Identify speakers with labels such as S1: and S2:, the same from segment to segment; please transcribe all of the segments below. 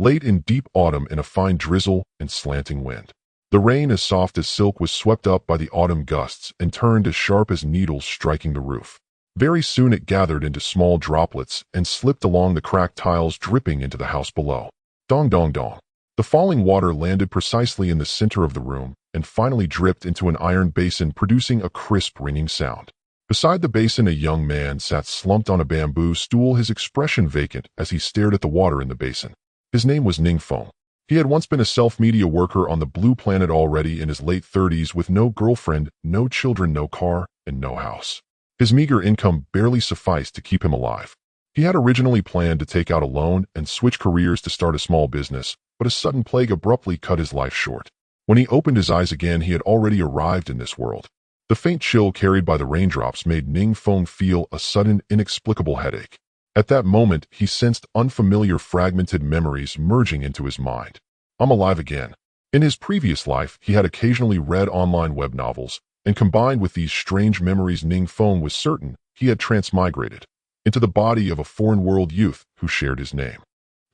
S1: late in deep autumn in a fine drizzle and slanting wind. The rain, as soft as silk, was swept up by the autumn gusts and turned as sharp as needles striking the roof. Very soon it gathered into small droplets and slipped along the cracked tiles, dripping into the house below. Dong dong dong. The falling water landed precisely in the center of the room and finally dripped into an iron basin, producing a crisp, ringing sound. Beside the basin, a young man sat slumped on a bamboo stool, his expression vacant as he stared at the water in the basin. His name was Ning Feng. He had once been a self-media worker on the Blue Planet, already in his late 30s, with no girlfriend, no children, no car, and no house. His meager income barely sufficed to keep him alive. He had originally planned to take out a loan and switch careers to start a small business, but a sudden plague abruptly cut his life short. When he opened his eyes again, he had already arrived in this world. The faint chill carried by the raindrops made Ning Feng feel a sudden, inexplicable headache. At that moment, he sensed unfamiliar, fragmented memories merging into his mind. I'm alive again. In his previous life, he had occasionally read online web novels, and combined with these strange memories, Ning Feng was certain he had transmigrated into the body of a foreign world youth who shared his name.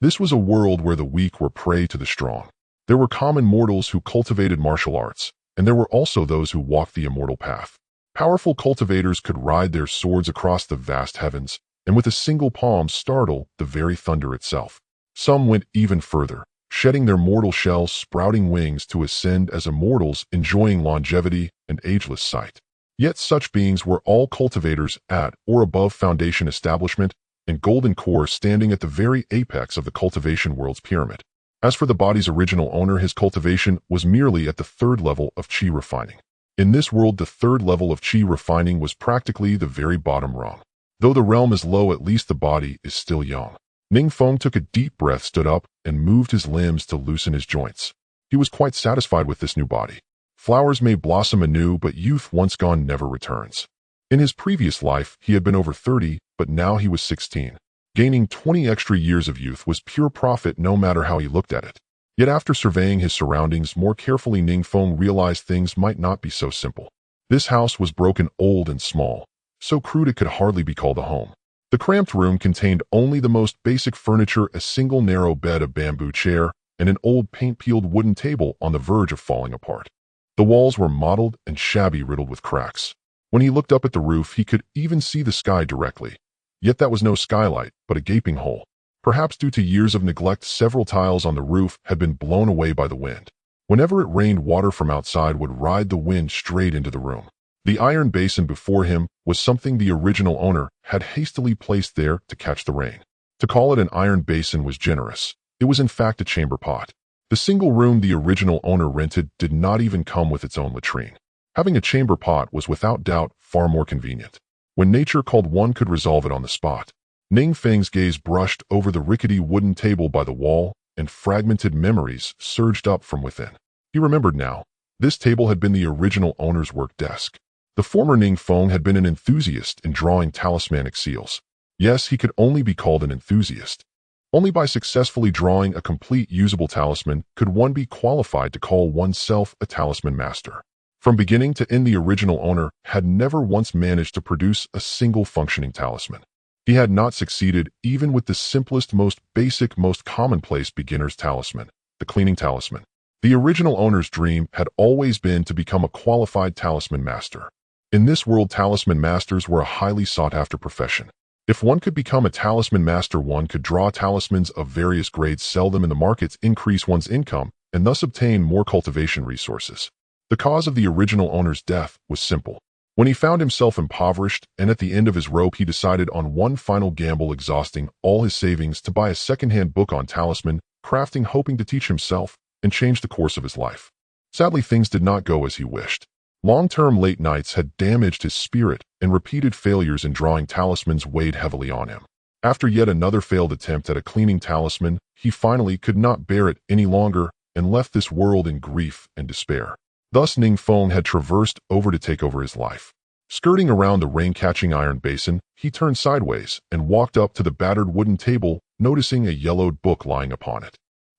S1: This was a world where the weak were prey to the strong. There were common mortals who cultivated martial arts, and there were also those who walked the immortal path. Powerful cultivators could ride their swords across the vast heavens, and with a single palm startle the very thunder itself. Some went even further, shedding their mortal shells, sprouting wings to ascend as immortals, enjoying longevity and ageless sight. Yet such beings were all cultivators at or above foundation establishment and golden core, standing at the very apex of the cultivation world's pyramid. As for the body's original owner, his cultivation was merely at the third level of chi refining. In this world, the third level of chi refining was practically the very bottom rung. Though the realm is low, at least the body is still young. Ning Feng took a deep breath, stood up, and moved his limbs to loosen his joints. He was quite satisfied with this new body. Flowers may blossom anew, but youth once gone never returns. In his previous life, he had been over 30, but now he was 16. Gaining 20 extra years of youth was pure profit, no matter how he looked at it. Yet after surveying his surroundings more carefully, Ning Feng realized things might not be so simple. This house was broken, old, and small, so crude it could hardly be called a home. The cramped room contained only the most basic furniture, a single narrow bed, a bamboo chair, and an old paint-peeled wooden table on the verge of falling apart. The walls were mottled and shabby, riddled with cracks. When he looked up at the roof, he could even see the sky directly. Yet that was no skylight, but a gaping hole. Perhaps due to years of neglect, several tiles on the roof had been blown away by the wind. Whenever it rained, water from outside would ride the wind straight into the room. The iron basin before him was something the original owner had hastily placed there to catch the rain. To call it an iron basin was generous. It was in fact a chamber pot. The single room the original owner rented did not even come with its own latrine. Having a chamber pot was without doubt far more convenient. When nature called, one could resolve it on the spot. Ning Feng's gaze brushed over the rickety wooden table by the wall, and fragmented memories surged up from within. He remembered now. This table had been the original owner's work desk. The former Ning Feng had been an enthusiast in drawing talismanic seals. Yes, he could only be called an enthusiast. Only by successfully drawing a complete usable talisman could one be qualified to call oneself a talisman master. From beginning to end, the original owner had never once managed to produce a single functioning talisman. He had not succeeded even with the simplest, most basic, most commonplace beginner's talisman, the cleaning talisman. The original owner's dream had always been to become a qualified talisman master. In this world, talisman masters were a highly sought-after profession. If one could become a talisman master, one could draw talismans of various grades, sell them in the markets, increase one's income, and thus obtain more cultivation resources. The cause of the original owner's death was simple. When he found himself impoverished and at the end of his rope, he decided on one final gamble, exhausting all his savings to buy a second-hand book on talisman crafting, hoping to teach himself and change the course of his life. Sadly, things did not go as he wished. Long-term late nights had damaged his spirit, and repeated failures in drawing talismans weighed heavily on him. After yet another failed attempt at a cleaning talisman, he finally could not bear it any longer and left this world in grief and despair. Thus Ning Feng had traversed over to take over his life. Skirting around the rain-catching iron basin, he turned sideways and walked up to the battered wooden table, noticing a yellowed book lying upon it.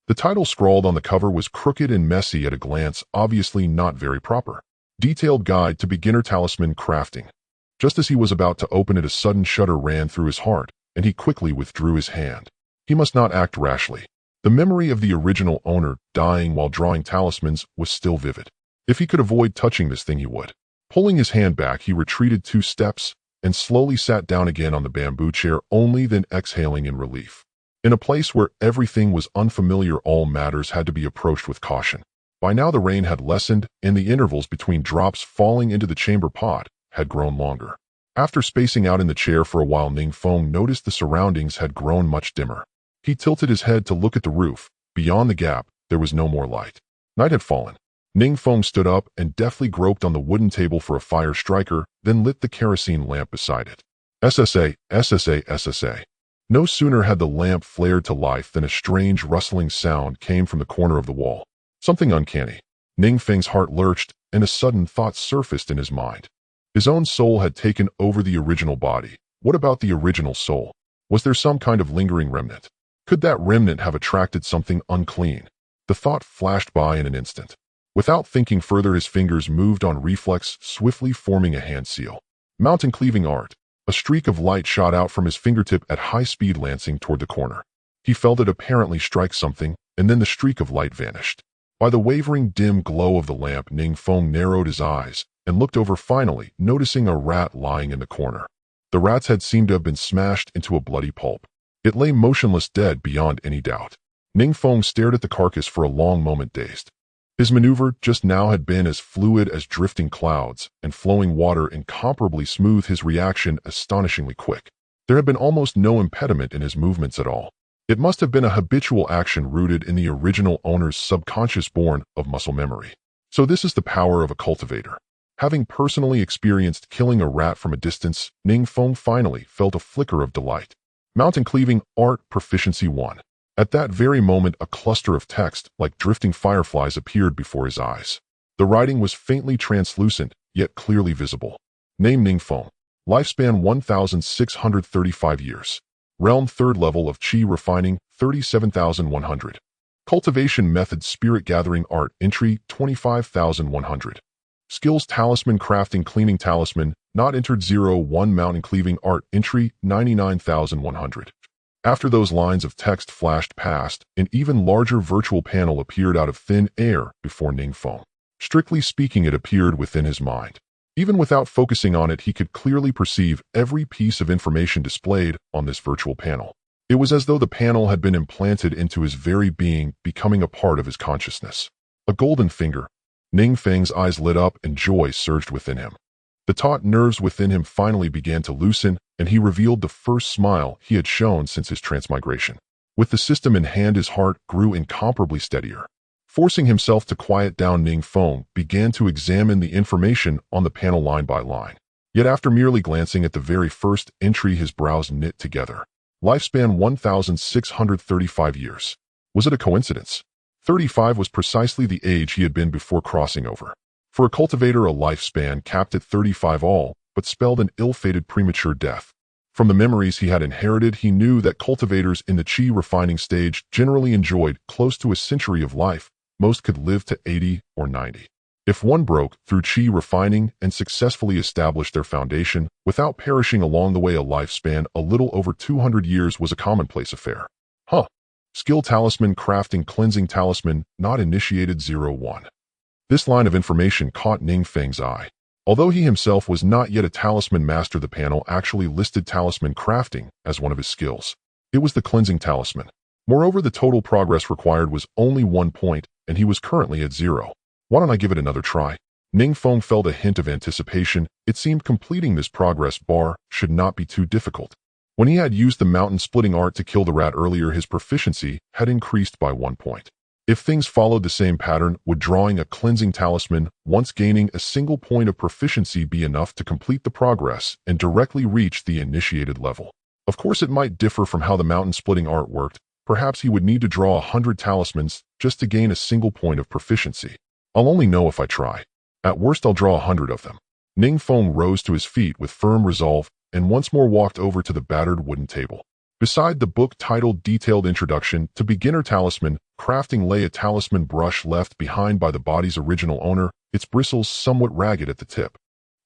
S1: The title scrawled on the cover was crooked and messy at a glance, obviously not very proper. Detailed Guide to Beginner Talisman Crafting. Just as he was about to open it, a sudden shudder ran through his heart, and he quickly withdrew his hand. He must not act rashly. The memory of the original owner dying while drawing talismans was still vivid. If he could avoid touching this thing, he would. Pulling his hand back, he retreated 2 steps and slowly sat down again on the bamboo chair, only then exhaling in relief. In a place where everything was unfamiliar, all matters had to be approached with caution. By now the rain had lessened, and the intervals between drops falling into the chamber pot had grown longer. After spacing out in the chair for a while, Ning Feng noticed the surroundings had grown much dimmer. He tilted his head to look at the roof. Beyond the gap, there was no more light. Night had fallen. Ning Feng stood up and deftly groped on the wooden table for a fire striker, then lit the kerosene lamp beside it. SSA, SSA, SSA. No sooner had the lamp flared to life than a strange rustling sound came from the corner of the wall. Something uncanny. Ning Feng's heart lurched, and a sudden thought surfaced in his mind. His own soul had taken over the original body. What about the original soul? Was there some kind of lingering remnant? Could that remnant have attracted something unclean? The thought flashed by in an instant. Without thinking further, his fingers moved on reflex, swiftly forming a hand seal. Mountain cleaving art. A streak of light shot out from his fingertip at high speed, lancing toward the corner. He felt it apparently strike something, and then the streak of light vanished. By the wavering dim glow of the lamp, Ning Feng narrowed his eyes and looked over, finally noticing a rat lying in the corner. The rat's head seemed to have been smashed into a bloody pulp. It lay motionless, dead beyond any doubt. Ning Feng stared at the carcass for a long moment, dazed. His maneuver just now had been as fluid as drifting clouds, and flowing water incomparably smooth, his reaction astonishingly quick. There had been almost no impediment in his movements at all. It must have been a habitual action rooted in the original owner's subconscious, born of muscle memory. So this is the power of a cultivator. Having personally experienced killing a rat from a distance, Ning Feng finally felt a flicker of delight. Mountain cleaving art, Proficiency 1. At that very moment, a cluster of text, like drifting fireflies, appeared before his eyes. The writing was faintly translucent, yet clearly visible. Name: Ning Feng. Lifespan 1,635 years. Realm 3rd level of Qi refining 37,100. Cultivation method: spirit gathering art entry 25,100. Skills: talisman crafting, cleaning talisman, not entered 0-1. Mountain cleaving art entry 99,100. After those lines of text flashed past, an even larger virtual panel appeared out of thin air before Ning Feng. Strictly speaking, it appeared within his mind. Even without focusing on it, he could clearly perceive every piece of information displayed on this virtual panel. It was as though the panel had been implanted into his very being, becoming a part of his consciousness. A golden finger. Ning Feng's eyes lit up and joy surged within him. The taut nerves within him finally began to loosen, and he revealed the first smile he had shown since his transmigration. With the system in hand, his heart grew incomparably steadier. Forcing himself to quiet down, Ning Feng began to examine the information on the panel line by line. Yet after merely glancing at the very first entry, his brows knit together. Lifespan 1,635 years. Was it a coincidence? 35 was precisely the age he had been before crossing over. For a cultivator, a lifespan capped at 35 all but spelled an ill-fated premature death. From the memories he had inherited, he knew that cultivators in the Qi refining stage generally enjoyed close to a century of life. Most could live to 80 or 90. If one broke through Qi refining and successfully established their foundation without perishing along the way, a lifespan a little over 200 years was a commonplace affair. Skill: talisman crafting, cleansing talisman, not initiated 0-1. This line of information caught Ning Feng's eye. Although he himself was not yet a talisman master, the panel actually listed talisman crafting as one of his skills. It was the cleansing talisman. Moreover, the total progress required was only 1 point, and he was currently at 0. Why don't I give it another try? Ning Feng felt a hint of anticipation. It seemed completing this progress bar should not be too difficult. When he had used the mountain splitting art to kill the rat earlier, his proficiency had increased by 1 point. If things followed the same pattern, would drawing a cleansing talisman, once gaining a single point of proficiency, be enough to complete the progress and directly reach the initiated level? Of course, it might differ from how the mountain splitting art worked. Perhaps he would need to draw 100 talismans just to gain a single point of proficiency. I'll only know if I try. At worst, I'll draw 100 of them. Ning Feng rose to his feet with firm resolve and once more walked over to the battered wooden table. Beside the book titled Detailed Introduction to Beginner Talisman Crafting lay a talisman brush left behind by the body's original owner, its bristles somewhat ragged at the tip.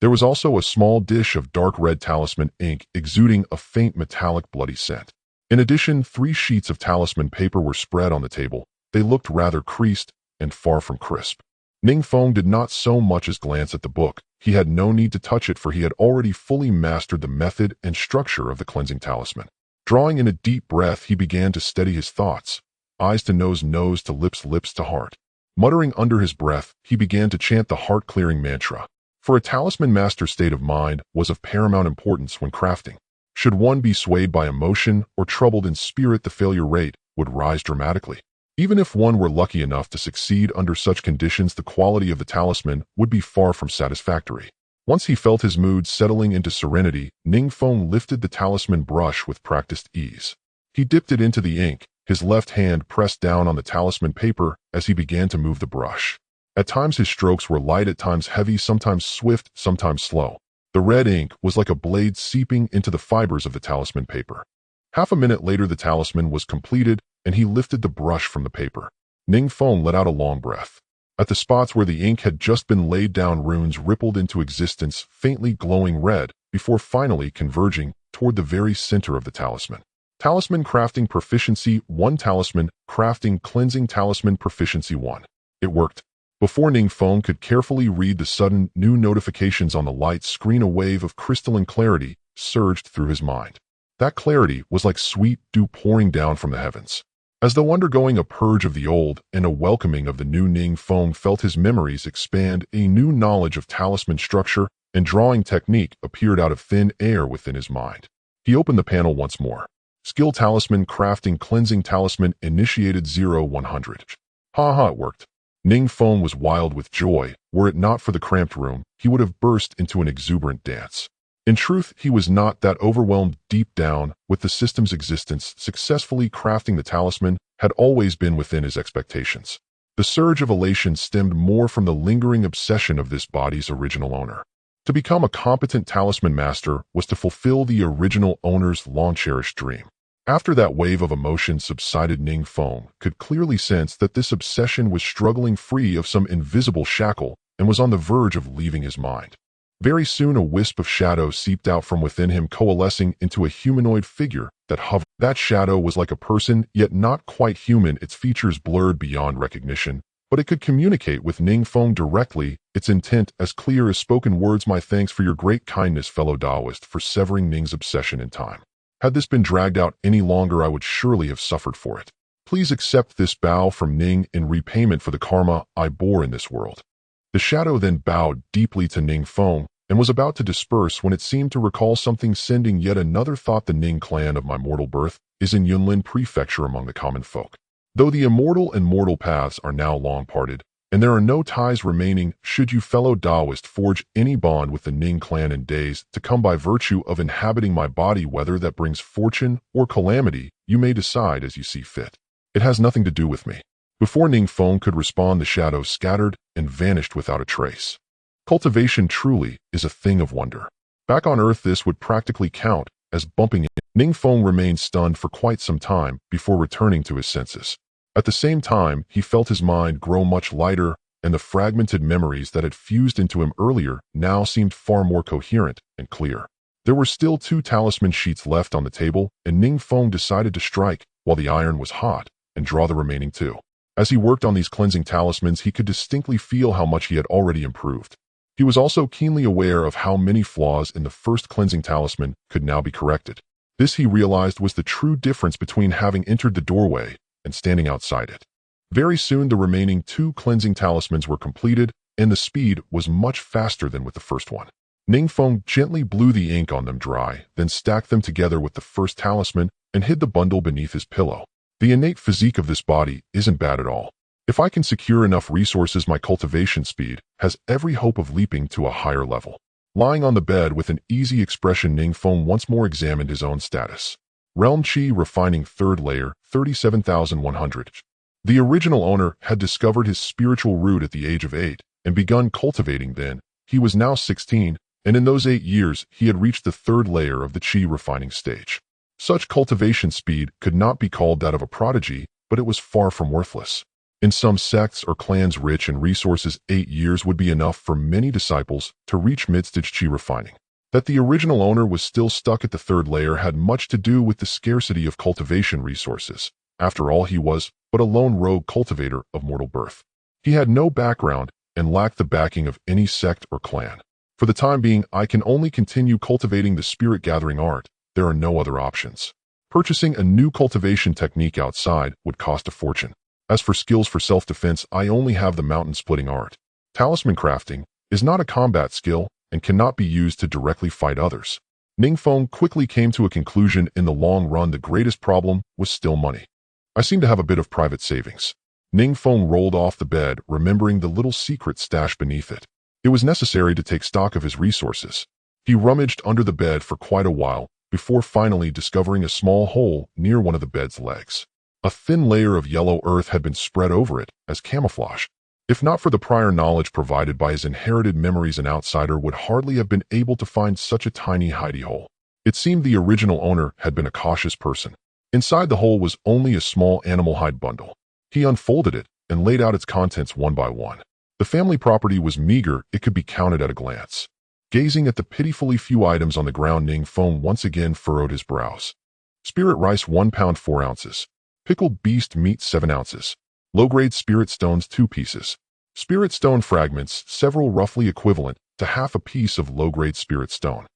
S1: There was also a small dish of dark red talisman ink exuding a faint metallic bloody scent. In addition, 3 sheets of talisman paper were spread on the table. They looked rather creased and far from crisp. Ning Feng did not so much as glance at the book. He had no need to touch it, for he had already fully mastered the method and structure of the cleansing talisman. Drawing in a deep breath, he began to steady his thoughts. Eyes to nose, nose to lips, lips to heart. Muttering under his breath, he began to chant the heart-clearing mantra. For a talisman master's state of mind was of paramount importance when crafting. Should one be swayed by emotion or troubled in spirit, the failure rate would rise dramatically. Even if one were lucky enough to succeed under such conditions, the quality of the talisman would be far from satisfactory. Once he felt his mood settling into serenity, Ning Feng lifted the talisman brush with practiced ease. He dipped it into the ink, his left hand pressed down on the talisman paper as he began to move the brush. At times his strokes were light, at times heavy, sometimes swift, sometimes slow. The red ink was like a blade seeping into the fibers of the talisman paper. Half a minute later, the talisman was completed, and he lifted the brush from the paper. Ning Feng let out a long breath. At the spots where the ink had just been laid down, runes rippled into existence, faintly glowing red, before finally converging toward the very center of the talisman. Talisman crafting proficiency 1. Talisman crafting cleansing talisman proficiency 1. It worked. Before Ning Feng could carefully read the sudden new notifications on the light screen, a wave of crystalline clarity surged through his mind. That clarity was like sweet dew pouring down from the heavens. As though undergoing a purge of the old and a welcoming of the new, Ning Feng felt his memories expand. A new knowledge of talisman structure and drawing technique appeared out of thin air within his mind. He opened the panel once more. Skill talisman crafting cleansing talisman initiated 0-100. Ha, it worked. Ning Feng was wild with joy. Were it not for the cramped room, he would have burst into an exuberant dance. In truth, he was not that overwhelmed. Deep down, with the system's existence, successfully crafting the talisman had always been within his expectations. The surge of elation stemmed more from the lingering obsession of this body's original owner. To become a competent talisman master was to fulfill the original owner's long-cherished dream. After that wave of emotion subsided, Ning Feng could clearly sense that this obsession was struggling free of some invisible shackle and was on the verge of leaving his mind. Very soon, a wisp of shadow seeped out from within him, coalescing into a humanoid figure that hovered. That shadow was like a person, yet not quite human, its features blurred beyond recognition, but it could communicate with Ning Feng directly, its intent as clear as spoken words. My thanks for your great kindness, fellow Taoist, for severing Ning's obsession in time. Had this been dragged out any longer, I would surely have suffered for it. Please accept this bow from Ning in repayment for the karma I bore in this world. The shadow then bowed deeply to Ning Feng and was about to disperse when it seemed to recall something, sending yet another thought. The Ning clan of my mortal birth is in Yunlin Prefecture among the common folk. Though the immortal and mortal paths are now long parted, and there are no ties remaining, should you fellow Taoist forge any bond with the Ning clan in days to come by virtue of inhabiting my body, whether that brings fortune or calamity, you may decide as you see fit. It has nothing to do with me. Before Ning Feng could respond, the shadow scattered and vanished without a trace. Cultivation truly is a thing of wonder. Back on Earth, this would practically count as bumping in. Ning Feng remained stunned for quite some time before returning to his senses. At the same time, he felt his mind grow much lighter, and the fragmented memories that had fused into him earlier now seemed far more coherent and clear. There were still 2 talisman sheets left on the table, and Ning Feng decided to strike while the iron was hot and draw the remaining 2. As he worked on these cleansing talismans, he could distinctly feel how much he had already improved. He was also keenly aware of how many flaws in the first cleansing talisman could now be corrected. This, he realized, was the true difference between having entered the doorway and standing outside it. Very soon, the remaining 2 cleansing talismans were completed, and the speed was much faster than with the first one. Ning Feng gently blew the ink on them dry, then stacked them together with the first talisman and hid the bundle beneath his pillow. The innate physique of this body isn't bad at all. If I can secure enough resources, my cultivation speed has every hope of leaping to a higher level. Lying on the bed with an easy expression, Ning Feng once more examined his own status. Realm Qi refining 3rd layer, 37,100. The original owner had discovered his spiritual root at the age of 8 and begun cultivating then. He was now 16, and in those 8 years he had reached the 3rd layer of the Qi refining stage. Such cultivation speed could not be called that of a prodigy, but it was far from worthless. In some sects or clans rich in resources, 8 years would be enough for many disciples to reach mid-stage Qi refining. That the original owner was still stuck at the third layer had much to do with the scarcity of cultivation resources. After all, he was but a lone rogue cultivator of mortal birth. He had no background and lacked the backing of any sect or clan. For the time being, I can only continue cultivating the spirit-gathering art. There are no other options. Purchasing a new cultivation technique outside would cost a fortune. As for skills for self-defense, I only have the mountain-splitting art. Talisman crafting is not a combat skill and cannot be used to directly fight others. Ning Feng quickly came to a conclusion: in the long run, the greatest problem was still money. I seem to have a bit of private savings. Ning Feng rolled off the bed, remembering the little secret stashed beneath it. It was necessary to take stock of his resources. He rummaged under the bed for quite a while, before finally discovering a small hole near one of the bed's legs. A thin layer of yellow earth had been spread over it as camouflage. If not for the prior knowledge provided by his inherited memories, an outsider would hardly have been able to find such a tiny hidey hole. It seemed the original owner had been a cautious person. Inside the hole was only a small animal hide bundle. He unfolded it and laid out its contents one by one. The family property was meager; it could be counted at a glance. Gazing at the pitifully few items on the ground, Ning Feng once again furrowed his brows. Spirit rice 1 pound 4 ounces. Pickled beast meat 7 ounces. Low-grade spirit stones 2 pieces. Spirit stone fragments, several roughly equivalent to half a piece of low-grade spirit stone.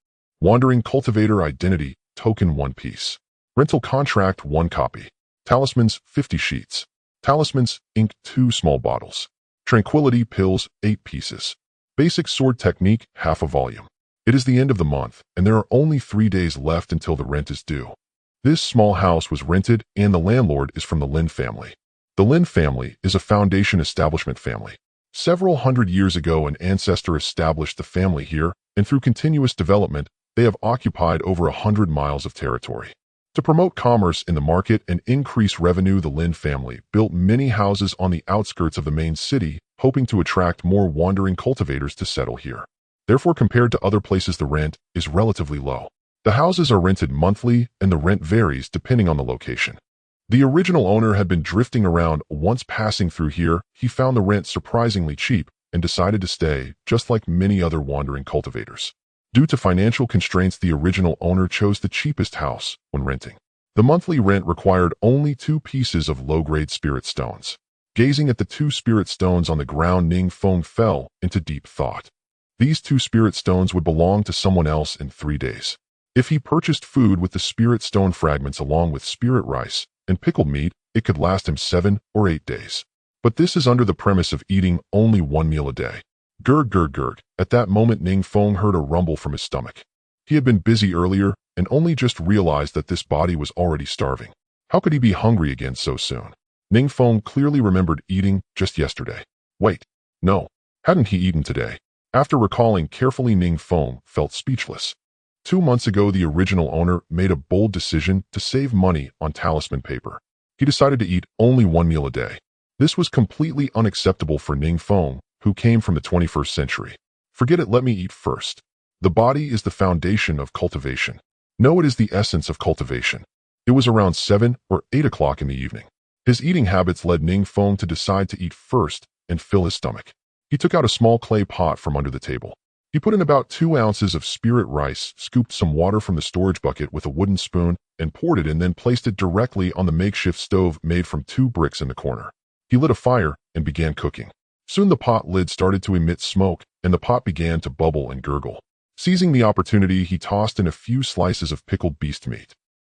S1: Wandering cultivator identity token 1 piece. Rental contract 1 copy. Talismans 50 sheets. Talismans ink 2 small bottles. Tranquility pills 8 pieces. Basic sword technique half a volume. It is the end of the month, and there are only 3 days left until the rent is due. This small house was rented, and the landlord is from the Lin family. The Lin family is a foundation establishment family. Several hundred years ago, an ancestor established the family here, and through continuous development, they have occupied over 100 miles of territory. To promote commerce in the market and increase revenue, the Lin family built many houses on the outskirts of the main city, hoping to attract more wandering cultivators to settle here. Therefore, compared to other places, the rent is relatively low. The houses are rented monthly, and the rent varies depending on the location. The original owner had been drifting around. Once passing through here, he found the rent surprisingly cheap and decided to stay, just like many other wandering cultivators. Due to financial constraints, the original owner chose the cheapest house when renting. The monthly rent required only 2 pieces of low-grade spirit stones. Gazing at the 2 spirit stones on the ground, Ning Feng fell into deep thought. These 2 spirit stones would belong to someone else in 3 days. If he purchased food with the spirit stone fragments along with spirit rice and pickled meat, it could last him 7 or 8 days. But this is under the premise of eating only 1 meal a day. Gurg, gurg, gurg. At that moment, Ning Feng heard a rumble from his stomach. He had been busy earlier and only just realized that this body was already starving. How could he be hungry again so soon? Ning Feng clearly remembered eating just yesterday. Wait, no, hadn't he eaten today? After recalling carefully, Ning Feng felt speechless. 2 months ago, the original owner made a bold decision to save money on talisman paper. He decided to eat only 1 meal a day. This was completely unacceptable for Ning Feng, who came from the 21st century. Forget it, let me eat first. The body is the foundation of cultivation. No, it is the essence of cultivation. It was around 7 or 8 o'clock in the evening. His eating habits led Ning Feng to decide to eat first and fill his stomach. He took out a small clay pot from under the table. He put in about 2 ounces of spirit rice, scooped some water from the storage bucket with a wooden spoon, and poured it in, then placed it directly on the makeshift stove made from 2 bricks in the corner. He lit a fire and began cooking. Soon the pot lid started to emit smoke, and the pot began to bubble and gurgle. Seizing the opportunity, he tossed in a few slices of pickled beast meat.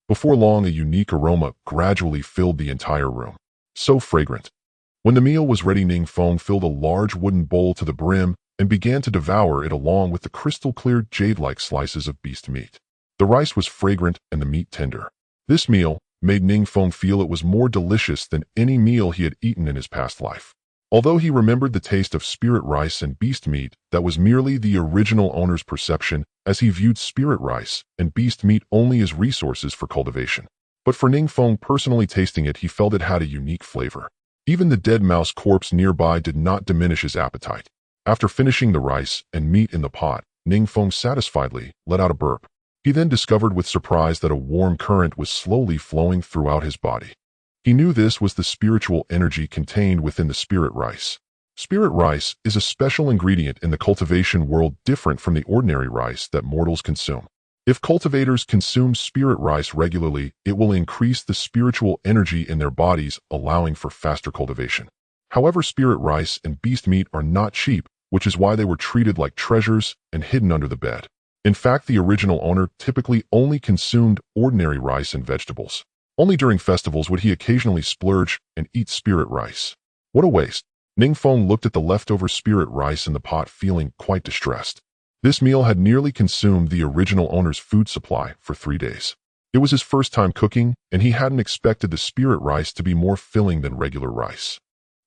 S1: Before long, a unique aroma gradually filled the entire room. So fragrant. When the meal was ready, Ning Feng filled a large wooden bowl to the brim and began to devour it along with the crystal-clear jade-like slices of beast meat. The rice was fragrant and the meat tender. This meal made Ning Feng feel it was more delicious than any meal he had eaten in his past life. Although he remembered the taste of spirit rice and beast meat, that was merely the original owner's perception, as he viewed spirit rice and beast meat only as resources for cultivation. But for Ning Feng, personally tasting it, he felt it had a unique flavor. Even the dead mouse corpse nearby did not diminish his appetite. After finishing the rice and meat in the pot, Ning Feng satisfiedly let out a burp. He then discovered with surprise that a warm current was slowly flowing throughout his body. He knew this was the spiritual energy contained within the spirit rice. Spirit rice is a special ingredient in the cultivation world different from the ordinary rice that mortals consume. If cultivators consume spirit rice regularly, it will increase the spiritual energy in their bodies, allowing for faster cultivation. However, spirit rice and beast meat are not cheap, which is why they were treated like treasures and hidden under the bed. In fact, the original owner typically only consumed ordinary rice and vegetables. Only during festivals would he occasionally splurge and eat spirit rice. What a waste. Ning Feng looked at the leftover spirit rice in the pot, feeling quite distressed. This meal had nearly consumed the original owner's food supply for 3 days. It was his first time cooking, and he hadn't expected the spirit rice to be more filling than regular rice.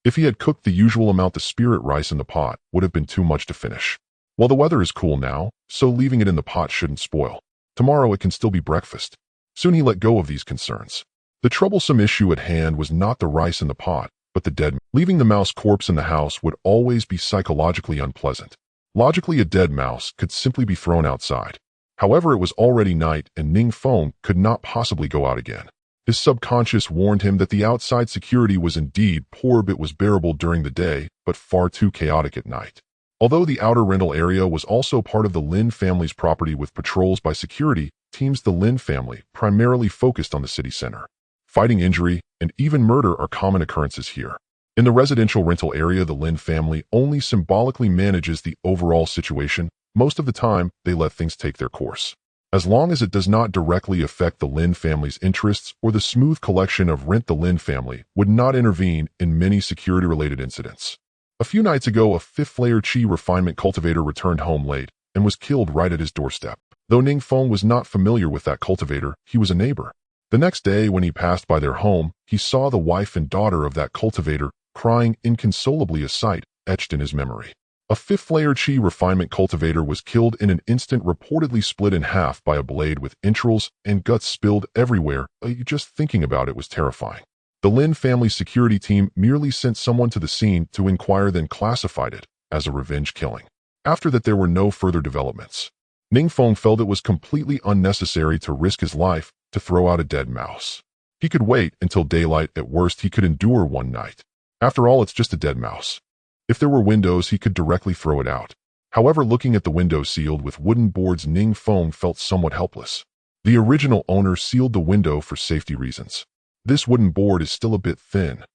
S1: If he had cooked the usual amount, the spirit rice in the pot would have been too much to finish. Well, the weather is cool now, so leaving it in the pot shouldn't spoil. Tomorrow it can still be breakfast. Soon he let go of these concerns. The troublesome issue at hand was not the rice in the pot, but the dead. Leaving the mouse corpse in the house would always be psychologically unpleasant. Logically, a dead mouse could simply be thrown outside. However, it was already night and Ning Feng could not possibly go out again. His subconscious warned him that the outside security was indeed poor but was bearable during the day, but far too chaotic at night. Although the outer rental area was also part of the Lin family's property with patrols by security teams, the Lin family primarily focused on the city center. Fighting, injury, and even murder are common occurrences here. In the residential rental area, the Lin family only symbolically manages the overall situation. Most of the time, they let things take their course. As long as it does not directly affect the Lin family's interests or the smooth collection of rent, the Lin family would not intervene in many security-related incidents. A few nights ago, a 5th-layer Chi refinement cultivator returned home late and was killed right at his doorstep. Though Ning Feng was not familiar with that cultivator, he was a neighbor. The next day, when he passed by their home, he saw the wife and daughter of that cultivator crying inconsolably, a sight etched in his memory. A 5th-layer Chi refinement cultivator was killed in an instant, reportedly split in half by a blade with entrails and guts spilled everywhere. Just thinking about it was terrifying. The Lin family security team merely sent someone to the scene to inquire, then classified it as a revenge killing. After that, there were no further developments. Ning Feng felt it was completely unnecessary to risk his life to throw out a dead mouse. He could wait until daylight. At worst, he could endure one night. After all, it's just a dead mouse. If there were windows, he could directly throw it out. However, looking at the window sealed with wooden boards, Ning Feng felt somewhat helpless. The original owner sealed the window for safety reasons. This wooden board is still a bit thin.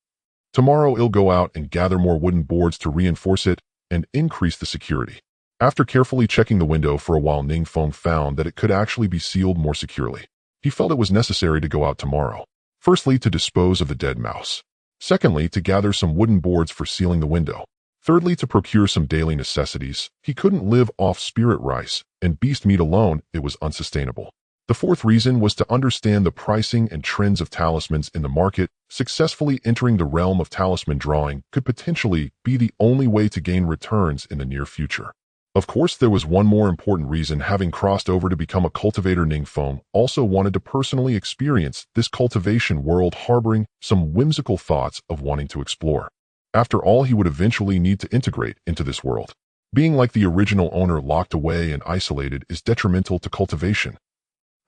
S1: Tomorrow he'll go out and gather more wooden boards to reinforce it and increase the security. After carefully checking the window for a while, Ning Feng found that it could actually be sealed more securely. He felt it was necessary to go out tomorrow. Firstly, to dispose of the dead mouse. Secondly, to gather some wooden boards for sealing the window. Thirdly, to procure some daily necessities. He couldn't live off spirit rice and beast meat alone. It was unsustainable. The fourth reason was to understand the pricing and trends of talismans in the market. Successfully entering the realm of talisman drawing could potentially be the only way to gain returns in the near future. Of course, there was one more important reason. Having crossed over to become a cultivator, Ning Feng also wanted to personally experience this cultivation world, harboring some whimsical thoughts of wanting to explore. After all, he would eventually need to integrate into this world. Being like the original owner, locked away and isolated, is detrimental to cultivation.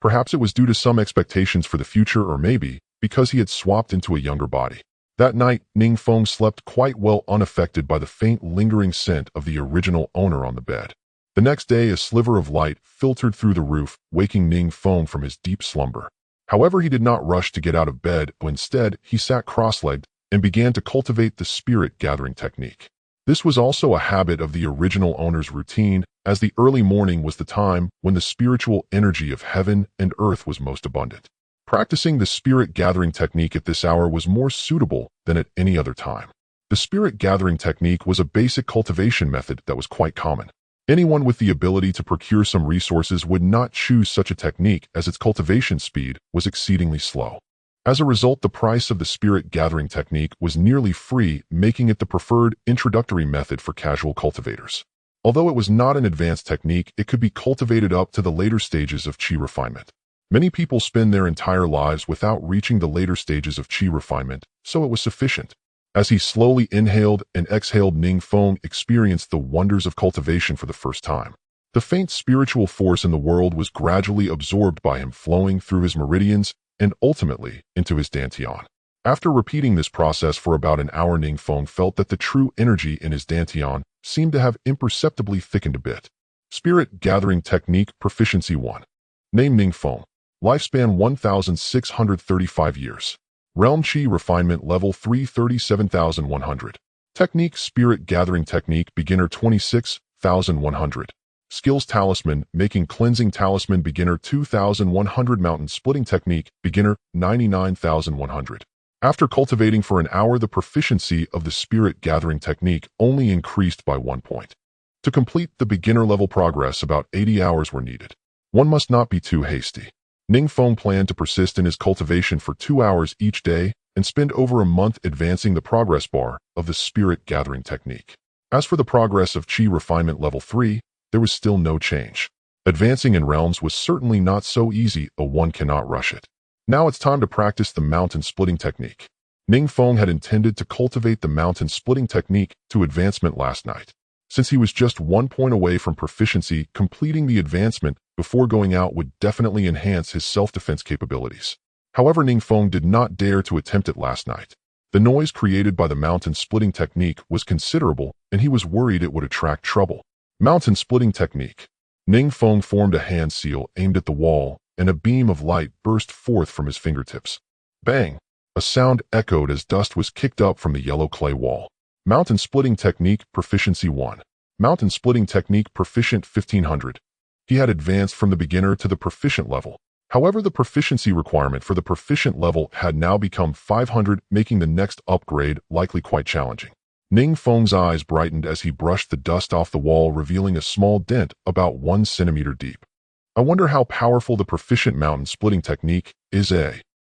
S1: Perhaps it was due to some expectations for the future, or maybe because he had swapped into a younger body. That night, Ning Feng slept quite well, unaffected by the faint, lingering scent of the original owner on the bed. The next day, a sliver of light filtered through the roof, waking Ning Feng from his deep slumber. However, he did not rush to get out of bed. Instead, he sat cross-legged and began to cultivate the spirit-gathering technique. This was also a habit of the original owner's routine, as the early morning was the time when the spiritual energy of heaven and earth was most abundant. Practicing the spirit-gathering technique at this hour was more suitable than at any other time. The spirit-gathering technique was a basic cultivation method that was quite common. Anyone with the ability to procure some resources would not choose such a technique, as its cultivation speed was exceedingly slow. As a result, the price of the spirit-gathering technique was nearly free, making it the preferred introductory method for casual cultivators. Although it was not an advanced technique, it could be cultivated up to the later stages of Qi refinement. Many people spend their entire lives without reaching the later stages of Qi refinement, so it was sufficient. As he slowly inhaled and exhaled, Ning Feng experienced the wonders of cultivation for the first time. The faint spiritual force in the world was gradually absorbed by him, flowing through his meridians and ultimately into his dantian. After repeating this process for about an hour, Ning Feng felt that the true energy in his dantian seemed to have imperceptibly thickened a bit. Spirit Gathering Technique Proficiency 1. Name Ning Feng. Lifespan 1,635 years. Realm Chi Refinement Level 3 37,100. Technique Spirit Gathering Technique Beginner 26,100. Skills Talisman Making Cleansing Talisman Beginner 2,100. Mountain Splitting Technique Beginner 99,100. After cultivating for an hour, the proficiency of the Spirit Gathering Technique only increased by 1 point. To complete the beginner-level progress, about 80 hours were needed. One must not be too hasty. Ning Feng planned to persist in his cultivation for 2 hours each day and spend over a month advancing the progress bar of the Spirit Gathering Technique. As for the progress of Chi Refinement Level 3, there was still no change. Advancing in realms was certainly not so easy, one cannot rush it. Now it's time to practice the mountain splitting technique. Ning Feng had intended to cultivate the mountain splitting technique to advancement last night. Since he was just 1 point away from proficiency, completing the advancement before going out would definitely enhance his self-defense capabilities. However, Ning Feng did not dare to attempt it last night. The noise created by the mountain splitting technique was considerable, and he was worried it would attract trouble. Mountain splitting technique. Ning Feng formed a hand seal aimed at the wall, and a beam of light burst forth from his fingertips. Bang! A sound echoed as dust was kicked up from the yellow clay wall. Mountain Splitting Technique Proficiency 1. Mountain Splitting Technique Proficient 1500. He had advanced from the beginner to the proficient level. However, the proficiency requirement for the proficient level had now become 500, making the next upgrade likely quite challenging. Ning Feng's eyes brightened as he brushed the dust off the wall, revealing a small dent about 1 centimeter deep. I wonder how powerful the proficient mountain splitting technique is.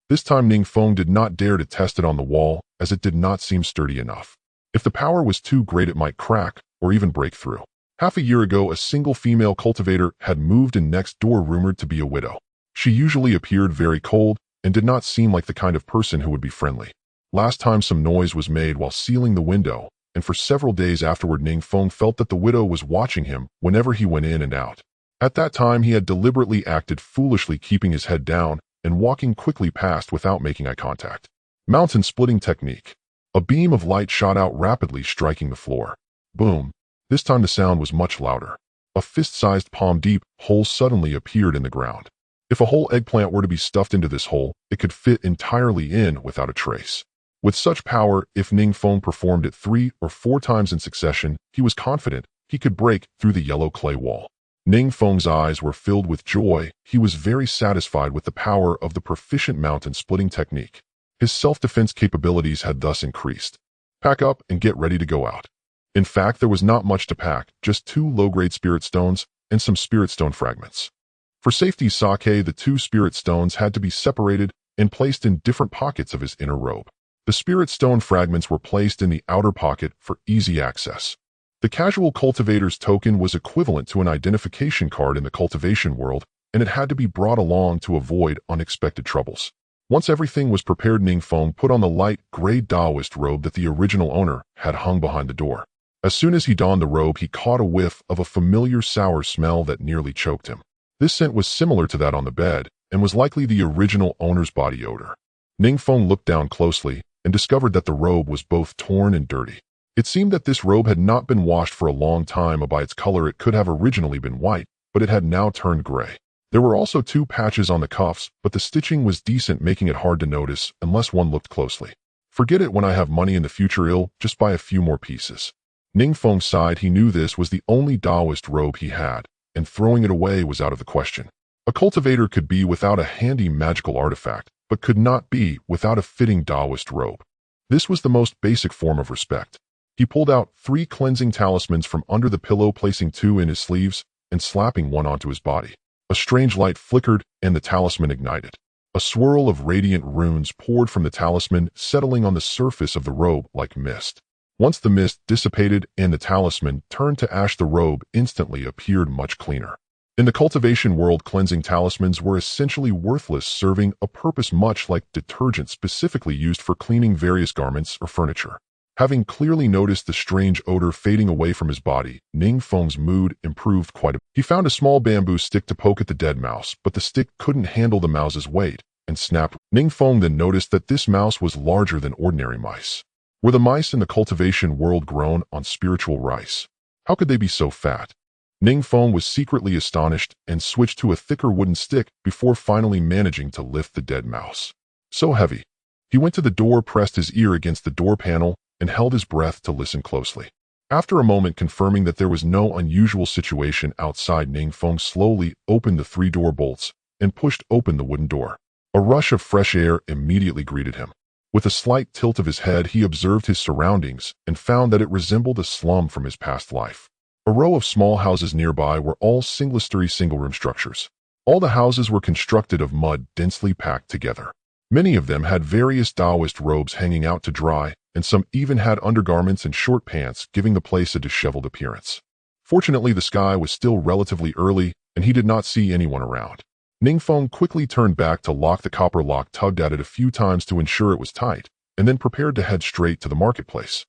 S1: This time Ning Feng did not dare to test it on the wall, as it did not seem sturdy enough. If the power was too great, it might crack or even break through. Half a year ago, a single female cultivator had moved in next door, rumored to be a widow. She usually appeared very cold and did not seem like the kind of person who would be friendly. Last time some noise was made while sealing the window, and for several days afterward Ning Feng felt that the widow was watching him whenever he went in and out. At that time, he had deliberately acted foolishly, keeping his head down and walking quickly past without making eye contact. Mountain Splitting Technique. A beam of light shot out rapidly, striking the floor. Boom. This time the sound was much louder. A fist-sized, palm-deep hole suddenly appeared in the ground. If a whole eggplant were to be stuffed into this hole, it could fit entirely in without a trace. With such power, if Ning Feng performed it 3 or 4 times in succession, he was confident he could break through the yellow clay wall. Ning Feng's eyes were filled with joy. He was very satisfied with the power of the proficient mountain splitting technique. His self-defense capabilities had thus increased. Pack up and get ready to go out. In fact, there was not much to pack, just 2 low-grade spirit stones and some spirit stone fragments. For safety's sake, the 2 spirit stones had to be separated and placed in different pockets of his inner robe. The spirit stone fragments were placed in the outer pocket for easy access. The casual cultivator's token was equivalent to an identification card in the cultivation world, and it had to be brought along to avoid unexpected troubles. Once everything was prepared, Ning Feng put on the light gray Taoist robe that the original owner had hung behind the door. As soon as he donned the robe, he caught a whiff of a familiar sour smell that nearly choked him. This scent was similar to that on the bed, and was likely the original owner's body odor. Ning Feng looked down closely and discovered that the robe was both torn and dirty. It seemed that this robe had not been washed for a long time. By its color, it could have originally been white, but it had now turned gray. There were also 2 patches on the cuffs, but the stitching was decent, making it hard to notice unless one looked closely. Forget it. When I have money in the future, I'll just buy a few more pieces. Ning Feng sighed. He knew this was the only Taoist robe he had, and throwing it away was out of the question. A cultivator could be without a handy magical artifact, but could not be without a fitting Taoist robe. This was the most basic form of respect. He pulled out 3 cleansing talismans from under the pillow, placing 2 in his sleeves and slapping one onto his body. A strange light flickered and the talisman ignited. A swirl of radiant runes poured from the talisman, settling on the surface of the robe like mist. Once the mist dissipated and the talisman turned to ash, the robe instantly appeared much cleaner. In the cultivation world, cleansing talismans were essentially worthless, serving a purpose much like detergent specifically used for cleaning various garments or furniture. Having clearly noticed the strange odor fading away from his body, Ning Feng's mood improved quite a bit. He found a small bamboo stick to poke at the dead mouse, but the stick couldn't handle the mouse's weight, and snapped. Ning Feng then noticed that this mouse was larger than ordinary mice. Were the mice in the cultivation world grown on spiritual rice? How could they be so fat? Ning Feng was secretly astonished and switched to a thicker wooden stick before finally managing to lift the dead mouse. So heavy. He went to the door, pressed his ear against the door panel, and held his breath to listen closely. After a moment confirming that there was no unusual situation outside, Ning Feng slowly opened the 3-door bolts and pushed open the wooden door. A rush of fresh air immediately greeted him. With a slight tilt of his head, he observed his surroundings and found that it resembled a slum from his past life. A row of small houses nearby were all single-story single-room structures. All the houses were constructed of mud densely packed together. Many of them had various Taoist robes hanging out to dry, and some even had undergarments and short pants, giving the place a disheveled appearance. Fortunately, the sky was still relatively early, and he did not see anyone around. Ning Feng quickly turned back to lock the copper lock, tugged at it a few times to ensure it was tight, and then prepared to head straight to the marketplace.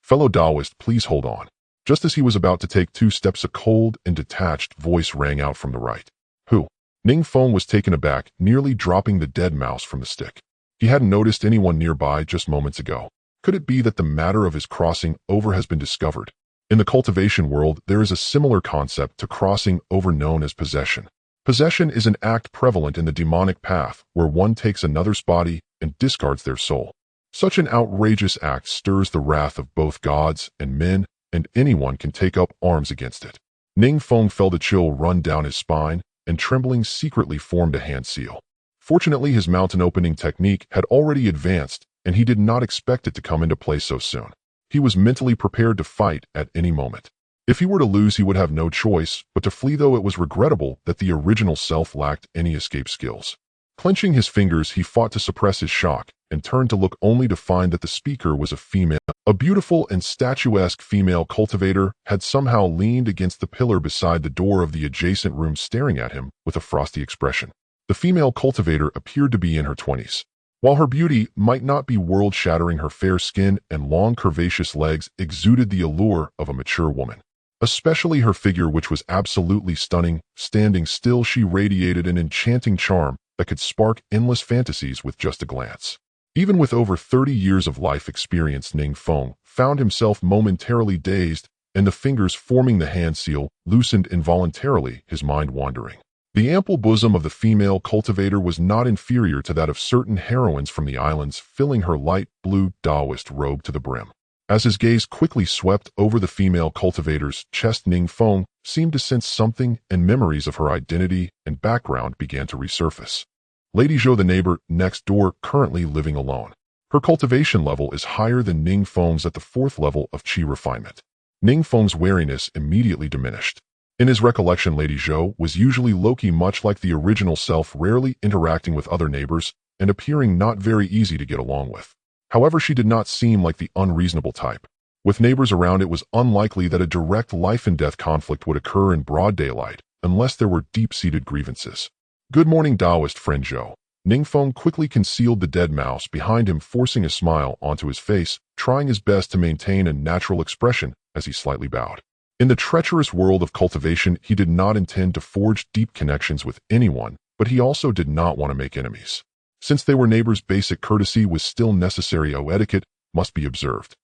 S1: "Fellow Taoist, please hold on." Just as he was about to take 2 steps, a cold and detached voice rang out from the right. "Who?" Ning Feng was taken aback, nearly dropping the dead mouse from the stick. He hadn't noticed anyone nearby just moments ago. Could it be that the matter of his crossing over has been discovered? In the cultivation world, there is a similar concept to crossing over known as possession. Possession is an act prevalent in the demonic path where one takes another's body and discards their soul. Such an outrageous act stirs the wrath of both gods and men, and anyone can take up arms against it. Ning Feng felt a chill run down his spine, and trembling secretly formed a hand seal. Fortunately, his mountain opening technique had already advanced, and he did not expect it to come into play so soon. He was mentally prepared to fight at any moment. If he were to lose, he would have no choice but to flee, though it was regrettable that the original self lacked any escape skills. Clenching his fingers, he fought to suppress his shock and turned to look, only to find that the speaker was a female. A beautiful and statuesque female cultivator had somehow leaned against the pillar beside the door of the adjacent room, staring at him with a frosty expression. The female cultivator appeared to be in her 20s. While her beauty might not be world-shattering, her fair skin and long curvaceous legs exuded the allure of a mature woman. Especially her figure, which was absolutely stunning. Standing still, she radiated an enchanting charm that could spark endless fantasies with just a glance. Even with over 30 years of life experience, Ning Feng found himself momentarily dazed, and the fingers forming the hand seal loosened involuntarily, his mind wandering. The ample bosom of the female cultivator was not inferior to that of certain heroines from the islands, filling her light blue Taoist robe to the brim. As his gaze quickly swept over the female cultivator's chest, Ning Feng seemed to sense something, and memories of her identity and background began to resurface. Lady Zhou, the neighbor next door, currently living alone. Her cultivation level is higher than Ning Feng's at the 4th level of Qi refinement. Ning Feng's wariness immediately diminished. In his recollection, Lady Zhou was usually low-key, much like the original self, rarely interacting with other neighbors and appearing not very easy to get along with. However, she did not seem like the unreasonable type. With neighbors around, it was unlikely that a direct life-and-death conflict would occur in broad daylight, unless there were deep-seated grievances. "Good morning, Taoist friend Zhou." Ning Feng quickly concealed the dead mouse behind him, forcing a smile onto his face, trying his best to maintain a natural expression as he slightly bowed. In the treacherous world of cultivation, he did not intend to forge deep connections with anyone, but he also did not want to make enemies. Since they were neighbors, basic courtesy was still necessary. Etiquette must be observed.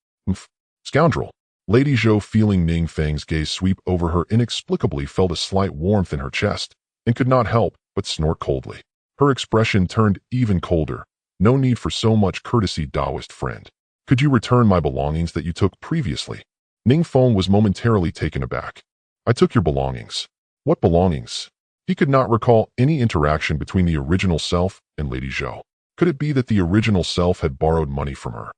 S1: Scoundrel. Lady Zhou, feeling Ning Feng's gaze sweep over her, inexplicably felt a slight warmth in her chest and could not help but snort coldly. Her expression turned even colder. "No need for so much courtesy, Taoist friend. Could you return my belongings that you took previously?" Ning Feng was momentarily taken aback. "I took your belongings." What belongings? He could not recall any interaction between the original self and Lady Zhou. Could it be that the original self had borrowed money from her?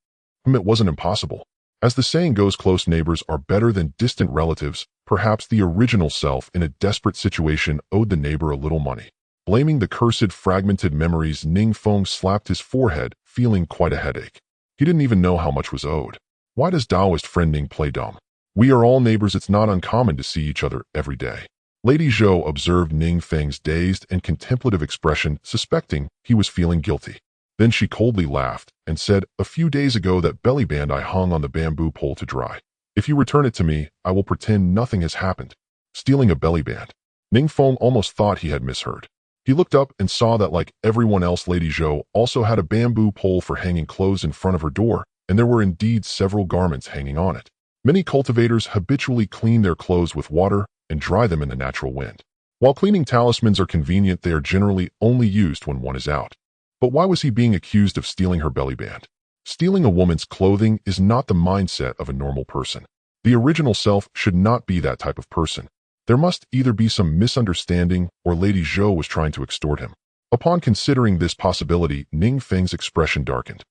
S1: It wasn't impossible. As the saying goes, close neighbors are better than distant relatives. Perhaps the original self, in a desperate situation, owed the neighbor a little money. Blaming the cursed fragmented memories, Ning Feng slapped his forehead, feeling quite a headache. He didn't even know how much was owed. Why does Taoist friend Ning play dumb? We are all neighbors. It's not uncommon to see each other every day. Lady Zhou observed Ning Feng's dazed and contemplative expression, suspecting he was feeling guilty. Then she coldly laughed and said, "A few days ago, that belly band I hung on the bamboo pole to dry. If you return it to me, I will pretend nothing has happened." Stealing a belly band. Ning Feng almost thought he had misheard. He looked up and saw that like everyone else, Lady Zhou also had a bamboo pole for hanging clothes in front of her door, and there were indeed several garments hanging on it. Many cultivators habitually clean their clothes with water and dry them in the natural wind. While cleaning talismans are convenient, they are generally only used when one is out. But why was he being accused of stealing her belly band? Stealing a woman's clothing is not the mindset of a normal person. The original self should not be that type of person. There must either be some misunderstanding or Lady Zhou was trying to extort him. Upon considering this possibility, Ning Feng's expression darkened.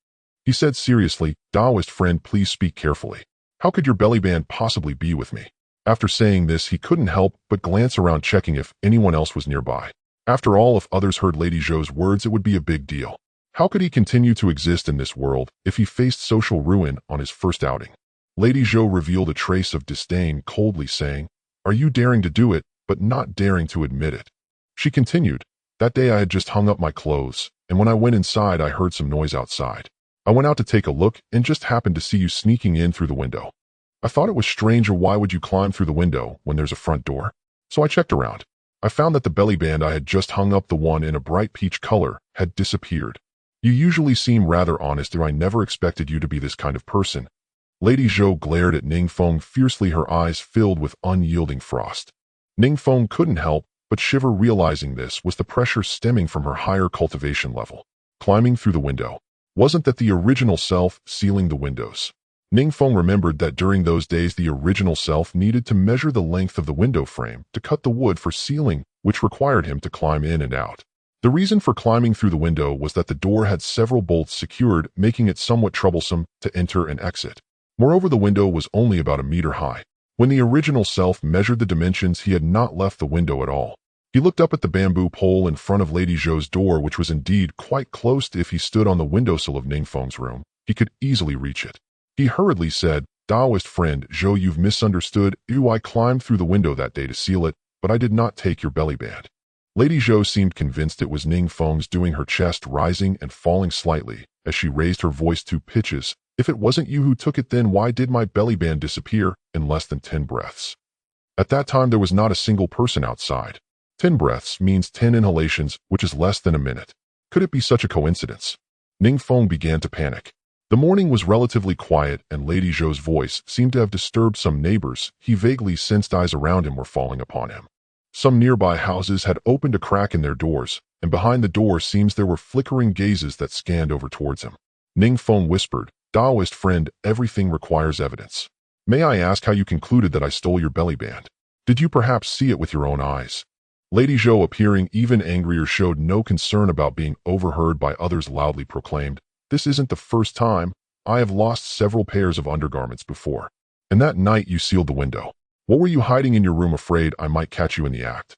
S1: He said seriously, "Taoist friend, please speak carefully. How could your belly band possibly be with me?" After saying this, he couldn't help but glance around, checking if anyone else was nearby. After all, if others heard Lady Zhou's words, it would be a big deal. How could he continue to exist in this world if he faced social ruin on his first outing? Lady Zhou revealed a trace of disdain, coldly saying, "Are you daring to do it, but not daring to admit it?" She continued, "That day I had just hung up my clothes, and when I went inside I heard some noise outside. I went out to take a look and just happened to see you sneaking in through the window. I thought it was strange, or why would you climb through the window when there's a front door? So I checked around. I found that the belly band I had just hung up, the one in a bright peach color, had disappeared. You usually seem rather honest, or I never expected you to be this kind of person." Lady Zhou glared at Ning Feng fiercely, her eyes filled with unyielding frost. Ning Feng couldn't help but shiver, realizing this was the pressure stemming from her higher cultivation level. Climbing through the window. Wasn't that the original self sealing the windows? Ning Feng remembered that during those days the original self needed to measure the length of the window frame to cut the wood for sealing, which required him to climb in and out. The reason for climbing through the window was that the door had several bolts secured, making it somewhat troublesome to enter and exit. Moreover, the window was only about a meter high. When the original self measured the dimensions, he had not left the window at all. He looked up at the bamboo pole in front of Lady Zhou's door, which was indeed quite close. If he stood on the windowsill of Ning Feng's room, he could easily reach it. He hurriedly said, "Taoist friend Zhou, you've misunderstood. I climbed through the window that day to seal it, but I did not take your belly band." Lady Zhou seemed convinced it was Ning Feng's doing, her chest rising and falling slightly as she raised her voice to pitches. "If it wasn't you who took it, then why did my belly band disappear in less than 10 breaths? At that time, there was not a single person outside. 10 breaths means 10 inhalations, which is less than a minute. Could it be such a coincidence?" Ning Feng began to panic. The morning was relatively quiet, and Lady Zhou's voice seemed to have disturbed some neighbors. He vaguely sensed eyes around him were falling upon him. Some nearby houses had opened a crack in their doors, and behind the door seems there were flickering gazes that scanned over towards him. Ning Feng whispered, "Taoist friend, everything requires evidence. May I ask how you concluded that I stole your belly band? Did you perhaps see it with your own eyes?" Lady Zhou, appearing even angrier, showed no concern about being overheard by others, loudly proclaimed, "This isn't the first time. I have lost several pairs of undergarments before. And that night you sealed the window. What were you hiding in your room, afraid I might catch you in the act?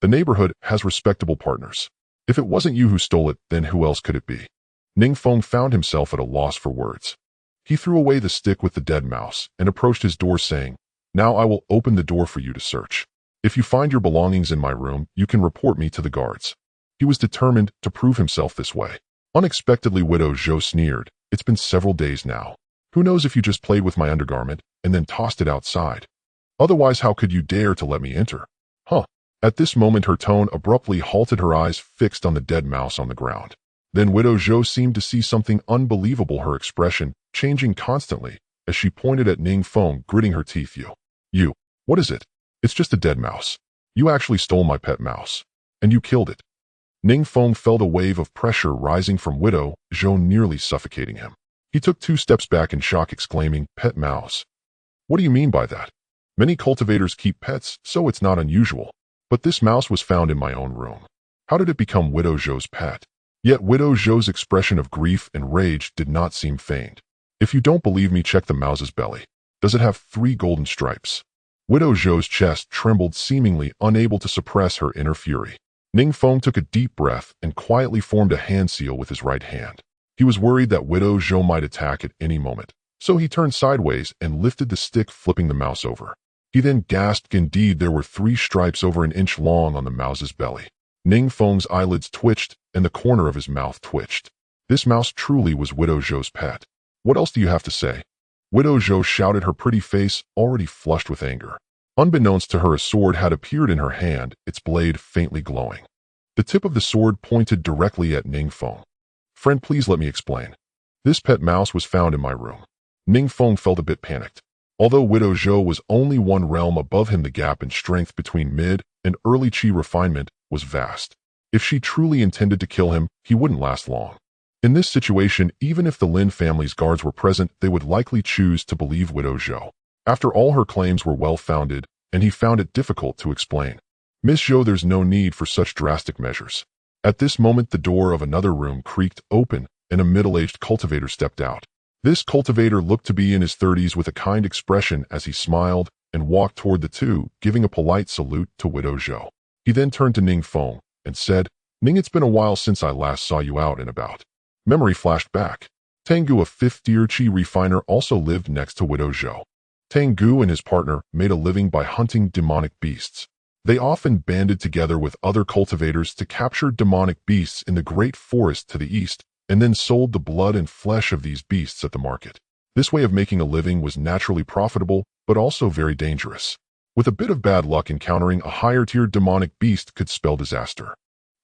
S1: The neighborhood has respectable partners. If it wasn't you who stole it, then who else could it be?" Ning Feng found himself at a loss for words. He threw away the stick with the dead mouse and approached his door, saying, "Now I will open the door for you to search. If you find your belongings in my room, you can report me to the guards." He was determined to prove himself this way. Unexpectedly, Widow Zhou sneered, "It's been several days now. Who knows if you just played with my undergarment and then tossed it outside? Otherwise, how could you dare to let me enter? Huh?" At this moment, her tone abruptly halted, her eyes fixed on the dead mouse on the ground. Then Widow Zhou seemed to see something unbelievable, her expression changing constantly as she pointed at Ning Feng, gritting her teeth. You, what is it? It's just a dead mouse. You actually stole my pet mouse. And you killed it." Ning Feng felt a wave of pressure rising from Widow Zhou, nearly suffocating him. He took 2 steps back in shock, exclaiming, "Pet mouse? What do you mean by that? Many cultivators keep pets, so it's not unusual. But this mouse was found in my own room. How did it become Widow Zhou's pet?" Yet Widow Zhou's expression of grief and rage did not seem feigned. "If you don't believe me, check the mouse's belly. Does it have 3 golden stripes?" Widow Zhou's chest trembled, seemingly unable to suppress her inner fury. Ning Feng took a deep breath and quietly formed a hand seal with his right hand. He was worried that Widow Zhou might attack at any moment, so he turned sideways and lifted the stick, flipping the mouse over. He then gasped. Indeed, there were 3 stripes over an inch long on the mouse's belly. Ning Feng's eyelids twitched and the corner of his mouth twitched. This mouse truly was Widow Zhou's pet. "What else do you have to say?" Widow Zhou shouted, her pretty face already flushed with anger. Unbeknownst to her, a sword had appeared in her hand, its blade faintly glowing. The tip of the sword pointed directly at Ning Feng. "Friend, please let me explain. This pet mouse was found in my room." Ning Feng felt a bit panicked. Although Widow Zhou was only one realm above him, the gap in strength between mid and early Qi refinement was vast. If she truly intended to kill him, he wouldn't last long. In this situation, even if the Lin family's guards were present, they would likely choose to believe Widow Zhou. After all, her claims were well-founded, and he found it difficult to explain. "Miss Zhou, there's no need for such drastic measures." At this moment, the door of another room creaked open, and a middle-aged cultivator stepped out. This cultivator looked to be in his 30s with a kind expression as he smiled and walked toward the two, giving a polite salute to Widow Zhou. He then turned to Ning Feng and said, "Ning, it's been a while since I last saw you out and about." Memory flashed back. Tengu, a fifth-tier Qi refiner, also lived next to Widow Zhou. Tengu and his partner made a living by hunting demonic beasts. They often banded together with other cultivators to capture demonic beasts in the great forest to the east, and then sold the blood and flesh of these beasts at the market. This way of making a living was naturally profitable, but also very dangerous. With a bit of bad luck, encountering a higher-tier demonic beast could spell disaster.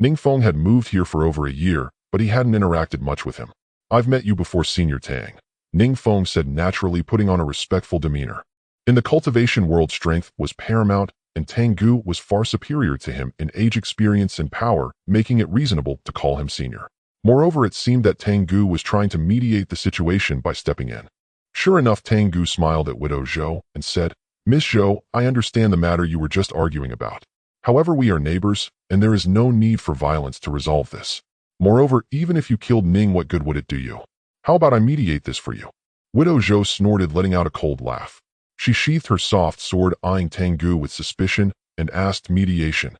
S1: Ning Feng had moved here for over a year, but he hadn't interacted much with him. "I've met you before, Senior Tang," Ning Feng said, naturally putting on a respectful demeanor. In the cultivation world, strength was paramount, and Tengu was far superior to him in age, experience, and power, making it reasonable to call him senior. Moreover, it seemed that Tengu was trying to mediate the situation by stepping in. Sure enough, Tengu smiled at Widow Zhou and said, "Miss Zhou, I understand the matter you were just arguing about. However, we are neighbors, and there is no need for violence to resolve this. Moreover, even if you killed Ning, what good would it do you? How about I mediate this for you?" Widow Zhou snorted, letting out a cold laugh. She sheathed her soft sword, eyeing Tengu with suspicion, and asked, "Mediation?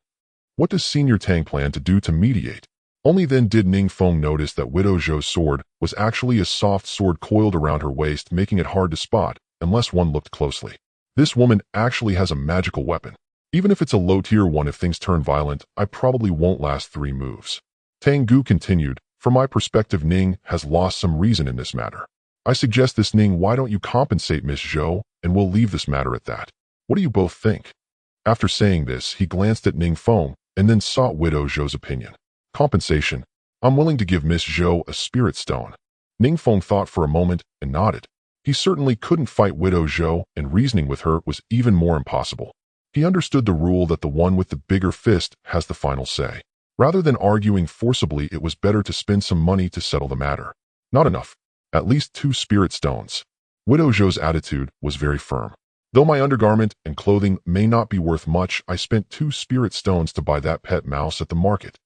S1: What does Senior Tang plan to do to mediate?" Only then did Ning Feng notice that Widow Zhou's sword was actually a soft sword coiled around her waist, making it hard to spot unless one looked closely. This woman actually has a magical weapon. Even if it's a low-tier one, if things turn violent, I probably won't last 3 moves. Tengu continued, "From my perspective, Ning has lost some reason in this matter. I suggest this, Ning, why don't you compensate Miss Zhou, and we'll leave this matter at that. What do you both think?" After saying this, he glanced at Ning Feng and then sought Widow Zhou's opinion. "Compensation. I'm willing to give Miss Zhou a spirit stone." Ning Feng thought for a moment and nodded. He certainly couldn't fight Widow Zhou, and reasoning with her was even more impossible. He understood the rule that the one with the bigger fist has the final say. Rather than arguing forcibly, it was better to spend some money to settle the matter. Not enough. At least 2 spirit stones. Widow Zhou's attitude was very firm. "Though my undergarment and clothing may not be worth much, I spent 2 spirit stones to buy that pet mouse at the market."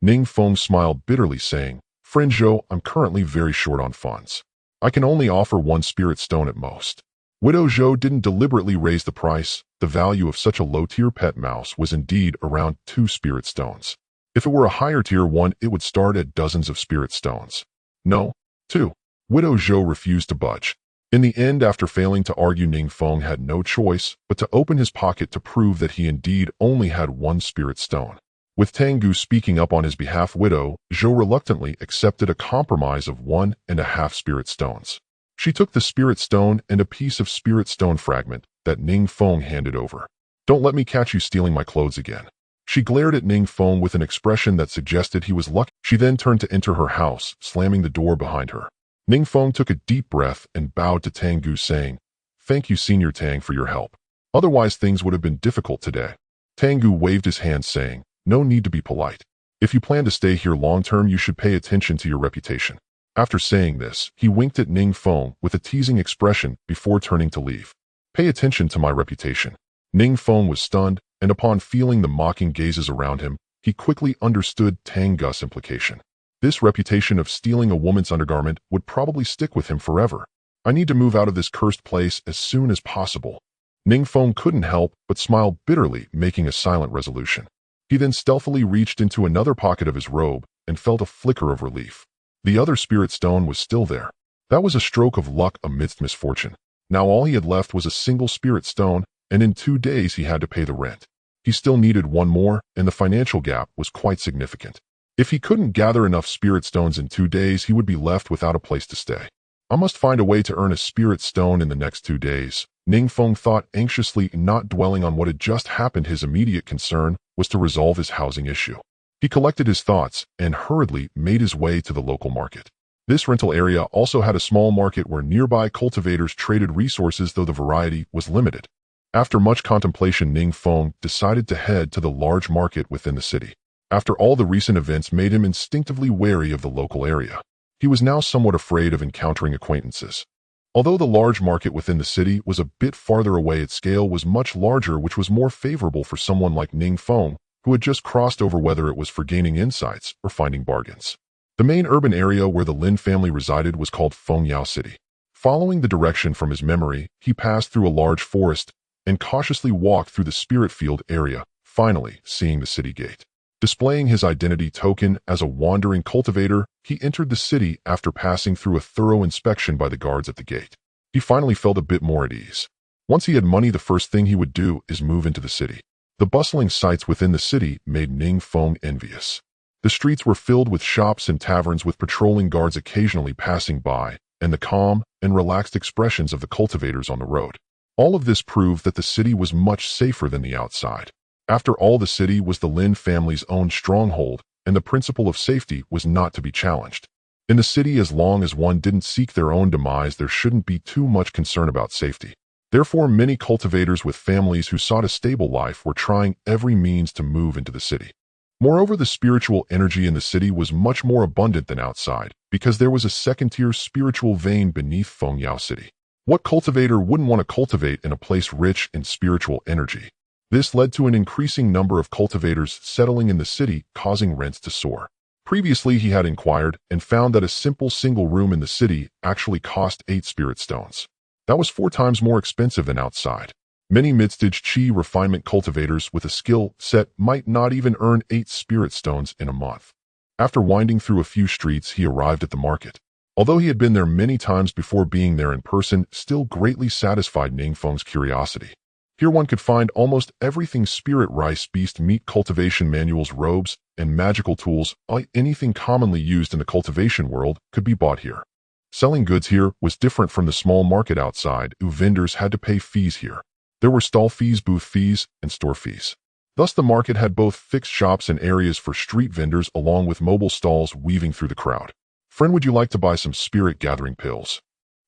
S1: Ning Feng smiled bitterly, saying, "Friend Zhou, I'm currently very short on funds. I can only offer 1 spirit stone at most." Widow Zhou didn't deliberately raise the price. The value of such a low-tier pet mouse was indeed around 2 spirit stones. If it were a higher-tier one, it would start at dozens of spirit stones. "No, 2. Widow Zhou refused to budge. In the end, after failing to argue, Ning Feng had no choice but to open his pocket to prove that he indeed only had 1 spirit stone. With Tengu speaking up on his behalf, Widow Zhou reluctantly accepted a compromise of 1.5 spirit stones. She took the spirit stone and a piece of spirit stone fragment that Ning Feng handed over. "Don't let me catch you stealing my clothes again." She glared at Ning Feng with an expression that suggested he was lucky. She then turned to enter her house, slamming the door behind her. Ning Feng took a deep breath and bowed to Tengu, saying, "Thank you, Senior Tang, for your help. Otherwise, things would have been difficult today." Tengu waved his hand, saying, "No need to be polite. If you plan to stay here long-term, you should pay attention to your reputation." After saying this, he winked at Ning Feng with a teasing expression before turning to leave. "Pay attention to my reputation." Ning Feng was stunned, and upon feeling the mocking gazes around him, he quickly understood Tengu's implication. This reputation of stealing a woman's undergarment would probably stick with him forever. "I need to move out of this cursed place as soon as possible." Ning Feng couldn't help but smile bitterly, making a silent resolution. He then stealthily reached into another pocket of his robe and felt a flicker of relief. The other spirit stone was still there. That was a stroke of luck amidst misfortune. Now all he had left was a single spirit stone, and in 2 days he had to pay the rent. He still needed 1 more, and the financial gap was quite significant. If he couldn't gather enough spirit stones in 2 days, he would be left without a place to stay. "I must find a way to earn a spirit stone in the next 2 days," Ning Feng thought anxiously, not dwelling on what had just happened. His immediate concern was to resolve his housing issue. He collected his thoughts and hurriedly made his way to the local market. This rental area also had a small market where nearby cultivators traded resources, though the variety was limited. After much contemplation, Ning Feng decided to head to the large market within the city. After all the recent events made him instinctively wary of the local area. He was now somewhat afraid of encountering acquaintances. Although the large market within the city was a bit farther away, its scale was much larger, which was more favorable for someone like Ning Feng, who had just crossed over, whether it was for gaining insights or finding bargains. The main urban area where the Lin family resided was called Fengyao City. Following the direction from his memory, he passed through a large forest and cautiously walked through the spirit field area, finally seeing the city gate. Displaying his identity token as a wandering cultivator, he entered the city after passing through a thorough inspection by the guards at the gate. He finally felt a bit more at ease. Once he had money, the first thing he would do is move into the city. The bustling sights within the city made Ning Feng envious. The streets were filled with shops and taverns, with patrolling guards occasionally passing by, and the calm and relaxed expressions of the cultivators on the road. All of this proved that the city was much safer than the outside. After all, the city was the Lin family's own stronghold, and the principle of safety was not to be challenged. In the city, as long as one didn't seek their own demise, there shouldn't be too much concern about safety. Therefore, many cultivators with families who sought a stable life were trying every means to move into the city. Moreover, the spiritual energy in the city was much more abundant than outside, because there was a second-tier spiritual vein beneath Fengyao City. What cultivator wouldn't want to cultivate in a place rich in spiritual energy? This led to an increasing number of cultivators settling in the city, causing rents to soar. Previously, he had inquired and found that a simple single room in the city actually cost 8 spirit stones. That was 4 times more expensive than outside. Many mid-stage chi refinement cultivators with a skill set might not even earn 8 spirit stones in a month. After winding through a few streets, he arrived at the market. Although he had been there many times before, being there in person still greatly satisfied Ning Feng's curiosity. Here one could find almost everything: spirit, rice, beast, meat, cultivation manuals, robes, and magical tools. Anything commonly used in the cultivation world could be bought here. Selling goods here was different from the small market outside. Vendors had to pay fees here. There were stall fees, booth fees, and store fees. Thus the market had both fixed shops and areas for street vendors, along with mobile stalls weaving through the crowd. "Friend, would you like to buy some spirit-gathering pills?"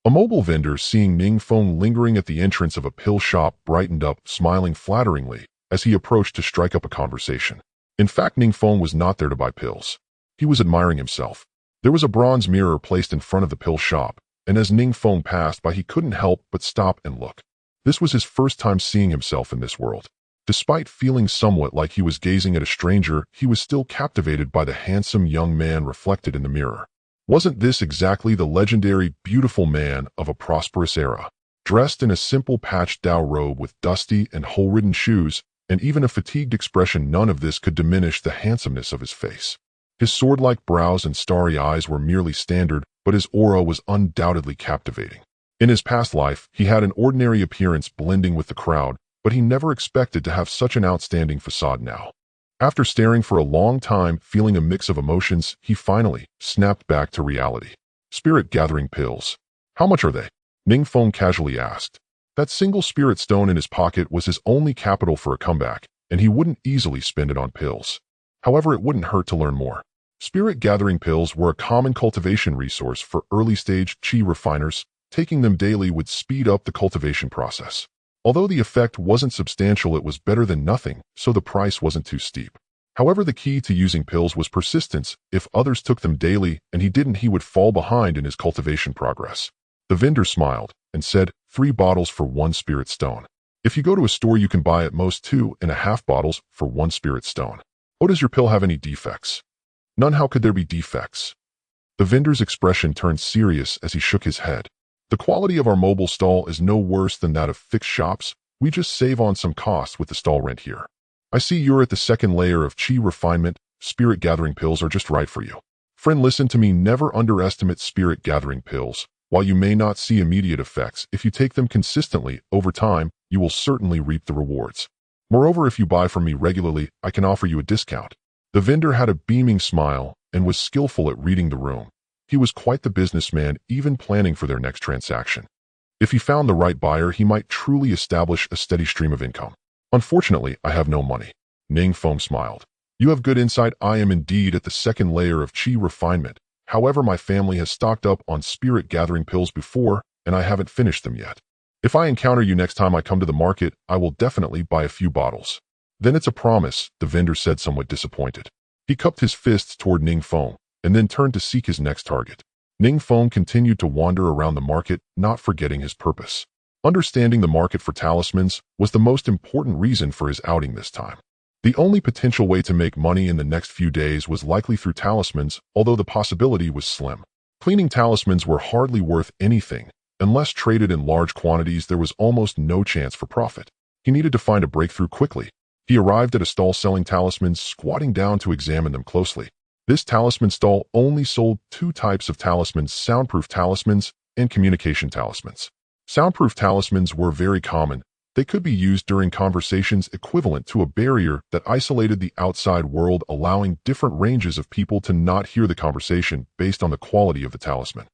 S1: A mobile vendor, seeing Ning Feng lingering at the entrance of a pill shop, brightened up, smiling flatteringly as he approached to strike up a conversation. In fact, Ning Feng was not there to buy pills. He was admiring himself. There was a bronze mirror placed in front of the pill shop, and as Ning Feng passed by, he couldn't help but stop and look. This was his first time seeing himself in this world. Despite feeling somewhat like he was gazing at a stranger, he was still captivated by the handsome young man reflected in the mirror. Wasn't this exactly the legendary beautiful man of a prosperous era? Dressed in a simple patched Dao robe with dusty and hole-ridden shoes, and even a fatigued expression, none of this could diminish the handsomeness of his face. His sword-like brows and starry eyes were merely standard, but his aura was undoubtedly captivating. In his past life, he had an ordinary appearance blending with the crowd, but he never expected to have such an outstanding facade now. After staring for a long time, feeling a mix of emotions, he finally snapped back to reality. "Spirit-gathering pills. How much are they?" Ning Feng casually asked. That single spirit stone in his pocket was his only capital for a comeback, and he wouldn't easily spend it on pills. However, it wouldn't hurt to learn more. Spirit-gathering pills were a common cultivation resource for early-stage chi refiners. Taking them daily would speed up the cultivation process. Although the effect wasn't substantial, it was better than nothing, so the price wasn't too steep. However, the key to using pills was persistence. If others took them daily and he didn't, he would fall behind in his cultivation progress. The vendor smiled and said, 3 bottles for 1 spirit stone. If you go to a store, you can buy at most 2.5 bottles for 1 spirit stone. "Oh, does your pill have any defects?" "None." "How could there be defects?" The vendor's expression turned serious as he shook his head. "The quality of our mobile stall is no worse than that of fixed shops. We just save on some costs with the stall rent here. I see you're at the second layer of chi refinement. Spirit-gathering pills are just right for you. Friend, listen to me. Never underestimate spirit-gathering pills. While you may not see immediate effects, if you take them consistently, over time, you will certainly reap the rewards. Moreover, if you buy from me regularly, I can offer you a discount." The vendor had a beaming smile and was skillful at reading the room. He was quite the businessman, even planning for their next transaction. If he found the right buyer, he might truly establish a steady stream of income. "Unfortunately, I have no money." Ning Feng smiled. You have good insight. I am indeed at the second layer of chi refinement. However, my family has stocked up on spirit gathering pills before, and I haven't finished them yet. If I encounter you next time I come to the market, I will definitely buy a few bottles. Then it's a promise, the vendor said, somewhat disappointed. He cupped his fists toward Ning Feng, and then turned to seek his next target. Ning Feng continued to wander around the market, not forgetting his purpose. Understanding the market for talismans was the most important reason for his outing this time. The only potential way to make money in the next few days was likely through talismans, although the possibility was slim. Cleaning talismans were hardly worth anything. Unless traded in large quantities, there was almost no chance for profit. He needed to find a breakthrough quickly. He arrived at a stall selling talismans, squatting down to examine them closely. This talisman stall only sold two types of talismans: soundproof talismans and communication talismans. Soundproof talismans were very common. They could be used during conversations equivalent to a barrier that isolated the outside world, allowing different ranges of people to not hear the conversation based on the quality of the talisman.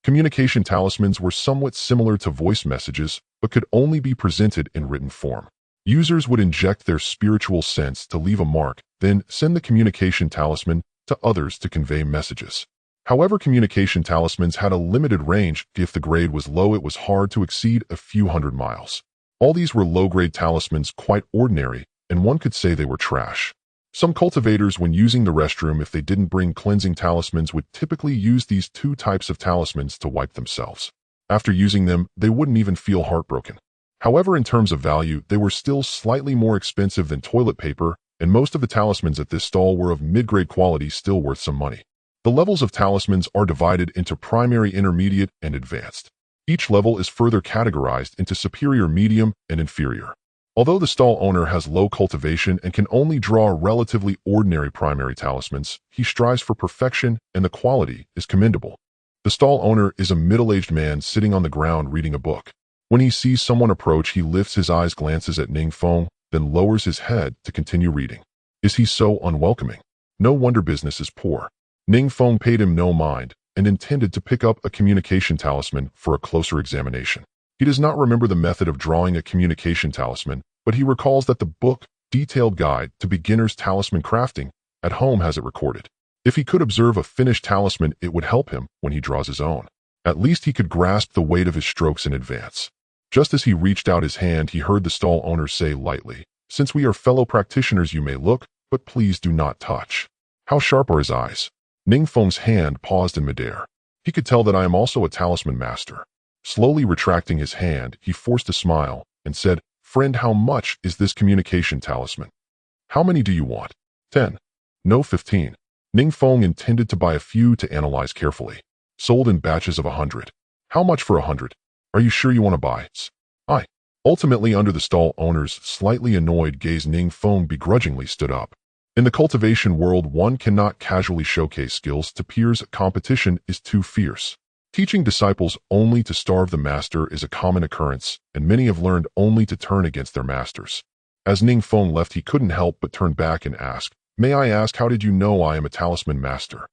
S1: Communication talismans were somewhat similar to voice messages, but could only be presented in written form. Users would inject their spiritual sense to leave a mark, then send the communication talisman to others to convey messages. However, communication talismans had a limited range. If the grade was low, it was hard to exceed a few hundred miles. All these were low-grade talismans, quite ordinary, and one could say they were trash. Some cultivators, when using the restroom, if they didn't bring cleansing talismans, would typically use these two types of talismans to wipe themselves. After using them, they wouldn't even feel heartbroken. However, in terms of value, they were still slightly more expensive than toilet paper, and most of the talismans at this stall were of mid-grade quality, still worth some money. The levels of talismans are divided into primary, intermediate, and advanced. Each level is further categorized into superior, medium, and inferior. Although the stall owner has low cultivation and can only draw relatively ordinary primary talismans, he strives for perfection, and the quality is commendable. The stall owner is a middle-aged man sitting on the ground reading a book. When he sees someone approach, he lifts his eyes, glances at Ning Feng, then lowers his head to continue reading. Is he so unwelcoming? No wonder business is poor. Ning Feng paid him no mind and intended to pick up a communication talisman for a closer examination. He does not remember the method of drawing a communication talisman, but he recalls that the book, Detailed Guide to Beginner's Talisman Crafting, at home has it recorded. If he could observe a finished talisman, it would help him when he draws his own. At least he could grasp the weight of his strokes in advance. Just as he reached out his hand, he heard the stall owner say lightly, "Since we are fellow practitioners, you may look, but please do not touch." How sharp are his eyes? Ning Feng's hand paused in midair. He could tell that I am also a talisman master. Slowly retracting his hand, he forced a smile and said, "Friend, how much is this communication talisman? How many do you want? 10. No, 15. Ning Feng intended to buy a few to analyze carefully. Sold in batches of 100. How much for 100? Are you sure you want to buy? I. Ultimately, under the stall owner's slightly annoyed gaze, Ning Feng begrudgingly stood up. In the cultivation world, one cannot casually showcase skills to peers. Competition is too fierce. Teaching disciples only to starve the master is a common occurrence, and many have learned only to turn against their masters. As Ning Feng left, he couldn't help but turn back and ask, "May I ask, how did you know I am a talisman master?"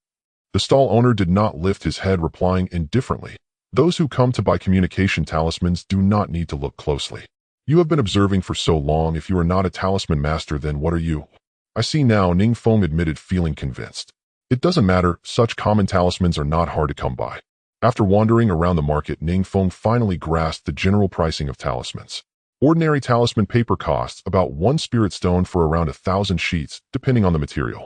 S1: The stall owner did not lift his head, replying indifferently, "Those who come to buy communication talismans do not need to look closely. You have been observing for so long. If you are not a talisman master, then what are you?" "I see now," Ning Feng admitted, feeling convinced. "It doesn't matter. Such common talismans are not hard to come by." After wandering around the market, Ning Feng finally grasped the general pricing of talismans. Ordinary talisman paper costs about 1 spirit stone for around 1,000 sheets, depending on the material.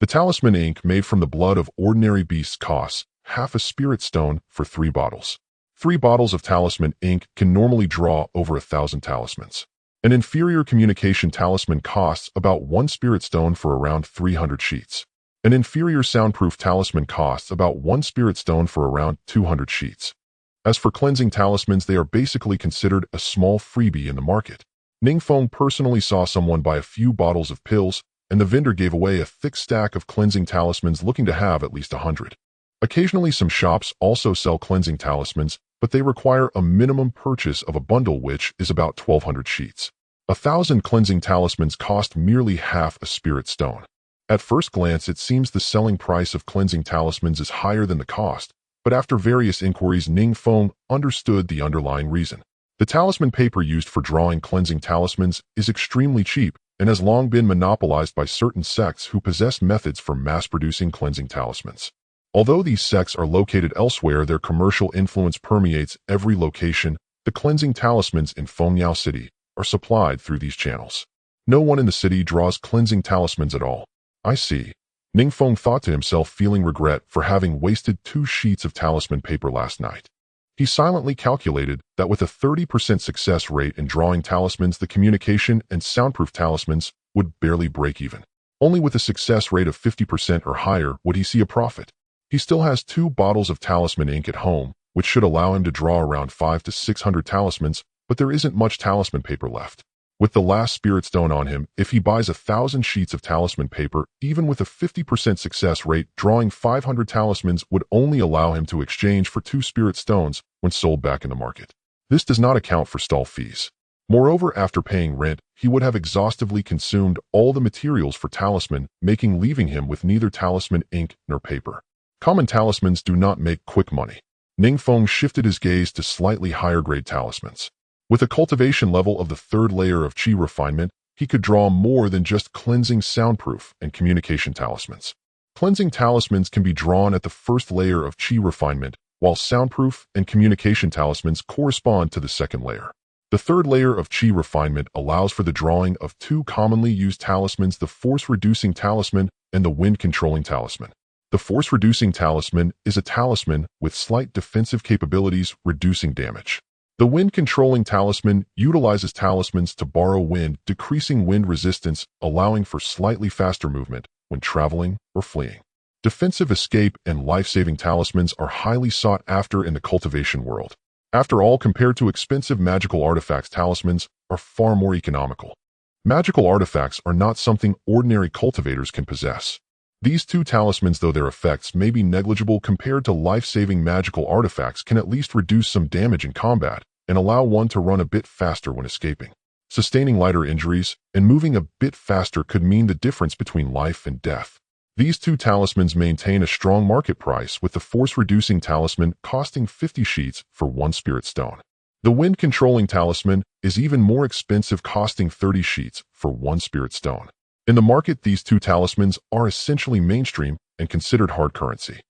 S1: The talisman ink made from the blood of ordinary beasts costs half a spirit stone for 3 bottles. 3 bottles of talisman ink can normally draw over 1,000 talismans. An inferior communication talisman costs about 1 spirit stone for around 300 sheets. An inferior soundproof talisman costs about 1 spirit stone for around 200 sheets. As for cleansing talismans, they are basically considered a small freebie in the market. Ning Feng personally saw someone buy a few bottles of pills, and the vendor gave away a thick stack of cleansing talismans, looking to have at least 100. Occasionally, some shops also sell cleansing talismans, but they require a minimum purchase of a bundle, which is about 1,200 sheets. 1,000 cleansing talismans cost merely half a spirit stone. At first glance, it seems the selling price of cleansing talismans is higher than the cost, but after various inquiries, Ning Feng understood the underlying reason. The talisman paper used for drawing cleansing talismans is extremely cheap, and has long been monopolized by certain sects who possess methods for mass-producing cleansing talismans. Although these sects are located elsewhere, their commercial influence permeates every location. The cleansing talismans in Fengyao City are supplied through these channels. No one in the city draws cleansing talismans at all. I see. Ning Feng thought to himself, feeling regret for having wasted 2 sheets of talisman paper last night. He silently calculated that with a 30% success rate in drawing talismans, the communication and soundproof talismans would barely break even. Only with a success rate of 50% or higher would he see a profit. He still has 2 bottles of talisman ink at home, which should allow him to draw around 500 to 600 talismans, but there isn't much talisman paper left. With the last spirit stone on him, if he buys 1,000 sheets of talisman paper, even with a 50% success rate, drawing 500 talismans would only allow him to exchange for 2 spirit stones when sold back in the market. This does not account for stall fees. Moreover, after paying rent, he would have exhaustively consumed all the materials for talisman, leaving him with neither talisman ink nor paper. Common talismans do not make quick money. Ning Feng shifted his gaze to slightly higher grade talismans. With a cultivation level of the 3rd layer of Qi refinement, he could draw more than just cleansing, soundproof, and communication talismans. Cleansing talismans can be drawn at the 1st layer of Qi refinement, while soundproof and communication talismans correspond to the 2nd layer. The 3rd layer of Qi refinement allows for the drawing of 2 commonly used talismans, the force-reducing talisman and the wind-controlling talisman. The force-reducing talisman is a talisman with slight defensive capabilities, reducing damage. The wind-controlling talisman utilizes talismans to borrow wind, decreasing wind resistance, allowing for slightly faster movement when traveling or fleeing. Defensive escape and life-saving talismans are highly sought after in the cultivation world. After all, compared to expensive magical artifacts, talismans are far more economical. Magical artifacts are not something ordinary cultivators can possess. These 2 talismans, though their effects may be negligible compared to life-saving magical artifacts, can at least reduce some damage in combat and allow one to run a bit faster when escaping. Sustaining lighter injuries and moving a bit faster could mean the difference between life and death. These 2 talismans maintain a strong market price, with the force-reducing talisman costing 50 sheets for 1 spirit stone. The wind-controlling talisman is even more expensive, costing 30 sheets for 1 spirit stone. In the market, these 2 talismans are essentially mainstream and considered hard currency.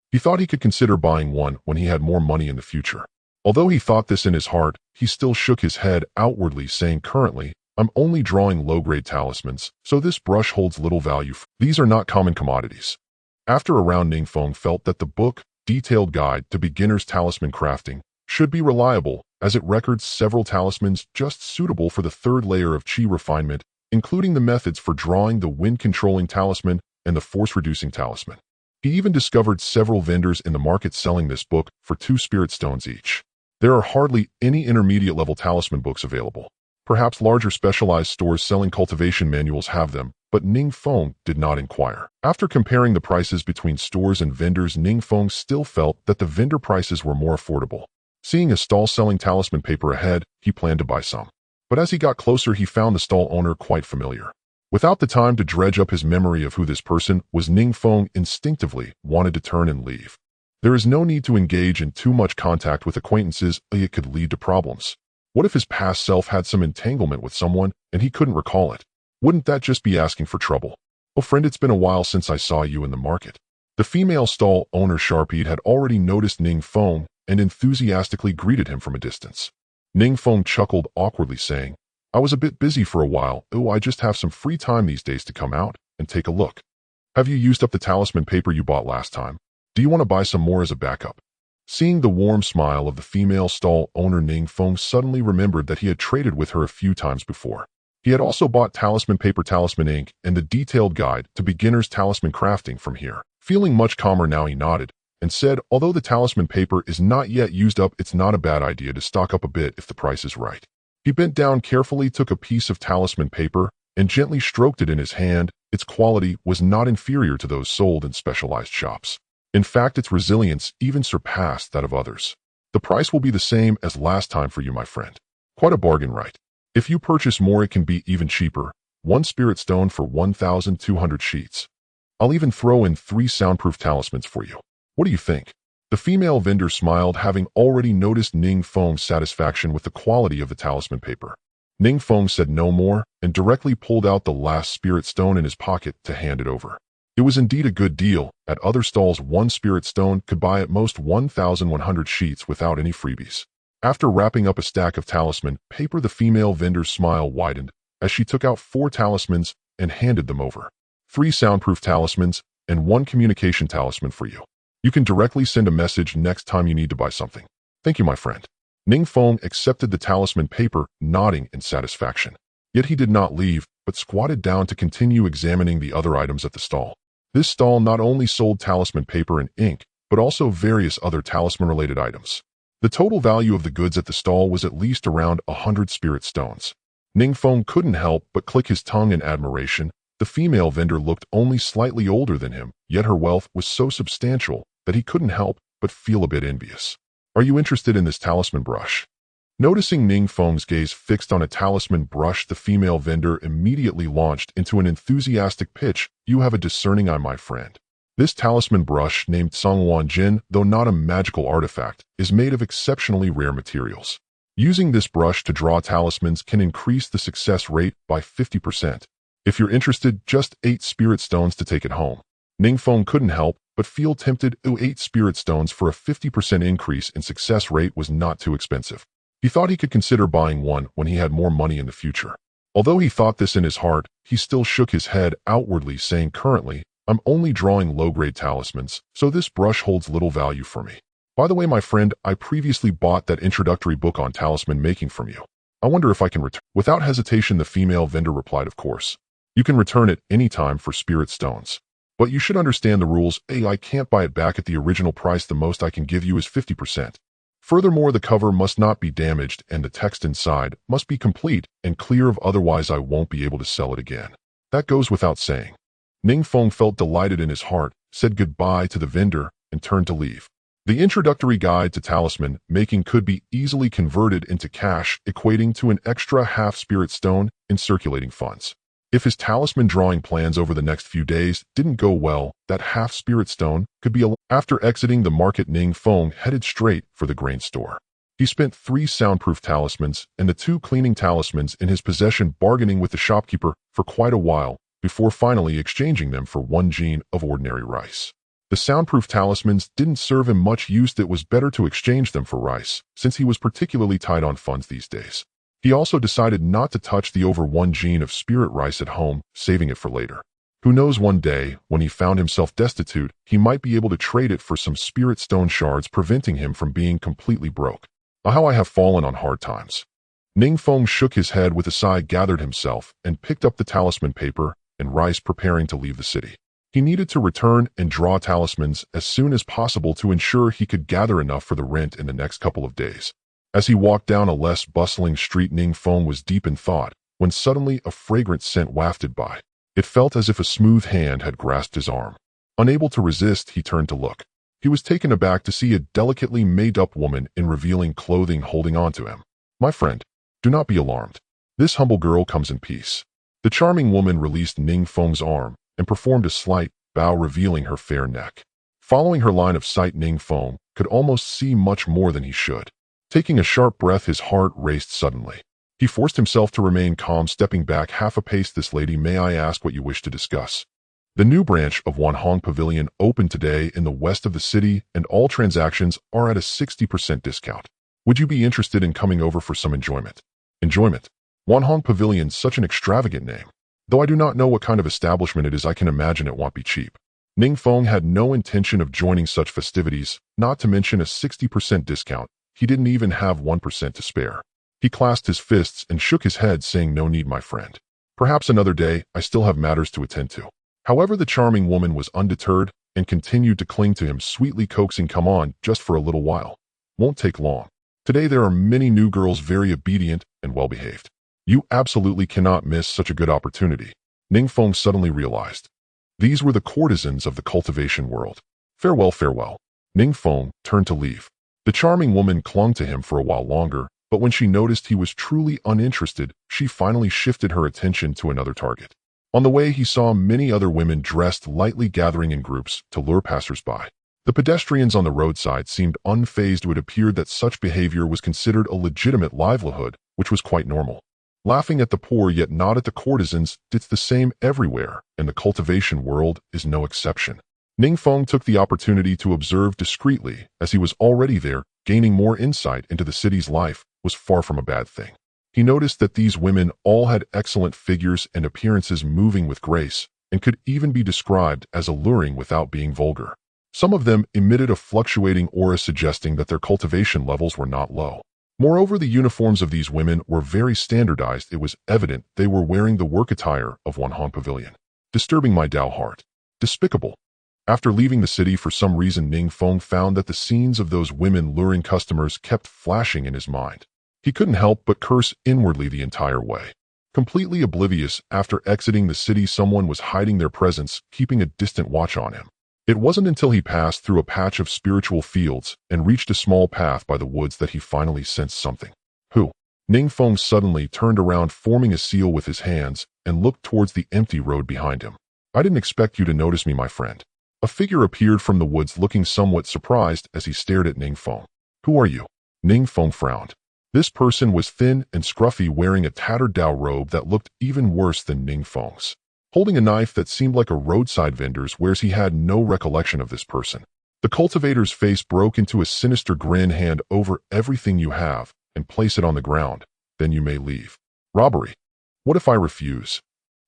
S1: He thought he could consider buying one when he had more money in the future. Although he thought this in his heart, he still shook his head outwardly, saying, "Currently, I'm only drawing low-grade talismans, so this brush holds little value. These are not common commodities." After a round, Ning Feng felt that the book, Detailed Guide to Beginner's Talisman Crafting, should be reliable, as it records several talismans just suitable for the 3rd layer of Qi refinement, including the methods for drawing the wind-controlling talisman and the force-reducing talisman. He even discovered several vendors in the market selling this book for 2 spirit stones each. There are hardly any intermediate-level talisman books available. Perhaps larger specialized stores selling cultivation manuals have them, but Ning Feng did not inquire. After comparing the prices between stores and vendors, Ning Feng still felt that the vendor prices were more affordable. Seeing a stall selling talisman paper ahead, he planned to buy some. But as he got closer, he found the stall owner quite familiar. Without the time to dredge up his memory of who this person was, Ning Feng instinctively wanted to turn and leave. There is no need to engage in too much contact with acquaintances, it could lead to problems. What if his past self had some entanglement with someone and he couldn't recall it? Wouldn't that just be asking for trouble? "Oh friend, it's been a while since I saw you in the market." The female stall owner Sharpie had already noticed Ning Feng and enthusiastically greeted him from a distance. Ning Feng chuckled awkwardly, saying, "I was a bit busy for a while. I just have some free time these days to come out and take a look. Have you used up the talisman paper you bought last time? Do you want to buy some more as a backup?" Seeing the warm smile of the female stall owner, Ning Feng suddenly remembered that he had traded with her a few times before. He had also bought talisman paper, talisman ink, and the detailed guide to beginner's talisman crafting from here. Feeling much calmer now, he nodded and said, "Although the talisman paper is not yet used up, it's not a bad idea to stock up a bit if the price is right." He bent down carefully, took a piece of talisman paper, and gently stroked it in his hand. Its quality was not inferior to those sold in specialized shops. In fact, its resilience even surpassed that of others. "The price will be the same as last time for you, my friend. Quite a bargain, right? If you purchase more, it can be even cheaper. 1 spirit stone for 1,200 sheets. I'll even throw in 3 soundproof talismans for you. What do you think?" The female vendor smiled, having already noticed Ning Feng's satisfaction with the quality of the talisman paper. Ning Feng said no more and directly pulled out the last spirit stone in his pocket to hand it over. It was indeed a good deal. At other stalls, one spirit stone could buy at most 1,100 sheets without any freebies. After wrapping up a stack of talisman paper, the female vendor's smile widened as she took out 4 talismans and handed them over. 3 soundproof talismans and 1 communication talisman for you. You can directly send a message next time you need to buy something. Thank you, my friend. Ning Feng accepted the talisman paper, nodding in satisfaction. Yet he did not leave, but squatted down to continue examining the other items at the stall. This stall not only sold talisman paper and ink, but also various other talisman-related items. The total value of the goods at the stall was at least around 100 spirit stones. Ning Feng couldn't help but click his tongue in admiration. The female vendor looked only slightly older than him, yet her wealth was so substantial that he couldn't help but feel a bit envious. Are you interested in this talisman brush? Noticing Ning Feng's gaze fixed on a talisman brush, the female vendor immediately launched into an enthusiastic pitch. You have a discerning eye, my friend. This talisman brush, named Songwan Jin, though not a magical artifact, is made of exceptionally rare materials. Using this brush to draw talismans can increase the success rate by 50%. If you're interested, just 8 spirit stones to take it home. Ning Feng couldn't help but feel tempted. 8 spirit stones for a 50% increase in success rate was not too expensive. He thought he could consider buying one when he had more money in the future. Although he thought this in his heart, he still shook his head outwardly, saying, currently, I'm only drawing low-grade talismans, so this brush holds little value for me. By the way, my friend, I previously bought that introductory book on talisman making from you. I wonder if I can return. Without hesitation, the female vendor replied, of course. You can return it any time for spirit stones. But you should understand the rules. I can't buy it back at the original price. The most I can give you is 50%. Furthermore, the cover must not be damaged and the text inside must be complete and clear, otherwise I won't be able to sell it again. That goes without saying. Ning Feng felt delighted in his heart, said goodbye to the vendor, and turned to leave. The introductory guide to talisman making could be easily converted into cash, equating to an extra half spirit stone in circulating funds. If his talisman drawing plans over the next few days didn't go well, that half spirit stone could be After exiting the market, Ning Feng headed straight for the grain store. He spent 3 soundproof talismans and the 2 cleaning talismans in his possession, bargaining with the shopkeeper for quite a while before finally exchanging them for 1 jean of ordinary rice. The soundproof talismans didn't serve him much use. It was better to exchange them for rice, since he was particularly tight on funds these days. He also decided not to touch the over 1 jean of spirit rice at home, saving it for later. Who knows, one day, when he found himself destitute, he might be able to trade it for some spirit stone shards, preventing him from being completely broke. Oh, how I have fallen on hard times. Ning Feng shook his head with a sigh, gathered himself, and picked up the talisman paper and rice, preparing to leave the city. He needed to return and draw talismans as soon as possible to ensure he could gather enough for the rent in the next couple of days. As he walked down a less bustling street, Ning Feng was deep in thought when suddenly a fragrant scent wafted by. It felt as if a smooth hand had grasped his arm. Unable to resist, he turned to look. He was taken aback to see a delicately made-up woman in revealing clothing holding on to him. My friend, do not be alarmed. This humble girl comes in peace. The charming woman released Ning Feng's arm and performed a slight bow, revealing her fair neck. Following her line of sight, Ning Feng could almost see much more than he should. Taking a sharp breath, his heart raced suddenly. He forced himself to remain calm, stepping back half a pace. This lady, may I ask what you wish to discuss? The new branch of Wanhong Pavilion opened today in the west of the city, and all transactions are at a 60% discount. Would you be interested in coming over for some enjoyment? Enjoyment? Wanhong Pavilion, such an extravagant name. Though I do not know what kind of establishment it is, I can imagine it won't be cheap. Ning Feng had no intention of joining such festivities, not to mention a 60% discount. He didn't even have 1% to spare. He clasped his fists and shook his head, saying, no need, my friend. Perhaps another day. I still have matters to attend to. However, the charming woman was undeterred and continued to cling to him, sweetly coaxing, come on, just for a little while. Won't take long. Today there are many new girls, very obedient and well-behaved. You absolutely cannot miss such a good opportunity. Ning Feng suddenly realized. These were the courtesans of the cultivation world. Farewell, farewell. Ning Feng turned to leave. The charming woman clung to him for a while longer, but when she noticed he was truly uninterested, she finally shifted her attention to another target. On the way, he saw many other women dressed lightly gathering in groups to lure passers-by. The pedestrians on the roadside seemed unfazed. It appeared that such behavior was considered a legitimate livelihood, which was quite normal. laughing at the poor yet not at the courtesans. It's the same everywhere, and the cultivation world is no exception. Ning Feng took the opportunity to observe discreetly, as he was already there. Gaining more insight into the city's life was far from a bad thing. He noticed that these women all had excellent figures and appearances moving with grace, and could even be described as alluring without being vulgar. Some of them emitted a fluctuating aura suggesting that their cultivation levels were not low. Moreover, the uniforms of these women were very standardized. It was evident they were wearing the work attire of one Han Pavilion. Disturbing my Dao heart. Despicable. After leaving the city, for some reason Ning Feng found that the scenes of those women luring customers kept flashing in his mind. He couldn't help but curse inwardly the entire way. Completely oblivious, after exiting the city, someone was hiding their presence, keeping a distant watch on him. It wasn't until he passed through a patch of spiritual fields and reached a small path by the woods that he finally sensed something. Who? Ning Feng suddenly turned around, forming a seal with his hands, and looked towards the empty road behind him. I didn't expect you to notice me, my friend. A figure appeared from the woods, looking somewhat surprised as he stared at Ning Feng. Who are you? Ning Feng frowned. This person was thin and scruffy, wearing a tattered Dao robe that looked even worse than Ning Feng's. Holding a knife that seemed like a roadside vendor's, whereas he had no recollection of this person. The cultivator's face broke into a sinister grin. Hand over everything you have and place it on the ground, then you may leave. Robbery. What if I refuse?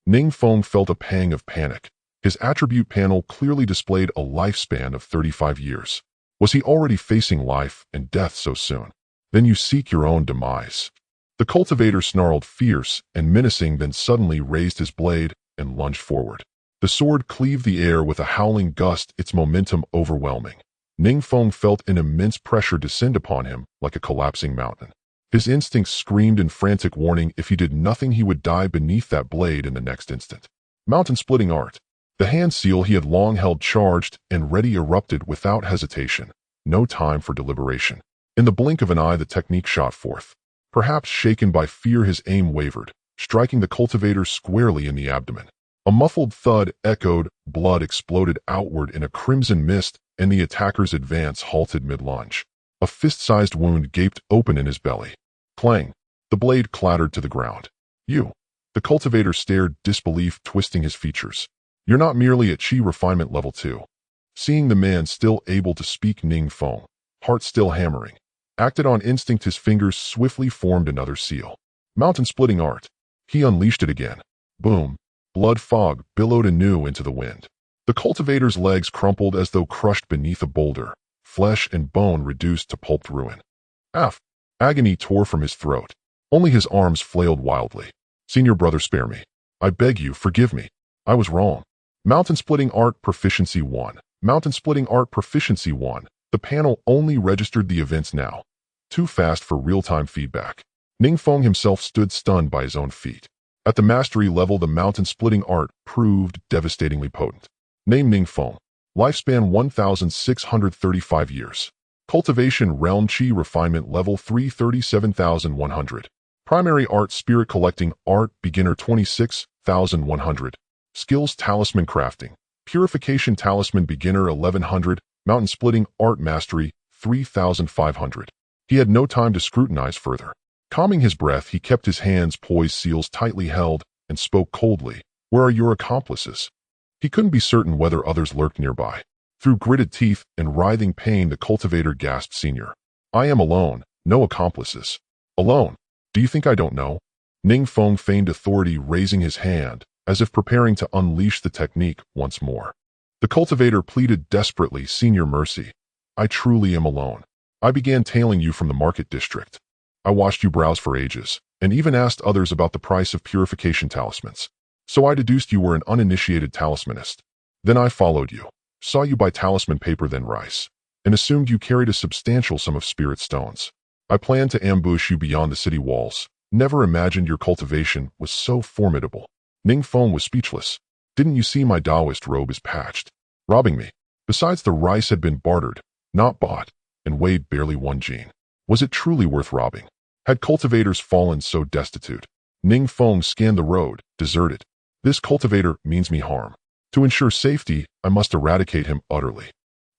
S1: Ning Feng felt a pang of panic. His attribute panel clearly displayed a lifespan of 35 years. Was he already facing life and death so soon? Then you seek your own demise. The cultivator snarled, fierce and menacing, then suddenly raised his blade and lunged forward. The sword cleaved the air with a howling gust, its momentum overwhelming. Ning Feng felt an immense pressure descend upon him like a collapsing mountain. His instincts screamed in frantic warning. If he did nothing, he would die beneath that blade in the next instant. Mountain-splitting art. The hand seal he had long held charged and ready erupted without hesitation. No time for deliberation. In the blink of an eye, the technique shot forth. Perhaps shaken by fear, his aim wavered, striking the cultivator squarely in the abdomen. A muffled thud echoed, blood exploded outward in a crimson mist, and the attacker's advance halted mid-lunge. A fist-sized wound gaped open in his belly. Clang! The blade clattered to the ground. You! The cultivator stared, disbelief twisting his features. You're not merely at Chi refinement level 2. Seeing the man still able to speak, Ning Feng, heart still hammering, acted on instinct. His fingers swiftly formed another seal. Mountain-splitting art. He unleashed it again. Boom. Blood fog billowed anew into the wind. The cultivator's legs crumpled as though crushed beneath a boulder, flesh and bone reduced to pulped ruin. Agony tore from his throat. Only his arms flailed wildly. Senior brother, spare me. I beg you, forgive me. I was wrong. Mountain-splitting art Proficiency 1. Mountain-splitting art Proficiency 1. The panel only registered the events now. Too fast for real-time feedback. Ning Feng himself stood stunned by his own feat. At the mastery level, the mountain-splitting art proved devastatingly potent. Name: Ning Feng. Lifespan 1,635 years. Cultivation Realm Chi Refinement Level 337,100. Primary Art Spirit Collecting Art Beginner 26,100. Skills Talisman Crafting. Purification Talisman Beginner 1100. Mountain Splitting Art Mastery 3,500. He had no time to scrutinize further. Calming his breath, he kept his hands poised, seals tightly held, and spoke coldly. Where are your accomplices? He couldn't be certain whether others lurked nearby. Through gritted teeth and writhing pain, the cultivator gasped, Senior, I am alone, no accomplices. Alone? Do you think I don't know? Ning Feng feigned authority, raising his hand, as if preparing to unleash the technique once more. The cultivator pleaded desperately, Senior, mercy. I truly am alone. I began tailing you from the market district. I watched you browse for ages, and even asked others about the price of purification talismans. So I deduced you were an uninitiated talismanist. Then I followed you, saw you buy talisman paper, then rice, and assumed you carried a substantial sum of spirit stones. I planned to ambush you beyond the city walls. Never imagined your cultivation was so formidable. Ning Feng was speechless. Didn't you see my Taoist robe is patched? Robbing me. Besides, the rice had been bartered, not bought, and weighed barely 1 gene. Was it truly worth robbing? Had cultivators fallen so destitute? Ning Feng scanned the road, deserted. This cultivator means me harm. To ensure safety, I must eradicate him utterly.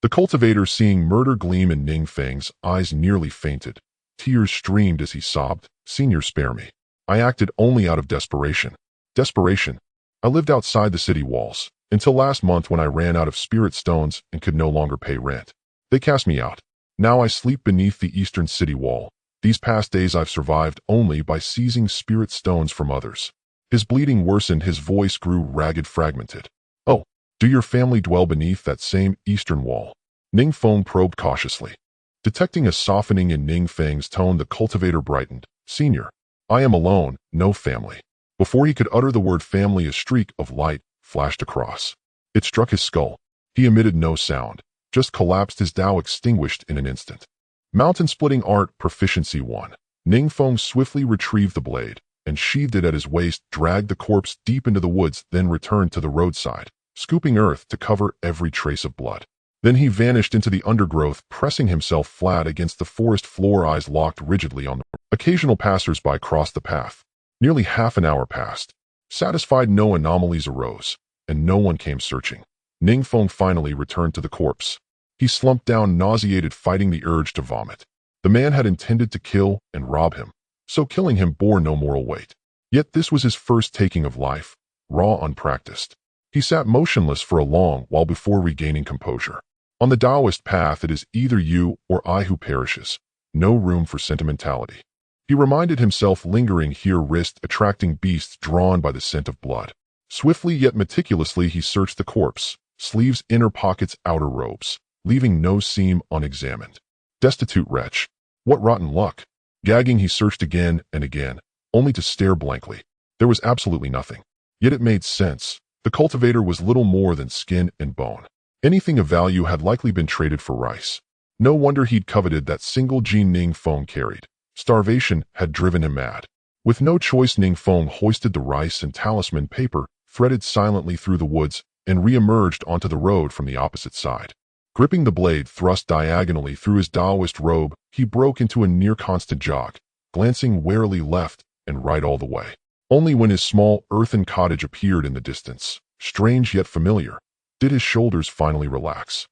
S1: The cultivator, seeing murder gleam in Ning Feng's eyes, nearly fainted. Tears streamed as he sobbed, Senior, spare me. I acted only out of desperation. Desperation. I lived outside the city walls, until last month when I ran out of spirit stones and could no longer pay rent. They cast me out. Now I sleep beneath the eastern city wall. These past days I've survived only by seizing spirit stones from others. His bleeding worsened, his voice grew ragged, fragmented. Oh, do your family dwell beneath that same eastern wall? Ning Feng probed cautiously. Detecting a softening in Ning Feng's tone, the cultivator brightened. Senior, I am alone, no family. Before he could utter the word family, a streak of light flashed across. It struck his skull. He emitted no sound, just collapsed, his Tao extinguished in an instant. Mountain-splitting art, Proficiency 1. Ning Feng swiftly retrieved the blade and sheathed it at his waist, dragged the corpse deep into the woods, then returned to the roadside, scooping earth to cover every trace of blood. Then he vanished into the undergrowth, pressing himself flat against the forest floor, eyes locked rigidly on the road. Occasional passers-by crossed the path. Nearly half an hour passed. Satisfied no anomalies arose, and no one came searching. Ning Feng finally returned to the corpse. He slumped down, nauseated, fighting the urge to vomit. The man had intended to kill and rob him, so killing him bore no moral weight. Yet this was his first taking of life, raw, unpracticed. He sat motionless for a long while before regaining composure. On the Taoist path, it is either you or I who perishes. No room for sentimentality. He reminded himself, lingering here, wrist attracting beasts drawn by the scent of blood. Swiftly yet meticulously he searched the corpse, sleeves, inner pockets, outer robes, leaving no seam unexamined. Destitute wretch. What rotten luck. Gagging, he searched again and again, only to stare blankly. There was absolutely nothing. Yet it made sense. The cultivator was little more than skin and bone. Anything of value had likely been traded for rice. No wonder he'd coveted that single gene Ning Feng carried. Starvation had driven him mad. With no choice, Ning Feng hoisted the rice and talisman paper, threaded silently through the woods, and re-emerged onto the road from the opposite side. Gripping the blade thrust diagonally through his Taoist robe, he broke into a near-constant jog, glancing warily left and right all the way. Only when his small earthen cottage appeared in the distance, strange yet familiar, did his shoulders finally relax.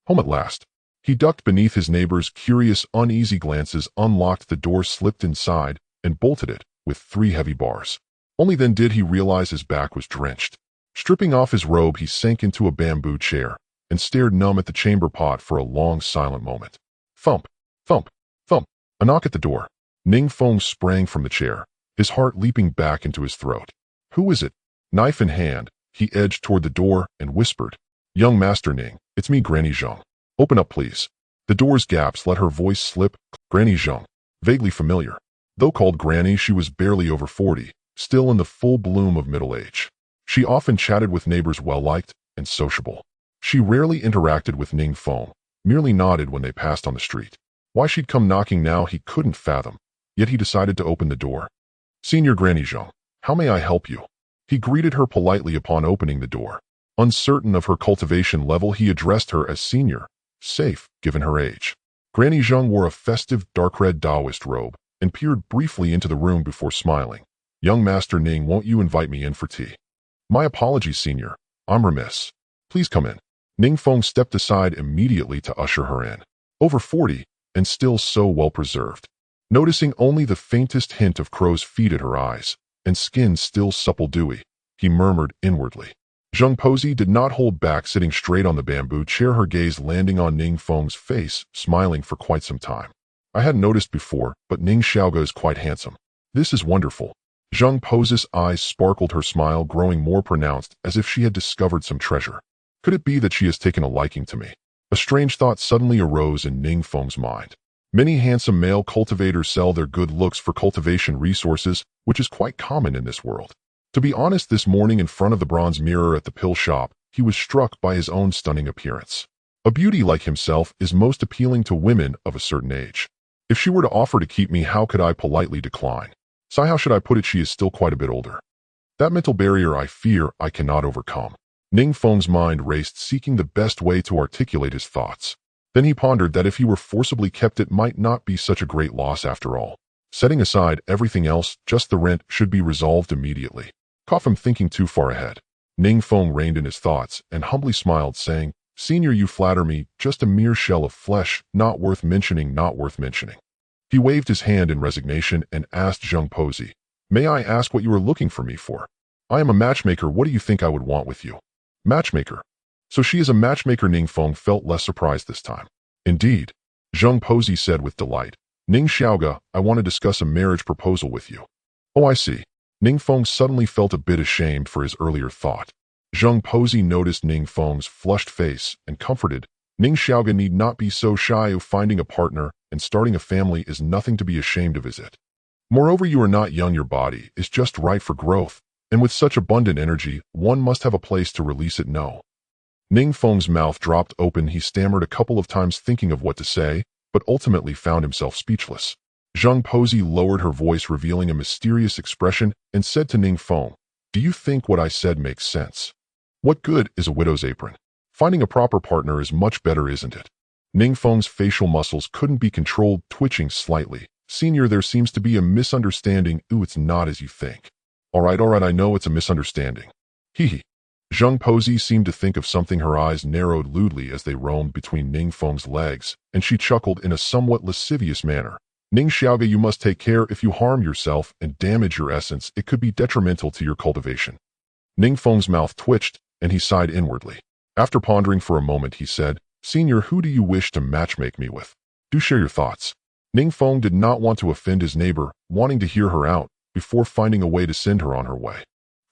S1: Home at last. He ducked beneath his neighbor's curious, uneasy glances, unlocked the door, slipped inside, and bolted it with 3 heavy bars. Only then did he realize his back was drenched. Stripping off his robe, he sank into a bamboo chair and stared numb at the chamber pot for a long, silent moment. Thump, thump, thump. A knock at the door. Ning Feng sprang from the chair, his heart leaping back into his throat. Who is it? Knife in hand, he edged toward the door and whispered, "Young Master Ning, it's me, Granny Zheng. Open up, please." The door's gaps let her voice slip. Granny Zheng. Vaguely familiar. Though called Granny, she was barely over 40, still in the full bloom of middle age. She often chatted with neighbors, well-liked and sociable. She rarely interacted with Ning Feng, merely nodded when they passed on the street. Why she'd come knocking now he couldn't fathom, yet he decided to open the door. "Senior Granny Zheng, how may I help you?" He greeted her politely upon opening the door. Uncertain of her cultivation level, he addressed her as senior, safe given her age. Granny Zheng wore a festive dark-red Taoist robe and peered briefly into the room before smiling. "Young Master Ning, won't you invite me in for tea?" "My apologies, senior. I'm remiss. Please come in." Ning Feng stepped aside immediately to usher her in. Over 40, and still so well-preserved. Noticing only the faintest hint of crow's feet at her eyes, and skin still supple dewy, he murmured inwardly. Zheng Pozi did not hold back, sitting straight on the bamboo chair, her gaze landing on Ning Feng's face, smiling for quite some time. "I hadn't noticed before, but Ning Xiaoge is quite handsome. This is wonderful." Zheng Pozi's eyes sparkled, her smile growing more pronounced, as if she had discovered some treasure. Could it be that she has taken a liking to me? A strange thought suddenly arose in Ning Feng's mind. Many handsome male cultivators sell their good looks for cultivation resources, which is quite common in this world. To be honest, this morning in front of the bronze mirror at the pill shop, he was struck by his own stunning appearance. A beauty like himself is most appealing to women of a certain age. If she were to offer to keep me, how could I politely decline? So how should I put it, she is still quite a bit older. That mental barrier I fear I cannot overcome. Ning Feng's mind raced, seeking the best way to articulate his thoughts. Then he pondered that if he were forcibly kept, it might not be such a great loss after all. Setting aside everything else, just the rent should be resolved immediately. Caught him thinking too far ahead. Ning Feng reined in his thoughts and humbly smiled, saying, "Senior, you flatter me, just a mere shell of flesh, not worth mentioning, not worth mentioning." He waved his hand in resignation and asked Zheng Pozi, May I ask what you are looking for me for? I am a matchmaker. What do you think I would want with you? Matchmaker. So she is a matchmaker. Ning Feng felt less surprised this time. Indeed. Zheng Pozi said with delight. Ning Xiaoge, I want to discuss a marriage proposal with you. Oh, I see. Ning Feng suddenly felt a bit ashamed for his earlier thought. Zheng Pozi noticed Ning Feng's flushed face and comforted. Ning Xiaoge need not be so shy of finding a partner, and starting a family is nothing to be ashamed of, is it? Moreover, you are not young. Your body is just right for growth, and with such abundant energy, one must have a place to release it. No. Ning Feng's mouth dropped open. He stammered a couple of times thinking of what to say, but ultimately found himself speechless. Zheng Pozi lowered her voice, revealing a mysterious expression, and said to Ning Feng, do you think what I said makes sense? What good is a widow's apron? Finding a proper partner is much better, isn't it? Ning Feng's facial muscles couldn't be controlled, twitching slightly. Senior, there seems to be a misunderstanding. Ooh, it's not as you think. All right, I know it's a misunderstanding. Hee. Zheng Pozi seemed to think of something. Her eyes narrowed lewdly as they roamed between Ning Feng's legs, and she chuckled in a somewhat lascivious manner. Ning Xiaoge, you must take care. If you harm yourself and damage your essence, it could be detrimental to your cultivation. Ning Feng's mouth twitched, and he sighed inwardly. After pondering for a moment, he said, Senior, who do you wish to matchmake me with? Do share your thoughts. Ning Feng did not want to offend his neighbor, wanting to hear her out before finding a way to send her on her way.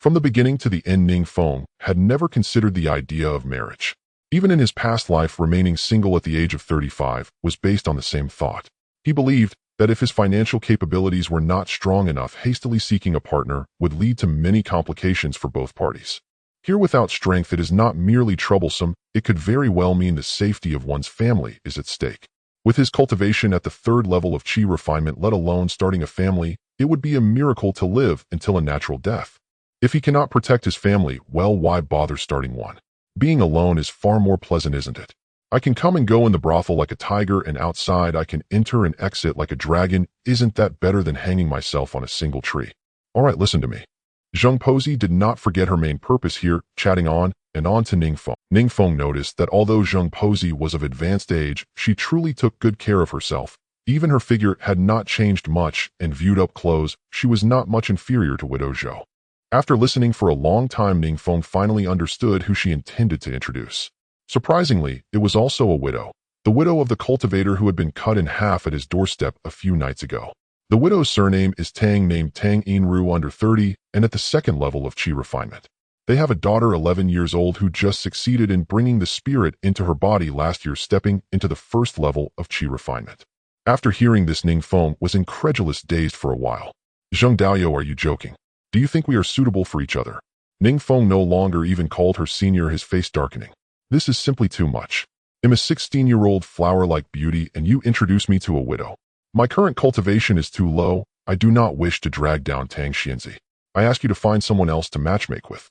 S1: From the beginning to the end, Ning Feng had never considered the idea of marriage. Even in his past life, remaining single at the age of 35 was based on the same thought. He believed that if his financial capabilities were not strong enough, hastily seeking a partner would lead to many complications for both parties. Here, without strength, it is not merely troublesome, it could very well mean the safety of one's family is at stake. With his cultivation at the 3rd level of chi refinement, let alone starting a family, it would be a miracle to live until a natural death. If he cannot protect his family, well, why bother starting one? Being alone is far more pleasant, isn't it? I can come and go in the brothel like a tiger, and outside I can enter and exit like a dragon. Isn't that better than hanging myself on a single tree? All right, listen to me. Zheng Pozi did not forget her main purpose here, chatting on and on to Ning Feng. Ning Feng noticed that although Zheng Pozi was of advanced age, she truly took good care of herself. Even her figure had not changed much, and viewed up close, she was not much inferior to Widow Zhou. After listening for a long time, Ning Feng finally understood who she intended to introduce. Surprisingly, it was also a widow. The widow of the cultivator who had been cut in half at his doorstep a few nights ago. The widow's surname is Tang, named Tang Yinru, under 30, and at the 2nd level of chi refinement. They have a daughter 11 years old who just succeeded in bringing the spirit into her body last year, stepping into the 1st level of chi refinement. After hearing this, Ning Feng was incredulous, dazed for a while. Zheng Daoyou, are you joking? Do you think we are suitable for each other? Ning Feng no longer even called her senior, his face darkening. This is simply too much. I'm a 16-year-old flower-like beauty, and you introduce me to a widow. My current cultivation is too low. I do not wish to drag down Tang Xianzi. I ask you to find someone else to matchmake with.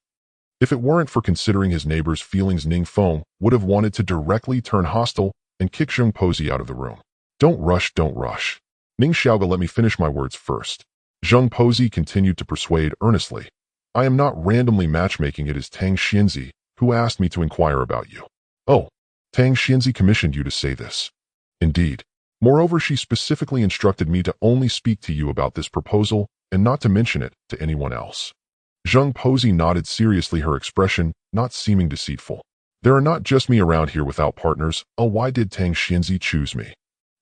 S1: If it weren't for considering his neighbor's feelings, Ning Feng would have wanted to directly turn hostile and kick Zheng Pozi out of the room. Don't rush. Ning Xiaoge, let me finish my words first. Zheng Pozi continued to persuade earnestly. I am not randomly matchmaking. It is Tang Xianzi who asked me to inquire about you. Oh, Tang Xianzi commissioned you to say this. Indeed. Moreover, she specifically instructed me to only speak to you about this proposal and not to mention it to anyone else. Zheng Pozi nodded seriously, her expression not seeming deceitful. There are not just me around here without partners. Oh, why did Tang Xianzi choose me?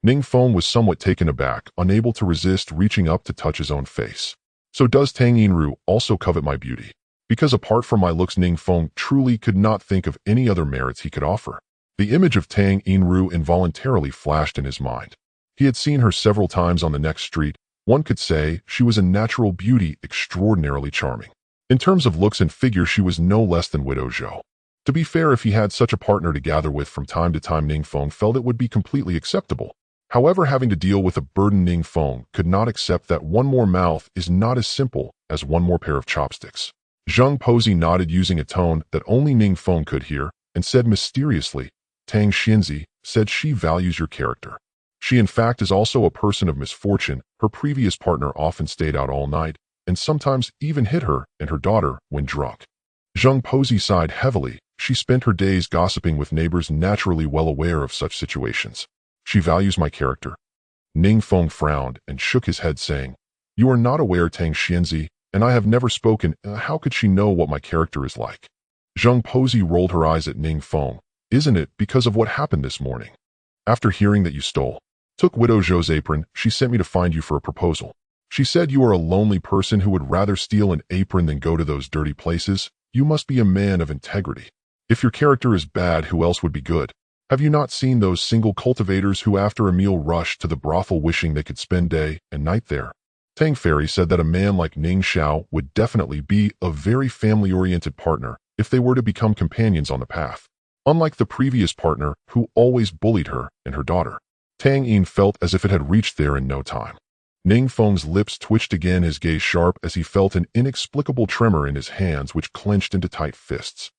S1: Ning Feng was somewhat taken aback, unable to resist reaching up to touch his own face. So does Tang Yinru also covet my beauty? Because apart from my looks, Ning Feng truly could not think of any other merits he could offer. The image of Tang Yinru involuntarily flashed in his mind. He had seen her several times on the next street. One could say she was a natural beauty, extraordinarily charming. In terms of looks and figure, she was no less than Widow Zhou. To be fair, if he had such a partner to gather with from time to time, Ning Feng felt it would be completely acceptable. However, having to deal with a burden, Ning Feng could not accept that one more mouth is not as simple as one more pair of chopsticks. Zheng Pozi nodded using a tone that only Ning Feng could hear and said mysteriously, Tang Xianzi said she values your character. She in fact is also a person of misfortune. Her previous partner often stayed out all night and sometimes even hit her and her daughter when drunk. Zheng Pozi sighed heavily. She spent her days gossiping with neighbors, naturally well aware of such situations. She values my character. Ning Feng frowned and shook his head, saying, You are not aware, Tang Xianzi, and I have never spoken. How could she know what my character is like? Zheng Pozi rolled her eyes at Ning Feng. Isn't it because of what happened this morning? After hearing that you took Widow Zhou's apron, she sent me to find you for a proposal. She said you are a lonely person who would rather steal an apron than go to those dirty places. You must be a man of integrity. If your character is bad, who else would be good? Have you not seen those single cultivators who after a meal rush to the brothel wishing they could spend day and night there? Tang Fairy said that a man like Ning Xiao would definitely be a very family-oriented partner if they were to become companions on the path. Unlike the previous partner who always bullied her and her daughter. Tang Yin felt as if it had reached there in no time. Ning Feng's lips twitched again, his gaze sharp as he felt an inexplicable tremor in his hands which clenched into tight fists.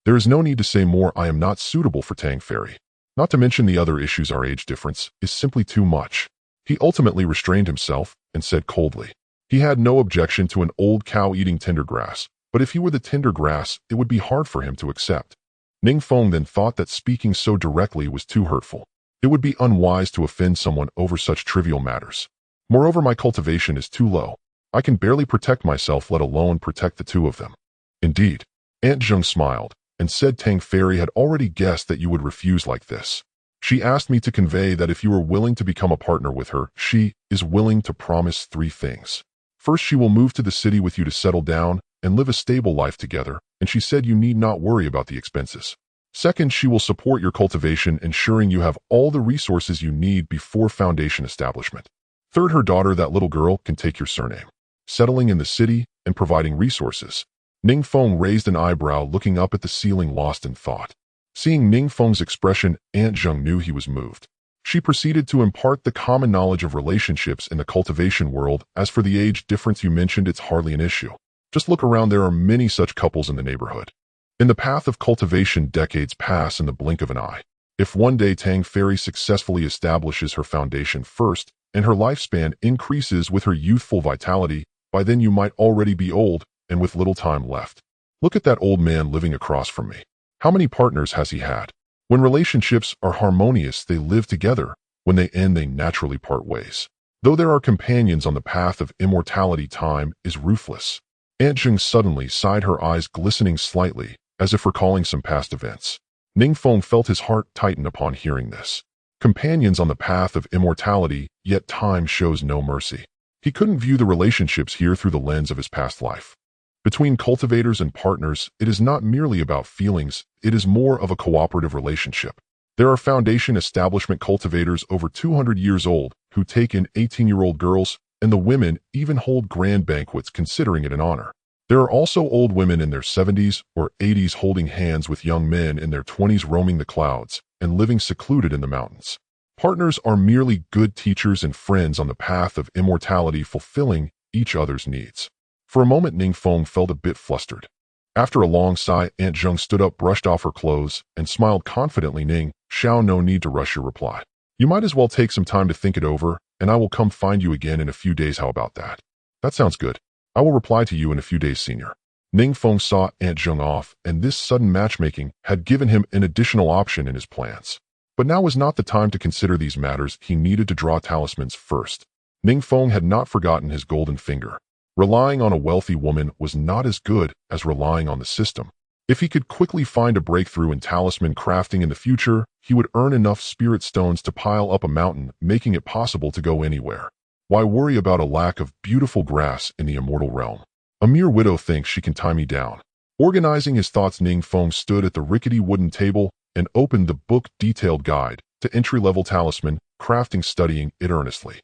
S1: There is no need to say more. I am not suitable for Tang Fairy. Not to mention the other issues, our age difference is simply too much. He ultimately restrained himself and said coldly. He had no objection to an old cow eating tender grass, but if he were the tender grass, it would be hard for him to accept. Ning Feng then thought that speaking so directly was too hurtful. It would be unwise to offend someone over such trivial matters. Moreover, my cultivation is too low. I can barely protect myself, let alone protect the two of them. Indeed. Aunt Zheng smiled and said Tang Fairy had already guessed that you would refuse like this. She asked me to convey that if you are willing to become a partner with her, she is willing to promise 3 things. First, she will move to the city with you to settle down and live a stable life together, and she said you need not worry about the expenses. Second, she will support your cultivation, ensuring you have all the resources you need before foundation establishment. Third, her daughter, that little girl, can take your surname, settling in the city and providing resources. Ning Feng raised an eyebrow, looking up at the ceiling, lost in thought. Seeing Ning Feng's expression, Aunt Zheng knew he was moved. She proceeded to impart the common knowledge of relationships in the cultivation world. As for the age difference you mentioned, it's hardly an issue. Just look around, there are many such couples in the neighborhood. In the path of cultivation, decades pass in the blink of an eye. If one day Tang Fairy successfully establishes her foundation first, and her lifespan increases with her youthful vitality, by then you might already be old and with little time left. Look at that old man living across from me. How many partners has he had? When relationships are harmonious, they live together. When they end, they naturally part ways. Though there are companions on the path of immortality, time is ruthless. Aunt Zheng suddenly sighed, her eyes glistening slightly, as if recalling some past events. Ning Feng felt his heart tighten upon hearing this. Companions on the path of immortality, yet time shows no mercy. He couldn't view the relationships here through the lens of his past life. Between cultivators and partners, it is not merely about feelings, it is more of a cooperative relationship. There are foundation establishment cultivators over 200 years old who take in 18-year-old girls, and the women even hold grand banquets considering it an honor. There are also old women in their 70s or 80s holding hands with young men in their 20s, roaming the clouds and living secluded in the mountains. Partners are merely good teachers and friends on the path of immortality, fulfilling each other's needs. For a moment, Ning Feng felt a bit flustered. After a long sigh, Aunt Zheng stood up, brushed off her clothes, and smiled confidently. Ning Xiao, no need to rush your reply. You might as well take some time to think it over, and I will come find you again in a few days. How about that? That sounds good. I will reply to you in a few days, Senior. Ning Feng saw Aunt Zheng off, and this sudden matchmaking had given him an additional option in his plans. But now was not the time to consider these matters. He needed to draw talismans first. Ning Feng had not forgotten his golden finger. Relying on a wealthy woman was not as good as relying on the system. If he could quickly find a breakthrough in talisman crafting in the future, he would earn enough spirit stones to pile up a mountain, making it possible to go anywhere. Why worry about a lack of beautiful grass in the immortal realm? A mere widow thinks she can tie me down. Organizing his thoughts, Ning Feng stood at the rickety wooden table and opened the book Detailed Guide to Entry-Level Talisman Crafting, studying it earnestly.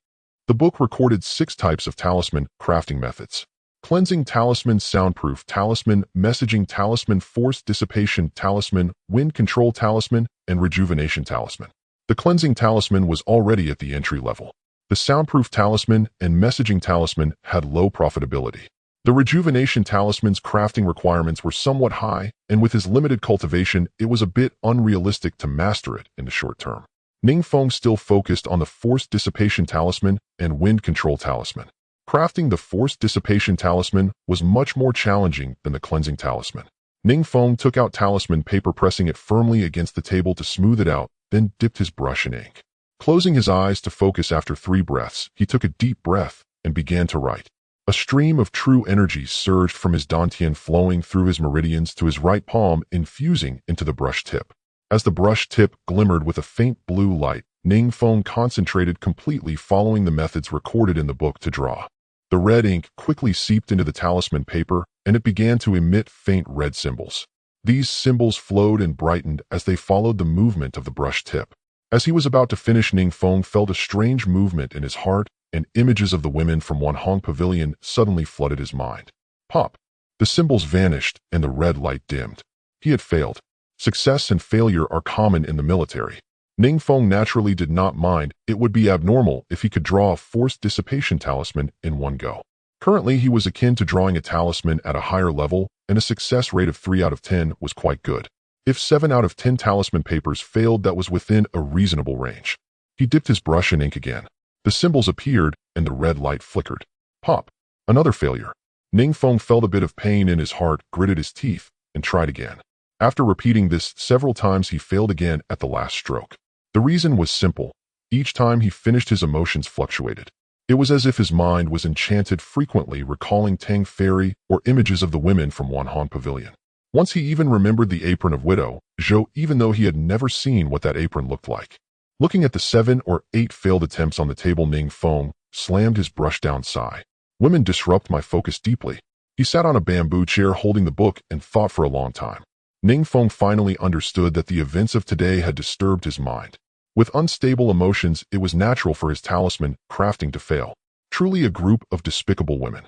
S1: The book recorded 6 types of talisman crafting methods: cleansing talisman, soundproof talisman, messaging talisman, force dissipation talisman, wind control talisman, and rejuvenation talisman. The cleansing talisman was already at the entry level. The soundproof talisman and messaging talisman had low profitability. The rejuvenation talisman's crafting requirements were somewhat high, and with his limited cultivation, it was a bit unrealistic to master it in the short term. Ning Feng still focused on the force dissipation talisman and wind control talisman. Crafting the force dissipation talisman was much more challenging than the cleansing talisman. Ning Feng took out talisman paper, pressing it firmly against the table to smooth it out, then dipped his brush in ink. Closing his eyes to focus after 3 breaths, he took a deep breath and began to write. A stream of true energy surged from his dantian, flowing through his meridians to his right palm, infusing into the brush tip. As the brush tip glimmered with a faint blue light, Ning Feng concentrated completely, following the methods recorded in the book to draw. The red ink quickly seeped into the talisman paper, and it began to emit faint red symbols. These symbols flowed and brightened as they followed the movement of the brush tip. As he was about to finish, Ning Feng felt a strange movement in his heart, and images of the women from Wan Hong Pavilion suddenly flooded his mind. Pop! The symbols vanished, and the red light dimmed. He had failed. Success and failure are common in the military. Ning Feng naturally did not mind. It would be abnormal if he could draw a forced dissipation talisman in one go. Currently, he was akin to drawing a talisman at a higher level, and a success rate of 3 out of 10 was quite good. If 7 out of 10 talisman papers failed, that was within a reasonable range. He dipped his brush in ink again. The symbols appeared, and the red light flickered. Pop! Another failure. Ning Feng felt a bit of pain in his heart, gritted his teeth, and tried again. After repeating this several times, he failed again at the last stroke. The reason was simple. Each time he finished, his emotions fluctuated. It was as if his mind was enchanted, frequently recalling Tang Fairy or images of the women from Wan Hong Pavilion. Once he even remembered the apron of Widow Zhou, even though he had never seen what that apron looked like. Looking at the 7 or 8 failed attempts on the table, Ning Feng slammed his brush down. Sigh. Women disrupt my focus deeply. He sat on a bamboo chair holding the book and thought for a long time. Ning Feng finally understood that the events of today had disturbed his mind. With unstable emotions, it was natural for his talisman crafting to fail. Truly a group of despicable women.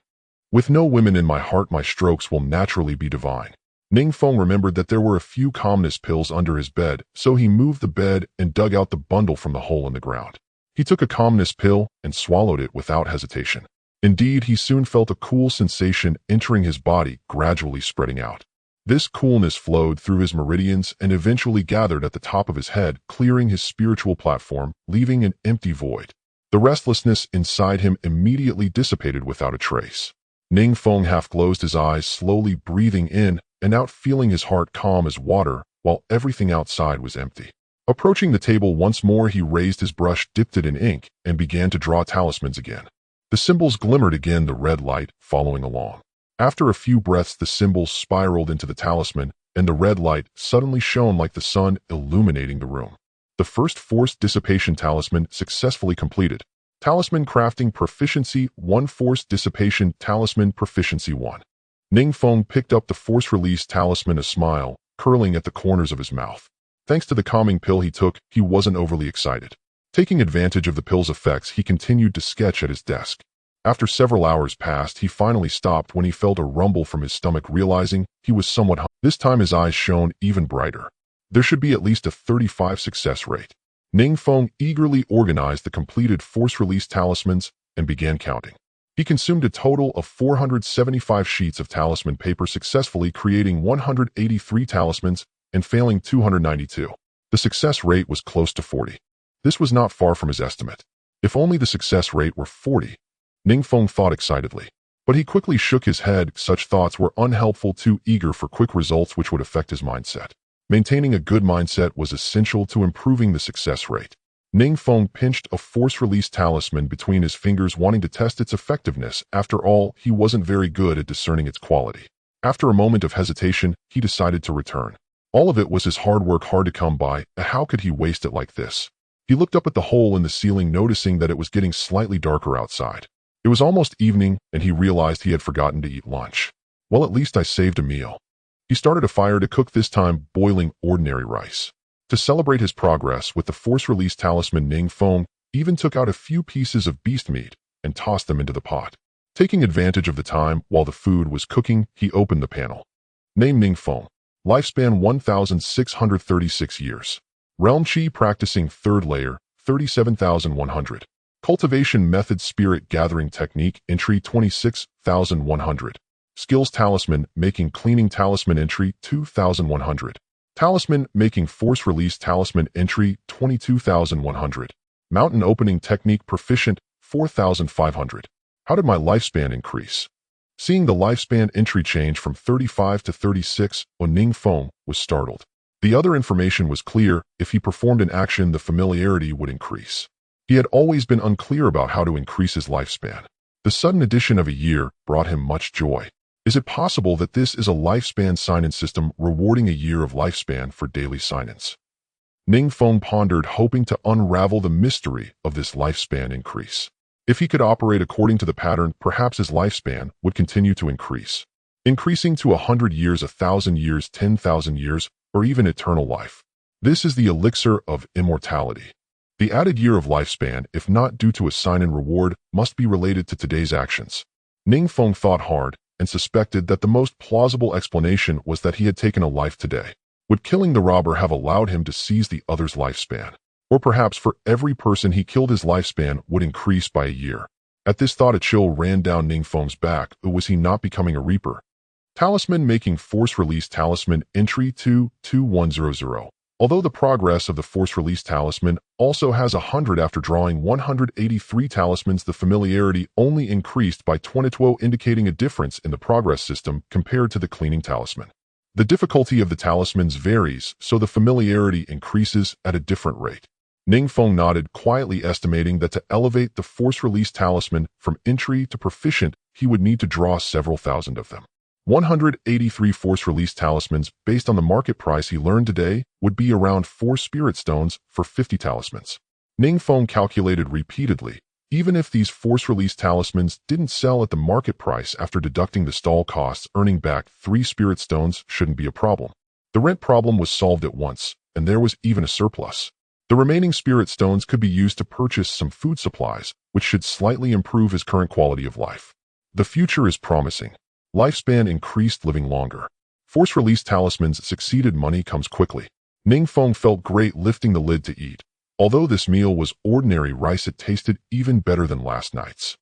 S1: With no women in my heart, my strokes will naturally be divine. Ning Feng remembered that there were a few calmness pills under his bed, so he moved the bed and dug out the bundle from the hole in the ground. He took a calmness pill and swallowed it without hesitation. Indeed, he soon felt a cool sensation entering his body, gradually spreading out. This coolness flowed through his meridians and eventually gathered at the top of his head, clearing his spiritual platform, leaving an empty void. The restlessness inside him immediately dissipated without a trace. Ning Feng half closed his eyes, slowly breathing in and out, feeling his heart calm as water, while everything outside was empty. Approaching the table once more, he raised his brush, dipped it in ink, and began to draw talismans again. The symbols glimmered again, the red light following along. After a few breaths, the symbols spiraled into the talisman, and the red light suddenly shone like the sun, illuminating the room. The first forced dissipation talisman successfully completed. Talisman crafting Proficiency 1, Forced Dissipation Talisman Proficiency 1. Ning Feng picked up the force release talisman, a smile curling at the corners of his mouth. Thanks to the calming pill he took, he wasn't overly excited. Taking advantage of the pill's effects, he continued to sketch at his desk. After several hours passed, he finally stopped when he felt a rumble from his stomach, realizing he was somewhat hungry. This time his eyes shone even brighter. There should be at least a 35 success rate. Ning Feng eagerly organized the completed force release talismans and began counting. He consumed a total of 475 sheets of talisman paper, successfully creating 183 talismans and failing 292. The success rate was close to 40. This was not far from his estimate. If only the success rate were 40. Ning Feng thought excitedly. But he quickly shook his head. Such thoughts were unhelpful, too eager for quick results which would affect his mindset. Maintaining a good mindset was essential to improving the success rate. Ning Feng pinched a force-release talisman between his fingers, wanting to test its effectiveness. After all, he wasn't very good at discerning its quality. After a moment of hesitation, he decided to return. All of it was his hard work, hard to come by, and how could he waste it like this? He looked up at the hole in the ceiling, noticing that it was getting slightly darker outside. It was almost evening, and he realized he had forgotten to eat lunch. Well, at least I saved a meal. He started a fire to cook, this time boiling ordinary rice. To celebrate his progress with the force-release talisman, Ning Feng even took out a few pieces of beast meat and tossed them into the pot. Taking advantage of the time while the food was cooking, he opened the panel. Name: Ning Feng. Lifespan 1,636 years. Realm Chi practicing 3rd layer, 37,100. Cultivation method spirit gathering technique entry 26,100. Skills talisman making cleaning talisman entry 2,100. Talisman making force release talisman entry 22,100. Mountain opening technique proficient 4,500. How did my lifespan increase? Seeing the lifespan entry change from 35 to 36, Ning Feng was startled. The other information was clear. If he performed an action, the familiarity would increase. He had always been unclear about how to increase his lifespan. The sudden addition of a year brought him much joy. Is it possible that this is a lifespan sign-in system rewarding a year of lifespan for daily sign-ins? Ning Feng pondered, hoping to unravel the mystery of this lifespan increase. If he could operate according to the pattern, perhaps his lifespan would continue to increase, increasing to 100 years, 1,000 years, 10,000 years, or even eternal life. This is the elixir of immortality. The added year of lifespan, if not due to a sign-in reward, must be related to today's actions. Ning Feng thought hard and suspected that the most plausible explanation was that he had taken a life today. Would killing the robber have allowed him to seize the other's lifespan? Or perhaps for every person he killed, his lifespan would increase by a year. At this thought, a chill ran down Ning Feng's back. Was he not becoming a reaper? Talisman making force release talisman entry 22100. Although the progress of the force release talisman also has 100 after drawing 183 talismans, the familiarity only increased by 22, indicating a difference in the progress system compared to the cleaning talisman. The difficulty of the talismans varies, so the familiarity increases at a different rate. Ning Feng nodded, quietly estimating that to elevate the force release talisman from entry to proficient, he would need to draw several thousand of them. 183 force release talismans, based on the market price he learned today, would be around 4 spirit stones for 50 talismans. Ning Feng calculated repeatedly. Even if these force release talismans didn't sell at the market price after deducting the stall costs, earning back 3 spirit stones shouldn't be a problem. The rent problem was solved at once, and there was even a surplus. The remaining spirit stones could be used to purchase some food supplies, which should slightly improve his current quality of life. The future is promising. Lifespan increased, living longer. Force release talismans succeeded, money comes quickly. Ning Feng felt great lifting the lid to eat. Although this meal was ordinary rice, it tasted even better than last night's.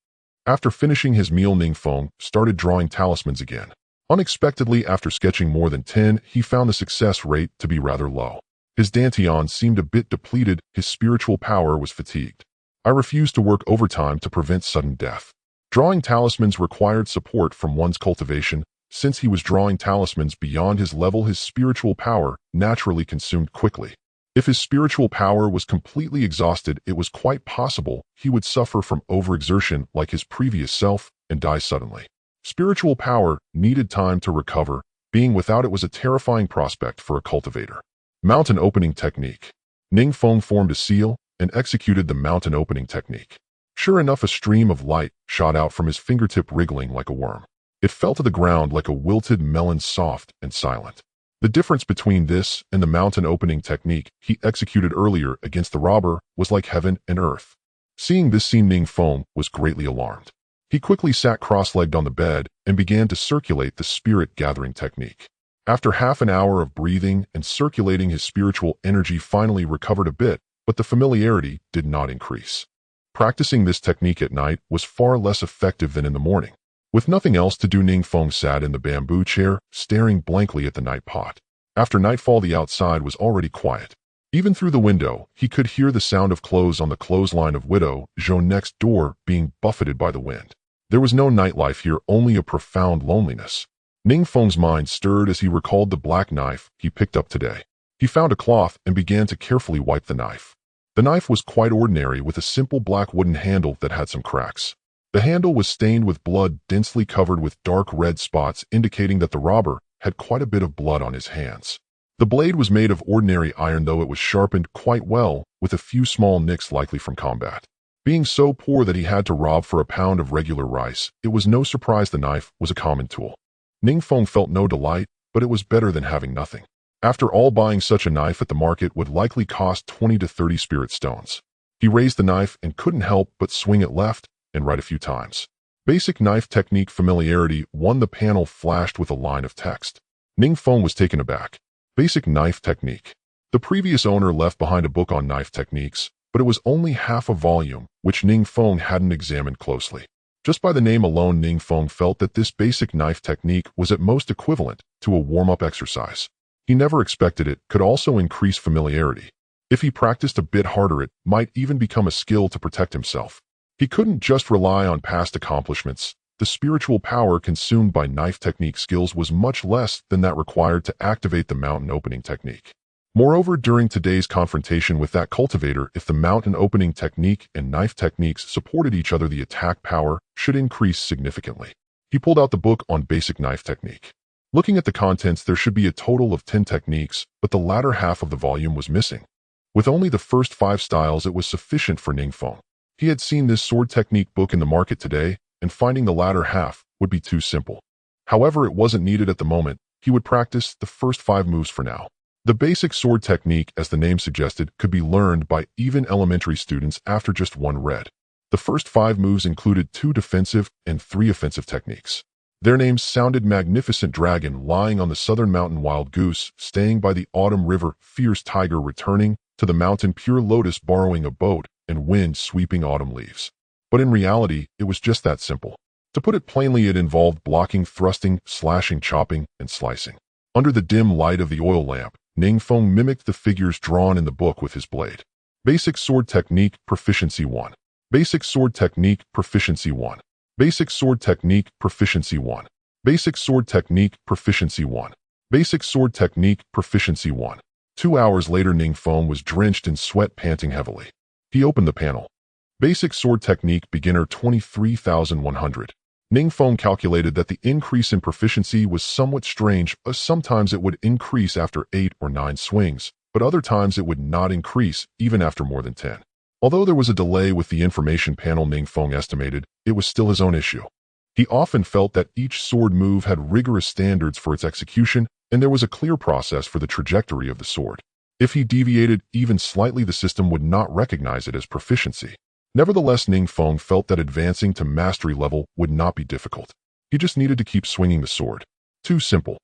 S1: After finishing his meal, Ning Feng started drawing talismans again. Unexpectedly, after sketching more than 10, he found the success rate to be rather low. His dantian seemed a bit depleted, his spiritual power was fatigued. I refused to work overtime to prevent sudden death. Drawing talismans required support from one's cultivation. Since he was drawing talismans beyond his level, his spiritual power naturally consumed quickly. If his spiritual power was completely exhausted, it was quite possible he would suffer from overexertion like his previous self and die suddenly. Spiritual power needed time to recover. Being without it was a terrifying prospect for a cultivator. Mountain opening technique. Ning Feng formed a seal and executed the mountain opening technique. Sure enough, a stream of light shot out from his fingertip, wriggling like a worm. It fell to the ground like a wilted melon, soft and silent. The difference between this and the mountain opening technique he executed earlier against the robber was like heaven and earth. Seeing this scene, Ning Feng was greatly alarmed. He quickly sat cross-legged on the bed and began to circulate the spirit gathering technique. After half an hour of breathing and circulating, his spiritual energy finally recovered a bit, but the familiarity did not increase. Practicing this technique at night was far less effective than in the morning. With nothing else to do, Ning Feng sat in the bamboo chair, staring blankly at the night pot. After nightfall, the outside was already quiet. Even through the window, he could hear the sound of clothes on the clothesline of Widow Zhou next door being buffeted by the wind. There was no nightlife here, only a profound loneliness. Ning Feng's mind stirred as he recalled the black knife he picked up today. He found a cloth and began to carefully wipe the knife. The knife was quite ordinary, with a simple black wooden handle that had some cracks. The handle was stained with blood, densely covered with dark red spots, indicating that the robber had quite a bit of blood on his hands. The blade was made of ordinary iron, though it was sharpened quite well, with a few small nicks likely from combat. Being so poor that he had to rob for a pound of regular rice, it was no surprise the knife was a common tool. Ning Feng felt no delight, but it was better than having nothing. After all, buying such a knife at the market would likely cost 20 to 30 spirit stones. He raised the knife and couldn't help but swing it left and right a few times. Basic knife technique familiarity 1. The panel flashed with a line of text. Ning Feng was taken aback. Basic knife technique. The previous owner left behind a book on knife techniques, but it was only half a volume, which Ning Feng hadn't examined closely. Just by the name alone, Ning Feng felt that this basic knife technique was at most equivalent to a warm-up exercise. He never expected it could also increase familiarity. If he practiced a bit harder, it might even become a skill to protect himself. He couldn't just rely on past accomplishments. The spiritual power consumed by knife technique skills was much less than that required to activate the mountain opening technique. Moreover, during today's confrontation with that cultivator, if the mountain opening technique and knife techniques supported each other, the attack power should increase significantly. He pulled out the book on basic knife technique. Looking at the contents, there should be a total of 10 techniques, but the latter half of the volume was missing. With only the first 5 styles, it was sufficient for Ning Feng. He had seen this sword technique book in the market today, and finding the latter half would be too simple. However, it wasn't needed at the moment. He would practice the first 5 moves for now. The basic sword technique, as the name suggested, could be learned by even elementary students after just one read. The first 5 moves included 2 defensive and 3 offensive techniques. Their names sounded: magnificent dragon, lying on the southern mountain; wild goose, staying by the autumn river; fierce tiger, returning to the mountain; pure lotus, borrowing a boat; and wind, sweeping autumn leaves. But in reality, it was just that simple. To put it plainly, it involved blocking, thrusting, slashing, chopping, and slicing. Under the dim light of the oil lamp, Ning Feng mimicked the figures drawn in the book with his blade. Basic sword technique, proficiency 1. Basic sword technique, proficiency 1. Basic sword technique, proficiency 1. Basic sword technique, proficiency 1. Basic sword technique, proficiency 1. 2 hours later, Ning Feng was drenched in sweat, panting heavily. He opened the panel. Basic sword technique, beginner, 23,100. Ning Feng calculated that the increase in proficiency was somewhat strange, as sometimes it would increase after 8 or 9 swings, but other times it would not increase even after more than 10. Although there was a delay with the information panel, Ning Feng estimated it was still his own issue. He often felt that each sword move had rigorous standards for its execution, and there was a clear process for the trajectory of the sword. If he deviated even slightly, the system would not recognize it as proficiency. Nevertheless, Ning Feng felt that advancing to mastery level would not be difficult. He just needed to keep swinging the sword. Too simple.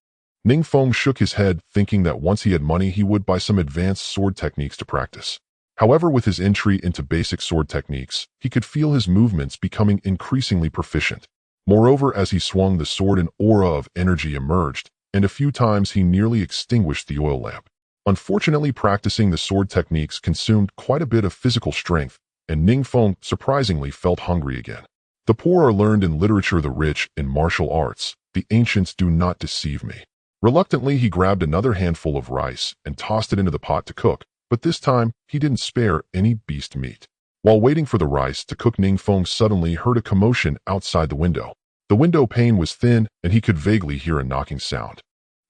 S1: Ning Feng shook his head, thinking that once he had money, he would buy some advanced sword techniques to practice. However, with his entry into basic sword techniques, he could feel his movements becoming increasingly proficient. Moreover, as he swung the sword, an aura of energy emerged, and a few times he nearly extinguished the oil lamp. Unfortunately, practicing the sword techniques consumed quite a bit of physical strength, and Ning Feng surprisingly felt hungry again. The poor are learned in literature, the rich in martial arts. The ancients do not deceive me. Reluctantly, he grabbed another handful of rice and tossed it into the pot to cook, but this time he didn't spare any beast meat. While waiting for the rice to cook, Ning Feng suddenly heard a commotion outside the window. The window pane was thin, and he could vaguely hear a knocking sound.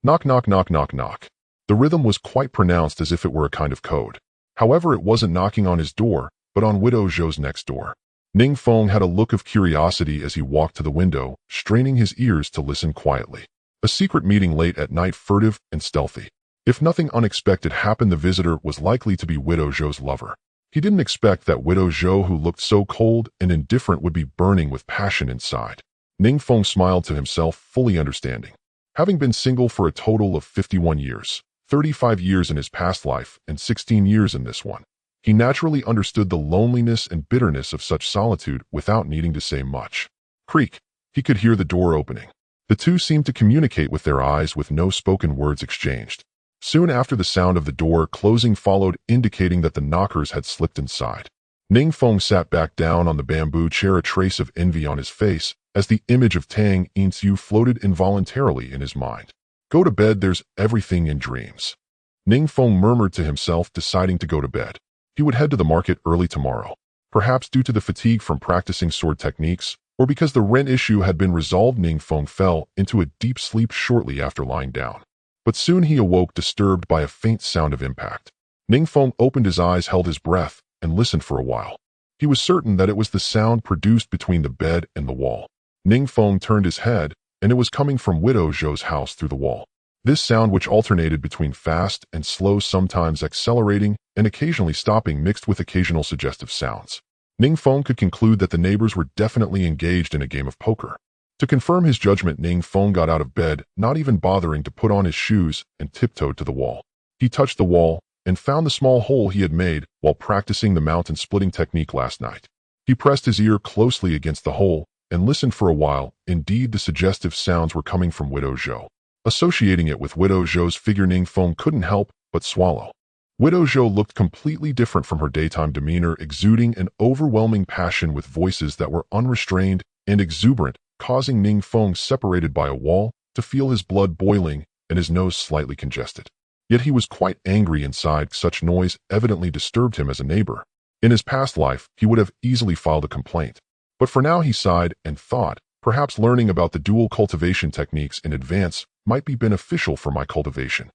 S1: Knock, knock, knock, knock, knock. The rhythm was quite pronounced, as if it were a kind of code. However, it wasn't knocking on his door, but on Widow Zhou's next door. Ning Feng had a look of curiosity as he walked to the window, straining his ears to listen quietly. A secret meeting late at night, furtive and stealthy. If nothing unexpected happened, the visitor was likely to be Widow Zhou's lover. He didn't expect that Widow Zhou, who looked so cold and indifferent, would be burning with passion inside. Ning Feng smiled to himself, fully understanding. Having been single for a total of 51 years, 35 years in his past life and 16 years in this one, he naturally understood the loneliness and bitterness of such solitude without needing to say much. Creak. He could hear the door opening. The two seemed to communicate with their eyes, with no spoken words exchanged. Soon after, the sound of the door closing followed, indicating that the knockers had slipped inside. Ning Feng sat back down on the bamboo chair, a trace of envy on his face, as the image of Tang Yinxiu floated involuntarily in his mind. Go to bed, there's everything in dreams. Ning Feng murmured to himself, deciding to go to bed. He would head to the market early tomorrow. Perhaps due to the fatigue from practicing sword techniques, or because the rent issue had been resolved, Ning Feng fell into a deep sleep shortly after lying down. But soon he awoke, disturbed by a faint sound of impact. Ning Feng opened his eyes, held his breath, and listened for a while. He was certain that it was the sound produced between the bed and the wall. Ning Feng turned his head, and it was coming from Widow Zhou's house through the wall. This sound, which alternated between fast and slow, sometimes accelerating and occasionally stopping, mixed with occasional suggestive sounds. Ning Feng could conclude that the neighbors were definitely engaged in a game of poker. To confirm his judgment, Ning Feng got out of bed, not even bothering to put on his shoes, and tiptoed to the wall. He touched the wall and found the small hole he had made while practicing the mountain splitting technique last night. He pressed his ear closely against the hole and listened for a while. Indeed, the suggestive sounds were coming from Widow Zhou. Associating it with Widow Zhou's figure, Ning Feng couldn't help but swallow. Widow Zhou looked completely different from her daytime demeanor, exuding an overwhelming passion with voices that were unrestrained and exuberant, causing Ning Feng, separated by a wall, to feel his blood boiling and his nose slightly congested. Yet he was quite angry inside. Such noise evidently disturbed him as a neighbor. In his past life, he would have easily filed a complaint. But for now he sighed and thought, perhaps learning about the dual cultivation techniques in advance might be beneficial for my cultivation.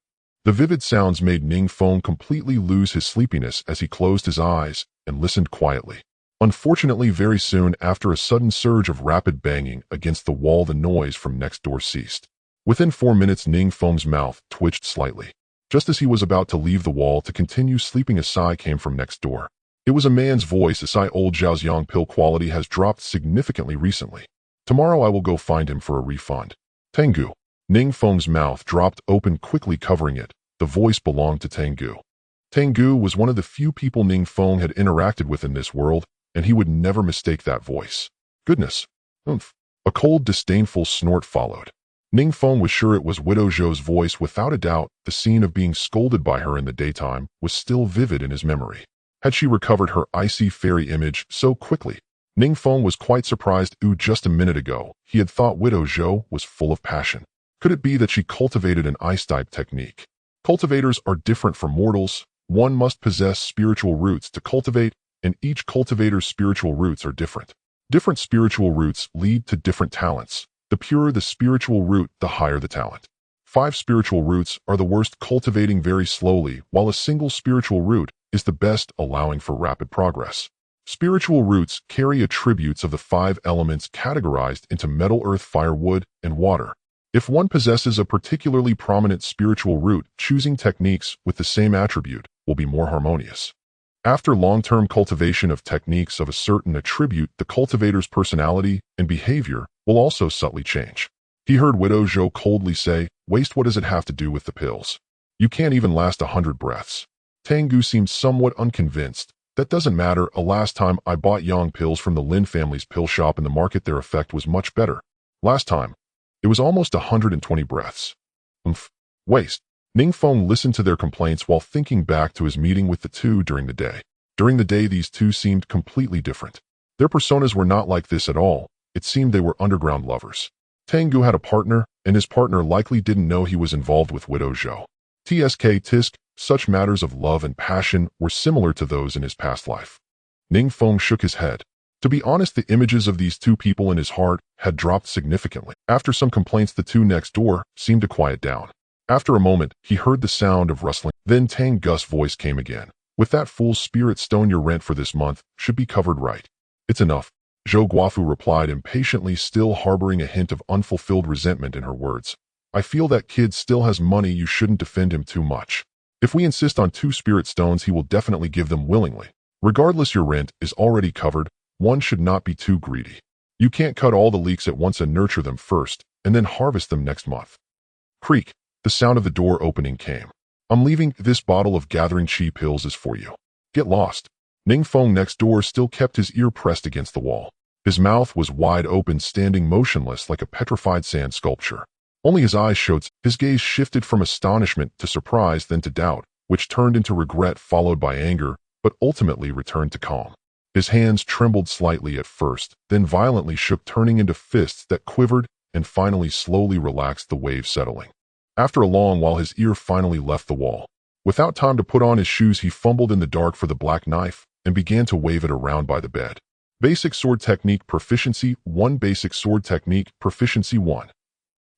S1: The vivid sounds made Ning Feng completely lose his sleepiness as he closed his eyes and listened quietly. Unfortunately, very soon after a sudden surge of rapid banging against the wall, the noise from next door ceased. Within 4 minutes, Ning Feng's mouth twitched slightly. Just as he was about to leave the wall to continue sleeping, a sigh came from next door. It was a man's voice. A sigh. Old Zhaoxiang pill quality has dropped significantly recently. Tomorrow I will go find him for a refund. Tengu. Ning Feng's mouth dropped open, quickly covering it. The voice belonged to Tengu. Tengu was one of the few people Ning Feng had interacted with in this world, and he would never mistake that voice. Goodness. Oomph. A cold, disdainful snort followed. Ning Feng was sure it was Widow Zhou's voice. Without a doubt, the scene of being scolded by her in the daytime was still vivid in his memory. Had she recovered her icy fairy image so quickly? Ning Feng was quite surprised. Just a minute ago, he had thought Widow Zhou was full of passion. Could it be that she cultivated an ice-type technique? Cultivators are different from mortals. One must possess spiritual roots to cultivate, and each cultivator's spiritual roots are different. Different spiritual roots lead to different talents. The purer the spiritual root, the higher the talent. 5 spiritual roots are the worst, cultivating very slowly, while a single spiritual root is the best, allowing for rapid progress. Spiritual roots carry attributes of the 5 elements categorized into metal, earth, fire, wood, and water. If one possesses a particularly prominent spiritual root, choosing techniques with the same attribute will be more harmonious. After long-term cultivation of techniques of a certain attribute, the cultivator's personality and behavior will also subtly change. He heard Widow Zhou coldly say, "Waste, what does it have to do with the pills? You can't even last 100 breaths." Tengu seemed somewhat unconvinced. "That doesn't matter. Last time I bought Yang pills from the Lin family's pill shop in the market, their effect was much better. Last time, it was almost 120 breaths. Oomph. Waste." Ning Feng listened to their complaints while thinking back to his meeting with the two during the day. During the day, these two seemed completely different. Their personas were not like this at all. It seemed they were underground lovers. Tengu had a partner, and his partner likely didn't know he was involved with Widow Zhou. Tisk, such matters of love and passion were similar to those in his past life. Ning Feng shook his head. To be honest, the images of these two people in his heart had dropped significantly. After some complaints, the two next door seemed to quiet down. After a moment, he heard the sound of rustling. Then Tengu's voice came again. "With that fool's spirit stone, your rent for this month should be covered, right?" "It's enough," Zhou Guofu replied impatiently, still harboring a hint of unfulfilled resentment in her words. "I feel that kid still has money. You shouldn't defend him too much. If we insist on 2 spirit stones, he will definitely give them willingly. Regardless, your rent is already covered. One should not be too greedy. You can't cut all the leeks at once and nurture them first, and then harvest them next month." Creak. The sound of the door opening came. "I'm leaving. This bottle of gathering chi pills is for you. Get lost." Ning Feng next door still kept his ear pressed against the wall. His mouth was wide open, standing motionless like a petrified sand sculpture. Only his eyes showed. His gaze shifted from astonishment to surprise, then to doubt, which turned into regret followed by anger, but ultimately returned to calm. His hands trembled slightly at first, then violently shook, turning into fists that quivered and finally slowly relaxed, the wave settling. After a long while, his ear finally left the wall. Without time to put on his shoes, he fumbled in the dark for the black knife and began to wave it around by the bed. Basic Sword Technique Proficiency 1. Basic Sword Technique Proficiency 1.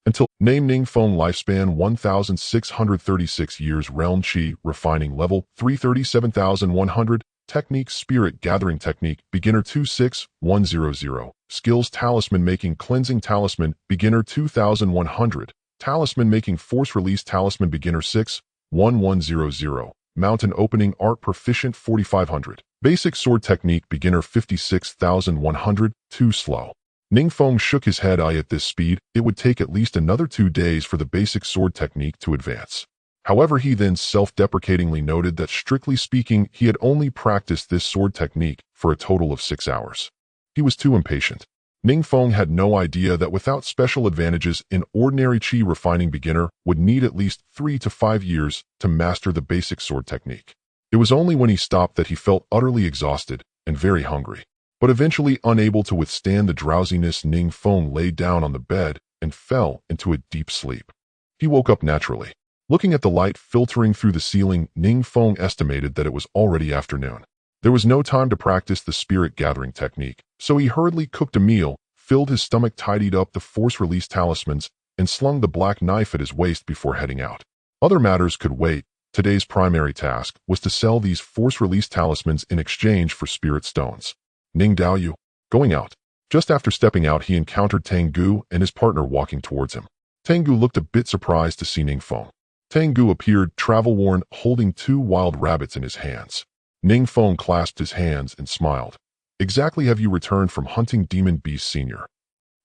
S1: Until name Ning Feng, lifespan 1,636 years, realm Qi, refining level 337,100, technique Spirit Gathering Technique, beginner 26100, skills Talisman Making, Cleansing Talisman, beginner 2100, Talisman Making, Force Release Talisman, beginner 61100, Mountain Opening Art, proficient 4500, Basic Sword Technique, beginner 56,100, too slow. Ning Feng shook his head. At this speed, it would take at least another 2 days for the basic sword technique to advance. However, he then self-deprecatingly noted that strictly speaking, he had only practiced this sword technique for a total of 6 hours. He was too impatient. Ning Feng had no idea that without special advantages, an ordinary Qi refining beginner would need at least 3 to 5 years to master the basic sword technique. It was only when he stopped that he felt utterly exhausted and very hungry. But eventually, unable to withstand the drowsiness, Ning Feng lay down on the bed and fell into a deep sleep. He woke up naturally. Looking at the light filtering through the ceiling, Ning Feng estimated that it was already afternoon. There was no time to practice the spirit-gathering technique, so he hurriedly cooked a meal, filled his stomach, tidied up the force-release talismans, and slung the black knife at his waist before heading out. Other matters could wait. Today's primary task was to sell these force-release talismans in exchange for spirit stones. Ning Daoyu. Going out. Just after stepping out, he encountered Tengu and his partner walking towards him. Tengu looked a bit surprised to see Ning Feng. Tengu appeared, travel-worn, holding 2 wild rabbits in his hands. Ning Feng clasped his hands and smiled. Exactly have you returned from hunting Demon Beast Senior?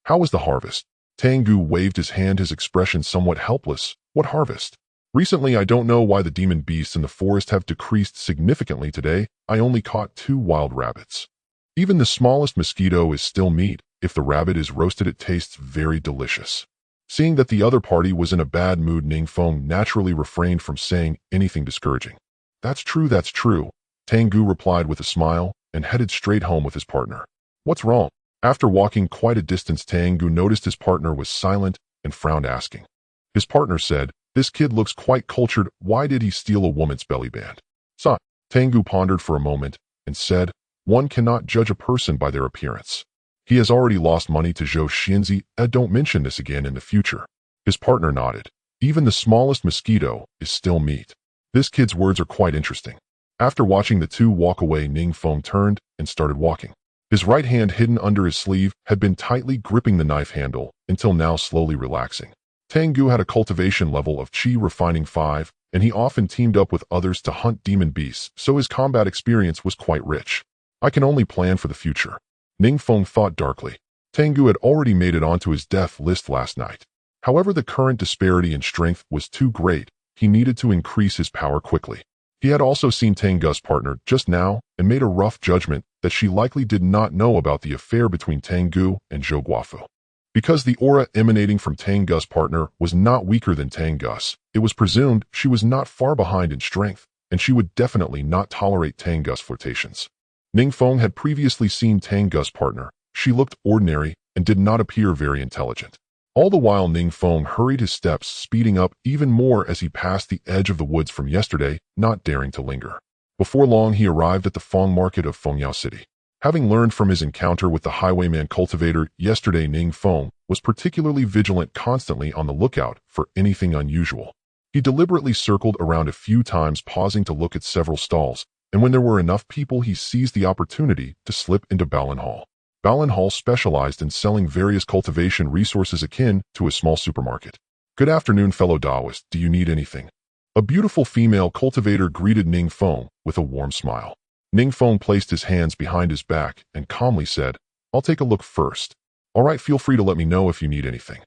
S1: How was the harvest? Tengu waved his hand, his expression somewhat helpless. What harvest? Recently, I don't know why the demon beasts in the forest have decreased significantly today. I only caught 2 wild rabbits. Even the smallest mosquito is still meat. If the rabbit is roasted, it tastes very delicious. Seeing that the other party was in a bad mood, Ning Feng naturally refrained from saying anything discouraging. That's true, that's true, Tengu replied with a smile and headed straight home with his partner. What's wrong? After walking quite a distance, Tengu noticed his partner was silent and frowned, asking. His partner said, this kid looks quite cultured. Why did he steal a woman's belly band? Son. Tengu pondered for a moment and said, one cannot judge a person by their appearance. He has already lost money to Zhou Xianzi. Don't mention this again in the future. His partner nodded. Even the smallest mosquito is still meat. This kid's words are quite interesting. After watching the 2 walk away, Ning Feng turned and started walking. His right hand, hidden under his sleeve, had been tightly gripping the knife handle until now slowly relaxing. Tengu had a cultivation level of Qi refining 5, and he often teamed up with others to hunt demon beasts, so his combat experience was quite rich. I can only plan for the future. Ning Feng thought darkly. Tengu had already made it onto his death list last night. However, the current disparity in strength was too great. He needed to increase his power quickly. He had also seen Tengu's partner just now and made a rough judgment that she likely did not know about the affair between Tengu and Zhou Guofu. Because the aura emanating from Tengu's partner was not weaker than Tengu's, it was presumed she was not far behind in strength, and she would definitely not tolerate Tengu's flirtations. Ning Feng had previously seen Tengu's partner. She looked ordinary and did not appear very intelligent. All the while, Ning Feng hurried his steps, speeding up even more as he passed the edge of the woods from yesterday, not daring to linger. Before long, he arrived at the Feng market of Fengyao City. Having learned from his encounter with the highwayman cultivator yesterday, Ning Feng was particularly vigilant, constantly on the lookout for anything unusual. He deliberately circled around a few times, pausing to look at several stalls, and when there were enough people, he seized the opportunity to slip into Balan Hall. Balan Hall specialized in selling various cultivation resources akin to a small supermarket. Good afternoon, fellow Daoist. Do you need anything? A beautiful female cultivator greeted Ning Feng with a warm smile. Ning Feng placed his hands behind his back and calmly said, I'll take a look first. All right, feel free to let me know if you need anything.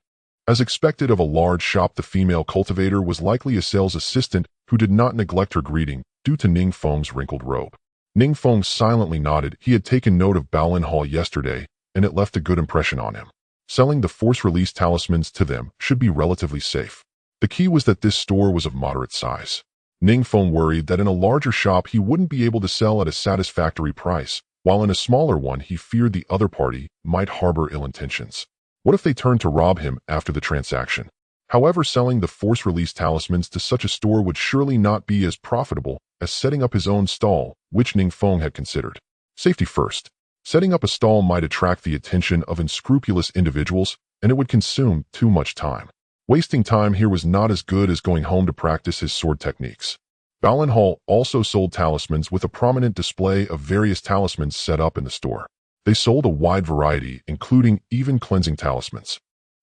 S1: As expected of a large shop, the female cultivator was likely a sales assistant who did not neglect her greeting due to Ning Feng's wrinkled robe. Ning Feng silently nodded. He had taken note of Balan Hall yesterday, and it left a good impression on him. Selling the force-release talismans to them should be relatively safe. The key was that this store was of moderate size. Ning Feng worried that in a larger shop he wouldn't be able to sell at a satisfactory price, while in a smaller one he feared the other party might harbor ill intentions. What if they turned to rob him after the transaction? However, selling the force-release talismans to such a store would surely not be as profitable as setting up his own stall, which Ning Feng had considered. Safety first. Setting up a stall might attract the attention of unscrupulous individuals, and it would consume too much time. Wasting time here was not as good as going home to practice his sword techniques. Balan Hall also sold talismans, with a prominent display of various talismans set up in the store. They sold a wide variety, including even cleansing talismans.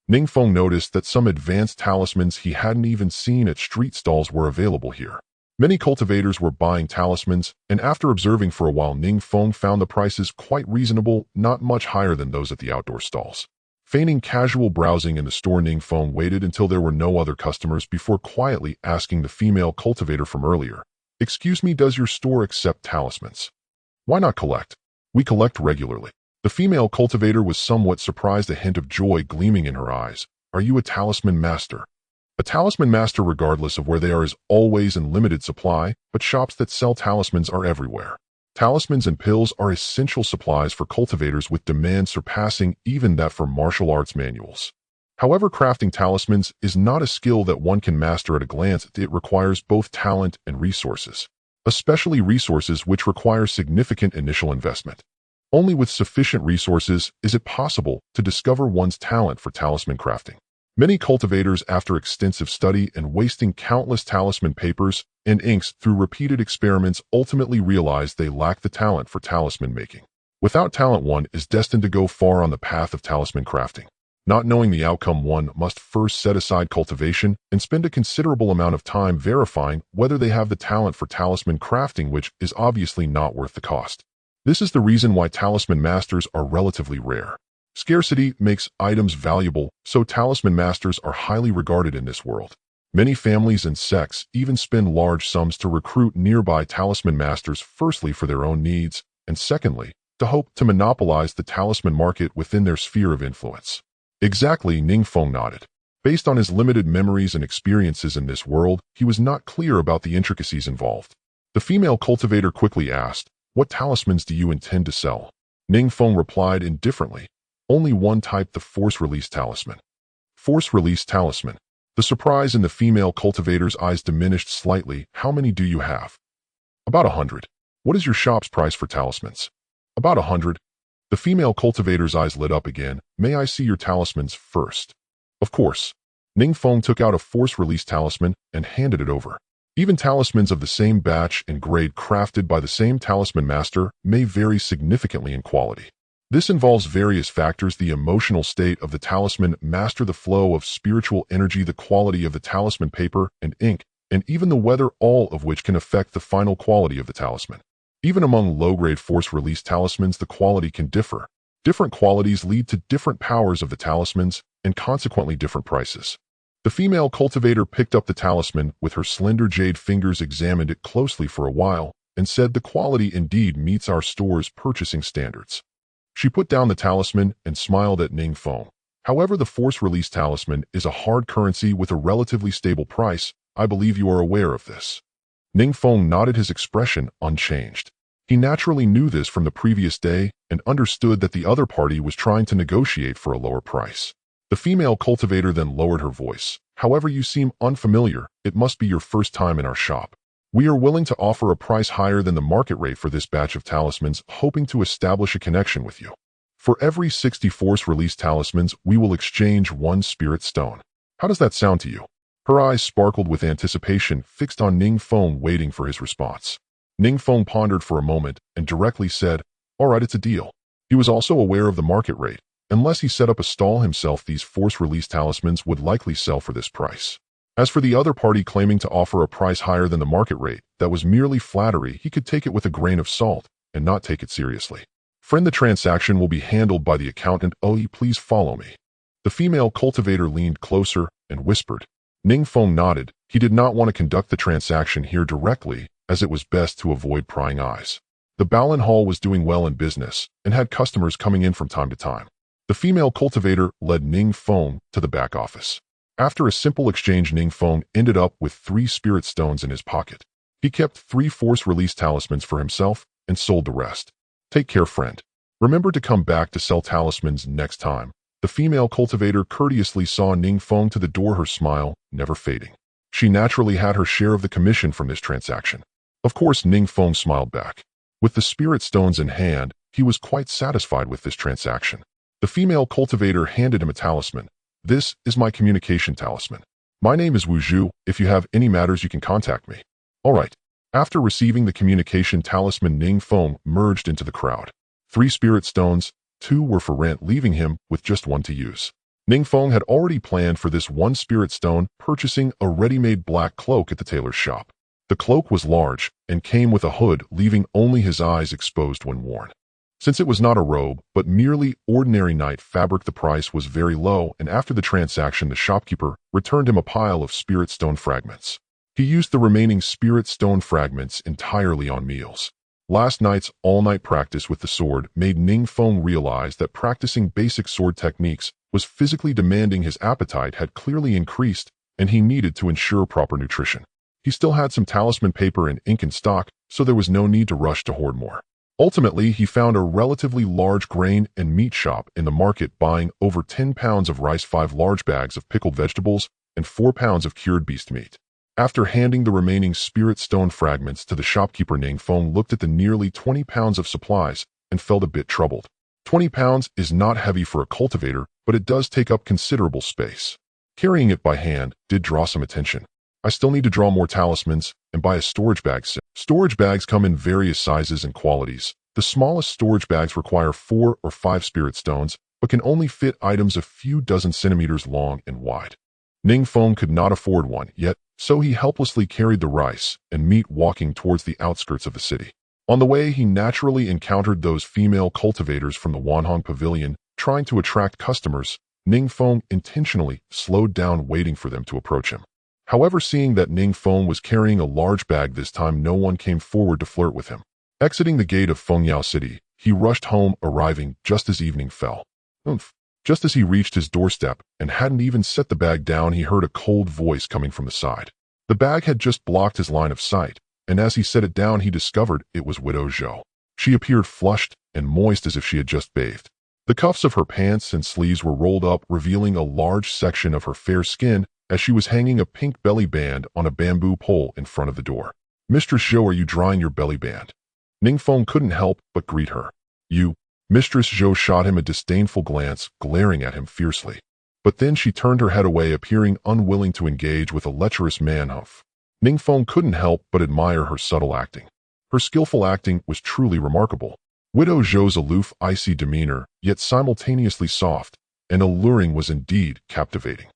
S1: Ning Feng noticed that some advanced talismans he hadn't even seen at street stalls were available here. Many cultivators were buying talismans, and after observing for a while, Ning Feng found the prices quite reasonable, not much higher than those at the outdoor stalls. Feigning casual browsing in the store, Ning Feng waited until there were no other customers before quietly asking the female cultivator from earlier, Excuse me, does your store accept talismans? Why not collect? We collect regularly. The female cultivator was somewhat surprised, a hint of joy gleaming in her eyes. Are you a talisman master? A talisman master, regardless of where they are, is always in limited supply, but shops that sell talismans are everywhere. Talismans and pills are essential supplies for cultivators, with demand surpassing even that for martial arts manuals. However, crafting talismans is not a skill that one can master at a glance. It requires both talent and resources, especially resources which require significant initial investment. Only with sufficient resources is it possible to discover one's talent for talisman crafting. Many cultivators, after extensive study and wasting countless talisman papers and inks through repeated experiments, ultimately realize they lack the talent for talisman making. Without talent, one is destined to go far on the path of talisman crafting. Not knowing the outcome, one must first set aside cultivation and spend a considerable amount of time verifying whether they have the talent for talisman crafting, which is obviously not worth the cost. This is the reason why talisman masters are relatively rare. Scarcity makes items valuable, so talisman masters are highly regarded in this world. Many families and sects even spend large sums to recruit nearby talisman masters, firstly for their own needs, and secondly, to hope to monopolize the talisman market within their sphere of influence. Exactly, Ning Feng nodded. Based on his limited memories and experiences in this world, he was not clear about the intricacies involved. The female cultivator quickly asked, "What talismans do you intend to sell?" Ning Feng replied indifferently, "Only one type, the force-release talisman." Force-release talisman. The surprise in the female cultivator's eyes diminished slightly. "How many do you have?" "About 100. What is your shop's price for talismans?" "About 100. The female cultivator's eyes lit up again. "May I see your talismans first?" "Of course." Ning Feng took out a force-release talisman and handed it over. Even talismans of the same batch and grade crafted by the same talisman master may vary significantly in quality. This involves various factors: the emotional state of the talisman master, the flow of spiritual energy, the quality of the talisman paper and ink, and even the weather, all of which can affect the final quality of the talisman. Even among low-grade force-release talismans, the quality can differ. Different qualities lead to different powers of the talismans and consequently different prices. The female cultivator picked up the talisman with her slender jade fingers, examined it closely for a while, and said, "The quality indeed meets our store's purchasing standards." She put down the talisman and smiled at Ning Feng. "However, the force-release talisman is a hard currency with a relatively stable price. I believe you are aware of this." Ning Feng nodded, his expression unchanged. He naturally knew this from the previous day and understood that the other party was trying to negotiate for a lower price. The female cultivator then lowered her voice. "However, you seem unfamiliar. It must be your first time in our shop. We are willing to offer a price higher than the market rate for this batch of talismans, hoping to establish a connection with you. For every 60 force-release talismans, we will exchange 1 spirit stone. How does that sound to you?" Her eyes sparkled with anticipation, fixed on Ning Feng, waiting for his response. Ning Feng pondered for a moment and directly said, "All right, it's a deal." He was also aware of the market rate. Unless he set up a stall himself, these force-release talismans would likely sell for this price. As for the other party claiming to offer a price higher than the market rate, that was merely flattery. He could take it with a grain of salt and not take it seriously. "Friend, the transaction will be handled by the accountant. Oh, please follow me." The female cultivator leaned closer and whispered. Ning Feng nodded. He did not want to conduct the transaction here directly, as it was best to avoid prying eyes. The Balan Hall was doing well in business and had customers coming in from time to time. The female cultivator led Ning Feng to the back office. After a simple exchange, Ning Feng ended up with 3 spirit stones in his pocket. He kept 3 force-release talismans for himself and sold the rest. "Take care, friend. Remember to come back to sell talismans next time." The female cultivator courteously saw Ning Feng to the door, her smile never fading. She naturally had her share of the commission from this transaction. Of course, Ning Feng smiled back. With the spirit stones in hand, he was quite satisfied with this transaction. The female cultivator handed him a talisman. "This is my communication talisman. My name is Wu Zhu. If you have any matters, you can contact me." "All right." After receiving the communication talisman, Ning Feng merged into the crowd. 3 spirit stones, 2 were for rent, leaving him with just 1 to use. Ning Feng had already planned for this 1 spirit stone, purchasing a ready-made black cloak at the tailor's shop. The cloak was large and came with a hood, leaving only his eyes exposed when worn. Since it was not a robe, but merely ordinary night fabric, the price was very low, and after the transaction, the shopkeeper returned him a pile of spirit stone fragments. He used the remaining spirit stone fragments entirely on meals. Last night's all-night practice with the sword made Ning Feng realize that practicing basic sword techniques was physically demanding. His appetite had clearly increased, and he needed to ensure proper nutrition. He still had some talisman paper and ink in stock, so there was no need to rush to hoard more. Ultimately, he found a relatively large grain and meat shop in the market buying over 10 pounds of rice, 5 large bags of pickled vegetables, and 4 pounds of cured beast meat. After handing the remaining spirit stone fragments to the shopkeeper, Ning Feng looked at the nearly 20 pounds of supplies and felt a bit troubled. 20 pounds is not heavy for a cultivator, but it does take up considerable space. Carrying it by hand did draw some attention. I still need to draw more talismans and buy a storage bag set. Storage bags come in various sizes and qualities. The smallest storage bags require 4 or 5 spirit stones, but can only fit items a few dozen centimeters long and wide. Ning Feng could not afford one yet, so he helplessly carried the rice and meat walking towards the outskirts of the city. On the way, he naturally encountered those female cultivators from the Wanhong Pavilion trying to attract customers. Ning Feng intentionally slowed down, waiting for them to approach him. However, seeing that Ning Feng was carrying a large bag this time, no one came forward to flirt with him. Exiting the gate of Fengyao City, he rushed home, arriving just as evening fell. Just as he reached his doorstep and hadn't even set the bag down, he heard a cold voice coming from the side. The bag had just blocked his line of sight, and as he set it down, he discovered it was Widow Zhou. She appeared flushed and moist as if she had just bathed. The cuffs of her pants and sleeves were rolled up, revealing a large section of her fair skin as she was hanging a pink belly band on a bamboo pole in front of the door. "Mistress Zhou, are you drying your belly band?" Ning Feng couldn't help but greet her. "You." Mistress Zhou shot him a disdainful glance, glaring at him fiercely. But then she turned her head away, appearing unwilling to engage with a lecherous man. Ning Feng couldn't help but admire her subtle acting. Her skillful acting was truly remarkable. Widow Zhou's aloof, icy demeanor, yet simultaneously soft and alluring, was indeed captivating.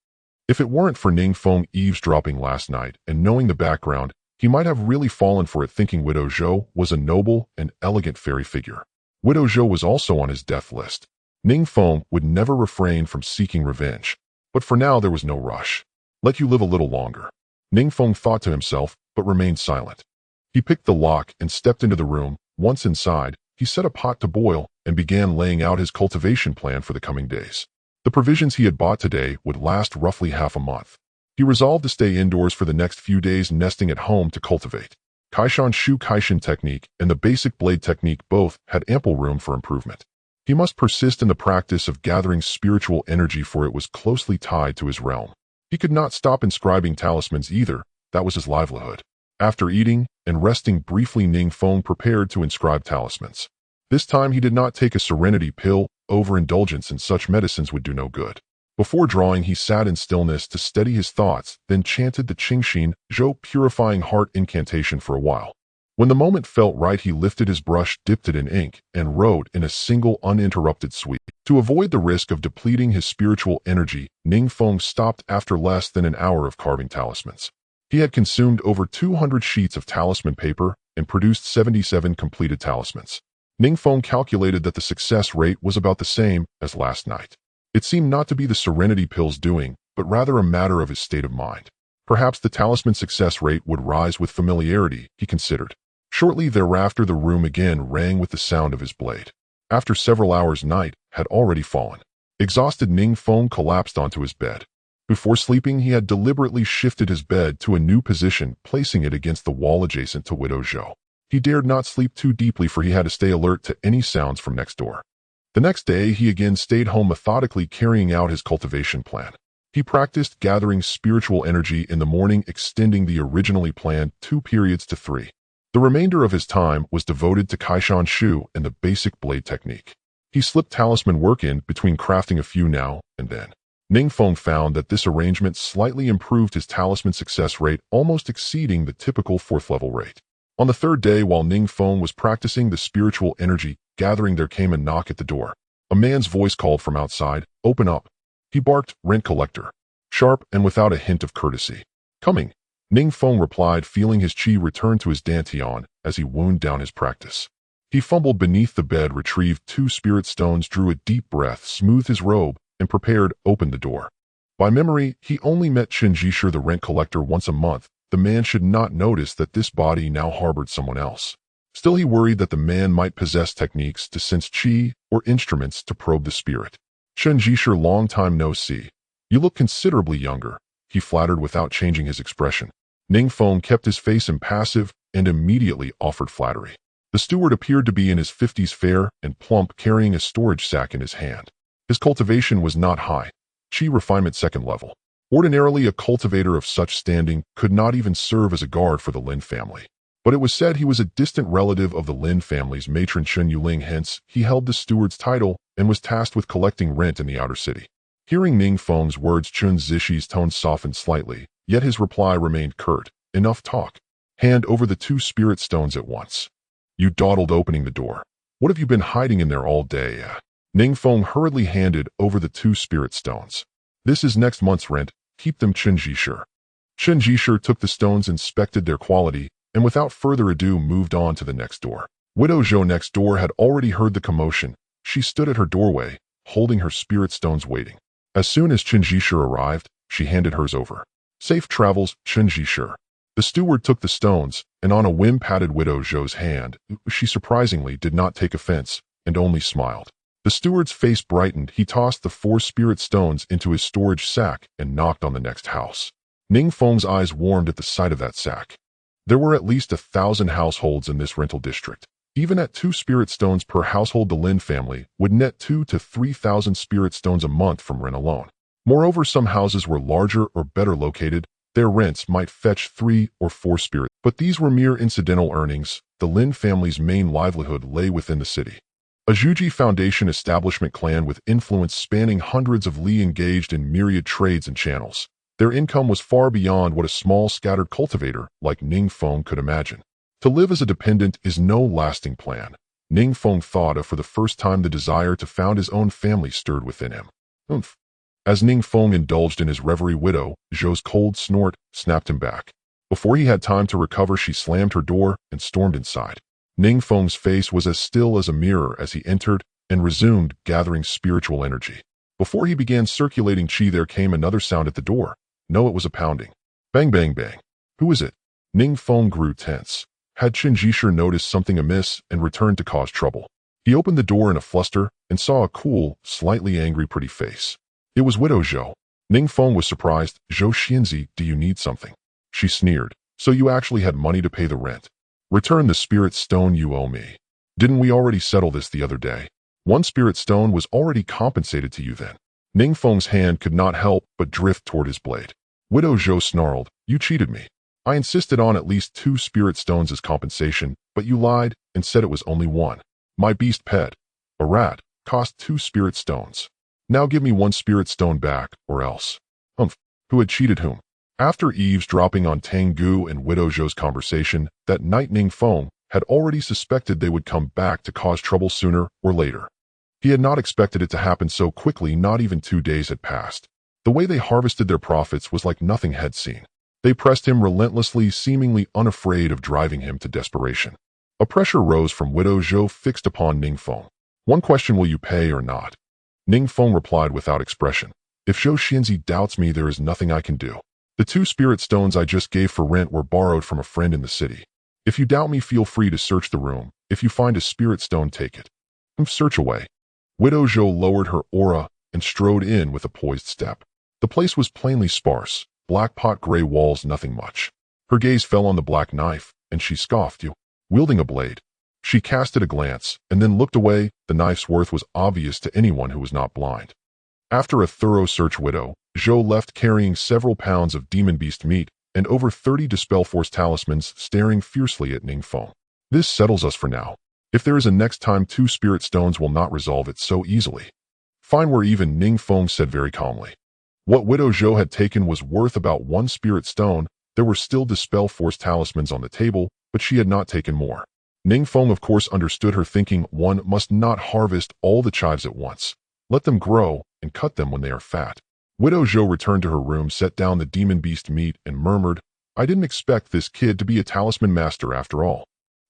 S1: If it weren't for Ning Feng eavesdropping last night and knowing the background, he might have really fallen for it, thinking Widow Zhou was a noble and elegant fairy figure. Widow Zhou was also on his death list. Ning Feng would never refrain from seeking revenge, but for now there was no rush. "Let you live a little longer," Ning Feng thought to himself, but remained silent. He picked the lock and stepped into the room. Once inside, he set a pot to boil and began laying out his cultivation plan for the coming days. The provisions he had bought today would last roughly half a month. He resolved to stay indoors for the next few days, nesting at home to cultivate. Kaishan Shu Kaishan technique and the basic blade technique both had ample room for improvement. He must persist in the practice of gathering spiritual energy, for it was closely tied to his realm. He could not stop inscribing talismans either, that was his livelihood. After eating and resting briefly, Ning Feng prepared to inscribe talismans. This time he did not take a serenity pill. Overindulgence in such medicines would do no good. Before drawing, he sat in stillness to steady his thoughts, then chanted the Qingxin Zhou purifying heart incantation for a while. When the moment felt right, he lifted his brush, dipped it in ink, and wrote in a single uninterrupted sweep. To avoid the risk of depleting his spiritual energy, Ning Feng stopped after less than an hour of carving talismans. He had consumed over 200 sheets of talisman paper and produced 77 completed talismans. Ning Feng calculated that the success rate was about the same as last night. It seemed not to be the serenity pill's doing, but rather a matter of his state of mind. Perhaps the talisman success rate would rise with familiarity, he considered. Shortly thereafter, the room again rang with the sound of his blade. After several hours, night had already fallen. Exhausted, Ning Feng collapsed onto his bed. Before sleeping, he had deliberately shifted his bed to a new position, placing it against the wall adjacent to Widow Zhou. He dared not sleep too deeply, for he had to stay alert to any sounds from next door. The next day, he again stayed home, methodically carrying out his cultivation plan. He practiced gathering spiritual energy in the morning, extending the originally planned 2 periods to 3. The remainder of his time was devoted to Kaishan Shu and the basic blade technique. He slipped talisman work in between, crafting a few now and then. Ning Feng found that this arrangement slightly improved his talisman success rate, almost exceeding the typical 4th level rate. On the 3rd day, while Ning Feng was practicing the spiritual energy gathering, there came a knock at the door. A man's voice called from outside, "Open up." He barked, "Rent collector," sharp and without a hint of courtesy. "Coming," Ning Feng replied, feeling his chi return to his dantian as he wound down his practice. He fumbled beneath the bed, retrieved 2 spirit stones, drew a deep breath, smoothed his robe, and prepared, opened the door. By memory, he only met Chen Jishir, the rent collector, once a month. The man should not notice that this body now harbored someone else. Still, he worried that the man might possess techniques to sense chi or instruments to probe the spirit. "Chen Jishir, long time no see. You look considerably younger," he flattered without changing his expression. Ning Feng kept his face impassive and immediately offered flattery. The steward appeared to be in his 50s, fair and plump, carrying a storage sack in his hand. His cultivation was not high, chi refinement second level. Ordinarily, a cultivator of such standing could not even serve as a guard for the Lin family. But it was said he was a distant relative of the Lin family's matron Chen Yuling, hence he held the steward's title and was tasked with collecting rent in the outer city. Hearing Ning Feng's words, Chun Zishi's tone softened slightly, yet his reply remained curt. Enough talk. Hand over the 2 spirit stones at once. You dawdled, opening the door. What have you been hiding in there all day? Ning Feng hurriedly handed over the 2 spirit stones. This is next month's rent. Keep them, Chen Jisher. Chen Jisher took the stones, inspected their quality, and without further ado moved on to the next door. Widow Zhou next door had already heard the commotion. She stood at her doorway, holding her spirit stones, waiting. As soon as Chen Jisher arrived, she handed hers over. Safe travels, Chen Jisher. The steward took the stones, and on a whim patted Widow Zhou's hand. She surprisingly did not take offense, and only smiled. The steward's face brightened. He tossed the 4 spirit stones into his storage sack and knocked on the next house. Ning Feng's eyes warmed at the sight of that sack. There were at least 1,000 households in this rental district. Even at 2 spirit stones per household, the Lin family would net 2,000 to 3,000 spirit stones a month from rent alone. Moreover, some houses were larger or better located. Their rents might fetch 3 or 4 spirit, but these were mere incidental earnings. The Lin family's main livelihood lay within the city. A Zhuji Foundation establishment clan with influence spanning hundreds of li engaged in myriad trades and channels. Their income was far beyond what a small scattered cultivator like Ning Feng could imagine. To live as a dependent is no lasting plan. Ning Feng thought of for the first time. The desire to found his own family stirred within him. Oomph. As Ning Feng indulged in his reverie, Widow Zhou's cold snort snapped him back. Before he had time to recover, she slammed her door and stormed inside. Ning Feng's face was as still as a mirror as he entered and resumed gathering spiritual energy. Before he began circulating chi, there came another sound at the door. No, it was a pounding. Bang, bang, bang. Who is it? Ning Feng grew tense. Had Chen Jisher noticed something amiss and returned to cause trouble? He opened the door in a fluster and saw a cool, slightly angry, pretty face. It was Widow Zhou. Ning Feng was surprised. Zhou Xianzi, do you need something? She sneered. So you actually had money to pay the rent? Return the spirit stone you owe me. Didn't we already settle this the other day? 1 spirit stone was already compensated to you then. Ning Feng's hand could not help but drift toward his blade. Widow Zhou snarled. You cheated me. I insisted on at least 2 spirit stones as compensation, but you lied and said it was only 1. My beast pet, a rat, cost 2 spirit stones. Now give me 1 spirit stone back, or else. Humph. Who had cheated whom? After eavesdropping on Tang Gu and Widow Zhou's conversation, that night Ning Feng had already suspected they would come back to cause trouble sooner or later. He had not expected it to happen so quickly. Not even 2 days had passed. The way they harvested their profits was like nothing had seen. They pressed him relentlessly, seemingly unafraid of driving him to desperation. A pressure rose from Widow Zhou fixed upon Ning Feng. 1 question, will you pay or not? Ning Feng replied without expression. If Zhou Xianzi doubts me, there is nothing I can do. The 2 spirit stones I just gave for rent were borrowed from a friend in the city. If you doubt me, feel free to search the room. If you find a spirit stone, take it. Search away. Widow Zhou lowered her aura and strode in with a poised step. The place was plainly sparse. Black pot gray walls, nothing much. Her gaze fell on the black knife, and she scoffed. You, wielding a blade. She cast it a glance, and then looked away. The knife's worth was obvious to anyone who was not blind. After a thorough search, Widow Zhou left carrying several pounds of demon beast meat and over 30 Dispel Force talismans, staring fiercely at Ning Feng. This settles us for now. If there is a next time, 2 spirit stones will not resolve it so easily. Fine, we're even, Ning Feng said very calmly. What Widow Zhou had taken was worth about 1 spirit stone. There were still Dispel Force talismans on the table, but she had not taken more. Ning Feng of course understood her thinking. One must not harvest all the chives at once. Let them grow and cut them when they are fat. Widow Zhou returned to her room, set down the demon beast meat, and murmured, I didn't expect this kid to be a talisman master after all.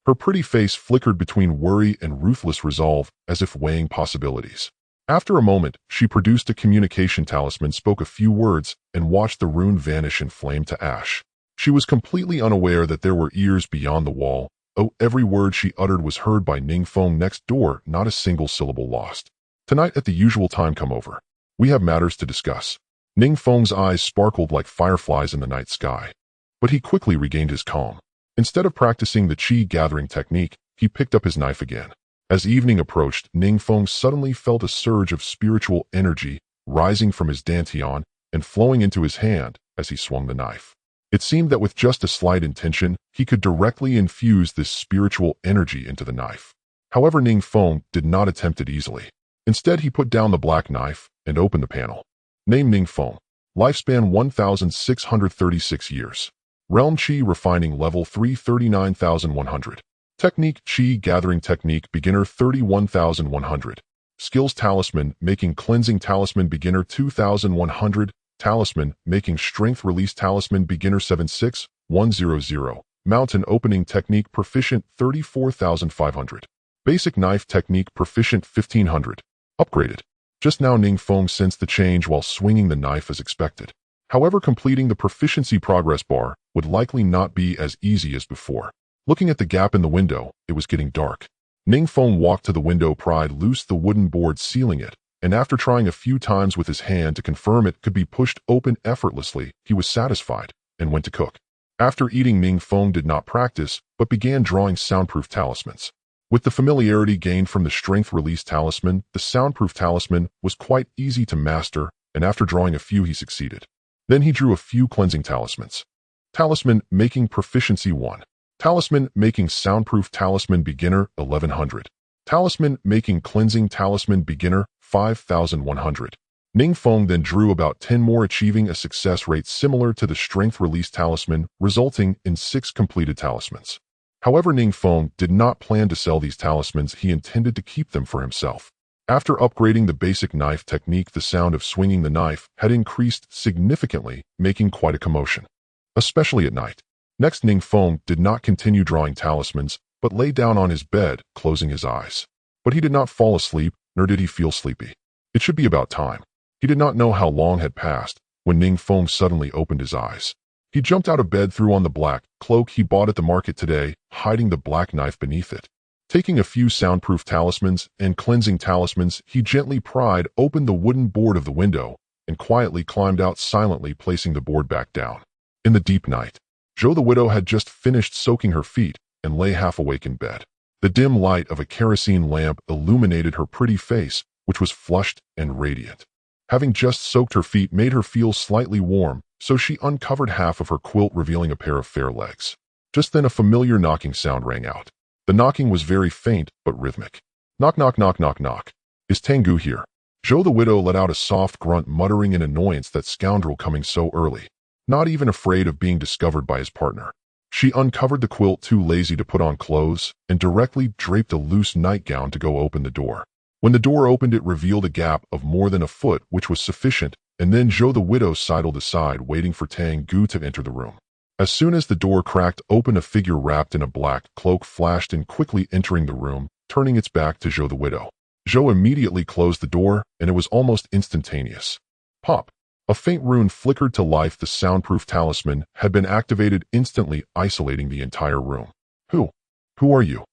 S1: Her pretty face flickered between worry and ruthless resolve, as if weighing possibilities. After a moment, she produced a communication talisman, spoke a few words, and watched the rune vanish and flame to ash. She was completely unaware that there were ears beyond the wall. Oh, every word she uttered was heard by Ning Feng next door, not a single syllable lost. Tonight at the usual time, come over. We have matters to discuss. Ning Feng's eyes sparkled like fireflies in the night sky. But he quickly regained his calm. Instead of practicing the chi gathering technique, he picked up his knife again. As evening approached, Ning Feng suddenly felt a surge of spiritual energy rising from his dantian and flowing into his hand as he swung the knife. It seemed that with just a slight intention, he could directly infuse this spiritual energy into the knife. However, Ning Feng did not attempt it easily. Instead, he put down the black knife and opened the panel. Name Ning Feng. Lifespan 1,636 years. Realm Qi Refining Level 339,100. Technique Qi Gathering Technique Beginner 31,100. Skills Talisman Making Cleansing Talisman Beginner 2,100. Talisman Making Strength Release Talisman Beginner 76100. Mountain Opening Technique Proficient 34,500. Basic Knife Technique Proficient 1,500. Upgraded. Just now Ning Feng sensed the change while swinging the knife as expected. However, completing the Proficiency progress bar would likely not be as easy as before. Looking at the gap in the window, it was getting dark. Ning Feng walked to the window, pried loose the wooden board sealing it, and after trying a few times with his hand to confirm it could be pushed open effortlessly, he was satisfied and went to cook. After eating, Ning Feng did not practice, but began drawing soundproof talismans. With the familiarity gained from the strength release talisman, the soundproof talisman was quite easy to master, and after drawing a few he succeeded. Then he drew a few cleansing talismans. Talisman Making Proficiency 1. Talisman Making Soundproof Talisman Beginner 1100. Talisman Making Cleansing Talisman Beginner 5100. Ning Feng then drew about 10 more, achieving a success rate similar to the Strength Release Talisman, resulting in 6 completed talismans. However, Ning Feng did not plan to sell these talismans, he intended to keep them for himself. After upgrading the basic knife technique, the sound of swinging the knife had increased significantly, making quite a commotion, especially at night. Next, Ning Feng did not continue drawing talismans, but lay down on his bed, closing his eyes. But he did not fall asleep, nor did he feel sleepy. It should be about time. He did not know how long had passed when Ning Feng suddenly opened his eyes. He jumped out of bed, threw on the black cloak he bought at the market today, hiding the black knife beneath it. Taking a few soundproof talismans and cleansing talismans, he gently pried open the wooden board of the window and quietly climbed out, silently placing the board back down. In the deep night, Zhou the widow had just finished soaking her feet and lay half awake in bed. The dim light of a kerosene lamp illuminated her pretty face, which was flushed and radiant. Having just soaked her feet made her feel slightly warm, so she uncovered half of her quilt, revealing a pair of fair legs. Just then a familiar knocking sound rang out. The knocking was very faint but rhythmic. Knock, knock, knock, knock, knock. Is Tengu here? Zhou the widow let out a soft grunt, muttering in annoyance, that scoundrel coming so early. Not even afraid of being discovered by his partner. She uncovered the quilt, too lazy to put on clothes, and directly draped a loose nightgown to go open the door. When the door opened, it revealed a gap of more than a foot, which was sufficient, and then Zhou the widow sidled aside, waiting for Tengu to enter the room. As soon as the door cracked open, a figure wrapped in a black cloak flashed in, quickly entering the room, turning its back to Zhou the widow. Zhou immediately closed the door, and it was almost instantaneous. Pop! A faint rune flickered to life. The soundproof talisman had been activated, instantly isolating the entire room. Who are you?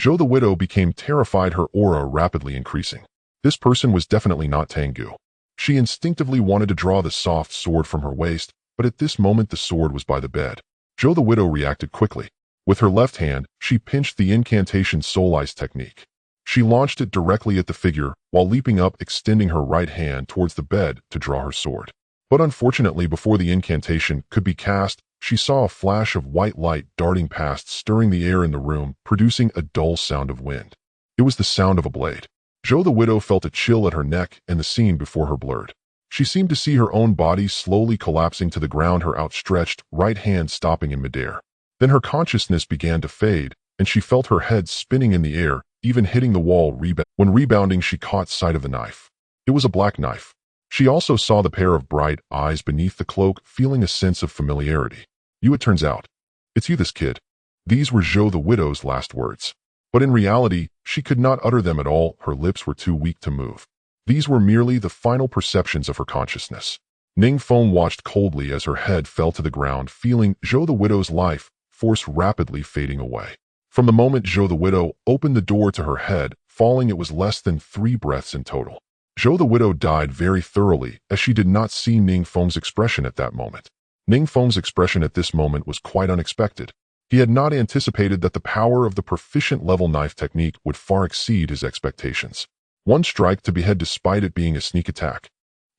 S1: Zhou the widow became terrified, her aura rapidly increasing. This person was definitely not Tengu. She instinctively wanted to draw the soft sword from her waist, but at this moment the sword was by the bed. Zhou the widow reacted quickly. With her left hand, she pinched the incantation Soul Eyes technique. She launched it directly at the figure, while leaping up, extending her right hand towards the bed to draw her sword. But unfortunately, before the incantation could be cast, she saw a flash of white light darting past, stirring the air in the room, producing a dull sound of wind. It was the sound of a blade. Zhou the widow felt a chill at her neck, and the scene before her blurred. She seemed to see her own body slowly collapsing to the ground, her outstretched right hand stopping in midair. Then her consciousness began to fade, and she felt her head spinning in the air, even hitting the wall. When rebounding, she caught sight of the knife. It was a black knife. She also saw the pair of bright eyes beneath the cloak, feeling a sense of familiarity. You, it turns out. It's you, this kid. These were Zhou the widow's last words. But in reality, she could not utter them at all. Her lips were too weak to move. These were merely the final perceptions of her consciousness. Ning Feng watched coldly as her head fell to the ground, feeling Zhou the widow's life force rapidly fading away. From the moment Zhou the widow opened the door to her head falling, it was less than 3 breaths in total. Zhou the widow died very thoroughly, as she did not see Ning Feng's expression at that moment. Ning Feng's expression at this moment was quite unexpected. He had not anticipated that the power of the proficient level knife technique would far exceed his expectations. One strike to behead despite it being a sneak attack.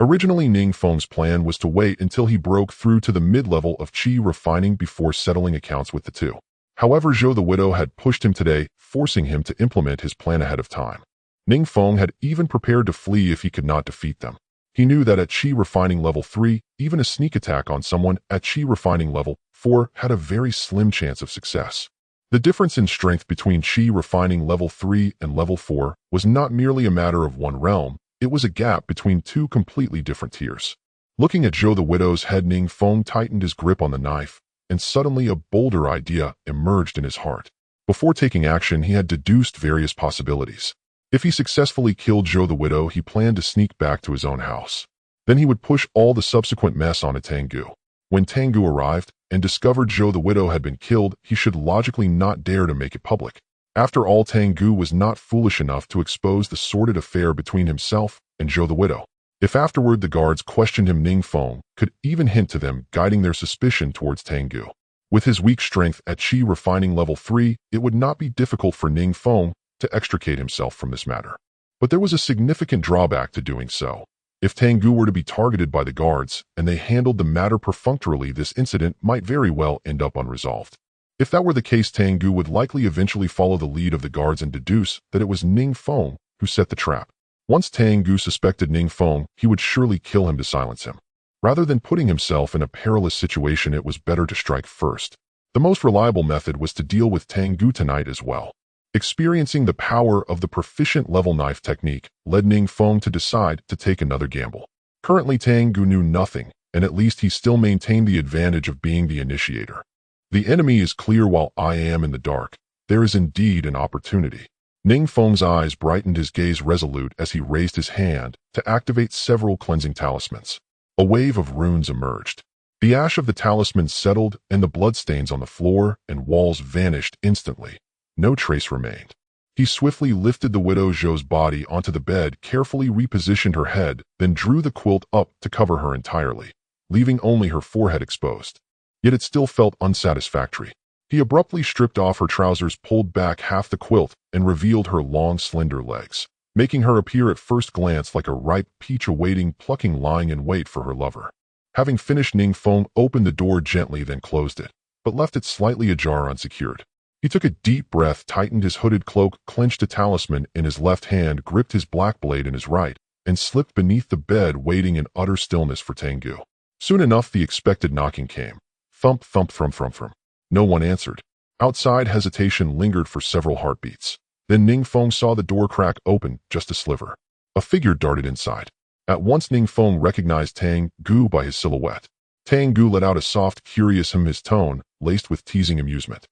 S1: Originally, Ning Feng's plan was to wait until he broke through to the mid-level of Qi refining before settling accounts with the two. However, Zhou the Widow had pushed him today, forcing him to implement his plan ahead of time. Ning Feng had even prepared to flee if he could not defeat them. He knew that at Qi refining level 3, even a sneak attack on someone at Qi refining level 4 had a very slim chance of success. The difference in strength between Qi refining level 3 and level 4 was not merely a matter of one realm, it was a gap between two completely different tiers. Looking at Zhou the Widow's head, Ning Feng tightened his grip on the knife, and suddenly a bolder idea emerged in his heart. Before taking action, he had deduced various possibilities. If he successfully killed Zhou the Widow, he planned to sneak back to his own house. Then he would push all the subsequent mess onto Tengu. When Tengu arrived and discovered Zhou the Widow had been killed, he should logically not dare to make it public. After all, Tengu was not foolish enough to expose the sordid affair between himself and Zhou the Widow. If afterward the guards questioned him, Ning Feng could even hint to them, guiding their suspicion towards Tengu. With his weak strength at Qi refining level 3, it would not be difficult for Ning Feng to extricate himself from this matter. But there was a significant drawback to doing so. If Tengu were to be targeted by the guards, and they handled the matter perfunctorily, this incident might very well end up unresolved. If that were the case, Tengu would likely eventually follow the lead of the guards and deduce that it was Ning Feng who set the trap. Once Tengu suspected Ning Feng, he would surely kill him to silence him. Rather than putting himself in a perilous situation, it was better to strike first. The most reliable method was to deal with Tengu tonight as well. Experiencing the power of the proficient level knife technique led Ning Feng to decide to take another gamble. Currently, Tengu knew nothing, and at least he still maintained the advantage of being the initiator. The enemy is clear while I am in the dark. There is indeed an opportunity. Ning Feng's eyes brightened, his gaze resolute as he raised his hand to activate several cleansing talismans. A wave of runes emerged. The ash of the talisman settled, and the bloodstains on the floor and walls vanished instantly. No trace remained. He swiftly lifted the widow Zhou's body onto the bed, carefully repositioned her head, then drew the quilt up to cover her entirely, leaving only her forehead exposed. Yet it still felt unsatisfactory. He abruptly stripped off her trousers, pulled back half the quilt, and revealed her long, slender legs, making her appear at first glance like a ripe peach awaiting plucking, lying in wait for her lover. Having finished, Ning Feng opened the door gently, then closed it, but left it slightly ajar unsecured. He took a deep breath, tightened his hooded cloak, clenched a talisman in his left hand, gripped his black blade in his right, and slipped beneath the bed, waiting in utter stillness for Tengu. Soon enough, the expected knocking came. Thump, thump, thump, thump, thump. No one answered. Outside, hesitation lingered for several heartbeats. Then Ning Feng saw the door crack open just a sliver. A figure darted inside. At once, Ning Feng recognized Tengu by his silhouette. Tengu let out a soft, curious hum, his tone laced with teasing amusement.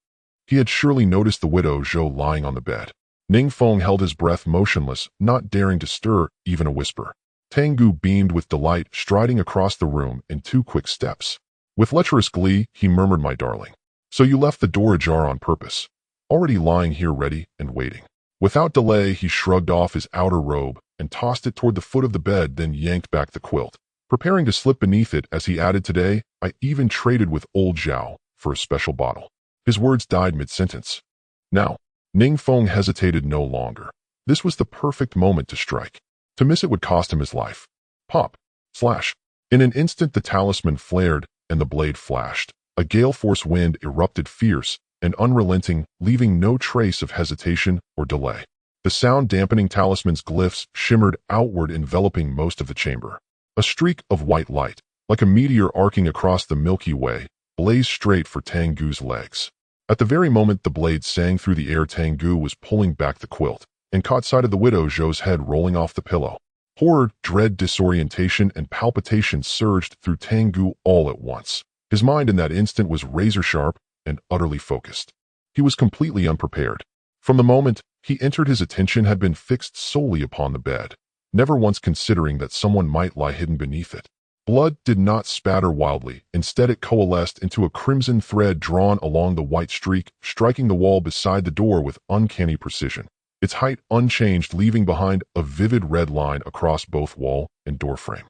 S1: He had surely noticed the widow Zhou lying on the bed. Ning Feng held his breath, motionless, not daring to stir even a whisper. Tengu beamed with delight, striding across the room in 2 quick steps. With lecherous glee, he murmured, "My darling. So you left the door ajar on purpose, already lying here ready and waiting." Without delay, he shrugged off his outer robe and tossed it toward the foot of the bed, then yanked back the quilt, preparing to slip beneath it as he added, "Today, I even traded with old Zhao for a special bottle." His words died mid-sentence. Now, Ning Feng hesitated no longer. This was the perfect moment to strike. To miss it would cost him his life. Pop. Slash. In an instant, the talisman flared and the blade flashed. A gale-force wind erupted, fierce and unrelenting, leaving no trace of hesitation or delay. The sound-dampening talisman's glyphs shimmered outward, enveloping most of the chamber. A streak of white light, like a meteor arcing across the Milky Way, blazed straight for Tengu's legs. At the very moment the blade sang through the air, Tengu was pulling back the quilt and caught sight of the widow Zhou's head rolling off the pillow. Horror, dread, disorientation, and palpitation surged through Tengu all at once. His mind in that instant was razor-sharp and utterly focused. He was completely unprepared. From the moment he entered, his attention had been fixed solely upon the bed, never once considering that someone might lie hidden beneath it. Blood did not spatter wildly. Instead, it coalesced into a crimson thread drawn along the white streak, striking the wall beside the door with uncanny precision. Its height unchanged, leaving behind a vivid red line across both wall and doorframe.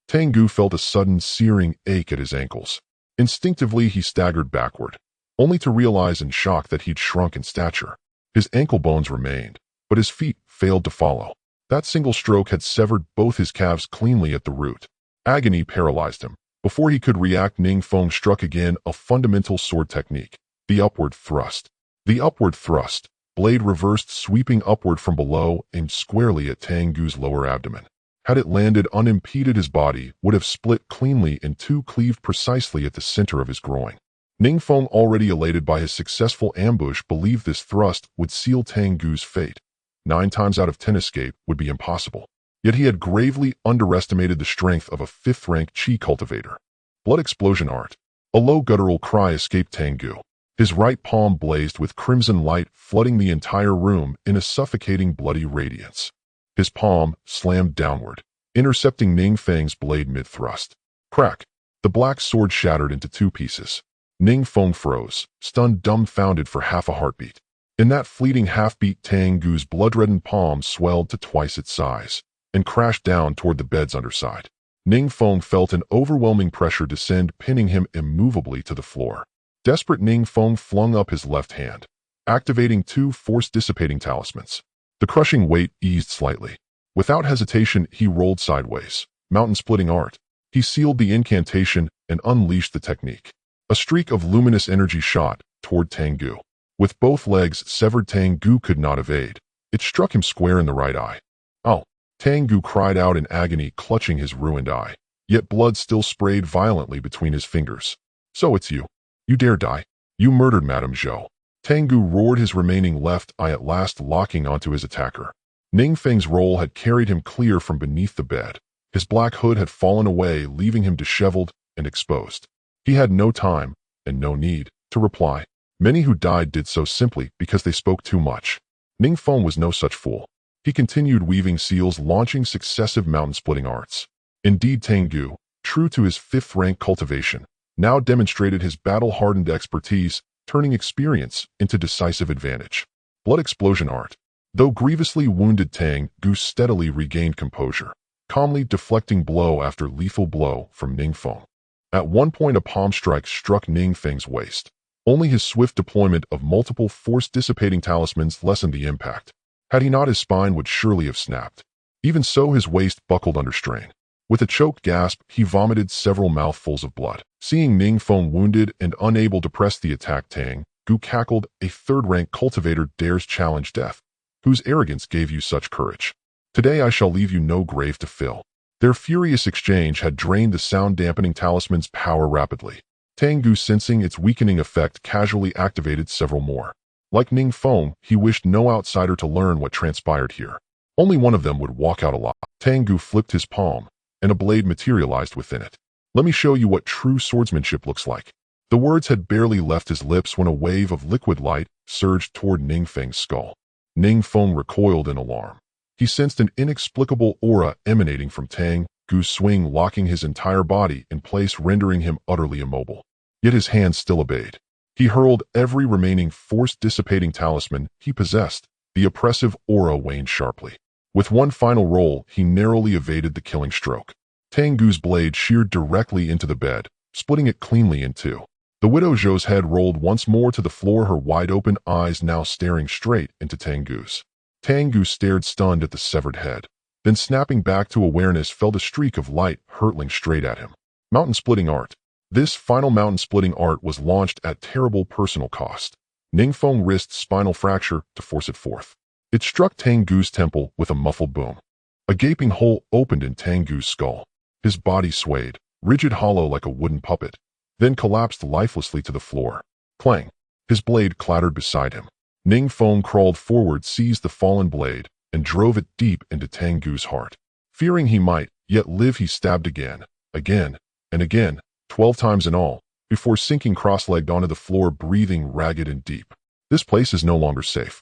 S1: Tengu felt a sudden searing ache at his ankles. Instinctively, he staggered backward. only to realize in shock that he'd shrunk in stature. His ankle bones remained, but his feet failed to follow. That single stroke had severed both his calves cleanly at the root. Agony paralyzed him. Before he could react, Ning Feng struck again, a fundamental sword technique, the upward thrust. The upward thrust, blade reversed, sweeping upward from below, aimed squarely at Tang Gu's lower abdomen. Had it landed unimpeded, his body would have split cleanly in two, cleaved precisely at the center of his groin. Ning Feng, already elated by his successful ambush, believed this thrust would seal Tang Gu's fate. 9 times out of 10 escape would be impossible. Yet he had gravely underestimated the strength of a 5th-rank Qi cultivator. Blood explosion art. A low guttural cry escaped Tang Gu. His right palm blazed with crimson light, flooding the entire room in a suffocating bloody radiance. His palm slammed downward, intercepting Ning Feng's blade mid-thrust. Crack! The black sword shattered into 2 pieces. Ning Feng froze, stunned, dumbfounded for half a heartbeat. In that fleeting half-beat, Tang Gu's blood-reddened palm swelled to twice its size and crashed down toward the bed's underside. Ning Feng felt an overwhelming pressure descend, pinning him immovably to the floor. Desperate, Ning Feng flung up his left hand, activating 2 force-dissipating talismans. The crushing weight eased slightly. Without hesitation, he rolled sideways. Mountain-splitting art. He sealed the incantation and unleashed the technique. A streak of luminous energy shot toward Tang Gu. With both legs severed, Tang Gu could not evade. It struck him square in the right eye. "Oh!" Tang Gu cried out in agony, clutching his ruined eye. Yet blood still sprayed violently between his fingers. "So it's you. You dare die? You murdered Madame Zhou." Tang Gu roared, his remaining left eye at last locking onto his attacker. Ning Feng's roll had carried him clear from beneath the bed. His black hood had fallen away, leaving him disheveled and exposed. He had no time, and no need, to reply. Many who died did so simply because they spoke too much. Ning Feng was no such fool. He continued weaving seals, launching successive mountain-splitting arts. Indeed, Tang Gu, true to his 5th-rank cultivation, now demonstrated his battle-hardened expertise, turning experience into decisive advantage. Blood explosion art. Though grievously wounded, Tang Gu steadily regained composure, calmly deflecting blow after lethal blow from Ning Feng. At one point, a palm strike struck Ning Feng's waist. Only his swift deployment of multiple force-dissipating talismans lessened the impact. Had he not, his spine would surely have snapped. Even so, his waist buckled under strain. With a choked gasp, he vomited several mouthfuls of blood. Seeing Ning Feng wounded and unable to press the attack, Tang Gu cackled, "A 3rd-rank cultivator dares challenge death. Whose arrogance gave you such courage? Today I shall leave you no grave to fill." Their furious exchange had drained the sound-dampening talisman's power rapidly. Tang Gu, sensing its weakening effect, casually activated several more. Like Ning Feng, he wished no outsider to learn what transpired here. Only one of them would walk out alive. Tang Gu flipped his palm, and a blade materialized within it. "Let me show you what true swordsmanship looks like." The words had barely left his lips when a wave of liquid light surged toward Ning Feng's skull. Ning Feng recoiled in alarm. He sensed an inexplicable aura emanating from Tang Gu's swing, locking his entire body in place, rendering him utterly immobile. Yet his hands still obeyed. He hurled every remaining force-dissipating talisman he possessed. The oppressive aura waned sharply. With one final roll, he narrowly evaded the killing stroke. Tang Gu's blade sheared directly into the bed, splitting it cleanly in 2. The widow Zhou's head rolled once more to the floor, her wide-open eyes now staring straight into Tang Gu's. Tang Gu stared stunned at the severed head. Then, snapping back to awareness, felt a streak of light hurtling straight at him. Mountain-splitting art. This final mountain-splitting art was launched at terrible personal cost. Ning Feng risked spinal fracture to force it forth. It struck Tang Gu's temple with a muffled boom. A gaping hole opened in Tang Gu's skull. His body swayed, rigid, hollow like a wooden puppet, then collapsed lifelessly to the floor. Clang! His blade clattered beside him. Ning Feng crawled forward, seized the fallen blade, and drove it deep into Tang Gu's heart. Fearing he might yet live, he stabbed again, and again, 12 times in all, before sinking cross-legged onto the floor, breathing ragged and deep. This place is no longer safe.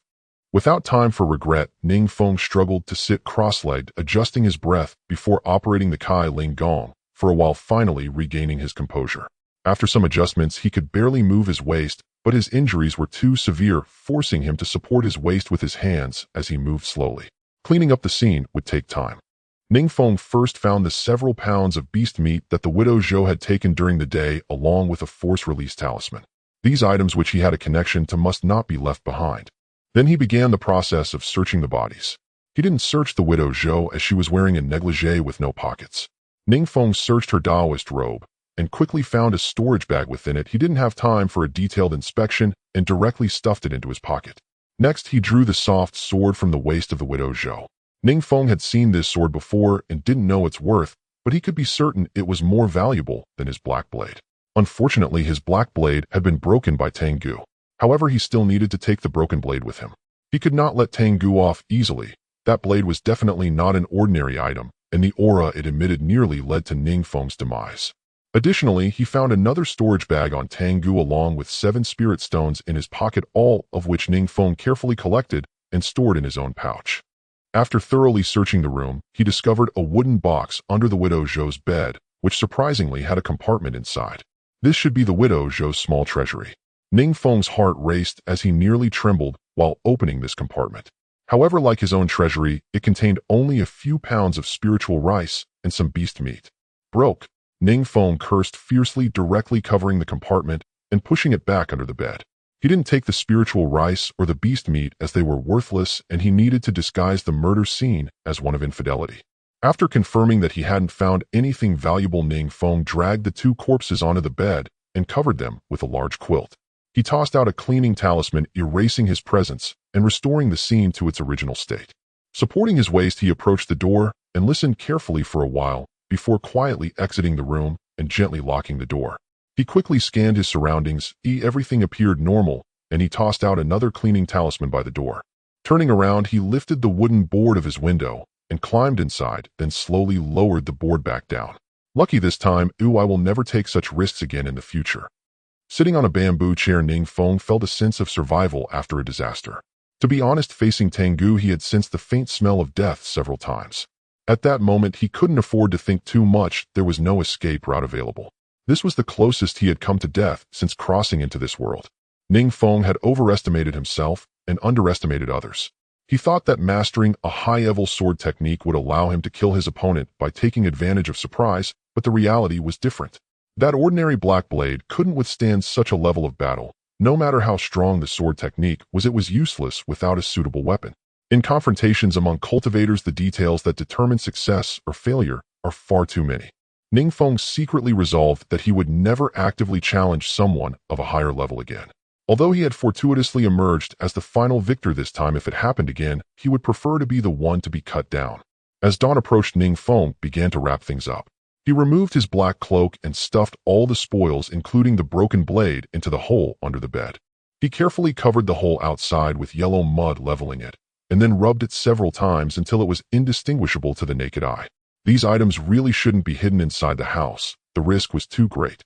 S1: Without time for regret, Ning Feng struggled to sit cross-legged, adjusting his breath before operating the Kai Ling Gong, for a while, finally regaining his composure. After some adjustments, he could barely move his waist, but his injuries were too severe, forcing him to support his waist with his hands as he moved slowly. Cleaning up the scene would take time. Ning Feng first found the several pounds of beast meat that the widow Zhou had taken during the day, along with a force-release talisman. These items which he had a connection to must not be left behind. Then he began the process of searching the bodies. He didn't search the widow Zhou as she was wearing a negligee with no pockets. Ning Feng searched her Taoist robe and quickly found a storage bag within it. He didn't have time for a detailed inspection and directly stuffed it into his pocket. Next, he drew the soft sword from the waist of the widow Zhou. Ning Feng had seen this sword before and didn't know its worth, but he could be certain it was more valuable than his black blade. Unfortunately, his black blade had been broken by Tengu. However, he still needed to take the broken blade with him. He could not let Tengu off easily. That blade was definitely not an ordinary item, and the aura it emitted nearly led to Ning Feng's demise. Additionally, he found another storage bag on Tengu along with 7 spirit stones in his pocket, all of which Ning Feng carefully collected and stored in his own pouch. After thoroughly searching the room, he discovered a wooden box under the widow Zhou's bed, which surprisingly had a compartment inside. This should be the widow Zhou's small treasury. Ning Feng's heart raced as he nearly trembled while opening this compartment. However, like his own treasury, it contained only a few pounds of spiritual rice and some beast meat. Broke. Ning Feng cursed fiercely, directly covering the compartment and pushing it back under the bed. He didn't take the spiritual rice or the beast meat as they were worthless, and he needed to disguise the murder scene as one of infidelity. After confirming that he hadn't found anything valuable, Ning Feng dragged the 2 corpses onto the bed and covered them with a large quilt. He tossed out a cleaning talisman, erasing his presence and restoring the scene to its original state. Supporting his waist, he approached the door and listened carefully for a while before quietly exiting the room and gently locking the door. He quickly scanned his surroundings. Everything appeared normal, and he tossed out another cleaning talisman by the door. Turning around, he lifted the wooden board of his window and climbed inside, then slowly lowered the board back down. Lucky this time. I will never take such risks again in the future. Sitting on a bamboo chair, Ning Feng felt a sense of survival after a disaster. To be honest, facing Tengu, he had sensed the faint smell of death several times. At that moment, he couldn't afford to think too much. There was no escape route available. This was the closest he had come to death since crossing into this world. Ning Feng had overestimated himself and underestimated others. He thought that mastering a high-level sword technique would allow him to kill his opponent by taking advantage of surprise, but the reality was different. That ordinary black blade couldn't withstand such a level of battle. No matter how strong the sword technique was, it was useless without a suitable weapon. In confrontations among cultivators, the details that determine success or failure are far too many. Ning Feng secretly resolved that he would never actively challenge someone of a higher level again. Although he had fortuitously emerged as the final victor this time, if it happened again, he would prefer to be the one to be cut down. As dawn approached, Ning Feng began to wrap things up. He removed his black cloak and stuffed all the spoils, including the broken blade, into the hole under the bed. He carefully covered the hole outside with yellow mud, leveling it, and then rubbed it several times until it was indistinguishable to the naked eye. These items really shouldn't be hidden inside the house. The risk was too great.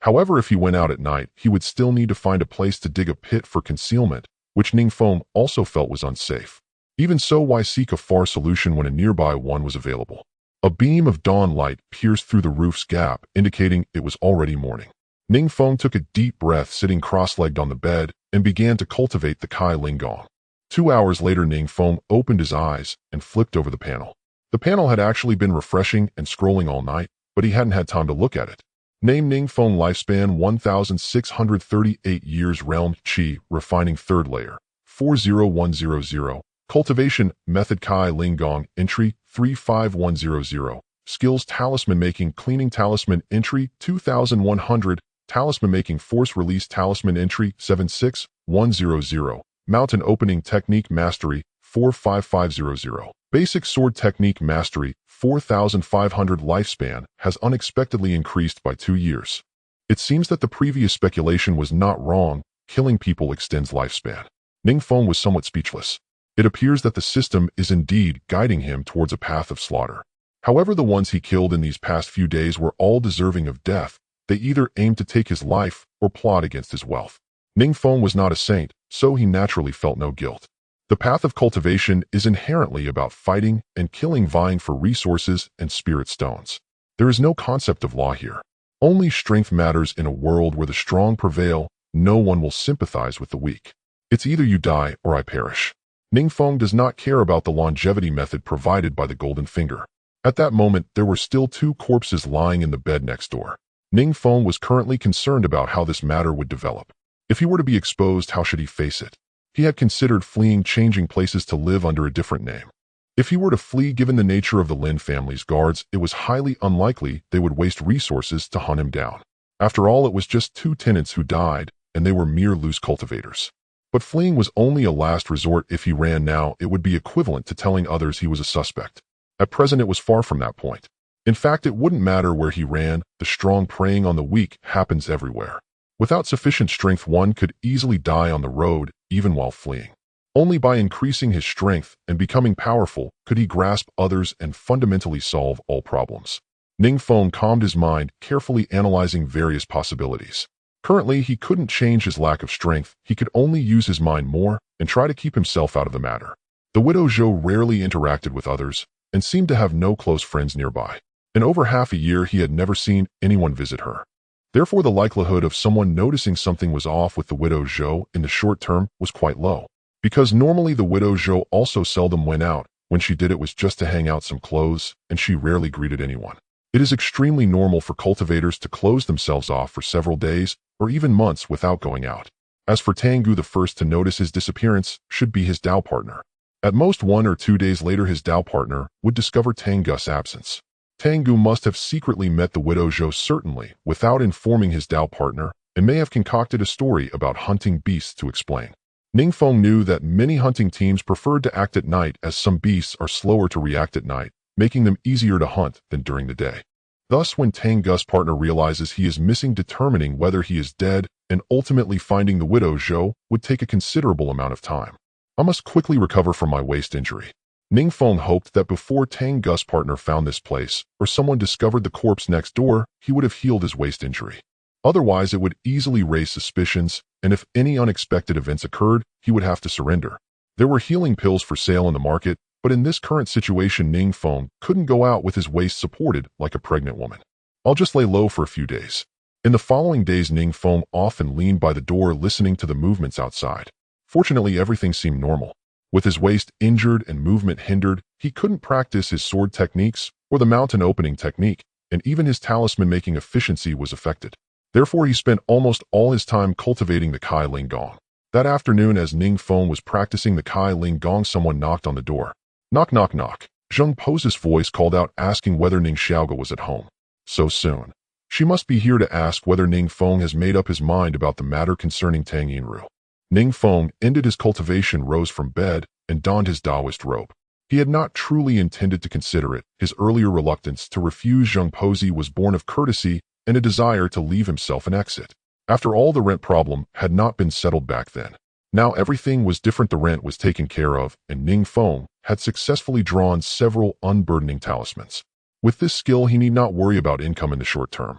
S1: However, if he went out at night, he would still need to find a place to dig a pit for concealment, which Ning Feng also felt was unsafe. Even so, why seek a far solution when a nearby one was available? A beam of dawn light pierced through the roof's gap, indicating it was already morning. Ning Feng took a deep breath, sitting cross-legged on the bed, and began to cultivate the Kai Lingong. 2 hours later, Ning Feng opened his eyes and flipped over the panel. The panel had actually been refreshing and scrolling all night, but he hadn't had time to look at it. Name: Ning Feng, lifespan 1,638 years, realm Qi, refining 3rd layer, 40100, cultivation method Kai Lingong, entry 35100, skills talisman making, cleaning talisman, entry 2100, talisman making, force release talisman, entry 76100, mountain opening technique mastery 45500. Basic sword technique mastery, 4,500. Lifespan has unexpectedly increased by 2 years. It seems that the previous speculation was not wrong. Killing people extends lifespan. Ning Feng was somewhat speechless. It appears that the system is indeed guiding him towards a path of slaughter. However, the ones he killed in these past few days were all deserving of death. They either aimed to take his life or plot against his wealth. Ning Feng was not a saint, so he naturally felt no guilt. The path of cultivation is inherently about fighting and killing, vying for resources and spirit stones. There is no concept of law here. Only strength matters. In a world where the strong prevail, no one will sympathize with the weak. It's either you die or I perish. Ning Feng does not care about the longevity method provided by the Golden Finger. At that moment, there were still 2 corpses lying in the bed next door. Ning Feng was currently concerned about how this matter would develop. If he were to be exposed, how should he face it? He had considered fleeing, changing places to live under a different name. If he were to flee, given the nature of the Lin family's guards, it was highly unlikely they would waste resources to hunt him down. After all, it was just 2 tenants who died, and they were mere loose cultivators. But fleeing was only a last resort. If he ran now, it would be equivalent to telling others he was a suspect. At present, it was far from that point. In fact, it wouldn't matter where he ran. The strong preying on the weak happens everywhere. Without sufficient strength, one could easily die on the road, even while fleeing. Only by increasing his strength and becoming powerful could he grasp others and fundamentally solve all problems. Ning Feng calmed his mind, carefully analyzing various possibilities. Currently, he couldn't change his lack of strength. He could only use his mind more and try to keep himself out of the matter. The widow Zhou rarely interacted with others and seemed to have no close friends nearby. In over half a year, he had never seen anyone visit her. Therefore, the likelihood of someone noticing something was off with the widow Zhou in the short term was quite low. Because normally the widow Zhou also seldom went out. When she did, it was just to hang out some clothes, and she rarely greeted anyone. It is extremely normal for cultivators to close themselves off for several days or even months without going out. As for Tangu, the first to notice his disappearance should be his Dao partner. At most 1 or 2 days later, his Dao partner would discover Tangu's absence. Tangu must have secretly met the widow Zhou, certainly, without informing his Dao partner, and may have concocted a story about hunting beasts to explain. Ning Feng knew that many hunting teams preferred to act at night, as some beasts are slower to react at night, making them easier to hunt than during the day. Thus, when Tangu's partner realizes he is missing, determining whether he is dead and ultimately finding the widow Zhou would take a considerable amount of time. I must quickly recover from my waist injury. Ning Feng hoped that before Tangu's partner found this place or someone discovered the corpse next door, he would have healed his waist injury. Otherwise, it would easily raise suspicions, and if any unexpected events occurred, he would have to surrender. There were healing pills for sale in the market, but in this current situation, Ning Feng couldn't go out with his waist supported like a pregnant woman. I'll just lay low for a few days. In the following days, Ning Feng often leaned by the door listening to the movements outside. Fortunately, everything seemed normal. With his waist injured and movement hindered, he couldn't practice his sword techniques or the mountain opening technique, and even his talisman making efficiency was affected. Therefore, he spent almost all his time cultivating the Kai Ling Gong. That afternoon, as Ning Feng was practicing the Kai Ling Gong, someone knocked on the door. Knock, knock, knock. Zheng Po's voice called out, asking whether Ning Xiaoge was at home. So soon. She must be here to ask whether Ning Feng has made up his mind about the matter concerning Tang Yinru. Ning Feng ended his cultivation, rose from bed, and donned his Taoist robe. He had not truly intended to consider it. His earlier reluctance to refuse Zheng Po's was born of courtesy and a desire to leave himself an exit. After all, the rent problem had not been settled back then. Now everything was different. The rent was taken care of, and Ning Feng had successfully drawn several unburdening talismans. With this skill, he need not worry about income in the short term.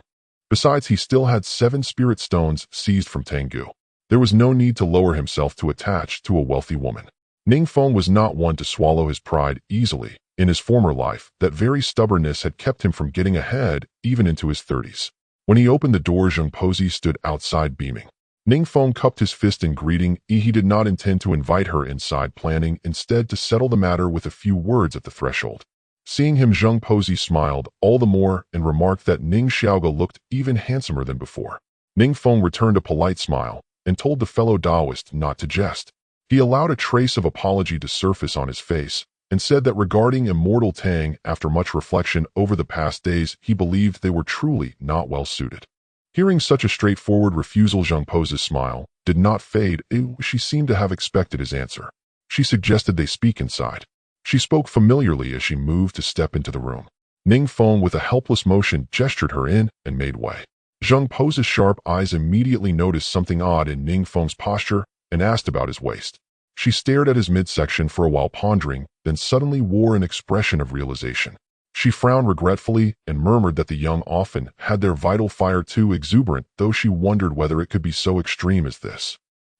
S1: Besides, he still had 7 spirit stones seized from Tangu. There was no need to lower himself to attach to a wealthy woman. Ning Feng was not one to swallow his pride easily. In his former life, that very stubbornness had kept him from getting ahead even into his 30s. When he opened the door, Zheng Po stood outside beaming. Ning Feng cupped his fist in greeting. He did not intend to invite her inside, planning instead to settle the matter with a few words at the threshold. Seeing him, Zheng Po smiled all the more and remarked that Ning Xiaoge looked even handsomer than before. Ning Feng returned a polite smile and told the fellow Taoist not to jest. He allowed a trace of apology to surface on his face and said that regarding Immortal Tang, after much reflection over the past days, he believed they were truly not well suited. Hearing such a straightforward refusal, Zheng Po's smile did not fade. She seemed to have expected his answer. She suggested they speak inside. She spoke familiarly as she moved to step into the room. Ning Feng, with a helpless motion, gestured her in and made way. Zheng Po's sharp eyes immediately noticed something odd in Ning Feng's posture and asked about his waist. She stared at his midsection for a while, pondering, then suddenly wore an expression of realization. She frowned regretfully and murmured that the young often had their vital fire too exuberant, though she wondered whether it could be so extreme as this.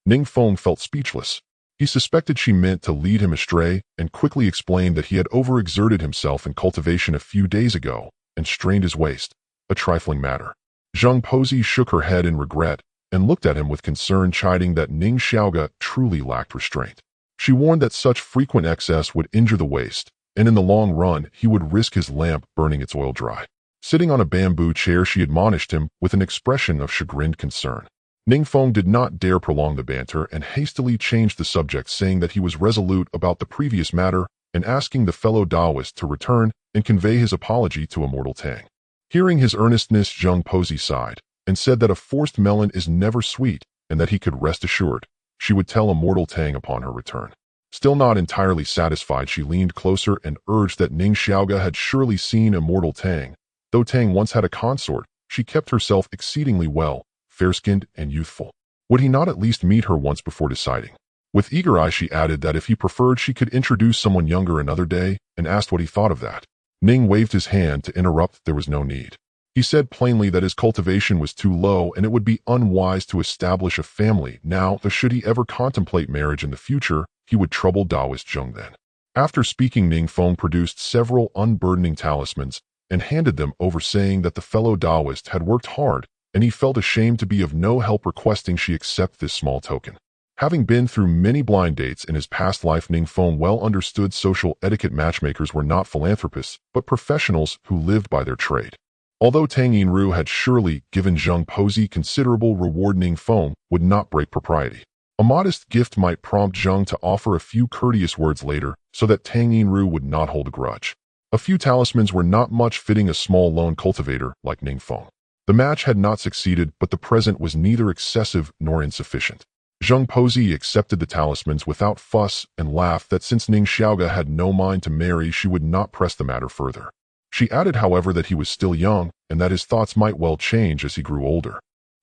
S1: Ning Feng felt speechless. He suspected she meant to lead him astray and quickly explained that he had overexerted himself in cultivation a few days ago and strained his waist, a trifling matter. Zheng Po shook her head in regret and looked at him with concern, chiding that Ning Xiaoge truly lacked restraint. She warned that such frequent excess would injure the waist, and in the long run, he would risk his lamp burning its oil dry. Sitting on a bamboo chair, she admonished him with an expression of chagrined concern. Ning Feng did not dare prolong the banter and hastily changed the subject, saying that he was resolute about the previous matter and asking the fellow Taoist to return and convey his apology to Immortal Tang. Hearing his earnestness, Zheng Pozi sighed and said that a forced melon is never sweet and that he could rest assured she would tell Immortal Tang upon her return. Still not entirely satisfied, she leaned closer and urged that Ning Xiaoga had surely seen Immortal Tang. Though Tang once had a consort, she kept herself exceedingly well, fair-skinned and youthful. Would he not at least meet her once before deciding? With eager eyes she added that if he preferred she could introduce someone younger another day, and asked what he thought of that. Ning waved his hand to interrupt. There was no need. He said plainly that his cultivation was too low and it would be unwise to establish a family now, though should he ever contemplate marriage in the future, he would trouble Taoist Zheng then. After speaking, Ning Feng produced several unburdening talismans and handed them over, saying that the fellow Taoist had worked hard and he felt ashamed to be of no help, requesting she accept this small token. Having been through many blind dates in his past life, Ning Feng well understood social etiquette. Matchmakers were not philanthropists, but professionals who lived by their trade. Although Tang Yinru had surely given Zheng Pozi considerable reward, Ning Feng would not break propriety. A modest gift might prompt Zheng to offer a few courteous words later, so that Tang Yinru would not hold a grudge. A few talismans were not much, fitting a small lone cultivator like Ning Feng. The match had not succeeded, but the present was neither excessive nor insufficient. Zheng Pozi accepted the talismans without fuss and laughed that since Ning Xiaoga had no mind to marry, she would not press the matter further. She added, however, that he was still young and that his thoughts might well change as he grew older.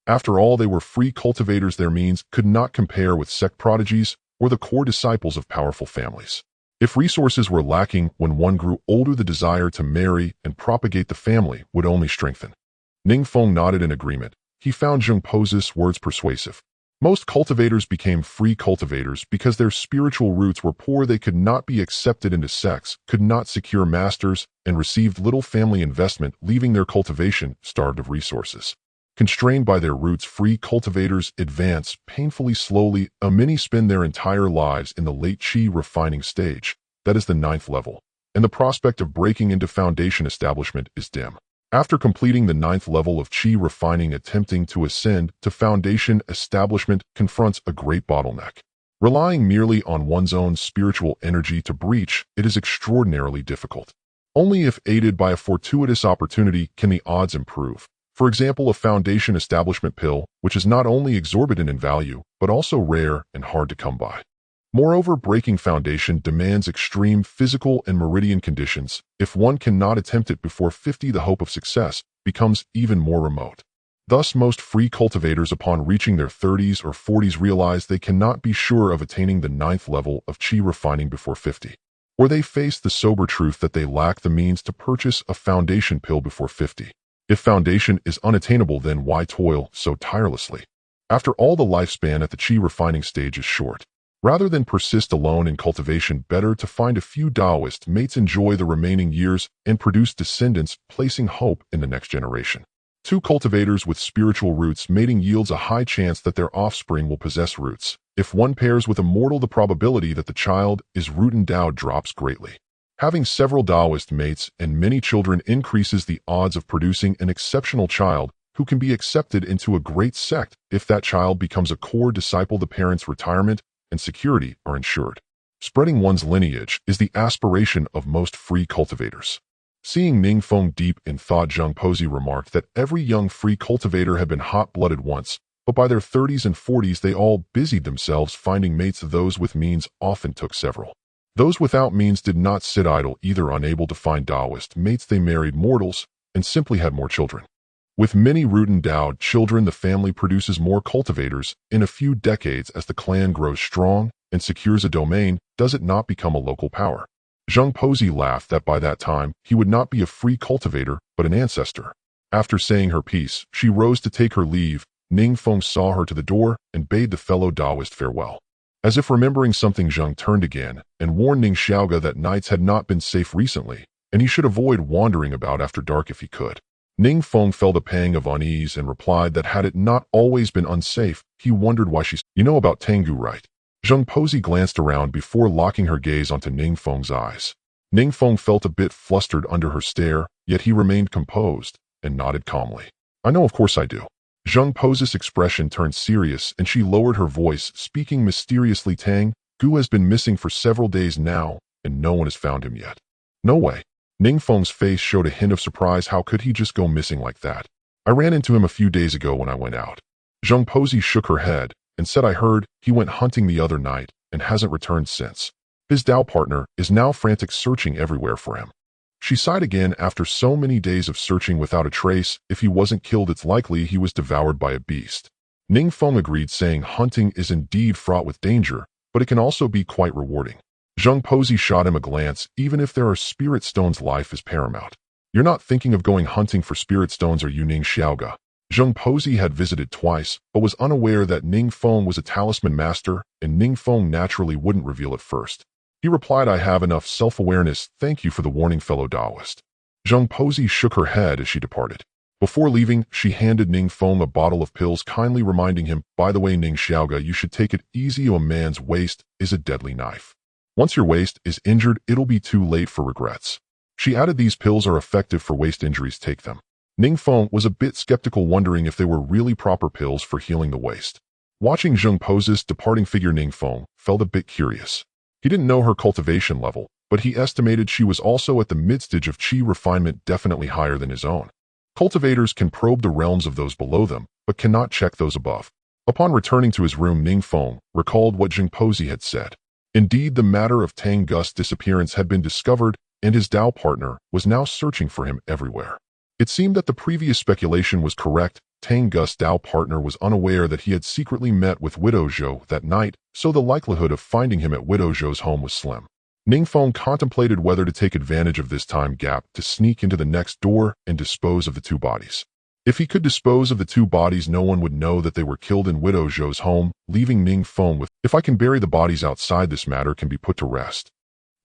S1: After all, they were free cultivators. Their means could not compare with sect prodigies or the core disciples of powerful families. If resources were lacking when one grew older, the desire to marry and propagate the family would only strengthen. Ning Feng nodded in agreement. He found Zheng Pozi's words persuasive. Most cultivators became free cultivators because their spiritual roots were poor. They could not be accepted into sects, could not secure masters, and received little family investment, leaving their cultivation starved of resources. Constrained by their roots, free cultivators advance painfully slowly. Many spend their entire lives in the late qi refining stage, that is the 9th level, and the prospect of breaking into foundation establishment is dim. After completing the 9th level of qi refining, attempting to ascend to foundation establishment confronts a great bottleneck. Relying merely on one's own spiritual energy to breach it is extraordinarily difficult. Only if aided by a fortuitous opportunity can the odds improve. For example, a foundation establishment pill, which is not only exorbitant in value, but also rare and hard to come by. Moreover, breaking foundation demands extreme physical and meridian conditions. If one cannot attempt it before 50, the hope of success becomes even more remote. Thus, most free cultivators upon reaching their 30s or 40s realize they cannot be sure of attaining the 9th level of qi refining before 50. Or they face the sober truth that they lack the means to purchase a foundation pill before 50. If foundation is unattainable, then why toil so tirelessly? After all, the lifespan at the qi refining stage is short. Rather than persist alone in cultivation, better to find a few Taoist mates, enjoy the remaining years, and produce descendants, placing hope in the next generation. Two cultivators with spiritual roots mating yields a high chance that their offspring will possess roots. If one pairs with Immortal, the probability that the child is root endowed drops greatly. Having several Taoist mates and many children increases the odds of producing an exceptional child who can be accepted into a great sect. If that child becomes a core disciple, the parents' retirement and security are ensured. Spreading one's lineage is the aspiration of most free cultivators. Seeing Ning Feng deep in thought, Zheng Pozi remarked that every young free cultivator had been hot-blooded once, but by their 30s and 40s they all busied themselves finding mates. Those with means often took several. Those without means did not sit idle either. Unable to find Taoist mates, they married mortals and simply had more children. With many root-endowed children, the family produces more cultivators. In a few decades, as the clan grows strong and secures a domain, does it not become a local power? Zheng Pozi laughed that by that time, he would not be a free cultivator, but an ancestor. After saying her piece, she rose to take her leave. Ning Feng saw her to the door and bade the fellow Taoist farewell. As if remembering something, Zheng turned again and warned Ning Xiaoga that nights had not been safe recently, and he should avoid wandering about after dark if he could. Ning Feng felt a pang of unease and replied that had it not always been unsafe, he wondered why she... You know about Tengu, right? Zheng Pozi glanced around before locking her gaze onto Ning Feng's eyes. Ning Feng felt a bit flustered under her stare, yet he remained composed and nodded calmly. I know, of course I do. Zheng Po's expression turned serious and she lowered her voice, speaking mysteriously. Tang Gu has been missing for several days now, and no one has found him yet. No way. Ning Feng's face showed a hint of surprise. How could he just go missing like that? I ran into him a few days ago when I went out. Zheng Pozi shook her head and said, I heard he went hunting the other night and hasn't returned since. His Dao partner is now frantic, searching everywhere for him. She sighed again. After so many days of searching without a trace, if he wasn't killed, it's likely he was devoured by a beast. Ning Feng agreed, saying hunting is indeed fraught with danger, but it can also be quite rewarding. Zheng Pozi shot him a glance. Even if there are spirit stones, life is paramount. You're not thinking of going hunting for spirit stones, are you? Ning Xiaoga. Zheng Pozi had visited twice, but was unaware that Ning Feng was a talisman master, and Ning Feng naturally wouldn't reveal it first. He replied, I have enough self-awareness, thank you for the warning, fellow Taoist. Zheng Pozi shook her head as she departed. Before leaving, she handed Ning Feng a bottle of pills, kindly reminding him, by the way, Ning Xiaoga, you should take it easy. A man's waist is a deadly knife. Once your waist is injured, it'll be too late for regrets. She added, these pills are effective for waist injuries, take them. Ning Feng was a bit skeptical, wondering if they were really proper pills for healing the waist. Watching Zheng Po's departing figure, Ning Feng felt a bit curious. He didn't know her cultivation level, but he estimated she was also at the mid-stage of chi refinement, definitely higher than his own. Cultivators can probe the realms of those below them, but cannot check those above. Upon returning to his room, Ning Feng recalled what Zheng Pozi had said. Indeed, the matter of Tang Gus's disappearance had been discovered, and his Dao partner was now searching for him everywhere. It seemed that the previous speculation was correct. Tang Gus's Dao partner was unaware that he had secretly met with Widow Zhou that night, so the likelihood of finding him at Widow Zhou's home was slim. Ning Feng contemplated whether to take advantage of this time gap to sneak into the next door and dispose of the two bodies. If he could dispose of the two bodies, no one would know that they were killed in Widow Zhou's home, leaving Ning Feng with, if I can bury the bodies outside, this matter can be put to rest.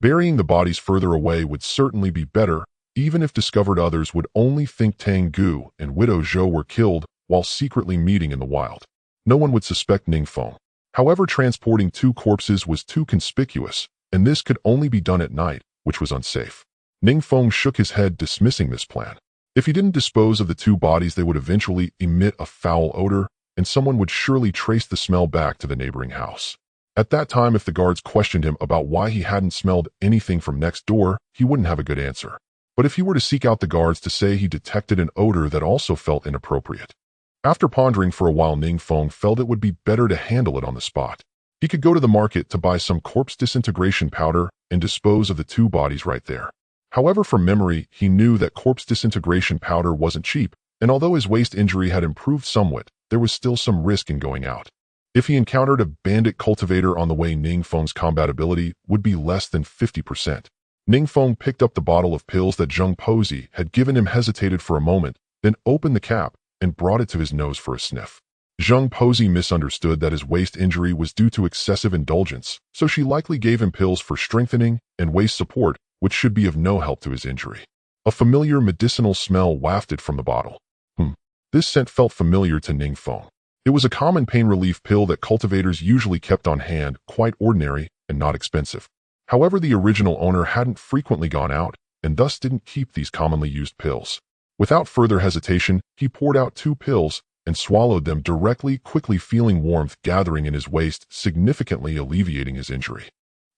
S1: Burying the bodies further away would certainly be better. Even if discovered, others would only think Tang Gu and Widow Zhou were killed while secretly meeting in the wild. No one would suspect Ning Feng. However, transporting two corpses was too conspicuous, and this could only be done at night, which was unsafe. Ning Feng shook his head, dismissing this plan. If he didn't dispose of the two bodies, they would eventually emit a foul odor, and someone would surely trace the smell back to the neighboring house. At that time, if the guards questioned him about why he hadn't smelled anything from next door, he wouldn't have a good answer. But if he were to seek out the guards to say he detected an odor that also felt inappropriate. After pondering for a while, Ning Feng felt it would be better to handle it on the spot. He could go to the market to buy some corpse disintegration powder and dispose of the two bodies right there. However, from memory, he knew that corpse disintegration powder wasn't cheap, and although his waist injury had improved somewhat, there was still some risk in going out. If he encountered a bandit cultivator on the way, Ning Feng's combat ability would be less than 50%. Ning Feng picked up the bottle of pills that Zheng Pozi had given him, hesitated for a moment, then opened the cap and brought it to his nose for a sniff. Zheng Pozi misunderstood that his waist injury was due to excessive indulgence, so she likely gave him pills for strengthening and waist support, which should be of no help to his injury. A familiar medicinal smell wafted from the bottle. This scent felt familiar to Ning Feng. It was a common pain relief pill that cultivators usually kept on hand, quite ordinary and not expensive. However, the original owner hadn't frequently gone out, and thus didn't keep these commonly used pills. Without further hesitation, he poured out two pills and swallowed them directly, quickly feeling warmth gathering in his waist, significantly alleviating his injury.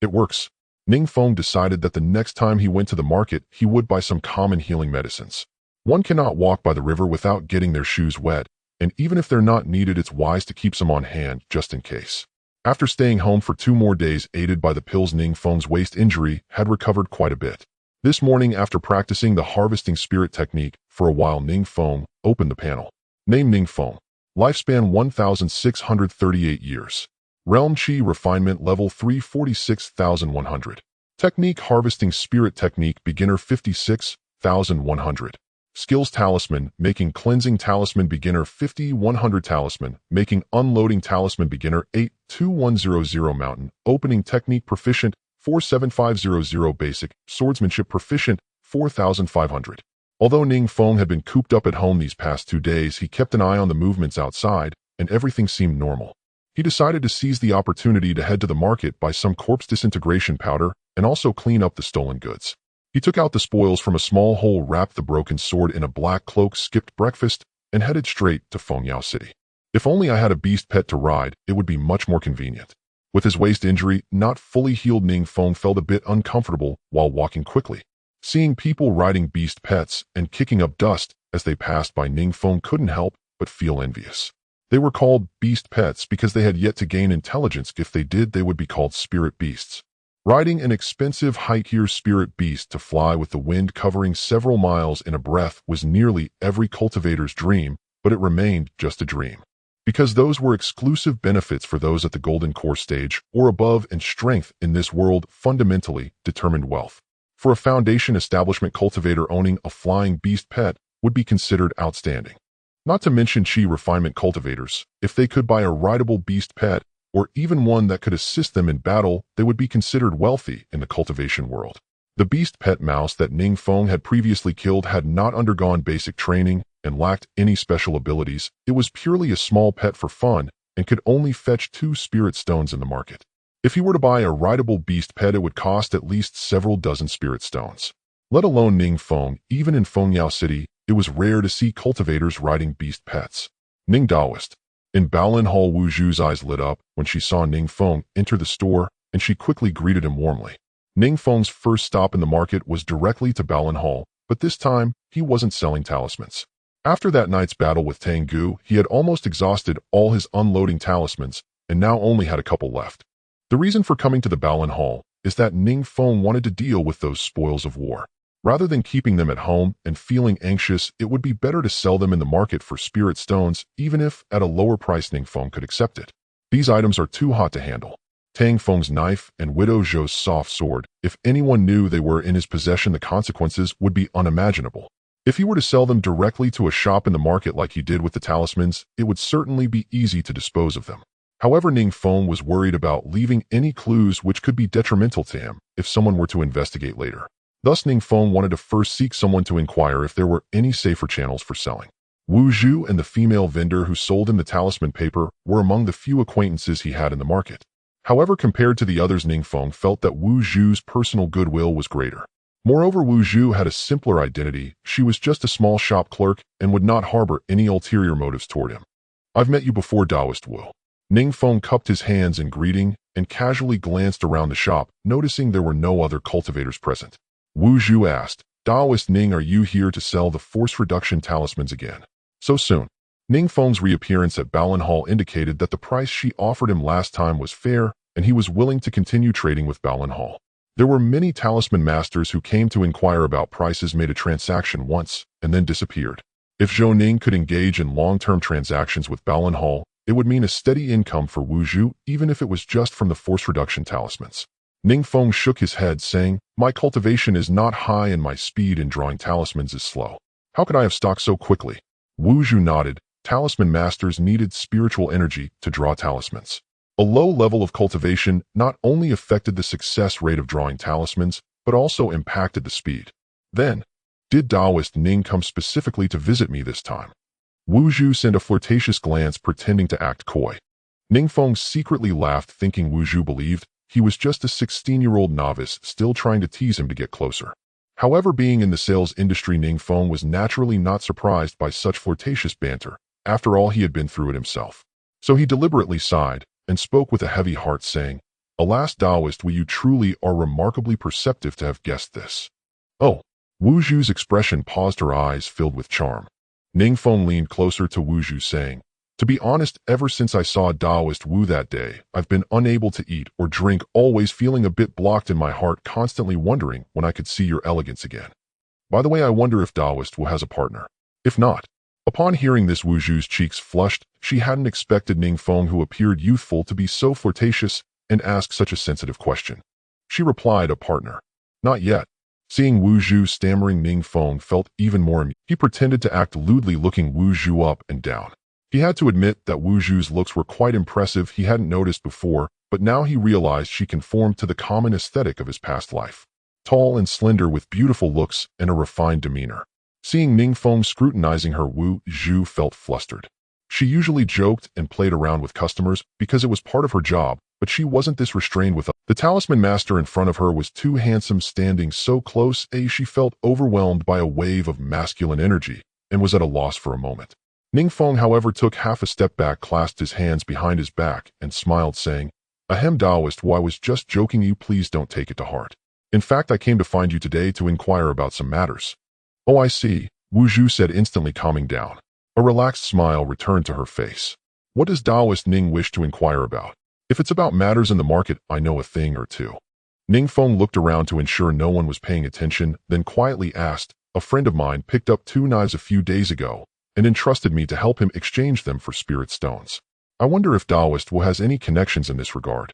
S1: It works. Ning Feng decided that the next time he went to the market, he would buy some common healing medicines. One cannot walk by the river without getting their shoes wet, and even if they're not needed, it's wise to keep some on hand just in case. After staying home for 2 more days, aided by the pills, Ning Feng's waist injury had recovered quite a bit. This morning, after practicing the harvesting spirit technique for a while, Ning Feng opened the panel. Name: Ning Feng. Lifespan 1,638 years. Realm Chi Refinement Level 346,100. Technique: Harvesting Spirit Technique Beginner 56,100. Skills: Talisman Making, Cleansing Talisman Beginner 50,100. Talisman Making, Unloading Talisman Beginner 8,2100. Mountain Opening Technique Proficient 47500. Basic Swordsmanship Proficient 4,500. Although Ning Feng had been cooped up at home these past 2 days, he kept an eye on the movements outside, and everything seemed normal. He decided to seize the opportunity to head to the market, buy some corpse disintegration powder, and also clean up the stolen goods. He took out the spoils from a small hole, wrapped the broken sword in a black cloak, skipped breakfast, and headed straight to Fengyao City. If only I had a beast pet to ride, it would be much more convenient. With his waist injury not fully healed, Ning Feng felt a bit uncomfortable while walking quickly. Seeing people riding beast pets and kicking up dust as they passed by, Ning Feng couldn't help but feel envious. They were called beast pets because they had yet to gain intelligence. If they did, they would be called spirit beasts. Riding an expensive high-tier spirit beast to fly with the wind covering several miles in a breath was nearly every cultivator's dream, but it remained just a dream. Because those were exclusive benefits for those at the golden core stage or above, and strength in this world fundamentally determined wealth. For a foundation establishment cultivator, owning a flying beast pet would be considered outstanding. Not to mention chi refinement cultivators, if they could buy a rideable beast pet, or even one that could assist them in battle, they would be considered wealthy in the cultivation world. The beast pet mouse that Ning Feng had previously killed had not undergone basic training and lacked any special abilities. It was purely a small pet for fun and could only fetch 2 spirit stones in the market. If he were to buy a rideable beast pet, it would cost at least several dozen spirit stones. Let alone Ning Feng, even in Fengyao City, it was rare to see cultivators riding beast pets. Ning Daoist. In Baolin Hall, Wu Zhu's eyes lit up when she saw Ning Feng enter the store, and she quickly greeted him warmly. Ning Feng's first stop in the market was directly to Baolin Hall, but this time, he wasn't selling talismans. After that night's battle with Tengu, he had almost exhausted all his unloading talismans, and now only had a couple left. The reason for coming to the Baolin Hall is that Ning Feng wanted to deal with those spoils of war. Rather than keeping them at home and feeling anxious, it would be better to sell them in the market for spirit stones, even if at a lower price. Ning Feng could accept it. These items are too hot to handle. Tang Feng's knife and Widow Zhou's soft sword, if anyone knew they were in his possession, the consequences would be unimaginable. If he were to sell them directly to a shop in the market like he did with the talismans, it would certainly be easy to dispose of them. However, Ning Feng was worried about leaving any clues which could be detrimental to him if someone were to investigate later. Thus, Ning Feng wanted to first seek someone to inquire if there were any safer channels for selling. Wu Zhu and the female vendor who sold him the talisman paper were among the few acquaintances he had in the market. However, compared to the others, Ning Feng felt that Wu Zhu's personal goodwill was greater. Moreover, Wu Zhu had a simpler identity. She was just a small shop clerk and would not harbor any ulterior motives toward him. "I've met you before, Daoist Wu." Ning Feng cupped his hands in greeting and casually glanced around the shop, noticing there were no other cultivators present. Wu Zhu asked, "Daoist Ning, are you here to sell the force reduction talismans again? So soon?" Ning Feng's reappearance at Baolin Hall indicated that the price she offered him last time was fair, and he was willing to continue trading with Baolin Hall. There were many talisman masters who came to inquire about prices, made a transaction once, and then disappeared. If Zhou Ning could engage in long-term transactions with Baolin Hall, it would mean a steady income for Wu Zhu, even if it was just from the force reduction talismans. Ning Feng shook his head, saying, "My cultivation is not high and my speed in drawing talismans is slow. How could I have stocked so quickly?" Wu Zhu nodded. Talisman masters needed spiritual energy to draw talismans. A low level of cultivation not only affected the success rate of drawing talismans, but also impacted the speed. Then, "Did Daoist Ning come specifically to visit me this time?" Wu Zhu sent a flirtatious glance, pretending to act coy. Ning Feng secretly laughed, thinking Wu Zhu believed he was just a 16-year-old novice still trying to tease him to get closer. However, being in the sales industry, Ning Feng was naturally not surprised by such flirtatious banter. After all, he had been through it himself. So he deliberately sighed and spoke with a heavy heart, saying, "Alas, Daoist Wu, you truly are remarkably perceptive to have guessed this." "Oh." Wu Zhu's expression paused, her eyes filled with charm. Ning Feng leaned closer to Wu Zhu, saying, "To be honest, ever since I saw Daoist Wu that day, I've been unable to eat or drink, always feeling a bit blocked in my heart, constantly wondering when I could see your elegance again. By the way, I wonder if Daoist Wu has a partner. If not." Upon hearing this, Wu Zhu's cheeks flushed. She hadn't expected Ning Feng, who appeared youthful, to be so flirtatious and ask such a sensitive question. She replied, "A partner. Not yet." Seeing Wu Zhu stammering, Ning Feng felt even more amused. He pretended to act lewdly, looking Wu Zhu up and down. He had to admit that Wu Zhu's looks were quite impressive. He hadn't noticed before, but now he realized she conformed to the common aesthetic of his past life. Tall and slender, with beautiful looks and a refined demeanor. Seeing Ning Feng scrutinizing her, Wu Zhu felt flustered. She usually joked and played around with customers because it was part of her job, but she wasn't this restrained with others. The talisman master in front of her was too handsome, standing so close. She felt overwhelmed by a wave of masculine energy and was at a loss for a moment. Ning Feng, however, took half a step back, clasped his hands behind his back, and smiled, saying, "Ahem, Taoist, why, I was just joking you, please don't take it to heart. In fact, I came to find you today to inquire about some matters." "Oh, I see," Wu Zhu said, instantly calming down. A relaxed smile returned to her face. "What does Taoist Ning wish to inquire about? If it's about matters in the market, I know a thing or two." Ning Feng looked around to ensure no one was paying attention, then quietly asked, "A friend of mine picked up 2 knives a few days ago and entrusted me to help him exchange them for spirit stones. I wonder if Taoist has any connections in this regard."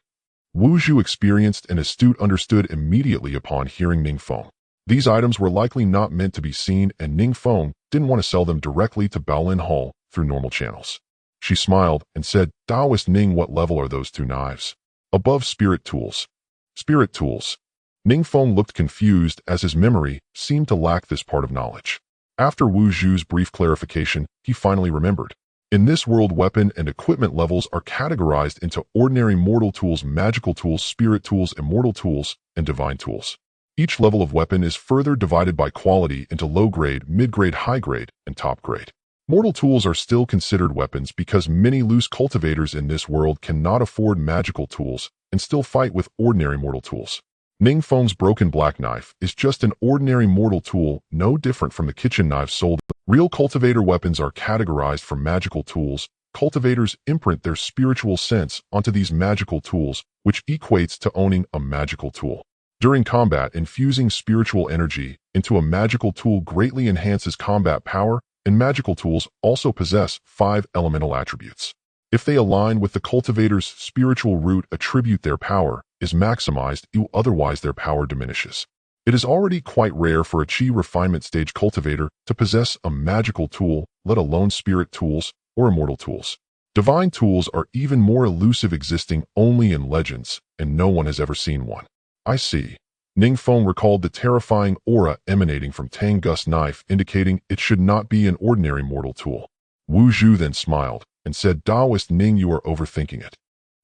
S1: Wu Zhu, experienced and astute, understood immediately upon hearing Ning Feng. These items were likely not meant to be seen, and Ning Feng didn't want to sell them directly to Baolin Hall through normal channels. She smiled and said, "Taoist Ning, what level are those 2 knives?" "Above spirit tools." "Spirit tools?" Ning Feng looked confused, as his memory seemed to lack this part of knowledge. After Wu Zhu's brief clarification, he finally remembered. In this world, weapon and equipment levels are categorized into ordinary mortal tools, magical tools, spirit tools, immortal tools, and divine tools. Each level of weapon is further divided by quality into low grade, mid grade, high grade, and top grade. Mortal tools are still considered weapons because many loose cultivators in this world cannot afford magical tools and still fight with ordinary mortal tools. Ning Feng's broken black knife is just an ordinary mortal tool, no different from the kitchen knives sold. Real cultivator weapons are categorized from magical tools. Cultivators imprint their spiritual sense onto these magical tools, which equates to owning a magical tool. During combat, infusing spiritual energy into a magical tool greatly enhances combat power, and magical tools also possess 5 elemental attributes. If they align with the cultivator's spiritual root attribute, their power is maximized, otherwise their power diminishes. It is already quite rare for a chi refinement stage cultivator to possess a magical tool, let alone spirit tools or immortal tools. Divine tools are even more elusive, existing only in legends, and no one has ever seen one. "I see." Ning Feng recalled the terrifying aura emanating from Tang Gust's knife, indicating it should not be an ordinary mortal tool. Wu Zhu then smiled and said, "Taoist Ning, you are overthinking it."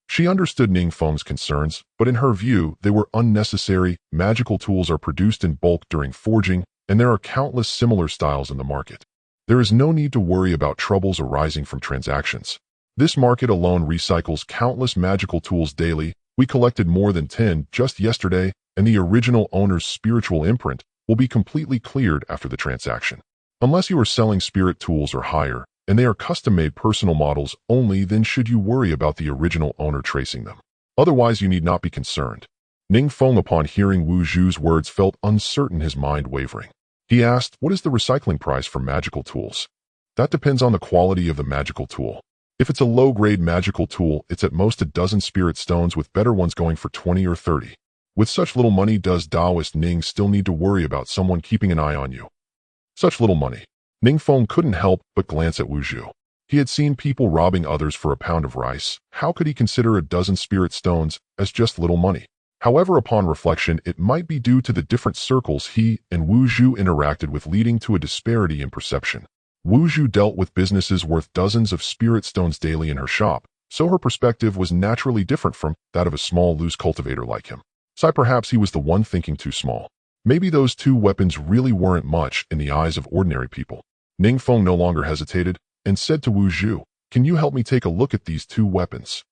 S1: She understood Ning Feng's concerns, but in her view, they were unnecessary. Magical tools are produced in bulk during forging, and there are countless similar styles in the market. There is no need to worry about troubles arising from transactions. This market alone recycles countless magical tools daily. We collected more than 10 just yesterday, and the original owner's spiritual imprint will be completely cleared after the transaction. Unless you are selling spirit tools or higher, and they are custom-made personal models only, then should you worry about the original owner tracing them. Otherwise, you need not be concerned. Ning Feng, upon hearing Wu Zhu's words, felt uncertain, his mind wavering. He asked, "What is the recycling price for magical tools?" "That depends on the quality of the magical tool. If it's a low-grade magical tool, it's at most a dozen spirit stones, with better ones going for 20 or 30. With such little money, does Taoist Ning still need to worry about someone keeping an eye on you?" Such little money. Ning Feng couldn't help but glance at Wu Zhu. He had seen people robbing others for a pound of rice. How could he consider a dozen spirit stones as just little money? However, upon reflection, it might be due to the different circles he and Wu Zhu interacted with, leading to a disparity in perception. Wu Zhu dealt with businesses worth dozens of spirit stones daily in her shop, so her perspective was naturally different from that of a small loose cultivator like him. So perhaps he was the one thinking too small. Maybe those 2 weapons really weren't much in the eyes of ordinary people. Ning Feng no longer hesitated and said to Wu Zhu, "Can you help me take a look at these 2 weapons?"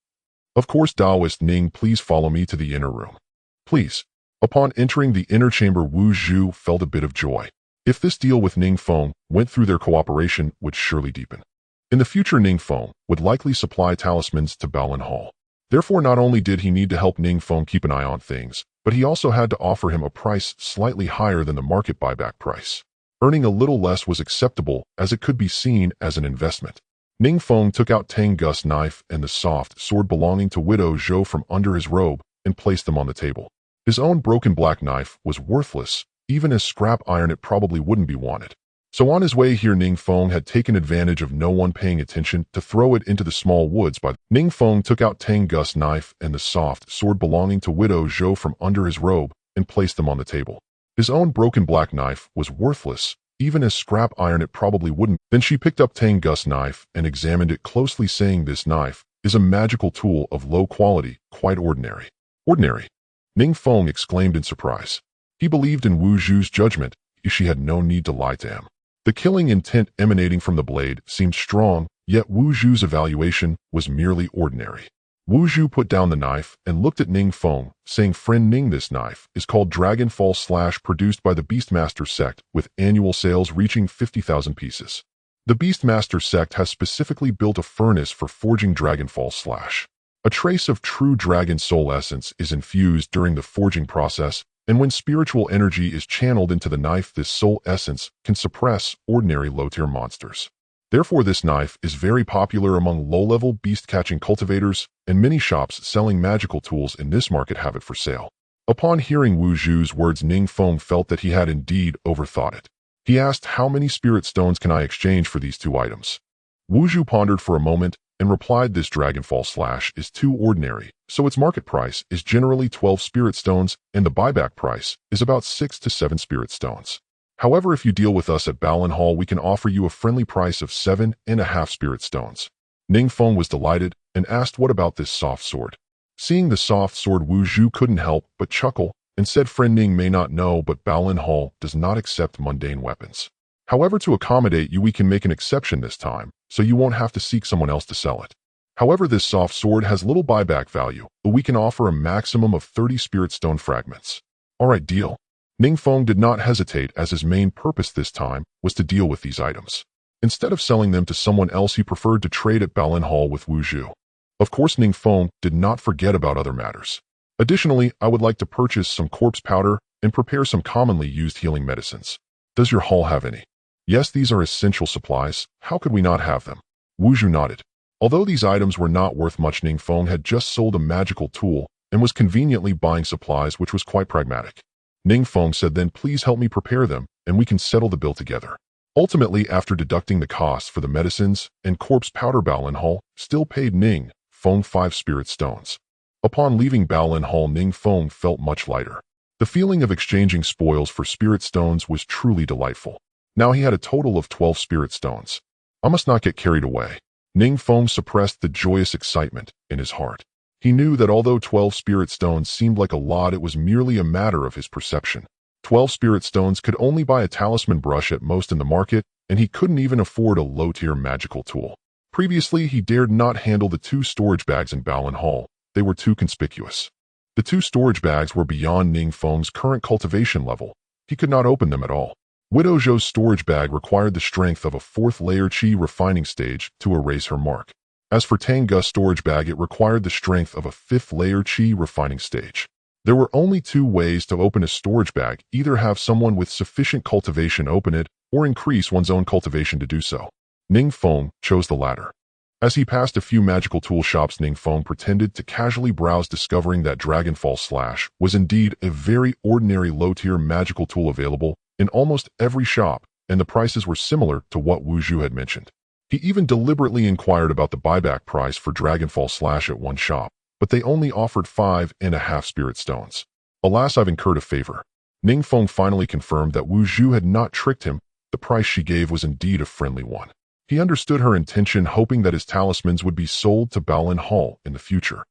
S1: "Of course, Taoist Ning, please follow me to the inner room." "Please." Upon entering the inner chamber, Wu Zhu felt a bit of joy. If this deal with Ning Feng went through, their cooperation would surely deepen. In the future, Ning Feng would likely supply talismans to Baolin Hall. Therefore, not only did he need to help Ning Feng keep an eye on things, but he also had to offer him a price slightly higher than the market buyback price. Earning a little less was acceptable, as it could be seen as an investment. Ning Feng took out Tang Gust's knife and the soft sword belonging to Widow Zhou from under his robe and placed them on the table. His own broken black knife was worthless. Even as scrap iron, it probably wouldn't be wanted. So on his way here, Ning Feng had taken advantage of no one paying attention to throw it into the small woods. Ning Feng took out Tang Gust's knife and the soft sword belonging to Widow Zhou from under his robe and placed them on the table. His own broken black knife was worthless. Even as scrap iron, it probably wouldn't. Then she picked up Tang Gust's knife and examined it closely, saying, "This knife is a magical tool of low quality, quite ordinary." "Ordinary?" Ning Feng exclaimed in surprise. He believed in Wu Zhu's judgment. She had no need to lie to him. The killing intent emanating from the blade seemed strong, yet Wu Zhu's evaluation was merely ordinary. Wu Zhu put down the knife and looked at Ning Feng, saying, "Friend Ning, this knife is called Dragonfall Slash, produced by the Beastmaster sect, with annual sales reaching 50,000 pieces. The Beastmaster sect has specifically built a furnace for forging Dragonfall Slash. A trace of true dragon soul essence is infused during the forging process, and when spiritual energy is channeled into the knife, this soul essence can suppress ordinary low-tier monsters. Therefore, this knife is very popular among low-level beast-catching cultivators, and many shops selling magical tools in this market have it for sale." Upon hearing Wu Zhu's words, Ning Feng felt that he had indeed overthought it. He asked, "How many spirit stones can I exchange for these two items?" Wu Zhu pondered for a moment and replied, "This Dragonfall Slash is too ordinary, so its market price is generally 12 spirit stones, and the buyback price is about 6 to 7 spirit stones. However, if you deal with us at Balan Hall, we can offer you a friendly price of 7.5 spirit stones." Ning Feng was delighted and asked, "What about this soft sword?" Seeing the soft sword, Wu Zhu couldn't help but chuckle and said, "Friend Ning may not know, but Balan Hall does not accept mundane weapons. However, to accommodate you, we can make an exception this time, so you won't have to seek someone else to sell it. However, this soft sword has little buyback value, but we can offer a maximum of 30 spirit stone fragments." "All right, deal." Ning Feng did not hesitate, as his main purpose this time was to deal with these items. Instead of selling them to someone else, he preferred to trade at Balan Hall with Wu Zhu. Of course, Ning Feng did not forget about other matters. "Additionally, I would like to purchase some corpse powder and prepare some commonly used healing medicines. Does your hall have any?" "Yes, these are essential supplies. How could we not have them?" Wu Zhu nodded. Although these items were not worth much, Ning Feng had just sold a magical tool and was conveniently buying supplies, which was quite pragmatic. Ning Feng said, "Then please help me prepare them, and we can settle the bill together." Ultimately, after deducting the costs for the medicines and corpse powder, Balan Hall still paid Ning Feng 5 spirit stones. Upon leaving Balan Hall, Ning Feng felt much lighter. The feeling of exchanging spoils for spirit stones was truly delightful. Now he had a total of 12 spirit stones. I must not get carried away. Ning Feng suppressed the joyous excitement in his heart. He knew that although 12 spirit stones seemed like a lot, it was merely a matter of his perception. 12 spirit stones could only buy a talisman brush at most in the market, and he couldn't even afford a low-tier magical tool. Previously, he dared not handle the 2 storage bags in Balan Hall. They were too conspicuous. The 2 storage bags were beyond Ning Feng's current cultivation level. He could not open them at all. Widow Zhou's storage bag required the strength of a 4th layer qi refining stage to erase her mark. As for Tang Gu's storage bag, it required the strength of a 5th layer qi refining stage. There were only 2 ways to open a storage bag: either have someone with sufficient cultivation open it, or increase one's own cultivation to do so. Ning Feng chose the latter. As he passed a few magical tool shops, Ning Feng pretended to casually browse, discovering that Dragonfall Slash was indeed a very ordinary low-tier magical tool available in almost every shop, and the prices were similar to what Wu Zhu had mentioned. He even deliberately inquired about the buyback price for Dragonfall Slash at one shop, but they only offered 5.5 spirit stones. "Alas, I've incurred a favor." Ning Feng finally confirmed that Wu Zhu had not tricked him. The price she gave was indeed a friendly one. He understood her intention, hoping that his talismans would be sold to Balan Hall in the future.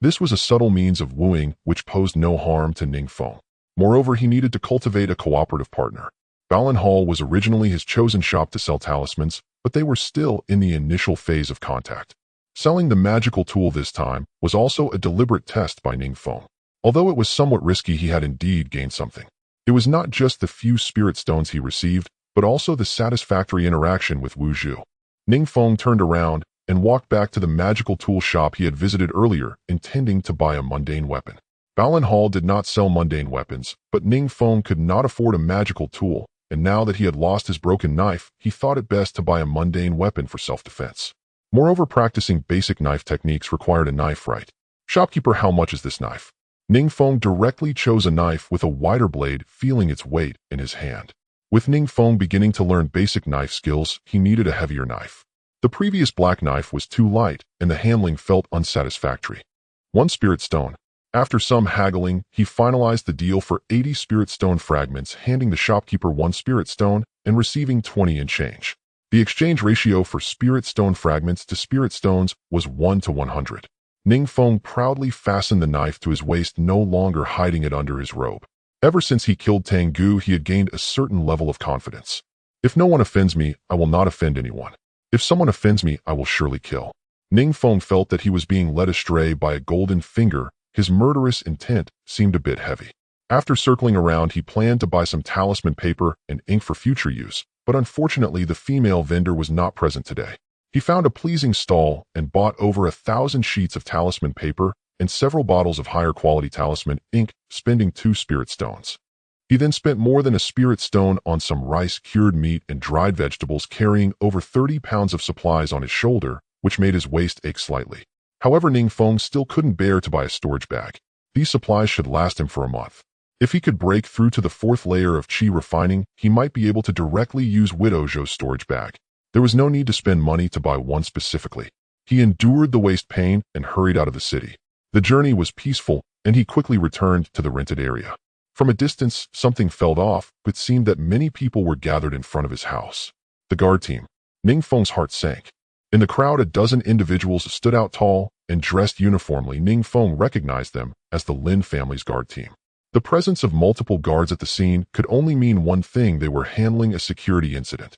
S1: This was a subtle means of wooing which posed no harm to Ning Feng. Moreover, he needed to cultivate a cooperative partner. Balan Hall was originally his chosen shop to sell talismans, but they were still in the initial phase of contact. Selling the magical tool this time was also a deliberate test by Ning Feng. Although it was somewhat risky, he had indeed gained something. It was not just the few spirit stones he received, but also the satisfactory interaction with Wu Zhu. Ning Feng turned around and walked back to the magical tool shop he had visited earlier, intending to buy a mundane weapon. Balan Hall did not sell mundane weapons, but Ning Feng could not afford a magical tool, and now that he had lost his broken knife, he thought it best to buy a mundane weapon for self-defense. Moreover, practicing basic knife techniques required a knife right. "Shopkeeper, how much is this knife?" Ning Feng directly chose a knife with a wider blade, feeling its weight in his hand. With Ning Feng beginning to learn basic knife skills, he needed a heavier knife. The previous black knife was too light, and the handling felt unsatisfactory. 1 spirit stone. After some haggling, he finalized the deal for 80 spirit stone fragments, handing the shopkeeper 1 spirit stone and receiving 20 in change. The exchange ratio for spirit stone fragments to spirit stones was 1 to 100. Ning Feng proudly fastened the knife to his waist, no longer hiding it under his robe. Ever since he killed Tang Gu, he had gained a certain level of confidence. If no one offends me, I will not offend anyone. If someone offends me, I will surely kill. Ning Feng felt that he was being led astray by a golden finger. His murderous intent seemed a bit heavy. After circling around, he planned to buy some talisman paper and ink for future use, but unfortunately the female vendor was not present today. He found a pleasing stall and bought over 1,000 sheets of talisman paper and several bottles of higher quality talisman ink, spending 2 spirit stones. He then spent more than a spirit stone on some rice, cured meat, and dried vegetables, carrying over 30 pounds of supplies on his shoulder, which made his waist ache slightly. However, Ning Feng still couldn't bear to buy a storage bag. These supplies should last him for a month. If he could break through to the 4th layer of qi refining, he might be able to directly use Widow Zhou's storage bag. There was no need to spend money to buy one specifically. He endured the waist pain and hurried out of the city. The journey was peaceful, and he quickly returned to the rented area. From a distance, something felt off, but it seemed that many people were gathered in front of his house. The guard team. Ning Feng's heart sank. In the crowd, a dozen individuals stood out tall and dressed uniformly. Ning Feng recognized them as the Lin family's guard team. The presence of multiple guards at the scene could only mean one thing: they were handling a security incident.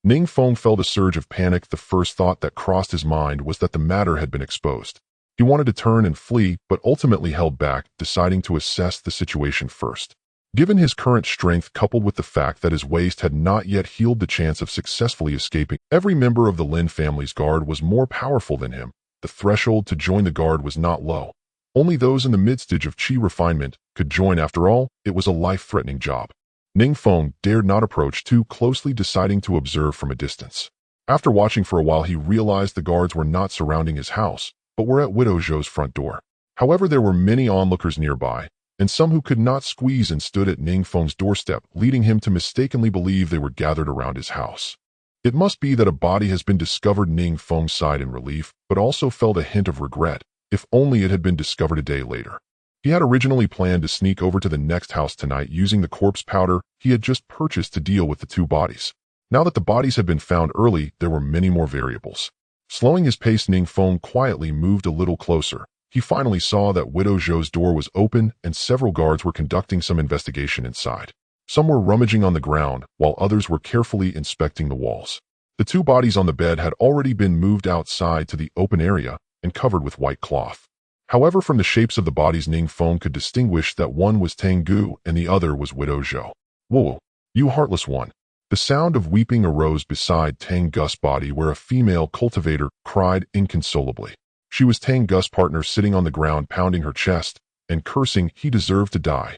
S1: Ning Feng felt a surge of panic. The first thought that crossed his mind was that the matter had been exposed. He wanted to turn and flee, but ultimately held back, deciding to assess the situation first. Given his current strength, coupled with the fact that his waist had not yet healed, the chance of successfully escaping every member of the Lin family's guard was more powerful than him. The threshold to join the guard was not low. Only those in the mid-stage of qi refinement could join. After all, it was a life-threatening job. Ning Feng dared not approach too closely, deciding to observe from a distance. After watching for a while, he realized the guards were not surrounding his house, but were at Widow Zhou's front door. However, there were many onlookers nearby, and some who could not squeeze and stood at Ning Feng's doorstep, leading him to mistakenly believe they were gathered around his house. It must be that a body has been discovered. Ning Feng sighed in relief, but also felt a hint of regret. If only it had been discovered a day later. He had originally planned to sneak over to the next house tonight using the corpse powder he had just purchased to deal with the 2 bodies. Now that the bodies had been found early, there were many more variables. Slowing his pace, Ning Feng quietly moved a little closer. He finally saw that Widow Zhou's door was open and several guards were conducting some investigation inside. Some were rummaging on the ground, while others were carefully inspecting the walls. The 2 bodies on the bed had already been moved outside to the open area and covered with white cloth. However, from the shapes of the bodies, Ning Feng could distinguish that one was Tengu and the other was Widow Zhou. "Whoa, you heartless one." The sound of weeping arose beside Tengu's body, where a female cultivator cried inconsolably. She was Tengu's partner, sitting on the ground, pounding her chest and cursing. "He deserved to die.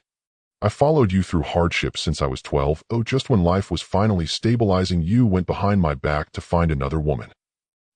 S1: I followed you through hardships since I was 12. Oh, just when life was finally stabilizing, you went behind my back to find another woman.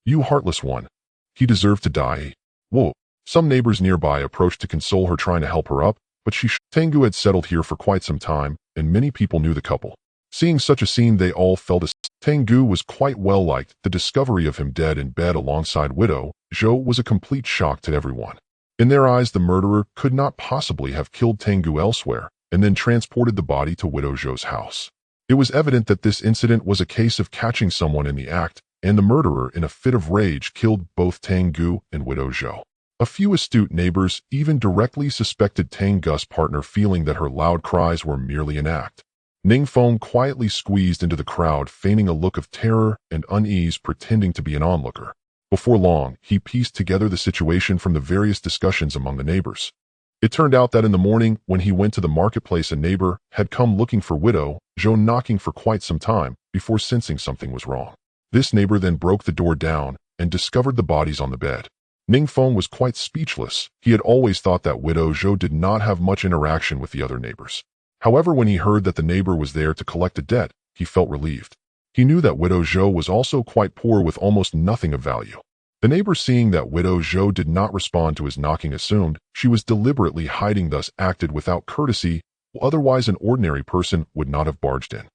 S1: You heartless one. He deserved to die." "Whoa." Some neighbors nearby approached to console her, trying to help her up, but Tengu had settled here for quite some time, and many people knew the couple. Seeing such a scene, they all felt Tengu was quite well liked. The discovery of him dead in bed alongside Widow Zhou was a complete shock to everyone. In their eyes, the murderer could not possibly have killed Tengu elsewhere and then transported the body to Widow Zhou's house. It was evident that this incident was a case of catching someone in the act, and the murderer, in a fit of rage, killed both Tengu and Widow Zhou. A few astute neighbors even directly suspected Tengu's partner, feeling that her loud cries were merely an act. Ning Feng quietly squeezed into the crowd, feigning a look of terror and unease, pretending to be an onlooker. Before long, he pieced together the situation from the various discussions among the neighbors. It turned out that in the morning, when he went to the marketplace, a neighbor had come looking for Widow Zhou, knocking for quite some time before sensing something was wrong. This neighbor then broke the door down and discovered the bodies on the bed. Ning Feng was quite speechless. He had always thought that Widow Zhou did not have much interaction with the other neighbors. However, when he heard that the neighbor was there to collect a debt, he felt relieved. He knew that Widow Zhou was also quite poor, with almost nothing of value. The neighbor, seeing that Widow Zhou did not respond to his knocking, assumed she was deliberately hiding, thus acted without courtesy, otherwise an ordinary person would not have barged in.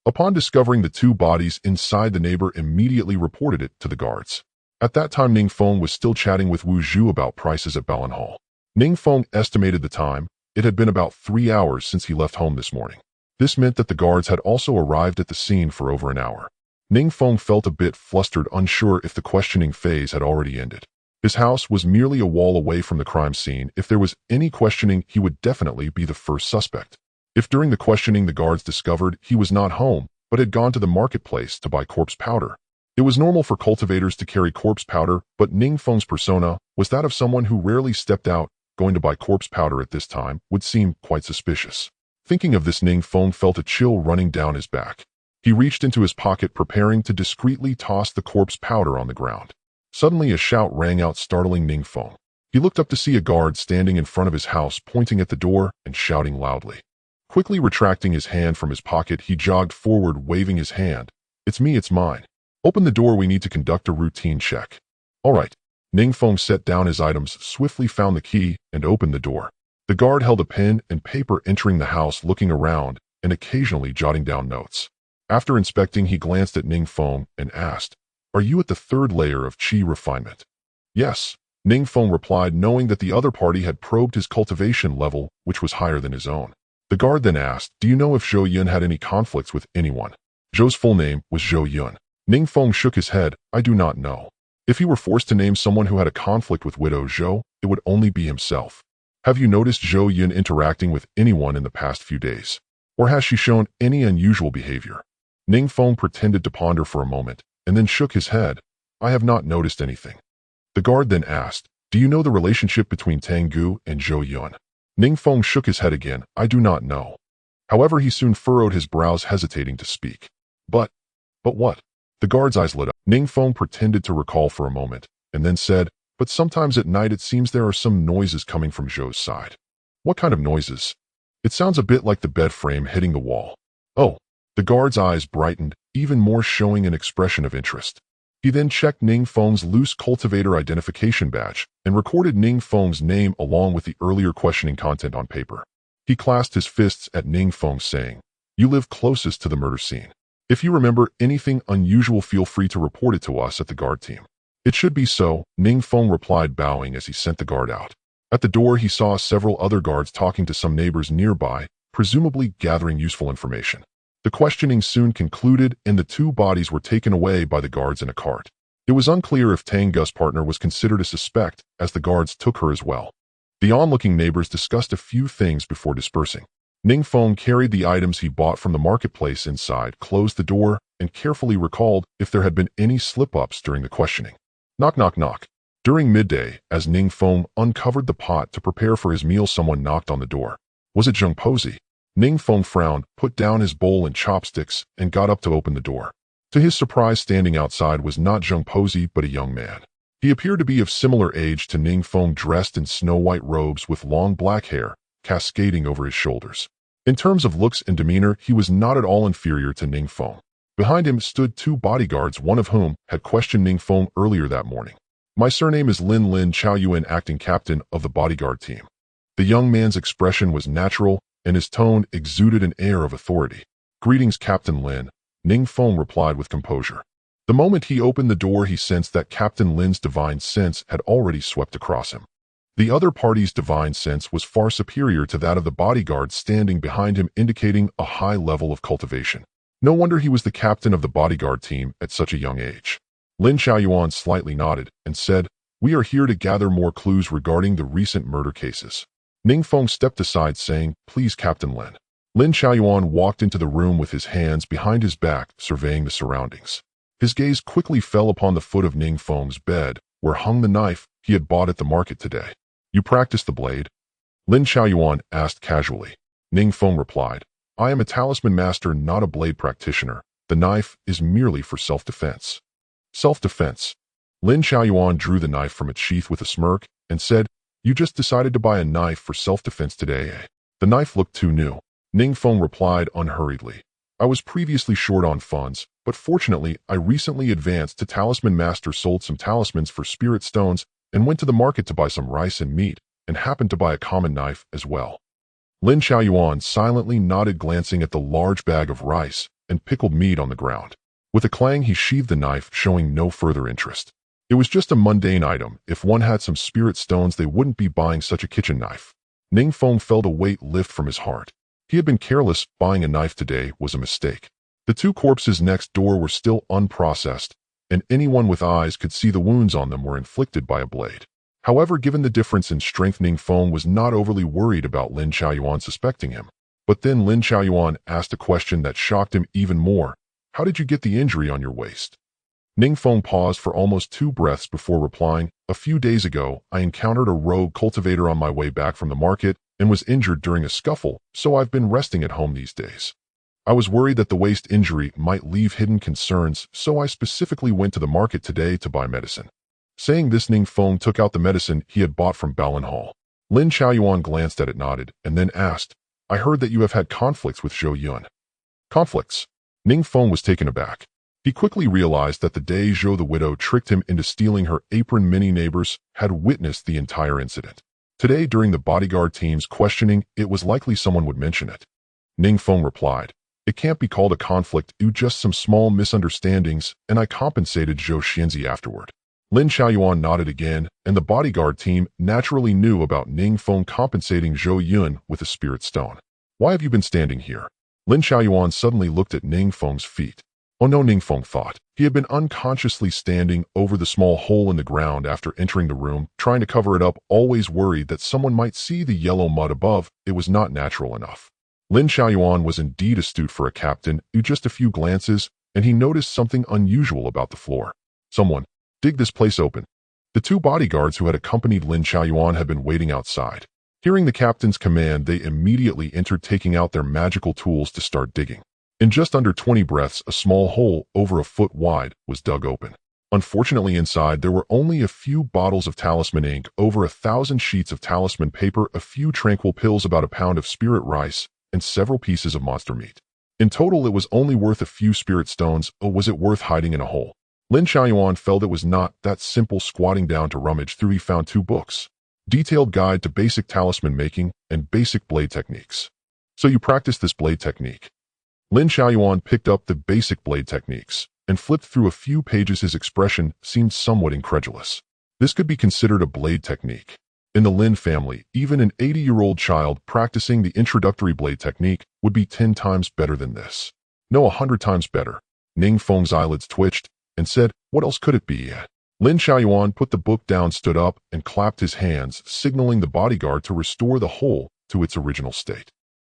S1: Upon discovering the 2 bodies inside, the neighbor immediately reported it to the guards. At that time, Ning Feng was still chatting with Wu Zhu about prices at Balan Hall. Ning Feng estimated the time. It had been about 3 hours since he left home this morning. This meant that the guards had also arrived at the scene for over an hour. Ning Feng felt a bit flustered, unsure if the questioning phase had already ended. His house was merely a wall away from the crime scene. If there was any questioning, he would definitely be the first suspect. If during the questioning the guards discovered he was not home, but had gone to the marketplace to buy corpse powder. It was normal for cultivators to carry corpse powder, but Ning Feng's persona was that of someone who rarely stepped out. Going to buy corpse powder at this time would seem quite suspicious. Thinking of this, Ning Feng felt a chill running down his back. He reached into his pocket, preparing to discreetly toss the corpse powder on the ground. Suddenly, a shout rang out, startling Ning Feng. He looked up to see a guard standing in front of his house, pointing at the door and shouting loudly. Quickly retracting his hand from his pocket, he jogged forward, waving his hand. "It's me, it's mine. Open the door, we need to conduct a routine check." "All right." Ning Feng set down his items, swiftly found the key, and opened the door. The guard held a pen and paper, entering the house, looking around and occasionally jotting down notes. After inspecting, he glanced at Ning Feng and asked, "Are you at the third layer of Qi refinement?" "Yes," Ning Feng replied, knowing that the other party had probed his cultivation level, which was higher than his own. The guard then asked, "Do you know if Zhou Yun had any conflicts with anyone?" Zhou's full name was Zhou Yun. Ning Feng shook his head. "I do not know. If he were forced to name someone who had a conflict with Widow Zhou, it would only be himself. Have you noticed Zhou Yun interacting with anyone in the past few days? Or has she shown any unusual behavior?" Ning Feng pretended to ponder for a moment, and then shook his head. "I have not noticed anything." The guard then asked, "Do you know the relationship between Tang Gu and Zhou Yun?" Ning Feng shook his head again. "I do not know." However, he soon furrowed his brows, hesitating to speak. But what?" The guard's eyes lit up. Ning Feng pretended to recall for a moment, and then said, "But sometimes at night it seems there are some noises coming from Zhou's side." "What kind of noises?" "It sounds a bit like the bed frame hitting the wall." "Oh." The guard's eyes brightened, even more, showing an expression of interest. He then checked Ning Feng's loose cultivator identification badge and recorded Ning Feng's name along with the earlier questioning content on paper. He clasped his fists at Ning Feng, saying, "You live closest to the murder scene. If you remember anything unusual, feel free to report it to us at the guard team." "It should be so," Ning Feng replied, bowing as he sent the guard out. At the door, he saw several other guards talking to some neighbors nearby, presumably gathering useful information. The questioning soon concluded, and the two bodies were taken away by the guards in a cart. It was unclear if Tang Gu's partner was considered a suspect, as the guards took her as well. The onlooking neighbors discussed a few things before dispersing. Ning Feng carried the items he bought from the marketplace inside, closed the door, and carefully recalled if there had been any slip-ups during the questioning. Knock, knock, knock. During midday, as Ning Feng uncovered the pot to prepare for his meal, someone knocked on the door. Was it Zheng Pozi? Ning Feng frowned, put down his bowl and chopsticks, and got up to open the door. To his surprise, standing outside was not Zheng Pozi, but a young man. He appeared to be of similar age to Ning Feng, dressed in snow-white robes with long black hair cascading over his shoulders. In terms of looks and demeanor, he was not at all inferior to Ning Feng. Behind him stood two bodyguards, one of whom had questioned Ning Feng earlier that morning. "My surname is Lin Chao Yuan, acting captain of the bodyguard team." The young man's expression was natural, and his tone exuded an air of authority. "Greetings, Captain Lin," Ning Feng replied with composure. The moment he opened the door, he sensed that Captain Lin's divine sense had already swept across him. The other party's divine sense was far superior to that of the bodyguard standing behind him, indicating a high level of cultivation. No wonder he was the captain of the bodyguard team at such a young age. Lin Xiaoyuan slightly nodded and said, "We are here to gather more clues regarding the recent murder cases." Ning Feng stepped aside, saying, "Please, Captain Lin." Lin Xiaoyuan walked into the room with his hands behind his back, surveying the surroundings. His gaze quickly fell upon the foot of Ning Feng's bed, where hung the knife he had bought at the market today. "You practice the blade?" Lin Xiaoyuan asked casually. Ning Feng replied, "I am a talisman master, not a blade practitioner. The knife is merely for self-defense." "Self-defense?" Lin Xiaoyuan drew the knife from its sheath with a smirk and said, "You just decided to buy a knife for self-defense today, eh?" The knife looked too new. Ning Feng replied unhurriedly, "I was previously short on funds, but fortunately I recently advanced to talisman master, sold some talismans for spirit stones, and went to the market to buy some rice and meat, and happened to buy a common knife as well." Lin Xiaoyuan silently nodded, glancing at the large bag of rice and pickled meat on the ground. With a clang, he sheathed the knife, showing no further interest. It was just a mundane item. If one had some spirit stones, they wouldn't be buying such a kitchen knife. Ning Feng felt a weight lift from his heart. He had been careless. Buying a knife today was a mistake. The two corpses next door were still unprocessed, and anyone with eyes could see the wounds on them were inflicted by a blade. However, given the difference in strength, Ning Feng was not overly worried about Lin Xiaoyuan suspecting him. But then Lin Xiaoyuan asked a question that shocked him even more. How did you get the injury on your waist? Ning Feng paused for almost 2 breaths before replying, "A few days ago, I encountered a rogue cultivator on my way back from the market and was injured during a scuffle, so I've been resting at home these days. I was worried that the waist injury might leave hidden concerns, so I specifically went to the market today to buy medicine." Saying this, Ning Feng took out the medicine he had bought from Balan Hall. Lin Xiaoyuan glanced at it, nodded, and then asked, "I heard that you have had conflicts with Zhou Yun." Conflicts? Ning Feng was taken aback. He quickly realized that the day Zhou the widow tricked him into stealing her apron, many neighbors had witnessed the entire incident. Today, during the bodyguard team's questioning, it was likely someone would mention it. Ning Feng replied, "It can't be called a conflict, just some small misunderstandings, and I compensated Zhou Xianzi afterward." Lin Xiaoyuan nodded again, and the bodyguard team naturally knew about Ning Feng compensating Zhou Yun with a spirit stone. "Why have you been standing here?" Lin Xiaoyuan suddenly looked at Ning Feng's feet. Oh no, Ning Feng thought. He had been unconsciously standing over the small hole in the ground after entering the room, trying to cover it up, always worried that someone might see the yellow mud above. It was not natural enough. Lin Xiaoyuan was indeed astute for a captain. Just a few glances, and he noticed something unusual about the floor. "Someone, dig this place open." The 2 bodyguards who had accompanied Lin Xiaoyuan had been waiting outside. Hearing the captain's command, they immediately entered, taking out their magical tools to start digging. In just under 20 breaths, a small hole, over a foot wide, was dug open. Unfortunately, inside there were only a few bottles of talisman ink, over 1,000 sheets of talisman paper, a few tranquil pills, about a pound of spirit rice, and several pieces of monster meat. In total, it was only worth a few spirit stones. Oh, was it worth hiding in a hole? Lin Xiaoyuan felt it was not that simple. Squatting down to rummage through, he found 2 books. Detailed Guide to Basic Talisman Making and Basic Blade Techniques. "So you practice this blade technique?" Lin Xiaoyuan picked up the basic blade techniques and flipped through a few pages. His expression seemed somewhat incredulous. This could be considered a blade technique. In the Lin family, even an 80-year-old child practicing the introductory blade technique would be 10 times better than this. No, 100 times better. Ning Feng's eyelids twitched and said, "What else could it be?" Lin Xiaoyuan put the book down, stood up, and clapped his hands, signaling the bodyguard to restore the hole to its original state.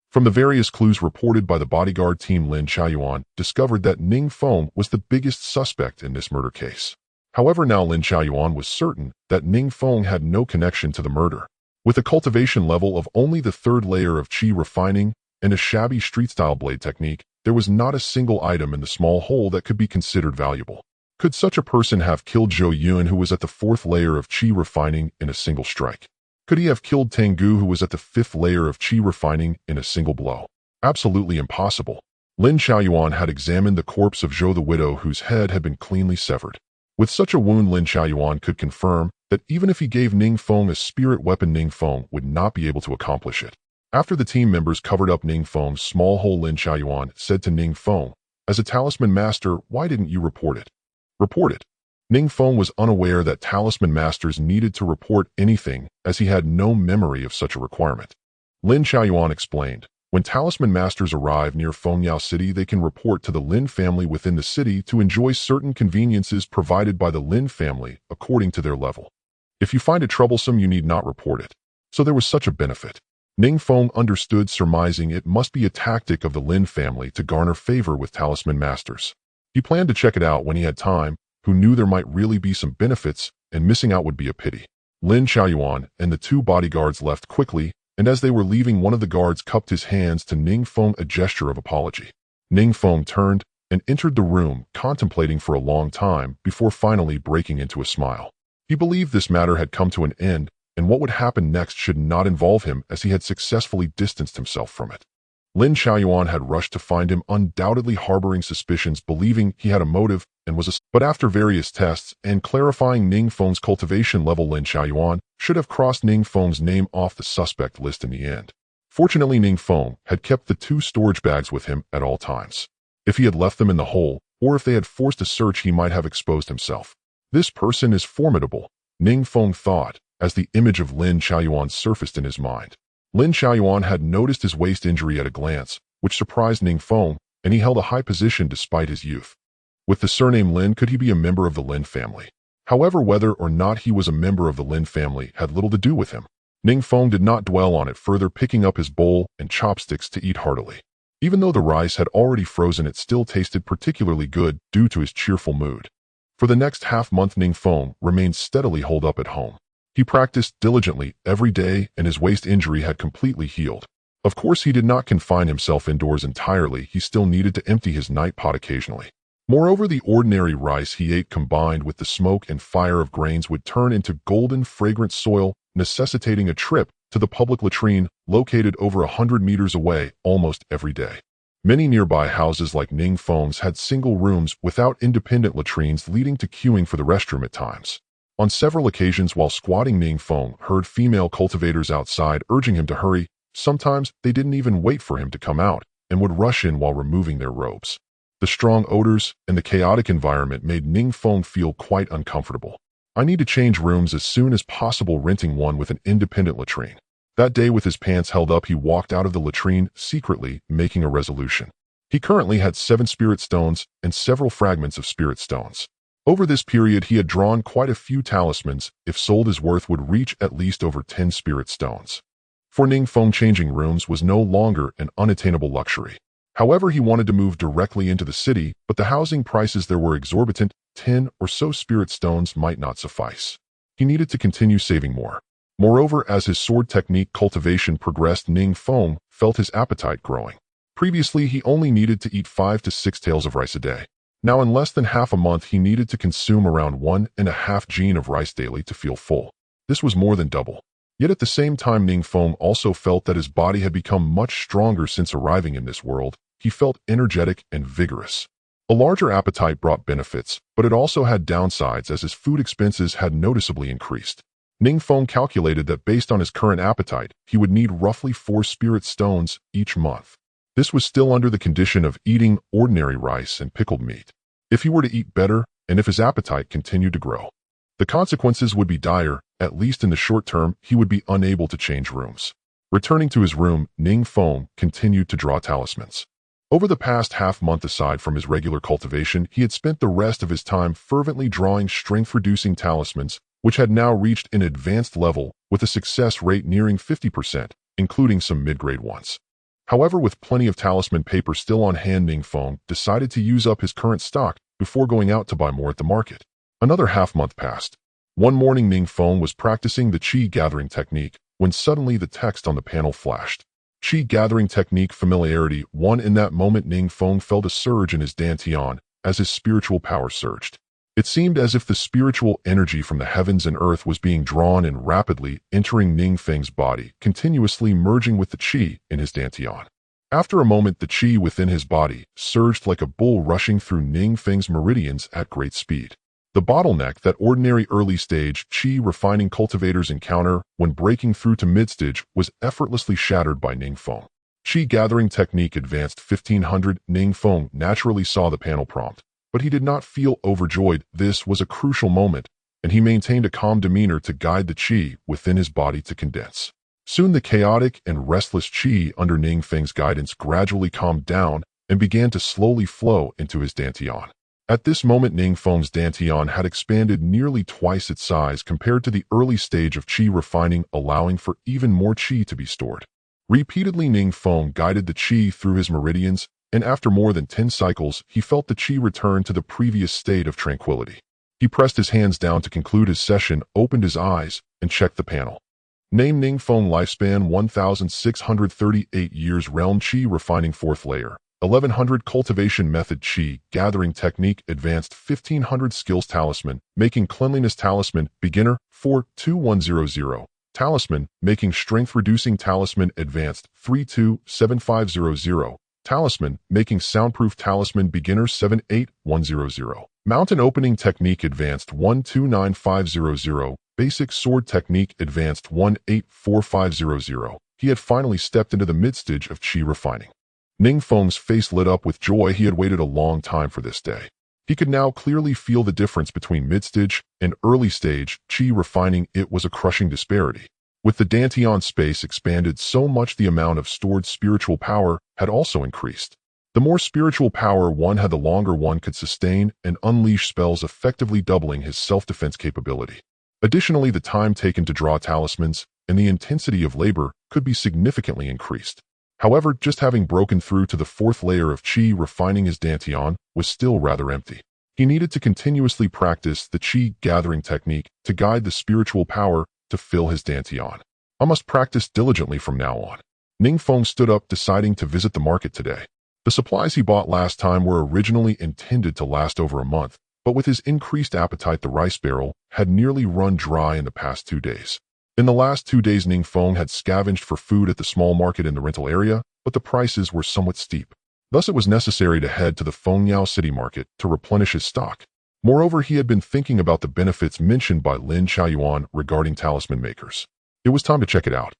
S1: From the various clues reported by the bodyguard team, Lin Xiaoyuan discovered that Ning Feng was the biggest suspect in this murder case. However, now Lin Xiaoyuan was certain that Ning Feng had no connection to the murder. With a cultivation level of only the 3rd layer of qi refining and a shabby street-style blade technique, there was not a single item in the small hole that could be considered valuable. Could such a person have killed Zhou Yun, who was at the 4th layer of qi refining, in a single strike? Could he have killed Tengu, who was at the 5th layer of qi refining, in a single blow? Absolutely impossible. Lin Xiaoyuan had examined the corpse of Zhou the widow, whose head had been cleanly severed. With such a wound, Lin Xiaoyuan could confirm that even if he gave Ning Feng a spirit weapon, Ning Feng would not be able to accomplish it. After the team members covered up Ning Feng's small hole, Lin Xiaoyuan said to Ning Feng, "As a talisman master, why didn't you report it?" Report it? Ning Feng was unaware that talisman masters needed to report anything, as he had no memory of such a requirement. Lin Xiaoyuan explained, "When talisman masters arrive near Fengyao City, they can report to the Lin family within the city to enjoy certain conveniences provided by the Lin family according to their level. If you find it troublesome, you need not report it." So there was such a benefit. Ning Feng understood, surmising it must be a tactic of the Lin family to garner favor with talisman masters. He planned to check it out when he had time, who knew there might really be some benefits, and missing out would be a pity. Lin Xiaoyuan and the 2 bodyguards left quickly, and as they were leaving, one of the guards cupped his hands to Ning Feng, a gesture of apology. Ning Feng turned and entered the room, contemplating for a long time before finally breaking into a smile. He believed this matter had come to an end, and what would happen next should not involve him, as he had successfully distanced himself from it. Lin Xiaoyuan had rushed to find him, undoubtedly harboring suspicions, believing he had a motive and was a... But after various tests and clarifying Ning Feng's cultivation level, Lin Xiaoyuan should have crossed Ning Feng's name off the suspect list in the end. Fortunately, Ning Feng had kept the 2 storage bags with him at all times. If he had left them in the hole, or if they had forced a search, he might have exposed himself. This person is formidable, Ning Feng thought, as the image of Lin Xiaoyuan surfaced in his mind. Lin Xiaoyuan had noticed his waist injury at a glance, which surprised Ning Feng, and he held a high position despite his youth. With the surname Lin, could he be a member of the Lin family? However, whether or not he was a member of the Lin family had little to do with him. Ning Feng did not dwell on it further, picking up his bowl and chopsticks to eat heartily. Even though the rice had already frozen, it still tasted particularly good due to his cheerful mood. For the next half-month, Ning Feng remained steadily holed up at home. He practiced diligently every day, and his waist injury had completely healed. Of course, he did not confine himself indoors entirely. He still needed to empty his night pot occasionally. Moreover, the ordinary rice he ate combined with the smoke and fire of grains would turn into golden, fragrant soil, necessitating a trip to the public latrine located over 100 meters away almost every day. Many nearby houses like Ning Feng's had single rooms without independent latrines, leading to queuing for the restroom at times. On several occasions while squatting, Ning Feng heard female cultivators outside urging him to hurry. Sometimes they didn't even wait for him to come out and would rush in while removing their robes. The strong odors and the chaotic environment made Ning Feng feel quite uncomfortable. I need to change rooms as soon as possible, renting one with an independent latrine. That day, with his pants held up, he walked out of the latrine, secretly making a resolution. He currently had 7 spirit stones and several fragments of spirit stones. Over this period, he had drawn quite a few talismans. If sold, his worth would reach at least over 10 spirit stones. For Ning Feng, changing rooms was no longer an unattainable luxury. However, he wanted to move directly into the city, but the housing prices there were exorbitant. 10 or so spirit stones might not suffice. He needed to continue saving more. Moreover, as his sword technique cultivation progressed, Ning Feng felt his appetite growing. Previously, he only needed to eat 5 to 6 taels of rice a day. Now, in less than half a month, he needed to consume around 1.5 jin of rice daily to feel full. This was more than double. Yet at the same time, Ning Feng also felt that his body had become much stronger since arriving in this world. He felt energetic and vigorous. A larger appetite brought benefits, but it also had downsides as his food expenses had noticeably increased. Ning Feng calculated that based on his current appetite, he would need roughly 4 spirit stones each month. This was still under the condition of eating ordinary rice and pickled meat. If he were to eat better, and if his appetite continued to grow, the consequences would be dire. At least in the short term, he would be unable to change rooms. Returning to his room, Ning Feng continued to draw talismans. Over the past half-month, aside from his regular cultivation, he had spent the rest of his time fervently drawing strength-reducing talismans, which had now reached an advanced level, with a success rate nearing 50%, including some mid-grade ones. However, with plenty of talisman paper still on hand, Ning Feng decided to use up his current stock before going out to buy more at the market. Another half-month passed. One morning, Ning Feng was practicing the Qi gathering technique when suddenly the text on the panel flashed. Qi gathering technique familiarity 1. In that moment, Ning Feng felt a surge in his dantian as his spiritual power surged. It seemed as if the spiritual energy from the heavens and earth was being drawn and rapidly entering Ning Feng's body, continuously merging with the Qi in his dantian. After a moment, the Qi within his body surged like a bull rushing through Ning Feng's meridians at great speed. The bottleneck that ordinary early-stage Qi refining cultivators encounter when breaking through to mid-stage was effortlessly shattered by Ning Feng. Qi gathering technique advanced 1500. Ning Feng naturally saw the panel prompt, but he did not feel overjoyed. This was a crucial moment, and he maintained a calm demeanor to guide the Qi within his body to condense. Soon the chaotic and restless Qi under Ning Feng's guidance gradually calmed down and began to slowly flow into his dantian. At this moment, Ning Feng's dantian had expanded nearly twice its size compared to the early stage of Qi refining, allowing for even more Qi to be stored. Repeatedly, Ning Feng guided the Qi through his meridians, and after more than 10 cycles, he felt the Qi return to the previous state of tranquility. He pressed his hands down to conclude his session, opened his eyes, and checked the panel. Name: Ning Feng, lifespan 1638 years, realm Qi refining 4th layer. 1100 cultivation method Qi gathering technique advanced 1500 skills talisman making cleanliness talisman beginner 42100 talisman making strength reducing talisman advanced 327500 talisman making soundproof talisman beginner 78100 mountain opening technique advanced 129500 basic sword technique advanced 184500. He had finally stepped into the mid-stage of Qi refining. Ning Feng's face lit up with joy. He had waited a long time for this day. He could now clearly feel the difference between mid-stage and early-stage Qi refining. It was a crushing disparity. With the dantian space expanded so much, the amount of stored spiritual power had also increased. The more spiritual power one had, the longer one could sustain and unleash spells, effectively doubling his self-defense capability. Additionally, the time taken to draw talismans and the intensity of labor could be significantly increased. However, just having broken through to the fourth layer of qi refining his dantian was still rather empty. He needed to continuously practice the qi gathering technique to guide the spiritual power to fill his dantian. I must practice diligently from now on. Ning Feng stood up, deciding to visit the market today. The supplies he bought last time were originally intended to last over a month, but with his increased appetite, the rice barrel had nearly run dry in the past 2 days. In the last 2 days, Ning Feng had scavenged for food at the small market in the rental area, but the prices were somewhat steep. Thus, it was necessary to head to the Fengyao city market to replenish his stock. Moreover, he had been thinking about the benefits mentioned by Lin Chaoyuan regarding talisman makers. It was time to check it out.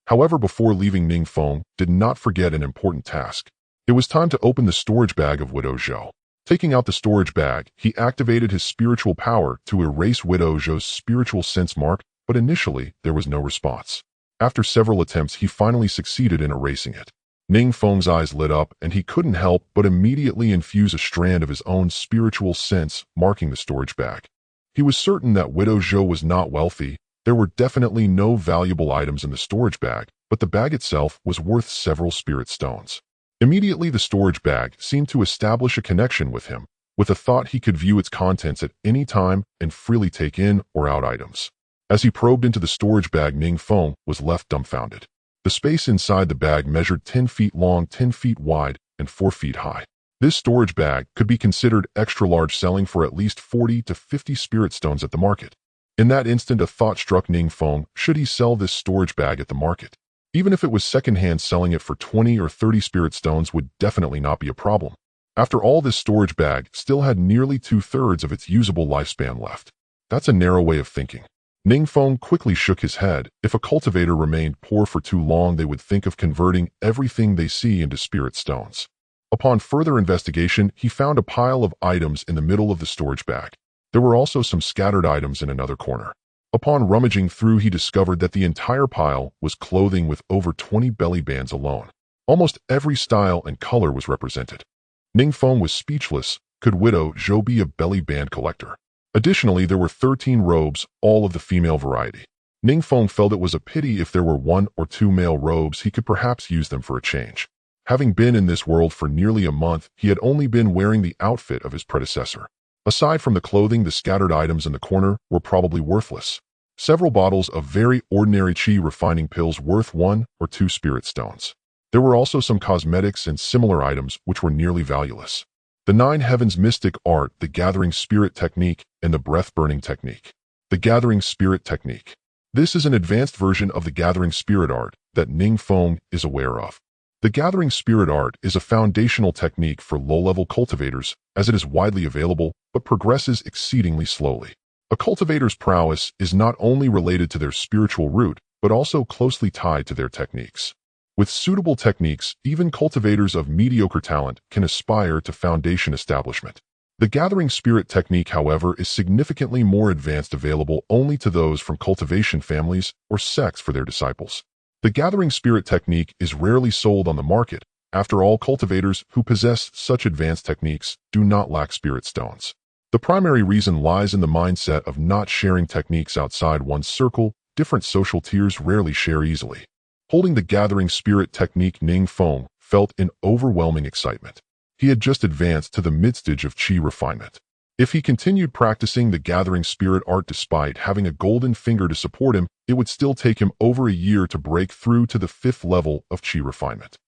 S1: However, before leaving, Ning Feng did not forget an important task. It was time to open the storage bag of Widow Zhou. Taking out the storage bag, he activated his spiritual power to erase Widow Zhou's spiritual sense mark, but initially there was no response. After several attempts, he finally succeeded in erasing it. Ning Feng's eyes lit up, and he couldn't help but immediately infuse a strand of his own spiritual sense marking the storage bag. He was certain that Widow Zhou was not wealthy. There were definitely no valuable items in the storage bag, but the bag itself was worth several spirit stones. Immediately, the storage bag seemed to establish a connection with him, with a thought he could view its contents at any time and freely take in or out items. As he probed into the storage bag, Ning Feng was left dumbfounded. The space inside the bag measured 10 feet long, 10 feet wide, and 4 feet high. This storage bag could be considered extra large, selling for at least 40 to 50 spirit stones at the market. In that instant, a thought struck Ning Feng: should he sell this storage bag at the market? Even if it was secondhand, selling it for 20 or 30 spirit stones would definitely not be a problem. After all, this storage bag still had nearly 2/3 of its usable lifespan left. That's a narrow way of thinking. Ning Feng quickly shook his head. If a cultivator remained poor for too long, they would think of converting everything they see into spirit stones. Upon further investigation, he found a pile of items in the middle of the storage bag. There were also some scattered items in another corner. Upon rummaging through, he discovered that the entire pile was clothing with over 20 belly bands alone. Almost every style and color was represented. Ning Feng was speechless. Could Widow Zhou be a belly band collector? Additionally, there were 13 robes, all of the female variety. Ning Feng felt it was a pity if there were 1 or 2 male robes. He could perhaps use them for a change. Having been in this world for nearly a month, he had only been wearing the outfit of his predecessor. Aside from the clothing, the scattered items in the corner were probably worthless. Several bottles of very ordinary qi refining pills worth 1 or 2 spirit stones. There were also some cosmetics and similar items which were nearly valueless. The 9 heavens mystic art, the gathering spirit technique, and the breath-burning technique. The gathering spirit technique. This is an advanced version of the gathering spirit art that Ning Feng is aware of. The gathering spirit art is a foundational technique for low-level cultivators, as it is widely available but progresses exceedingly slowly. A cultivator's prowess is not only related to their spiritual root, but also closely tied to their techniques. With suitable techniques, even cultivators of mediocre talent can aspire to foundation establishment. The gathering spirit technique, however, is significantly more advanced, available only to those from cultivation families or sects for their disciples. The gathering spirit technique is rarely sold on the market. After all, cultivators who possess such advanced techniques do not lack spirit stones. The primary reason lies in the mindset of not sharing techniques outside one's circle. Different social tiers rarely share easily. Holding the gathering spirit technique, Ning Feng felt in overwhelming excitement. He had just advanced to the mid-stage of qi refinement. If he continued practicing the gathering spirit art despite having a golden finger to support him, it would still take him over a year to break through to the 5th level of qi refinement.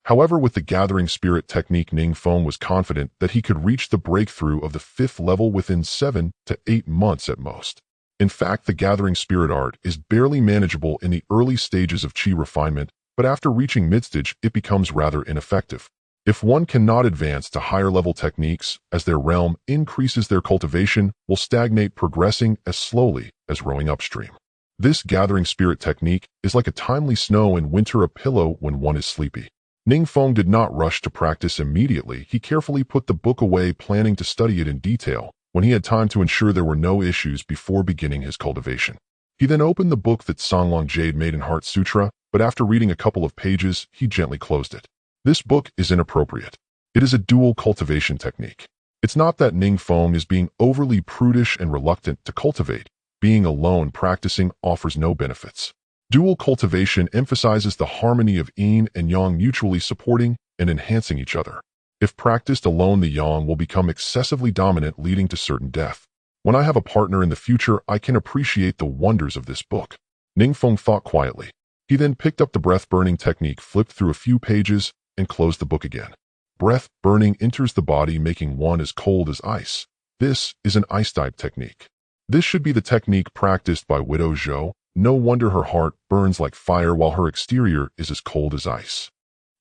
S1: However, with the gathering spirit technique, Ning Feng was confident that he could reach the breakthrough of the 5th level within 7 to 8 months at most. In fact, the gathering spirit art is barely manageable in the early stages of qi refinement, but after reaching mid-stage, it becomes rather ineffective. If one cannot advance to higher-level techniques, as their realm increases, their cultivation will stagnate, progressing as slowly as rowing upstream. This gathering spirit technique is like a timely snow in winter, a pillow when one is sleepy. Ning Feng did not rush to practice immediately. He carefully put the book away, planning to study it in detail when he had time to ensure there were no issues before beginning his cultivation. He then opened the book that Songlong Jade Maiden Heart Sutra, but after reading a couple of pages, he gently closed it. This book is inappropriate. It is a dual cultivation technique. It's not that Ning Feng is being overly prudish and reluctant to cultivate. Being alone practicing offers no benefits. Dual cultivation emphasizes the harmony of yin and yang mutually supporting and enhancing each other. If practiced alone, the yang will become excessively dominant, leading to certain death. When I have a partner in the future, I can appreciate the wonders of this book. Ning Feng thought quietly. He then picked up the breath-burning technique, flipped through a few pages, and closed the book again. Breath burning enters the body, making one as cold as ice. This is an ice-type technique. This should be the technique practiced by Widow Zhou. No wonder her heart burns like fire while her exterior is as cold as ice.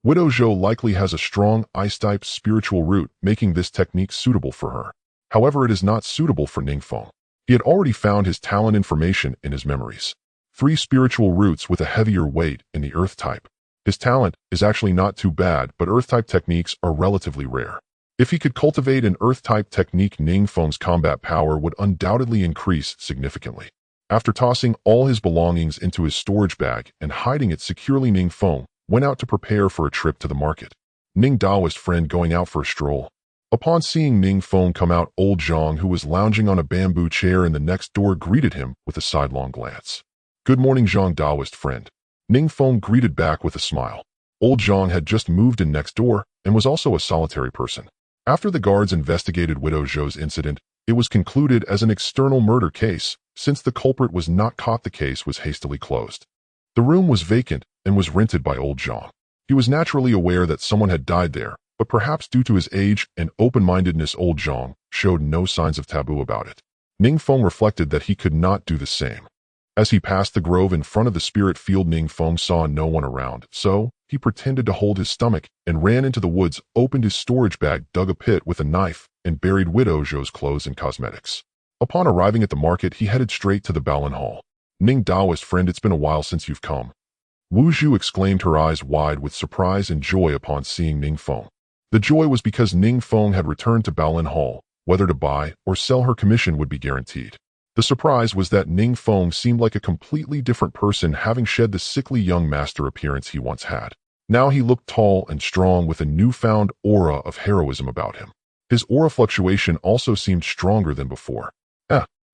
S1: Widow Zhou likely has a strong ice-type spiritual root, making this technique suitable for her. However, it is not suitable for Ning Feng. He had already found his talent information in his memories. 3 spiritual roots with a heavier weight in the earth type. His talent is actually not too bad, but earth-type techniques are relatively rare. If he could cultivate an earth-type technique, Ning Feng's combat power would undoubtedly increase significantly. After tossing all his belongings into his storage bag and hiding it securely, Ning Feng went out to prepare for a trip to the market. Ning Daoist friend going out for a stroll. Upon seeing Ning Feng come out, old Zhang, who was lounging on a bamboo chair in the next door, greeted him with a sidelong glance. Good morning, Zhang, Daoist friend. Ning Feng greeted back with a smile. Old Zhang had just moved in next door and was also a solitary person. After the guards investigated Widow Zhou's incident, it was concluded as an external murder case. Since the culprit was not caught, the case was hastily closed. The room was vacant and was rented by old Zhang. He was naturally aware that someone had died there, but perhaps due to his age and open-mindedness, old Zhang showed no signs of taboo about it. Ning Feng reflected that he could not do the same. As he passed the grove in front of the spirit field, Ning Feng saw no one around, so he pretended to hold his stomach and ran into the woods, opened his storage bag, dug a pit with a knife, and buried Widow Zhou's clothes and cosmetics. Upon arriving at the market, he headed straight to the Balan Hall. Ning Daoist friend, it's been a while since you've come. Wu Zhu exclaimed, her eyes wide with surprise and joy upon seeing Ning Feng. The joy was because Ning Feng had returned to Balan Hall. Whether to buy or sell, her commission would be guaranteed. The surprise was that Ning Feng seemed like a completely different person, having shed the sickly young master appearance he once had. Now he looked tall and strong with a newfound aura of heroism about him. His aura fluctuation also seemed stronger than before.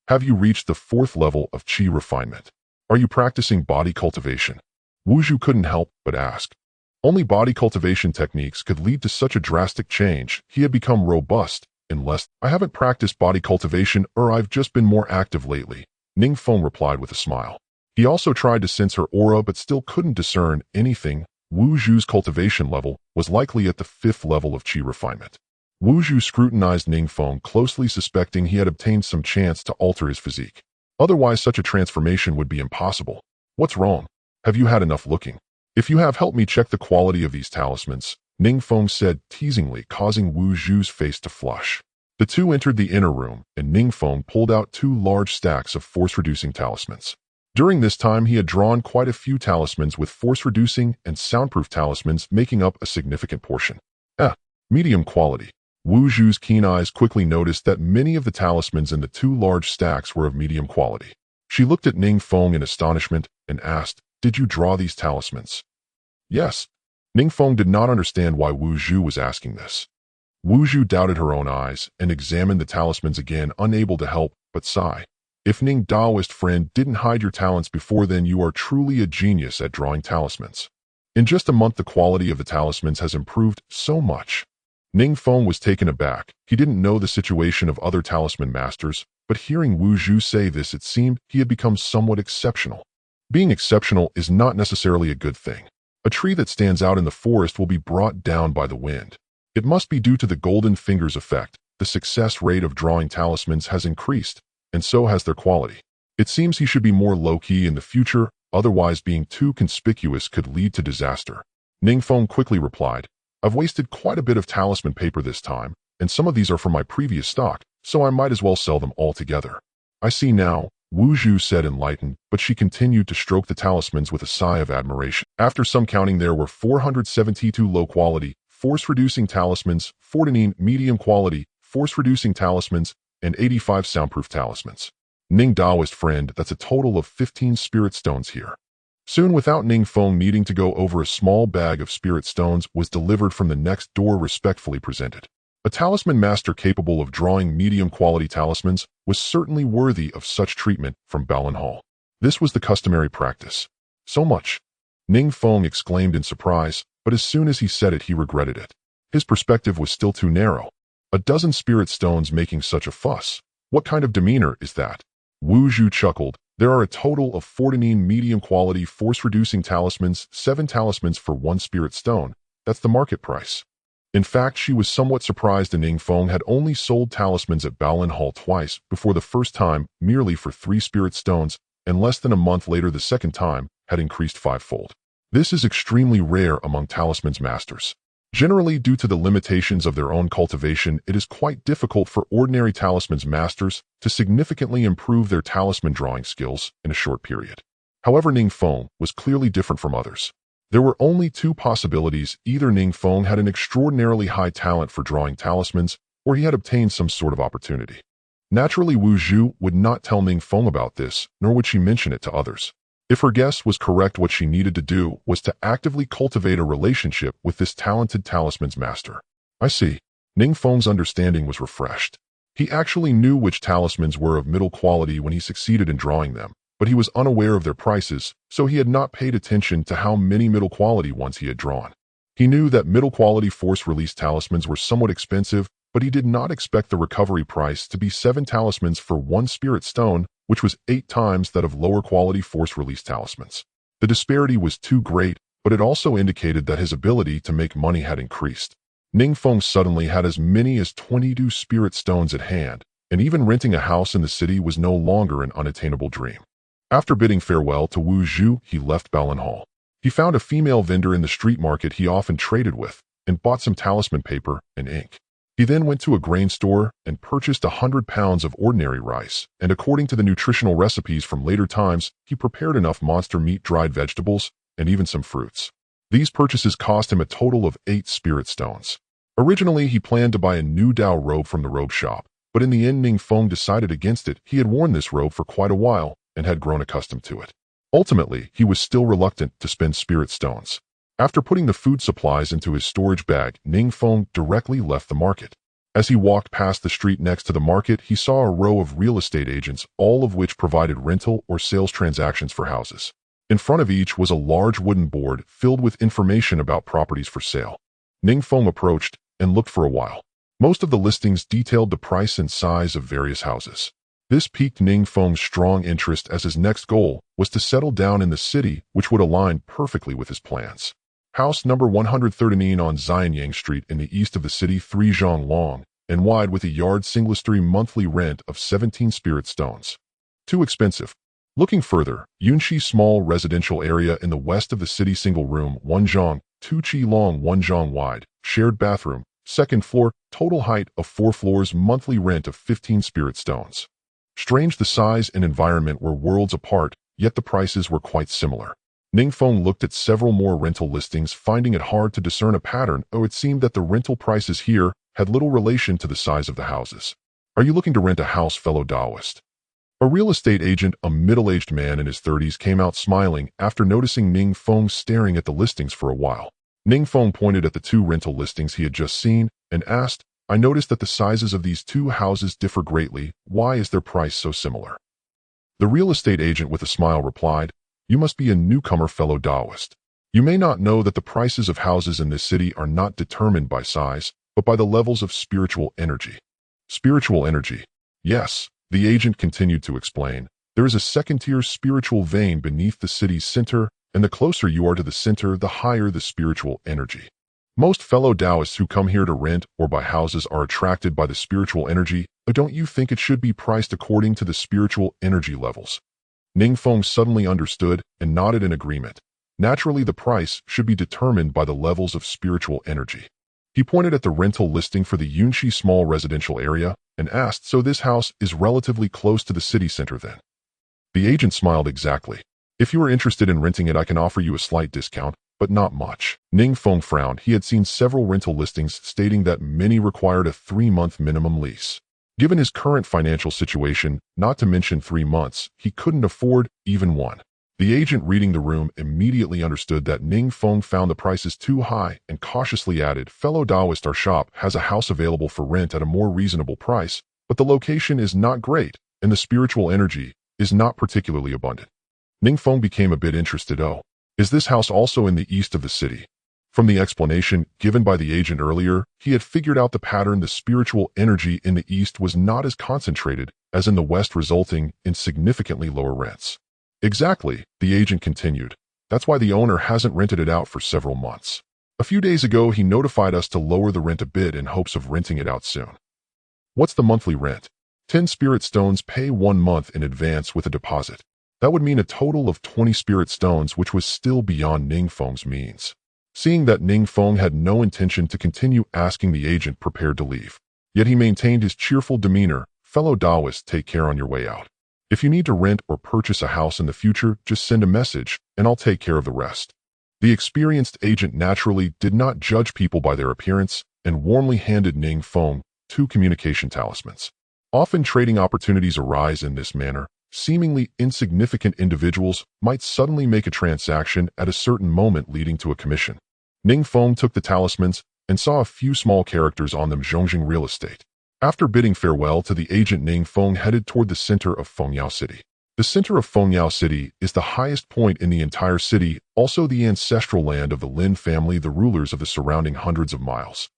S1: Have you reached the 4th level of Qi refinement? Are you practicing body cultivation? Wu Zhu couldn't help but ask. Only body cultivation techniques could lead to such a drastic change. He had become robust. Unless I haven't practiced body cultivation, or I've just been more active lately, Ning Feng replied with a smile. He also tried to sense her aura but still couldn't discern anything. Wu Zhu's cultivation level was likely at the 5th level of Qi refinement. Wu Zhu scrutinized Ning Feng closely, suspecting he had obtained some chance to alter his physique. Otherwise, such a transformation would be impossible. What's wrong? Have you had enough looking? If you have, help me check the quality of these talismans, Ning Feng said teasingly, causing Wu Zhu's face to flush. The two entered the inner room, and Ning Feng pulled out 2 large stacks of force-reducing talismans. During this time, he had drawn quite a few talismans, with force-reducing and soundproof talismans making up a significant portion. Medium quality. Wu Zhu's keen eyes quickly noticed that many of the talismans in the 2 large stacks were of medium quality. She looked at Ning Feng in astonishment and asked, "Did you draw these talismans?" "Yes." Ning Feng did not understand why Wu Zhu was asking this. Wu Zhu doubted her own eyes and examined the talismans again, unable to help but sigh. If Ning Daoist friend didn't hide your talents before, then you are truly a genius at drawing talismans. In just a month, the quality of the talismans has improved so much. Ning Feng was taken aback. He didn't know the situation of other talisman masters, but hearing Wu Zhu say this, it seemed he had become somewhat exceptional. Being exceptional is not necessarily a good thing. A tree that stands out in the forest will be brought down by the wind. It must be due to the golden fingers effect. The success rate of drawing talismans has increased, and so has their quality. It seems he should be more low-key in the future, otherwise being too conspicuous could lead to disaster. Ning Feng quickly replied, "I've wasted quite a bit of talisman paper this time, and some of these are from my previous stock, so I might as well sell them all together." "I see now," Wu Zhu said, enlightened, but she continued to stroke the talismans with a sigh of admiration. After some counting, there were 472 low-quality, force-reducing talismans, 49 medium-quality, force-reducing talismans, and 85 soundproof talismans. Ning Daoist friend, that's a total of 15 spirit stones here. Soon, without Ning Feng needing to go over, a small bag of spirit stones was delivered from the next door, respectfully presented. A talisman master capable of drawing medium-quality talismans was certainly worthy of such treatment from Balan Hall. This was the customary practice. So much. Ning Feng exclaimed in surprise, but as soon as he said it, he regretted it. His perspective was still too narrow. A dozen spirit stones making such a fuss. What kind of demeanor is that? Wu Zhu chuckled. There are a total of 14 medium-quality force-reducing talismans, 7 talismans for 1 spirit stone. That's the market price. In fact, she was somewhat surprised that Ning Feng had only sold talismans at Baolin Hall twice before the first time, merely for 3 spirit stones, and less than a month later the second time had increased 5-fold. This is extremely rare among talismans masters. Generally, due to the limitations of their own cultivation, it is quite difficult for ordinary talismans masters to significantly improve their talisman drawing skills in a short period. However, Ning Feng was clearly different from others. There were only 2 possibilities. Either Ning Feng had an extraordinarily high talent for drawing talismans, or he had obtained some sort of opportunity. Naturally, Wu Zhu would not tell Ning Feng about this, nor would she mention it to others. If her guess was correct, what she needed to do was to actively cultivate a relationship with this talented talisman's master. I see. Ning Feng's understanding was refreshed. He actually knew which talismans were of middle quality when he succeeded in drawing them, but he was unaware of their prices, so he had not paid attention to how many middle quality ones he had drawn. He knew that middle quality force-release talismans were somewhat expensive, but he did not expect the recovery price to be 7 talismans for 1 spirit stone, which was 8 times that of lower quality force-release talismans. The disparity was too great, but it also indicated that his ability to make money had increased. Ning Feng suddenly had as many as 22 spirit stones at hand, and even renting a house in the city was no longer an unattainable dream. After bidding farewell to Wu Zhu, he left Baolin Hall. He found a female vendor in the street market he often traded with, and bought some talisman paper and ink. He then went to a grain store and purchased 100 pounds of ordinary rice, and according to the nutritional recipes from later times, he prepared enough monster meat, dried vegetables, and even some fruits. These purchases cost him a total of 8 spirit stones. Originally, he planned to buy a new Dao robe from the robe shop, but in the end Ning Feng decided against it. He had worn this robe for quite a while and had grown accustomed to it. Ultimately, he was still reluctant to spend spirit stones. After putting the food supplies into his storage bag, Ning Feng directly left the market. As he walked past the street next to the market, he saw a row of real estate agents, all of which provided rental or sales transactions for houses. In front of each was a large wooden board filled with information about properties for sale. Ning Feng approached and looked for a while. Most of the listings detailed the price and size of various houses. This piqued Ning Feng's strong interest, as his next goal was to settle down in the city, which would align perfectly with his plans. House number 139 on Xianyang Street in the east of the city, 3 zhang long and wide, with a yard singlestory monthly rent of 17 spirit stones. Too expensive. Looking further, Yunxi small residential area in the west of the city, single room, 1 zhang, 2 qi long, 1 zhang wide, shared bathroom, 2nd floor, total height of 4 floors, monthly rent of 15 spirit stones. Strange, the size and environment were worlds apart, yet the prices were quite similar. Ning Feng looked at several more rental listings, finding it hard to discern a pattern, though it seemed that the rental prices here had little relation to the size of the houses. Are you looking to rent a house, fellow Taoist? A real estate agent, a middle-aged man in his 30s, came out smiling after noticing Ning Feng staring at the listings for a while. Ning Feng pointed at the 2 rental listings he had just seen and asked, I noticed that the sizes of these 2 houses differ greatly. Why is their price so similar? The real estate agent with a smile replied, You must be a newcomer, fellow Taoist. You may not know that the prices of houses in this city are not determined by size, but by the levels of spiritual energy. Spiritual energy. Yes, the agent continued to explain. There is a second-tier spiritual vein beneath the city's center, and the closer you are to the center, the higher the spiritual energy. Most fellow Taoists who come here to rent or buy houses are attracted by the spiritual energy, but don't you think it should be priced according to the spiritual energy levels? Ning Feng suddenly understood and nodded in agreement. Naturally, the price should be determined by the levels of spiritual energy. He pointed at the rental listing for the Yunxi small residential area and asked, So this house is relatively close to the city center then? The agent smiled. Exactly. If you are interested in renting it, I can offer you a slight discount, but not much. Ning Feng frowned. He had seen several rental listings stating that many required a 3-month minimum lease. Given his current financial situation, not to mention 3 months, he couldn't afford even one. The agent reading the room immediately understood that Ning Feng found the prices too high and cautiously added, Fellow Taoist, our shop has a house available for rent at a more reasonable price, but the location is not great and the spiritual energy is not particularly abundant. Ning Feng became a bit interested. Oh, is this house also in the east of the city? From the explanation given by the agent earlier, he had figured out the pattern. The spiritual energy in the east was not as concentrated as in the west, resulting in significantly lower rents. Exactly, the agent continued. That's why the owner hasn't rented it out for several months. A few days ago, he notified us to lower the rent a bit in hopes of renting it out soon. What's the monthly rent? 10 spirit stones. Pay 1 month in advance with a deposit. That would mean a total of 20 spirit stones, which was still beyond Ning Feng's means. Seeing that Ning Feng had no intention to continue asking, the agent prepared to leave. Yet he maintained his cheerful demeanor. Fellow Taoists, take care on your way out. If you need to rent or purchase a house in the future, just send a message, and I'll take care of the rest. The experienced agent naturally did not judge people by their appearance and warmly handed Ning Feng 2 communication talismans. Often trading opportunities arise in this manner. Seemingly insignificant individuals might suddenly make a transaction at a certain moment, leading to a commission. Ning Feng took the talismans and saw a few small characters on them. Zhongjing Real Estate. After bidding farewell to the agent, Ning Feng headed toward the center of Fengyao City. The center of Fengyao City is the highest point in the entire city, also the ancestral land of the Lin family, the rulers of the surrounding hundreds of miles.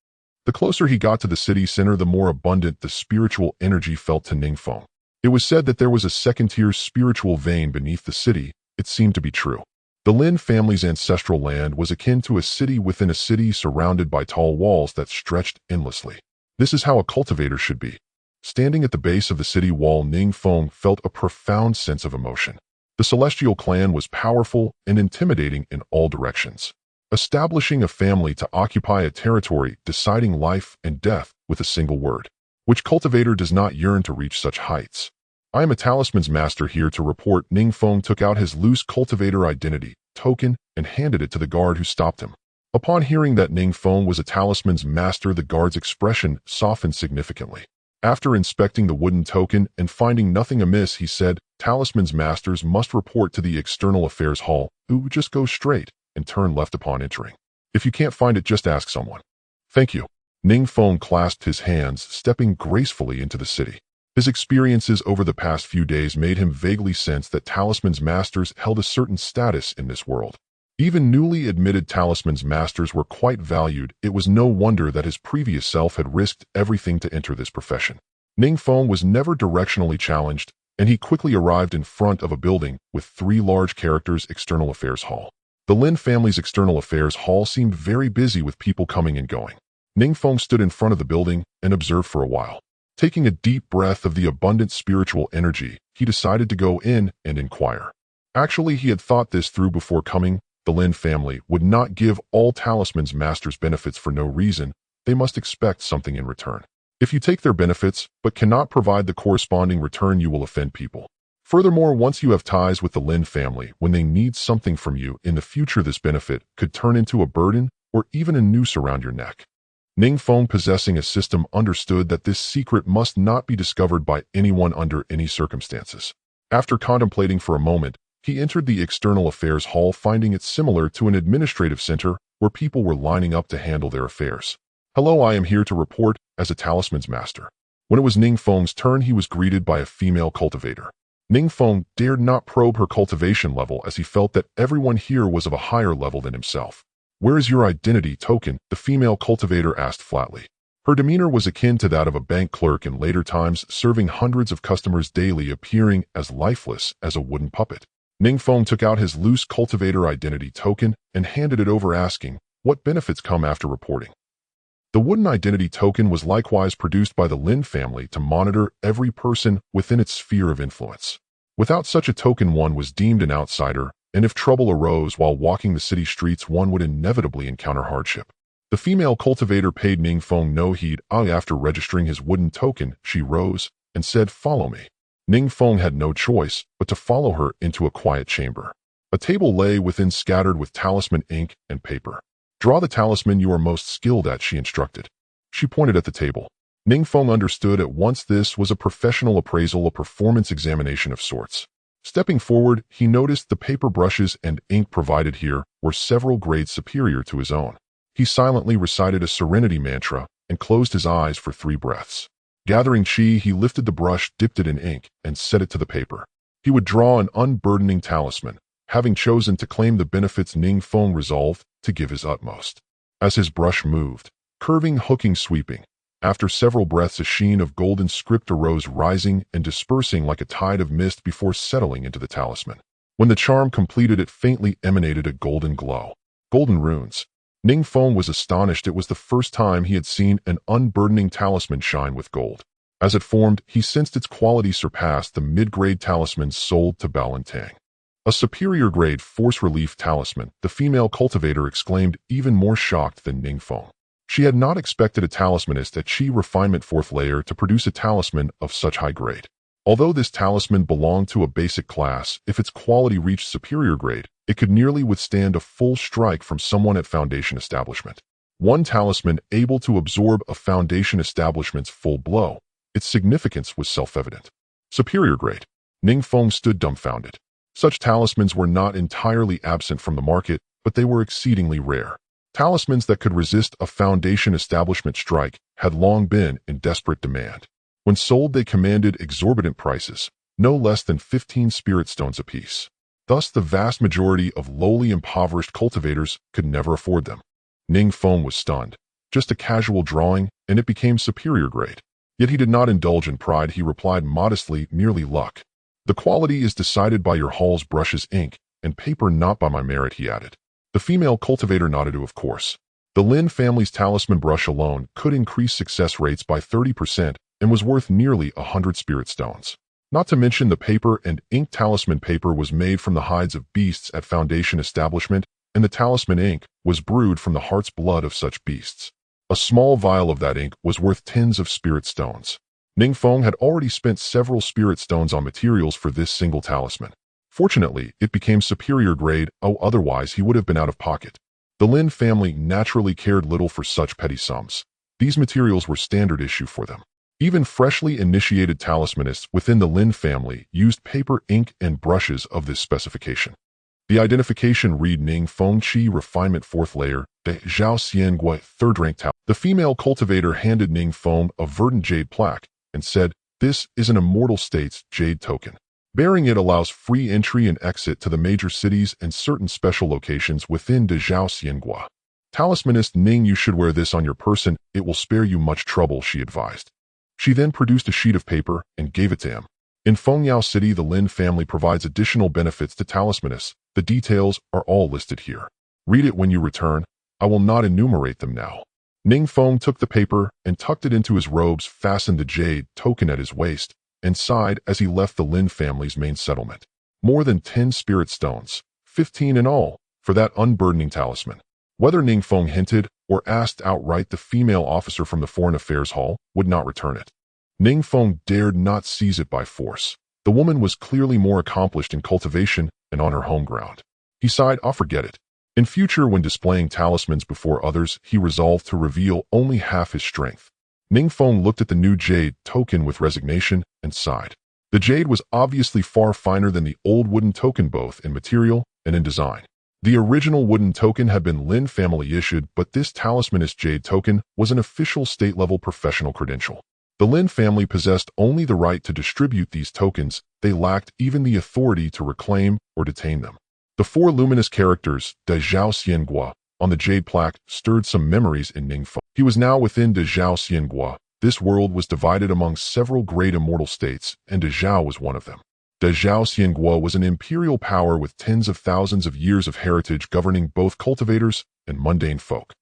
S1: The closer he got to the city center, the more abundant the spiritual energy felt to Ning Feng. It was said that there was a second-tier spiritual vein beneath the city. It seemed to be true. The Lin family's ancestral land was akin to a city within a city, surrounded by tall walls that stretched endlessly. This is how a cultivator should be. Standing at the base of the city wall, Ning Feng felt a profound sense of emotion. The celestial clan was powerful and intimidating in all directions, establishing a family to occupy a territory, deciding life and death with a single word. Which cultivator does not yearn to reach such heights? I am a talisman's master here to report. Ning Feng took out his loose cultivator identity token and handed it to the guard who stopped him. Upon hearing that Ning Feng was a talisman's master, the guard's expression softened significantly. After inspecting the wooden token and finding nothing amiss, he said, "Talisman's masters must report to the External Affairs Hall. Ooh, just go straight and turn left upon entering. If you can't find it, just ask someone." "Thank you." Ning Feng clasped his hands, stepping gracefully into the city. His experiences over the past few days made him vaguely sense that talisman's masters held a certain status in this world. Even newly admitted talisman's masters were quite valued. It was no wonder that his previous self had risked everything to enter this profession. Ning Feng was never directionally challenged, and he quickly arrived in front of a building with 3 large characters: External Affairs Hall. The Lin family's External Affairs Hall seemed very busy with people coming and going. Ning Feng stood in front of the building and observed for a while. Taking a deep breath of the abundant spiritual energy, he decided to go in and inquire. Actually, he had thought this through before coming. The Lin family would not give all talisman's masters benefits for no reason. They must expect something in return. If you take their benefits but cannot provide the corresponding return, you will offend people. Furthermore, once you have ties with the Lin family, when they need something from you in the future, this benefit could turn into a burden or even a noose around your neck. Ning Feng, possessing a system, understood that this secret must not be discovered by anyone under any circumstances. After contemplating for a moment, he entered the External Affairs Hall, finding it similar to an administrative center where people were lining up to handle their affairs. "Hello, I am here to report as a talisman's master." When it was Ning Feng's turn, he was greeted by a female cultivator. Ning Feng dared not probe her cultivation level, as he felt that everyone here was of a higher level than himself. "Where is your identity token?" the female cultivator asked flatly. Her demeanor was akin to that of a bank clerk in later times, serving hundreds of customers daily, appearing as lifeless as a wooden puppet. Ning Feng took out his loose cultivator identity token and handed it over, asking, "What benefits come after reporting?" The wooden identity token was likewise produced by the Lin family to monitor every person within its sphere of influence. Without such a token, one was deemed an outsider, and if trouble arose while walking the city streets, one would inevitably encounter hardship. The female cultivator paid Ning Feng no heed. After registering his wooden token, she rose and said, "Follow me." Ning Feng had no choice but to follow her into a quiet chamber. A table lay within, scattered with talisman ink and paper. "Draw the talisman you are most skilled at," she instructed. She pointed at the table. Ning Feng understood at once this was a professional appraisal, a performance examination of sorts. Stepping forward, he noticed the paper, brushes, and ink provided here were several grades superior to his own. He silently recited a serenity mantra and closed his eyes for 3 breaths. Gathering chi, he lifted the brush, dipped it in ink, and set it to the paper. He would draw an unburdening talisman, having chosen to claim the benefits Ning Feng resolved to give his utmost. As his brush moved, curving, hooking, sweeping, after several breaths a sheen of golden script arose, rising and dispersing like a tide of mist before settling into the talisman. When the charm completed, it faintly emanated a golden glow. Golden runes. Ning Feng was astonished. It was the first time he had seen an unburdening talisman shine with gold. As it formed, he sensed its quality surpassed the mid-grade talismans sold to Balintang. A superior-grade force-relief talisman, the female cultivator exclaimed, even more shocked than Ning Feng. She had not expected a talismanist at Qi Refinement 4th layer to produce a talisman of such high grade. Although this talisman belonged to a basic class, if its quality reached superior grade, it could nearly withstand a full strike from someone at Foundation Establishment. One talisman able to absorb a Foundation Establishment's full blow. Its significance was self-evident. Superior grade. Ning Feng stood dumbfounded. Such talismans were not entirely absent from the market, but they were exceedingly rare. Talismans that could resist a Foundation Establishment strike had long been in desperate demand. When sold, they commanded exorbitant prices, no less than 15 spirit stones apiece. Thus, the vast majority of lowly impoverished cultivators could never afford them. Ning Feng was stunned. Just a casual drawing, and it became superior grade. Yet he did not indulge in pride. He replied modestly, merely luck. The quality is decided by your hall's brushes, ink, and paper, not by my merit, he added. The female cultivator nodded. Of course. The Lin family's talisman brush alone could increase success rates by 30% and was worth nearly 100 spirit stones. Not to mention the paper and ink. Talisman paper was made from the hides of beasts at Foundation Establishment, and the talisman ink was brewed from the heart's blood of such beasts. A small vial of that ink was worth tens of spirit stones. Ning Feng had already spent several spirit stones on materials for this single talisman. Fortunately, it became superior grade, otherwise he would have been out of pocket. The Lin family naturally cared little for such petty sums. These materials were standard issue for them. Even freshly initiated talismanists within the Lin family used paper, ink, and brushes of this specification. The identification read Ning Feng, Qi Refinement 4th layer, De Zhao Xiangui 3rd rank talisman. The female cultivator handed Ning Feng a verdant jade plaque and said, "This is an Immortal State's jade token. Bearing it allows free entry and exit to the major cities and certain special locations within De Zhao Xiangua. Talismanist Ning, you should wear this on your person. It will spare you much trouble," she advised. She then produced a sheet of paper and gave it to him. In Fengyao City, the Lin family provides additional benefits to talismanists. The details are all listed here. Read it when you return. I will not enumerate them now. Ning Feng took the paper and tucked it into his robes, fastened the jade token at his waist, and sighed as he left the Lin family's main settlement. More than 10 spirit stones, 15 in all, for that unburdening talisman. Whether Ning Feng hinted or asked outright, the female officer from the Foreign Affairs Hall would not return it. Ning Feng dared not seize it by force. The woman was clearly more accomplished in cultivation and on her home ground. He sighed, "I'll forget it." In future, when displaying talismans before others, he resolved to reveal only half his strength. Ning Feng looked at the new jade token with resignation and sighed. The jade was obviously far finer than the old wooden token, both in material and in design. The original wooden token had been Lin family issued, but this talismanist jade token was an official state-level professional credential. The Lin family possessed only the right to distribute these tokens. They lacked even the authority to reclaim or detain them. The 4 luminous characters, De Zhao Xiangua, on the jade plaque stirred some memories in Ning Feng. He was now within De Zhao Xiangua. This world was divided among several great immortal states, and De Zhao was one of them. De Zhao Xiangua was an imperial power with tens of thousands of years of heritage governing both cultivators and mundane folk.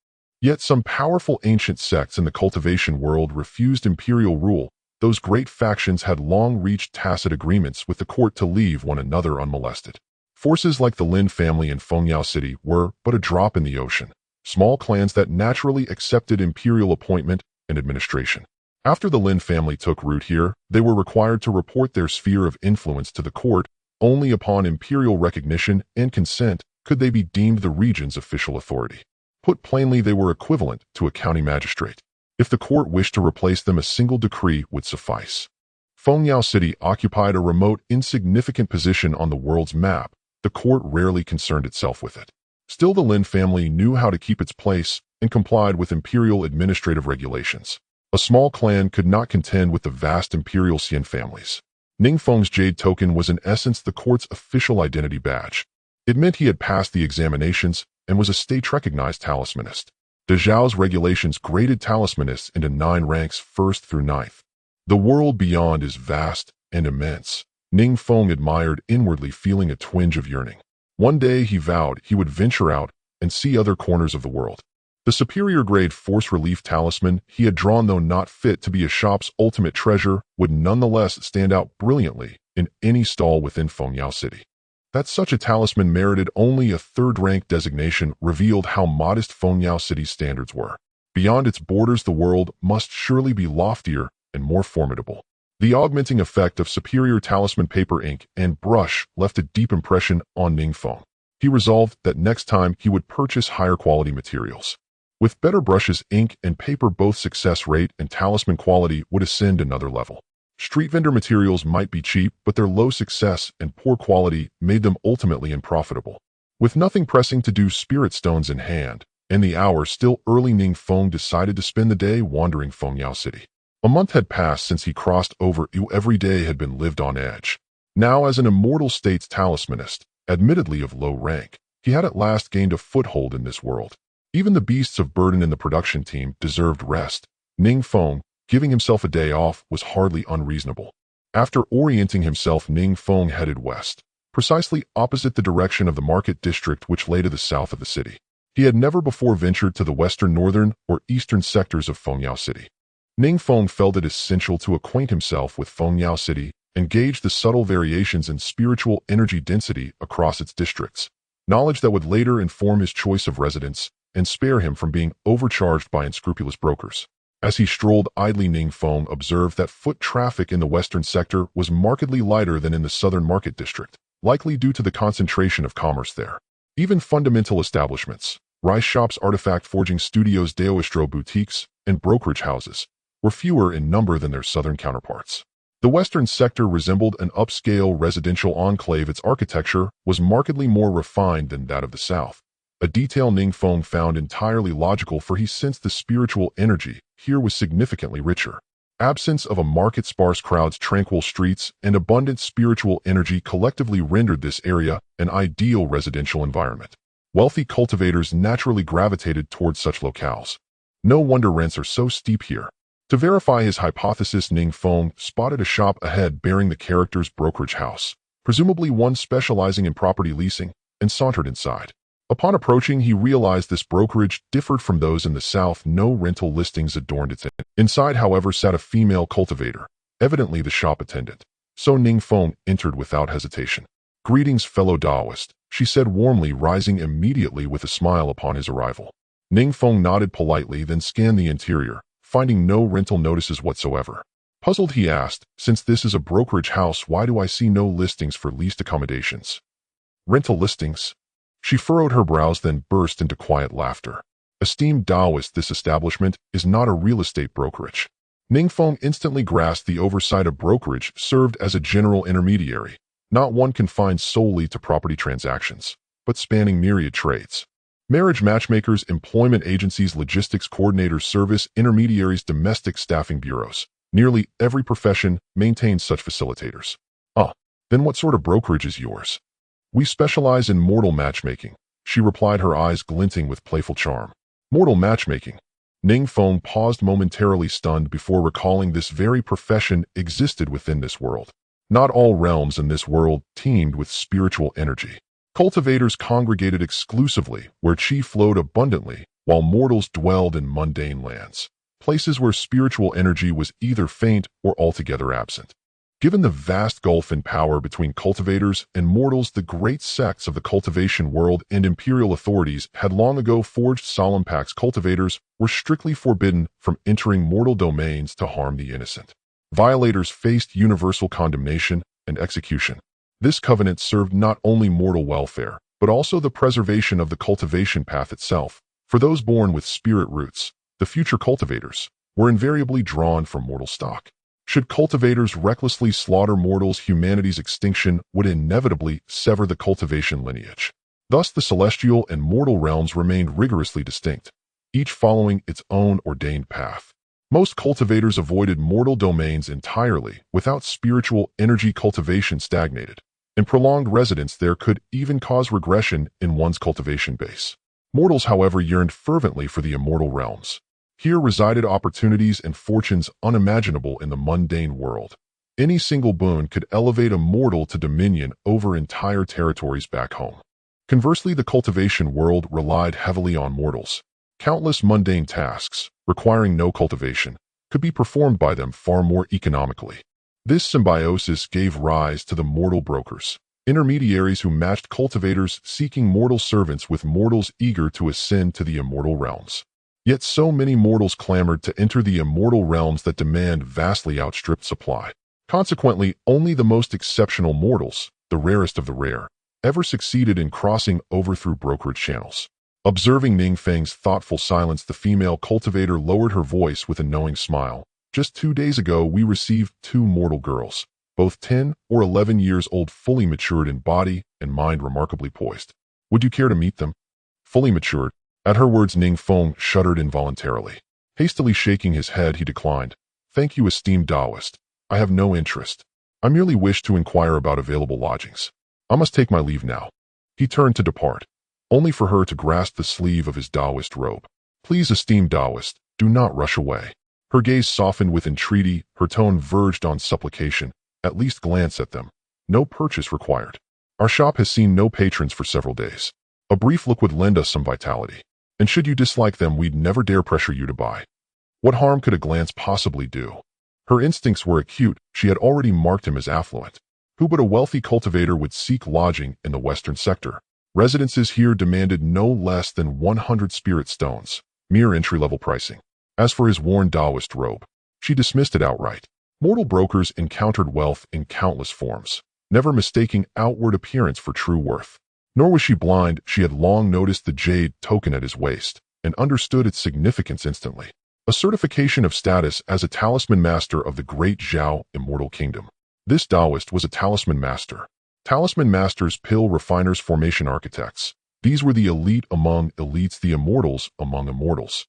S1: Yet some powerful ancient sects in the cultivation world refused imperial rule. Those great factions had long reached tacit agreements with the court to leave one another unmolested. Forces like the Lin family in Fengyao City were but a drop in the ocean, small clans that naturally accepted imperial appointment and administration. After the Lin family took root here, they were required to report their sphere of influence to the court. Only upon imperial recognition and consent could they be deemed the region's official authority. Put plainly, they were equivalent to a county magistrate. If the court wished to replace them, a single decree would suffice. Fengyao City occupied a remote, insignificant position on the world's map. The court rarely concerned itself with it. Still, the Lin family knew how to keep its place and complied with imperial administrative regulations. A small clan could not contend with the vast imperial Xian families. Ning Feng's jade token was in essence the court's official identity badge. It meant he had passed the examinations and was a state-recognized talismanist. De Zhao's regulations graded talismanists into 9 ranks, 1st through 9th. The world beyond is vast and immense. Ning Feng admired inwardly, feeling a twinge of yearning. One day he vowed he would venture out and see other corners of the world. The superior grade force relief talisman he had drawn, though not fit to be a shop's ultimate treasure, would nonetheless stand out brilliantly in any stall within Fengyao City. That such a talisman merited only a 3rd-rank designation revealed how modest Fengyao City's standards were. Beyond its borders, the world must surely be loftier and more formidable. The augmenting effect of superior talisman paper, ink, and brush left a deep impression on Ning Feng. He resolved that next time he would purchase higher quality materials. With better brushes, ink, and paper, both success rate and talisman quality would ascend another level. Street vendor materials might be cheap, but their low success and poor quality made them ultimately unprofitable. With nothing pressing to do, spirit stones in hand, and the hour still early, Ning Feng decided to spend the day wandering Fengyao City. A month had passed since he crossed over. Every day had been lived on edge. Now, as an immortal state's talismanist, admittedly of low rank, he had at last gained a foothold in this world. Even the beasts of burden in the production team deserved rest. Ning Feng, giving himself a day off, was hardly unreasonable. After orienting himself, Ning Feng headed west, precisely opposite the direction of the market district which lay to the south of the city. He had never before ventured to the western, northern, or eastern sectors of Fengyao City. Ning Feng felt it essential to acquaint himself with Fengyao City and gauge the subtle variations in spiritual energy density across its districts, knowledge that would later inform his choice of residence and spare him from being overcharged by unscrupulous brokers. As he strolled idly, Ning Feng observed that foot traffic in the western sector was markedly lighter than in the southern market district, likely due to the concentration of commerce there. Even fundamental establishments, rice shops, artifact forging studios, daoistro boutiques, and brokerage houses, were fewer in number than their southern counterparts. The western sector resembled an upscale residential enclave. Its architecture was markedly more refined than that of the south, a detail Ning Feng found entirely logical, for he sensed the spiritual energy here was significantly richer. Absence of a market, sparse crowds, tranquil streets, and abundant spiritual energy collectively rendered this area an ideal residential environment. Wealthy cultivators naturally gravitated towards such locales. No wonder rents are so steep here. To verify his hypothesis, Ning Feng spotted a shop ahead bearing the character's brokerage house, presumably one specializing in property leasing, and sauntered inside. Upon approaching, he realized this brokerage differed from those in the south. No rental listings adorned its end. Inside, however, sat a female cultivator, evidently the shop attendant. So Ning Feng entered without hesitation. "Greetings, fellow Taoist," she said warmly, rising immediately with a smile upon his arrival. Ning Feng nodded politely, then scanned the interior, finding no rental notices whatsoever. Puzzled, he asked, "Since this is a brokerage house, why do I see no listings for leased accommodations?" "Rental listings?" She furrowed her brows, then burst into quiet laughter. "Esteemed Taoist, this establishment is not a real estate brokerage." Ning Feng instantly grasped the oversight. A brokerage served as a general intermediary, not one confined solely to property transactions, but spanning myriad trades. Marriage matchmakers, employment agencies, logistics coordinators, service intermediaries, domestic staffing bureaus. Nearly every profession maintains such facilitators. Then what sort of brokerage is yours?" "We specialize in mortal matchmaking," she replied, her eyes glinting with playful charm. "Mortal matchmaking?" Ning Feng paused, momentarily stunned, before recalling this very profession existed within this world. Not all realms in this world teemed with spiritual energy. Cultivators congregated exclusively where chi flowed abundantly, while mortals dwelled in mundane lands, places where spiritual energy was either faint or altogether absent. Given the vast gulf in power between cultivators and mortals, the great sects of the cultivation world and imperial authorities had long ago forged solemn pacts. Cultivators were strictly forbidden from entering mortal domains to harm the innocent. Violators faced universal condemnation and execution. This covenant served not only mortal welfare, but also the preservation of the cultivation path itself. For those born with spirit roots, the future cultivators were invariably drawn from mortal stock. Should cultivators recklessly slaughter mortals, humanity's extinction would inevitably sever the cultivation lineage. Thus the celestial and mortal realms remained rigorously distinct, each following its own ordained path. Most cultivators avoided mortal domains entirely, without spiritual energy cultivation stagnated, and prolonged residence there could even cause regression in one's cultivation base. Mortals, however, yearned fervently for the immortal realms. Here resided opportunities and fortunes unimaginable in the mundane world. Any single boon could elevate a mortal to dominion over entire territories back home. Conversely, the cultivation world relied heavily on mortals. Countless mundane tasks, requiring no cultivation, could be performed by them far more economically. This symbiosis gave rise to the mortal brokers, intermediaries who matched cultivators seeking mortal servants with mortals eager to ascend to the immortal realms. Yet so many mortals clamored to enter the immortal realms that demand vastly outstripped supply. Consequently, only the most exceptional mortals, the rarest of the rare, ever succeeded in crossing over through brokerage channels. Observing Ning Feng's thoughtful silence, the female cultivator lowered her voice with a knowing smile. Just 2 days ago, we received 2 mortal girls, both 10 or 11 years old, fully matured in body and mind, remarkably poised. Would you care to meet them? Fully matured. At her words, Ning Feng shuddered involuntarily. Hastily shaking his head, he declined. Thank you, esteemed Taoist. I have no interest. I merely wish to inquire about available lodgings. I must take my leave now. He turned to depart, only for her to grasp the sleeve of his Taoist robe. Please, esteemed Taoist, do not rush away. Her gaze softened with entreaty, her tone verged on supplication. At least glance at them. No purchase required. Our shop has seen no patrons for several days. A brief look would lend us some vitality. And should you dislike them, we'd never dare pressure you to buy. What harm could a glance possibly do? Her instincts were acute. She had already marked him as affluent. Who but a wealthy cultivator would seek lodging in the western sector? Residences here demanded no less than 100 spirit stones, mere entry-level pricing. As for his worn Taoist robe, she dismissed it outright. Mortal brokers encountered wealth in countless forms, never mistaking outward appearance for true worth. Nor was she blind. She had long noticed the jade token at his waist and understood its significance instantly. A certification of status as a talisman master of the great Zhao immortal kingdom. This Taoist was a talisman master. Talisman masters, pill refiners, formation architects. These were the elite among elites, the immortals among immortals.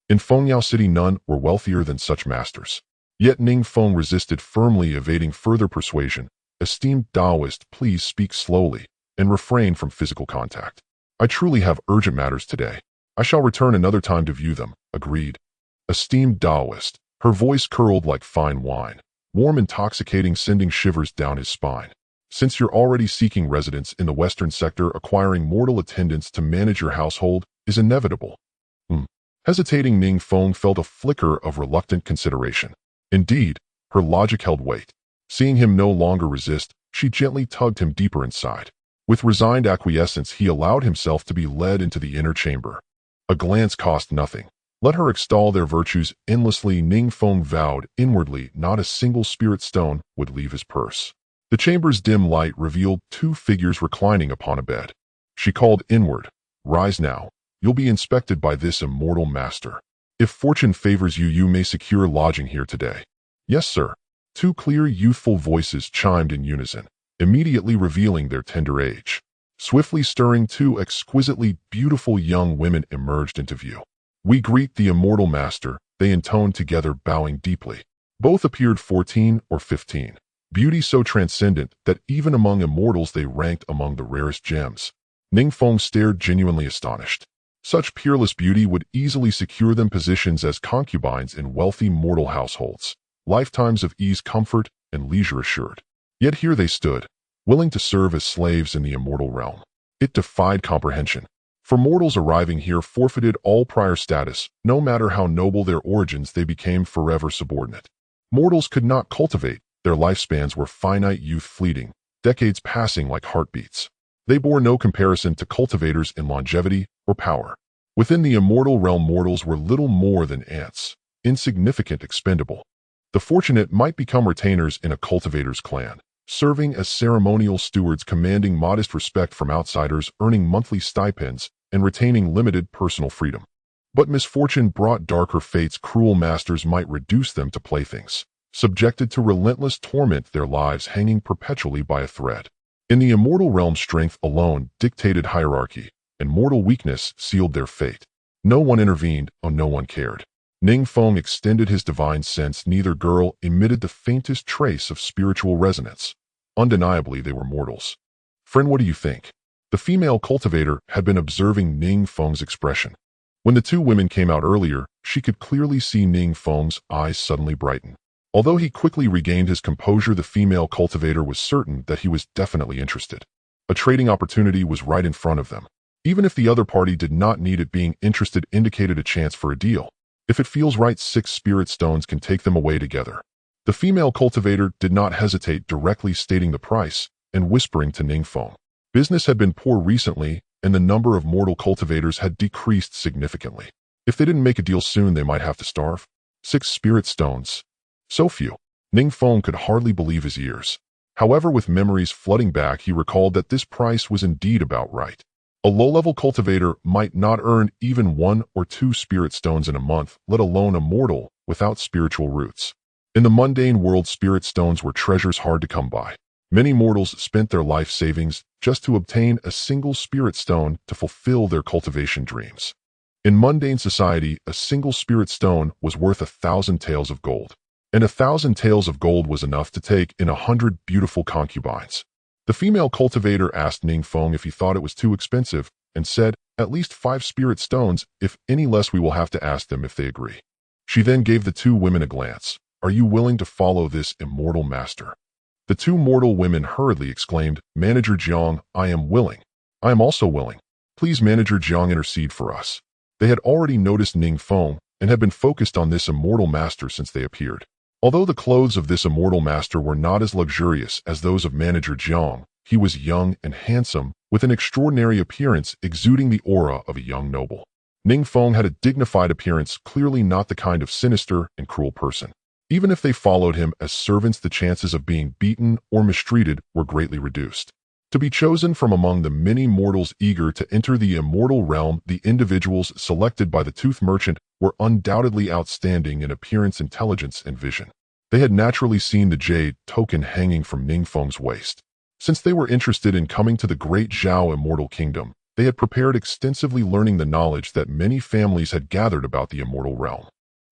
S1: In Fengyao City, none were wealthier than such masters. Yet Ning Feng resisted firmly, evading further persuasion. Esteemed Taoist, please speak slowly and refrain from physical contact. I truly have urgent matters today. I shall return another time to view them. Agreed. Esteemed Taoist, her voice curled like fine wine, warm, intoxicating, sending shivers down his spine. Since you're already seeking residence in the western sector, acquiring mortal attendants to manage your household is inevitable. Hesitating, Ning Feng felt a flicker of reluctant consideration. Indeed, her logic held weight. Seeing him no longer resist, she gently tugged him deeper inside. With resigned acquiescence, he allowed himself to be led into the inner chamber. A glance cost nothing. Let her extol their virtues endlessly. Ning Feng vowed inwardly not a single spirit stone would leave his purse. The chamber's dim light revealed 2 figures reclining upon a bed. She called inward, "Rise now. You'll be inspected by this immortal master. If fortune favors you, you may secure lodging here today." "Yes, sir." 2 clear, youthful voices chimed in unison, immediately revealing their tender age. Swiftly stirring, 2 exquisitely beautiful young women emerged into view. "We greet the immortal master," they intoned together, bowing deeply. Both appeared 14 or 15. Beauty so transcendent that even among immortals they ranked among the rarest gems. Ning Feng stared, genuinely astonished. Such peerless beauty would easily secure them positions as concubines in wealthy mortal households, lifetimes of ease, comfort, and leisure assured. Yet here they stood, willing to serve as slaves in the immortal realm. It defied comprehension. For mortals arriving here forfeited all prior status. No matter how noble their origins, they became forever subordinate. Mortals could not cultivate. Their lifespans were finite, youth fleeting, decades passing like heartbeats. They bore no comparison to cultivators in longevity or power. Within the immortal realm, mortals were little more than ants, insignificant, expendable. The fortunate might become retainers in a cultivator's clan, serving as ceremonial stewards, commanding modest respect from outsiders, earning monthly stipends, and retaining limited personal freedom. But misfortune brought darker fates. Cruel masters might reduce them to playthings, subjected to relentless torment, their lives hanging perpetually by a thread. In the immortal realm, strength alone dictated hierarchy, and mortal weakness sealed their fate. No one intervened, no one cared. Ning Feng extended his divine sense. Neither girl emitted the faintest trace of spiritual resonance. Undeniably, they were mortals. Friend, what do you think? The female cultivator had been observing Ning Feng's expression. When the two women came out earlier, she could clearly see Ning Feng's eyes suddenly brighten. Although he quickly regained his composure, the female cultivator was certain that he was definitely interested. A trading opportunity was right in front of them. Even if the other party did not need it, being interested indicated a chance for a deal. If it feels right, 6 spirit stones can take them away together. The female cultivator did not hesitate, directly stating the price and whispering to Ning Feng. Business had been poor recently, and the number of mortal cultivators had decreased significantly. If they didn't make a deal soon, they might have to starve. 6 spirit stones. So few. Ning Feng could hardly believe his ears. However, with memories flooding back, he recalled that this price was indeed about right. A low-level cultivator might not earn even 1 or 2 spirit stones in a month, let alone a mortal without spiritual roots. In the mundane world, spirit stones were treasures hard to come by. Many mortals spent their life savings just to obtain a single spirit stone to fulfill their cultivation dreams. In mundane society, a single spirit stone was worth 1,000 taels of gold. And 1,000 taels of gold was enough to take in 100 beautiful concubines. The female cultivator asked Ning Feng if he thought it was too expensive, and said, "At least 5 spirit stones. If any less, we will have to ask them if they agree." She then gave the two women a glance. "Are you willing to follow this immortal master?" The two mortal women hurriedly exclaimed, "Manager Jiang, I am willing." "I am also willing. Please, Manager Jiang, intercede for us." They had already noticed Ning Feng and had been focused on this immortal master since they appeared. Although the clothes of this immortal master were not as luxurious as those of Manager Jiang, he was young and handsome, with an extraordinary appearance exuding the aura of a young noble. Ning Feng had a dignified appearance, clearly not the kind of sinister and cruel person. Even if they followed him as servants, the chances of being beaten or mistreated were greatly reduced. To be chosen from among the many mortals eager to enter the immortal realm, the individuals selected by the tooth merchant were undoubtedly outstanding in appearance, intelligence, and vision. They had naturally seen the jade token hanging from Ning Feng's waist. Since they were interested in coming to the great Zhao immortal kingdom, they had prepared extensively, learning the knowledge that many families had gathered about the immortal realm,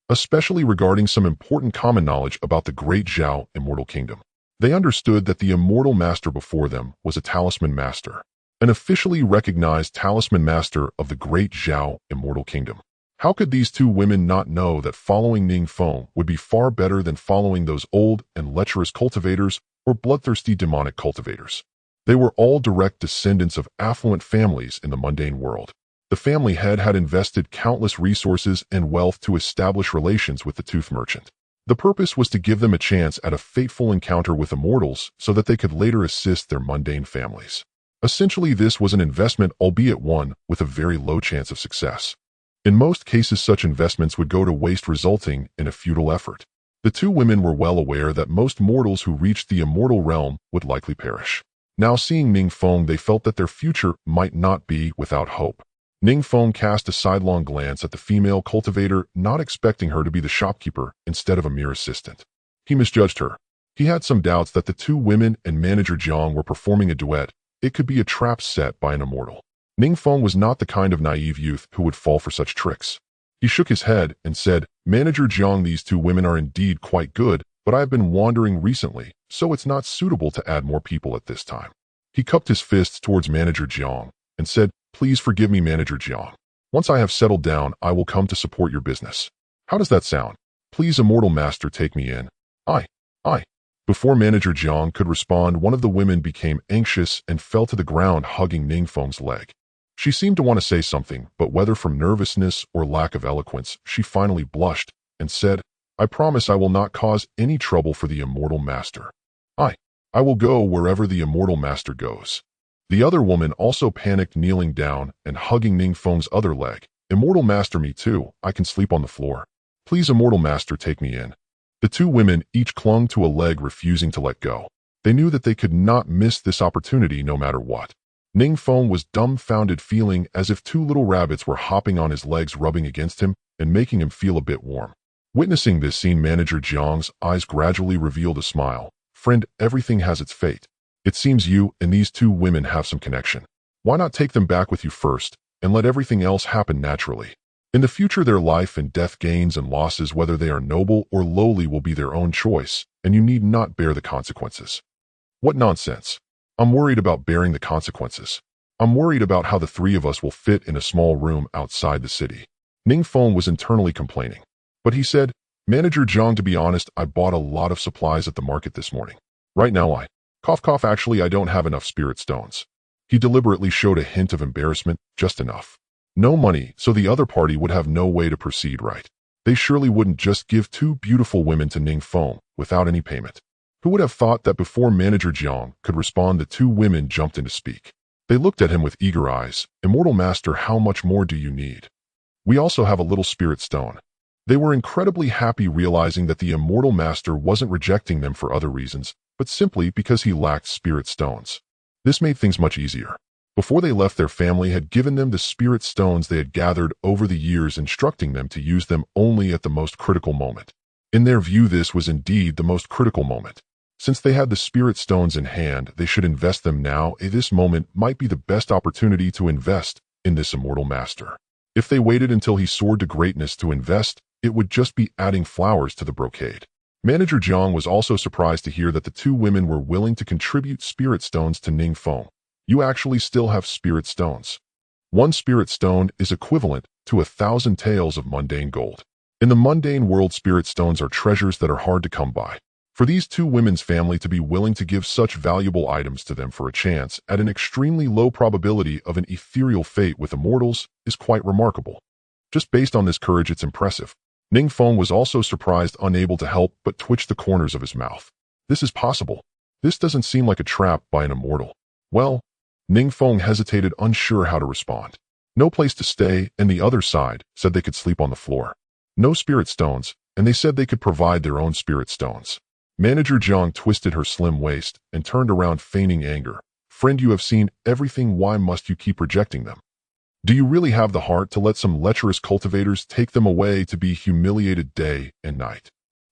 S1: especially regarding some important common knowledge about the great Zhao immortal kingdom. They understood that the immortal master before them was a talisman master, an officially recognized talisman master of the great Zhao immortal kingdom. How could these two women not know that following Ning Feng would be far better than following those old and lecherous cultivators or bloodthirsty demonic cultivators? They were all direct descendants of affluent families in the mundane world. The family head had invested countless resources and wealth to establish relations with the tooth merchant. The purpose was to give them a chance at a fateful encounter with immortals so that they could later assist their mundane families. Essentially, this was an investment, albeit one with a very low chance of success. In most cases, such investments would go to waste, resulting in a futile effort. The two women were well aware that most mortals who reached the immortal realm would likely perish. Now, seeing Ning Feng, they felt that their future might not be without hope. Ning Feng cast a sidelong glance at the female cultivator, not expecting her to be the shopkeeper instead of a mere assistant. He misjudged her. He had some doubts that the two women and Manager Jiang were performing a duet. It could be a trap set by an immortal. Ning Feng was not the kind of naive youth who would fall for such tricks. He shook his head and said, "Manager Jiang, these two women are indeed quite good, but I have been wandering recently, so it's not suitable to add more people at this time." He cupped his fists towards Manager Jiang and said, "Please forgive me, Manager Jiang. Once I have settled down, I will come to support your business. How does that sound? Please, immortal master, take me in." I. Before Manager Jiang could respond, one of the women became anxious and fell to the ground, hugging Ning Feng's leg. She seemed to want to say something, but whether from nervousness or lack of eloquence, she finally blushed and said, "I promise I will not cause any trouble for the immortal master. I will go wherever the immortal master goes." The other woman also panicked, kneeling down and hugging Ning Feng's other leg. "Immortal master, me too. I can sleep on the floor. Please, immortal master, take me in." The two women each clung to a leg, refusing to let go. They knew that they could not miss this opportunity no matter what. Ning Feng was dumbfounded, feeling as if two little rabbits were hopping on his legs, rubbing against him and making him feel a bit warm. Witnessing this scene, Manager Jiang's eyes gradually revealed a smile. "Friend, everything has its fate. It seems you and these two women have some connection. Why not take them back with you first and let everything else happen naturally?" In the future, their life and death gains and losses, whether they are noble or lowly, will be their own choice, and you need not bear the consequences. What nonsense. I'm worried about bearing the consequences. I'm worried about how the three of us will fit in a small room outside the city. Ning Feng was internally complaining. But he said, Manager Zhang, to be honest, I bought a lot of supplies at the market this morning. Right now actually I don't have enough spirit stones. He deliberately showed a hint of embarrassment, just enough. No money, so the other party would have no way to proceed, right? They surely wouldn't just give two beautiful women to Ning Feng without any payment. Who would have thought that before Manager Jiang could respond, the two women jumped in to speak? They looked at him with eager eyes. Immortal Master, how much more do you need? We also have a little spirit stone. They were incredibly happy realizing that the Immortal Master wasn't rejecting them for other reasons, but simply because he lacked spirit stones. This made things much easier. Before they left, their family had given them the spirit stones they had gathered over the years, instructing them to use them only at the most critical moment. In their view, this was indeed the most critical moment. Since they had the spirit stones in hand, they should invest them now. This moment might be the best opportunity to invest in this Immortal Master. If they waited until he soared to greatness to invest, it would just be adding flowers to the brocade. Manager Jiang was also surprised to hear that the two women were willing to contribute spirit stones to Ning Feng. You actually still have spirit stones. One spirit stone is equivalent to 1,000 taels of mundane gold. In the mundane world, spirit stones are treasures that are hard to come by. For these two women's family to be willing to give such valuable items to them for a chance at an extremely low probability of an ethereal fate with immortals is quite remarkable. Just based on this courage, it's impressive. Ning Feng was also surprised, unable to help but twitch the corners of his mouth. This is possible. This doesn't seem like a trap by an immortal. Well, Ning Feng hesitated, unsure how to respond. No place to stay, and the other side said they could sleep on the floor. No spirit stones, and they said they could provide their own spirit stones. Manager Jiang twisted her slim waist and turned around, feigning anger. Friend, you have seen everything. Why must you keep rejecting them? Do you really have the heart to let some lecherous cultivators take them away to be humiliated day and night?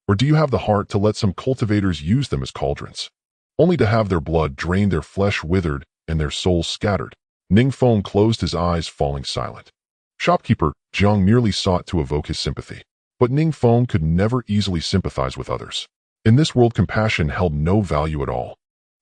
S1: Or do you have the heart to let some cultivators use them as cauldrons, only to have their blood drained, their flesh withered, and their souls scattered? Ning Feng closed his eyes, falling silent. Shopkeeper Jiang merely sought to evoke his sympathy. But Ning Feng could never easily sympathize with others. In this world, compassion held no value at all.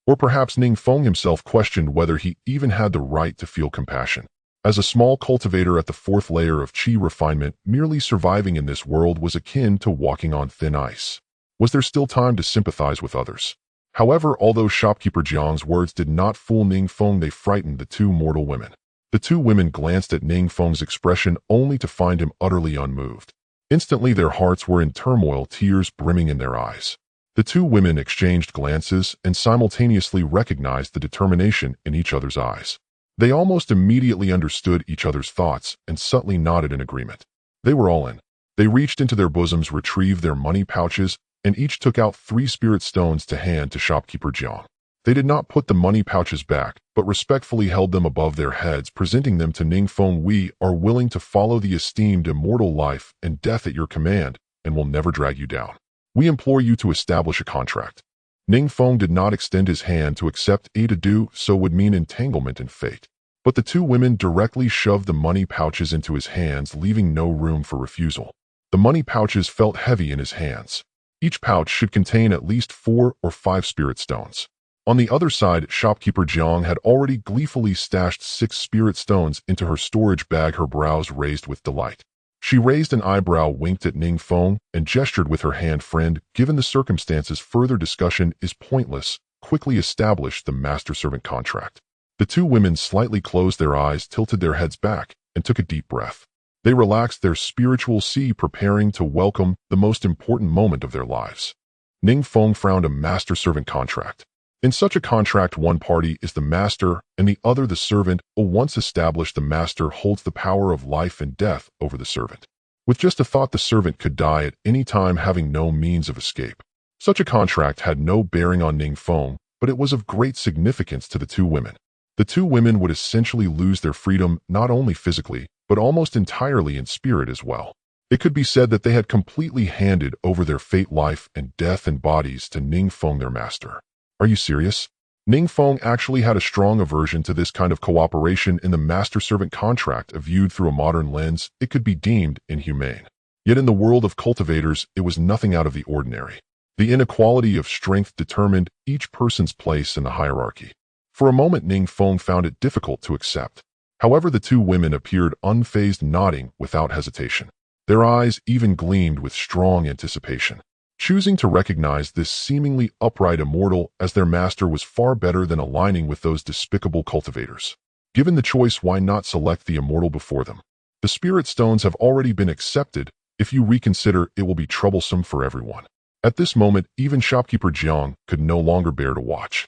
S1: Or perhaps Ning Feng himself questioned whether he even had the right to feel compassion. As a small cultivator at the fourth layer of Qi refinement, merely surviving in this world was akin to walking on thin ice. Was there still time to sympathize with others? However, although shopkeeper Jiang's words did not fool Ning Feng, they frightened the two mortal women. The two women glanced at Ning Feng's expression only to find him utterly unmoved. Instantly, their hearts were in turmoil, tears brimming in their eyes. The two women exchanged glances and simultaneously recognized the determination in each other's eyes. They almost immediately understood each other's thoughts and subtly nodded in agreement. They were all in. They reached into their bosoms, retrieved their money pouches, and each took out 3 spirit stones to hand to shopkeeper Jiang. They did not put the money pouches back, but respectfully held them above their heads, presenting them to Ning Feng. We are willing to follow the esteemed immortal life and death at your command, and will never drag you down. We implore you to establish a contract. Ning Feng did not extend his hand to accept. To do so would mean entanglement and fate. But the two women directly shoved the money pouches into his hands, leaving no room for refusal. The money pouches felt heavy in his hands. Each pouch should contain at least 4 or 5 spirit stones. On the other side, shopkeeper Jiang had already gleefully stashed 6 spirit stones into her storage bag, her brows raised with delight. She raised an eyebrow, winked at Ning Feng, and gestured with her hand. Friend, given the circumstances, further discussion is pointless. Quickly establish the master-servant contract. The two women slightly closed their eyes, tilted their heads back, and took a deep breath. They relaxed their spiritual sea, preparing to welcome the most important moment of their lives. Ning Feng frowned. A master-servant contract. In such a contract, one party is the master and the other the servant. Once established, the master holds the power of life and death over the servant. With just a thought, the servant could die at any time, having no means of escape. Such a contract had no bearing on Ning Feng, but it was of great significance to the two women. The two women would essentially lose their freedom, not only physically, but almost entirely in spirit as well. It could be said that they had completely handed over their fate, life and death and bodies to Ning Feng, their master. Are you serious? Ning Feng actually had a strong aversion to this kind of cooperation in the master-servant contract. Viewed through a modern lens, it could be deemed inhumane. Yet in the world of cultivators, it was nothing out of the ordinary. The inequality of strength determined each person's place in the hierarchy. For a moment, Ning Feng found it difficult to accept. However, the two women appeared unfazed, nodding without hesitation. Their eyes even gleamed with strong anticipation. Choosing to recognize this seemingly upright immortal as their master was far better than aligning with those despicable cultivators. Given the choice, why not select the immortal before them? The spirit stones have already been accepted. If you reconsider, it will be troublesome for everyone. At this moment, even shopkeeper Jiang could no longer bear to watch.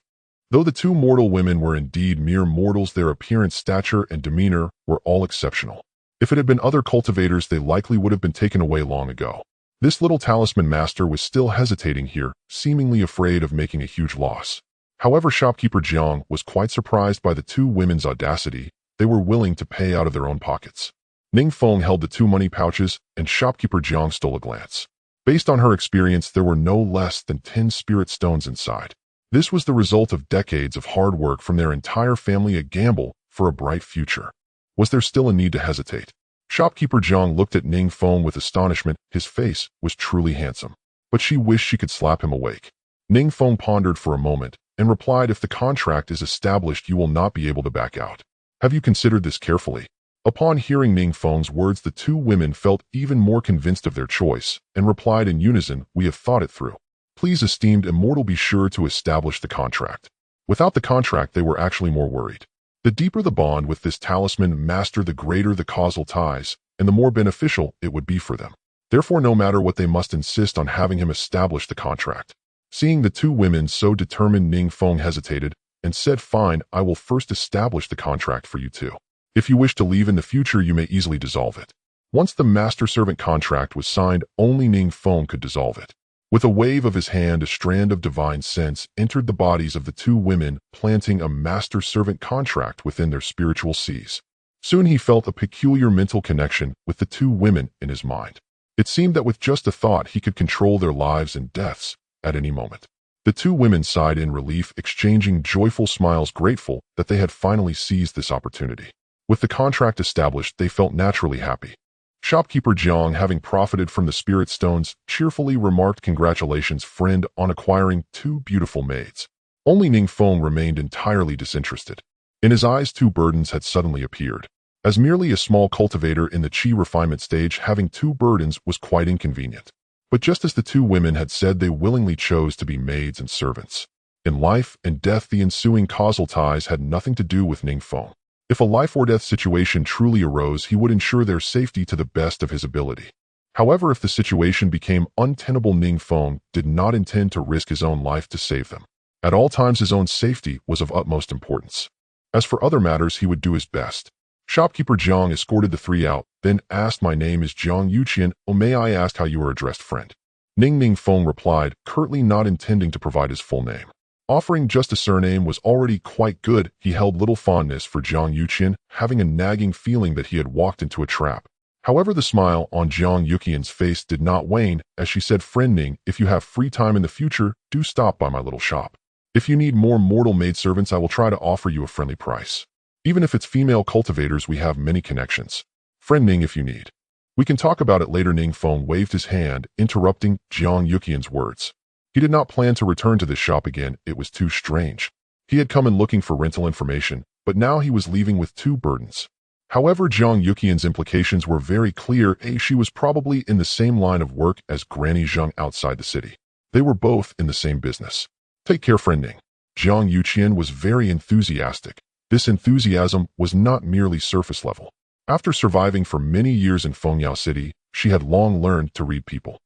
S1: Though the two mortal women were indeed mere mortals, their appearance, stature, and demeanor were all exceptional. If it had been other cultivators, they likely would have been taken away long ago. This little talisman master was still hesitating here, seemingly afraid of making a huge loss. However, shopkeeper Jiang was quite surprised by the two women's audacity. They were willing to pay out of their own pockets. Ning Feng held the two money pouches, and shopkeeper Jiang stole a glance. Based on her experience, there were no less than 10 spirit stones inside. This was the result of decades of hard work from their entire family, a gamble for a bright future. Was there still a need to hesitate? Shopkeeper Jiang looked at Ning Feng with astonishment. His face was truly handsome, but she wished she could slap him awake. Ning Feng pondered for a moment and replied, "If the contract is established, you will not be able to back out. Have you considered this carefully?" Upon hearing Ning Feng's words, the two women felt even more convinced of their choice and replied in unison, "We have thought it through. Please, esteemed immortal, be sure to establish the contract." Without the contract, they were actually more worried. The deeper the bond with this talisman master, the greater the causal ties, and the more beneficial it would be for them. Therefore, no matter what, they must insist on having him establish the contract. Seeing the two women so determined, Ning Feng hesitated and said, "Fine, I will first establish the contract for you two. If you wish to leave in the future, you may easily dissolve it." Once the master-servant contract was signed, only Ning Feng could dissolve it. With a wave of his hand, a strand of divine sense entered the bodies of the two women, planting a master-servant contract within their spiritual seas. Soon he felt a peculiar mental connection with the two women in his mind. It seemed that with just a thought, he could control their lives and deaths at any moment. The two women sighed in relief, exchanging joyful smiles, grateful that they had finally seized this opportunity. With the contract established, they felt naturally happy. Shopkeeper Jiang, having profited from the spirit stones, cheerfully remarked, "Congratulations, friend, on acquiring two beautiful maids." Only Ning Feng remained entirely disinterested. In his eyes, two burdens had suddenly appeared. As merely a small cultivator in the chi refinement stage, having two burdens was quite inconvenient. But just as the two women had said, they willingly chose to be maids and servants. In life and death, the ensuing causal ties had nothing to do with Ning Feng. If a life-or-death situation truly arose, he would ensure their safety to the best of his ability. However, if the situation became untenable, Ning Feng did not intend to risk his own life to save them. At all times, his own safety was of utmost importance. As for other matters, he would do his best. Shopkeeper Jiang escorted the three out, then asked, "My name is Jiang Yuqian. Oh, may I ask how you are addressed, friend?" Ning Feng replied, curtly, not intending to provide his full name. Offering just a surname was already quite good. He held little fondness for Jiang Yuqian, having a nagging feeling that he had walked into a trap. However, the smile on Jiang Yuqian's face did not wane as she said, "Friend Ning, if you have free time in the future, do stop by my little shop. If you need more mortal maidservants, I will try to offer you a friendly price. Even if it's female cultivators, we have many connections. Friend Ning, if you need. We can talk about it later." Ning Feng waved his hand, interrupting Jiang Yuqian's words. He did not plan to return to this shop again. It was too strange. He had come in looking for rental information, but now he was leaving with two burdens. However, Jiang Yuqian's implications were very clear. She was probably in the same line of work as Granny Zheng outside the city. They were both in the same business. "Take care, friend Ning." Jiang Yuqian was very enthusiastic. This enthusiasm was not merely surface level. After surviving for many years in Fengyao City, she had long learned to read people.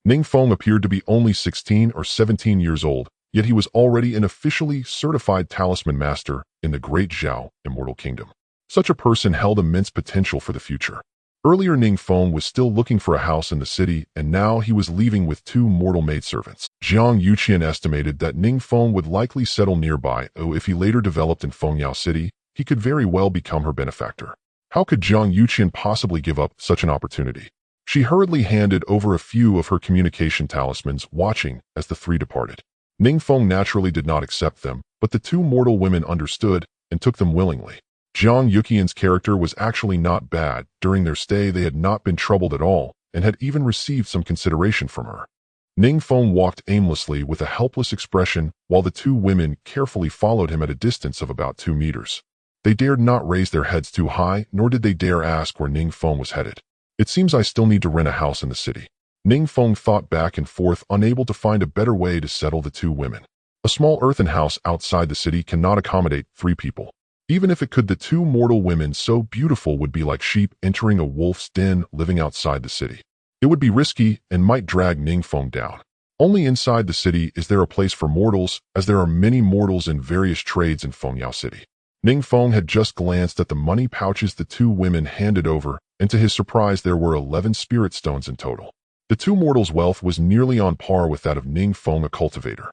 S1: Ning Feng appeared to be only 16 or 17 years old, yet he was already an officially certified talisman master in the Great Zhao Immortal Kingdom. Such a person held immense potential for the future. Earlier, Ning Feng was still looking for a house in the city, and now he was leaving with two mortal maidservants. Jiang Yuqian estimated that Ning Feng would likely settle nearby. If he later developed in Fengyao City, he could very well become her benefactor. How could Jiang Yuqian possibly give up such an opportunity? She hurriedly handed over a few of her communication talismans, watching as the three departed. Ning Feng naturally did not accept them, but the two mortal women understood and took them willingly. Jiang Yuqian's character was actually not bad. During their stay, they had not been troubled at all and had even received some consideration from her. Ning Feng walked aimlessly with a helpless expression while the two women carefully followed him at a distance of about 2 meters. They dared not raise their heads too high, nor did they dare ask where Ning Feng was headed. It seems I still need to rent a house in the city. Ning Feng thought back and forth, unable to find a better way to settle the two women. A small earthen house outside the city cannot accommodate 3 people. Even if it could, the two mortal women so beautiful would be like sheep entering a wolf's den living outside the city. It would be risky and might drag Ning Feng down. Only inside the city is there a place for mortals, as there are many mortals in various trades in Fengyao City. Ning Feng had just glanced at the money pouches the two women handed over, and to his surprise there were 11 spirit stones in total. The two mortals' wealth was nearly on par with that of Ning Feng, a cultivator.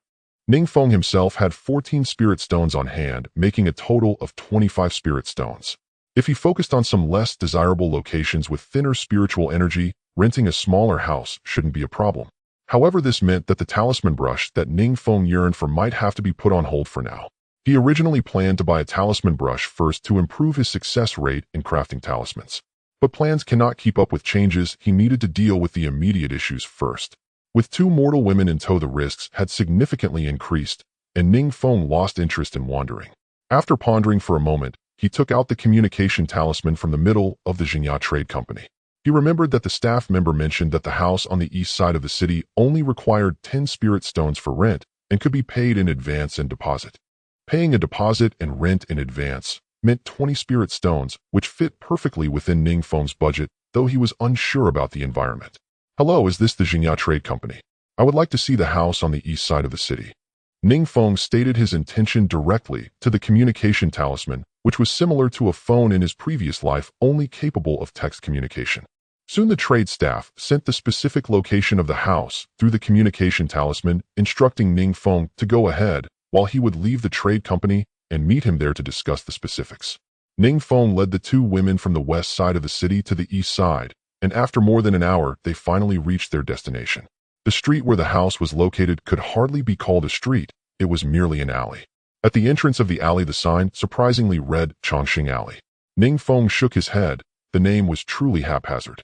S1: Ning Feng himself had 14 spirit stones on hand, making a total of 25 spirit stones. If he focused on some less desirable locations with thinner spiritual energy, renting a smaller house shouldn't be a problem. However, this meant that the talisman brush that Ning Feng yearned for might have to be put on hold for now. He originally planned to buy a talisman brush first to improve his success rate in crafting talismans. But plans cannot keep up with changes. He needed to deal with the immediate issues first. With two mortal women in tow, the risks had significantly increased, and Ning Feng lost interest in wandering. After pondering for a moment, he took out the communication talisman from the middle of the Xingya Trade Company. He remembered that the staff member mentioned that the house on the east side of the city only required 10 spirit stones for rent and could be paid in advance and deposit. Paying a deposit and rent in advance meant 20 spirit stones, which fit perfectly within Ning Feng's budget, though he was unsure about the environment. Hello, is this the Xingya Trade Company? I would like to see the house on the east side of the city. Ning Feng stated his intention directly to the communication talisman, which was similar to a phone in his previous life, only capable of text communication. Soon the trade staff sent the specific location of the house through the communication talisman, instructing Ning Feng to go ahead, while he would leave the trade company and meet him there to discuss the specifics. Ning Feng led the two women from the west side of the city to the east side, and after more than an hour, they finally reached their destination. The street where the house was located could hardly be called a street, it was merely an alley. At the entrance of the alley, the sign surprisingly read Chongqing Alley. Ning Feng shook his head. The name was truly haphazard.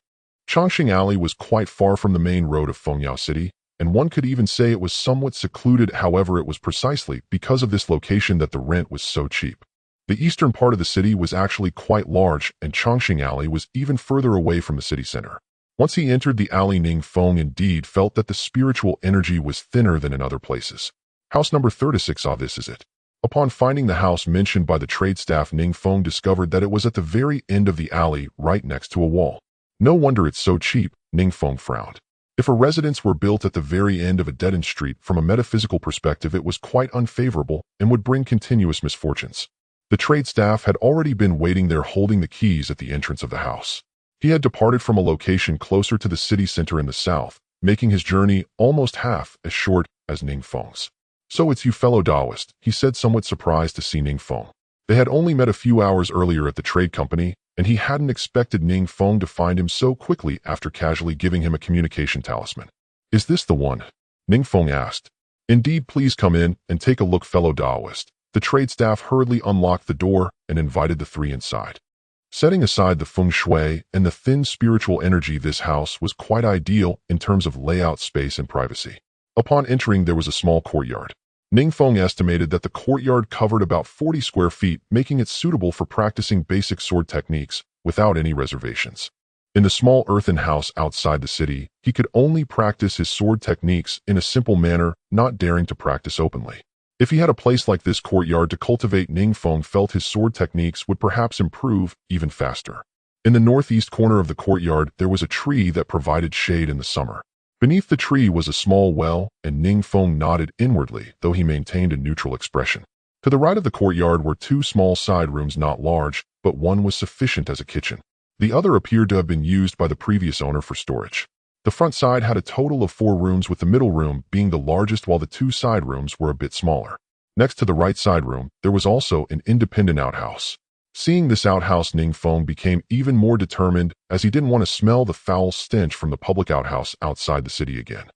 S1: Chongqing Alley was quite far from the main road of Fengyao City, and one could even say it was somewhat secluded. However, it was precisely because of this location that the rent was so cheap. The eastern part of the city was actually quite large, and Chongqing Alley was even further away from the city center. Once he entered the alley, Ning Feng indeed felt that the spiritual energy was thinner than in other places. House number 36, this is it. Upon finding the house mentioned by the trade staff, Ning Feng discovered that it was at the very end of the alley, right next to a wall. No wonder it's so cheap, Ning Feng frowned. If a residence were built at the very end of a dead-end street, from a metaphysical perspective it was quite unfavorable and would bring continuous misfortunes. The trade staff had already been waiting there holding the keys at the entrance of the house. He had departed from a location closer to the city center in the south, making his journey almost half as short as Ning Feng's. So it's you, fellow Taoist, he said, somewhat surprised to see Ning Feng. They had only met a few hours earlier at the trade company, and he hadn't expected Ning Feng to find him so quickly after casually giving him a communication talisman. Is this the one? Ning Feng asked. Indeed, please come in and take a look, fellow Taoist. The trade staff hurriedly unlocked the door and invited the three inside. Setting aside the feng shui and the thin spiritual energy, this house was quite ideal in terms of layout, space, and privacy. Upon entering, there was a small courtyard. Ning Feng estimated that the courtyard covered about 40 square feet, making it suitable for practicing basic sword techniques without any reservations. In the small earthen house outside the city, he could only practice his sword techniques in a simple manner, not daring to practice openly. If he had a place like this courtyard to cultivate, Ning Feng felt his sword techniques would perhaps improve even faster. In the northeast corner of the courtyard, there was a tree that provided shade in the summer. Beneath the tree was a small well, and Ning Feng nodded inwardly, though he maintained a neutral expression. To the right of the courtyard were two small side rooms, not large, but one was sufficient as a kitchen. The other appeared to have been used by the previous owner for storage. The front side had a total of 4 rooms, with the middle room being the largest while the 2 side rooms were a bit smaller. Next to the right side room, there was also an independent outhouse. Seeing this outhouse, Ning Feng became even more determined, as he didn't want to smell the foul stench from the public outhouse outside the city again.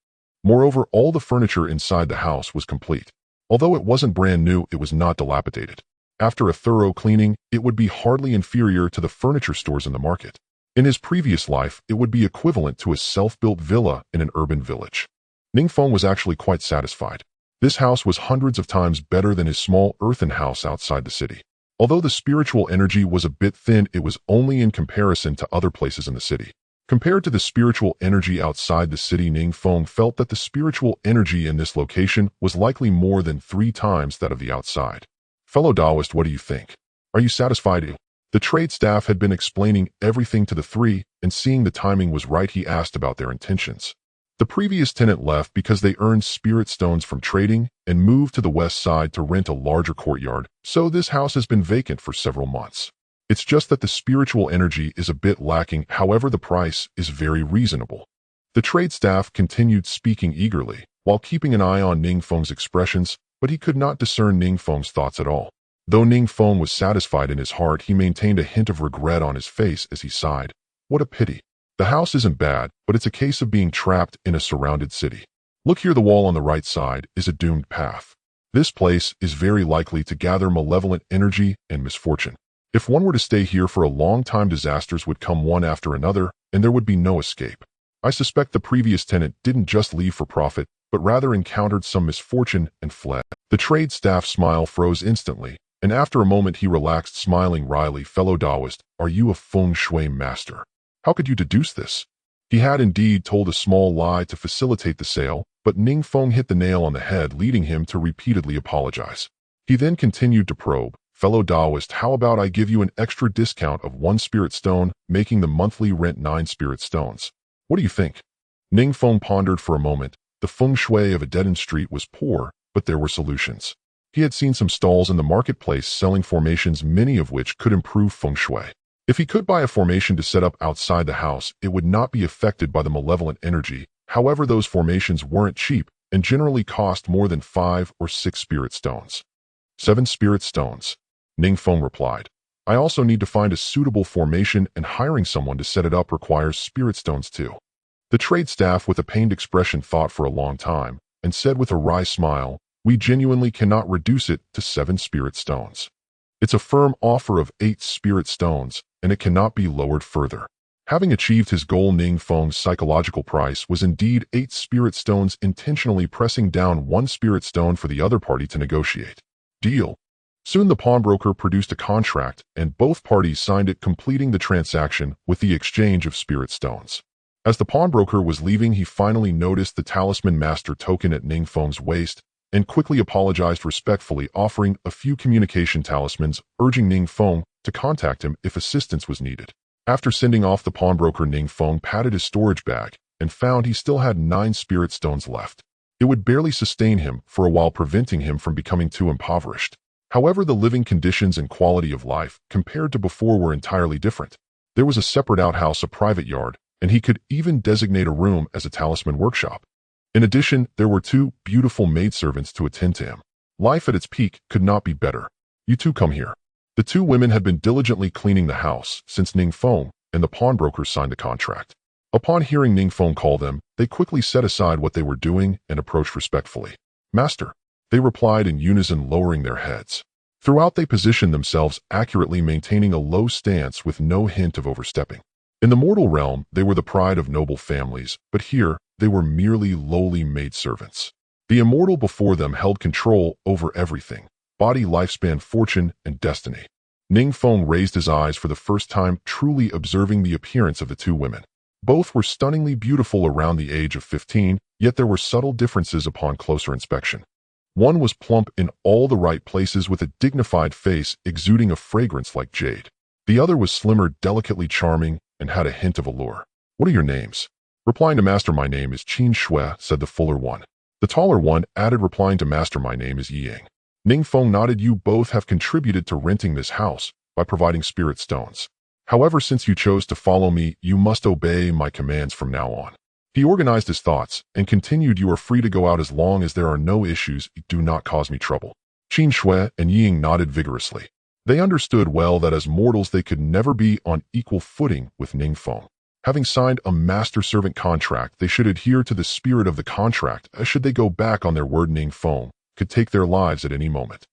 S1: Moreover, all the furniture inside the house was complete. Although it wasn't brand new, it was not dilapidated. After a thorough cleaning, it would be hardly inferior to the furniture stores in the market. In his previous life, it would be equivalent to a self-built villa in an urban village. Ning Feng was actually quite satisfied. This house was hundreds of times better than his small earthen house outside the city. Although the spiritual energy was a bit thin, it was only in comparison to other places in the city. Compared to the spiritual energy outside the city, Ning Feng felt that the spiritual energy in this location was likely more than 3 times that of the outside. Fellow Taoist, what do you think? Are you satisfied? The trade staff had been explaining everything to the three, and seeing the timing was right, he asked about their intentions. The previous tenant left because they earned spirit stones from trading and moved to the west side to rent a larger courtyard, so this house has been vacant for several months. It's just that the spiritual energy is a bit lacking, however the price is very reasonable. The trade staff continued speaking eagerly, while keeping an eye on Ning Feng's expressions, but he could not discern Ning Feng's thoughts at all. Though Ning Feng was satisfied in his heart, he maintained a hint of regret on his face as he sighed. What a pity. The house isn't bad, but it's a case of being trapped in a surrounded city. Look here, the wall on the right side is a doomed path. This place is very likely to gather malevolent energy and misfortune. If one were to stay here for a long time, disasters would come one after another, and there would be no escape. I suspect the previous tenant didn't just leave for profit, but rather encountered some misfortune and fled. The trade staff smile froze instantly, and after a moment he relaxed, smiling wryly. Fellow Taoist, are you a feng shui master? How could you deduce this? He had indeed told a small lie to facilitate the sale, but Ning Feng hit the nail on the head, leading him to repeatedly apologize. He then continued to probe. Fellow Taoist, how about I give you an extra discount of 1 spirit stone, making the monthly rent 9 spirit stones? What do you think? Ning Feng pondered for a moment. The feng shui of a dead-end street was poor, but there were solutions. He had seen some stalls in the marketplace selling formations, many of which could improve feng shui. If he could buy a formation to set up outside the house, it would not be affected by the malevolent energy. However, those formations weren't cheap and generally cost more than 5 or 6 spirit stones. 7 spirit stones. Ning Feng replied. I also need to find a suitable formation, and hiring someone to set it up requires spirit stones too. The trade staff with a pained expression thought for a long time and said with a wry smile, we genuinely cannot reduce it to 7 spirit stones. It's a firm offer of 8 spirit stones, and it cannot be lowered further. Having achieved his goal, Ning Feng's psychological price was indeed 8 spirit stones, intentionally pressing down 1 spirit stone for the other party to negotiate. Deal. Soon the pawnbroker produced a contract, and both parties signed it, completing the transaction with the exchange of spirit stones. As the pawnbroker was leaving, he finally noticed the talisman master token at Ning Feng's waist and quickly apologized respectfully, offering a few communication talismans, urging Ning Feng to contact him if assistance was needed. After sending off the pawnbroker, Ning Feng patted his storage bag and found he still had 9 spirit stones left. It would barely sustain him for a while, preventing him from becoming too impoverished. However, the living conditions and quality of life compared to before were entirely different. There was a separate outhouse, a private yard, and he could even designate a room as a talisman workshop. In addition, there were 2 beautiful maidservants to attend to him. Life at its peak could not be better. You two come here. The 2 women had been diligently cleaning the house since Ning Feng and the pawnbroker signed the contract. Upon hearing Ning Feng call them, they quickly set aside what they were doing and approached respectfully. Master, they replied in unison, lowering their heads. Throughout, they positioned themselves accurately, maintaining a low stance with no hint of overstepping. In the mortal realm, they were the pride of noble families, but here, they were merely lowly maidservants. The immortal before them held control over everything: body, lifespan, fortune, and destiny. Ning Feng raised his eyes for the first time, truly observing the appearance of the 2 women. Both were stunningly beautiful, around the age of 15, yet there were subtle differences upon closer inspection. One was plump in all the right places, with a dignified face exuding a fragrance like jade. The other was slimmer, delicately charming, and had a hint of allure. What are your names? Replying to Master, my name is Qin Shui, said the fuller one. The taller one added, replying to Master, my name is Yang. Ning Feng nodded. You both have contributed to renting this house by providing spirit stones. However, since you chose to follow me, you must obey my commands from now on. He organized his thoughts and continued, you are free to go out as long as there are no issues. Do not cause me trouble. Qin Shui and Ying nodded vigorously. They understood well that as mortals they could never be on equal footing with Ning Feng. Having signed a master-servant contract, they should adhere to the spirit of the contract, as should they go back on their word. Ning Feng could take their lives at any moment.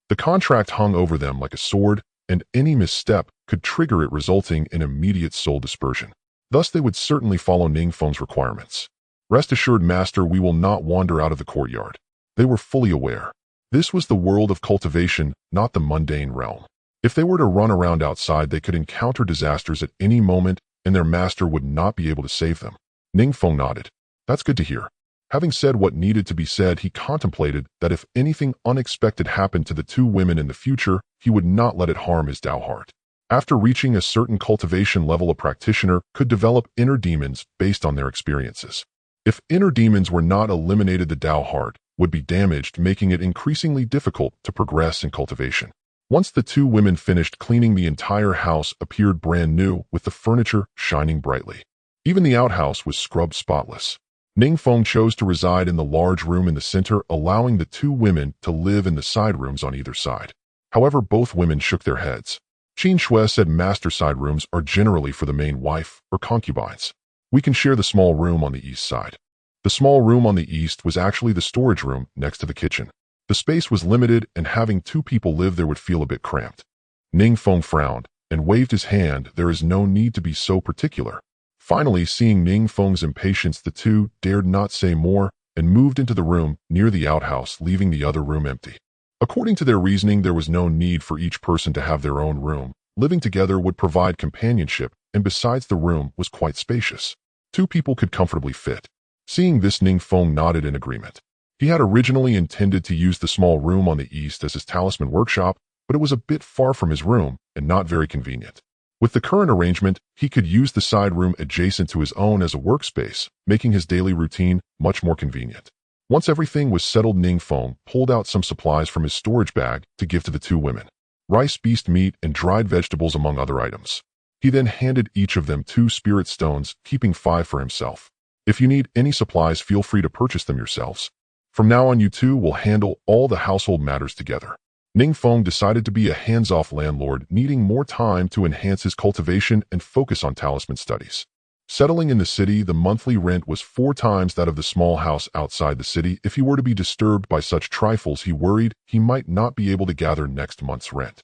S1: The contract hung over them like a sword, and any misstep could trigger it, resulting in immediate soul dispersion. Thus, they would certainly follow Ning Feng's requirements. Rest assured, Master, we will not wander out of the courtyard. They were fully aware. This was the world of cultivation, not the mundane realm. If they were to run around outside, they could encounter disasters at any moment, and their master would not be able to save them. Ning Feng nodded. That's good to hear. Having said what needed to be said, he contemplated that if anything unexpected happened to the two women in the future, he would not let it harm his Dao heart. After reaching a certain cultivation level, a practitioner could develop inner demons based on their experiences. If inner demons were not eliminated, the Dao heart would be damaged, making it increasingly difficult to progress in cultivation. Once the two women finished cleaning, the entire house appeared brand new, with the furniture shining brightly. Even the outhouse was scrubbed spotless. Ning Feng chose to reside in the large room in the center, allowing the two women to live in the side rooms on either side. However, both women shook their heads. Qin Shui said master side rooms are generally for the main wife or concubines. We can share the small room on the east side. The small room on the east was actually the storage room next to the kitchen. The space was limited, and having two people live there would feel a bit cramped. Ning Feng frowned and waved his hand. There is no need to be so particular. Finally, seeing Ning Feng's impatience, the two dared not say more and moved into the room near the outhouse, leaving the other room empty. According to their reasoning, there was no need for each person to have their own room. Living together would provide companionship, and besides, the room was quite spacious. Two people could comfortably fit. Seeing this, Ning Feng nodded in agreement. He had originally intended to use the small room on the east as his talisman workshop, but it was a bit far from his room and not very convenient. With the current arrangement, he could use the side room adjacent to his own as a workspace, making his daily routine much more convenient. Once everything was settled, Ning Feng pulled out some supplies from his storage bag to give to the two women. Rice, beast meat, and dried vegetables among other items. He then handed each of them 2 spirit stones, keeping 5 for himself. If you need any supplies, feel free to purchase them yourselves. From now on, you two will handle all the household matters together. Ning Feng decided to be a hands-off landlord, needing more time to enhance his cultivation and focus on talisman studies. Settling in the city, the monthly rent was 4 times that of the small house outside the city. If he were to be disturbed by such trifles, he worried he might not be able to gather next month's rent.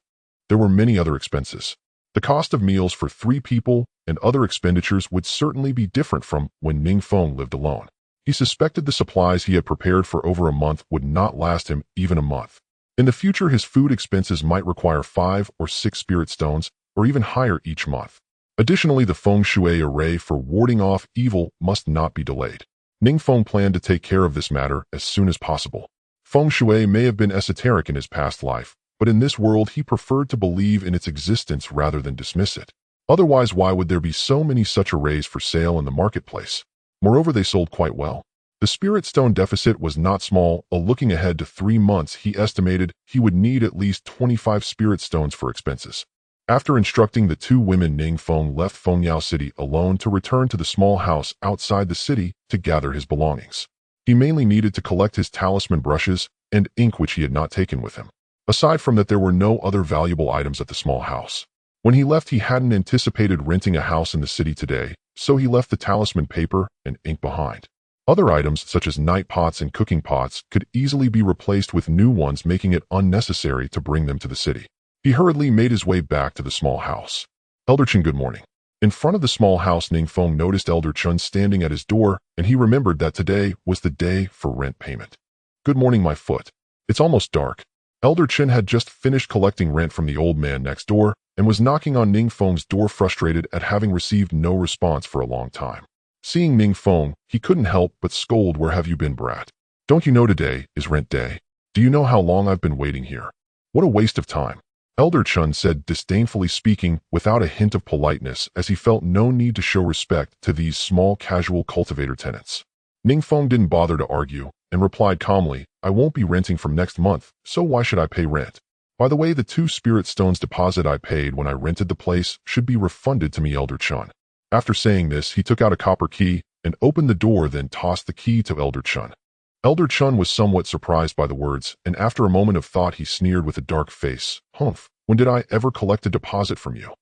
S1: There were many other expenses. The cost of meals for 3 people and other expenditures would certainly be different from when Ning Feng lived alone. He suspected the supplies he had prepared for over a month would not last him even a month. In the future, his food expenses might require 5 or 6 spirit stones, or even higher each month. Additionally, the feng shui array for warding off evil must not be delayed. Ning Feng planned to take care of this matter as soon as possible. Feng shui may have been esoteric in his past life, but in this world he preferred to believe in its existence rather than dismiss it. Otherwise, why would there be so many such arrays for sale in the marketplace? Moreover, they sold quite well. The spirit stone deficit was not small. Looking ahead to 3 months, he estimated he would need at least 25 spirit stones for expenses. After instructing the 2 women, Ning Feng left Fengyao City alone to return to the small house outside the city to gather his belongings. He mainly needed to collect his talisman brushes and ink, which he had not taken with him. Aside from that, there were no other valuable items at the small house. When he left, he hadn't anticipated renting a house in the city today, so he left the talisman paper and ink behind. Other items, such as night pots and cooking pots, could easily be replaced with new ones, making it unnecessary to bring them to the city. He hurriedly made his way back to the small house. Elder Chen, good morning. In front of the small house, Ning Feng noticed Elder Chen standing at his door, and he remembered that today was the day for rent payment. Good morning, my foot. It's almost dark. Elder Chen had just finished collecting rent from the old man next door and was knocking on Ning Feng's door, frustrated at having received no response for a long time. Seeing Ning Feng, he couldn't help but scold. Where have you been, brat? Don't you know today is rent day? Do you know how long I've been waiting here? What a waste of time. Elder Chen said, disdainfully, speaking without a hint of politeness, as he felt no need to show respect to these small casual cultivator tenants. Ning Feng didn't bother to argue and replied calmly, I won't be renting from next month, so why should I pay rent? By the way, the 2 spirit stones deposit I paid when I rented the place should be refunded to me, Elder Chen. After saying this, he took out a copper key and opened the door, then tossed the key to Elder Chen. Elder Chen was somewhat surprised by the words, and after a moment of thought, he sneered with a dark face. Humph, when did I ever collect a deposit from you?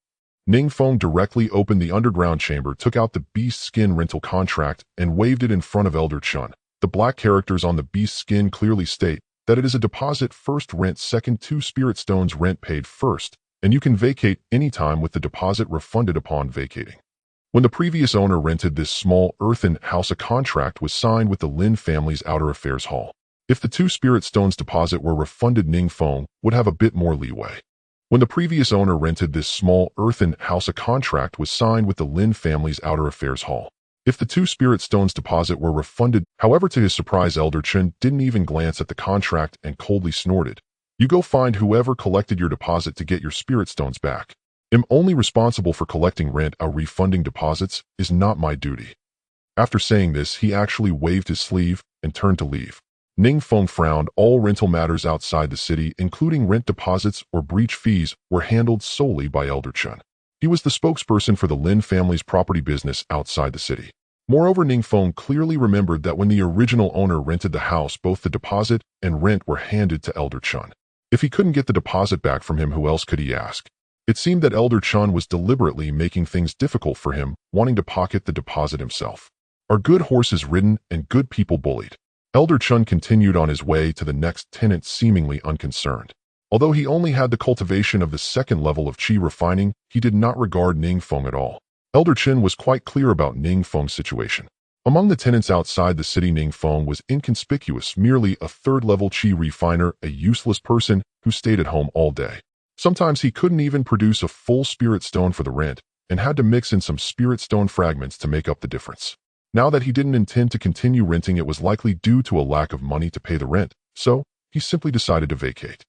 S1: Ning Feng directly opened the underground chamber, took out the beast skin rental contract, and waved it in front of Elder Chen. The black characters on the beast skin clearly state that it is a deposit first rent second 2 spirit stones rent paid first, and you can vacate anytime with the deposit refunded upon vacating. When the previous owner rented this small earthen house, a contract was signed with the Lin family's outer affairs hall. If the 2 spirit stones deposit were refunded, Ning Feng would have a bit more leeway. When the previous owner rented this small earthen house, a contract was signed with the Lin family's outer affairs hall. If the 2 spirit stones deposit were refunded, however, to his surprise, Elder Chen didn't even glance at the contract and coldly snorted, "You go find whoever collected your deposit to get your spirit stones back. I'm only responsible for collecting rent. Refunding deposits is not my duty." After saying this, he actually waved his sleeve and turned to leave. Ning Feng frowned. All rental matters outside the city, including rent deposits or breach fees, were handled solely by Elder Chen. He was the spokesperson for the Lin family's property business outside the city. Moreover, Ning Feng clearly remembered that when the original owner rented the house, both the deposit and rent were handed to Elder Chen. If he couldn't get the deposit back from him, who else could he ask? It seemed that Elder Chen was deliberately making things difficult for him, wanting to pocket the deposit himself. Are good horses ridden and good people bullied? Elder Chen continued on his way to the next tenant, seemingly unconcerned. Although he only had the cultivation of the second level of qi refining, he did not regard Ning Feng at all. Elder Chen was quite clear about Ning Feng's situation. Among the tenants outside the city, Ning Feng was inconspicuous, merely a third-level qi refiner, a useless person who stayed at home all day. Sometimes he couldn't even produce a full spirit stone for the rent and had to mix in some spirit stone fragments to make up the difference. Now that he didn't intend to continue renting, it was likely due to a lack of money to pay the rent, so he simply decided to vacate.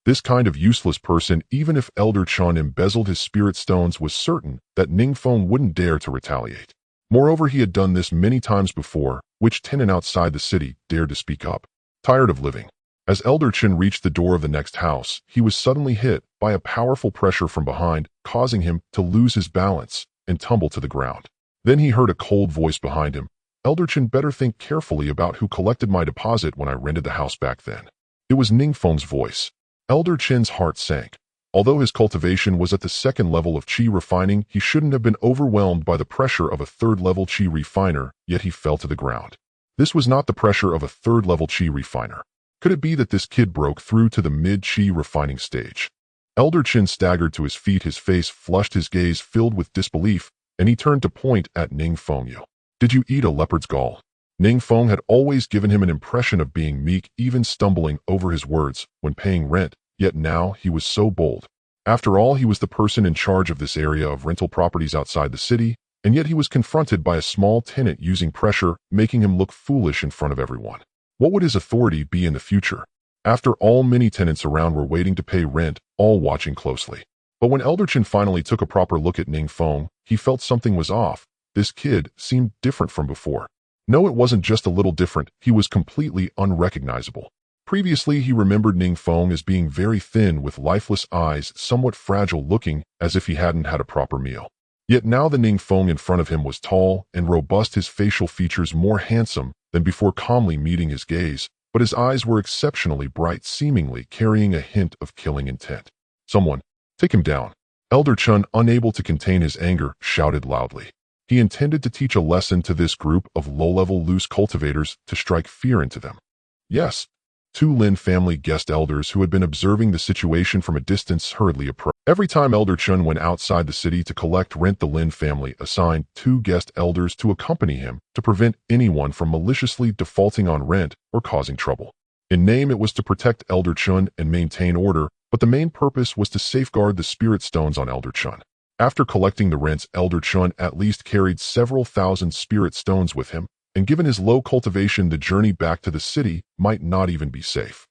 S1: This kind of useless person, even if Elder Chen embezzled his spirit stones, was certain that Ning Feng wouldn't dare to retaliate. Moreover, he had done this many times before. Which tenant outside the city dared to speak up? Tired of living. As Elder Chen reached the door of the next house, he was suddenly hit by a powerful pressure from behind, causing him to lose his balance and tumble to the ground. Then he heard a cold voice behind him. "Elder Chen, better think carefully about who collected my deposit when I rented the house back then." It was Ning Feng's voice. Elder Chen's heart sank. Although his cultivation was at the second level of qi refining, he shouldn't have been overwhelmed by the pressure of a third-level qi refiner, yet he fell to the ground. This was not the pressure of a third-level qi refiner. Could it be that this kid broke through to the mid-qi refining stage? Elder Chen staggered to his feet, his face flushed, his gaze filled with disbelief, and he turned to point at Ning Feng. "You, did you eat a leopard's gall?" Ning Feng had always given him an impression of being meek, even stumbling over his words when paying rent, yet now he was so bold. After all, he was the person in charge of this area of rental properties outside the city, and yet he was confronted by a small tenant using pressure, making him look foolish in front of everyone. What would his authority be in the future? After all, many tenants around were waiting to pay rent, all watching closely. But when Elder Chen finally took a proper look at Ning Feng, he felt something was off. This kid seemed different from before. No, it wasn't just a little different, he was completely unrecognizable. Previously, he remembered Ning Feng as being very thin with lifeless eyes, somewhat fragile looking, as if he hadn't had a proper meal. Yet now the Ning Feng in front of him was tall and robust, his facial features more handsome than before, calmly meeting his gaze, but his eyes were exceptionally bright, seemingly carrying a hint of killing intent. "Someone, take him down." Elder Chen, unable to contain his anger, shouted loudly. He intended to teach a lesson to this group of low-level loose cultivators to strike fear into them. Yes. 2 Lin family guest elders who had been observing the situation from a distance hurriedly approached. Every time Elder Chen went outside the city to collect rent, the Lin family assigned 2 guest elders to accompany him to prevent anyone from maliciously defaulting on rent or causing trouble. In name, it was to protect Elder Chen and maintain order, but the main purpose was to safeguard the spirit stones on Elder Chen. After collecting the rents, Elder Chen at least carried several thousand spirit stones with him, and given his low cultivation, the journey back to the city might not even be safe.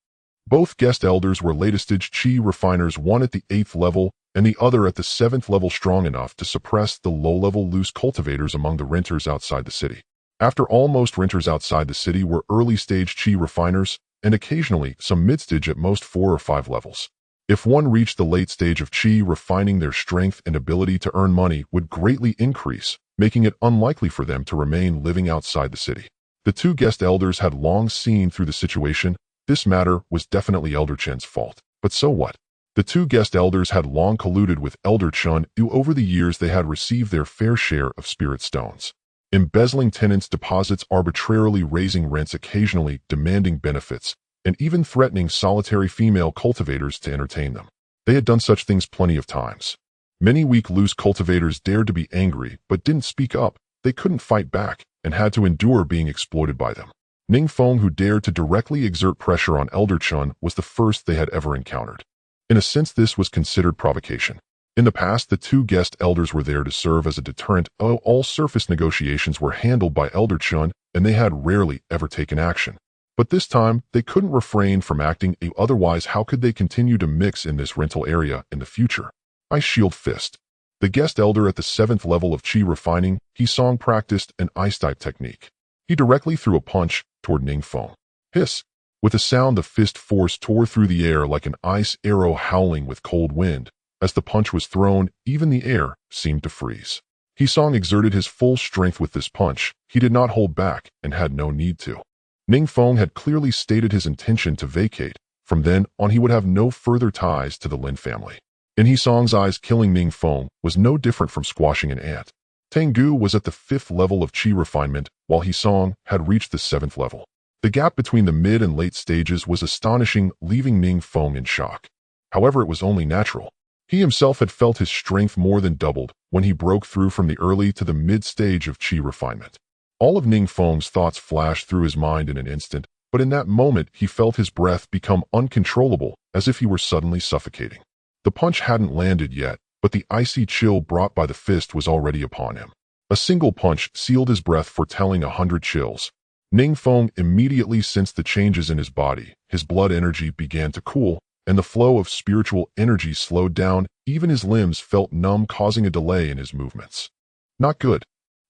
S1: Both guest elders were latest-stage qi refiners, one at the 8th level and the other at the 7th level, strong enough to suppress the low-level loose cultivators among the renters outside the city. After all, most renters outside the city were early-stage qi refiners, and occasionally some mid-stage, at most 4 or 5 levels. If one reached the late stage of qi refining, their strength and ability to earn money would greatly increase, making it unlikely for them to remain living outside the city. The 2 guest elders had long seen through the situation. This matter was definitely Elder Chen's fault. But so what? The 2 guest elders had long colluded with Elder Chen. Over the years, they had received their fair share of spirit stones. Embezzling tenants' deposits, arbitrarily raising rents, occasionally demanding benefits, and even threatening solitary female cultivators to entertain them. They had done such things plenty of times. Many weak loose cultivators dared to be angry but didn't speak up. They couldn't fight back and had to endure being exploited by them. Ning Feng, who dared to directly exert pressure on Elder Chun, was the first they had ever encountered. In a sense, this was considered provocation. In the past, the two guest elders were there to serve as a deterrent. All surface negotiations were handled by Elder Chun, and they had rarely ever taken action. But this time, they couldn't refrain from acting, otherwise how could they continue to mix in this rental area in the future? Ice Shield Fist. The guest elder at the 7th level of Qi refining, He-Song practiced an ice-type technique. He directly threw a punch toward Ning Feng. Hiss! With a sound, the fist force tore through the air like an ice arrow howling with cold wind. As the punch was thrown, even the air seemed to freeze. He-Song exerted his full strength with this punch. He did not hold back and had no need to. Ning Feng had clearly stated his intention to vacate. From then on, he would have no further ties to the Lin family. In He-Song's eyes, killing Ning Feng was no different from squashing an ant. Tengu was at the 5th level of Qi refinement, while He-Song had reached the 7th level. The gap between the mid and late stages was astonishing, leaving Ning Feng in shock. However, it was only natural. He himself had felt his strength more than doubled when he broke through from the early to the mid stage of Qi refinement. All of Ning Feng's thoughts flashed through his mind in an instant, but in that moment he felt his breath become uncontrollable, as if he were suddenly suffocating. The punch hadn't landed yet, but the icy chill brought by the fist was already upon him. A single punch sealed his breath, foretelling 100 chills. Ning Feng immediately sensed the changes in his body. His blood energy began to cool, and the flow of spiritual energy slowed down. Even his limbs felt numb, causing a delay in his movements. Not good.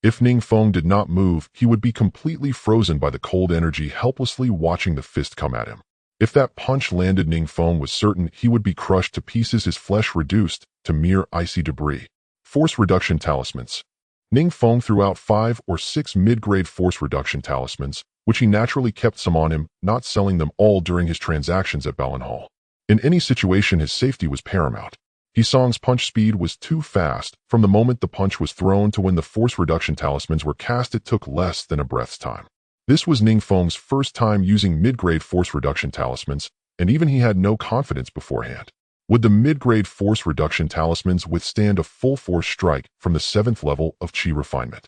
S1: If Ning Feng did not move, he would be completely frozen by the cold energy, helplessly watching the fist come at him. If that punch landed, Ning Feng was certain he would be crushed to pieces, his flesh reduced to mere icy debris. Force reduction talismans. Ning Feng threw out 5 or 6 mid-grade force reduction talismans, which he naturally kept some on him, not selling them all during his transactions at Balan Hall. In any situation, his safety was paramount. He-Song's punch speed was too fast. From the moment the punch was thrown to when the force reduction talismans were cast, it took less than a breath's time. This was Ning Feng's first time using mid-grade force reduction talismans, and even he had no confidence beforehand. Would the mid-grade force reduction talismans withstand a full force strike from the 7th level of Qi refinement?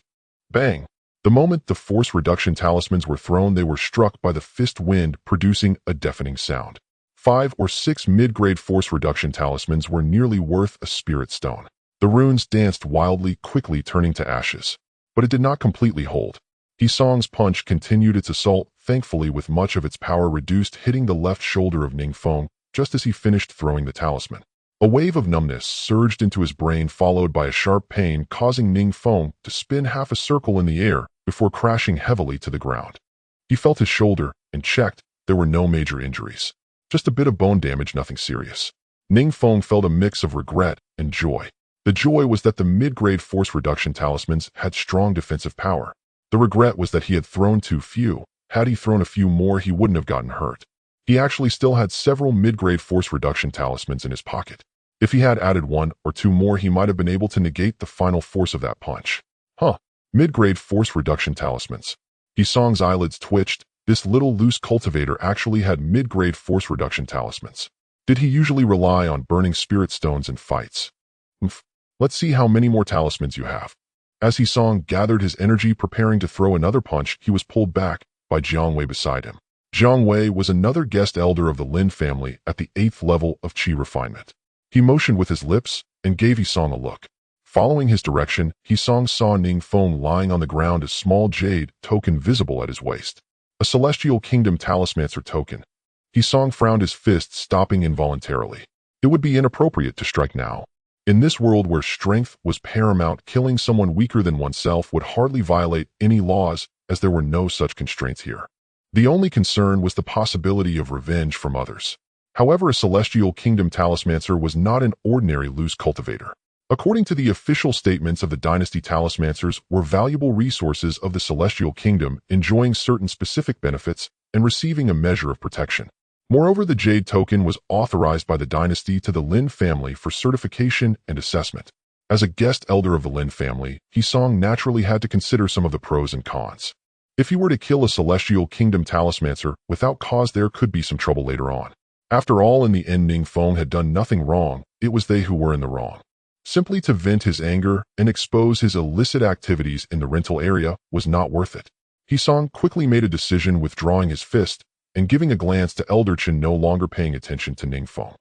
S1: Bang! The moment the force reduction talismans were thrown, they were struck by the fist wind, producing a deafening sound. 5 or 6 mid-grade force reduction talismans were nearly worth a spirit stone. The runes danced wildly, quickly turning to ashes. But it did not completely hold. He-Song's punch continued its assault, thankfully with much of its power reduced, hitting the left shoulder of Ning Feng just as he finished throwing the talisman. A wave of numbness surged into his brain, followed by a sharp pain, causing Ning Feng to spin half a circle in the air before crashing heavily to the ground. He felt his shoulder and checked. There were no major injuries. Just a bit of bone damage, nothing serious. Ning Feng felt a mix of regret and joy. The joy was that the mid-grade force reduction talismans had strong defensive power. The regret was that he had thrown too few. Had he thrown a few more, he wouldn't have gotten hurt. He actually still had several mid-grade force reduction talismans in his pocket. If he had added 1 or 2 more, he might have been able to negate the final force of that punch. Mid-grade force reduction talismans. He-Song's eyelids twitched. This little loose cultivator actually had mid-grade force reduction talismans. Did he usually rely on burning spirit stones in fights? Let's see how many more talismans you have. As He-Song gathered his energy preparing to throw another punch, he was pulled back by Jiang Wei beside him. Jiang Wei was another guest elder of the Lin family at the 8th level of Qi refinement. He motioned with his lips and gave He-Song a look. Following his direction, He-Song saw Ning Feng lying on the ground, a small jade token visible at his waist. A Celestial Kingdom Talismancer token. He-Song frowned, his fist stopping involuntarily. It would be inappropriate to strike now. In this world where strength was paramount, killing someone weaker than oneself would hardly violate any laws, as there were no such constraints here. The only concern was the possibility of revenge from others. However, a Celestial Kingdom Talismancer was not an ordinary loose cultivator. According to the official statements of the dynasty, talismancers were valuable resources of the Celestial Kingdom, enjoying certain specific benefits and receiving a measure of protection. Moreover, the jade token was authorized by the dynasty to the Lin family for certification and assessment. As a guest elder of the Lin family, He-Song naturally had to consider some of the pros and cons. If he were to kill a celestial kingdom talismancer without cause, there could be some trouble later on. After all, in the end, Ning Feng had done nothing wrong. It was they who were in the wrong. Simply to vent his anger and expose his illicit activities in the rental area was not worth it. Hisong quickly made a decision, withdrawing his fist and giving a glance to Elder Chen, no longer paying attention to Ning Feng.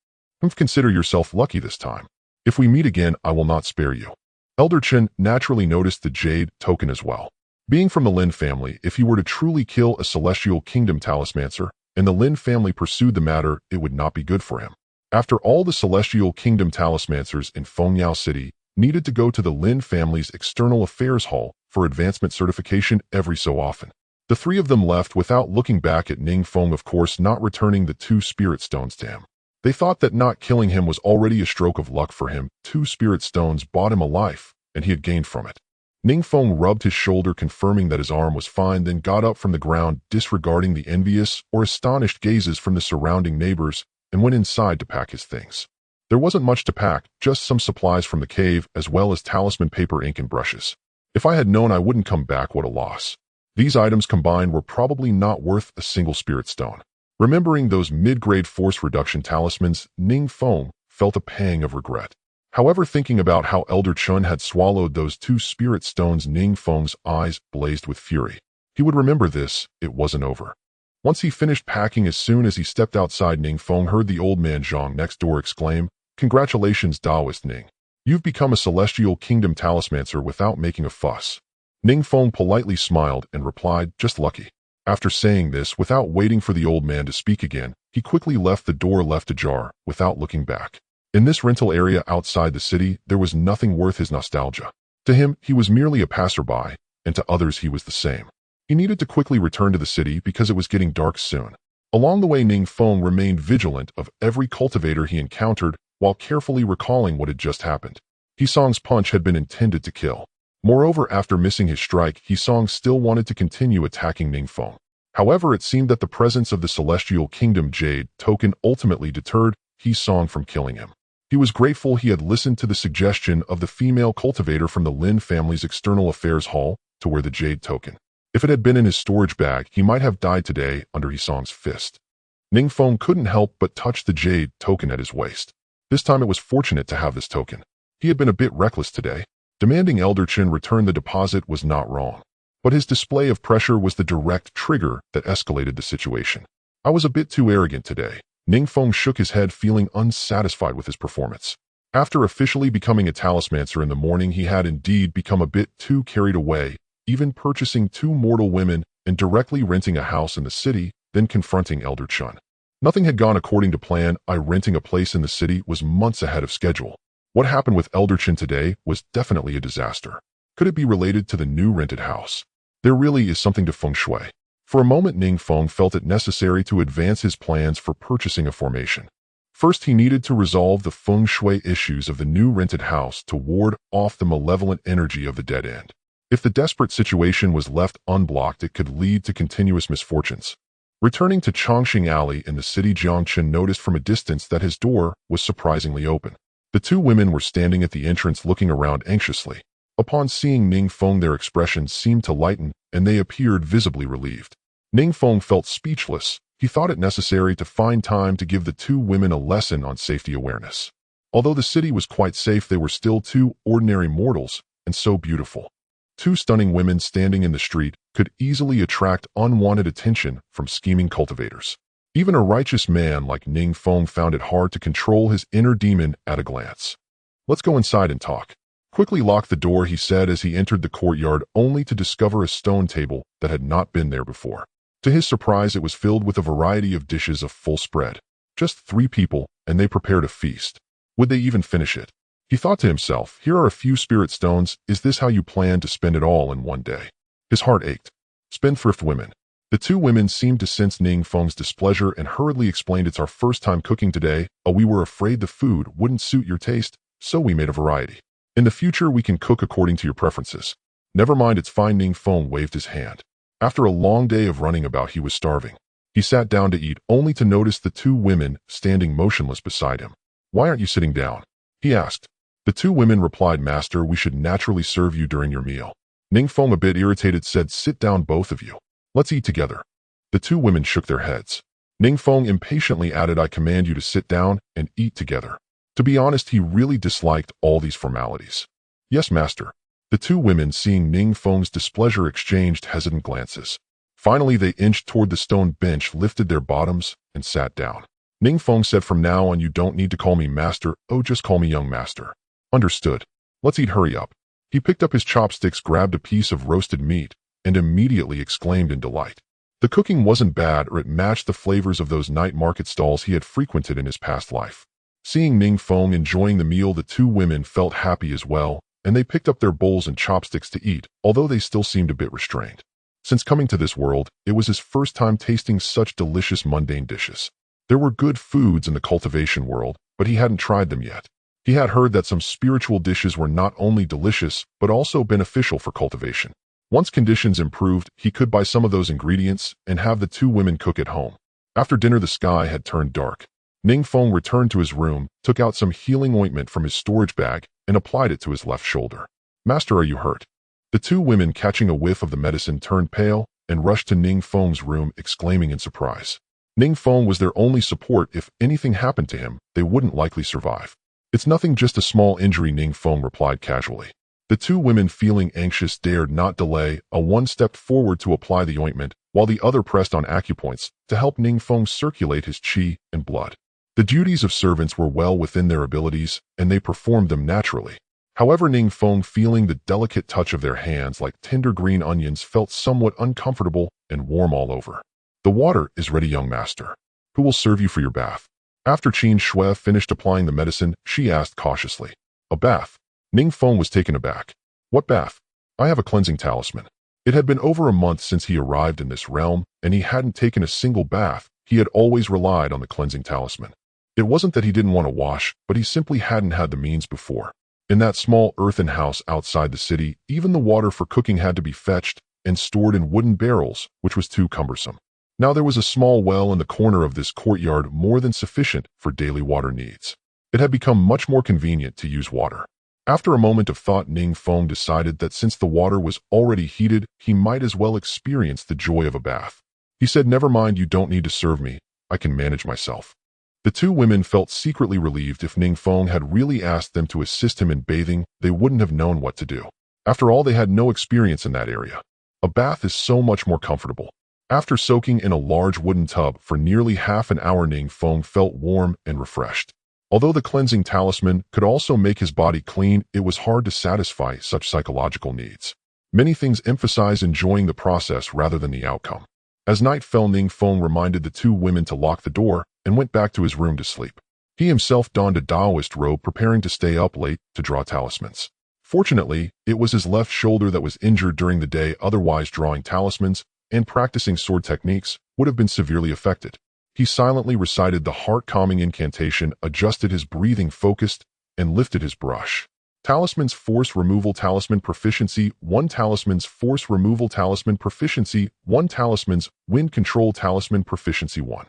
S1: Consider yourself lucky this time. If we meet again, I will not spare you. Elder Chen naturally noticed the jade token as well. Being from the Lin family, if he were to truly kill a celestial kingdom talismancer and the Lin family pursued the matter, it would not be good for him. After all, the celestial kingdom talismancers in Fengyao City needed to go to the Lin family's external affairs hall for advancement certification every so often. The three of them left without looking back at Ning Feng, of course not returning the 2 spirit stones to him. They thought that not killing him was already a stroke of luck for him. 2 spirit stones bought him a life, and he had gained from it. Ning Feng rubbed his shoulder, confirming that his arm was fine, then got up from the ground, disregarding the envious or astonished gazes from the surrounding neighbors, and went inside to pack his things. There wasn't much to pack, just some supplies from the cave, as well as talisman paper, ink, and brushes. If I had known I wouldn't come back, what a loss. These items combined were probably not worth a single spirit stone. Remembering those mid-grade force reduction talismans, Ning Feng felt a pang of regret. However, thinking about how Elder Chen had swallowed those 2 spirit stones, Ning Feng's eyes blazed with fury. He would remember this. It wasn't over. Once he finished packing, as soon as he stepped outside, Ning Feng heard the old man Zhang next door exclaim, "Congratulations, Taoist Ning. You've become a celestial kingdom talismancer without making a fuss." Ning Feng politely smiled and replied, "Just lucky." After saying this, without waiting for the old man to speak again, he quickly left the door left ajar, without looking back. In this rental area outside the city, there was nothing worth his nostalgia. To him, he was merely a passerby, and to others he was the same. He needed to quickly return to the city because it was getting dark soon. Along the way, Ning Feng remained vigilant of every cultivator he encountered while carefully recalling what had just happened. Hisong's punch had been intended to kill. Moreover, after missing his strike, Hisong still wanted to continue attacking Ning Feng. However, it seemed that the presence of the Celestial Kingdom Jade token ultimately deterred Hisong from killing him. He was grateful he had listened to the suggestion of the female cultivator from the Lin family's external affairs hall to wear the jade token. If it had been in his storage bag, he might have died today under Hisong's fist. Ning Feng couldn't help but touch the jade token at his waist. This time it was fortunate to have this token. He had been a bit reckless today. Demanding Elder Chen return the deposit was not wrong. But his display of pressure was the direct trigger that escalated the situation. "I was a bit too arrogant today." Ning Feng shook his head, feeling unsatisfied with his performance. After officially becoming a talismancer in the morning, he had indeed become a bit too carried away, even purchasing 2 mortal women and directly renting a house in the city, then confronting Elder Chen. Nothing had gone according to plan. Renting a place in the city was months ahead of schedule. What happened with Elder Chen today was definitely a disaster. Could it be related to the new rented house? There really is something to feng shui. For a moment, Ning Feng felt it necessary to advance his plans for purchasing a formation. First, he needed to resolve the feng shui issues of the new rented house to ward off the malevolent energy of the dead end. If the desperate situation was left unblocked, it could lead to continuous misfortunes. Returning to Chongqing Alley in the city, Jiang Chen noticed from a distance that his door was surprisingly open. The 2 women were standing at the entrance looking around anxiously. Upon seeing Ning Feng, their expressions seemed to lighten, and they appeared visibly relieved. Ning Feng felt speechless. He thought it necessary to find time to give the 2 women a lesson on safety awareness. Although the city was quite safe, they were still 2 ordinary mortals, and so beautiful. 2 stunning women standing in the street could easily attract unwanted attention from scheming cultivators. Even a righteous man like Ning Feng found it hard to control his inner demon at a glance. "Let's go inside and talk." "Quickly lock the door," he said as he entered the courtyard, only to discover a stone table that had not been there before. To his surprise, it was filled with a variety of dishes of full spread. Just 3 people, and they prepared a feast. Would they even finish it? He thought to himself, "Here are a few spirit stones. Is this how you plan to spend it all in one day?" His heart ached. Spendthrift women. The 2 women seemed to sense Ning Feng's displeasure and hurriedly explained, "It's our first time cooking today. We were afraid the food wouldn't suit your taste, so we made a variety. In the future, we can cook according to your preferences." "Never mind, it's fine." Ning Feng waved his hand. After a long day of running about, he was starving. He sat down to eat, only to notice the 2 women standing motionless beside him. "Why aren't you sitting down?" he asked. The 2 women replied, "Master, we should naturally serve you during your meal." Ning Feng, a bit irritated, said, "Sit down, both of you." Let's eat together. The two women shook their heads. Ning Feng impatiently added, I command you to sit down and eat together. To be honest, he really disliked all these formalities. Yes, master. The two women, seeing Ning Feng's displeasure, exchanged hesitant glances. Finally, they inched toward the stone bench, lifted their bottoms, and sat down. Ning Feng said, from now on you don't need to call me master, oh just call me young master. Understood. Let's eat, hurry up. He picked up his chopsticks, grabbed a piece of roasted meat, and immediately exclaimed in delight. The cooking wasn't bad, or it matched the flavors of those night market stalls he had frequented in his past life. Seeing Ning Feng enjoying the meal, the two women felt happy as well, and they picked up their bowls and chopsticks to eat, although they still seemed a bit restrained. Since coming to this world, it was his first time tasting such delicious mundane dishes. There were good foods in the cultivation world, but he hadn't tried them yet. He had heard that some spiritual dishes were not only delicious, but also beneficial for cultivation. Once conditions improved, he could buy some of those ingredients and have the two women cook at home. After dinner, the sky had turned dark. Ning Feng returned to his room, took out some healing ointment from his storage bag, and applied it to his left shoulder. Master, are you hurt? The two women, catching a whiff of the medicine, turned pale and rushed to Ning Feng's room, exclaiming in surprise. Ning Feng was their only support. If anything happened to him, they wouldn't likely survive. It's nothing, just a small injury, Ning Feng replied casually. The two women, feeling anxious, dared not delay. One stepped forward to apply the ointment, while the other pressed on acupoints to help Ning Feng circulate his qi and blood. The duties of servants were well within their abilities, and they performed them naturally. However, Ning Feng, feeling the delicate touch of their hands like tender green onions, felt somewhat uncomfortable and warm all over. The water is ready, young master. Who will serve you for your bath? After Qin Shui finished applying the medicine, she asked cautiously. A bath? Ning Feng was taken aback. What bath? I have a cleansing talisman. It had been over a month since he arrived in this realm, and he hadn't taken a single bath. He had always relied on the cleansing talisman. It wasn't that he didn't want to wash, but he simply hadn't had the means before. In that small earthen house outside the city, even the water for cooking had to be fetched and stored in wooden barrels, which was too cumbersome. Now there was a small well in the corner of this courtyard, more than sufficient for daily water needs. It had become much more convenient to use water. After a moment of thought, Ning Feng decided that since the water was already heated, he might as well experience the joy of a bath. He said, never mind, you don't need to serve me. I can manage myself. The two women felt secretly relieved. If Ning Feng had really asked them to assist him in bathing, they wouldn't have known what to do. After all, they had no experience in that area. A bath is so much more comfortable. After soaking in a large wooden tub for nearly half an hour, Ning Feng felt warm and refreshed. Although the cleansing talisman could also make his body clean, it was hard to satisfy such psychological needs. Many things emphasize enjoying the process rather than the outcome. As night fell, Ning Feng reminded the two women to lock the door and went back to his room to sleep. He himself donned a Taoist robe, preparing to stay up late to draw talismans. Fortunately, it was his left shoulder that was injured during the day, otherwise drawing talismans and practicing sword techniques would have been severely affected. He silently recited the heart-calming incantation, adjusted his breathing, focused, and lifted his brush. Talisman's Force Removal Talisman Proficiency 1. Talisman's Force Removal Talisman Proficiency 1. Talisman's Wind Control Talisman Proficiency 1.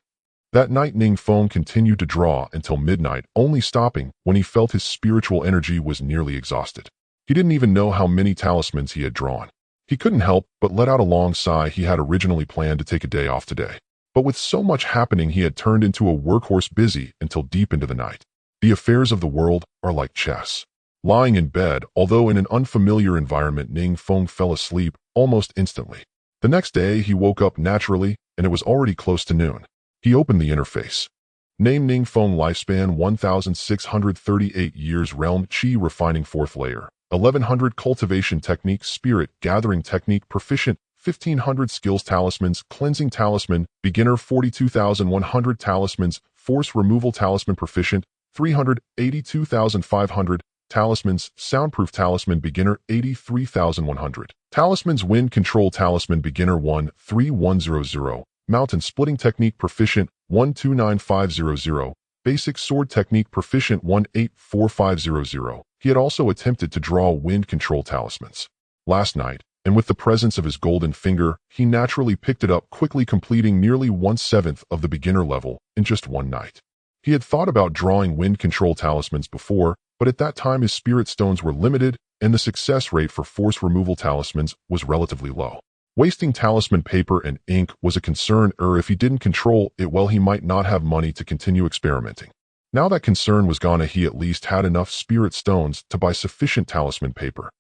S1: That night, Ning Feng continued to draw until midnight, only stopping when he felt his spiritual energy was nearly exhausted. He didn't even know how many talismans he had drawn. He couldn't help but let out a long sigh. He had originally planned to take a day off today. But with so much happening, he had turned into a workhorse, busy until deep into the night. The affairs of the world are like chess. Lying in bed, although in an unfamiliar environment, Ning Feng fell asleep almost instantly. The next day, he woke up naturally, and it was already close to noon. He opened the interface. Name: Ning Feng. Lifespan 1638 years. Realm: Qi Refining. 4th layer. 1100. Cultivation technique. Spirit Gathering technique. Proficient 1500. Skills: Talismans. Cleansing Talisman Beginner. 42,100. Talismans. Force Removal Talisman Proficient 382,500. Talismans. Soundproof Talisman Beginner 83,100. Talismans. Wind Control Talisman Beginner 13100. Mountain Splitting Technique Proficient 129500. Basic Sword Technique Proficient 184500. He had also attempted to draw Wind Control Talismans last night, and with the presence of his golden finger, he naturally picked it up, quickly completing nearly 1/7 of the beginner level in just one night. He had thought about drawing Wind Control Talismans before, but at that time his spirit stones were limited, and the success rate for Force Removal Talismans was relatively low. Wasting talisman paper and ink was a concern, if he didn't control it well, he might not have money to continue experimenting. Now that concern was gone, he at least had enough spirit stones to buy sufficient talisman paper.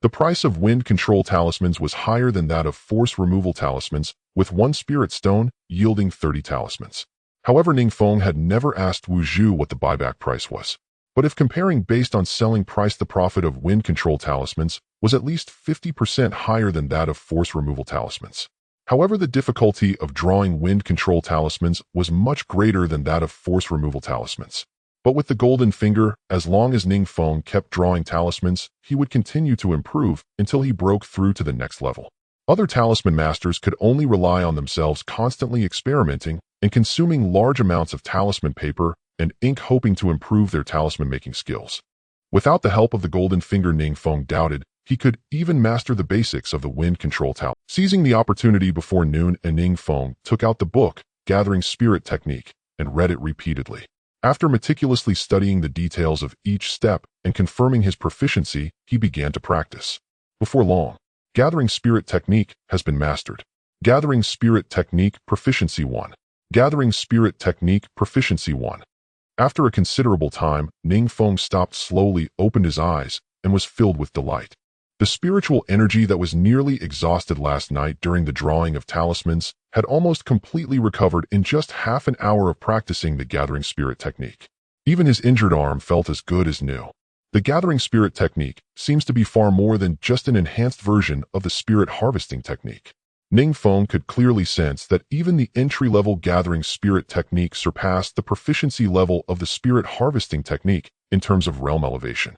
S1: The price of wind control talismans was higher than that of force removal talismans, with one spirit stone yielding 30 talismans. However, Ning Feng had never asked Wu Zhu what the buyback price was. But if comparing based on selling price, the profit of wind control talismans was at least 50% higher than that of force removal talismans. However, the difficulty of drawing wind control talismans was much greater than that of force removal talismans. But with the golden finger, as long as Ning Feng kept drawing talismans, he would continue to improve until he broke through to the next level. Other talisman masters could only rely on themselves, constantly experimenting and consuming large amounts of talisman paper and ink, hoping to improve their talisman-making skills. Without the help of the golden finger, Ning Feng doubted he could even master the basics of the wind control talisman. Seizing the opportunity before noon, Ning Feng took out the book, Gathering Spirit Technique, and read it repeatedly. After meticulously studying the details of each step and confirming his proficiency, he began to practice. Before long, Gathering Spirit Technique has been mastered. Gathering Spirit Technique Proficiency 1. Gathering Spirit Technique Proficiency 1. After a considerable time, Ning Feng stopped slowly, opened his eyes, and was filled with delight. The spiritual energy that was nearly exhausted last night during the drawing of talismans had almost completely recovered in just half an hour of practicing the Gathering Spirit Technique. Even his injured arm felt as good as new. The Gathering Spirit Technique seems to be far more than just an enhanced version of the Spirit Harvesting Technique. Ning Feng could clearly sense that even the entry-level Gathering Spirit Technique surpassed the proficiency level of the Spirit Harvesting Technique in terms of realm elevation.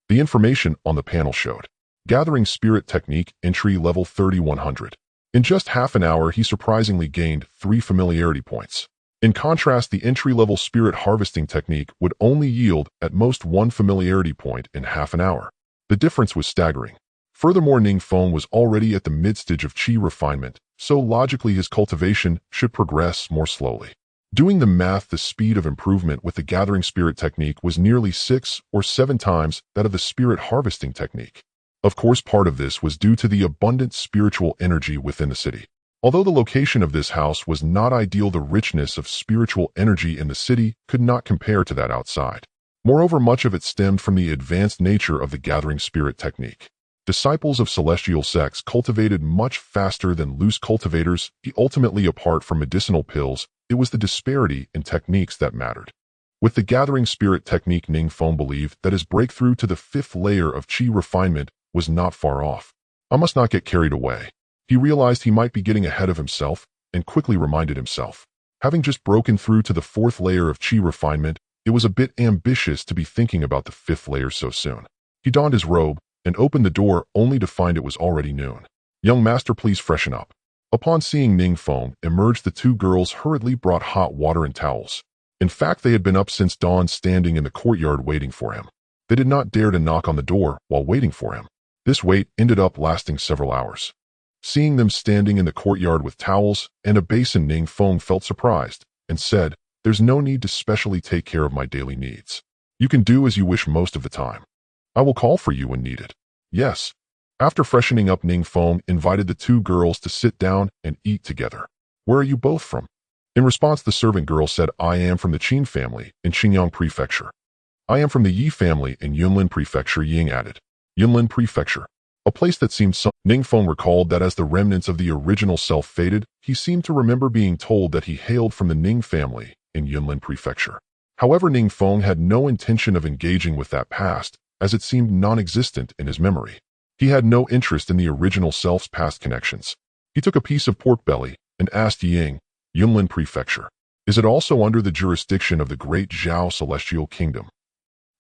S1: The information on the panel showed Gathering Spirit Technique Entry Level 3100. In just half an hour, he surprisingly gained 3 familiarity points. In contrast, the entry-level Spirit Harvesting Technique would only yield at most 1 familiarity point in half an hour. The difference was staggering. Furthermore, Ning Feng was already at the mid-stage of Qi refinement, so logically his cultivation should progress more slowly. Doing the math, the speed of improvement with the Gathering Spirit Technique was nearly 6 or 7 times that of the Spirit Harvesting Technique. Of course, part of this was due to the abundant spiritual energy within the city. Although the location of this house was not ideal, the richness of spiritual energy in the city could not compare to that outside. Moreover, much of it stemmed from the advanced nature of the Gathering Spirit Technique. Disciples of celestial sects cultivated much faster than loose cultivators. Ultimately, apart from medicinal pills, it was the disparity in techniques that mattered. With the Gathering Spirit Technique, Ning Feng believed that his breakthrough to the 5th layer of Qi refinement was not far off. I must not get carried away. He realized he might be getting ahead of himself and quickly reminded himself. Having just broken through to the 4th layer of Qi refinement, it was a bit ambitious to be thinking about the 5th layer so soon. He donned his robe and opened the door only to find it was already noon. "Young master, please freshen up." Upon seeing Ning Feng emerge, the 2 girls hurriedly brought hot water and towels. In fact, they had been up since dawn, standing in the courtyard waiting for him. They did not dare to knock on the door while waiting for him. This wait ended up lasting several hours. Seeing them standing in the courtyard with towels and a basin, Ning Feng felt surprised and said, "There's no need to specially take care of my daily needs. You can do as you wish most of the time. I will call for you when needed." "Yes." After freshening up, Ning Feng invited the 2 girls to sit down and eat together. "Where are you both from?" In response, the servant girl said, "I am from the Qin family in Xinjiang Prefecture." "I am from the Yi family in Yunlin Prefecture," Ying added. Yunlin Prefecture. A place that seemed so. Ning Feng recalled that as the remnants of the original self faded, he seemed to remember being told that he hailed from the Ning family in Yunlin Prefecture. However, Ning Feng had no intention of engaging with that past, as it seemed non-existent in his memory. He had no interest in the original self's past connections. He took a piece of pork belly and asked Ying, "Yunlin Prefecture, is it also under the jurisdiction of the Great Zhao Celestial Kingdom?"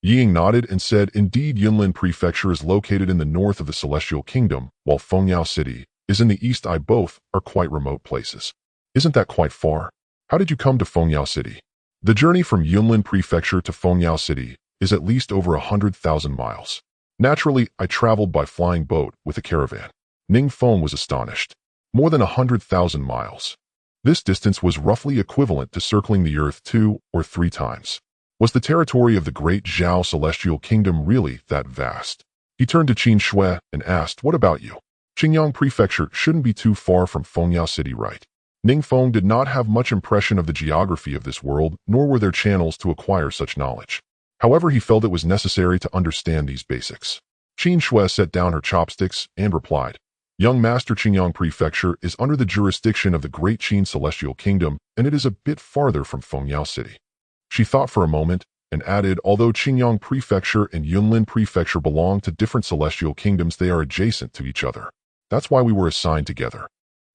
S1: Ying nodded and said, "Indeed, Yunlin Prefecture is located in the north of the Celestial Kingdom, while Fengyao City is in the east. Both are quite remote places." "Isn't that quite far? How did you come to Fengyao City?" "The journey from Yunlin Prefecture to Fengyao City is at least over 100,000 miles. Naturally, I traveled by flying boat with a caravan." Ning Feng was astonished. More than 100,000 miles. This distance was roughly equivalent to circling the Earth 2 or 3 times. Was the territory of the Great Zhao Celestial Kingdom really that vast? He turned to Qin Shui and asked, "What about you? Qingyang Prefecture shouldn't be too far from Fengyao City, right? Ning Feng did not have much impression of the geography of this world, nor were there channels to acquire such knowledge. However, he felt it was necessary to understand these basics. Qin Shui set down her chopsticks and replied, Young Master, Qingyang Prefecture is under the jurisdiction of the Great Qin Celestial Kingdom, and it is a bit farther from Fengyao City. She thought for a moment and added, although Qingyang Prefecture and Yunlin Prefecture belong to different celestial kingdoms, they are adjacent to each other. That's why we were assigned together.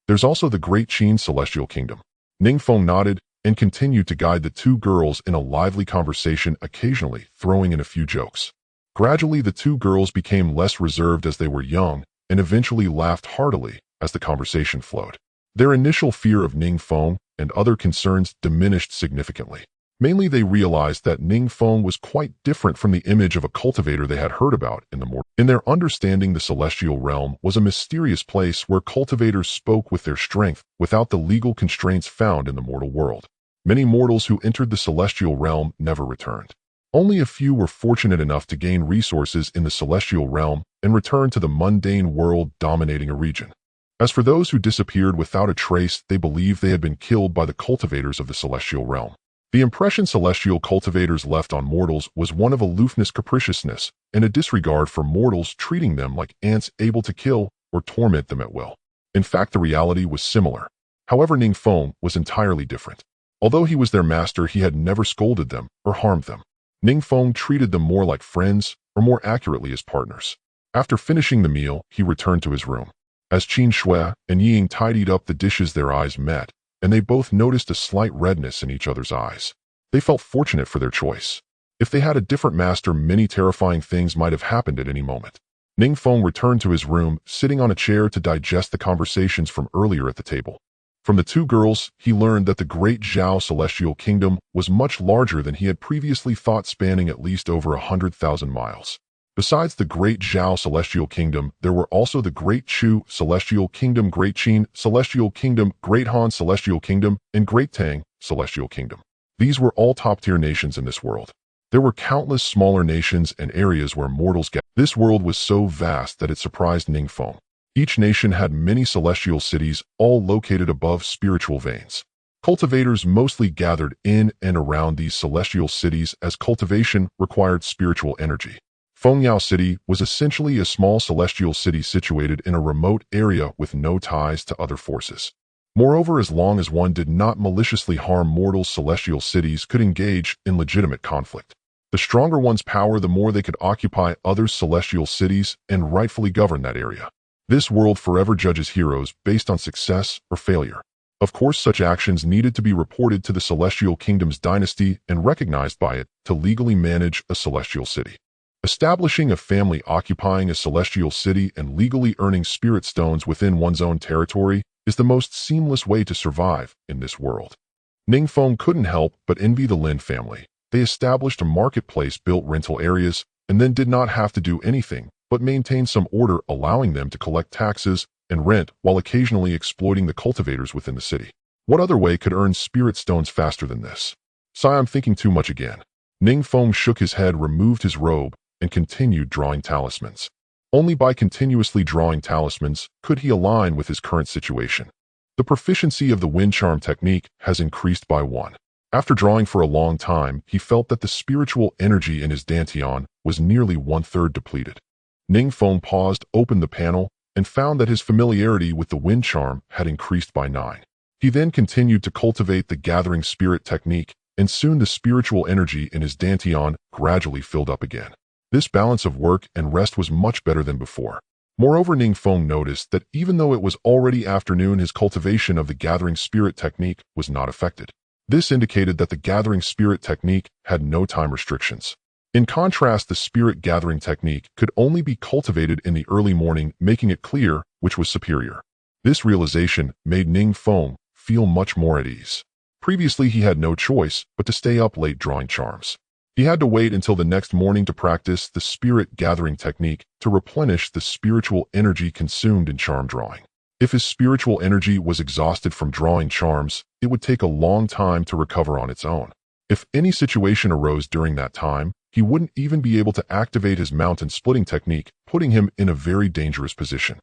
S1: There's also the Great Qin Celestial Kingdom. Ning Feng nodded and continued to guide the two girls in a lively conversation, occasionally throwing in a few jokes. Gradually, the two girls became less reserved as they were young and eventually laughed heartily as the conversation flowed. Their initial fear of Ning Feng and other concerns diminished significantly. Mainly, they realized that Ning Feng was quite different from the image of a cultivator they had heard about in the mortal. In their understanding, the celestial realm was a mysterious place where cultivators spoke with their strength without the legal constraints found in the mortal world. Many mortals who entered the celestial realm never returned. Only a few were fortunate enough to gain resources in the celestial realm and return to the mundane world, dominating a region. As for those who disappeared without a trace, they believed they had been killed by the cultivators of the celestial realm. The impression celestial cultivators left on mortals was one of aloofness, capriciousness, and a disregard for mortals, treating them like ants able to kill or torment them at will. In fact, the reality was similar. However, Ning Feng was entirely different. Although he was their master, he had never scolded them or harmed them. Ning Feng treated them more like friends, or more accurately as partners. After finishing the meal, he returned to his room. As Qin Shui and Ying tidied up the dishes, their eyes met, and they both noticed a slight redness in each other's eyes. They felt fortunate for their choice. If they had a different master, many terrifying things might have happened at any moment. Ning Feng returned to his room, sitting on a chair to digest the conversations from earlier at the table. From the two girls, he learned that the Great Zhao Celestial Kingdom was much larger than he had previously thought, spanning at least over 100,000 miles. Besides the Great Zhao Celestial Kingdom, there were also the Great Chu Celestial Kingdom, Great Qin Celestial Kingdom, Great Han Celestial Kingdom, and Great Tang Celestial Kingdom. These were all top-tier nations in this world. There were countless smaller nations and areas where mortals gathered. This world was so vast that it surprised Ning Feng. Each nation had many celestial cities, all located above spiritual veins. Cultivators mostly gathered in and around these celestial cities, as cultivation required spiritual energy. Fengyao City was essentially a small celestial city situated in a remote area with no ties to other forces. Moreover, as long as one did not maliciously harm mortals, celestial cities could engage in legitimate conflict. The stronger one's power, the more they could occupy other celestial cities and rightfully govern that area. This world forever judges heroes based on success or failure. Of course, such actions needed to be reported to the Celestial Kingdom's dynasty and recognized by it to legally manage a celestial city. Establishing a family occupying a celestial city and legally earning spirit stones within one's own territory is the most seamless way to survive in this world. Ning Feng couldn't help but envy the Lin family. They established a marketplace, built rental areas, and then did not have to do anything but maintain some order, allowing them to collect taxes and rent while occasionally exploiting the cultivators within the city. What other way could earn spirit stones faster than this? Sigh, I'm thinking too much again. Ning Feng shook his head, removed his robe, and continued drawing talismans. Only by continuously drawing talismans could he align with his current situation. The proficiency of the wind charm technique has increased by 1. After drawing for a long time, he felt that the spiritual energy in his dantian was nearly 1/3 depleted. Ning Feng paused, opened the panel, and found that his familiarity with the wind charm had increased by 9. He then continued to cultivate the gathering spirit technique, and soon the spiritual energy in his dantian gradually filled up again. This balance of work and rest was much better than before. Moreover, Ning Feng noticed that even though it was already afternoon, his cultivation of the gathering spirit technique was not affected. This indicated that the gathering spirit technique had no time restrictions. In contrast, the spirit gathering technique could only be cultivated in the early morning, making it clear which was superior. This realization made Ning Feng feel much more at ease. Previously, he had no choice but to stay up late drawing charms. He had to wait until the next morning to practice the spirit gathering technique to replenish the spiritual energy consumed in charm drawing. If his spiritual energy was exhausted from drawing charms, it would take a long time to recover on its own. If any situation arose during that time, he wouldn't even be able to activate his mountain splitting technique, putting him in a very dangerous position.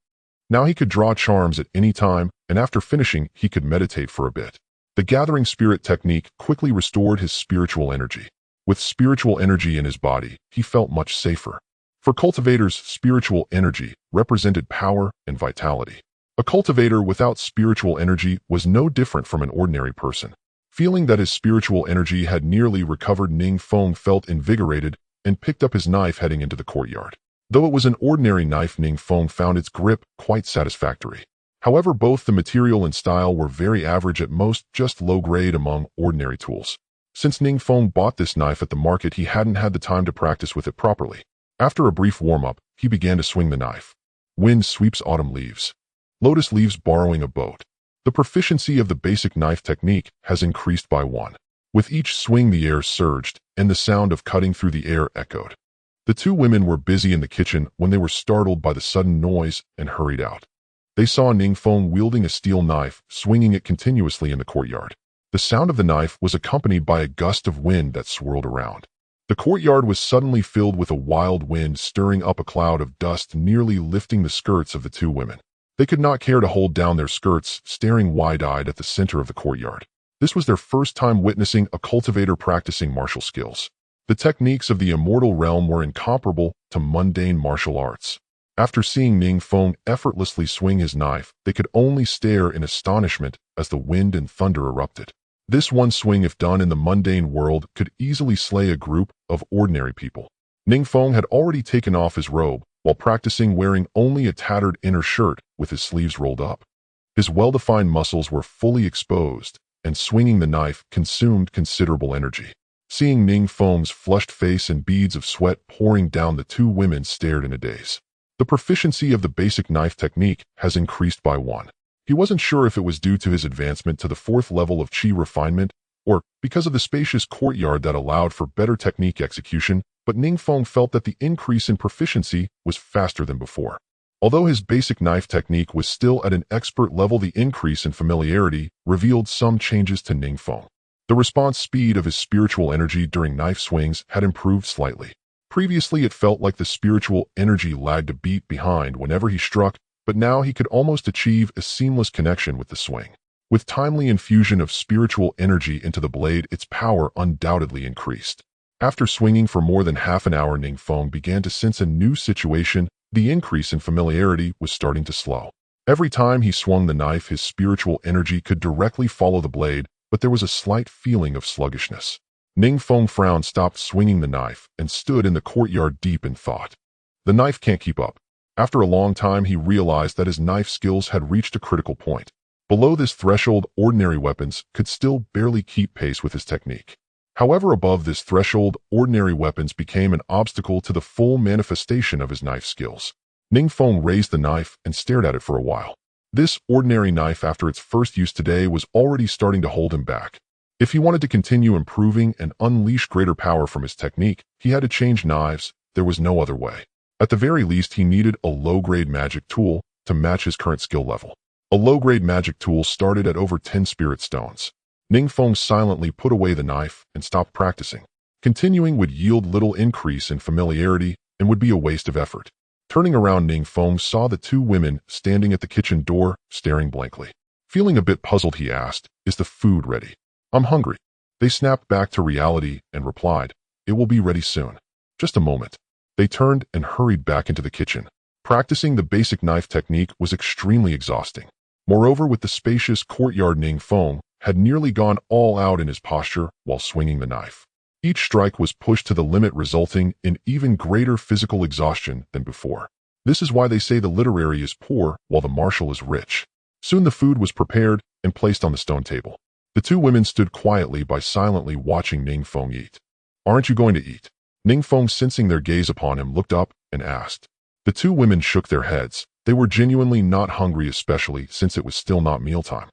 S1: Now he could draw charms at any time, and after finishing, he could meditate for a bit. The gathering spirit technique quickly restored his spiritual energy. With spiritual energy in his body, he felt much safer. For cultivators, spiritual energy represented power and vitality. A cultivator without spiritual energy was no different from an ordinary person. Feeling that his spiritual energy had nearly recovered, Ning Feng felt invigorated and picked up his knife heading into the courtyard. Though it was an ordinary knife, Ning Feng found its grip quite satisfactory. However, both the material and style were very average, at most just low-grade among ordinary tools. Since Ning Feng bought this knife at the market, he hadn't had the time to practice with it properly. After a brief warm-up, he began to swing the knife. Wind sweeps autumn leaves. Lotus leaves borrowing a boat. The proficiency of the basic knife technique has increased by 1. With each swing, the air surged, and the sound of cutting through the air echoed. The two women were busy in the kitchen when they were startled by the sudden noise and hurried out. They saw Ning Feng wielding a steel knife, swinging it continuously in the courtyard. The sound of the knife was accompanied by a gust of wind that swirled around. The courtyard was suddenly filled with a wild wind, stirring up a cloud of dust, nearly lifting the skirts of the two women. They could not care to hold down their skirts, staring wide-eyed at the center of the courtyard. This was their first time witnessing a cultivator practicing martial skills. The techniques of the immortal realm were incomparable to mundane martial arts. After seeing Ning Feng effortlessly swing his knife, they could only stare in astonishment as the wind and thunder erupted. This one swing, if done in the mundane world, could easily slay a group of ordinary people. Ning Feng had already taken off his robe, while practicing wearing only a tattered inner shirt with his sleeves rolled up. His well-defined muscles were fully exposed, and swinging the knife consumed considerable energy. Seeing Ning Feng's flushed face and beads of sweat pouring down, the two women stared in a daze. The proficiency of the basic knife technique has increased by 1. He wasn't sure if it was due to his advancement to the 4th level of Qi refinement, or because of the spacious courtyard that allowed for better technique execution, but Ning Feng felt that the increase in proficiency was faster than before. Although his basic knife technique was still at an expert level, the increase in familiarity revealed some changes to Ning Feng. The response speed of his spiritual energy during knife swings had improved slightly. Previously, it felt like the spiritual energy lagged a beat behind whenever he struck, but now he could almost achieve a seamless connection with the swing. With timely infusion of spiritual energy into the blade, its power undoubtedly increased. After swinging for more than half an hour, Ning Feng began to sense a new situation. The increase in familiarity was starting to slow. Every time he swung the knife, his spiritual energy could directly follow the blade, but there was a slight feeling of sluggishness. Ning Feng frowned, stopped swinging the knife, and stood in the courtyard deep in thought. The knife can't keep up. After a long time, he realized that his knife skills had reached a critical point. Below this threshold, ordinary weapons could still barely keep pace with his technique. However, above this threshold, ordinary weapons became an obstacle to the full manifestation of his knife skills. Ning Feng raised the knife and stared at it for a while. This ordinary knife, after its first use today, was already starting to hold him back. If he wanted to continue improving and unleash greater power from his technique, he had to change knives. There was no other way. At the very least, he needed a low-grade magic tool to match his current skill level. A low-grade magic tool started at over 10 spirit stones. Ning Feng silently put away the knife and stopped practicing. Continuing would yield little increase in familiarity and would be a waste of effort. Turning around, Ning Feng saw the two women standing at the kitchen door, staring blankly. Feeling a bit puzzled, he asked, "Is the food ready?" "I'm hungry." They snapped back to reality and replied, "It will be ready soon. Just a moment." They turned and hurried back into the kitchen. Practicing the basic knife technique was extremely exhausting. Moreover, with the spacious courtyard, Ning Feng had nearly gone all out in his posture while swinging the knife. Each strike was pushed to the limit, resulting in even greater physical exhaustion than before. This is why they say the literary is poor while the martial is rich. Soon the food was prepared and placed on the stone table. The two women stood quietly by, silently watching Ning Feng eat. "Aren't you going to eat?" Ning Feng, sensing their gaze upon him, looked up and asked. The two women shook their heads. They were genuinely not hungry, especially since it was still not mealtime.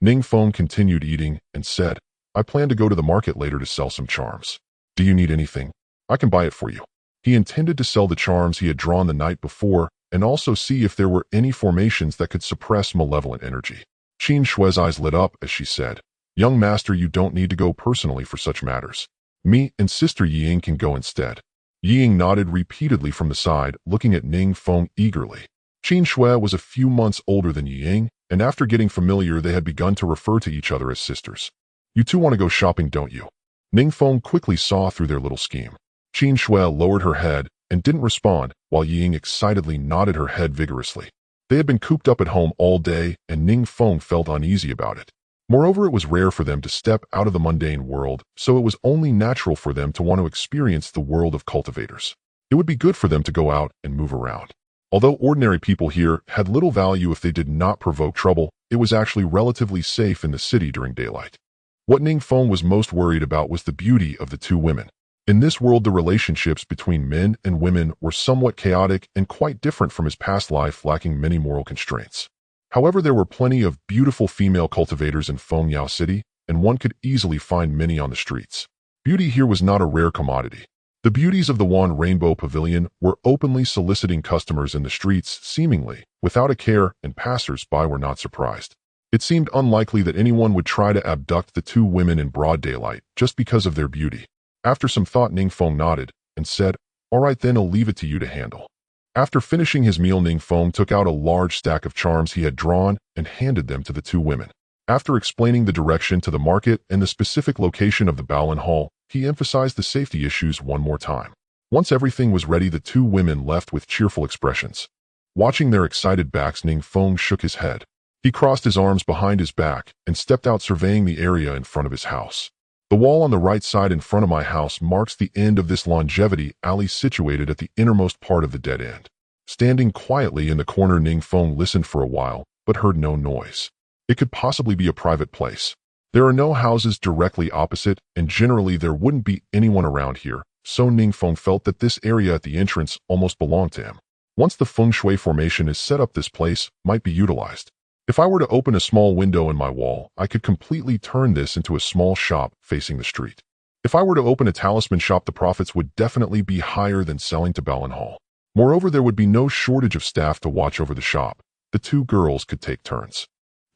S1: Ning Feng continued eating and said, "I plan to go to the market later to sell some charms. Do you need anything? I can buy it for you." He intended to sell the charms he had drawn the night before and also see if there were any formations that could suppress malevolent energy. Qin Shui's eyes lit up as she said, "Young master, you don't need to go personally for such matters. Me and Sister Ying can go instead." Ying nodded repeatedly from the side, looking at Ning Feng eagerly. Qin Shui was a few months older than Ying, and after getting familiar they had begun to refer to each other as sisters. You two want to go shopping, don't you? Ning Feng quickly saw through their little scheme. Qin Shui lowered her head and didn't respond, while Ying excitedly nodded her head vigorously. They had been cooped up at home all day, and Ning Feng felt uneasy about it. Moreover, it was rare for them to step out of the mundane world, so it was only natural for them to want to experience the world of cultivators. It would be good for them to go out and move around. Although ordinary people here had little value if they did not provoke trouble, it was actually relatively safe in the city during daylight. What Ning Feng was most worried about was the beauty of the two women. In this world, the relationships between men and women were somewhat chaotic and quite different from his past life, lacking many moral constraints. However, there were plenty of beautiful female cultivators in Fengyao City, and one could easily find many on the streets. Beauty here was not a rare commodity. The beauties of the Wan Rainbow Pavilion were openly soliciting customers in the streets, seemingly without a care, and passers-by were not surprised. It seemed unlikely that anyone would try to abduct the two women in broad daylight just because of their beauty. After some thought, Ning Feng nodded and said, "All right then, I'll leave it to you to handle." After finishing his meal, Ning Feng took out a large stack of charms he had drawn and handed them to the two women. After explaining the direction to the market and the specific location of the Baolin Hall, he emphasized the safety issues one more time. Once everything was ready, the two women left with cheerful expressions. Watching their excited backs, Ning Feng shook his head. He crossed his arms behind his back and stepped out, surveying the area in front of his house. The wall on the right side in front of my house marks the end of this longevity alley situated at the innermost part of the dead end. Standing quietly in the corner, Ning Feng listened for a while, but heard no noise. It could possibly be a private place. There are no houses directly opposite, and generally there wouldn't be anyone around here, so Ning Feng felt that this area at the entrance almost belonged to him. Once the feng shui formation is set up, this place might be utilized. If I were to open a small window in my wall, I could completely turn this into a small shop facing the street. If I were to open a talisman shop, the profits would definitely be higher than selling to Baolin Hall. Moreover, there would be no shortage of staff to watch over the shop. The two girls could take turns.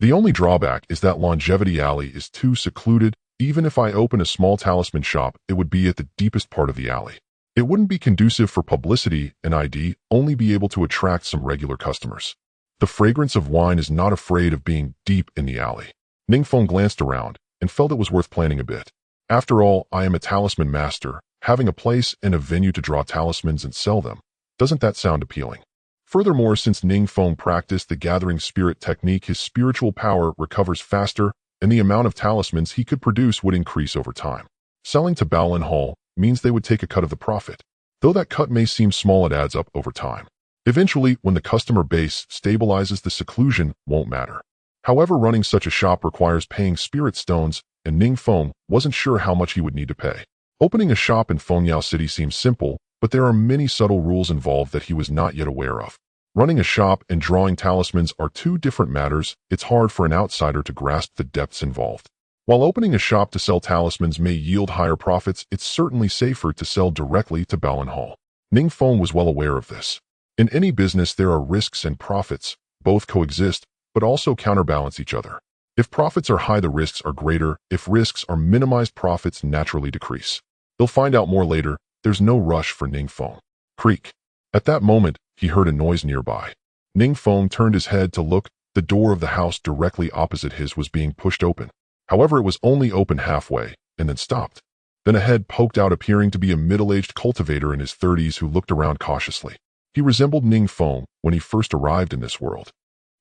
S1: The only drawback is that Longevity Alley is too secluded. Even if I open a small talisman shop, it would be at the deepest part of the alley. It wouldn't be conducive for publicity, and I'd only be able to attract some regular customers. The fragrance of wine is not afraid of being deep in the alley. Ning Feng glanced around and felt it was worth planning a bit. After all, I am a talisman master. Having a place and a venue to draw talismans and sell them. Doesn't that sound appealing? Furthermore, since Ning Feng practiced the gathering spirit technique, his spiritual power recovers faster, and the amount of talismans he could produce would increase over time. Selling to Baolin Hall means they would take a cut of the profit. Though that cut may seem small, it adds up over time. Eventually, when the customer base stabilizes, the seclusion won't matter. However, running such a shop requires paying spirit stones, and Ning Feng wasn't sure how much he would need to pay. Opening a shop in Fengyao City seems simple, but there are many subtle rules involved that he was not yet aware of. Running a shop and drawing talismans are two different matters. It's hard for an outsider to grasp the depths involved. While opening a shop to sell talismans may yield higher profits, it's certainly safer to sell directly to Baolin Hall. Ning Feng was well aware of this. In any business, there are risks and profits. Both coexist, but also counterbalance each other. If profits are high, the risks are greater. If risks are minimized, profits naturally decrease. You'll find out more later. There's no rush for Ning Feng. Creak. At that moment, he heard a noise nearby. Ning Feng turned his head to look. The door of the house directly opposite his was being pushed open. However, it was only open halfway, and then stopped. Then a head poked out, appearing to be a middle-aged cultivator in his 30s who looked around cautiously. He resembled Ning Feng when he first arrived in this world.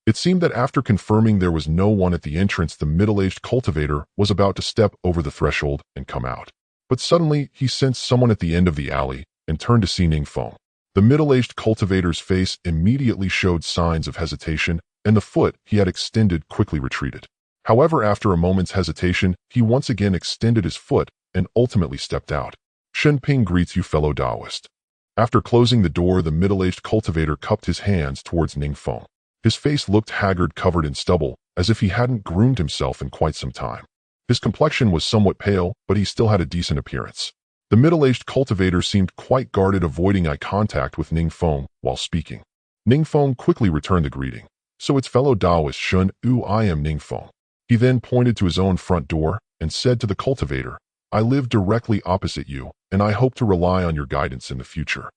S1: It seemed that after confirming there was no one at the entrance, the middle-aged cultivator was about to step over the threshold and come out. But suddenly, he sensed someone at the end of the alley and turned to see Ning Feng. The middle-aged cultivator's face immediately showed signs of hesitation, and the foot he had extended quickly retreated. However, after a moment's hesitation, he once again extended his foot and ultimately stepped out. Shenping greets you, fellow Taoist. After closing the door, the middle-aged cultivator cupped his hands towards Ning Feng. His face looked haggard, covered in stubble, as if he hadn't groomed himself in quite some time. His complexion was somewhat pale, but he still had a decent appearance. The middle-aged cultivator seemed quite guarded, avoiding eye contact with Ning Feng while speaking. Ning Feng quickly returned the greeting. So it's fellow Taoist Shun, I am Ning Feng. He then pointed to his own front door and said to the cultivator, I live directly opposite you, and I hope to rely on your guidance in the future.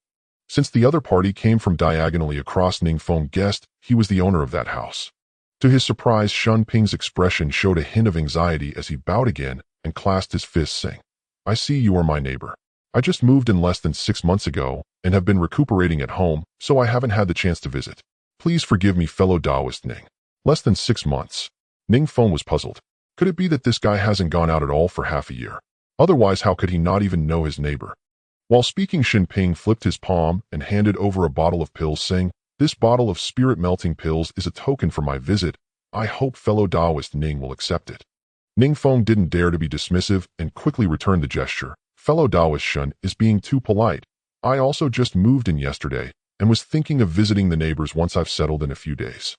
S1: Since the other party came from diagonally across, Ning Feng guessed he was the owner of that house. To his surprise, Shun Ping's expression showed a hint of anxiety as he bowed again and clasped his fists, saying, "I see you are my neighbor. I just moved in less than 6 months ago and have been recuperating at home, so I haven't had the chance to visit. Please forgive me, fellow Taoist Ning." Less than 6 months. Ning Feng was puzzled. Could it be that this guy hasn't gone out at all for half a year? Otherwise, how could he not even know his neighbor? While speaking, Shin Ping flipped his palm and handed over a bottle of pills, saying, "This bottle of spirit-melting pills is a token for my visit. I hope fellow Taoist Ning will accept it." Ning Feng didn't dare to be dismissive and quickly returned the gesture. "Fellow Taoist Shun is being too polite. I also just moved in yesterday and was thinking of visiting the neighbors once I've settled in a few days."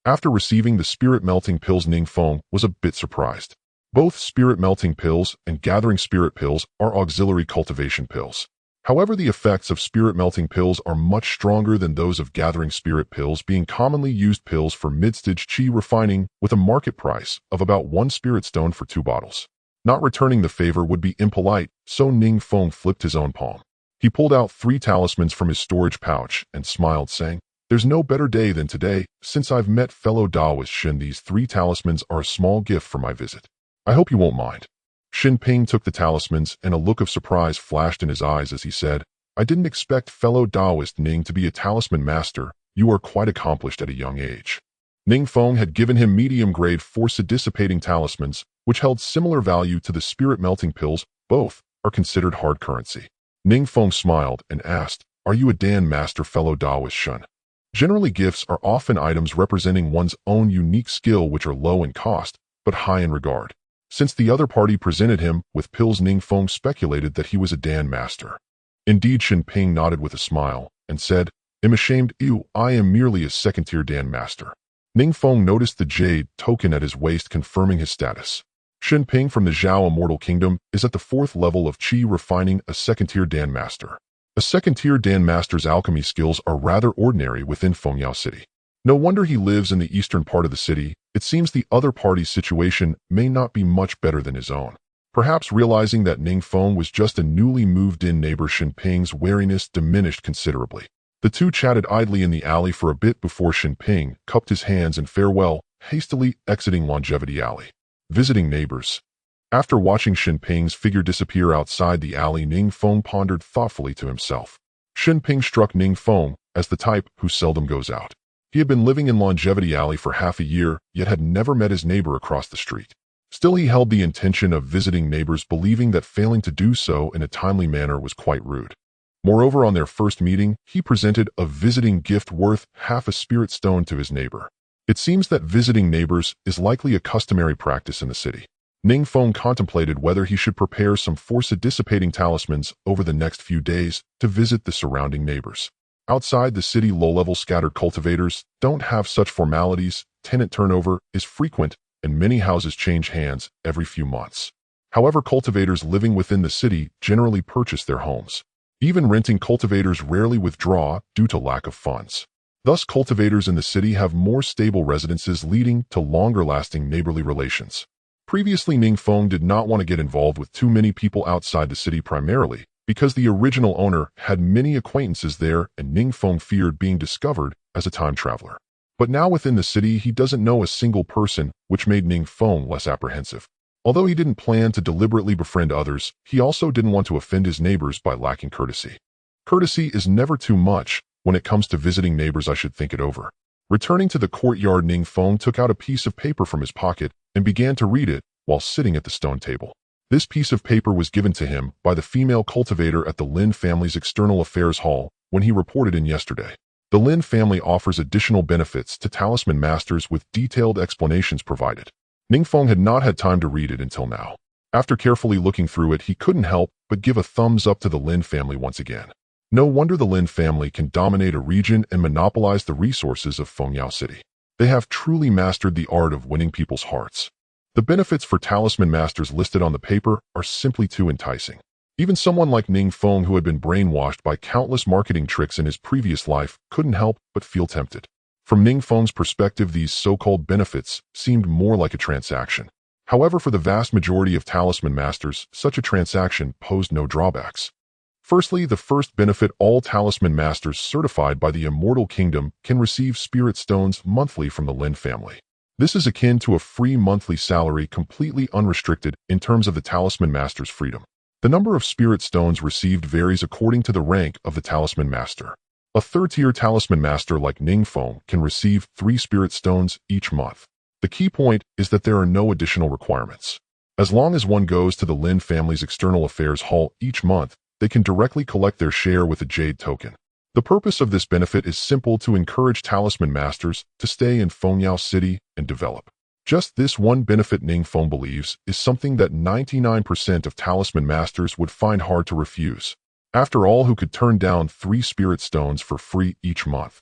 S1: After receiving the spirit-melting pills, Ning Feng was a bit surprised. Both spirit-melting pills and gathering spirit pills are auxiliary cultivation pills. However, the effects of spirit-melting pills are much stronger than those of gathering spirit pills, being commonly used pills for mid-stage chi refining with a market price of about 1 spirit stone for 2 bottles. Not returning the favor would be impolite, so Ning Feng flipped his own palm. He pulled out 3 talismans from his storage pouch and smiled, saying, "There's no better day than today. Since I've met fellow Taoist Shin, these 3 talismans are a small gift for my visit. I hope you won't mind." Shin Ping took the talismans and a look of surprise flashed in his eyes as he said, "I didn't expect fellow Taoist Ning to be a talisman master. You are quite accomplished at a young age." Ning Feng had given him medium-grade force-dissipating talismans, which held similar value to the spirit-melting pills. Both are considered hard currency. Ning Feng smiled and asked, "Are you a Dan master, fellow Taoist Shun?" Generally, gifts are often items representing one's own unique skill, which are low in cost, but high in regard. Since the other party presented him with pills, Ning Feng speculated that he was a Dan master. Indeed, Shin Ping nodded with a smile and said, "I'm ashamed, I am merely a second-tier Dan master." Ning Feng noticed the jade token at his waist, confirming his status. Shin Ping from the Zhao Immortal Kingdom is at the 4th level of chi refining, a second-tier Dan master. A second-tier Dan master's alchemy skills are rather ordinary within Fengyao City. No wonder he lives in the eastern part of the city. It seems the other party's situation may not be much better than his own. Perhaps realizing that Ning Feng was just a newly moved-in neighbor, Shin Ping's wariness diminished considerably. The two chatted idly in the alley for a bit before Shin Ping cupped his hands in farewell, hastily exiting Longevity Alley. Visiting neighbors. After watching Shin Ping's figure disappear outside the alley, Ning Feng pondered thoughtfully to himself. Shin Ping struck Ning Feng as the type who seldom goes out. He had been living in Longevity Alley for half a year, yet had never met his neighbor across the street. Still, he held the intention of visiting neighbors, believing that failing to do so in a timely manner was quite rude. Moreover, on their first meeting, he presented a visiting gift worth half a spirit stone to his neighbor. It seems that visiting neighbors is likely a customary practice in the city. Ning Feng contemplated whether he should prepare some force-dissipating talismans over the next few days to visit the surrounding neighbors. Outside the city, low-level scattered cultivators don't have such formalities. Tenant turnover is frequent, and many houses change hands every few months. However, cultivators living within the city generally purchase their homes. Even renting cultivators rarely withdraw due to lack of funds. Thus, cultivators in the city have more stable residences, leading to longer-lasting neighborly relations. Previously, Ning Feng did not want to get involved with too many people outside the city, primarily because the original owner had many acquaintances there and Ning Feng feared being discovered as a time traveler. But now within the city, he doesn't know a single person, which made Ning Feng less apprehensive. Although he didn't plan to deliberately befriend others, he also didn't want to offend his neighbors by lacking courtesy. Courtesy is never too much when it comes to visiting neighbors. I should think it over. Returning to the courtyard, Ning Feng took out a piece of paper from his pocket and began to read it while sitting at the stone table. This piece of paper was given to him by the female cultivator at the Lin family's External Affairs Hall when he reported in yesterday. The Lin family offers additional benefits to talisman masters with detailed explanations provided. Ning Feng had not had time to read it until now. After carefully looking through it, he couldn't help but give a thumbs up to the Lin family once again. No wonder the Lin family can dominate a region and monopolize the resources of Fengyao City. They have truly mastered the art of winning people's hearts. The benefits for talisman masters listed on the paper are simply too enticing. Even someone like Ning Feng, who had been brainwashed by countless marketing tricks in his previous life, couldn't help but feel tempted. From Ning Feng's perspective, these so-called benefits seemed more like a transaction. However, for the vast majority of talisman masters, such a transaction posed no drawbacks. Firstly, the first benefit: all talisman masters certified by the Immortal Kingdom can receive spirit stones monthly from the Lin family. This is akin to a free monthly salary, completely unrestricted in terms of the talisman master's freedom. The number of spirit stones received varies according to the rank of the talisman master. A third-tier talisman master like Ning Feng can receive 3 spirit stones each month. The key point is that there are no additional requirements. As long as one goes to the Lin family's external affairs hall each month, they can directly collect their share with a jade token. The purpose of this benefit is simple: to encourage talisman masters to stay in Fengyao City and develop. Just this one benefit, Ning Feng believes, is something that 99% of talisman masters would find hard to refuse. After all, who could turn down 3 spirit stones for free each month?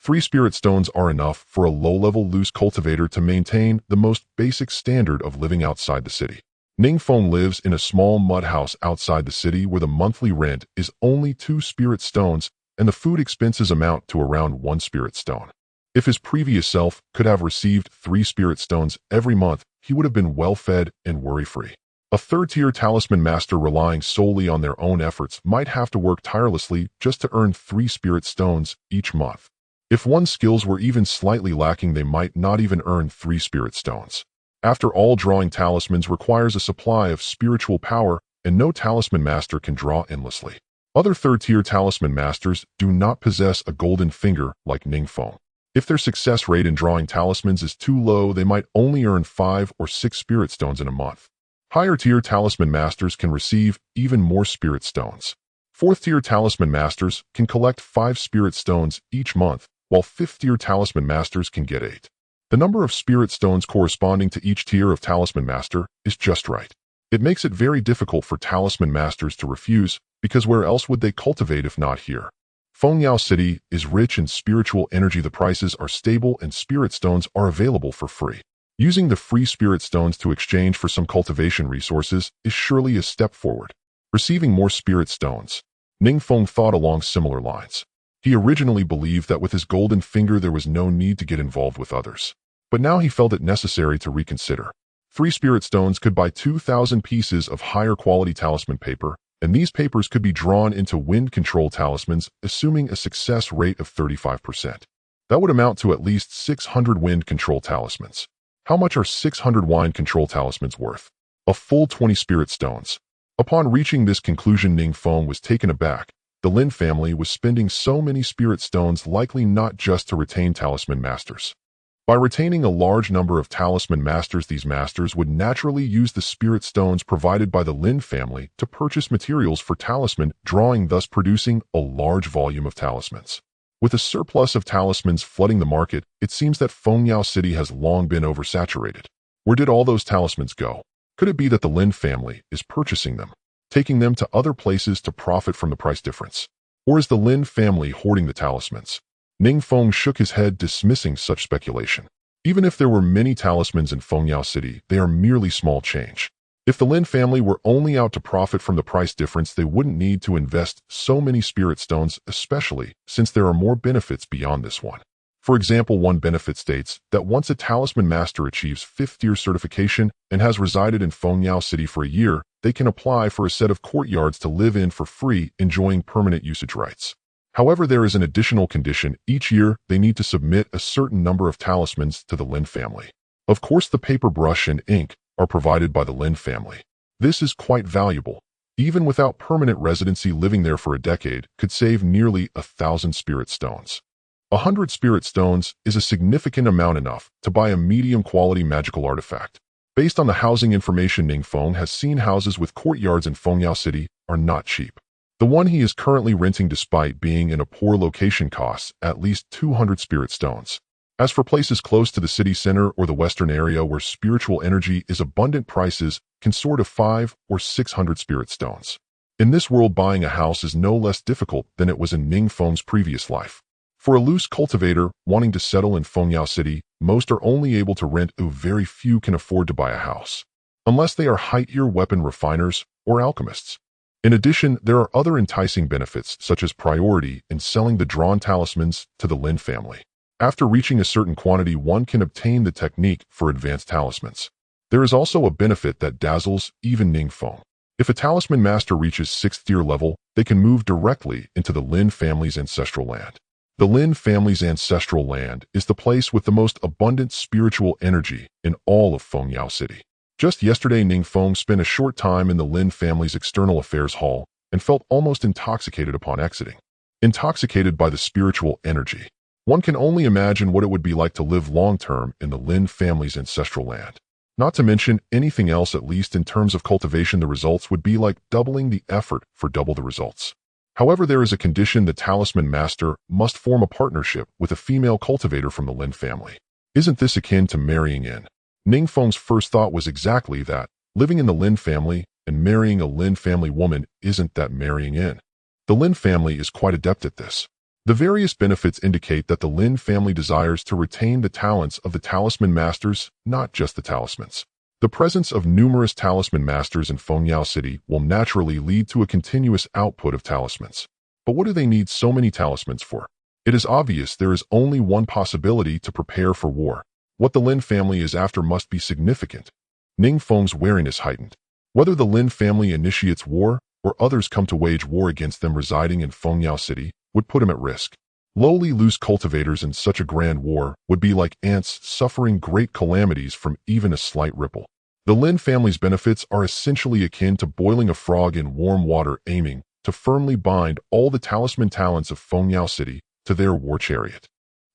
S1: 3 spirit stones are enough for a low-level loose cultivator to maintain the most basic standard of living outside the city. Ning Feng lives in a small mud house outside the city where the monthly rent is only 2 spirit stones and the food expenses amount to around 1 spirit stone. If his previous self could have received 3 spirit stones every month, he would have been well-fed and worry-free. A third-tier talisman master relying solely on their own efforts might have to work tirelessly just to earn 3 spirit stones each month. If one's skills were even slightly lacking, they might not even earn 3 spirit stones. After all, drawing talismans requires a supply of spiritual power, and no talisman master can draw endlessly. Other third-tier talisman masters do not possess a golden finger like Ning Feng. If their success rate in drawing talismans is too low, they might only earn 5 or 6 spirit stones in a month. Higher-tier talisman masters can receive even more spirit stones. Fourth-tier talisman masters can collect 5 spirit stones each month, while fifth-tier talisman masters can get 8. The number of spirit stones corresponding to each tier of talisman master is just right. It makes it very difficult for talisman masters to refuse, because where else would they cultivate if not here? Fengyao City is rich in spiritual energy. The prices are stable and spirit stones are available for free. Using the free spirit stones to exchange for some cultivation resources is surely a step forward. Receiving more spirit stones. Ning Feng thought along similar lines. He originally believed that with his golden finger there was no need to get involved with others. But now he felt it necessary to reconsider. 3 spirit stones could buy 2,000 pieces of higher quality talisman paper, and these papers could be drawn into wind control talismans, assuming a success rate of 35%. That would amount to at least 600 wind control talismans. How much are 600 wind control talismans worth? A full 20 spirit stones. Upon reaching this conclusion, Ning Feng was taken aback. The Lin family was spending so many spirit stones likely not just to retain talisman masters. By retaining a large number of talisman masters, these masters would naturally use the spirit stones provided by the Lin family to purchase materials for talisman drawing, thus producing a large volume of talismans. With a surplus of talismans flooding the market, it seems that Fengyao City has long been oversaturated. Where did all those talismans go? Could it be that the Lin family is purchasing them, taking them to other places to profit from the price difference? Or is the Lin family hoarding the talismans? Ning Feng shook his head, dismissing such speculation. Even if there were many talismans in Fengyao City, they are merely small change. If the Lin family were only out to profit from the price difference, they wouldn't need to invest so many spirit stones, especially since there are more benefits beyond this one. For example, one benefit states that once a talisman master achieves 5th-tier certification and has resided in Fengyao City for a year, they can apply for a set of courtyards to live in for free, enjoying permanent usage rights. However, there is an additional condition. Each year, they need to submit a certain number of talismans to the Lin family. Of course, the paper, brush, and ink are provided by the Lin family. This is quite valuable. Even without permanent residency, living there for a decade could save nearly 1,000 spirit stones. 100 spirit stones is a significant amount, enough to buy a medium-quality magical artifact. Based on the housing information Ning Feng has seen, houses with courtyards in Fengyao City are not cheap. The one he is currently renting, despite being in a poor location, costs at least 200 spirit stones. As for places close to the city center or the western area where spiritual energy is abundant, prices can soar to 500 or 600 spirit stones. In this world, buying a house is no less difficult than it was in Ning Feng's previous life. For a loose cultivator wanting to settle in Fengyao City, most are only able to rent. Very few can afford to buy a house, unless they are high-tier weapon refiners or alchemists. In addition, there are other enticing benefits, such as priority in selling the drawn talismans to the Lin family. After reaching a certain quantity, one can obtain the technique for advanced talismans. There is also a benefit that dazzles even Ning Feng. If a talisman master reaches 6th tier level, they can move directly into the Lin family's ancestral land. The Lin family's ancestral land is the place with the most abundant spiritual energy in all of Fengyao City. Just yesterday, Ning Feng spent a short time in the Lin family's external affairs hall and felt almost intoxicated upon exiting. Intoxicated by the spiritual energy. One can only imagine what it would be like to live long-term in the Lin family's ancestral land. Not to mention anything else, at least in terms of cultivation, the results would be like doubling the effort for double the results. However, there is a condition: the talisman master must form a partnership with a female cultivator from the Lin family. Isn't this akin to marrying in? Ning Feng's first thought was exactly that. Living in the Lin family and marrying a Lin family woman, isn't that marrying in? The Lin family is quite adept at this. The various benefits indicate that the Lin family desires to retain the talents of the talisman masters, not just the talismans. The presence of numerous talisman masters in Fengyao City will naturally lead to a continuous output of talismans. But what do they need so many talismans for? It is obvious there is only one possibility: to prepare for war. What the Lin family is after must be significant. Ning Feng's wariness heightened. Whether the Lin family initiates war or others come to wage war against them residing in Fengyao City would put him at risk. Lowly loose cultivators in such a grand war would be like ants suffering great calamities from even a slight ripple. The Lin family's benefits are essentially akin to boiling a frog in warm water, aiming to firmly bind all the talisman talents of Fengyao City to their war chariot.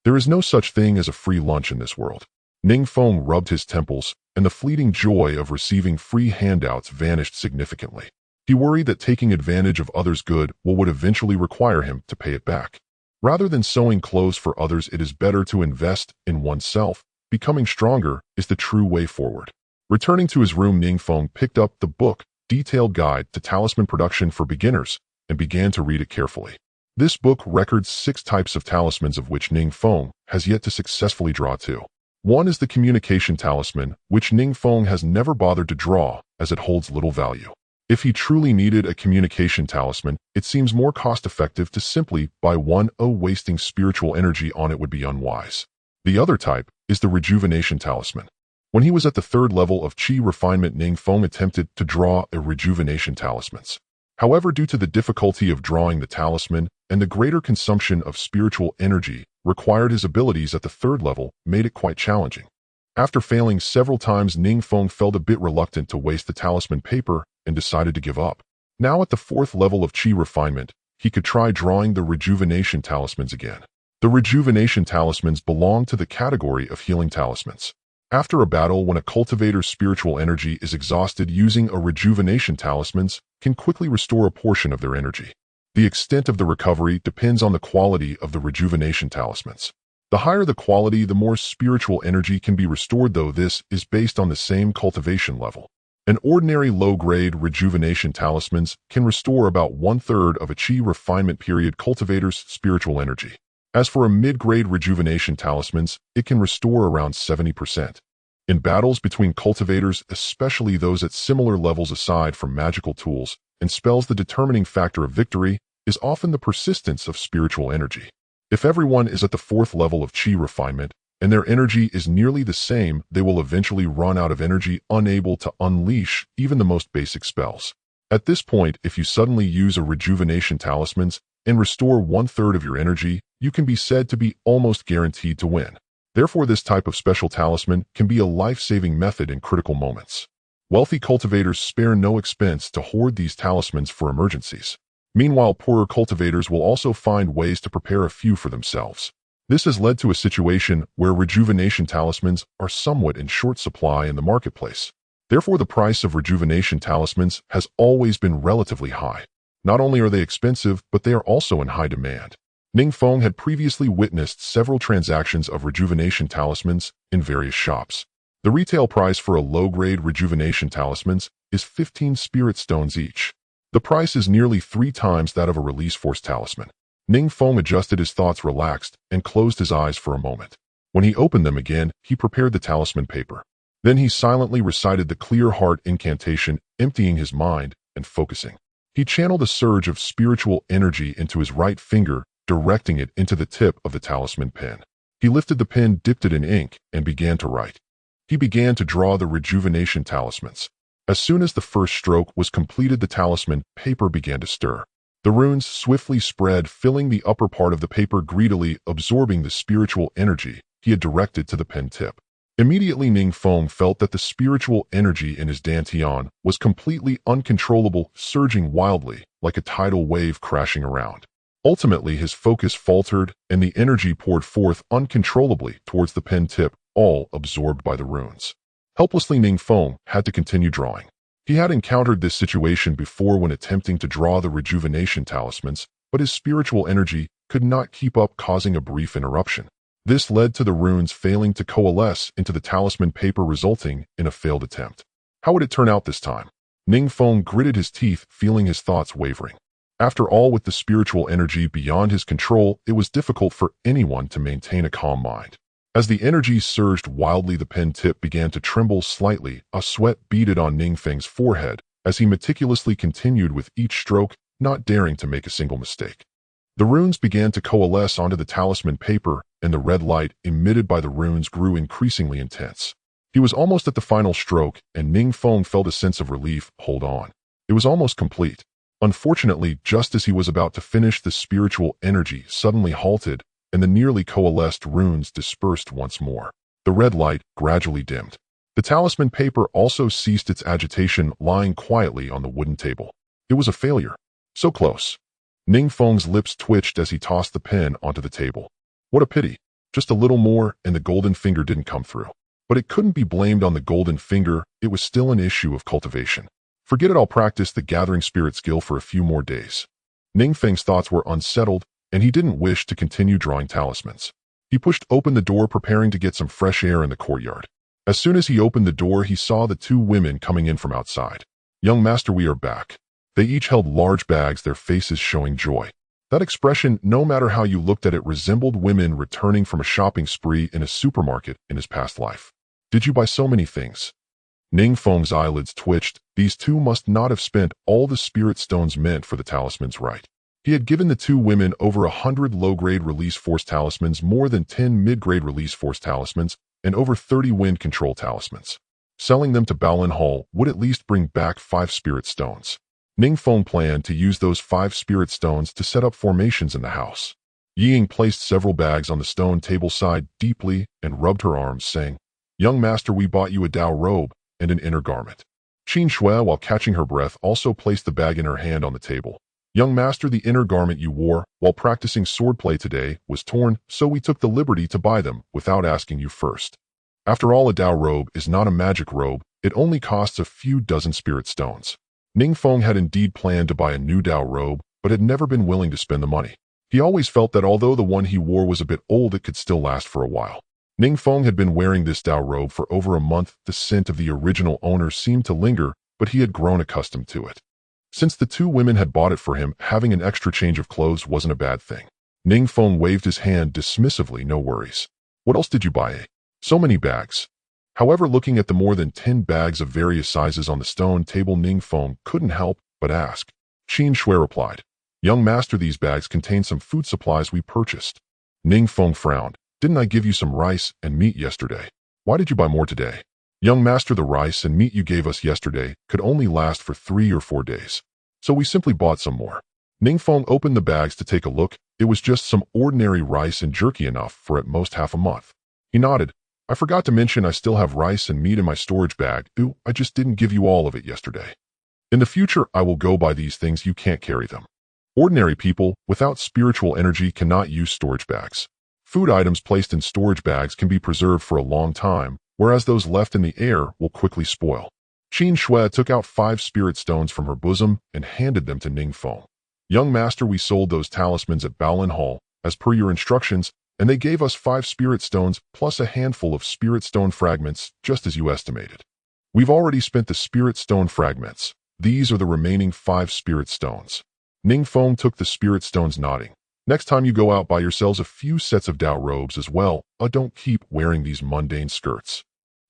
S1: There is no such thing as a free lunch in this world. Ning Feng rubbed his temples, and the fleeting joy of receiving free handouts vanished significantly. He worried that taking advantage of others' good would eventually require him to pay it back. Rather than sewing clothes for others, it is better to invest in oneself. Becoming stronger is the true way forward. Returning to his room, Ning Feng picked up the book, Detailed Guide to Talisman Production for Beginners, and began to read it carefully. This book records 6 types of talismans, of which Ning Feng has yet to successfully draw 2. One is the communication talisman, which Ning Feng has never bothered to draw, as it holds little value. If he truly needed a communication talisman, it seems more cost-effective to simply buy one. Wasting spiritual energy on it would be unwise. The other type is the rejuvenation talisman. When he was at the 3rd level of Qi refinement, Ning Feng attempted to draw a rejuvenation talisman. However, due to the difficulty of drawing the talisman and the greater consumption of spiritual energy required, his abilities at the 3rd level made it quite challenging. After failing several times, Ning Feng felt a bit reluctant to waste the talisman paper and decided to give up. Now at the 4th level of Qi refinement, he could try drawing the rejuvenation talismans again. The rejuvenation talismans belong to the category of healing talismans. After a battle, when a cultivator's spiritual energy is exhausted, using a rejuvenation talismans can quickly restore a portion of their energy. The extent of the recovery depends on the quality of the rejuvenation talismans. The higher the quality, the more spiritual energy can be restored, though this is based on the same cultivation level. An ordinary low-grade rejuvenation talismans can restore about 1/3 of a Qi refinement period cultivator's spiritual energy. As for a mid-grade rejuvenation talismans, it can restore around 70%. In battles between cultivators, especially those at similar levels, aside from magical tools and spells, the determining factor of victory is often the persistence of spiritual energy. If everyone is at the 4th level of Qi refinement, and their energy is nearly the same, they will eventually run out of energy, unable to unleash even the most basic spells. At this point, if you suddenly use a rejuvenation talismans and restore 1/3 of your energy, you can be said to be almost guaranteed to win. Therefore, this type of special talisman can be a life-saving method in critical moments. Wealthy cultivators spare no expense to hoard these talismans for emergencies. Meanwhile, poorer cultivators will also find ways to prepare a few for themselves. This has led to a situation where rejuvenation talismans are somewhat in short supply in the marketplace. Therefore, the price of rejuvenation talismans has always been relatively high. Not only are they expensive, but they are also in high demand. Ning Feng had previously witnessed several transactions of rejuvenation talismans in various shops. The retail price for a low-grade rejuvenation talismans is 15 spirit stones each. The price is nearly 3 times that of a release force talisman. Ning Feng adjusted his thoughts, relaxed, and closed his eyes for a moment. When he opened them again, he prepared the talisman paper. Then he silently recited the clear heart incantation, emptying his mind and focusing. He channeled a surge of spiritual energy into his right finger, directing it into the tip of the talisman pen. He lifted the pen, dipped it in ink, and began to write. He began to draw the rejuvenation talismans. As soon as the first stroke was completed, the talisman paper began to stir. The runes swiftly spread, filling the upper part of the paper, greedily absorbing the spiritual energy he had directed to the pen tip. Immediately, Ning Feng felt that the spiritual energy in his dantian was completely uncontrollable, surging wildly like a tidal wave crashing around. Ultimately, his focus faltered, and the energy poured forth uncontrollably towards the pen tip, all absorbed by the runes. Helplessly, Ning Feng had to continue drawing. He had encountered this situation before when attempting to draw the rejuvenation talismans, but his spiritual energy could not keep up, causing a brief interruption. This led to the runes failing to coalesce into the talisman paper, resulting in a failed attempt. How would it turn out this time? Ning Feng gritted his teeth, feeling his thoughts wavering. After all, with the spiritual energy beyond his control, it was difficult for anyone to maintain a calm mind. As the energy surged wildly, the pen tip began to tremble slightly. A sweat beaded on Ning Feng's forehead as he meticulously continued with each stroke, not daring to make a single mistake. The runes began to coalesce onto the talisman paper, and the red light emitted by the runes grew increasingly intense. He was almost at the final stroke, and Ning Feng felt a sense of relief. Hold on. It was almost complete. Unfortunately, just as he was about to finish, the spiritual energy suddenly halted, and the nearly coalesced runes dispersed once more. The red light gradually dimmed. The talisman paper also ceased its agitation, lying quietly on the wooden table. It was a failure. So close. Ning Feng's lips twitched as he tossed the pen onto the table. What a pity. Just a little more, and the golden finger didn't come through. But it couldn't be blamed on the golden finger. It was still an issue of cultivation. Forget it, I'll practice the gathering spirit skill for a few more days. Ning Feng's thoughts were unsettled, and he didn't wish to continue drawing talismans. He pushed open the door, preparing to get some fresh air in the courtyard. As soon as he opened the door, he saw the two women coming in from outside. "Young master, we are back." They each held large bags, their faces showing joy. That expression, no matter how you looked at it, resembled women returning from a shopping spree in a supermarket in his past life. "Did you buy so many things?" Ning Feng's eyelids twitched. These two must not have spent all the spirit stones meant for the talismans right. He had given the two women over 100 low-grade release force talismans, more than 10 mid-grade release force talismans, and over 30 wind control talismans. Selling them to Baolin Hall would at least bring back 5 spirit stones. Ning Feng planned to use those 5 spirit stones to set up formations in the house. Ying placed several bags on the stone table, sighed deeply, and rubbed her arms, saying, "Young master, we bought you a Dao robe and an inner garment." Qin Shui, while catching her breath, also placed the bag in her hand on the table. "Young master, the inner garment you wore while practicing swordplay today was torn, so we took the liberty to buy them without asking you first. After all, a Dao robe is not a magic robe. It only costs a few dozen spirit stones." Ning Feng had indeed planned to buy a new Dao robe, but had never been willing to spend the money. He always felt that although the one he wore was a bit old, it could still last for a while. Ning Feng had been wearing this Dao robe for over a month. The scent of the original owner seemed to linger, but he had grown accustomed to it. Since the two women had bought it for him, having an extra change of clothes wasn't a bad thing. Ning Feng waved his hand dismissively. "No worries. What else did you buy? So many bags." However, looking at the more than 10 bags of various sizes on the stone table, Ning Feng couldn't help but ask. Qin Shui replied, "Young master, these bags contain some food supplies we purchased." Ning Feng frowned. "Didn't I give you some rice and meat yesterday? Why did you buy more today?" "Young master, the rice and meat you gave us yesterday could only last for 3 or 4 days. So we simply bought some more." Ning Feng opened the bags to take a look. It was just some ordinary rice and jerky, enough for at most half a month. He nodded. "I forgot to mention I still have rice and meat in my storage bag. Ooh, I just didn't give you all of it yesterday. In the future, I will go buy these things. You can't carry them. Ordinary people without spiritual energy cannot use storage bags. Food items placed in storage bags can be preserved for a long time, whereas those left in the air will quickly spoil." Qin Shui took out 5 spirit stones from her bosom and handed them to Ning Feng. "Young master, we sold those talismans at Baolin Hall, as per your instructions, and they gave us 5 spirit stones plus a handful of spirit stone fragments, just as you estimated. We've already spent the spirit stone fragments. These are the remaining 5 spirit stones." Ning Feng took the spirit stones, nodding. "Next time you go out, buy yourselves a few sets of Dao robes as well. Don't keep wearing these mundane skirts."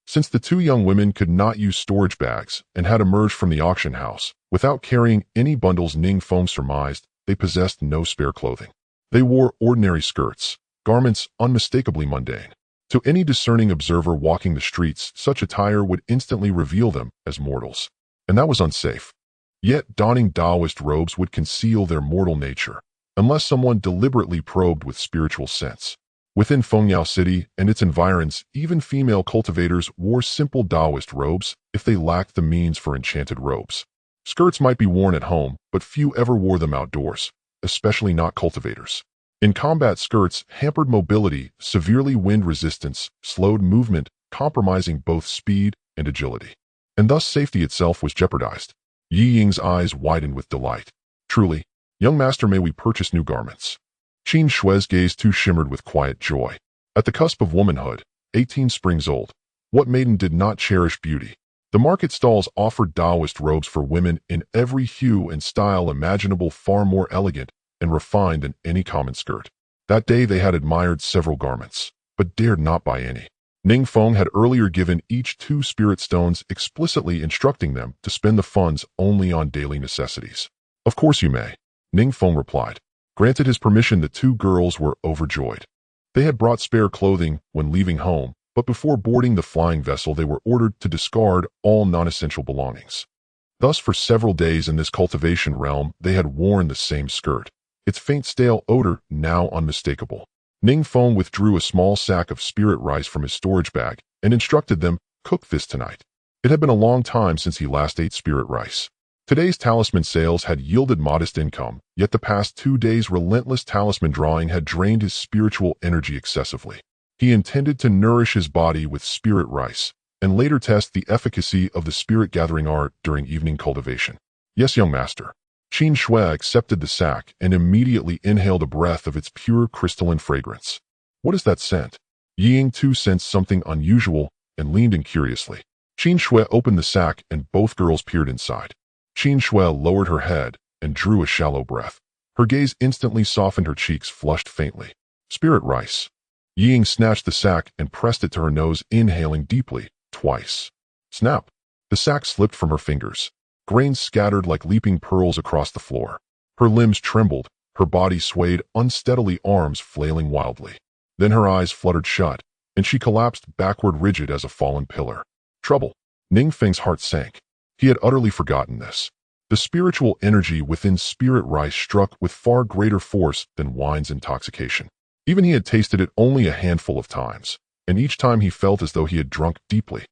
S1: Since the two young women could not use storage bags and had emerged from the auction house without carrying any bundles, Ning Feng surmised they possessed no spare clothing. They wore ordinary skirts, garments unmistakably mundane. To any discerning observer walking the streets, such attire would instantly reveal them as mortals. and that was unsafe. Yet donning Taoist robes would conceal their mortal nature, unless someone deliberately probed with spiritual sense. Within Fengyao City and its environs, even female cultivators wore simple Taoist robes if they lacked the means for enchanted robes. Skirts might be worn at home, but few ever wore them outdoors, especially not cultivators. In combat, skirts hampered mobility, severely wind resistance, slowed movement, compromising both speed and agility. And thus safety itself was jeopardized. Yi Ying's eyes widened with delight. Truly, young master, may we purchase new garments? Qin Shui's gaze too shimmered with quiet joy. At the cusp of womanhood, 18 springs old, what maiden did not cherish beauty? The market stalls offered Taoist robes for women in every hue and style imaginable, far more elegant and refined than any common skirt. That day they had admired several garments, but dared not buy any. Ning Feng had earlier given each 2 spirit stones, explicitly instructing them to spend the funds only on daily necessities. Of course you may, Ning Feng replied. Granted his permission, the 2 girls were overjoyed. They had brought spare clothing when leaving home, but before boarding the flying vessel they were ordered to discard all non-essential belongings. Thus for several days in this cultivation realm they had worn the same skirt, its faint stale odor now unmistakable. Ning Feng withdrew a small sack of spirit rice from his storage bag and instructed them, cook this tonight. It had been a long time since he last ate spirit rice. Today's talisman sales had yielded modest income, yet the past 2 days' relentless talisman drawing had drained his spiritual energy excessively. He intended to nourish his body with spirit rice, and later test the efficacy of the spirit-gathering art during evening cultivation. Yes, young master. Qin Shui accepted the sack and immediately inhaled a breath of its pure crystalline fragrance. What is that scent? Yi Ying too sensed something unusual and leaned in curiously. Qin Shui opened the sack and both girls peered inside. Qin Shui lowered her head and drew a shallow breath. Her gaze instantly softened, her cheeks flushed faintly. Spirit rice. Yi Ying snatched the sack and pressed it to her nose, inhaling deeply, twice. Snap! The sack slipped from her fingers. Grains scattered like leaping pearls across the floor. Her limbs trembled, her body swayed unsteadily, arms flailing wildly. Then her eyes fluttered shut, and she collapsed backward, rigid as a fallen pillar. Trouble. Ning Feng's heart sank. He had utterly forgotten this. The spiritual energy within spirit rice struck with far greater force than wine's intoxication. Even he had tasted it only a handful of times, and each time he felt as though he had drunk deeply.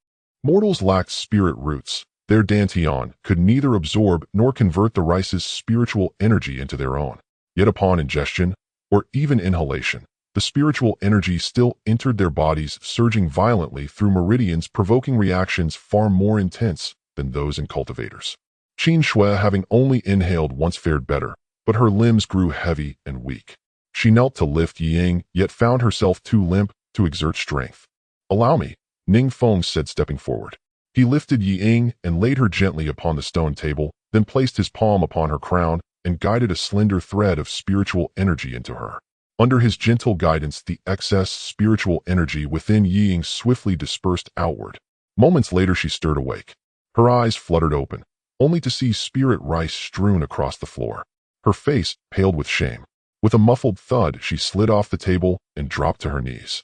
S1: Mortals lacked spirit roots. Their dantian could neither absorb nor convert the rice's spiritual energy into their own. Yet upon ingestion, or even inhalation, the spiritual energy still entered their bodies, surging violently through meridians, provoking reactions far more intense than those in cultivators. Qin Shui, having only inhaled once, fared better, but her limbs grew heavy and weak. She knelt to lift Yi Ying, yet found herself too limp to exert strength. Allow me, Ning Feng said, stepping forward. He lifted Yi Ying and laid her gently upon the stone table, then placed his palm upon her crown and guided a slender thread of spiritual energy into her. Under his gentle guidance, the excess spiritual energy within Yi Ying swiftly dispersed outward. Moments later she stirred awake. Her eyes fluttered open, only to see spirit rice strewn across the floor. Her face paled with shame. With a muffled thud, she slid off the table and dropped to her knees.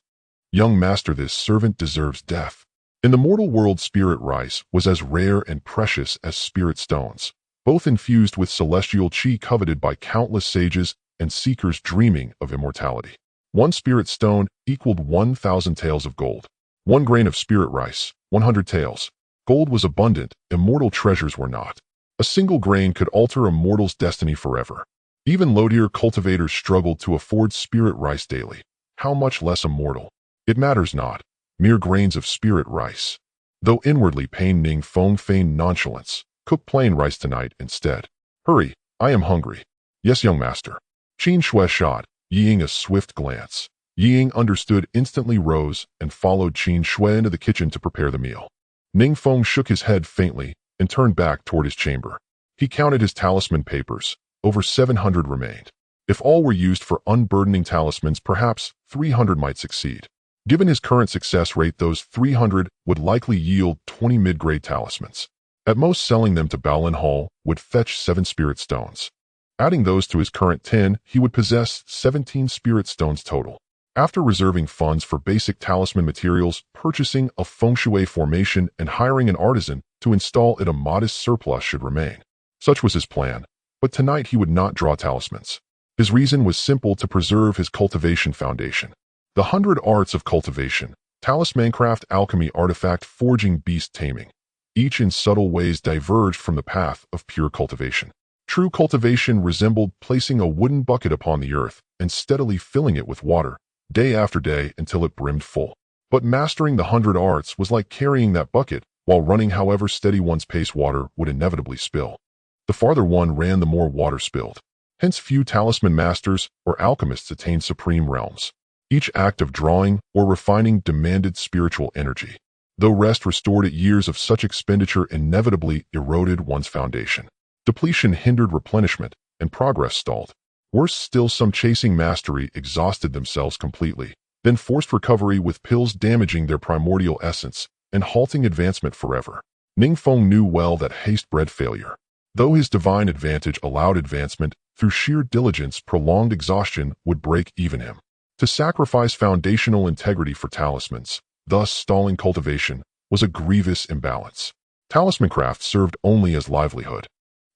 S1: Young master, this servant deserves death. In the mortal world, spirit rice was as rare and precious as spirit stones, both infused with celestial qi coveted by countless sages and seekers dreaming of immortality. 1 spirit stone equaled 1,000 taels of gold. 1 grain of spirit rice, 100 taels. Gold was abundant, immortal treasures were not. A single grain could alter a mortal's destiny forever. Even low-tier cultivators struggled to afford spirit rice daily. How much less a mortal? It matters not. Mere grains of spirit rice. Though inwardly pained, Ning Feng feigned nonchalance. Cook plain rice tonight instead. Hurry, I am hungry. Yes, young master. Qin Shui shot Yi Ying a swift glance. Yi Ying understood, instantly rose, and followed Qin Shui into the kitchen to prepare the meal. Ning Feng shook his head faintly and turned back toward his chamber. He counted his talisman papers. Over 700 remained. If all were used for unburdening talismans, perhaps 300 might succeed. Given his current success rate, those 300 would likely yield 20 mid-grade talismans. At most, selling them to Baolin Hall would fetch 7 spirit stones. Adding those to his current 10, he would possess 17 spirit stones total. After reserving funds for basic talisman materials, purchasing a feng shui formation, and hiring an artisan to install it, a modest surplus should remain. Such was his plan, but tonight he would not draw talismans. His reason was simple: to preserve his cultivation foundation. The 100 arts of cultivation: talismancraft, alchemy, artifact forging, beast taming. Each in subtle ways diverged from the path of pure cultivation. True cultivation resembled placing a wooden bucket upon the earth and steadily filling it with water, day after day until it brimmed full. But mastering the 100 arts was like carrying that bucket while running. However steady one's pace, water would inevitably spill. The farther one ran, the more water spilled. Hence few talisman masters or alchemists attained supreme realms. Each act of drawing or refining demanded spiritual energy. Though rest restored it, years of such expenditure inevitably eroded one's foundation. Depletion hindered replenishment, and progress stalled. Worse still, some chasing mastery exhausted themselves completely, then forced recovery with pills, damaging their primordial essence and halting advancement forever. Ning Feng knew well that haste bred failure. Though his divine advantage allowed advancement, through sheer diligence, prolonged exhaustion would break even him. To sacrifice foundational integrity for talismans, thus stalling cultivation, was a grievous imbalance. Talismancraft served only as livelihood.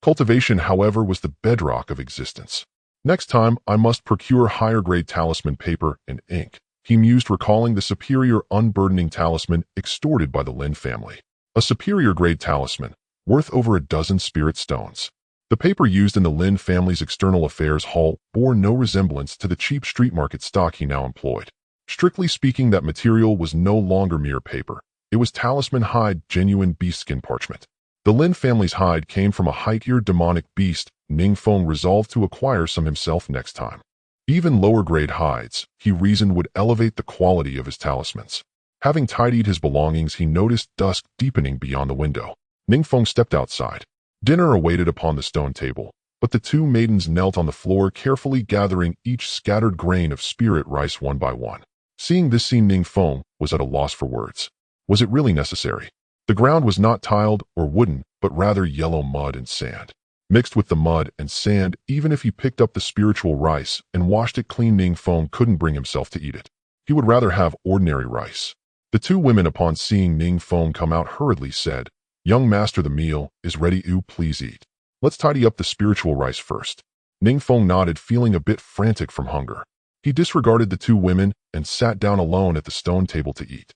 S1: Cultivation, however, was the bedrock of existence. Next time, I must procure higher-grade talisman paper and ink, he mused, recalling the superior unburdening talisman extorted by the Lin family. A superior-grade talisman, worth over a dozen spirit stones. The paper used in the Lin family's external affairs hall bore no resemblance to the cheap street market stock he now employed. Strictly speaking, that material was no longer mere paper. It was talisman hide, genuine beastskin parchment. The Lin family's hide came from a height-eared demonic beast. Ning Feng resolved to acquire some himself next time. Even lower-grade hides, he reasoned, would elevate the quality of his talismans. Having tidied his belongings, he noticed dusk deepening beyond the window. Ning Feng stepped outside. Dinner awaited upon the stone table, but the two maidens knelt on the floor, carefully gathering each scattered grain of spirit rice one by one. Seeing this scene, Ning Feng was at a loss for words. Was it really necessary? The ground was not tiled or wooden, but rather yellow mud and sand. Mixed with the mud and sand, even if he picked up the spiritual rice and washed it clean, Ning Feng couldn't bring himself to eat it. He would rather have ordinary rice. The two women, upon seeing Ning Feng come out, hurriedly said, "Young master, the meal is ready. Please eat. Let's tidy up the spiritual rice first." Ning Feng nodded, feeling a bit frantic from hunger. He disregarded the two women and sat down alone at the stone table to eat.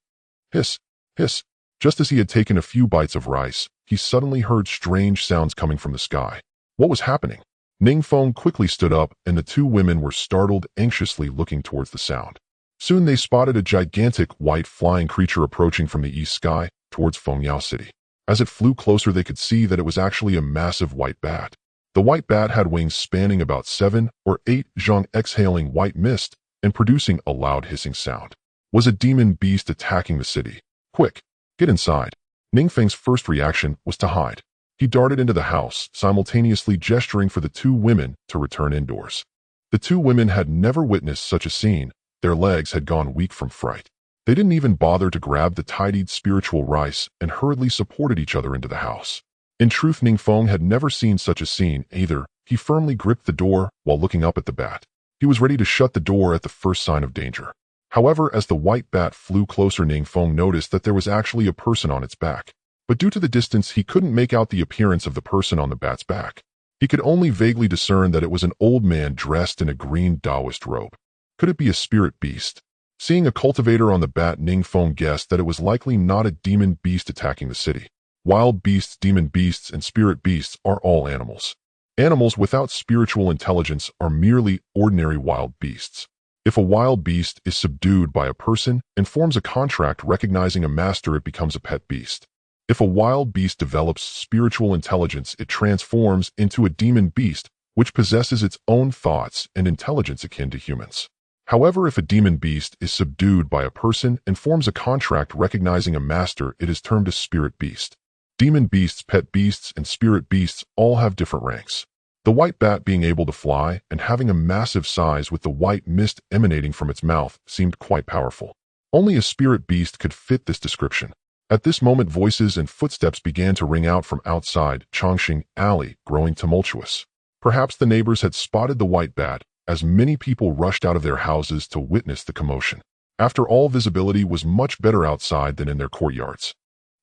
S1: Hiss, hiss. Just as he had taken a few bites of rice, he suddenly heard strange sounds coming from the sky. What was happening? Ning Feng quickly stood up, and the two women were startled, anxiously looking towards the sound. Soon they spotted a gigantic white flying creature approaching from the east sky towards Fengyao City. As it flew closer, they could see that it was actually a massive white bat. The white bat had wings spanning about 7 or 8 zhang, exhaling white mist and producing a loud hissing sound. Was a demon beast attacking the city? Quick, get inside. Ning Feng's first reaction was to hide. He darted into the house, simultaneously gesturing for the two women to return indoors. The two women had never witnessed such a scene. Their legs had gone weak from fright. They didn't even bother to grab the tidied spiritual rice and hurriedly supported each other into the house. In truth, Ning Feng had never seen such a scene either. He firmly gripped the door while looking up at the bat. He was ready to shut the door at the first sign of danger. However, as the white bat flew closer, Ning Feng noticed that there was actually a person on its back. But due to the distance, he couldn't make out the appearance of the person on the bat's back. He could only vaguely discern that it was an old man dressed in a green Taoist robe. Could it be a spirit beast? Seeing a cultivator on the bat, Ning Feng guessed that it was likely not a demon beast attacking the city. Wild beasts, demon beasts, and spirit beasts are all animals. Animals without spiritual intelligence are merely ordinary wild beasts. If a wild beast is subdued by a person and forms a contract recognizing a master, it becomes a pet beast. If a wild beast develops spiritual intelligence, it transforms into a demon beast, which possesses its own thoughts and intelligence akin to humans. However, if a demon beast is subdued by a person and forms a contract recognizing a master, it is termed a spirit beast. Demon beasts, pet beasts, and spirit beasts all have different ranks. The white bat, being able to fly and having a massive size with the white mist emanating from its mouth, seemed quite powerful. Only a spirit beast could fit this description. At this moment, voices and footsteps began to ring out from outside Chongqing Alley, growing tumultuous. Perhaps the neighbors had spotted the white bat as many people rushed out of their houses to witness the commotion. After all, visibility was much better outside than in their courtyards.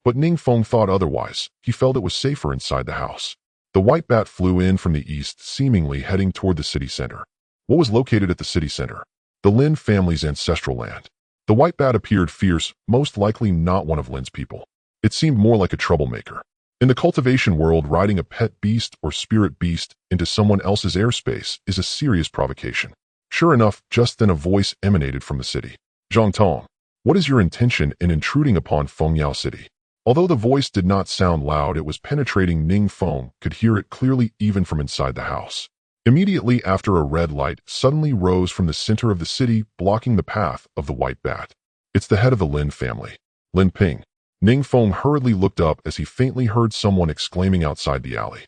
S1: But Ning Feng thought otherwise. He felt it was safer inside the house. The white bat flew in from the east, seemingly heading toward the city center. What was located at the city center? The Lin family's ancestral land. The white bat appeared fierce, most likely not one of Lin's people. It seemed more like a troublemaker. In the cultivation world, riding a pet beast or spirit beast into someone else's airspace is a serious provocation. Sure enough, just then a voice emanated from the city. Zhang Tong, what is your intention in intruding upon Fengyao City? Although the voice did not sound loud, it was penetrating. Ning Feng could hear it clearly even from inside the house. Immediately after, a red light suddenly rose from the center of the city, blocking the path of the white bat. It's the head of the Lin family, Lin Ping. Ning Feng hurriedly looked up as he faintly heard someone exclaiming outside the alley.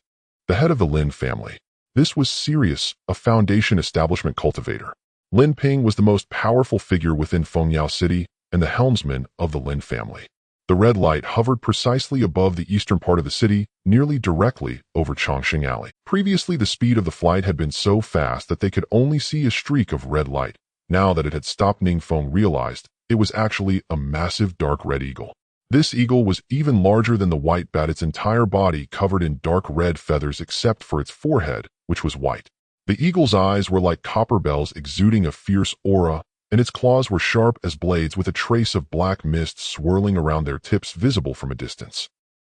S1: The head of the Lin family. This was serious, a foundation establishment cultivator. Lin Ping was the most powerful figure within Fengyao City and the helmsman of the Lin family. The red light hovered precisely above the eastern part of the city, nearly directly over Chongqing Alley. Previously, the speed of the flight had been so fast that they could only see a streak of red light. Now that it had stopped, Ning Feng realized it was actually a massive dark red eagle. This eagle was even larger than the white bat, its entire body covered in dark red feathers except for its forehead, which was white. The eagle's eyes were like copper bells exuding a fierce aura, and its claws were sharp as blades with a trace of black mist swirling around their tips visible from a distance.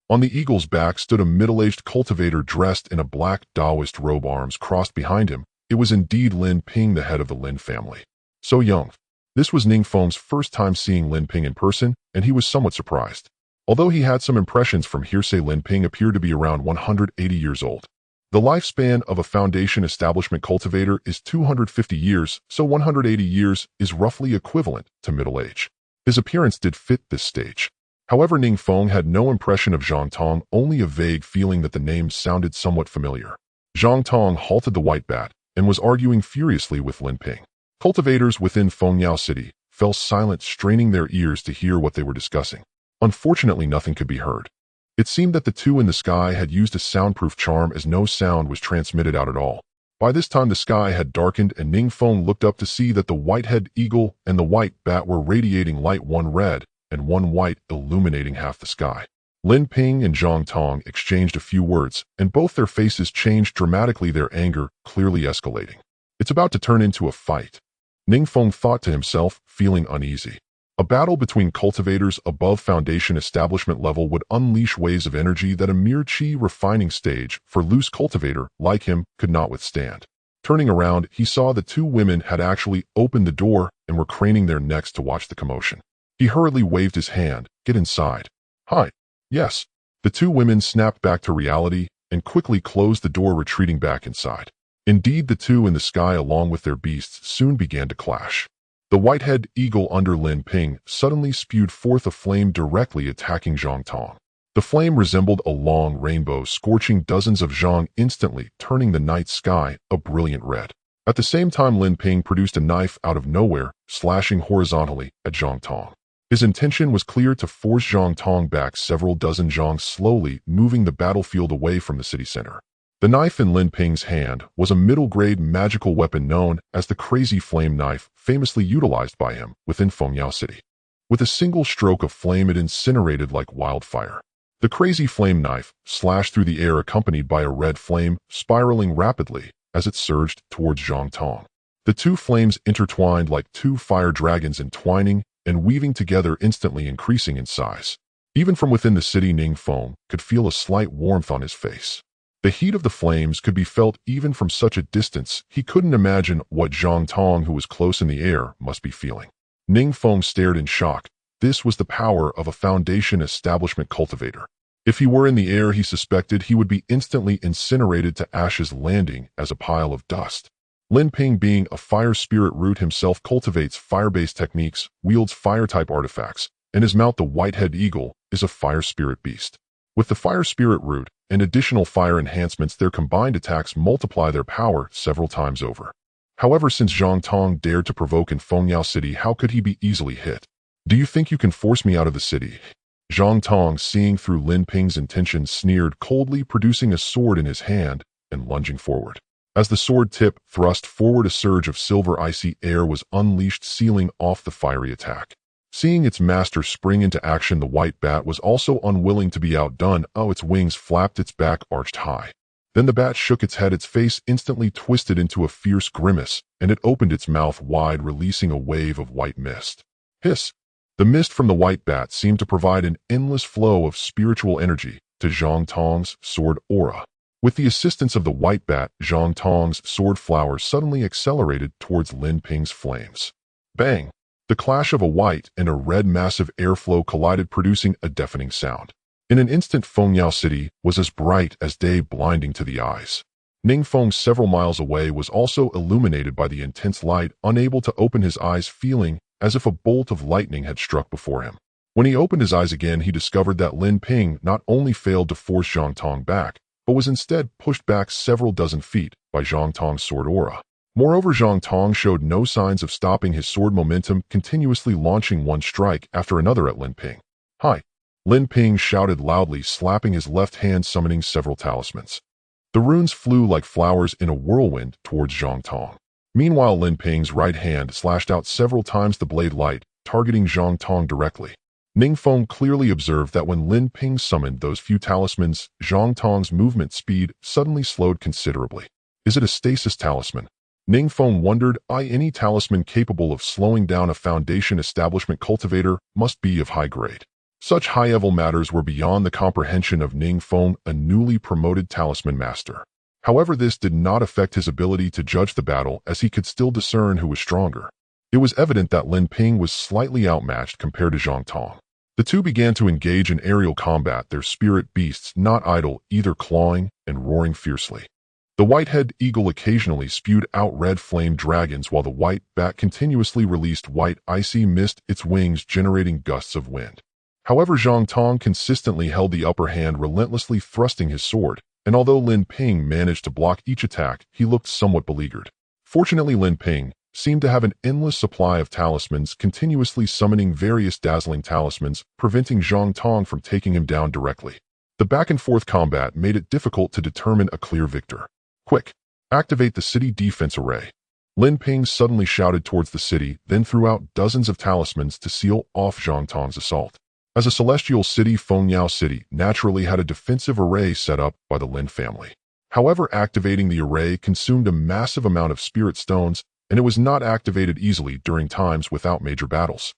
S1: On the eagle's back stood a middle-aged cultivator dressed in a black Taoist robe, arms crossed behind him. It was indeed Lin Ping, the head of the Lin family. So young. This was Ning Feng's first time seeing Lin Ping in person, and he was somewhat surprised. Although he had some impressions from hearsay, Lin Ping appeared to be around 180 years old. The lifespan of a foundation establishment cultivator is 250 years, so 180 years is roughly equivalent to middle age. His appearance did fit this stage. However, Ning Feng had no impression of Zhang Tong, only a vague feeling that the name sounded somewhat familiar. Zhang Tong halted the white bat and was arguing furiously with Lin Ping. Cultivators within Fengyao City fell silent, straining their ears to hear what they were discussing. Unfortunately, nothing could be heard. It seemed that the two in the sky had used a soundproof charm, as no sound was transmitted out at all. By this time, the sky had darkened, and Ning Feng looked up to see that the white-headed eagle and the white bat were radiating light, one red and one white, illuminating half the sky. Lin Ping and Zhang Tong exchanged a few words, and both their faces changed dramatically, their anger clearly escalating. It's about to turn into a fight. Ning Feng thought to himself, feeling uneasy. A battle between cultivators above foundation establishment level would unleash waves of energy that a mere chi refining stage for loose cultivator like him could not withstand. Turning around, he saw the two women had actually opened the door and were craning their necks to watch the commotion. He hurriedly waved his hand. Get inside. Hi. Yes. The two women snapped back to reality and quickly closed the door, retreating back inside. Indeed, the two in the sky along with their beasts soon began to clash. The white-headed eagle under Lin Ping suddenly spewed forth a flame directly attacking Zhang Tong. The flame resembled a long rainbow, scorching dozens of zhang instantly, turning the night sky a brilliant red. At the same time, Lin Ping produced a knife out of nowhere, slashing horizontally at Zhang Tong. His intention was clear: to force Zhang Tong back several dozen zhang, slowly moving the battlefield away from the city center. The knife in Lin Ping's hand was a middle-grade magical weapon known as the Crazy Flame Knife, famously utilized by him within Fengyao City. With a single stroke of flame, it incinerated like wildfire. The Crazy Flame Knife slashed through the air, accompanied by a red flame spiraling rapidly as it surged towards Zhang Tong. The two flames intertwined like two fire dragons, entwining and weaving together, instantly increasing in size. Even from within the city, Ning Feng could feel a slight warmth on his face. The heat of the flames could be felt even from such a distance. He couldn't imagine what Zhang Tong, who was close in the air, must be feeling. Ning Feng stared in shock. This was the power of a foundation establishment cultivator. If he were in the air, he suspected he would be instantly incinerated to ashes, landing as a pile of dust. Lin Ping, being a fire spirit root himself, cultivates fire-based techniques, wields fire-type artifacts, and his mount, the white-headed eagle, is a fire spirit beast. With the fire spirit root and additional fire enhancements, their combined attacks multiply their power several times over. However, since Zhang Tong dared to provoke in Fengyao City, how could he be easily hit? Do you think you can force me out of the city? Zhang Tong, seeing through Lin Ping's intentions, sneered coldly, producing a sword in his hand and lunging forward. As the sword tip thrust forward, a surge of silver icy air was unleashed, sealing off the fiery attack. Seeing its master spring into action, the white bat was also unwilling to be outdone. Its wings flapped, its back arched high. Then the bat shook its head, its face instantly twisted into a fierce grimace, and it opened its mouth wide, releasing a wave of white mist. Hiss! The mist from the white bat seemed to provide an endless flow of spiritual energy to Zhang Tong's sword aura. With the assistance of the white bat, Zhang Tong's sword flower suddenly accelerated towards Lin Ping's flames. Bang! The clash of a white and a red massive airflow collided, producing a deafening sound. In an instant, Fengyao City was as bright as day, blinding to the eyes. Ning Feng, several miles away, was also illuminated by the intense light, unable to open his eyes, feeling as if a bolt of lightning had struck before him. When he opened his eyes again, he discovered that Lin Ping not only failed to force Zhang Tong back, but was instead pushed back several dozen feet by Zhang Tong's sword aura. Moreover, Zhang Tong showed no signs of stopping his sword momentum, continuously launching one strike after another at Lin Ping. Hi! Lin Ping shouted loudly, slapping his left hand, summoning several talismans. The runes flew like flowers in a whirlwind towards Zhang Tong. Meanwhile, Lin Ping's right hand slashed out several times, the blade light, targeting Zhang Tong directly. Ning Feng clearly observed that when Lin Ping summoned those few talismans, Zhang Tong's movement speed suddenly slowed considerably. Is it a stasis talisman? Ning Feng wondered. Any talisman capable of slowing down a foundation establishment cultivator must be of high grade. Such high-level matters were beyond the comprehension of Ning Feng, a newly promoted talisman master. However, this did not affect his ability to judge the battle, as he could still discern who was stronger. It was evident that Lin Ping was slightly outmatched compared to Zhang Tong. The two began to engage in aerial combat, their spirit beasts not idle, either clawing and roaring fiercely. The white-headed eagle occasionally spewed out red flame dragons, while the white bat continuously released white icy mist, its wings generating gusts of wind. However, Zhang Tong consistently held the upper hand, relentlessly thrusting his sword, and although Lin Ping managed to block each attack, he looked somewhat beleaguered. Fortunately, Lin Ping seemed to have an endless supply of talismans, continuously summoning various dazzling talismans, preventing Zhang Tong from taking him down directly. The back-and-forth combat made it difficult to determine a clear victor. Quick! Activate the city defense array. Lin Ping suddenly shouted towards the city, then threw out dozens of talismans to seal off Zhang Tong's assault. As a celestial city, Fengyao City naturally had a defensive array set up by the Lin family. However, activating the array consumed a massive amount of spirit stones, and it was not activated easily during times without major battles.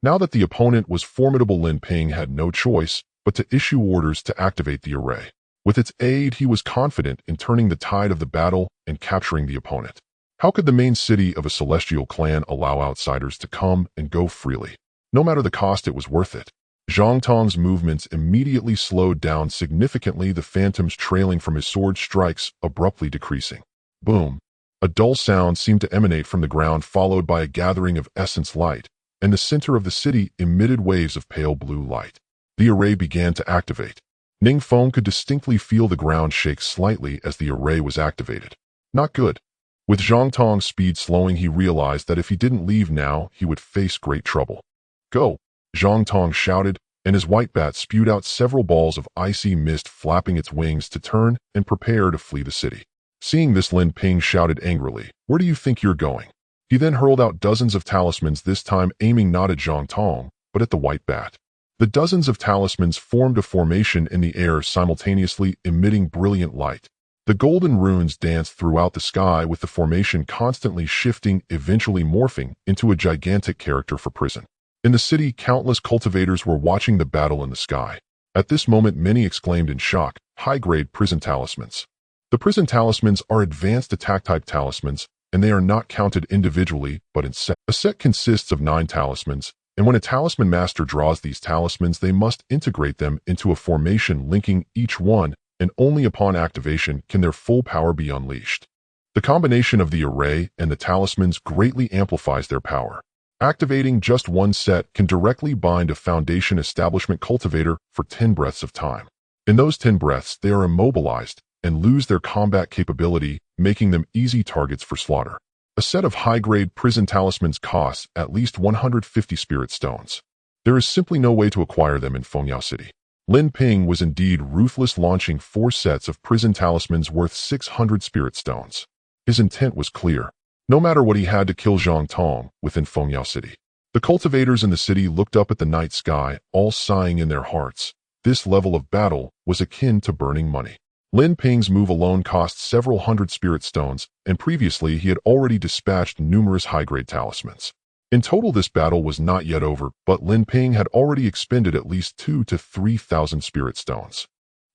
S1: Now that the opponent was formidable, Lin Ping had no choice but to issue orders to activate the array. With its aid, he was confident in turning the tide of the battle and capturing the opponent. How could the main city of a celestial clan allow outsiders to come and go freely? No matter the cost, it was worth it. Zhang Tong's movements immediately slowed down significantly, the phantoms trailing from his sword strikes abruptly decreasing. Boom! A dull sound seemed to emanate from the ground, followed by a gathering of essence light, and the center of the city emitted waves of pale blue light. The array began to activate. Ning Feng could distinctly feel the ground shake slightly as the array was activated. Not good. With Zhang Tong's speed slowing, he realized that if he didn't leave now, he would face great trouble. Go! Zhang Tong shouted, and his white bat spewed out several balls of icy mist, flapping its wings to turn and prepare to flee the city. Seeing this, Lin Ping shouted angrily, "Where do you think you're going?" He then hurled out dozens of talismans, this time aiming not at Zhang Tong, but at the white bat. The dozens of talismans formed a formation in the air, simultaneously emitting brilliant light. The golden runes danced throughout the sky, with the formation constantly shifting, eventually morphing into a gigantic character for prison. In the city, countless cultivators were watching the battle in the sky. At this moment, many exclaimed in shock, "High-grade prison talismans." The prison talismans are advanced attack-type talismans, and they are not counted individually, but in sect. A sect consists of 9 talismans, and when a talisman master draws these talismans, they must integrate them into a formation linking each one, and only upon activation can their full power be unleashed. The combination of the array and the talismans greatly amplifies their power. Activating just one set can directly bind a foundation establishment cultivator for 10 breaths of time. In those 10 breaths, they are immobilized and lose their combat capability, making them easy targets for slaughter. A set of high-grade prison talismans costs at least 150 spirit stones. There is simply no way to acquire them in Fengyao City. Lin Ping was indeed ruthless, launching 4 sets of prison talismans worth 600 spirit stones. His intent was clear. No matter what, he had to kill Zhang Tong within Fengyao City. The cultivators in the city looked up at the night sky, all sighing in their hearts. This level of battle was akin to burning money. Lin Ping's move alone cost several hundred spirit stones, and previously he had already dispatched numerous high-grade talismans. In total, this battle was not yet over, but Lin Ping had already expended at least 2,000 to 3,000 spirit stones.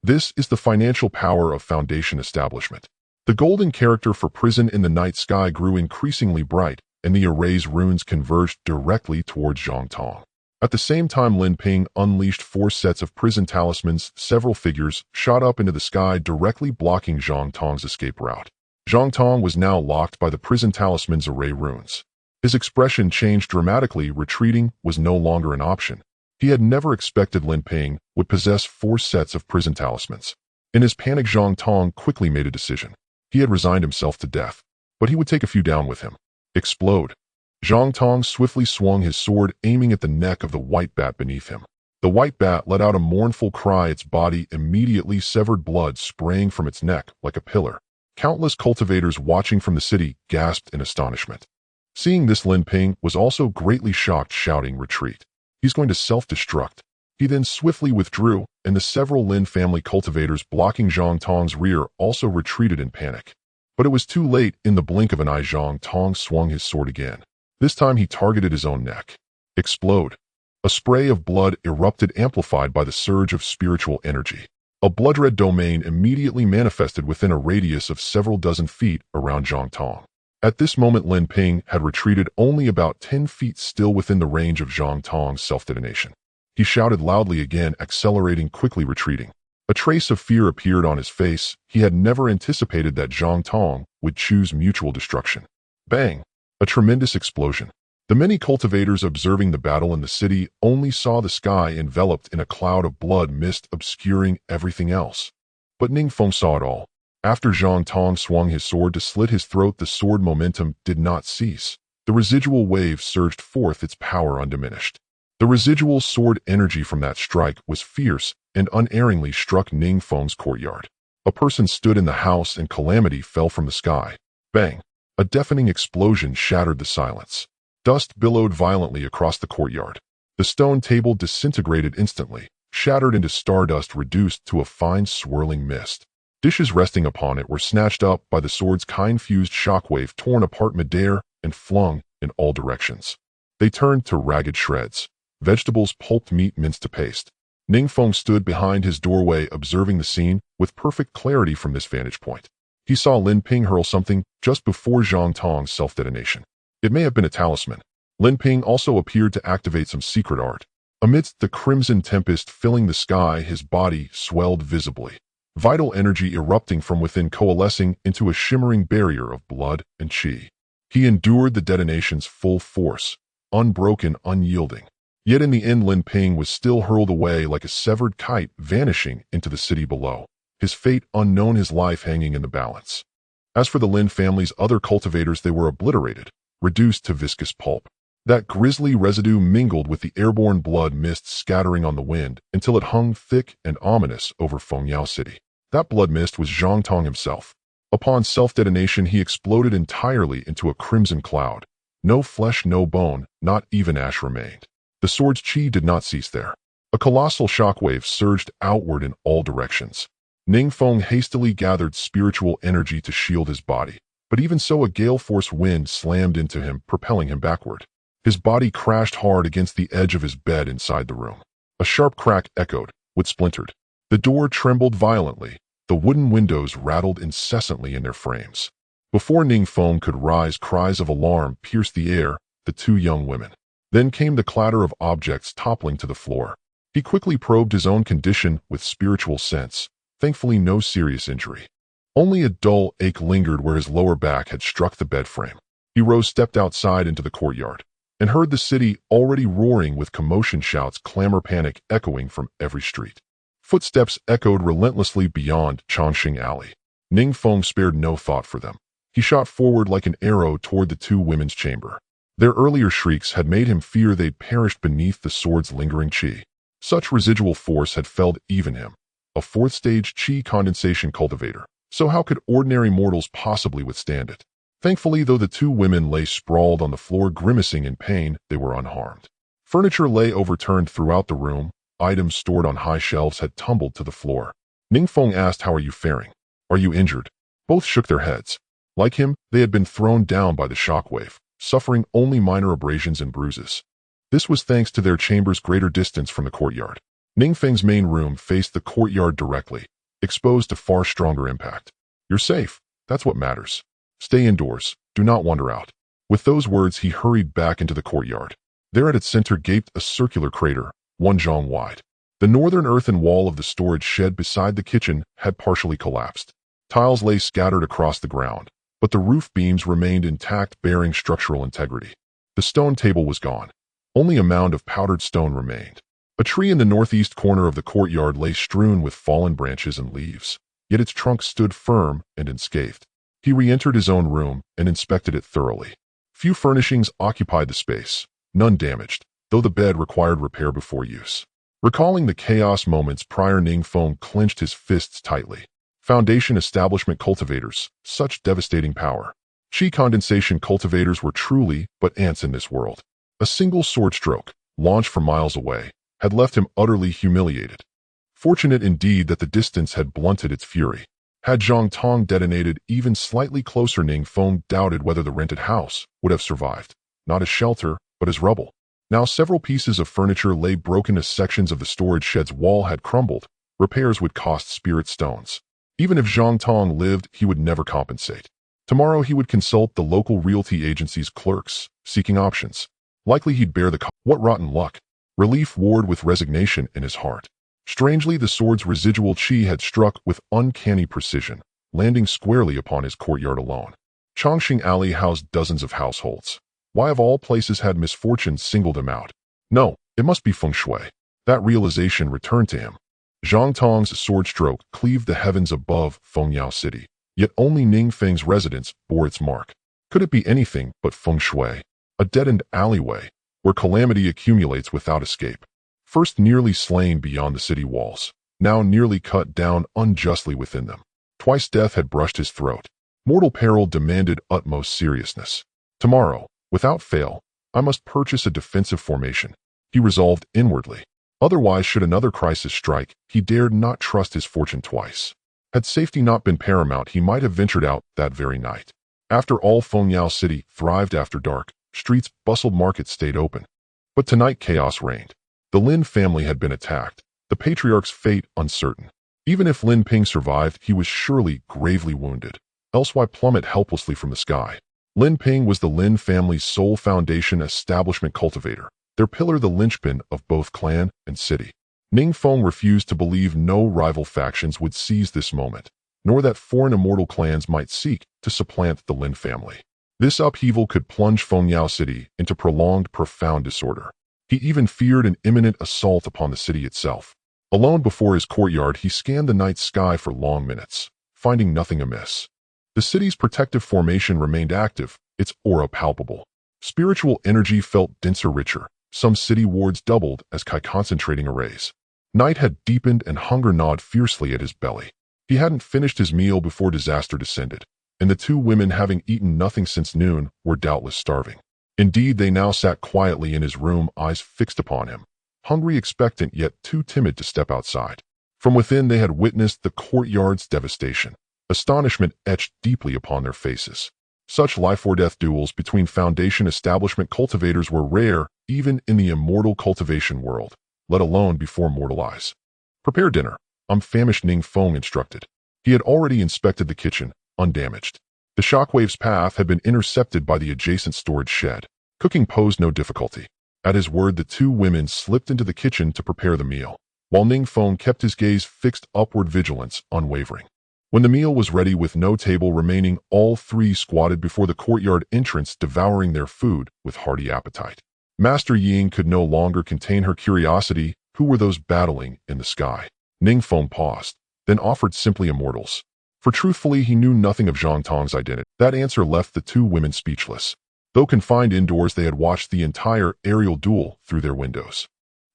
S1: This is the financial power of Foundation establishment. The golden character for prison in the night sky grew increasingly bright, and the array's runes converged directly towards Zhang Tong. At the same time, Lin Ping unleashed 4 sets of prison talismans. Several figures shot up into the sky, directly blocking Zhang Tong's escape route. Zhang Tong was now locked by the prison talisman's array runes. His expression changed dramatically. Retreating was no longer an option. He had never expected Lin Ping would possess 4 sets of prison talismans. In his panic, Zhang Tong quickly made a decision. He had resigned himself to death, but he would take a few down with him. Explode. Zhang Tong swiftly swung his sword, aiming at the neck of the white bat beneath him. The white bat let out a mournful cry. Its body immediately severed, blood spraying from its neck like a pillar. Countless cultivators watching from the city gasped in astonishment. Seeing this, Lin Ping was also greatly shocked, shouting, "Retreat! He's going to self-destruct." He then swiftly withdrew, and the several Lin family cultivators blocking Zhang Tong's rear also retreated in panic. But it was too late. In the blink of an eye, Zhang Tong swung his sword again. This time he targeted his own neck. Explode. A spray of blood erupted, amplified by the surge of spiritual energy. A blood-red domain immediately manifested within a radius of several dozen feet around Zhang Tong. At this moment, Lin Ping had retreated only about 10 feet, still within the range of Zhang Tong's self-detonation. He shouted loudly again, accelerating, quickly retreating. A trace of fear appeared on his face. He had never anticipated that Zhang Tong would choose mutual destruction. Bang! A tremendous explosion. The many cultivators observing the battle in the city only saw the sky enveloped in a cloud of blood mist obscuring everything else. But Ning Feng saw it all. After Zhang Tong swung his sword to slit his throat, the sword momentum did not cease. The residual wave surged forth, its power undiminished. The residual sword energy from that strike was fierce and unerringly struck Ning Feng's courtyard. A person stood in the house and calamity fell from the sky. Bang! A deafening explosion shattered the silence. Dust billowed violently across the courtyard. The stone table disintegrated instantly, shattered into stardust reduced to a fine swirling mist. Dishes resting upon it were snatched up by the sword's kind-fused shockwave, torn apart midair and flung in all directions. They turned to ragged shreds. Vegetables, pulped meat, minced to paste. Ning Feng stood behind his doorway, observing the scene with perfect clarity from this vantage point. He saw Lin Ping hurl something just before Zhang Tong's self-detonation. It may have been a talisman. Lin Ping also appeared to activate some secret art. Amidst the crimson tempest filling the sky, his body swelled visibly. Vital energy erupting from within, coalescing into a shimmering barrier of blood and qi. He endured the detonation's full force, unbroken, unyielding. Yet in the end, Lin Ping was still hurled away like a severed kite, vanishing into the city below. His fate unknown, his life hanging in the balance. As for the Lin family's other cultivators, they were obliterated, reduced to viscous pulp. That grisly residue mingled with the airborne blood mist, scattering on the wind until it hung thick and ominous over Fengyao City. That blood mist was Zhang Tong himself. Upon self-detonation, he exploded entirely into a crimson cloud. No flesh, no bone, not even ash remained. The sword's qi did not cease there. A colossal shockwave surged outward in all directions. Ning Feng hastily gathered spiritual energy to shield his body, but even so, a gale-force wind slammed into him, propelling him backward. His body crashed hard against the edge of his bed inside the room. A sharp crack echoed, wood splintered. The door trembled violently. The wooden windows rattled incessantly in their frames. Before Ning Feng could rise, cries of alarm pierced the air, the 2 young women. Then came the clatter of objects toppling to the floor. He quickly probed his own condition with spiritual sense. Thankfully, no serious injury. Only a dull ache lingered where his lower back had struck the bed frame. He rose, stepped outside into the courtyard, and heard the city already roaring with commotion, shouts, clamor, panic echoing from every street. Footsteps echoed relentlessly beyond Changxing Alley. Ning Feng spared no thought for them. He shot forward like an arrow toward the 2 women's chamber. Their earlier shrieks had made him fear they'd perished beneath the sword's lingering qi. Such residual force had felled even him. A 4th-stage qi condensation cultivator, So how could ordinary mortals possibly withstand it? Thankfully, though the two women lay sprawled on the floor grimacing in pain, they were unharmed. Furniture lay overturned throughout the room. Items stored on high shelves had tumbled to the floor. Ning Feng asked, "How are you faring? Are you injured?" Both shook their heads. Like him, they had been thrown down by the shockwave, suffering only minor abrasions and bruises. This was thanks to their chamber's greater distance from the courtyard. Ning Feng's main room faced the courtyard directly, exposed to far stronger impact. "You're safe. That's what matters. Stay indoors. Do not wander out." With those words, he hurried back into the courtyard. There at its center gaped a circular crater, 1 zhang wide. The northern earthen wall of the storage shed beside the kitchen had partially collapsed. Tiles lay scattered across the ground, but the roof beams remained intact, bearing structural integrity. The stone table was gone. Only a mound of powdered stone remained. A tree in the northeast corner of the courtyard lay strewn with fallen branches and leaves, yet its trunk stood firm and unscathed. He re-entered his own room and inspected it thoroughly. Few furnishings occupied the space, none damaged, though the bed required repair before use. Recalling the chaos moments prior, Ning Feng clenched his fists tightly. Foundation establishment cultivators, such devastating power. Chi condensation cultivators were truly but ants in this world. A single sword stroke, launched from miles away, had left him utterly humiliated. Fortunate indeed that the distance had blunted its fury. Had Zhang Tong detonated even slightly closer, Ning Feng doubted whether the rented house would have survived, not as shelter, but as rubble. Now several pieces of furniture lay broken as sections of the storage shed's wall had crumbled. Repairs would cost spirit stones. Even if Zhang Tong lived, he would never compensate. Tomorrow he would consult the local realty agency's clerks, seeking options. Likely he'd bear the cost. What rotten luck. Relief warred with resignation in his heart. Strangely, the sword's residual chi had struck with uncanny precision, landing squarely upon his courtyard alone. Chongqing Alley housed dozens of households. Why of all places had misfortune singled him out? No, it must be feng shui. That realization returned to him. Zhang Tong's sword stroke cleaved the heavens above Fengyao City, yet only Ning Feng's residence bore its mark. Could it be anything but feng shui? A dead-end alleyway, where calamity accumulates without escape. First nearly slain beyond the city walls, now nearly cut down unjustly within them. Twice death had brushed his throat. Mortal peril demanded utmost seriousness. Tomorrow, without fail, I must purchase a defensive formation, he resolved inwardly. Otherwise, should another crisis strike, he dared not trust his fortune twice. Had safety not been paramount, he might have ventured out that very night. After all, Fengyao City thrived after dark. Streets bustled, markets stayed open. But tonight chaos reigned. The Lin family had been attacked, the patriarch's fate uncertain. Even if Lin Ping survived, he was surely gravely wounded. Else why plummet helplessly from the sky? Lin Ping was the Lin family's sole foundation establishment cultivator, their pillar, the linchpin of both clan and city. Ning Feng refused to believe no rival factions would seize this moment, nor that foreign immortal clans might seek to supplant the Lin family. This upheaval could plunge Fengyao City into prolonged, profound disorder. He even feared an imminent assault upon the city itself. Alone before his courtyard, he scanned the night sky for long minutes, finding nothing amiss. The city's protective formation remained active, its aura palpable. Spiritual energy felt denser, richer. Some city wards doubled as concentrating arrays. Night had deepened and hunger gnawed fiercely at his belly. He hadn't finished his meal before disaster descended, and the two women, having eaten nothing since noon, were doubtless starving. Indeed, they now sat quietly in his room, eyes fixed upon him, hungry, expectant, yet too timid to step outside. From within, they had witnessed the courtyard's devastation. Astonishment etched deeply upon their faces. Such life-or-death duels between Foundation establishment cultivators were rare even in the immortal cultivation world, let alone before mortal eyes. "Prepare dinner," famished, Ning Feng instructed. He had already inspected the kitchen, undamaged. The shockwave's path had been intercepted by the adjacent storage shed. Cooking posed no difficulty. At his word, the two women slipped into the kitchen to prepare the meal, while Ning Feng kept his gaze fixed upward, vigilance unwavering. When the meal was ready with no table remaining, all three squatted before the courtyard entrance, devouring their food with hearty appetite. Master Ying could no longer contain her curiosity. Who were those battling in the sky? Ning Feng paused, then offered simply, "Immortals." For truthfully, he knew nothing of Zhang Tong's identity. That answer left the two women speechless. Though confined indoors, they had watched the entire aerial duel through their windows.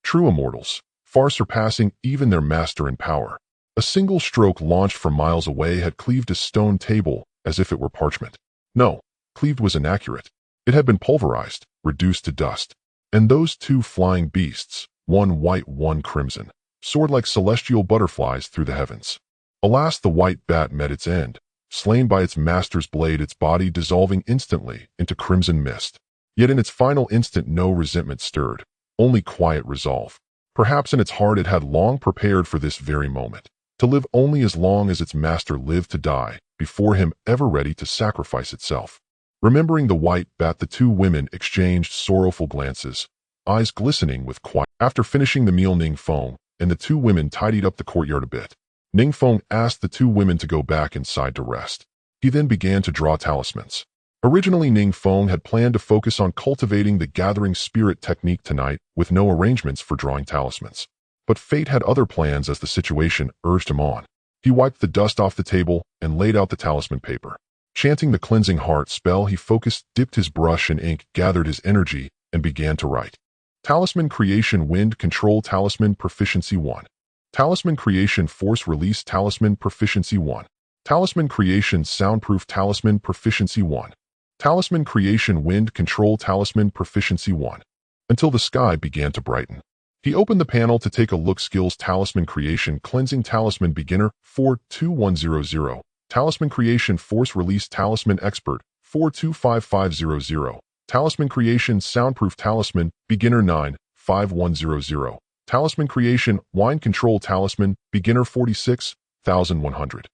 S1: True immortals, far surpassing even their master in power. A single stroke launched from miles away had cleaved a stone table as if it were parchment. No, cleaved was inaccurate. It had been pulverized, reduced to dust. And those two flying beasts, one white, one crimson, soared like celestial butterflies through the heavens. Alas, the white bat met its end, slain by its master's blade, its body dissolving instantly into crimson mist. Yet in its final instant no resentment stirred, only quiet resolve. Perhaps in its heart it had long prepared for this very moment, to live only as long as its master lived, to die before him, ever ready to sacrifice itself. Remembering the white bat, the two women exchanged sorrowful glances, eyes glistening with quiet. After finishing the meal, Ning Feng and the two women tidied up the courtyard a bit. Ning Feng asked the two women to go back inside to rest. He then began to draw talismans. Originally, Ning Feng had planned to focus on cultivating the gathering spirit technique tonight with no arrangements for drawing talismans. But fate had other plans as the situation urged him on. He wiped the dust off the table and laid out the talisman paper. Chanting the cleansing heart spell, he focused, dipped his brush in ink, gathered his energy, and began to write. Talisman creation wind control talisman proficiency 1. Talisman creation force release talisman proficiency 1. Talisman creation soundproof talisman proficiency 1. Talisman creation wind control talisman proficiency 1. Until the sky began to brighten. He opened the panel to take a look. Skills: Talisman creation cleansing talisman beginner 42100. Talisman creation force release talisman expert 425500. Talisman creation soundproof talisman beginner 95100. Talisman creation wine control talisman beginner 46,100.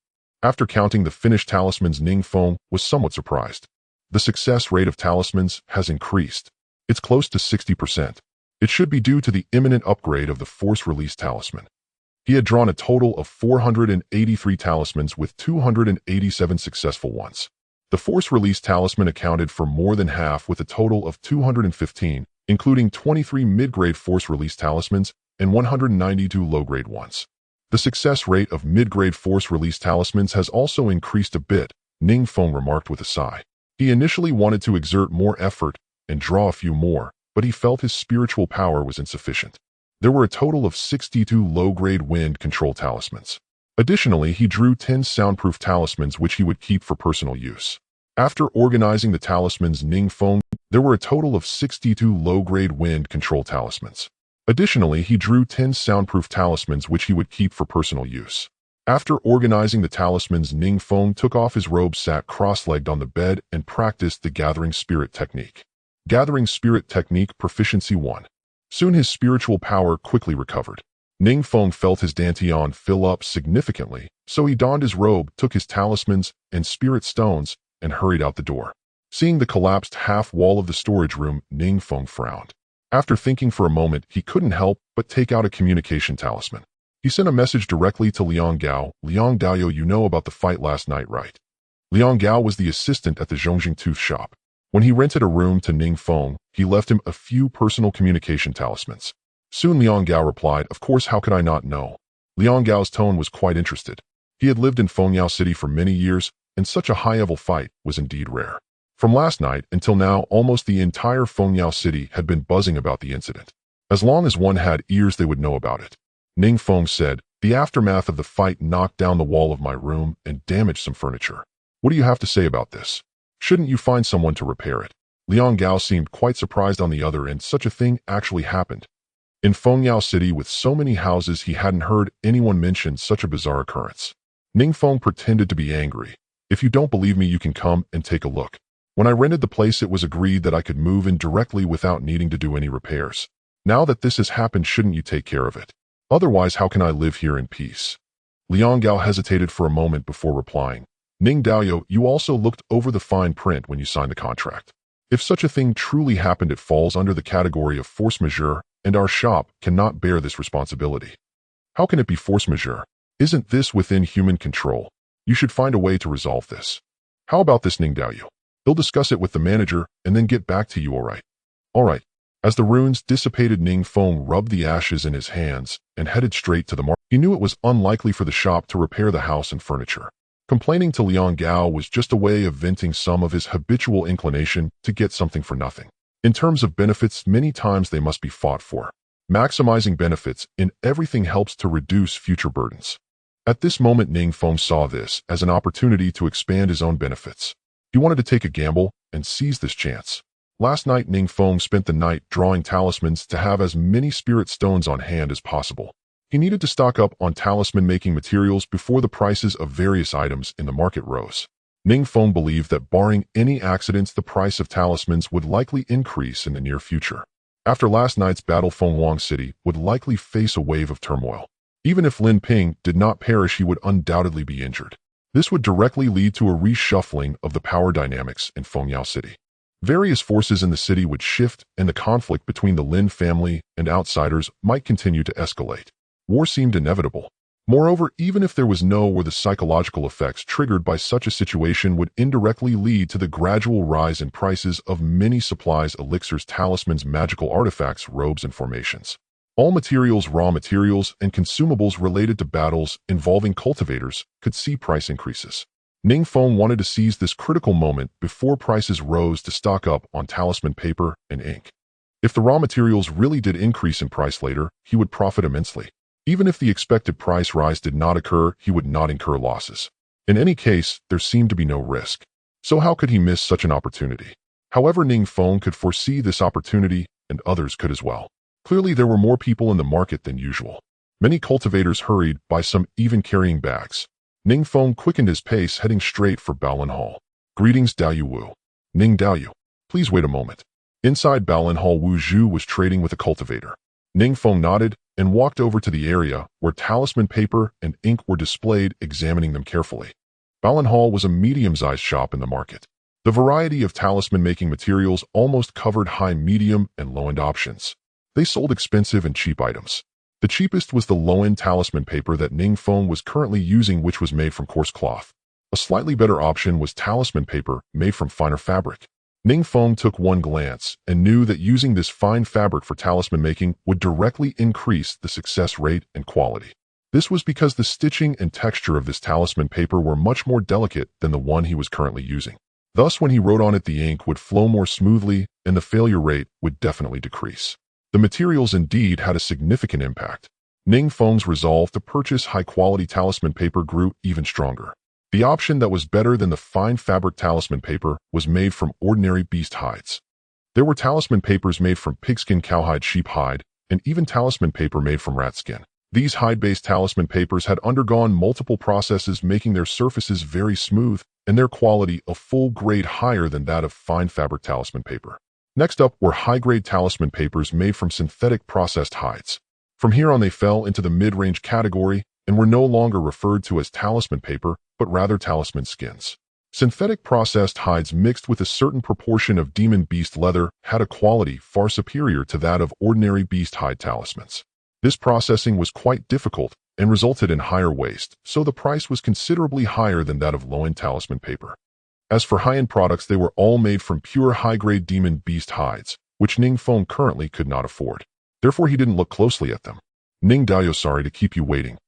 S1: After counting the finished talismans, Ning Feng was somewhat surprised. The success rate of talismans has increased. It's close to 60%. It should be due to the imminent upgrade of the force release talisman. He had drawn a total of 483 talismans with 287 successful ones. The force release talisman accounted for more than half with a total of 215, including 23 mid-grade force release talismans and 192 low-grade ones. The success rate of mid-grade force release talismans has also increased a bit, Ning Feng remarked with a sigh. He initially wanted to exert more effort and draw a few more, but he felt his spiritual power was insufficient. There were a total of 62 low-grade wind control talismans. Additionally, he drew 10 soundproof talismans which he would keep for personal use. After organizing the talismans, Ning Feng, there were a total of 62 low-grade wind control talismans. Additionally, he drew 10 soundproof talismans which he would keep for personal use. After organizing the talismans, Ning Feng took off his robe, sat cross-legged on the bed, and practiced the Gathering Spirit technique. Gathering Spirit technique proficiency 1. Soon his spiritual power quickly recovered. Ning Feng felt his dantian fill up significantly, so he donned his robe, took his talismans and spirit stones, and hurried out the door. Seeing the collapsed half-wall of the storage room, Ning Feng frowned. After thinking for a moment, he couldn't help but take out a communication talisman. He sent a message directly to Liang Gao. Liang Daoyo, you know about the fight last night, right? Liang Gao was the assistant at the Zhongjing tooth shop. When he rented a room to Ning Feng, he left him a few personal communication talismans. Soon Liang Gao replied, of course, how could I not know? Liang Gao's tone was quite interested. He had lived in Fengyao City for many years, and such a high-level fight was indeed rare. From last night until now, almost the entire Fengyao City had been buzzing about the incident. As long as one had ears, they would know about it. Ning Feng said, the aftermath of the fight knocked down the wall of my room and damaged some furniture. What do you have to say about this? Shouldn't you find someone to repair it? Liang Gao seemed quite surprised. On the other end, such a thing actually happened. In Fengyao City, with so many houses, he hadn't heard anyone mention such a bizarre occurrence. Ning Feng pretended to be angry. If you don't believe me, you can come and take a look. When I rented the place, it was agreed that I could move in directly without needing to do any repairs. Now that this has happened, shouldn't you take care of it? Otherwise, how can I live here in peace? Liang Gao hesitated for a moment before replying. Ning Daoyo, you also looked over the fine print when you signed the contract. If such a thing truly happened, it falls under the category of force majeure, and our shop cannot bear this responsibility. How can it be force majeure? Isn't this within human control? You should find a way to resolve this. How about this, Ning Daoyo? He'll discuss it with the manager and then get back to you, all right? All right. As the runes dissipated, Ning Feng rubbed the ashes in his hands and headed straight to the market. He knew it was unlikely for the shop to repair the house and furniture. Complaining to Liang Gao was just a way of venting some of his habitual inclination to get something for nothing. In terms of benefits, many times they must be fought for. Maximizing benefits in everything helps to reduce future burdens. At this moment, Ning Feng saw this as an opportunity to expand his own benefits. He wanted to take a gamble and seize this chance. Last night, Ning Feng spent the night drawing talismans to have as many spirit stones on hand as possible. He needed to stock up on talisman-making materials before the prices of various items in the market rose. Ning Feng believed that barring any accidents, the price of talismans would likely increase in the near future. After last night's battle, Fenglong City would likely face a wave of turmoil. Even if Lin Ping did not perish, he would undoubtedly be injured. This would directly lead to a reshuffling of the power dynamics in Fengyao City. Various forces in the city would shift, and the conflict between the Lin family and outsiders might continue to escalate. War seemed inevitable. Moreover, even if there was no war, the psychological effects triggered by such a situation would indirectly lead to the gradual rise in prices of many supplies, elixirs, talismans, magical artifacts, robes, and formations. All materials, raw materials, and consumables related to battles involving cultivators could see price increases. Ning Feng wanted to seize this critical moment before prices rose to stock up on talisman paper and ink. If the raw materials really did increase in price later, he would profit immensely. Even if the expected price rise did not occur, he would not incur losses. In any case, there seemed to be no risk. So how could he miss such an opportunity? However, Ning Feng could foresee this opportunity, and others could as well. Clearly, there were more people in the market than usual. Many cultivators hurried by, some even carrying bags. Ning Feng quickened his pace, heading straight for Baolin Hall. Greetings, Dao Wu. Ning Dao Yu. Please wait a moment. Inside Baolin Hall, Wu Zhu was trading with a cultivator. Ning Feng nodded and walked over to the area where talisman paper and ink were displayed, examining them carefully. Baolin Hall was a medium-sized shop in the market. The variety of talisman-making materials almost covered high, medium, and low-end options. They sold expensive and cheap items. The cheapest was the low-end talisman paper that Ning Feng was currently using, which was made from coarse cloth. A slightly better option was talisman paper made from finer fabric. Ning Feng took one glance and knew that using this fine fabric for talisman making would directly increase the success rate and quality. This was because the stitching and texture of this talisman paper were much more delicate than the one he was currently using. Thus, when he wrote on it, the ink would flow more smoothly and the failure rate would definitely decrease. The materials indeed had a significant impact. Ning Feng's resolve to purchase high-quality talisman paper grew even stronger. The option that was better than the fine fabric talisman paper was made from ordinary beast hides. There were talisman papers made from pigskin, cowhide, sheep hide, and even talisman paper made from rat skin. These hide-based talisman papers had undergone multiple processes, making their surfaces very smooth and their quality a full grade higher than that of fine fabric talisman paper. Next up were high-grade talisman papers made from synthetic processed hides. From here on, they fell into the mid-range category and were no longer referred to as talisman paper, but rather talisman skins. Synthetic processed hides mixed with a certain proportion of demon beast leather had a quality far superior to that of ordinary beast hide talismans. This processing was quite difficult and resulted in higher waste, so the price was considerably higher than that of low-end talisman paper. As for high-end products, they were all made from pure high-grade demon beast hides, which Ning Feng currently could not afford. Therefore, he didn't look closely at them. Ning Daoyo, sorry to keep you waiting.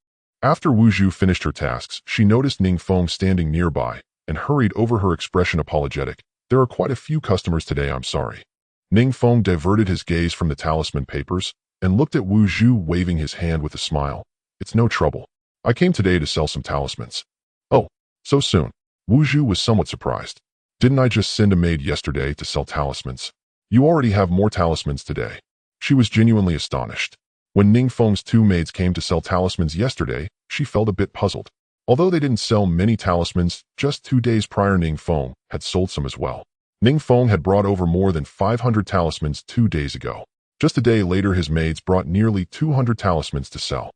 S1: After Wu Zhu finished her tasks, she noticed Ning Feng standing nearby and hurried over, her expression apologetic. There are quite a few customers today, I'm sorry. Ning Feng diverted his gaze from the talisman papers and looked at Wu Zhu, waving his hand with a smile. It's no trouble. I came today to sell some talismans. Oh, so soon. Wu Zhu was somewhat surprised. Didn't I just send a maid yesterday to sell talismans? You already have more talismans today. She was genuinely astonished. When Ning Feng's two maids came to sell talismans yesterday, she felt a bit puzzled. Although they didn't sell many talismans, just 2 days prior Ning Feng had sold some as well. Ning Feng had brought over more than 500 talismans 2 days ago. Just a day later, his maids brought nearly 200 talismans to sell.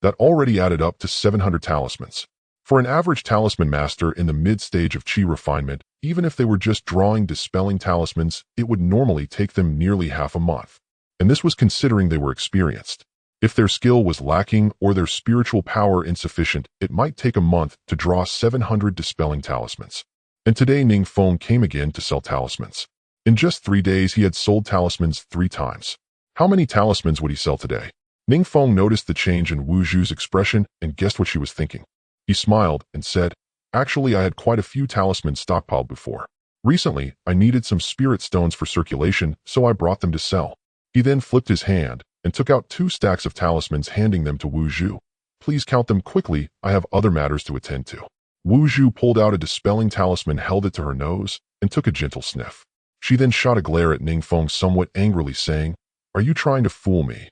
S1: That already added up to 700 talismans. For an average talisman master in the mid-stage of Qi refinement, even if they were just drawing dispelling talismans, it would normally take them nearly half a month. And this was considering they were experienced. If their skill was lacking or their spiritual power insufficient, it might take a month to draw 700 dispelling talismans. And today Ning Feng came again to sell talismans. In just 3 days, he had sold talismans 3 times. How many talismans would he sell today? Ning Feng noticed the change in Wu Zhu's expression and guessed what she was thinking. He smiled and said, Actually, I had quite a few talismans stockpiled before. Recently, I needed some spirit stones for circulation, so I brought them to sell. He then flipped his hand and took out 2 stacks of talismans, handing them to Wu Zhu. Please count them quickly, I have other matters to attend to. Wu Zhu pulled out a dispelling talisman, held it to her nose, and took a gentle sniff. She then shot a glare at Ning Feng somewhat angrily, saying, "Are you trying to fool me?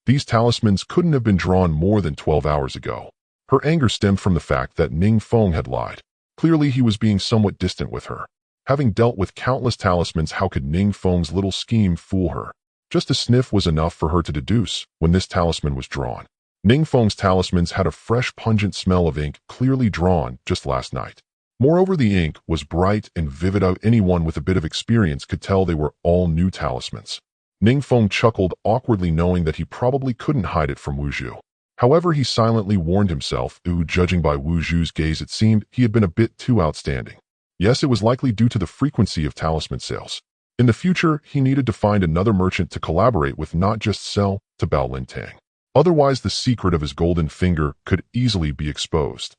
S1: These talismans couldn't have been drawn more than 12 hours ago." Her anger stemmed from the fact that Ning Feng had lied. Clearly, he was being somewhat distant with her. Having dealt with countless talismans, how could Ning Feng's little scheme fool her? Just a sniff was enough for her to deduce when this talisman was drawn. Ning Feng's talismans had a fresh, pungent smell of ink clearly drawn just last night. Moreover, the ink was bright and vivid. Anyone with a bit of experience could tell they were all new talismans. Ning Feng chuckled awkwardly, knowing that he probably couldn't hide it from Wu Zhu. However, he silently warned himself, judging by Wu Zhu's gaze, it seemed he had been a bit too outstanding. Yes, it was likely due to the frequency of talisman sales. In the future, he needed to find another merchant to collaborate with, not just sell to Bao Lintang. Otherwise, the secret of his golden finger could easily be exposed.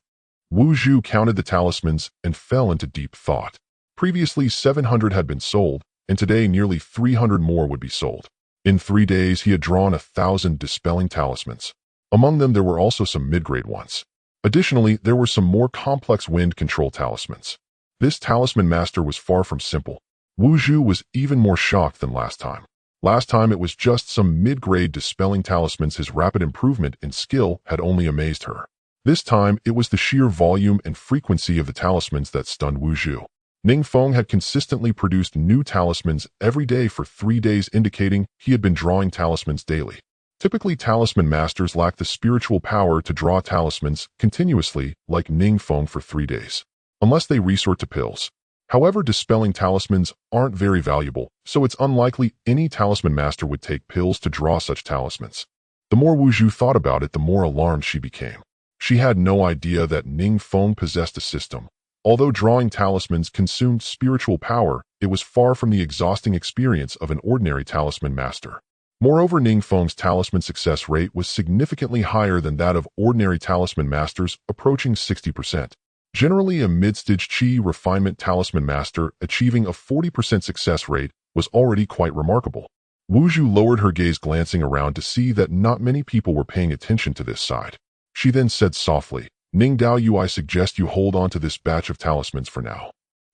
S1: Wu Zhu counted the talismans and fell into deep thought. Previously, 700 had been sold, and today nearly 300 more would be sold. In 3 days, he had drawn 1,000 dispelling talismans. Among them, there were also some mid-grade ones. Additionally, there were some more complex wind control talismans. This talisman master was far from simple. Wu Zhu was even more shocked than last time. Last time it was just some mid-grade dispelling talismans. His rapid improvement in skill had only amazed her. This time, it was the sheer volume and frequency of the talismans that stunned Wu Zhu. Ning Feng had consistently produced new talismans every day for 3 days, indicating he had been drawing talismans daily. Typically, talisman masters lack the spiritual power to draw talismans continuously like Ning Feng for 3 days, unless they resort to pills. However, dispelling talismans aren't very valuable, so it's unlikely any talisman master would take pills to draw such talismans. The more Wu Zhu thought about it, the more alarmed she became. She had no idea that Ning Feng possessed a system. Although drawing talismans consumed spiritual power, it was far from the exhausting experience of an ordinary talisman master. Moreover, Ning Feng's talisman success rate was significantly higher than that of ordinary talisman masters, approaching 60%. Generally, a mid-stage Qi refinement talisman master achieving a 40% success rate was already quite remarkable. Wu Zhu lowered her gaze, glancing around to see that not many people were paying attention to this side. She then said softly, "Ning Daoyu, I suggest you hold on to this batch of talismans for now."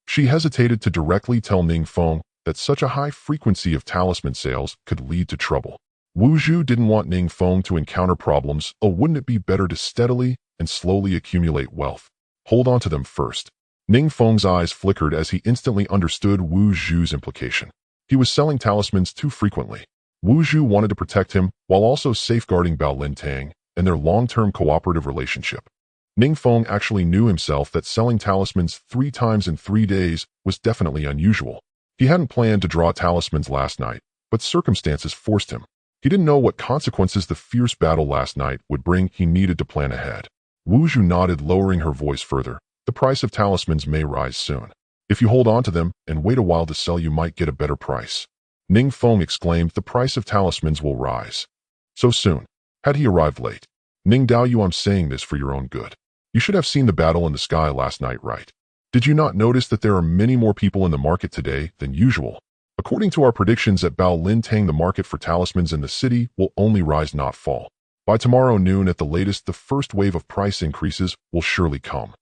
S1: She hesitated to directly tell Ning Feng that such a high frequency of talisman sales could lead to trouble. Wu Zhu didn't want Ning Feng to encounter problems. Wouldn't it be better to steadily and slowly accumulate wealth? Hold on to them first. Ning Feng's eyes flickered as he instantly understood Wu Zhu's implication. He was selling talismans too frequently. Wu Zhu wanted to protect him while also safeguarding Bao Lintang and their long-term cooperative relationship. Ning Feng actually knew himself that selling talismans 3 times in 3 days was definitely unusual. He hadn't planned to draw talismans last night, but circumstances forced him. He didn't know what consequences the fierce battle last night would bring. He needed to plan ahead. Wu Zhu nodded, lowering her voice further. "The price of talismans may rise soon. If you hold on to them and wait a while to sell, you might get a better price." Ning Feng exclaimed, "The price of talismans will rise. So soon? Had he arrived late?" "Ning Daoyu, I'm saying this for your own good. You should have seen the battle in the sky last night, right? Did you not notice that there are many more people in the market today than usual? According to our predictions at Bao Lintang, the market for talismans in the city will only rise, not fall. By tomorrow noon at the latest, the first wave of price increases will surely come."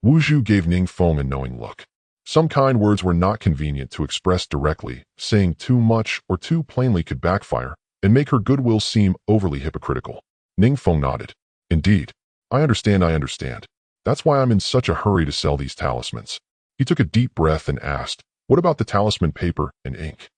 S1: Wu Zhu gave Ning Feng a knowing look. Some kind words were not convenient to express directly. Saying too much or too plainly could backfire and make her goodwill seem overly hypocritical. Ning Feng nodded. "Indeed. I understand. That's why I'm in such a hurry to sell these talismans." He took a deep breath and asked, "What about the talisman paper and ink?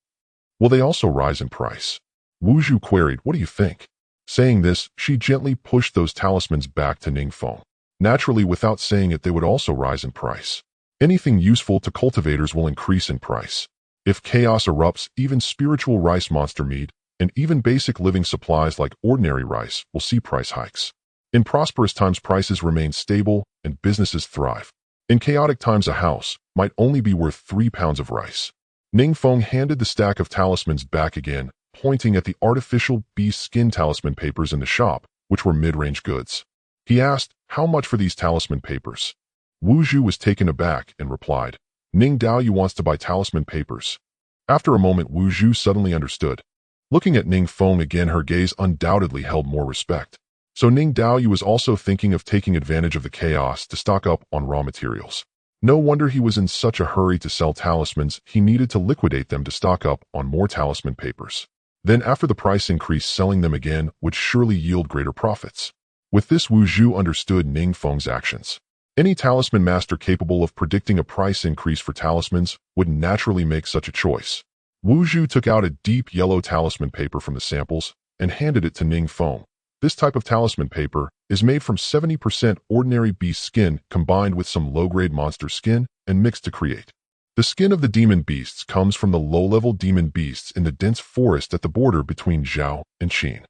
S1: Will they also rise in price?" Wu Zhu queried, "What do you think?" Saying this, she gently pushed those talismans back to Ning Feng. Naturally, without saying it, they would also rise in price. Anything useful to cultivators will increase in price. If chaos erupts, even spiritual rice monster meat and even basic living supplies like ordinary rice will see price hikes. In prosperous times, prices remain stable and businesses thrive. In chaotic times, a house might only be worth 3 pounds of rice. Ning Feng handed the stack of talismans back again, pointing at the artificial beast skin talisman papers in the shop, which were mid-range goods. He asked, "How much for these talisman papers?" Wu Zhu was taken aback and replied, "Ning Daoyu wants to buy talisman papers." After a moment, Wu Zhu suddenly understood. Looking at Ning Feng again, her gaze undoubtedly held more respect. So Ning Daoyu was also thinking of taking advantage of the chaos to stock up on raw materials. No wonder he was in such a hurry to sell talismans. He needed to liquidate them to stock up on more talisman papers. Then after the price increase, selling them again would surely yield greater profits. With this, Wu Zhu understood Ning Feng's actions. Any talisman master capable of predicting a price increase for talismans would naturally make such a choice. Wu Zhu took out a deep yellow talisman paper from the samples and handed it to Ning Feng. This type of talisman paper is made from 70% ordinary beast skin combined with some low-grade monster skin and mixed to create. The skin of the demon beasts comes from the low-level demon beasts in the dense forest at the border between Zhao and Qin.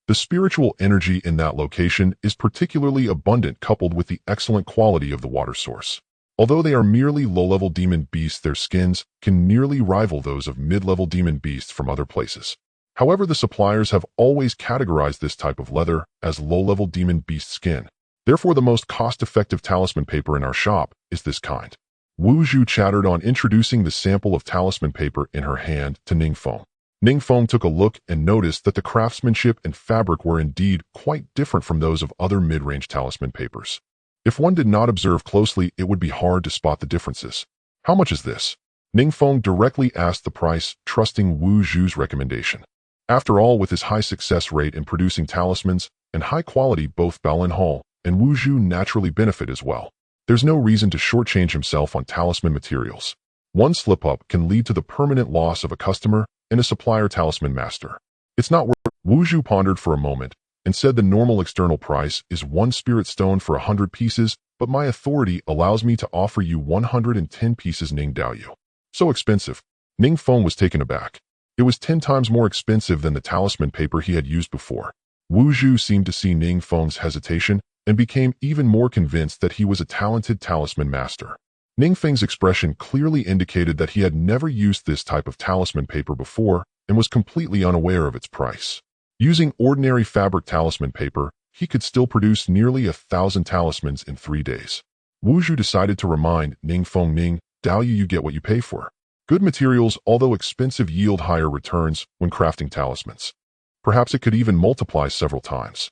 S1: The spiritual energy in that location is particularly abundant, coupled with the excellent quality of the water source. Although they are merely low-level demon beasts, their skins can nearly rival those of mid-level demon beasts from other places. However, the suppliers have always categorized this type of leather as low-level demon beast skin. Therefore, the most cost-effective talisman paper in our shop is this kind. Wu Zhu chattered on, introducing the sample of talisman paper in her hand to Ning Feng. Ning Feng took a look and noticed that the craftsmanship and fabric were indeed quite different from those of other mid-range talisman papers. If one did not observe closely, it would be hard to spot the differences. How much is this? Ning Feng directly asked the price, trusting Wu Zhu's recommendation. After all, with his high success rate in producing talismans and high quality, both Baolin Hall and Wu Zhu naturally benefit as well. There's no reason to shortchange himself on talisman materials. One slip-up can lead to the permanent loss of a customer and a supplier talisman master. It's not worth it. Wu Zhu pondered for a moment and said the normal external price is 1 spirit stone for 100 pieces, but my authority allows me to offer you 110 pieces. Ning Daoyu. So expensive. Ning Feng was taken aback. It was 10 times more expensive than the talisman paper he had used before. Wu Zhu seemed to see Ning Feng's hesitation and became even more convinced that he was a talented talisman master. Ning Feng's expression clearly indicated that he had never used this type of talisman paper before and was completely unaware of its price. Using ordinary fabric talisman paper, he could still produce nearly 1,000 talismans in 3 days. Wu Zhu decided to remind Ning Feng, Ning Daoyu, you get what you pay for. Good materials, although expensive, yield higher returns when crafting talismans. Perhaps it could even multiply several times.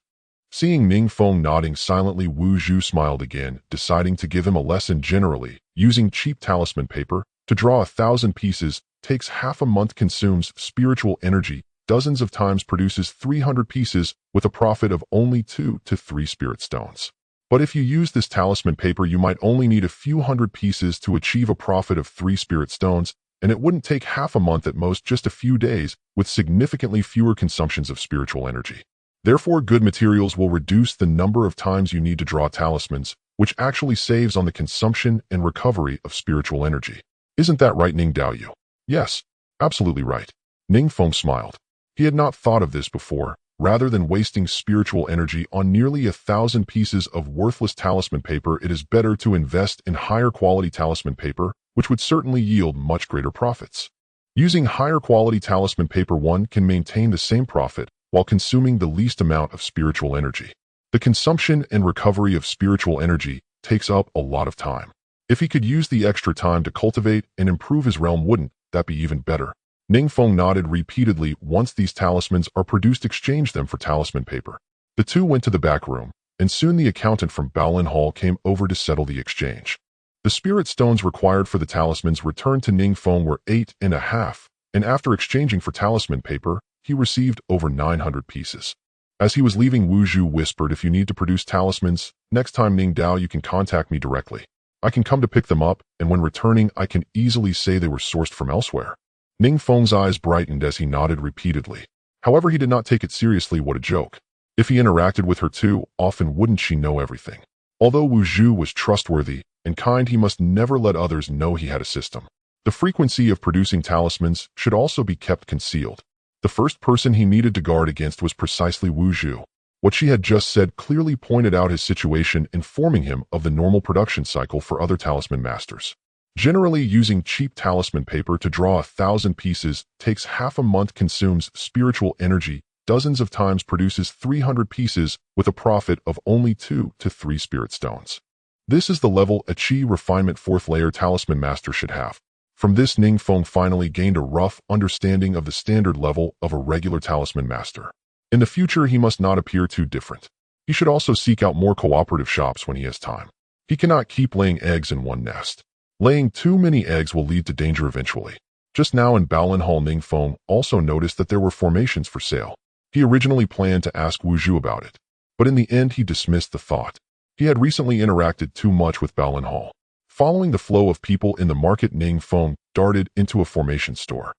S1: Seeing Ning Feng nodding silently, Wu Zhu smiled again, deciding to give him a lesson. Generally, using cheap talisman paper to draw 1,000 pieces takes half a month, consumes spiritual energy, dozens of times, produces 300 pieces with a profit of only 2 to 3 spirit stones. But if you use this talisman paper, you might only need a few hundred pieces to achieve a profit of 3 spirit stones, and it wouldn't take half a month, at most just a few days, with significantly fewer consumptions of spiritual energy. Therefore, good materials will reduce the number of times you need to draw talismans, which actually saves on the consumption and recovery of spiritual energy. Isn't that right, Ning Daoyu? Yes, absolutely right. Ning Feng smiled. He had not thought of this before. Rather than wasting spiritual energy on nearly 1,000 pieces of worthless talisman paper, it is better to invest in higher quality talisman paper, which would certainly yield much greater profits. Using higher quality talisman paper, one can maintain the same profit while consuming the least amount of spiritual energy. The consumption and recovery of spiritual energy takes up a lot of time. If he could use the extra time to cultivate and improve his realm, wouldn't that be even better? Ning Feng nodded repeatedly. Once these talismans are produced, exchange them for talisman paper. The two went to the back room, and soon the accountant from Baolin Hall came over to settle the exchange. The spirit stones required for the talismans returned to Ning Feng were 8.5, and after exchanging for talisman paper, he received over 900 pieces. As he was leaving, Wu Zhu whispered, if you need to produce talismans, next time, Ning Dao, you can contact me directly. I can come to pick them up, and when returning, I can easily say they were sourced from elsewhere. Ning Feng's eyes brightened as he nodded repeatedly. However, he did not take it seriously. What a joke. If he interacted with her too often, wouldn't she know everything? Although Wu Zhu was trustworthy and kind, he must never let others know he had a system. The frequency of producing talismans should also be kept concealed. The first person he needed to guard against was precisely Wu Zhu. What she had just said clearly pointed out his situation, informing him of the normal production cycle for other talisman masters. Generally, using cheap talisman paper to draw 1,000 pieces takes half a month, consumes spiritual energy, dozens of times, produces 300 pieces with a profit of only 2 to 3 spirit stones. This is the level a chi refinement 4th layer talisman master should have. From this, Ning Feng finally gained a rough understanding of the standard level of a regular talisman master. In the future, he must not appear too different. He should also seek out more cooperative shops when he has time. He cannot keep laying eggs in one nest. Laying too many eggs will lead to danger eventually. Just now in Baolin Hall, Ning Feng also noticed that there were formations for sale. He originally planned to ask Wu Zhu about it, but in the end he dismissed the thought. He had recently interacted too much with Baolin Hall. Following the flow of people in the market, Ning Feng darted into a formation store.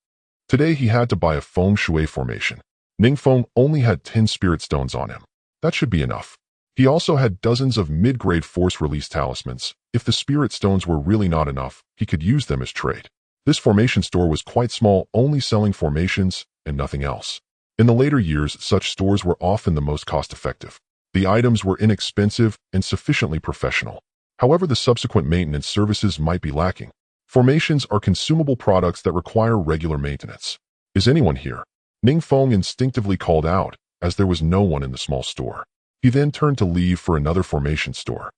S1: Today he had to buy a feng shui formation. Ning Feng only had 10 spirit stones on him. That should be enough. He also had dozens of mid-grade force-release talismans. If the spirit stones were really not enough, he could use them as trade. This formation store was quite small, only selling formations and nothing else. In the later years, such stores were often the most cost-effective. The items were inexpensive and sufficiently professional. However, the subsequent maintenance services might be lacking. Formations are consumable products that require regular maintenance. Is anyone here? Ning Feng instinctively called out, as there was no one in the small store. He then turned to leave for another formation store.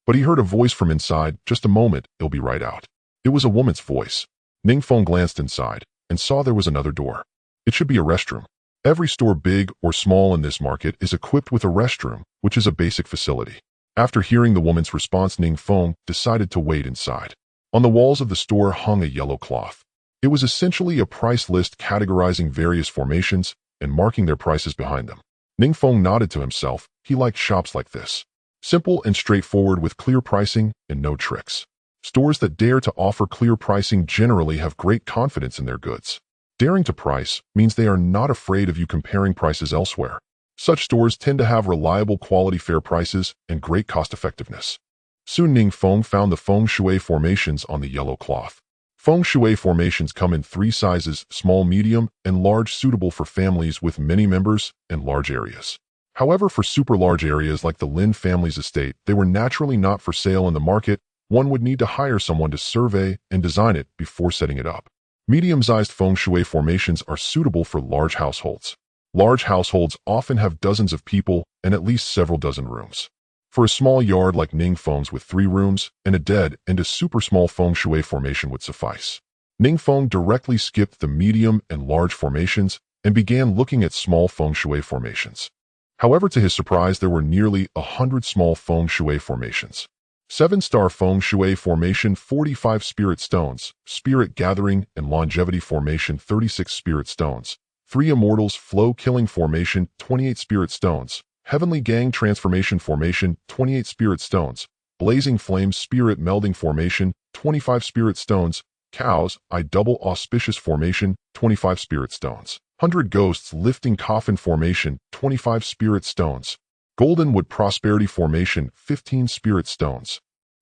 S1: But he heard a voice from inside. Just a moment, it'll be right out. It was a woman's voice. Ning Feng glanced inside and saw there was another door. It should be a restroom. Every store, big or small in this market, is equipped with a restroom, which is a basic facility. After hearing the woman's response, Ning Feng decided to wait inside. On the walls of the store hung a yellow cloth. It was essentially a price list categorizing various formations and marking their prices behind them. Ning Feng nodded to himself. He liked shops like this. Simple and straightforward with clear pricing and no tricks. Stores that dare to offer clear pricing generally have great confidence in their goods. Daring to price means they are not afraid of you comparing prices elsewhere. Such stores tend to have reliable quality, fair prices, and great cost-effectiveness. Soon Ning Feng found the feng shui formations on the yellow cloth. Feng shui formations come in 3 sizes: small, medium, and large, suitable for families with many members and large areas. However, for super large areas like the Lin family's estate, they were naturally not for sale in the market. One would need to hire someone to survey and design it before setting it up. Medium-sized feng shui formations are suitable for large households. Large households often have dozens of people and at least several dozen rooms. For a small yard like Ning Feng's with 3 rooms and a dead and a super small feng shui formation would suffice. Ning Feng directly skipped the medium and large formations and began looking at small feng shui formations. However, to his surprise, there were nearly 100 small feng shui formations. 7-star feng shui formation, 45 spirit stones; spirit gathering and longevity formation, 36 spirit stones; 3 immortals flow killing formation, 28 spirit stones; heavenly gang transformation formation, 28 spirit stones; blazing flames spirit melding formation, 25 spirit stones; cows I double auspicious formation, 25 spirit stones; 100 ghosts lifting coffin formation, 25 spirit stones; golden wood prosperity formation, 15 spirit stones;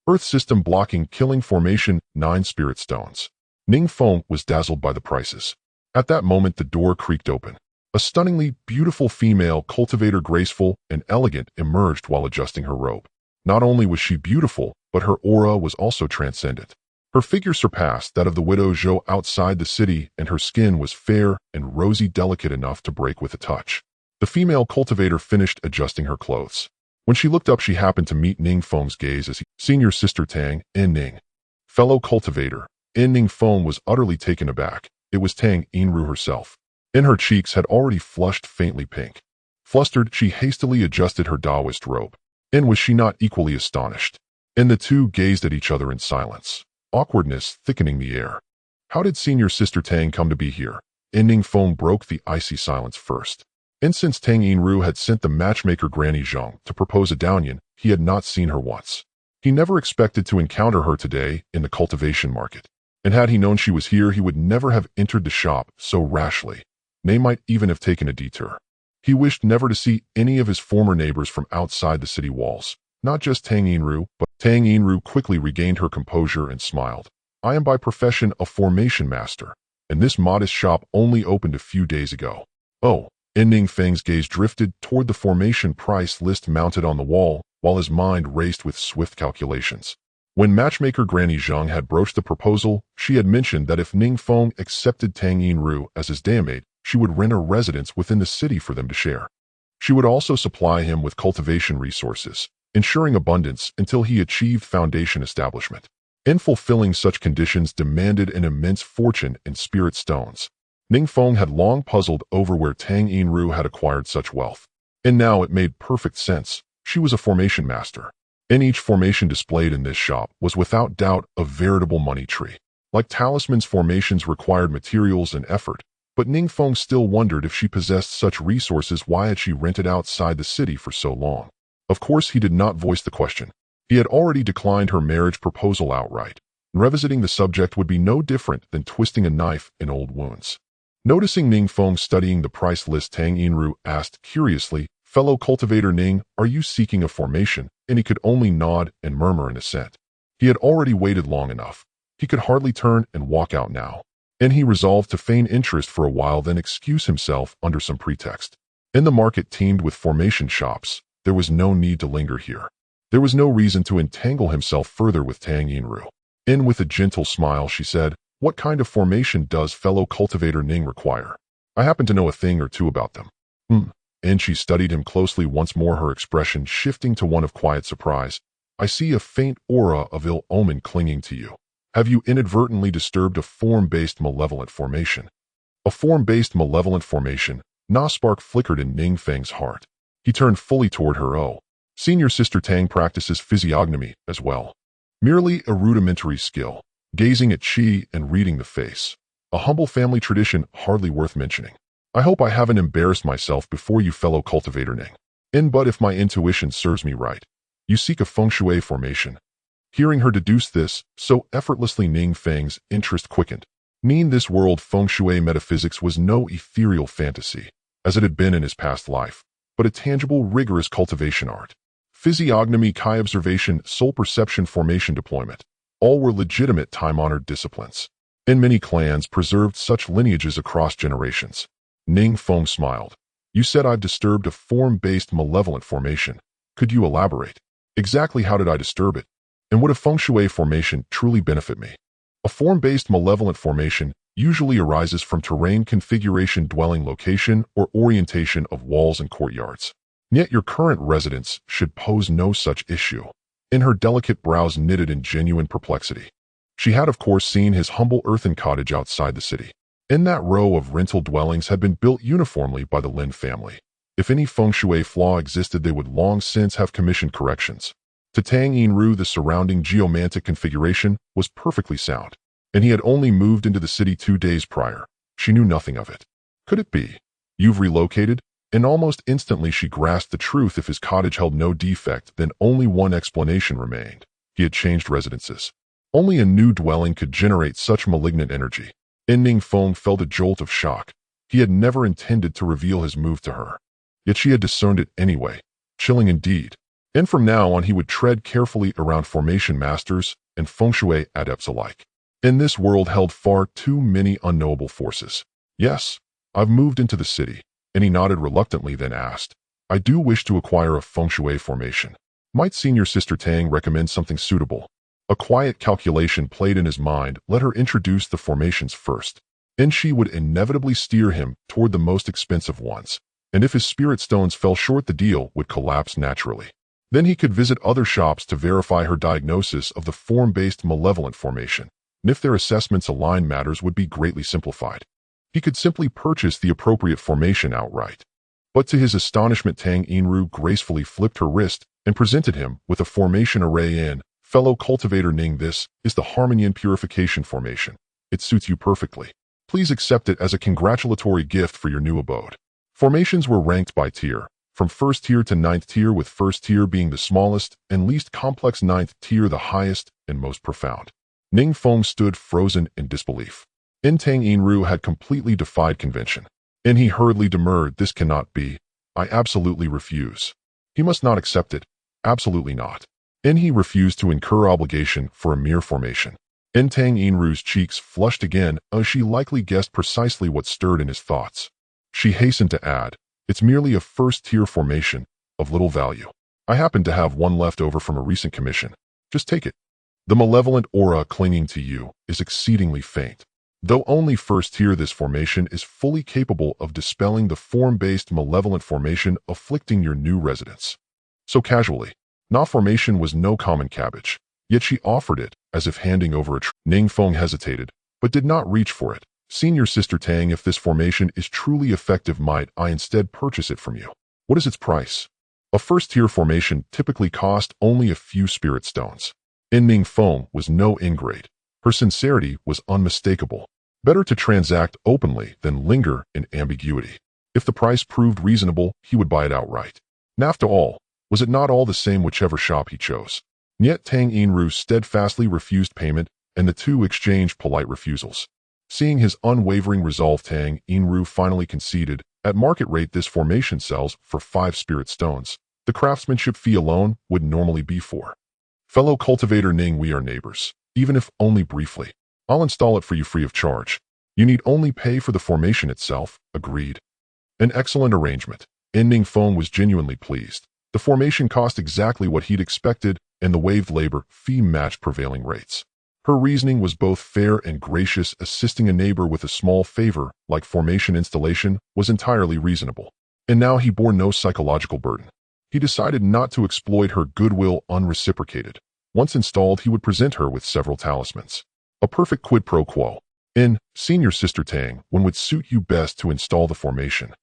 S1: earth system blocking killing formation, 9 spirit stones. Ning Feng was dazzled by the prices. At that moment, the door creaked open. A stunningly beautiful female cultivator, graceful and elegant, emerged while adjusting her robe. Not only was she beautiful, but her aura was also transcendent. Her figure surpassed that of the widow Zhou outside the city, and her skin was fair and rosy, delicate enough to break with a touch. The female cultivator finished adjusting her clothes. When she looked up, she happened to meet Ning Feng's gaze as he, "Senior Sister Tang, En Ning." Fellow cultivator, En Ning Feng was utterly taken aback. It was Tang Yinru herself. In her cheeks had already flushed faintly pink. Flustered, she hastily adjusted her Taoist robe. And was she not equally astonished? And the two gazed at each other in silence, awkwardness thickening the air. How did Senior Sister Tang come to be here? En Ning Feng broke the icy silence first. And since Tang Yinru had sent the matchmaker Granny Zhang to propose a Daonian, he had not seen her once. He never expected to encounter her today in the cultivation market. And had he known she was here, he would never have entered the shop so rashly. Nay, might even have taken a detour. He wished never to see any of his former neighbors from outside the city walls. Not just Tang Yinru, but Tang Yinru quickly regained her composure and smiled. "I am by profession a formation master, and this modest shop only opened a few days ago." "Oh." En Ning Feng's gaze drifted toward the formation price list mounted on the wall, while his mind raced with swift calculations. When matchmaker Granny Zhang had broached the proposal, she had mentioned that if Ning Feng accepted Tang Yinru as his daemate, she would rent a residence within the city for them to share. She would also supply him with cultivation resources, ensuring abundance until he achieved foundation establishment. In fulfilling such conditions demanded an immense fortune in spirit stones. Ning Feng had long puzzled over where Tang Yinru had acquired such wealth. And now it made perfect sense. She was a formation master, and each formation displayed in this shop was without doubt a veritable money tree. Like talismans, formations required materials and effort, but Ning Feng still wondered if she possessed such resources. Why had she rented outside the city for so long? Of course, he did not voice the question. He had already declined her marriage proposal outright. Revisiting the subject would be no different than twisting a knife in old wounds. Noticing Ning Feng studying the price list, Tang Yinru asked curiously, "Fellow cultivator Ning, are you seeking a formation?" And he could only nod and murmur in assent. He had already waited long enough. He could hardly turn and walk out now. And he resolved to feign interest for a while, then excuse himself under some pretext. In the market teemed with formation shops, there was no need to linger here. There was no reason to entangle himself further with Tang Yinru. And with a gentle smile she said, "What kind of formation does fellow cultivator Ning require? I happen to know a thing or two about them." And she studied him closely once more, her expression shifting to one of quiet surprise. "I see a faint aura of ill omen clinging to you. Have you inadvertently disturbed a form-based malevolent formation?" A form-based malevolent formation? Na spark flickered in Ning Feng's heart. He turned fully toward her. "Oh, senior sister Tang practices physiognomy as well. Merely a rudimentary skill, gazing at chi and reading the face. A humble family tradition hardly worth mentioning. I hope I haven't embarrassed myself before you, fellow cultivator Ning. But if my intuition serves me right, you seek a feng shui formation." Hearing her deduce this so effortlessly, Ning Feng's interest quickened. This world feng shui metaphysics was no ethereal fantasy, as it had been in his past life, but a tangible, rigorous cultivation art. Physiognomy, chi observation, soul perception, formation deployment, all were legitimate time-honored disciplines. And many clans preserved such lineages across generations. Ning Feng smiled. "You said I've disturbed a form-based malevolent formation. Could you elaborate? Exactly how did I disturb it? And would a feng shui formation truly benefit me?" A form-based malevolent formation usually arises from terrain configuration, dwelling location, or orientation of walls and courtyards. Yet your current residence should pose no such issue. In her delicate brows knitted in genuine perplexity. She had of course seen his humble earthen cottage outside the city. In that row of rental dwellings had been built uniformly by the Lin family. If any feng shui flaw existed, they would long since have commissioned corrections. To Tang Yinru, the surrounding geomantic configuration was perfectly sound, and he had only moved into the city 2 days prior. She knew nothing of it. Could it be? "You've relocated?" And almost instantly she grasped the truth. If his cottage held no defect, then only one explanation remained. He had changed residences. Only a new dwelling could generate such malignant energy. Ning Feng felt a jolt of shock. He had never intended to reveal his move to her. Yet she had discerned it anyway. Chilling indeed. And from now on he would tread carefully around formation masters and feng shui adepts alike. In this world held far too many unknowable forces. "Yes, I've moved into the city." And he nodded reluctantly, then asked, "I do wish to acquire a feng shui formation. Might senior sister Tang recommend something suitable?" A quiet calculation played in his mind. Let her introduce the formations first, and she would inevitably steer him toward the most expensive ones. And if his spirit stones fell short, the deal would collapse naturally. Then he could visit other shops to verify her diagnosis of the form-based malevolent formation. And if their assessments aligned, matters would be greatly simplified. He could simply purchase the appropriate formation outright. But to his astonishment, Tang Yinru gracefully flipped her wrist and presented him with a formation array in, "Fellow cultivator Ning, this is the Harmonian Purification Formation. It suits you perfectly. Please accept it as a congratulatory gift for your new abode." Formations were ranked by tier, from 1st tier to 9th tier, with 1st tier being the smallest and least complex, 9th tier the highest and most profound. Ning Feng stood frozen in disbelief. Tang Yinru had completely defied convention. And he hurriedly demurred, "This cannot be. I absolutely refuse." He must not accept it. Absolutely not. And he refused to incur obligation for a mere formation. Tang Yinru's cheeks flushed again, as she likely guessed precisely what stirred in his thoughts. She hastened to add, "It's merely a 1st-tier formation, of little value. I happen to have one left over from a recent commission. Just take it. The malevolent aura clinging to you is exceedingly faint. Though only 1st tier, this formation is fully capable of dispelling the form-based malevolent formation afflicting your new residence." So casually. Na formation was no common cabbage, yet she offered it as if handing over a Ning Feng hesitated, but did not reach for it. "Senior sister Tang, if this formation is truly effective, might I instead purchase it from you? What is its price?" A first-tier formation typically cost only a few spirit stones. Ning Feng was no ingrate. Her sincerity was unmistakable. Better to transact openly than linger in ambiguity. If the price proved reasonable, he would buy it outright. And after all, was it not all the same whichever shop he chose? Yet Tang Yinru steadfastly refused payment, and the two exchanged polite refusals. Seeing his unwavering resolve, Tang Yinru finally conceded. At market rate, this formation sells for 5 spirit stones. The craftsmanship fee alone would normally be 4. Fellow cultivator Ning, we are neighbors, even if only briefly. I'll install it for you free of charge. You need only pay for the formation itself. Agreed. An excellent arrangement. Ning Feng was genuinely pleased. The formation cost exactly what he'd expected, and the waived labor fee matched prevailing rates. Her reasoning was both fair and gracious. Assisting a neighbor with a small favor, like formation installation, was entirely reasonable. And now he bore no psychological burden. He decided not to exploit her goodwill unreciprocated. Once installed, he would present her with several talismans. A perfect quid pro quo. Senior Sister Tang, when would suit you best to install the formation?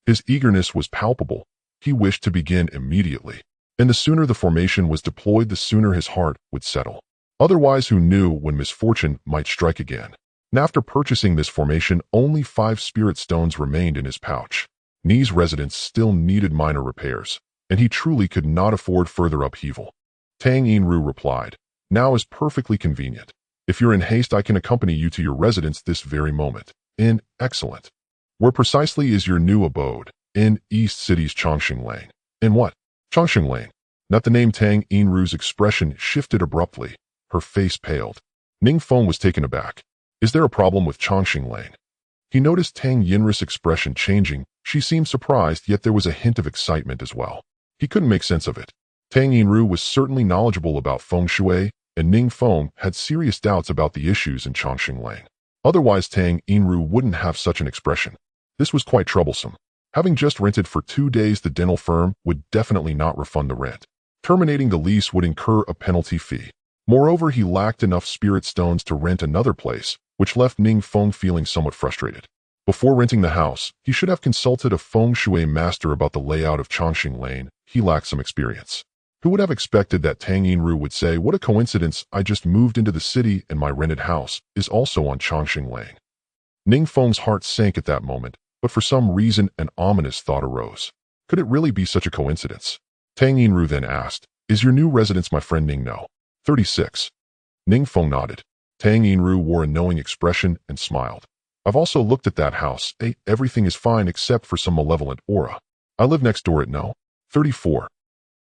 S1: His eagerness was palpable. He wished to begin immediately. And the sooner the formation was deployed, the sooner his heart would settle. Otherwise, who knew when misfortune might strike again? And after purchasing this formation, only 5 spirit stones remained in his pouch. Ni's residence still needed minor repairs, and he truly could not afford further upheaval. Tang Yinru replied, "Now is perfectly convenient. If you're in haste, I can accompany you to your residence this very moment." Excellent. Where precisely is your new abode? In East City's Chongqing Lane. In what? Chongqing Lane. Not the name. Tang Yinru's expression shifted abruptly. Her face paled. Ning Feng was taken aback. Is there a problem with Chongqing Lane? He noticed Tang Yinru's expression changing. She seemed surprised, yet there was a hint of excitement as well. He couldn't make sense of it. Tang Yinru was certainly knowledgeable about feng shui, and Ning Feng had serious doubts about the issues in Chongqing Lane. Otherwise, Tang Yinru wouldn't have such an expression. This was quite troublesome. Having just rented for 2 days, the dental firm would definitely not refund the rent. Terminating the lease would incur a penalty fee. Moreover, he lacked enough spirit stones to rent another place, which left Ning Feng feeling somewhat frustrated. Before renting the house, he should have consulted a feng shui master about the layout of Chongqing Lane. He lacked some experience. Who would have expected that Tang Yinru would say, "What a coincidence, I just moved into the city and my rented house is also on Chongqing Lane." Ning Feng's heart sank at that moment, but for some reason an ominous thought arose. Could it really be such a coincidence? Tang Yinru then asked, "Is your new residence my friend Ning No? 36. Ning Feng nodded. Tang Yinru wore a knowing expression and smiled. "I've also looked at that house. Everything is fine except for some malevolent aura. I live next door at No. 34.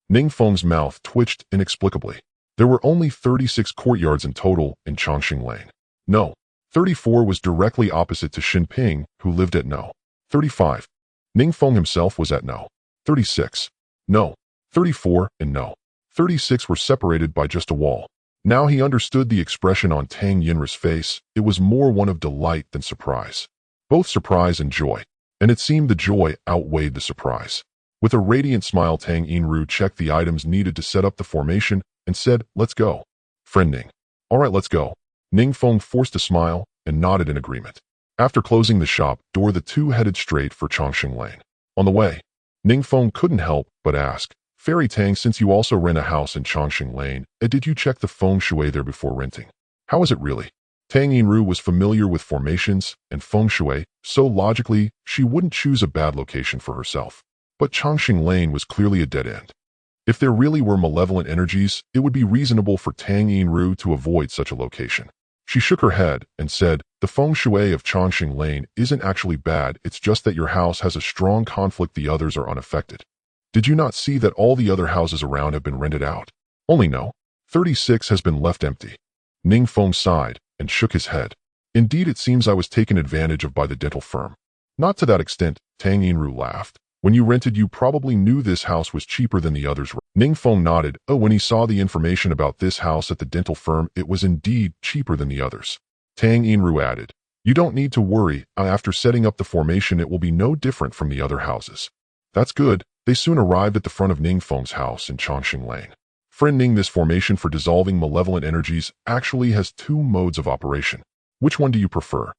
S1: Ning Feng's mouth twitched inexplicably. There were only 36 courtyards in total in Chongqing Lane. No. 34 was directly opposite to Xinping, who lived at No. 35. Ning Feng himself was at No. 36. No. 34 and No. 36 were separated by just a wall. Now he understood the expression on Tang Yinru's face. It was more one of delight than surprise. Both surprise and joy. And it seemed the joy outweighed the surprise. With a radiant smile, Tang Yinru checked the items needed to set up the formation and said, "Let's go. Friend Ning." "All right, let's go." Ning Feng forced a smile and nodded in agreement. After closing the shop door, the two headed straight for Chongqing Lane. On the way, Ning Feng couldn't help but ask, "Fairy Tang, since you also rent a house in Chongqing Lane, did you check the feng shui there before renting? How is it really?" Tang Yinru was familiar with formations and feng shui, so logically, she wouldn't choose a bad location for herself. But Chongqing Lane was clearly a dead end. If there really were malevolent energies, it would be reasonable for Tang Yinru to avoid such a location. She shook her head and said, "The feng shui of Chongqing Lane isn't actually bad, it's just that your house has a strong conflict, the others are unaffected. Did you not see that all the other houses around have been rented out? Only No. 36 has been left empty." Ning Feng sighed and shook his head. "Indeed, it seems I was taken advantage of by the dental firm." "Not to that extent," Tang Yinru laughed. "When you rented, you probably knew this house was cheaper than the others." Ning Feng nodded. When he saw the information about this house at the dental firm, it was indeed cheaper than the others. Tang Yinru added, "You don't need to worry. After setting up the formation, it will be no different from the other houses." "That's good." They soon arrived at the front of Ning Feng's house in Chongqing Lane. "Friend Ning, this formation for dissolving malevolent energies actually has 2 modes of operation. Which one do you prefer?"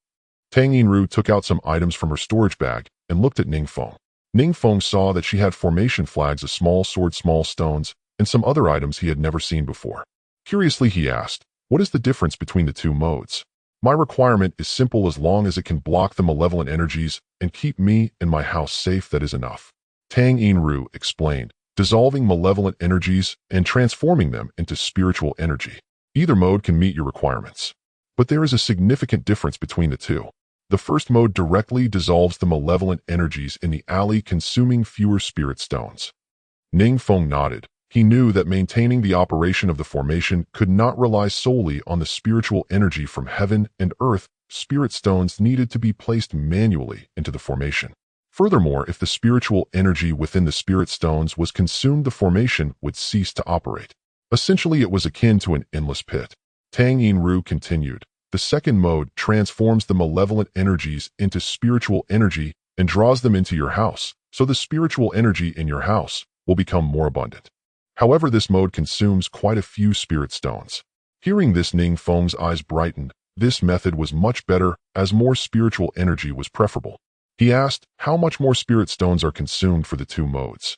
S1: Tang Yinru took out some items from her storage bag and looked at Ning Feng. Ning Feng saw that she had formation flags, a small sword, small stones, and some other items he had never seen before. Curiously, he asked, "What is the difference between the two modes?" "My requirement is simple. As long as it can block the malevolent energies and keep me and my house safe, that is enough," Tang Yinru explained, dissolving malevolent energies and transforming them into spiritual energy. Either mode can meet your requirements. But there is a significant difference between the two. The first mode directly dissolves the malevolent energies in the alley, consuming fewer spirit stones. Ning Feng nodded. He knew that maintaining the operation of the formation could not rely solely on the spiritual energy from heaven and earth. Spirit stones needed to be placed manually into the formation. Furthermore, if the spiritual energy within the spirit stones was consumed, the formation would cease to operate. Essentially, it was akin to an endless pit. Tang Yinru continued. The second mode transforms the malevolent energies into spiritual energy and draws them into your house, so the spiritual energy in your house will become more abundant. However, this mode consumes quite a few spirit stones. Hearing this, Ning Feng's eyes brightened. This method was much better, as more spiritual energy was preferable. He asked, "How much more spirit stones are consumed for the two modes?"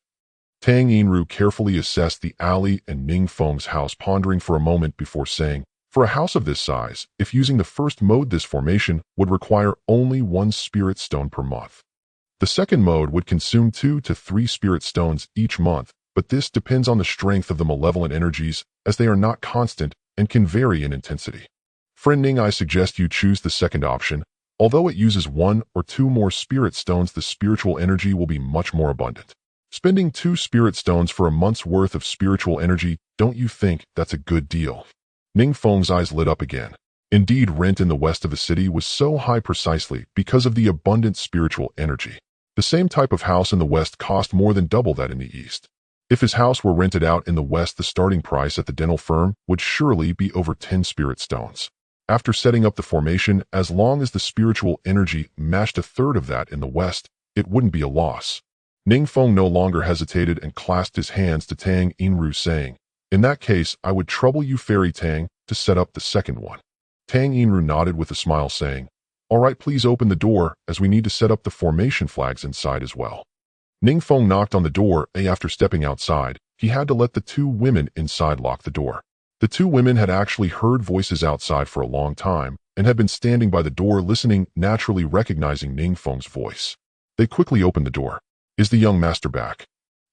S1: Tang Yinru carefully assessed the alley and Ning Feng's house, pondering for a moment before saying, "For a house of this size, if using the first mode, this formation would require only 1 spirit stone per month. The second mode would consume 2 to 3 spirit stones each month, but this depends on the strength of the malevolent energies, as they are not constant and can vary in intensity. Friend Ning, I suggest you choose the second option. Although it uses 1 or 2 more spirit stones, the spiritual energy will be much more abundant. Spending 2 spirit stones for a month's worth of spiritual energy, don't you think that's a good deal?" Ning Feng's eyes lit up again. Indeed, rent in the west of the city was so high precisely because of the abundant spiritual energy. The same type of house in the west cost more than double that in the east. If his house were rented out in the west, the starting price at the dental firm would surely be over 10 spirit stones. After setting up the formation, as long as the spiritual energy matched a third of that in the west, it wouldn't be a loss. Ning Feng no longer hesitated and clasped his hands to Tang Yinru, saying, "In that case, I would trouble you, Fairy Tang, to set up the second one." Tang Yinru nodded with a smile, saying, "All right, please open the door, as we need to set up the formation flags inside as well." Ning Feng knocked on the door, and after stepping outside, he had to let the 2 women inside lock the door. The 2 women had actually heard voices outside for a long time and had been standing by the door listening, naturally recognizing Ning Feng's voice. They quickly opened the door. "Is the young master back?"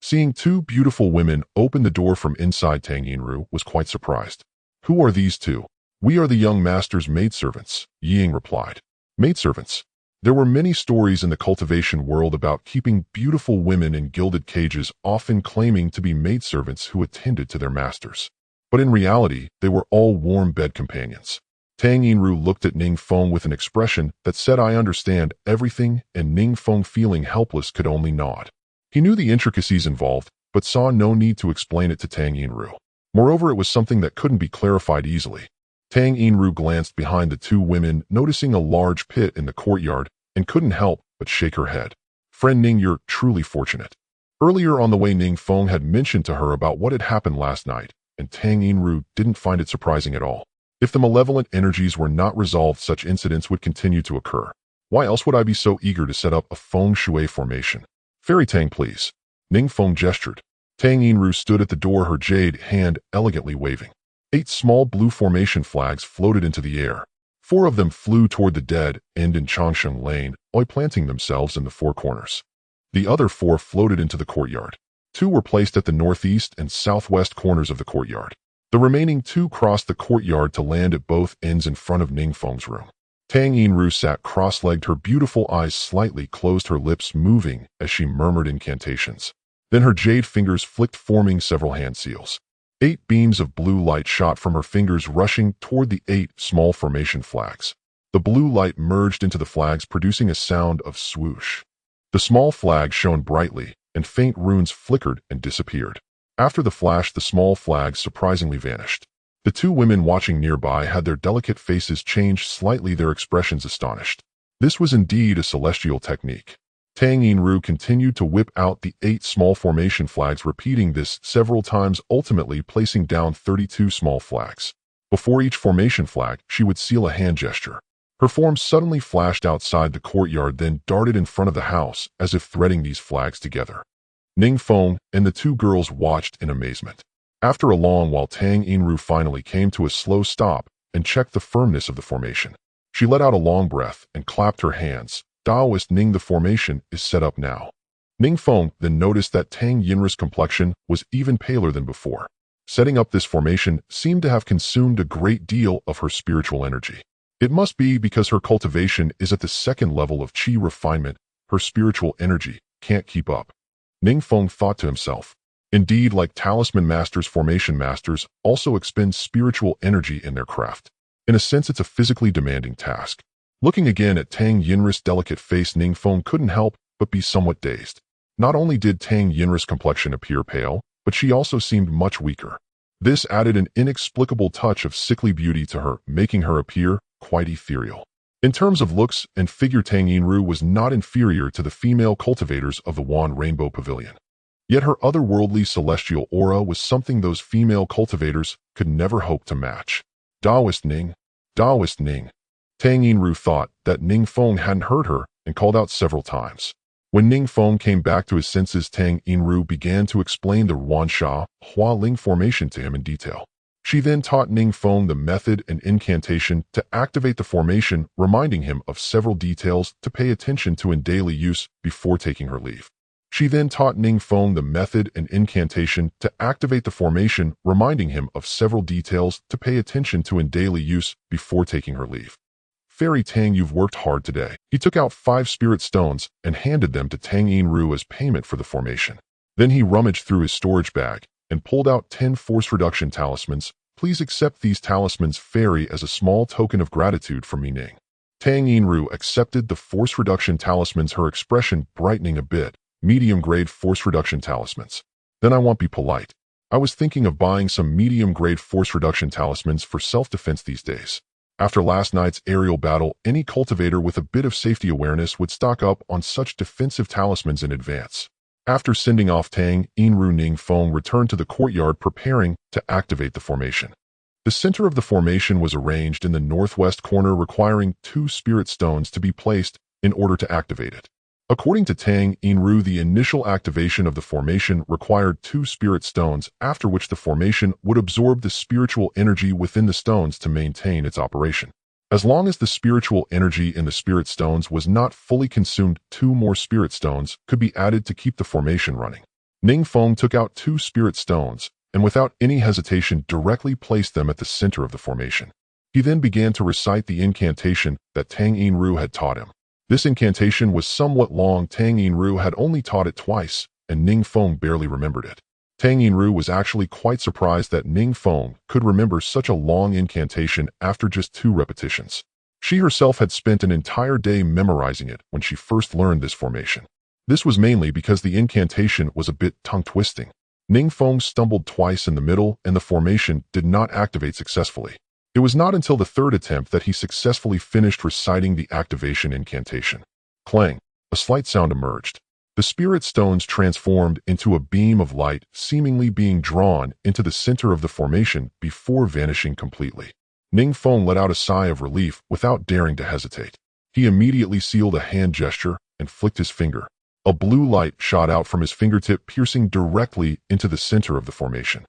S1: Seeing 2 beautiful women open the door from inside, Tang Yinru was quite surprised. "Who are these 2? "We are the young master's maidservants," Ying replied. Maidservants. There were many stories in the cultivation world about keeping beautiful women in gilded cages, often claiming to be maidservants who attended to their masters. But in reality, they were all warm bed companions. Tang Yinru looked at Ning Feng with an expression that said, "I understand everything," and Ning Feng, feeling helpless, could only nod. He knew the intricacies involved, but saw no need to explain it to Tang Yinru. Moreover, it was something that couldn't be clarified easily. Tang Yinru glanced behind the 2 women, noticing a large pit in the courtyard, and couldn't help but shake her head. "Friend Ning, you're truly fortunate." Earlier on the way, Ning Feng had mentioned to her about what had happened last night, and Tang Yinru didn't find it surprising at all. If the malevolent energies were not resolved, such incidents would continue to occur. Why else would I be so eager to set up a feng shui formation? "Fairy Tang, please." Ning Feng gestured. Tang Yinru stood at the door, her jade hand elegantly waving. 8 small blue formation flags floated into the air. 4 of them flew toward the dead end in Changsheng Lane, planting themselves in the 4 corners. The other 4 floated into the courtyard. 2 were placed at the northeast and southwest corners of the courtyard. The remaining 2 crossed the courtyard to land at both ends in front of Ning Feng's room. Tang Yinru sat cross-legged, her beautiful eyes slightly closed, her lips moving as she murmured incantations. Then her jade fingers flicked, forming several hand seals. 8 beams of blue light shot from her fingers, rushing toward the 8 small formation flags. The blue light merged into the flags, producing a sound of swoosh. The small flags shone brightly, and faint runes flickered and disappeared. After the flash, the small flags surprisingly vanished. The 2 women watching nearby had their delicate faces change slightly, their expressions astonished. This was indeed a celestial technique. Tang Yinru continued to whip out the 8 small formation flags, repeating this several times, ultimately placing down 32 small flags. Before each formation flag, she would seal a hand gesture. Her form suddenly flashed outside the courtyard, then darted in front of the house, as if threading these flags together. Ning Feng and the two girls watched in amazement. After a long while, Tang Yinru finally came to a slow stop and checked the firmness of the formation. She let out a long breath and clapped her hands. Daoist Ning, the formation is set up now. Ning Feng then noticed that Tang Yinru's complexion was even paler than before. Setting up this formation seemed to have consumed a great deal of her spiritual energy. It must be because her cultivation is at the second level of qi refinement. Her spiritual energy can't keep up. Ning Feng thought to himself. Indeed, like talisman masters, formation masters also expend spiritual energy in their craft. In a sense, it's a physically demanding task. Looking again at Tang Yinru's delicate face, Ning Feng couldn't help but be somewhat dazed. Not only did Tang Yinru's complexion appear pale, but she also seemed much weaker. This added an inexplicable touch of sickly beauty to her, making her appear quite ethereal. In terms of looks and figure, Tang Yinru was not inferior to the female cultivators of the Wan Rainbow Pavilion. Yet her otherworldly celestial aura was something those female cultivators could never hope to match. Daoist Ning, Daoist Ning. Tang Yinru thought that Ning Feng hadn't heard her and called out several times. When Ning Feng came back to his senses, Tang Yinru began to explain the Wansha Hua Ling formation to him in detail. She then taught Ning Feng the method and incantation to activate the formation, reminding him of several details to pay attention to in daily use before taking her leave. She then taught Ning Feng the method and incantation to activate the formation, reminding him of several details to pay attention to in daily use before taking her leave. Fairy Tang, you've worked hard today. He took out 5 spirit stones and handed them to Tang Yinru as payment for the formation. Then he rummaged through his storage bag and pulled out 10 force reduction talismans. Please accept these talismans, Fairy, as a small token of gratitude from me, Ning. Tang Yinru accepted the force reduction talismans, her expression brightening a bit. Medium-grade force reduction talismans. Then I won't be polite. I was thinking of buying some medium-grade force reduction talismans for self-defense these days. After last night's aerial battle, any cultivator with a bit of safety awareness would stock up on such defensive talismans in advance. After sending off Tang Yinru, Ning Feng returned to the courtyard, preparing to activate the formation. The center of the formation was arranged in the northwest corner, requiring 2 spirit stones to be placed in order to activate it. According to Tang Yinru, the initial activation of the formation required 2 spirit stones, after which the formation would absorb the spiritual energy within the stones to maintain its operation. As long as the spiritual energy in the spirit stones was not fully consumed, 2 more spirit stones could be added to keep the formation running. Ning Feng took out 2 spirit stones and without any hesitation directly placed them at the center of the formation. He then began to recite the incantation that Tang Yinru had taught him. This incantation was somewhat long. Tang Yinru had only taught it twice, and Ning Feng barely remembered it. Tang Yinru was actually quite surprised that Ning Feng could remember such a long incantation after just 2 repetitions. She herself had spent an entire day memorizing it when she first learned this formation. This was mainly because the incantation was a bit tongue-twisting. Ning Feng stumbled twice in the middle, and the formation did not activate successfully. It was not until the 3rd attempt that he successfully finished reciting the activation incantation. Clang! A slight sound emerged. The spirit stones transformed into a beam of light, seemingly being drawn into the center of the formation before vanishing completely. Ning Feng let out a sigh of relief without daring to hesitate. He immediately sealed a hand gesture and flicked his finger. A blue light shot out from his fingertip, piercing directly into the center of the formation.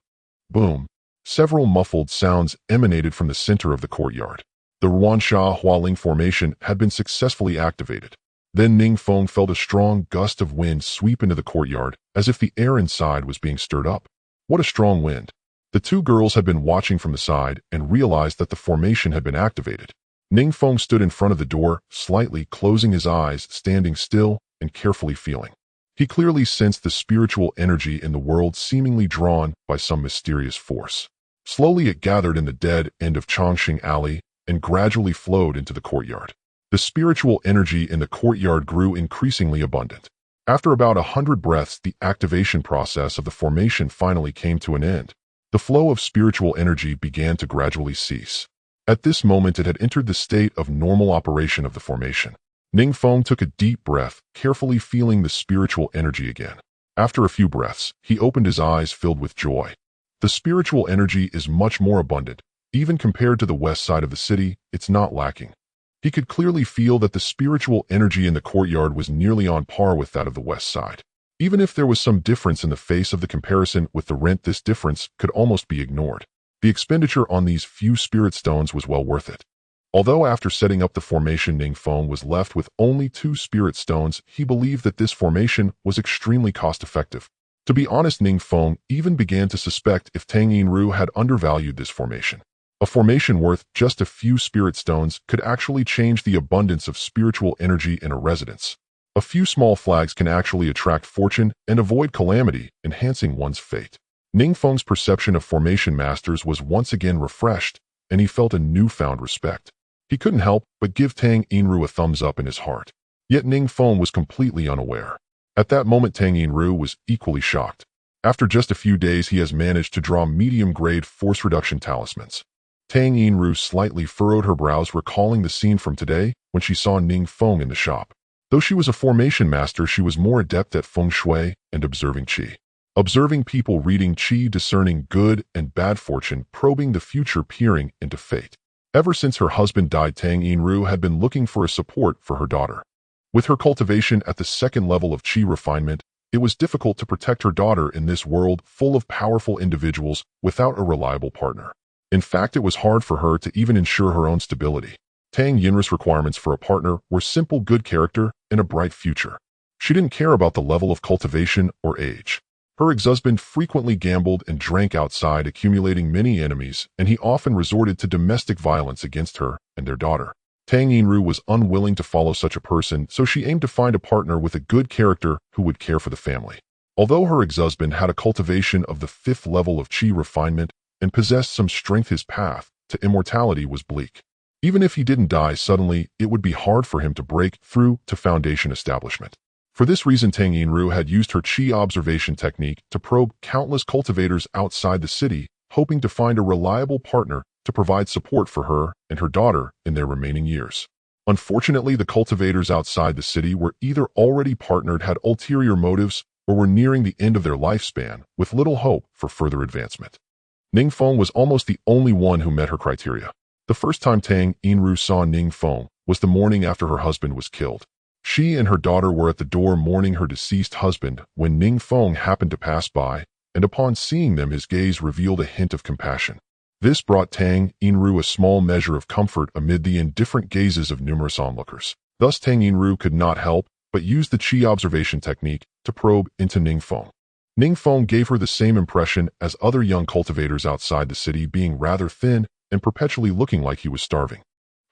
S1: Boom! Several muffled sounds emanated from the center of the courtyard. The Wansha Hualing formation had been successfully activated. Then Ning Feng felt a strong gust of wind sweep into the courtyard, as if the air inside was being stirred up. What a strong wind! The 2 girls had been watching from the side and realized that the formation had been activated. Ning Feng stood in front of the door, slightly closing his eyes, standing still and carefully feeling. He clearly sensed the spiritual energy in the world, seemingly drawn by some mysterious force. Slowly it gathered in the dead end of Chongqing Alley and gradually flowed into the courtyard. The spiritual energy in the courtyard grew increasingly abundant. After about 100 breaths, the activation process of the formation finally came to an end. The flow of spiritual energy began to gradually cease. At this moment, it had entered the state of normal operation of the formation. Ning Feng took a deep breath, carefully feeling the spiritual energy again. After a few breaths, he opened his eyes filled with joy. The spiritual energy is much more abundant. Even compared to the west side of the city, it's not lacking. He could clearly feel that the spiritual energy in the courtyard was nearly on par with that of the west side. Even if there was some difference in the face of the comparison with the rent, this difference could almost be ignored. The expenditure on these few spirit stones was well worth it. Although after setting up the formation, Ning Feng was left with only 2 spirit stones, he believed that this formation was extremely cost-effective. To be honest, Ning Feng even began to suspect if Tang Yinru had undervalued this formation. A formation worth just a few spirit stones could actually change the abundance of spiritual energy in a residence. A few small flags can actually attract fortune and avoid calamity, enhancing one's fate. Ning Feng's perception of formation masters was once again refreshed, and he felt a newfound respect. He couldn't help but give Tang Yinru a thumbs up in his heart. Yet Ning Feng was completely unaware. At that moment, Tang Yinru was equally shocked. After just a few days, he has managed to draw medium-grade force reduction talismans. Tang Yinru slightly furrowed her brows, recalling the scene from today when she saw Ning Feng in the shop. Though she was a formation master, she was more adept at feng shui and observing qi. Observing people, reading qi, discerning good and bad fortune, probing the future, peering into fate. Ever since her husband died, Tang Yinru had been looking for a support for her daughter. With her cultivation at the 2nd level of qi refinement, it was difficult to protect her daughter in this world full of powerful individuals without a reliable partner. In fact, it was hard for her to even ensure her own stability. Tang Yinru's requirements for a partner were simple: good character and a bright future. She didn't care about the level of cultivation or age. Her ex-husband frequently gambled and drank outside, accumulating many enemies, and he often resorted to domestic violence against her and their daughter. Tang Yinru was unwilling to follow such a person, so she aimed to find a partner with a good character who would care for the family. Although her ex-husband had a cultivation of the 5th level of qi refinement and possessed some strength, his path to immortality was bleak. Even if he didn't die suddenly, it would be hard for him to break through to foundation establishment. For this reason, Tang Yinru had used her qi observation technique to probe countless cultivators outside the city, hoping to find a reliable partner to provide support for her and her daughter in their remaining years. Unfortunately, the cultivators outside the city were either already partnered, had ulterior motives, or were nearing the end of their lifespan, with little hope for further advancement. Ning Feng was almost the only one who met her criteria. The first time Tang Yinru saw Ning Feng was the morning after her husband was killed. She and her daughter were at the door mourning her deceased husband when Ning Feng happened to pass by, and upon seeing them, his gaze revealed a hint of compassion. This brought Tang Yinru a small measure of comfort amid the indifferent gazes of numerous onlookers. Thus, Tang Yinru could not help but use the qi observation technique to probe into Ning Feng. Ning Feng gave her the same impression as other young cultivators outside the city, being rather thin and perpetually looking like he was starving.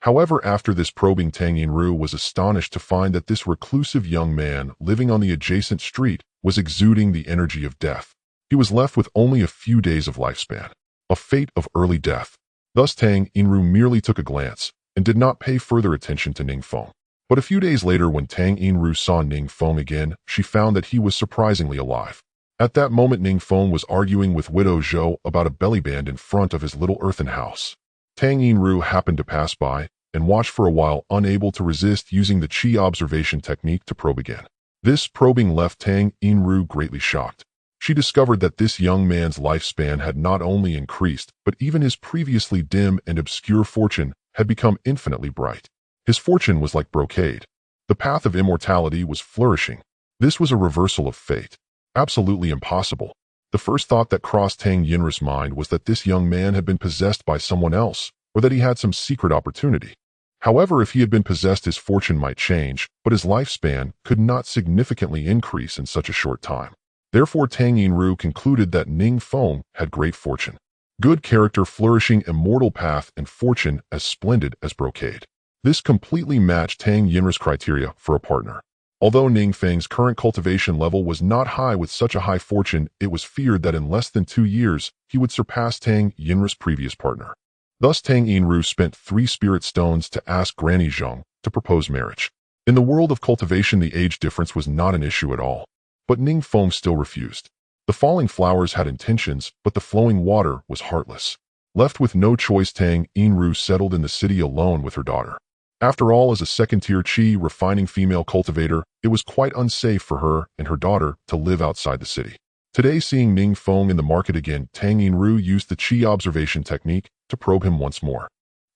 S1: However, after this probing, Tang Yinru was astonished to find that this reclusive young man living on the adjacent street was exuding the energy of death. He was left with only a few days of lifespan, a fate of early death. Thus, Tang Yinru merely took a glance and did not pay further attention to Ning Feng. But a few days later, when Tang Yinru saw Ning Feng again, she found that he was surprisingly alive. At that moment, Ning Feng was arguing with Widow Zhou about a bellyband in front of his little earthen house. Tang Yinru happened to pass by and watched for a while, unable to resist using the qi observation technique to probe again. This probing left Tang Yinru greatly shocked. She discovered that this young man's lifespan had not only increased, but even his previously dim and obscure fortune had become infinitely bright. His fortune was like brocade. The path of immortality was flourishing. This was a reversal of fate. Absolutely impossible. The first thought that crossed Tang Yinru's mind was that this young man had been possessed by someone else, or that he had some secret opportunity. However, if he had been possessed, his fortune might change, but his lifespan could not significantly increase in such a short time. Therefore, Tang Yinru concluded that Ning Feng had great fortune, good character, flourishing, immortal path, and fortune as splendid as brocade. This completely matched Tang Yinru's criteria for a partner. Although Ning Feng's current cultivation level was not high, with such a high fortune, it was feared that in less than 2 years, he would surpass Tang Yinru's previous partner. Thus, Tang Yinru spent 3 spirit stones to ask Granny Zheng to propose marriage. In the world of cultivation, the age difference was not an issue at all. But Ning Feng still refused. The falling flowers had intentions, but the flowing water was heartless. Left with no choice, Tang Yinru settled in the city alone with her daughter. After all, as a second-tier qi refining female cultivator, it was quite unsafe for her and her daughter to live outside the city. Today, seeing Ning Feng in the market again, Tang Yinru used the qi observation technique to probe him once more.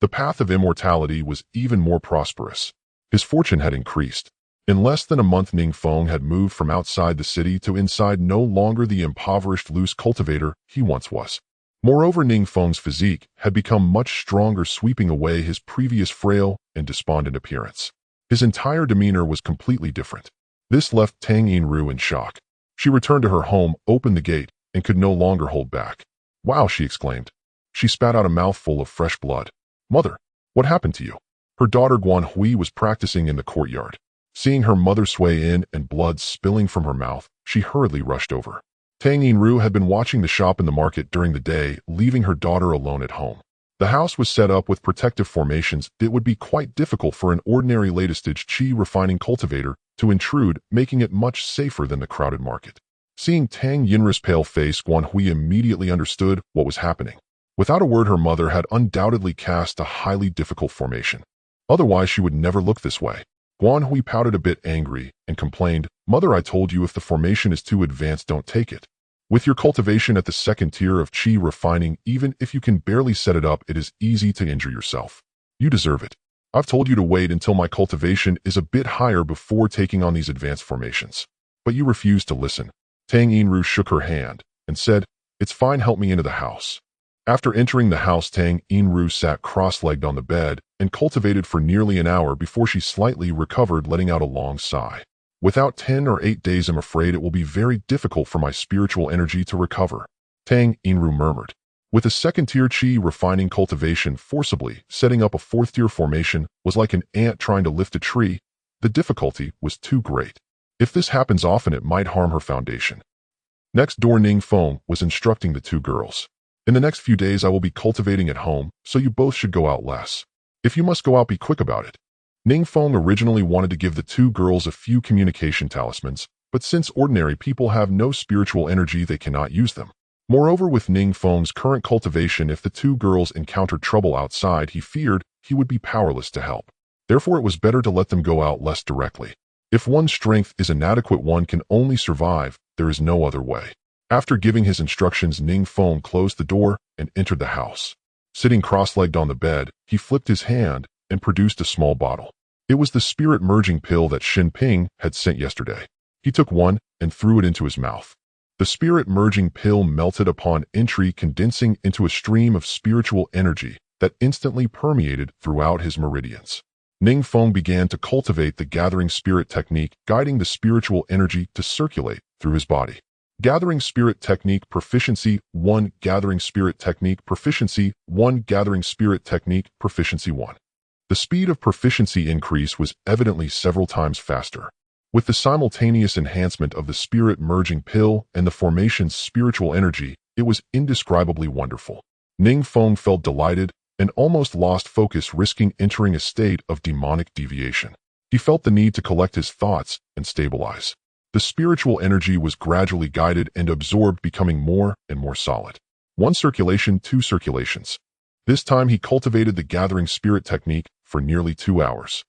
S1: The path of immortality was even more prosperous. His fortune had increased. In less than a month, Ning Feng had moved from outside the city to inside, no longer the impoverished loose cultivator he once was. Moreover, Ning Feng's physique had become much stronger, sweeping away his previous frail and despondent appearance. His entire demeanor was completely different. This left Tang Yinru in shock. She returned to her home, opened the gate, and could no longer hold back. "Wow," she exclaimed. She spat out a mouthful of fresh blood. "Mother, what happened to you?" Her daughter Guan Hui was practicing in the courtyard. Seeing her mother sway in and blood spilling from her mouth, she hurriedly rushed over. Tang Yinru had been watching the shop in the market during the day, leaving her daughter alone at home. The house was set up with protective formations. It would be quite difficult for an ordinary latest-stage qi refining cultivator to intrude, making it much safer than the crowded market. Seeing Tang Yinru's pale face, Guan Hui immediately understood what was happening. Without a word, her mother had undoubtedly cast a highly difficult formation. Otherwise, she would never look this way. Guan Hui pouted a bit angry and complained, "Mother, I told you if the formation is too advanced, don't take it. With your cultivation at the second tier of qi refining, even if you can barely set it up, it is easy to injure yourself. You deserve it. I've told you to wait until my cultivation is a bit higher before taking on these advanced formations. But you refused to listen." Tang Yinru shook her hand and said, "It's fine, help me into the house." After entering the house, Tang Yinru sat cross-legged on the bed and cultivated for nearly an hour before she slightly recovered, letting out a long sigh. "Without 10 or 8 days, I'm afraid it will be very difficult for my spiritual energy to recover," Tang Yinru murmured. With a second-tier qi refining cultivation, forcibly setting up a fourth-tier formation was like an ant trying to lift a tree. The difficulty was too great. If this happens often, it might harm her foundation. Next door, Ning Feng was instructing the two girls. "In the next few days, I will be cultivating at home, so you both should go out less. If you must go out, be quick about it." Ning Feng originally wanted to give the two girls a few communication talismans, but since ordinary people have no spiritual energy, they cannot use them. Moreover, with Ning Feng's current cultivation, if the two girls encountered trouble outside, he feared he would be powerless to help. Therefore, it was better to let them go out less directly. If one's strength is inadequate, one can only survive. There is no other way. After giving his instructions, Ning Feng closed the door and entered the house. Sitting cross-legged on the bed, he flipped his hand and produced a small bottle. It was the spirit-merging pill that Xin Ping had sent yesterday. He took one and threw it into his mouth. The spirit-merging pill melted upon entry, condensing into a stream of spiritual energy that instantly permeated throughout his meridians. Ning Feng began to cultivate the gathering spirit technique, guiding the spiritual energy to circulate through his body. Gathering Spirit Technique Proficiency 1. Gathering Spirit Technique Proficiency 1. Gathering Spirit Technique Proficiency 1. The speed of proficiency increase was evidently several times faster. With the simultaneous enhancement of the spirit merging pill and the formation's spiritual energy, it was indescribably wonderful. Ning Feng felt delighted and almost lost focus, risking entering a state of demonic deviation. He felt the need to collect his thoughts and stabilize. The spiritual energy was gradually guided and absorbed, becoming more and more solid. 1 circulation, 2 circulations. This time he cultivated the gathering spirit technique for nearly 2 hours.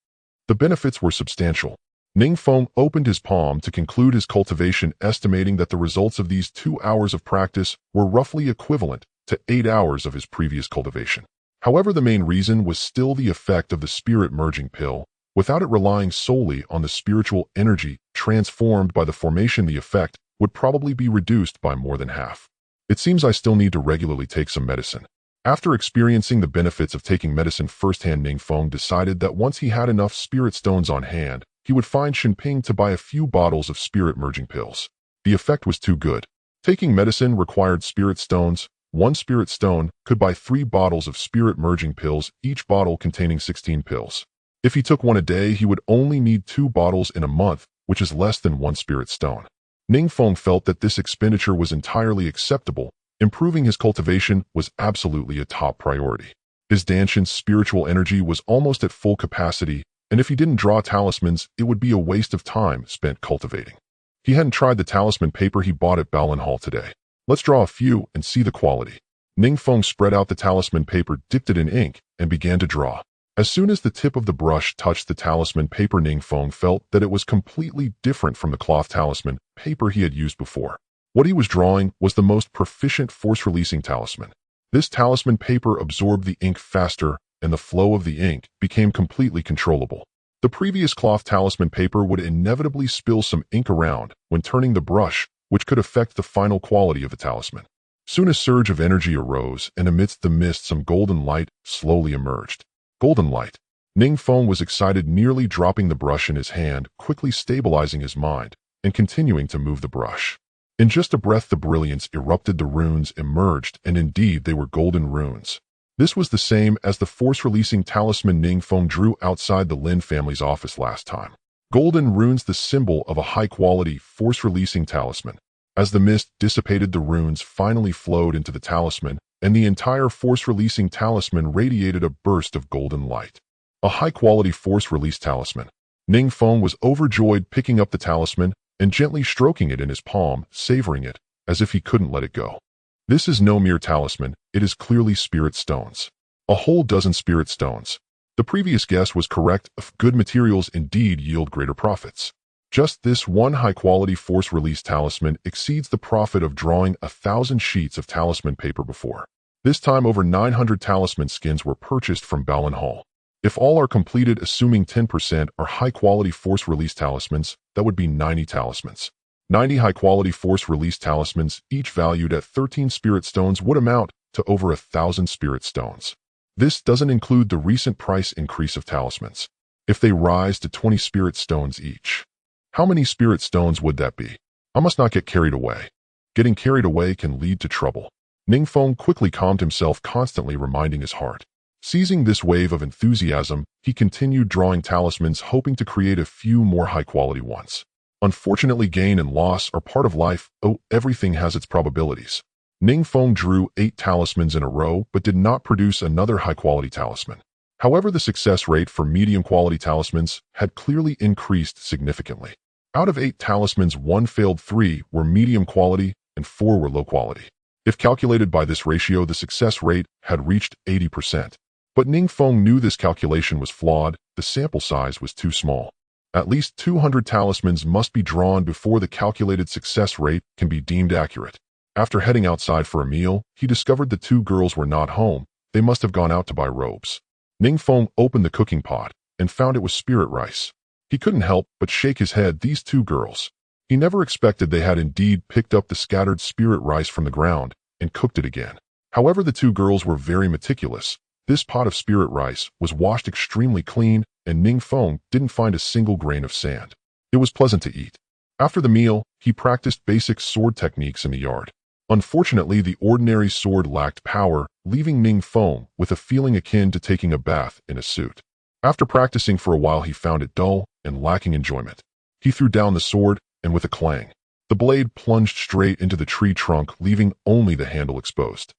S1: The benefits were substantial. Ning Feng opened his palm to conclude his cultivation, estimating that the results of these 2 hours of practice were roughly equivalent to 8 hours of his previous cultivation. However, the main reason was still the effect of the spirit merging pill. Without it relying solely on the spiritual energy transformed by the formation, the effect would probably be reduced by more than half. "It seems I still need to regularly take some medicine." After experiencing the benefits of taking medicine firsthand, Ning Feng decided that once he had enough spirit stones on hand, he would find Xin Ping to buy a few bottles of spirit merging pills. The effect was too good. Taking medicine required spirit stones. 1 spirit stone could buy 3 bottles of spirit merging pills, each bottle containing 16 pills. If he took one a day, he would only need 2 bottles in a month, which is less than 1 spirit stone. Ning Feng felt that this expenditure was entirely acceptable. Improving his cultivation was absolutely a top priority. His Danshan's spiritual energy was almost at full capacity, and if he didn't draw talismans, it would be a waste of time spent cultivating. He hadn't tried the talisman paper he bought at Balan Hall today. "Let's draw a few and see the quality." Ning Feng spread out the talisman paper, dipped it in ink, and began to draw. As soon as the tip of the brush touched the talisman paper, Ning Feng felt that it was completely different from the cloth talisman paper he had used before. What he was drawing was the most proficient force-releasing talisman. This talisman paper absorbed the ink faster and the flow of the ink became completely controllable. The previous cloth talisman paper would inevitably spill some ink around when turning the brush, which could affect the final quality of the talisman. Soon a surge of energy arose, and amidst the mist some golden light slowly emerged. Golden light. Ning Feng was excited, nearly dropping the brush in his hand, quickly stabilizing his mind, and continuing to move the brush. In just a breath the brilliance erupted, the runes emerged, and indeed they were golden runes. This was the same as the force-releasing talisman Ning Feng drew outside the Lin family's office last time. Golden runes, the symbol of a high-quality, force-releasing talisman. As the mist dissipated, the runes finally flowed into the talisman, and the entire force-releasing talisman radiated a burst of golden light. A high-quality force-release talisman. Ning Feng was overjoyed, picking up the talisman and gently stroking it in his palm, savoring it, as if he couldn't let it go. This is no mere talisman, it is clearly spirit stones. A whole dozen spirit stones. The previous guess was correct, if good materials indeed yield greater profits. Just this one high-quality force-release talisman exceeds the profit of drawing 1,000 sheets of talisman paper before. This time over 900 talisman skins were purchased from Balin Hall. If all are completed, assuming 10% are high-quality force-release talismans, that would be 90 talismans. 90 high-quality force-release talismans, each valued at 13 spirit stones, would amount to over 1,000 spirit stones. This doesn't include the recent price increase of talismans. If they rise to 20 spirit stones each, how many spirit stones would that be? I must not get carried away. Getting carried away can lead to trouble. Ning Feng quickly calmed himself, constantly reminding his heart. Seizing this wave of enthusiasm, he continued drawing talismans, hoping to create a few more high-quality ones. Unfortunately, gain and loss are part of life. Everything has its probabilities. Ning Feng drew 8 talismans in a row, but did not produce another high-quality talisman. However, the success rate for medium-quality talismans had clearly increased significantly. Out of 8 talismans, 1 failed, 3 were medium quality, and 4 were low quality. If calculated by this ratio, the success rate had reached 80%. But Ning Feng knew this calculation was flawed. The sample size was too small. At least 200 talismans must be drawn before the calculated success rate can be deemed accurate. After heading outside for a meal, he discovered the 2 girls were not home. They must have gone out to buy robes. Ning Feng opened the cooking pot and found it was spirit rice. He couldn't help but shake his head. These 2 girls. He never expected they had indeed picked up the scattered spirit rice from the ground and cooked it again. However, the 2 girls were very meticulous. This pot of spirit rice was washed extremely clean, and Ning Feng didn't find a single grain of sand. It was pleasant to eat. After the meal, he practiced basic sword techniques in the yard. Unfortunately, the ordinary sword lacked power, leaving Ning Feng with a feeling akin to taking a bath in a suit. After practicing for a while, he found it dull and lacking enjoyment. He threw down the sword, and with a clang, the blade plunged straight into the tree trunk, leaving only the handle exposed.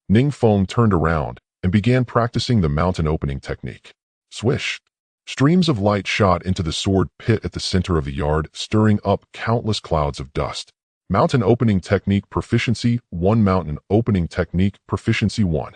S1: Ning Feng turned around and began practicing the mountain opening technique. Swish! Streams of light shot into the sword pit at the center of the yard, stirring up countless clouds of dust. Mountain opening technique Proficiency 1. Mountain opening technique Proficiency 1.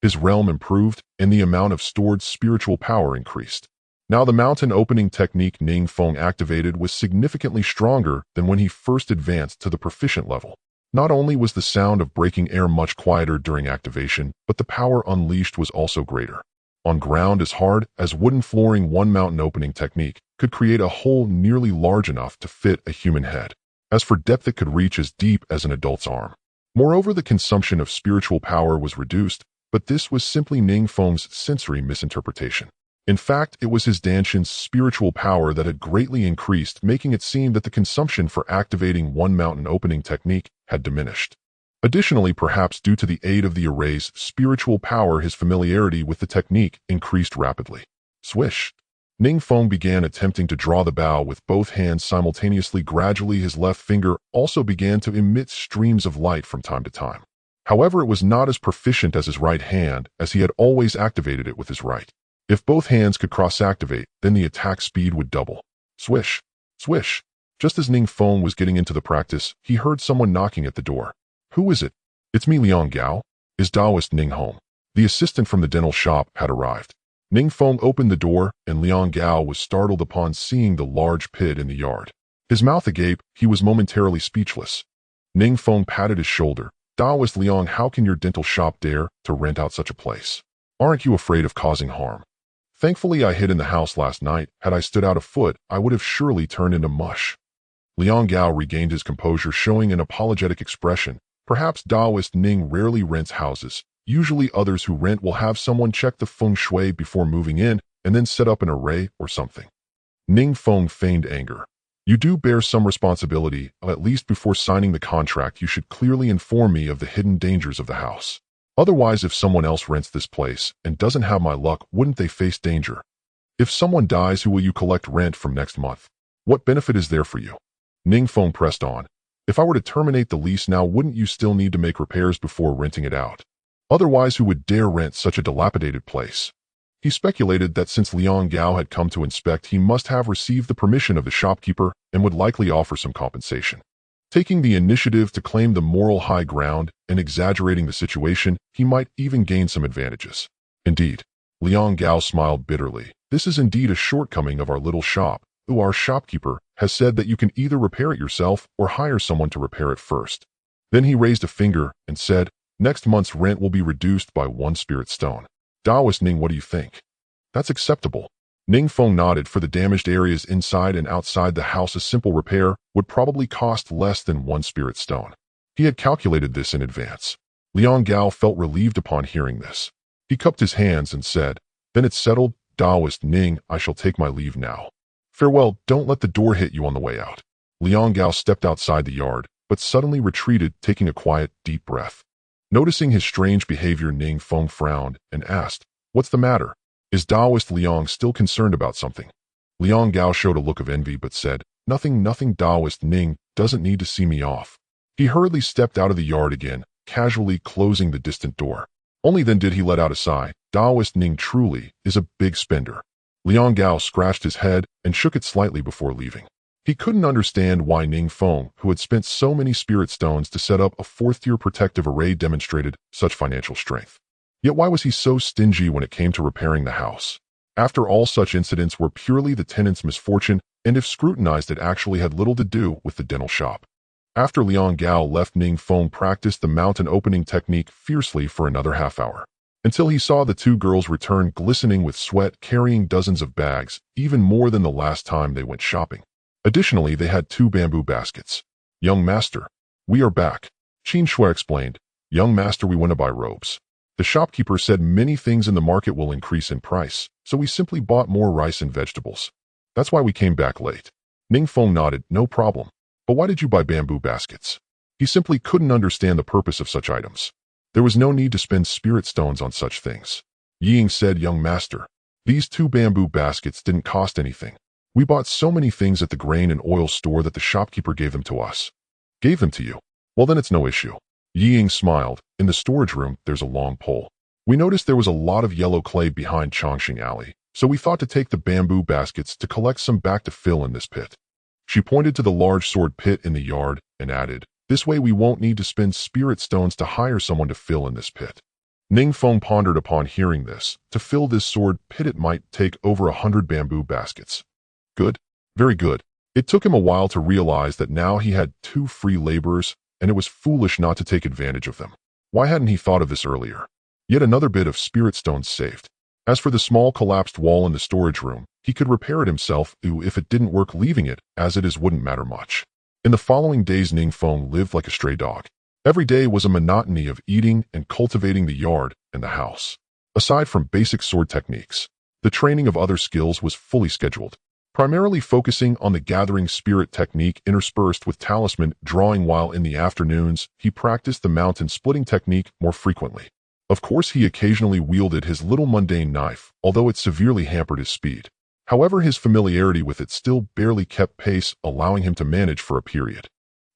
S1: His realm improved, and the amount of stored spiritual power increased. Now the mountain opening technique Ning Feng activated was significantly stronger than when he first advanced to the proficient level. Not only was the sound of breaking air much quieter during activation, but the power unleashed was also greater. On ground as hard as wooden flooring, 1 mountain opening technique could create a hole nearly large enough to fit a human head. As for depth, it could reach as deep as an adult's arm. Moreover, the consumption of spiritual power was reduced, but this was simply Ning Feng's sensory misinterpretation. In fact, it was his Danshan's spiritual power that had greatly increased, making it seem that the consumption for activating 1 mountain opening technique had diminished. Additionally, perhaps due to the aid of the array's spiritual power, his familiarity with the technique increased rapidly. Swish! Ning Feng began attempting to draw the bow with both hands simultaneously. Gradually, his left finger also began to emit streams of light from time to time. However, it was not as proficient as his right hand, as he had always activated it with his right. If both hands could cross-activate, then the attack speed would double. Swish! Swish! Just as Ning Feng was getting into the practice, he heard someone knocking at the door. Who is it? It's me, Liang Gao. Is Taoist Ning home? The assistant from the dental shop had arrived. Ning Feng opened the door, and Liang Gao was startled upon seeing the large pit in the yard. His mouth agape, he was momentarily speechless. Ning Feng patted his shoulder. Taoist Liang, how can your dental shop dare to rent out such a place? Aren't you afraid of causing harm? Thankfully, I hid in the house last night. Had I stood out a foot, I would have surely turned into mush. Liang Gao regained his composure, showing an apologetic expression. Perhaps Taoist Ning rarely rents houses. Usually others who rent will have someone check the feng shui before moving in and then set up an array or something. Ning Feng feigned anger. You do bear some responsibility. At least before signing the contract, you should clearly inform me of the hidden dangers of the house. Otherwise, if someone else rents this place and doesn't have my luck, wouldn't they face danger? If someone dies, who will you collect rent from next month? What benefit is there for you? Ning Feng pressed on. If I were to terminate the lease now, wouldn't you still need to make repairs before renting it out? Otherwise, who would dare rent such a dilapidated place? He speculated that since Liang Gao had come to inspect, he must have received the permission of the shopkeeper and would likely offer some compensation. Taking the initiative to claim the moral high ground and exaggerating the situation, he might even gain some advantages. Indeed, Liang Gao smiled bitterly. This is indeed a shortcoming of our little shop. Our shopkeeper has said that you can either repair it yourself or hire someone to repair it first. Then he raised a finger and said, next month's rent will be reduced by 1 spirit stone. Taoist Ning, what do you think? That's acceptable. Ning Feng nodded. For the damaged areas inside and outside the house, a simple repair would probably cost less than 1 spirit stone. He had calculated this in advance. Liang Gao felt relieved upon hearing this. He cupped his hands and said, then it's settled. Taoist Ning, I shall take my leave now. Farewell, don't let the door hit you on the way out. Liang Gao stepped outside the yard, but suddenly retreated, taking a quiet, deep breath. Noticing his strange behavior, Ning Feng frowned and asked, what's the matter? Is Taoist Liang still concerned about something? Liang Gao showed a look of envy but said, nothing. Taoist Ning doesn't need to see me off. He hurriedly stepped out of the yard again, casually closing the distant door. Only then did he let out a sigh. Taoist Ning truly is a big spender. Liang Gao scratched his head and shook it slightly before leaving. He couldn't understand why Ning Feng, who had spent so many spirit stones to set up a 4th-tier protective array, demonstrated such financial strength. Yet why was he so stingy when it came to repairing the house? After all, such incidents were purely the tenant's misfortune, and if scrutinized, it actually had little to do with the dental shop. After Liang Gao left, Ning Feng practiced the mountain opening technique fiercely for another half-hour, until he saw the 2 girls return glistening with sweat, carrying dozens of bags, even more than the last time they went shopping. Additionally, they had 2 bamboo baskets. Young master, we are back, Qin Shui explained. Young master, we want to buy robes. The shopkeeper said many things in the market will increase in price, so we simply bought more rice and vegetables. That's why we came back late. Ning Feng nodded. No problem. But why did you buy bamboo baskets? He simply couldn't understand the purpose of such items. There was no need to spend spirit stones on such things. Ying said, young master, these 2 bamboo baskets didn't cost anything. We bought so many things at the grain and oil store that the shopkeeper gave them to us. Gave them to you? Well, then it's no issue. Ying smiled. In the storage room, there's a long pole. We noticed there was a lot of yellow clay behind Chongqing Alley, so we thought to take the bamboo baskets to collect some back to fill in this pit. She pointed to the large sword pit in the yard and added, this way we won't need to spend spirit stones to hire someone to fill in this pit. Ning Feng pondered upon hearing this. To fill this sword pit, it might take over 100 bamboo baskets. Good. Very good. It took him a while to realize that now he had 2 free laborers, and it was foolish not to take advantage of them. Why hadn't he thought of this earlier? Yet another bit of spirit stones saved. As for the small collapsed wall in the storage room, he could repair it himself. If it didn't work, leaving it as it is wouldn't matter much. In the following days, Ning Feng lived like a stray dog. Every day was a monotony of eating and cultivating the yard and the house. Aside from basic sword techniques, the training of other skills was fully scheduled, primarily focusing on the gathering spirit technique interspersed with talisman drawing, while in the afternoons he practiced the mountain splitting technique more frequently. Of course, he occasionally wielded his little mundane knife, although it severely hampered his speed. However, his familiarity with it still barely kept pace, allowing him to manage for a period.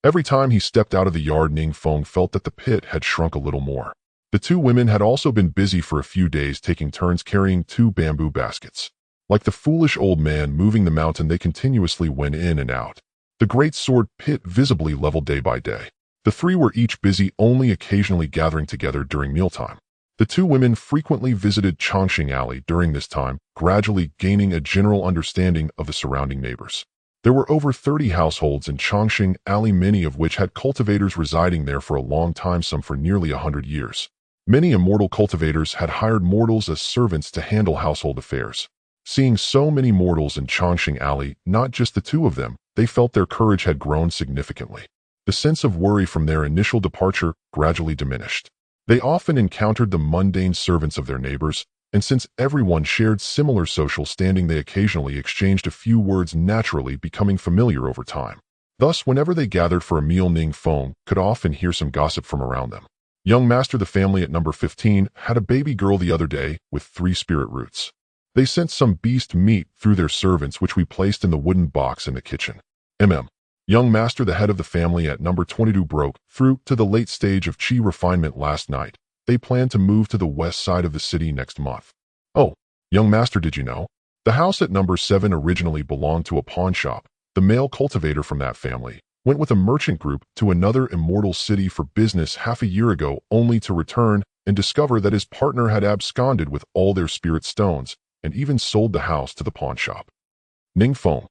S1: Every time he stepped out of the yard, Ning Feng felt that the pit had shrunk a little more. The 2 women had also been busy for a few days, taking turns carrying 2 bamboo baskets. Like the foolish old man moving the mountain, they continuously went in and out. The great sword pit visibly leveled day by day. The 3 were each busy, only occasionally gathering together during mealtime. The 2 women frequently visited Chongqing Alley during this time, gradually gaining a general understanding of the surrounding neighbors. There were over 30 households in Chongqing Alley, many of which had cultivators residing there for a long time, some for nearly 100 years. Many immortal cultivators had hired mortals as servants to handle household affairs. Seeing so many mortals in Chongqing Alley, not just the two of them, they felt their courage had grown significantly. The sense of worry from their initial departure gradually diminished. They often encountered the mundane servants of their neighbors, and since everyone shared similar social standing, they occasionally exchanged a few words, naturally becoming familiar over time. Thus, whenever they gathered for a meal, Ning Feng could often hear some gossip from around them. Young master, the family at number 15, had a baby girl the other day with 3 spirit roots. They sent some beast meat through their servants, which we placed in the wooden box in the kitchen. Young master, the head of the family at number 22, broke through to the late stage of chi refinement last night. They plan to move to the west side of the city next month. Oh, young master, did you know? The house at number 7 originally belonged to a pawn shop. The male cultivator from that family went with a merchant group to another immortal city for business half a year ago, only to return and discover that his partner had absconded with all their spirit stones and even sold the house to the pawn shop. Ning Feng.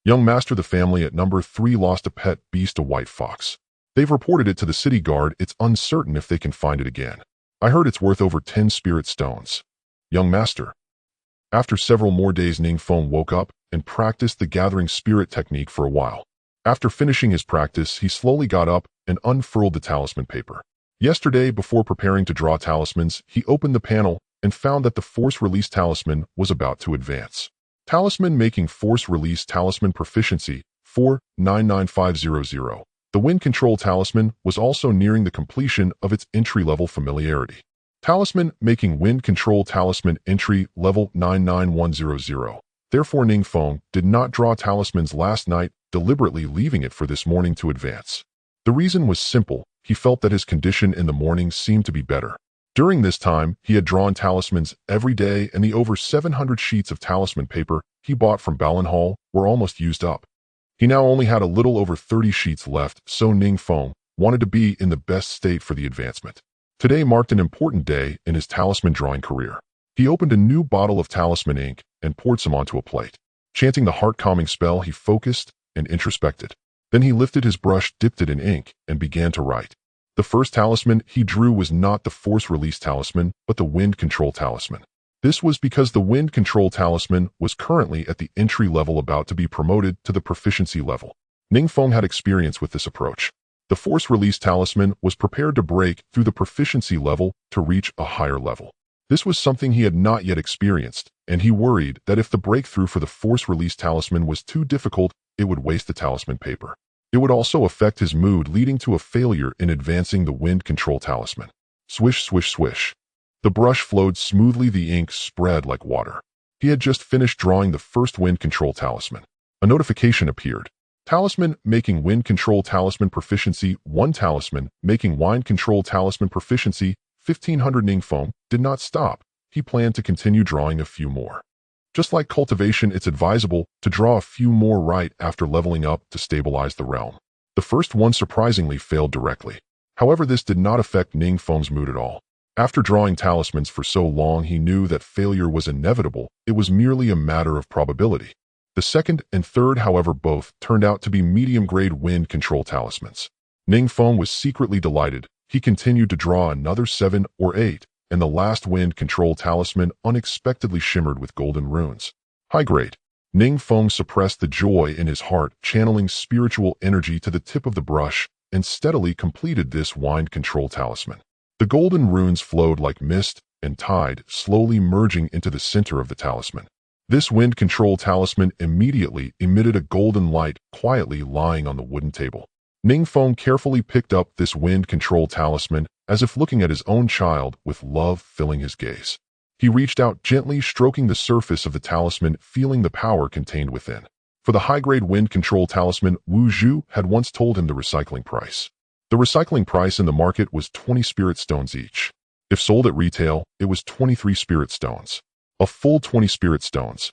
S1: Young master, the family at number 3 lost a pet beast, a white fox. They've reported it to the city guard. It's uncertain if they can find it again. I heard it's worth over 10 spirit stones. Young master. After several more days, Ning Feng woke up and practiced the gathering spirit technique for a while. After finishing his practice, he slowly got up and unfurled the talisman paper. Yesterday, before preparing to draw talismans, he opened the panel and found that the force release talisman was about to advance. Talisman making force release talisman proficiency 499500. The wind control talisman was also nearing the completion of its entry-level familiarity. Talisman making wind control talisman entry level 99100. Therefore, Ning Feng did not draw talismans last night, deliberately leaving it for this morning to advance. The reason was simple. He felt that his condition in the morning seemed to be better. During this time, he had drawn talismans every day, and the over 700 sheets of talisman paper he bought from Balan Hall were almost used up. He now only had a little over 30 sheets left, so Ning Feng wanted to be in the best state for the advancement. Today marked an important day in his talisman drawing career. He opened a new bottle of talisman ink and poured some onto a plate. Chanting the heart-calming spell, he focused and introspected. Then he lifted his brush, dipped it in ink, and began to write. The first talisman he drew was not the force release talisman, but the wind control talisman. This was because the wind control talisman was currently at the entry level, about to be promoted to the proficiency level. Ning Feng had experience with this approach. The force release talisman was prepared to break through the proficiency level to reach a higher level. This was something he had not yet experienced, and he worried that if the breakthrough for the force release talisman was too difficult, it would waste the talisman paper. It would also affect his mood, leading to a failure in advancing the wind control talisman. Swish, swish, swish. The brush flowed smoothly, the ink spread like water. He had just finished drawing the first wind control talisman. A notification appeared. Talisman making wind control talisman proficiency 1. Talisman making wind control talisman proficiency 1500. Ning Feng did not stop. He planned to continue drawing a few more. Just like cultivation, it's advisable to draw a few more right after leveling up to stabilize the realm. The first one surprisingly failed directly. However, this did not affect Ning Feng's mood at all. After drawing talismans for so long, he knew that failure was inevitable. It was merely a matter of probability. The second and third, however, both turned out to be medium-grade wind control talismans. Ning Feng was secretly delighted. He continued to draw another 7 or 8, and the last wind control talisman unexpectedly shimmered with golden runes. High grade. Ning Feng suppressed the joy in his heart, channeling spiritual energy to the tip of the brush, and steadily completed this wind control talisman. The golden runes flowed like mist and tide, slowly merging into the center of the talisman. This wind control talisman immediately emitted a golden light, quietly lying on the wooden table. Ning Feng carefully picked up this wind control talisman, as if looking at his own child, with love filling his gaze. He reached out, gently stroking the surface of the talisman, feeling the power contained within. For the high-grade wind control talisman, Wu Zhu had once told him the recycling price. The recycling price in the market was 20 spirit stones each. If sold at retail, it was 23 spirit stones. A full 20 spirit stones.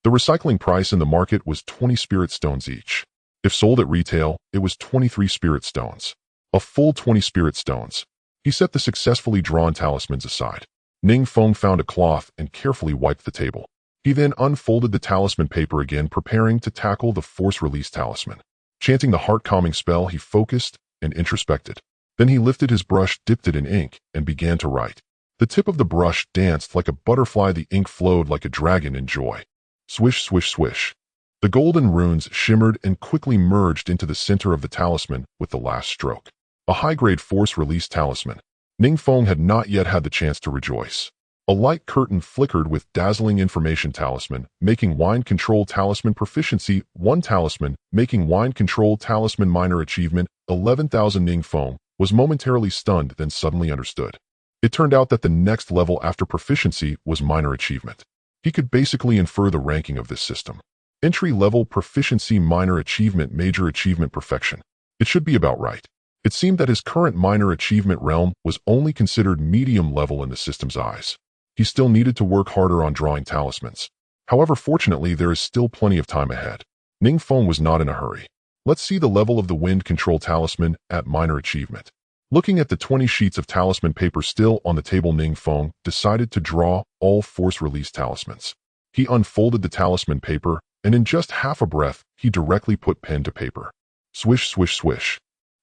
S1: The recycling price in the market was 20 spirit stones each. If sold at retail, it was 23 spirit stones. A full 20 spirit stones. He set the successfully drawn talismans aside. Ning Feng found a cloth and carefully wiped the table. He then unfolded the talisman paper again, preparing to tackle the force release talisman. Chanting the heart-calming spell, he focused and introspected. Then he lifted his brush, dipped it in ink, and began to write. The tip of the brush danced like a butterfly, the ink flowed like a dragon in joy. Swish, swish, swish. The golden runes shimmered and quickly merged into the center of the talisman with the last stroke. A high-grade force-release talisman. Ning Feng had not yet had the chance to rejoice. A light curtain flickered with dazzling information. Talisman, making wine control talisman proficiency, 1 talisman, making wine control talisman minor achievement, 11,000. Ning Feng was momentarily stunned, then suddenly understood. It turned out that the next level after proficiency was minor achievement. He could basically infer the ranking of this system. Entry-level proficiency, minor achievement, major achievement, perfection. It should be about right. It seemed that his current minor achievement realm was only considered medium level in the system's eyes. He still needed to work harder on drawing talismans. However, fortunately, there is still plenty of time ahead. Ning Feng was not in a hurry. Let's see the level of the wind control talisman at minor achievement. Looking at the 20 sheets of talisman paper still on the table, Ning Feng decided to draw all force-release talismans. He unfolded the talisman paper, and in just half a breath, he directly put pen to paper. Swish, swish, swish.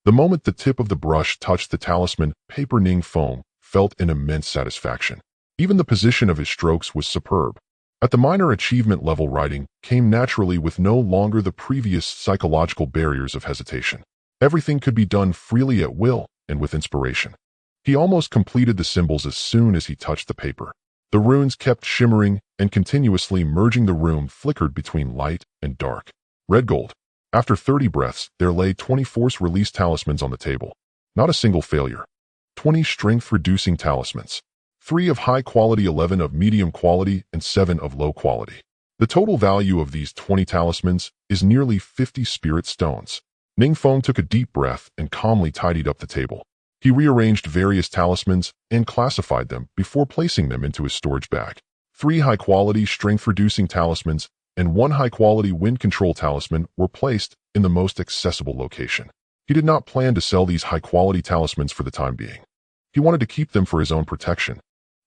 S1: The moment the tip of the brush touched the talisman paper, Ning Feng felt an immense satisfaction. Even the position of his strokes was superb. At the minor achievement level, writing came naturally with no longer the previous psychological barriers of hesitation. Everything could be done freely at will and with inspiration. He almost completed the symbols as soon as he touched the paper. The runes kept shimmering and continuously merging. The room flickered between light and dark. Red gold. After 30 breaths, there lay 20 force-release talismans on the table. Not a single failure. 20 strength-reducing talismans. 3 of high quality, 11 of medium quality, and 7 of low quality. The total value of these 20 talismans is nearly 50 spirit stones. Ning Feng took a deep breath and calmly tidied up the table. He rearranged various talismans and classified them before placing them into his storage bag. 3 high-quality strength-reducing talismans and 1 high-quality wind control talisman were placed in the most accessible location. He did not plan to sell these high-quality talismans for the time being. He wanted to keep them for his own protection.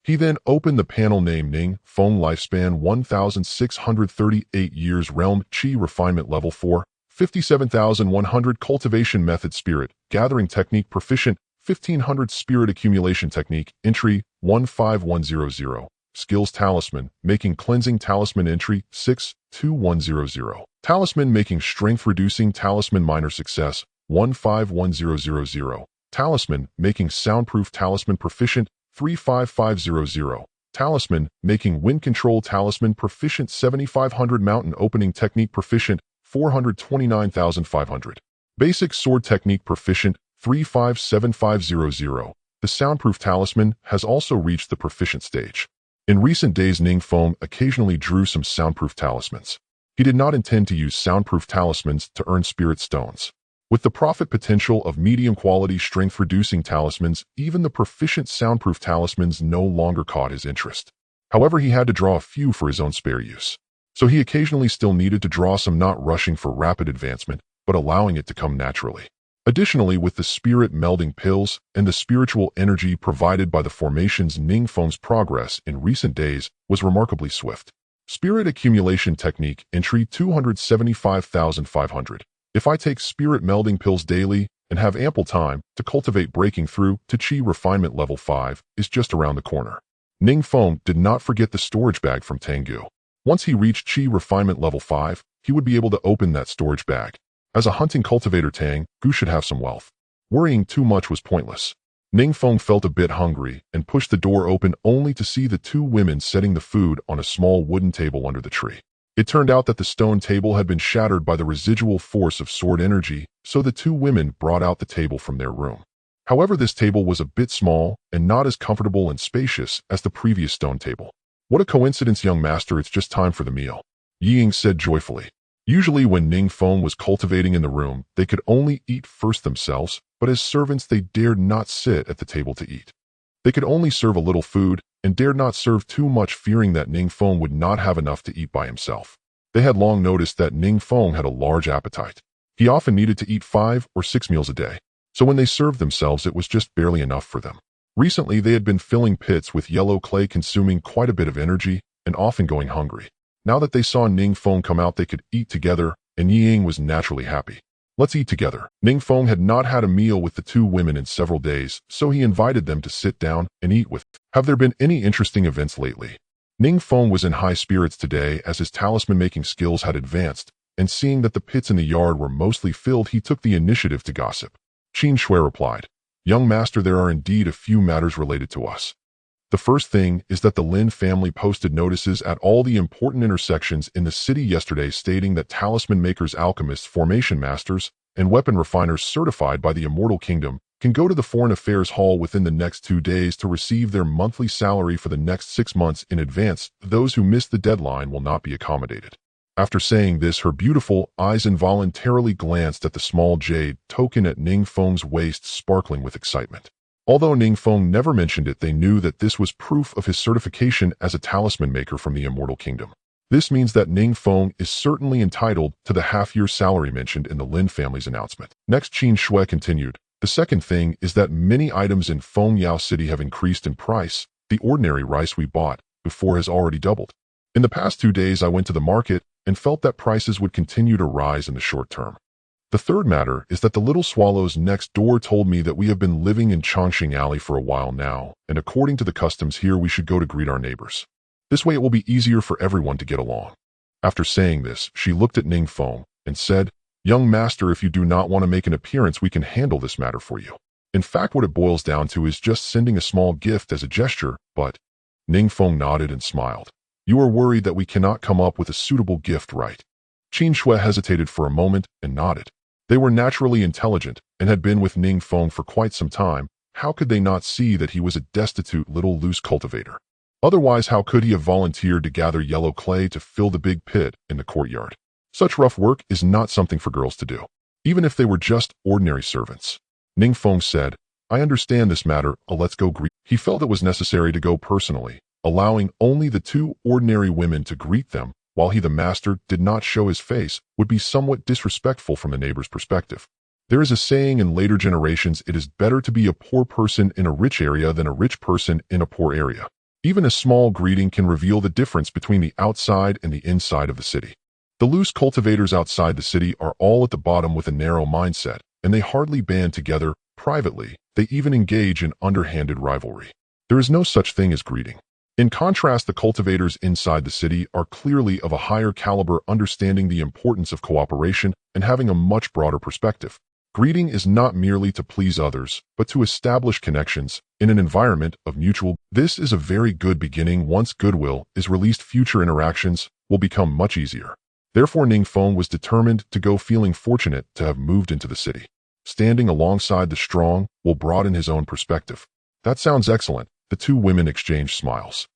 S1: He then opened the panel named Ning Feng, lifespan 1,638 years, realm Qi, refinement level 4, 57,100, cultivation method, spirit gathering technique, proficient 1,500, spirit accumulation technique, entry 15100, skills, talisman making cleansing talisman, entry 62100, talisman making strength reducing talisman, minor success 151000, talisman making soundproof talisman, proficient 35500, talisman making wind control talisman, proficient 7500, mountain opening technique, proficient 429,500, basic sword technique, proficient 357500. The soundproof talisman has also reached the proficient stage. In recent days, Ning Feng occasionally drew some soundproof talismans. He did not intend to use soundproof talismans to earn spirit stones. With the profit potential of medium-quality strength-reducing talismans, even the proficient soundproof talismans no longer caught his interest. However, he had to draw a few for his own spare use. So he occasionally still needed to draw some, not rushing for rapid advancement, but allowing it to come naturally. Additionally, with the spirit melding pills and the spiritual energy provided by the formations, Ning Feng's progress in recent days was remarkably swift. Spirit accumulation technique, entry 275,500. If I take spirit melding pills daily and have ample time to cultivate, breaking through to Qi refinement level 5 is just around the corner. Ning Feng did not forget the storage bag from Tengu. Once he reached Qi refinement level 5, he would be able to open that storage bag. As a hunting cultivator, Tengu should have some wealth. Worrying too much was pointless. Ning Feng felt a bit hungry and pushed the door open only to see the 2 women setting the food on a small wooden table under the tree. It turned out that the stone table had been shattered by the residual force of sword energy, so the 2 women brought out the table from their room. However, this table was a bit small and not as comfortable and spacious as the previous stone table. What a coincidence, young master, it's just time for the meal, Ying said joyfully. Usually when Ning Feng was cultivating in the room, they could only eat first themselves, but as servants they dared not sit at the table to eat. They could only serve a little food and dared not serve too much, fearing that Ning Feng would not have enough to eat by himself. They had long noticed that Ning Feng had a large appetite. He often needed to eat 5 or 6 meals a day, so when they served themselves it was just barely enough for them. Recently they had been filling pits with yellow clay, consuming quite a bit of energy and often going hungry. Now that they saw Ning Feng come out, they could eat together, and Ying was naturally happy. Let's eat together. Ning Feng had not had a meal with the two women in several days, so he invited them to sit down and eat with. Have there been any interesting events lately? Ning Feng was in high spirits today as his talisman-making skills had advanced, and seeing that the pits in the yard were mostly filled, he took the initiative to gossip. Qin Shui replied, "Young master, there are indeed a few matters related to us. The first thing is that the Lin family posted notices at all the important intersections in the city yesterday stating that talisman makers, alchemists, formation masters, and weapon refiners certified by the Immortal Kingdom can go to the Foreign Affairs Hall within the next 2 days to receive their monthly salary for the next 6 months in advance. Those who miss the deadline will not be accommodated." After saying this, her beautiful eyes involuntarily glanced at the small jade token at Ning Feng's waist, sparkling with excitement. Although Ning Feng never mentioned it, they knew that this was proof of his certification as a talisman maker from the Immortal Kingdom. This means that Ning Feng is certainly entitled to the half-year salary mentioned in the Lin family's announcement. Next, Qin Shui continued, "The second thing is that many items in Feng Yao City have increased in price. The ordinary rice we bought before has already doubled. In the past 2 days, I went to the market and felt that prices would continue to rise in the short term. The third matter is that the little swallows next door told me that we have been living in Chongqing Alley for a while now, and according to the customs here, we should go to greet our neighbors. This way it will be easier for everyone to get along." After saying this, she looked at Ning Feng and said, "Young master, if you do not want to make an appearance, we can handle this matter for you. In fact, what it boils down to is just sending a small gift as a gesture, but..." Ning Feng nodded and smiled. "You are worried that we cannot come up with a suitable gift, right?" Qin Shui hesitated for a moment and nodded. They were naturally intelligent and had been with Ning Feng for quite some time. How could they not see that he was a destitute little loose cultivator? Otherwise, how could he have volunteered to gather yellow clay to fill the big pit in the courtyard? Such rough work is not something for girls to do, even if they were just ordinary servants. Ning Feng said, "I understand this matter, let's go greet." He felt it was necessary to go personally, allowing only the two ordinary women to greet them, while he, the master, did not show his face, would be somewhat disrespectful from the neighbor's perspective. There is a saying in later generations, it is better to be a poor person in a rich area than a rich person in a poor area. Even a small greeting can reveal the difference between the outside and the inside of the city. The loose cultivators outside the city are all at the bottom with a narrow mindset, and they hardly band together. Privately, they even engage in underhanded rivalry. There is no such thing as greeting. In contrast, the cultivators inside the city are clearly of a higher caliber, understanding the importance of cooperation and having a much broader perspective. Greeting is not merely to please others, but to establish connections in an environment of mutual. This is a very good beginning. Once goodwill is released, future interactions will become much easier. Therefore, Ning Feng was determined to go, feeling fortunate to have moved into the city. Standing alongside the strong will broaden his own perspective. That sounds excellent. The two women exchanged smiles.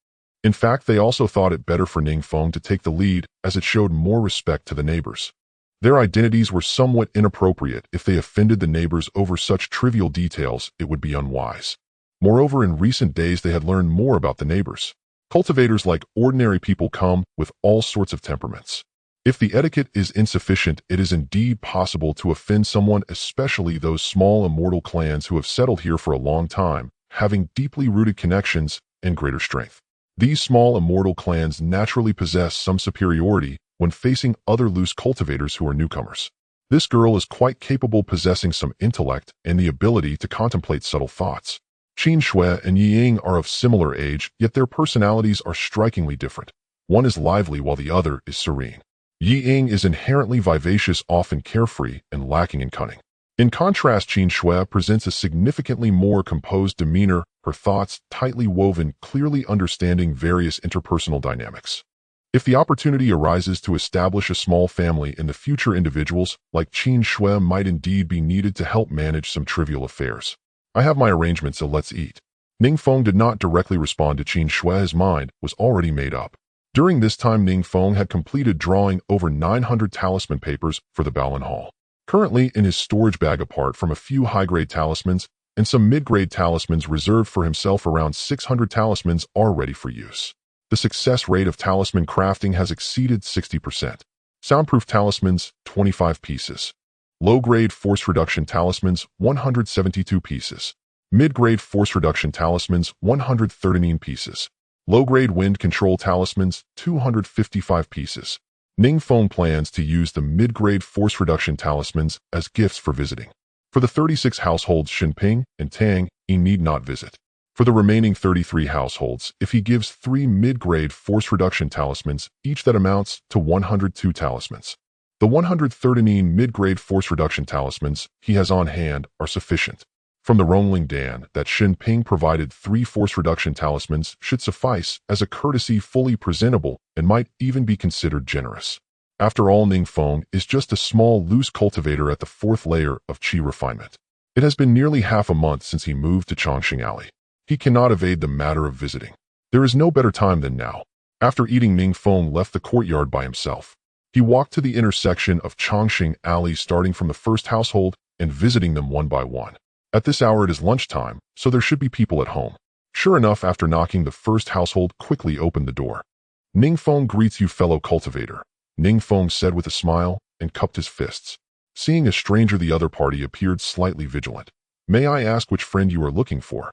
S1: In fact, they also thought it better for Ning Feng to take the lead, as it showed more respect to the neighbors. Their identities were somewhat inappropriate. If they offended the neighbors over such trivial details, it would be unwise. Moreover, in recent days they had learned more about the neighbors. Cultivators, like ordinary people, come with all sorts of temperaments. If the etiquette is insufficient, it is indeed possible to offend someone, especially those small immortal clans who have settled here for a long time, having deeply rooted connections and greater strength. These small immortal clans naturally possess some superiority when facing other loose cultivators who are newcomers. This girl is quite capable, possessing some intellect and the ability to contemplate subtle thoughts. Qin Shui and Yi Ying are of similar age, yet their personalities are strikingly different. One is lively while the other is serene. Yi Ying is inherently vivacious, often carefree, and lacking in cunning. In contrast, Qin Shui presents a significantly more composed demeanor, her thoughts tightly woven, clearly understanding various interpersonal dynamics. If the opportunity arises to establish a small family in the future, individuals like Qin Shui might indeed be needed to help manage some trivial affairs. "I have my arrangements, so let's eat." Ning Feng did not directly respond to Qin Shui. His mind was already made up. During this time, Ning Feng had completed drawing over 900 talisman papers for the Baolin Hall. Currently in his storage bag, apart from a few high-grade talismans and some mid-grade talismans reserved for himself, around 600 talismans are ready for use. The success rate of talisman crafting has exceeded 60%. Soundproof talismans, 25 pieces. Low-grade force reduction talismans, 172 pieces. Mid-grade force reduction talismans, 139 pieces. Low-grade wind control talismans, 255 pieces. Ning Feng plans to use the mid-grade force reduction talismans as gifts for visiting. For the 36 households Xinping and Tang, he need not visit. For the remaining 33 households, if he gives 3 mid-grade force reduction talismans, each that amounts to 102 talismans. The 139 mid-grade force reduction talismans he has on hand are sufficient. From the Rongling Dan that Xinping provided 3 force reduction talismans should suffice as a courtesy fully presentable and might even be considered generous. After all, Ning Feng is just a small loose cultivator at the 4th layer of Qi refinement. It has been nearly half a month since he moved to Chongqing Alley. He cannot evade the matter of visiting. There is no better time than now. After eating, Ning Feng left the courtyard by himself. He walked to the intersection of Chongqing Alley, starting from the first household and visiting them one by one. At this hour it is lunchtime, so there should be people at home. Sure enough, after knocking, the first household quickly opened the door. Ning Feng greets you, fellow cultivator, Ning Feng said with a smile and cupped his fists. Seeing a stranger, the other party appeared slightly vigilant. May I ask which friend you are looking for?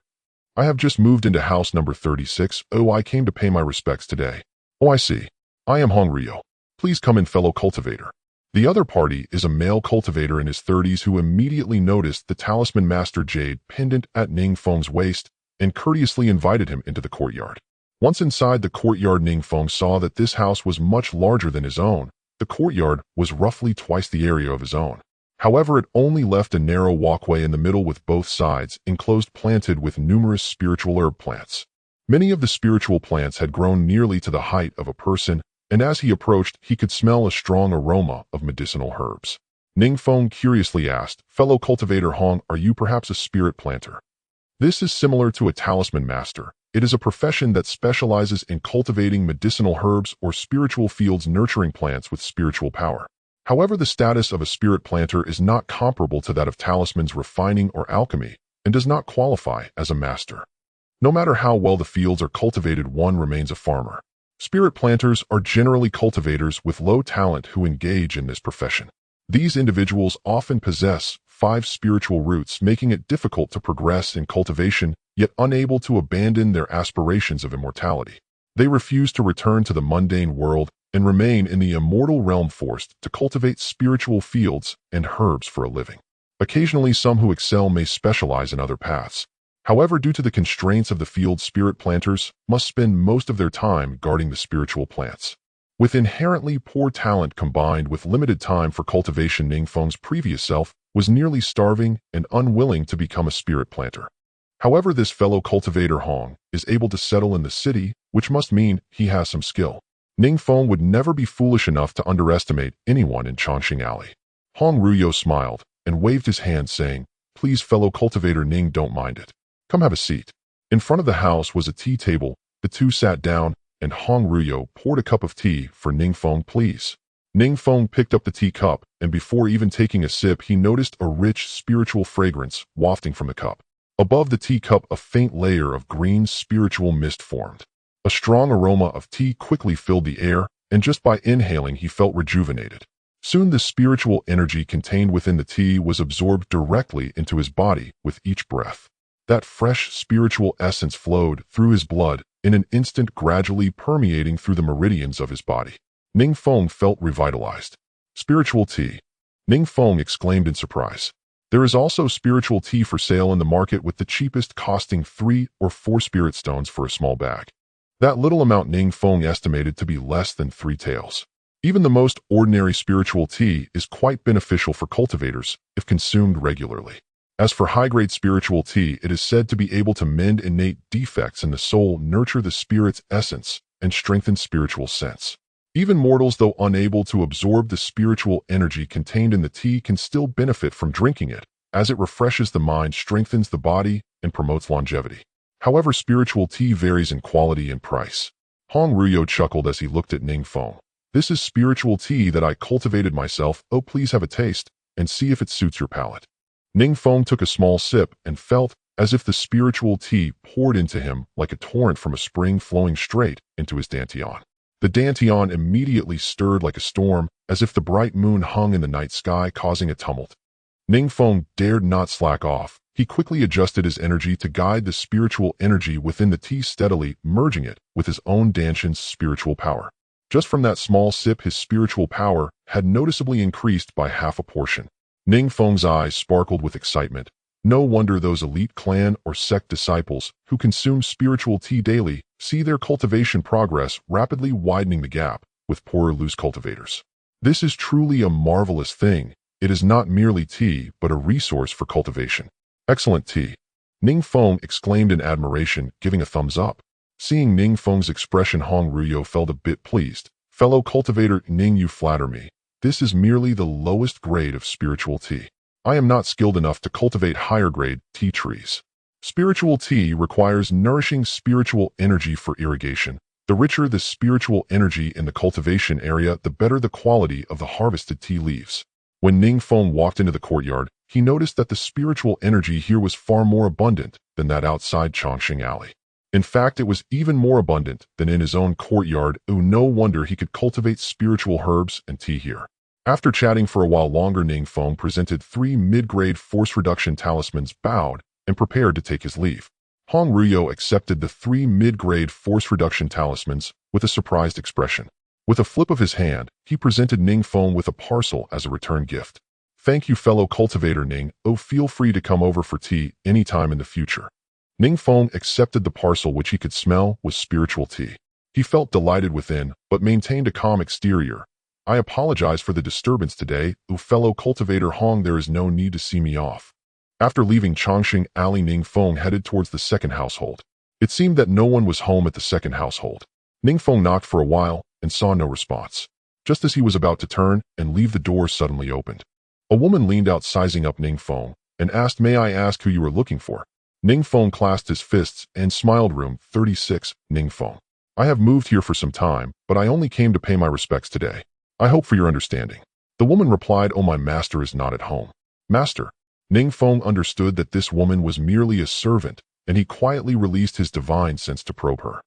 S1: I have just moved into house number 36. Oh, I came to pay my respects today. Oh, I see. I am Hong Ryo. Please come in, fellow cultivator. The other party is a male cultivator in his 30s who immediately noticed the talisman master jade pendant at Ning Feng's waist and courteously invited him into the courtyard. Once inside the courtyard, Ning Feng saw that this house was much larger than his own. The courtyard was roughly twice the area of his own. However, it only left a narrow walkway in the middle with both sides enclosed, planted with numerous spiritual herb plants. Many of the spiritual plants had grown nearly to the height of a person, and as he approached, he could smell a strong aroma of medicinal herbs. Ning Feng curiously asked, fellow cultivator Hong, are you perhaps a spirit planter? This is similar to a talisman master. It is a profession that specializes in cultivating medicinal herbs or spiritual fields, nurturing plants with spiritual power. However, the status of a spirit planter is not comparable to that of talismans, refining, or alchemy, and does not qualify as a master. No matter how well the fields are cultivated, one remains a farmer. Spirit planters are generally cultivators with low talent who engage in this profession. These individuals often possess 5 spiritual roots, making it difficult to progress in cultivation, yet unable to abandon their aspirations of immortality. They refuse to return to the mundane world and remain in the immortal realm, forced to cultivate spiritual fields and herbs for a living. Occasionally, some who excel may specialize in other paths. However, due to the constraints of the field, spirit planters must spend most of their time guarding the spiritual plants. With inherently poor talent combined with limited time for cultivation, Ning Feng's previous self was nearly starving and unwilling to become a spirit planter. However, this fellow cultivator Hong is able to settle in the city, which must mean he has some skill. Ning Feng would never be foolish enough to underestimate anyone in Chongqing Alley. Hong Ryo smiled and waved his hand, saying, please, fellow cultivator Ning, don't mind it. Come have a seat. In front of the house was a tea table. The two sat down, and Hong Ryo poured a cup of tea for Ning Feng. Please. Ning Feng picked up the teacup, and before even taking a sip, he noticed a rich spiritual fragrance wafting from the cup. Above the teacup, a faint layer of green spiritual mist formed. A strong aroma of tea quickly filled the air, and just by inhaling he felt rejuvenated. Soon the spiritual energy contained within the tea was absorbed directly into his body with each breath. That fresh spiritual essence flowed through his blood in an instant, gradually permeating through the meridians of his body. Ning Feng felt revitalized. Spiritual tea. Ning Feng exclaimed in surprise. There is also spiritual tea for sale in the market, with the cheapest costing 3 or 4 spirit stones for a small bag. That little amount Ning Feng estimated to be less than 3 taels. Even the most ordinary spiritual tea is quite beneficial for cultivators if consumed regularly. As for high-grade spiritual tea, it is said to be able to mend innate defects in the soul, nurture the spirit's essence, and strengthen spiritual sense. Even mortals, though unable to absorb the spiritual energy contained in the tea, can still benefit from drinking it, as it refreshes the mind, strengthens the body, and promotes longevity. However, spiritual tea varies in quality and price. Hong Ryo chuckled as he looked at Ning Feng. This is spiritual tea that I cultivated myself. Oh, please have a taste and see if it suits your palate. Ning Feng took a small sip and felt as if the spiritual tea poured into him like a torrent from a spring, flowing straight into his dantian. The dantian immediately stirred like a storm, as if the bright moon hung in the night sky, causing a tumult. Ning Feng dared not slack off. He quickly adjusted his energy to guide the spiritual energy within the tea, steadily merging it with his own dantian's spiritual power. Just from that small sip, his spiritual power had noticeably increased by half a portion. Ning Feng's eyes sparkled with excitement. No wonder those elite clan or sect disciples who consume spiritual tea daily see their cultivation progress rapidly widening the gap with poorer loose cultivators. This is truly a marvelous thing. It is not merely tea, but a resource for cultivation. Excellent tea. Ning Feng exclaimed in admiration, giving a thumbs up. Seeing Ning Feng's expression, Hong Ruyo felt a bit pleased. Fellow cultivator Ning, you flatter me. This is merely the lowest grade of spiritual tea. I am not skilled enough to cultivate higher grade tea trees. Spiritual tea requires nourishing spiritual energy for irrigation. The richer the spiritual energy in the cultivation area, the better the quality of the harvested tea leaves. When Ning Feng walked into the courtyard, he noticed that the spiritual energy here was far more abundant than that outside Chongqing Alley. In fact, it was even more abundant than in his own courtyard. No wonder he could cultivate spiritual herbs and tea here. After chatting for a while longer, Ning Feng presented 3 mid-grade force reduction talismans, bowed, and prepared to take his leave. Hong Ruyo accepted the 3 mid-grade force reduction talismans with a surprised expression. With a flip of his hand, he presented Ning Feng with a parcel as a return gift. Thank you, fellow cultivator Ning. Feel free to come over for tea anytime in the future. Ning Feng accepted the parcel, which he could smell was spiritual tea. He felt delighted within, but maintained a calm exterior. I apologize for the disturbance today, fellow cultivator Hong. There is no need to see me off. After leaving Chongqing Alley, Ning Feng headed towards the second household. It seemed that no one was home at the second household. Ning Feng knocked for a while and saw no response. Just as he was about to turn and leave, the door suddenly opened. A woman leaned out, sizing up Ning Feng, and asked, "May I ask who you are looking for?" Ning Feng clasped his fists and smiled. Room 36, Ning Feng. I have moved here for some time, but I only came to pay my respects today. I hope for your understanding. The woman replied, "Oh, my master is not at home." Master? Ning Feng understood that this woman was merely a servant, and he quietly released his divine sense to probe her.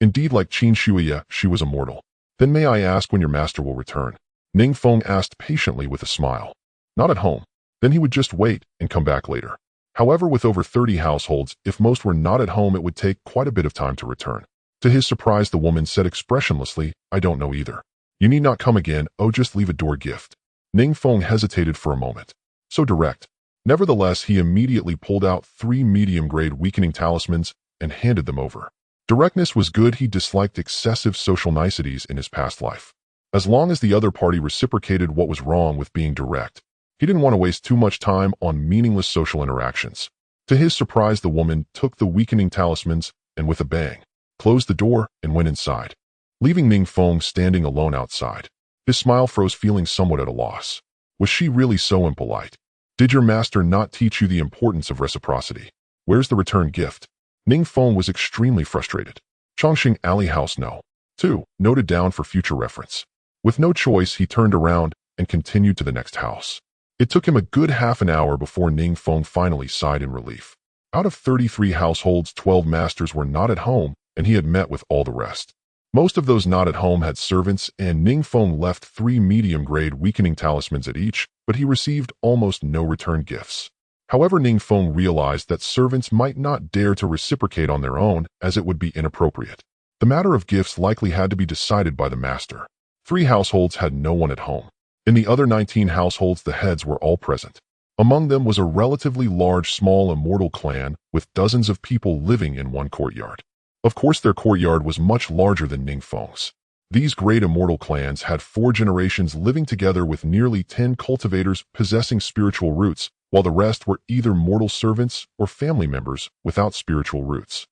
S1: Indeed, like Qin Shuya, she was immortal. Then may I ask when your master will return? Ning Feng asked patiently with a smile. Not at home. Then he would just wait and come back later. However, with over 30 households, if most were not at home, it would take quite a bit of time to return. To his surprise, the woman said expressionlessly, "I don't know either. You need not come again. Just leave a door gift." Ning Feng hesitated for a moment. So direct. Nevertheless, he immediately pulled out 3 medium-grade weakening talismans and handed them over. Directness was good. He disliked excessive social niceties in his past life. As long as the other party reciprocated what was wrong with being direct, he didn't want to waste too much time on meaningless social interactions. To his surprise, the woman took the weakening talismans and with a bang, closed the door and went inside, leaving Ning Feng standing alone outside. His smile froze, feeling somewhat at a loss. Was she really so impolite? Did your master not teach you the importance of reciprocity? Where's the return gift? Ning Feng was extremely frustrated. Chongqing Alley House No. 2, noted down for future reference. With no choice, he turned around and continued to the next house. It took him a good half an hour before Ning Feng finally sighed in relief. Out of 33 households, 12 masters were not at home, and he had met with all the rest. Most of those not at home had servants, and Ning Feng left 3 medium-grade weakening talismans at each, but he received almost no return gifts. However, Ning Feng realized that servants might not dare to reciprocate on their own, as it would be inappropriate. The matter of gifts likely had to be decided by the master. 3 households had no one at home. In the other 19 households, the heads were all present. Among them was a relatively large, small immortal clan with dozens of people living in one courtyard. Of course, their courtyard was much larger than Ning Feng's. These great immortal clans had 4 generations living together, with nearly 10 cultivators possessing spiritual roots, while the rest were either mortal servants or family members without spiritual roots.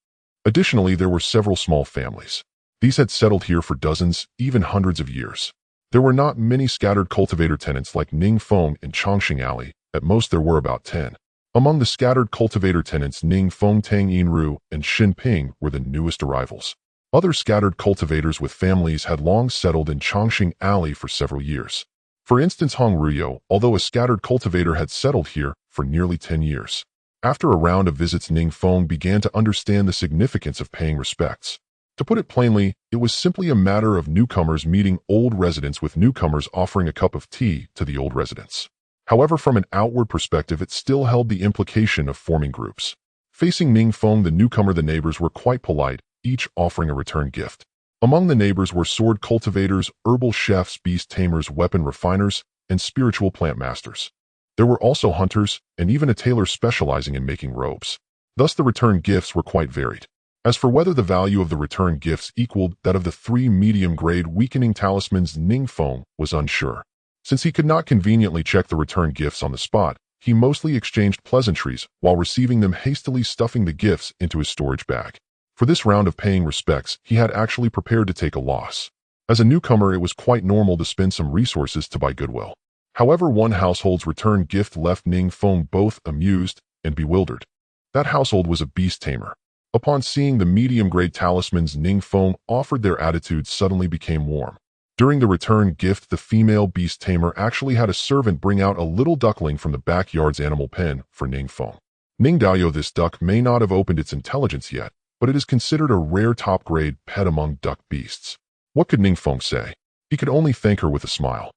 S1: Additionally, there were several small families. These had settled here for dozens, even hundreds of years. There were not many scattered cultivator tenants like Ning Feng in Chongqing Alley. At most, there were about 10. Among the scattered cultivator tenants, Ning Feng, Tang Yinru, and Xin Ping were the newest arrivals. Other scattered cultivators with families had long settled in Chongqing Alley for several years. For instance, Hong Ruyo, although a scattered cultivator, had settled here for nearly 10 years. After a round of visits, Ning Feng began to understand the significance of paying respects. To put it plainly, it was simply a matter of newcomers meeting old residents, with newcomers offering a cup of tea to the old residents. However, from an outward perspective, it still held the implication of forming groups. Facing Ning Feng, the neighbors were quite polite, each offering a return gift. Among the neighbors were sword cultivators, herbal chefs, beast tamers, weapon refiners, and spiritual plant masters. There were also hunters, and even a tailor specializing in making robes. Thus the return gifts were quite varied. As for whether the value of the return gifts equaled that of the 3 medium-grade weakening talismans, Ning Feng was unsure. Since he could not conveniently check the return gifts on the spot, he mostly exchanged pleasantries while receiving them, hastily stuffing the gifts into his storage bag. For this round of paying respects, he had actually prepared to take a loss. As a newcomer, it was quite normal to spend some resources to buy goodwill. However, one household's return gift left Ning Feng both amused and bewildered. That household was a beast tamer. Upon seeing the medium-grade talismans Ning Feng offered, their attitudes suddenly became warm. During the return gift, the female beast tamer actually had a servant bring out a little duckling from the backyard's animal pen for Ning Feng. Ning Daoyo, this duck may not have opened its intelligence yet, but it is considered a rare top-grade pet among duck beasts. What could Ning Feng say? He could only thank her with a smile.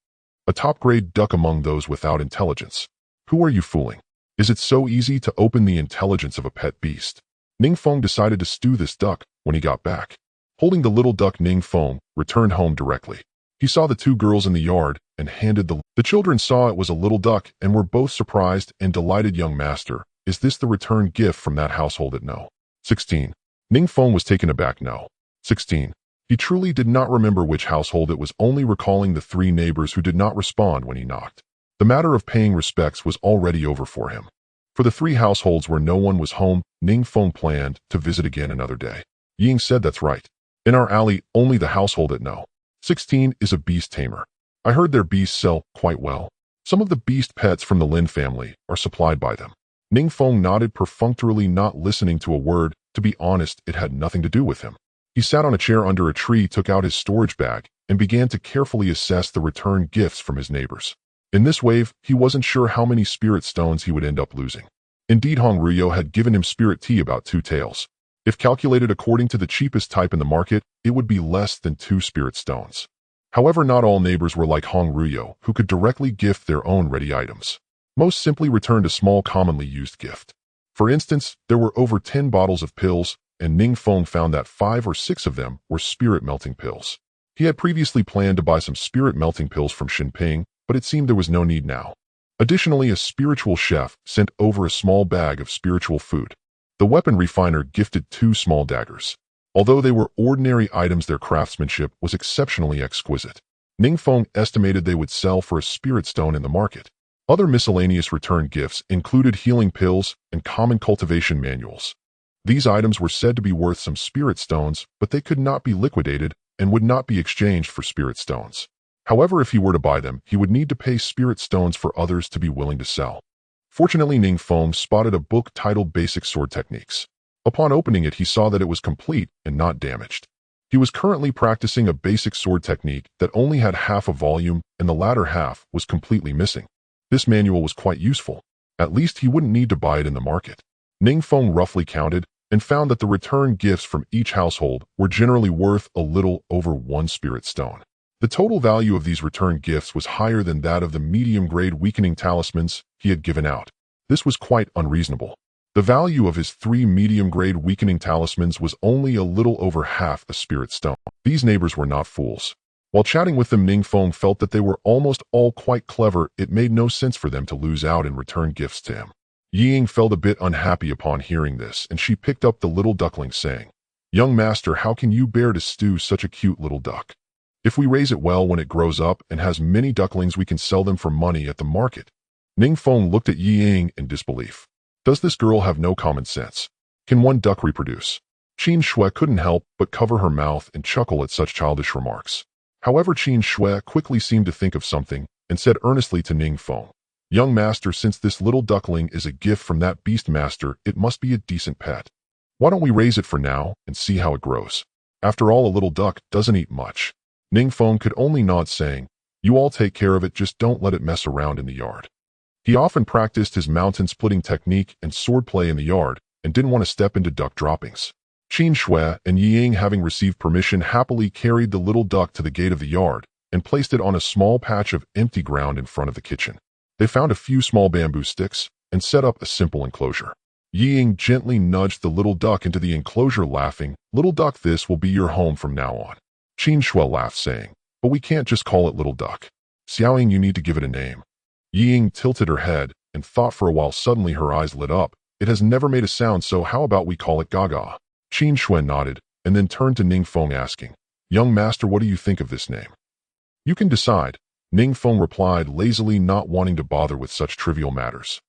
S1: A top-grade duck among those without intelligence. Who are you fooling? Is it so easy to open the intelligence of a pet beast? Ning Feng decided to stew this duck when he got back. Holding the little duck, Ning Feng returned home directly. He saw the 2 girls in the yard and handed the children saw it was a little duck and were both surprised and delighted. Young master, is this the return gift from that household at No. 16? Ning Feng was taken aback. No. 16. He truly did not remember which household it was, only recalling the 3 neighbors who did not respond when he knocked. The matter of paying respects was already over for him. For the 3 households where no one was home, Ning Feng planned to visit again another day. Ying said, "That's right. In our alley, only the household at No. 16 is a beast tamer. I heard their beasts sell quite well. Some of the beast pets from the Lin family are supplied by them." Ning Feng nodded perfunctorily, not listening to a word. To be honest, it had nothing to do with him. He sat on a chair under a tree, took out his storage bag, and began to carefully assess the return gifts from his neighbors. In this wave, he wasn't sure how many spirit stones he would end up losing. Indeed, Hong Ruyo had given him spirit tea about 2 taels. If calculated according to the cheapest type in the market, it would be less than 2 spirit stones. However, not all neighbors were like Hong Ruyo, who could directly gift their own ready items. Most simply returned a small commonly used gift. For instance, there were over 10 bottles of pills, and Ning Feng found that 5 or 6 of them were spirit melting pills. He had previously planned to buy some spirit melting pills from Xinping, but it seemed there was no need now. Additionally, a spiritual chef sent over a small bag of spiritual food. The weapon refiner gifted 2 small daggers. Although they were ordinary items, their craftsmanship was exceptionally exquisite. Ning Feng estimated they would sell for a spirit stone in the market. Other miscellaneous return gifts included healing pills and common cultivation manuals. These items were said to be worth some spirit stones, but they could not be liquidated and would not be exchanged for spirit stones. However, if he were to buy them, he would need to pay spirit stones for others to be willing to sell. Fortunately, Ning Feng spotted a book titled Basic Sword Techniques. Upon opening it, he saw that it was complete and not damaged. He was currently practicing a basic sword technique that only had half a volume, and the latter half was completely missing. This manual was quite useful. At least he wouldn't need to buy it in the market. Ning Feng roughly counted and found that the return gifts from each household were generally worth a little over 1 spirit stone. The total value of these return gifts was higher than that of the medium-grade weakening talismans he had given out. This was quite unreasonable. The value of his 3 medium-grade weakening talismans was only a little over half a spirit stone. These neighbors were not fools. While chatting with them, Ning Feng felt that they were almost all quite clever. It made no sense for them to lose out and return gifts to him. Ying felt a bit unhappy upon hearing this, and she picked up the little duckling, saying, "Young master, how can you bear to stew such a cute little duck? If we raise it well, when it grows up and has many ducklings, we can sell them for money at the market." Ning Feng looked at Ying in disbelief. Does this girl have no common sense? Can one duck reproduce? Qin Shui couldn't help but cover her mouth and chuckle at such childish remarks. However, Qin Shui quickly seemed to think of something and said earnestly to Ning Feng, "Young master, since this little duckling is a gift from that beast master, it must be a decent pet. Why don't we raise it for now and see how it grows? After all, a little duck doesn't eat much." Ning Feng could only nod, saying, "You all take care of it, just don't let it mess around in the yard." He often practiced his mountain-splitting technique and swordplay in the yard and didn't want to step into duck droppings. Qin Shui and Ying, having received permission, happily carried the little duck to the gate of the yard and placed it on a small patch of empty ground in front of the kitchen. They found a few small bamboo sticks and set up a simple enclosure. Ying gently nudged the little duck into the enclosure, laughing, "Little duck, this will be your home from now on. Qin Shui laughed, saying, "But we can't just call it Little Duck. Xiaoying, you need to give it a name." Ying tilted her head and thought for a while. Suddenly her eyes lit up. "It has never made a sound, so how about we call it Gaga?" Qin Shui nodded and then turned to Ning Feng, asking, "Young master, what do you think of this name?" "You can decide," Ning Feng replied lazily, not wanting to bother with such trivial matters.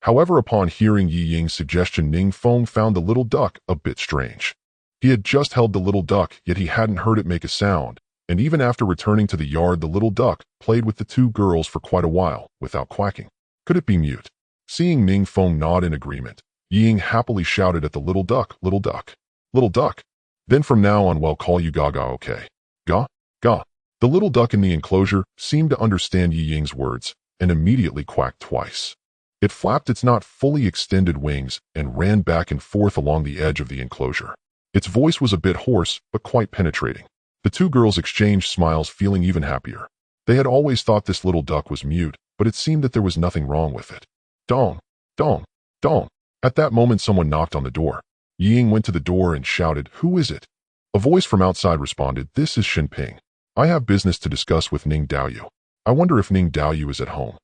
S1: However, upon hearing Yi Ying's suggestion, Ning Feng found the little duck a bit strange. He had just held the little duck, yet he hadn't heard it make a sound, and even after returning to the yard, the little duck played with the two girls for quite a while, without quacking. Could it be mute? Seeing Ning Feng nod in agreement, Yi Ying happily shouted at the little duck, "Little duck! Little duck! Then from now on we'll call you Gaga, okay? Ga? Ga." The little duck in the enclosure seemed to understand Yi Ying's words, and immediately quacked twice. It flapped its not fully extended wings and ran back and forth along the edge of the enclosure. Its voice was a bit hoarse, but quite penetrating. The two girls exchanged smiles, feeling even happier. They had always thought this little duck was mute, but it seemed that there was nothing wrong with it. Dong, dong, dong. At that moment someone knocked on the door. Yi Ying went to the door and shouted, "Who is it?" A voice from outside responded, "This is Shinping. I have business to discuss with Ning Daoyu. I wonder if Ning Daoyu is at home."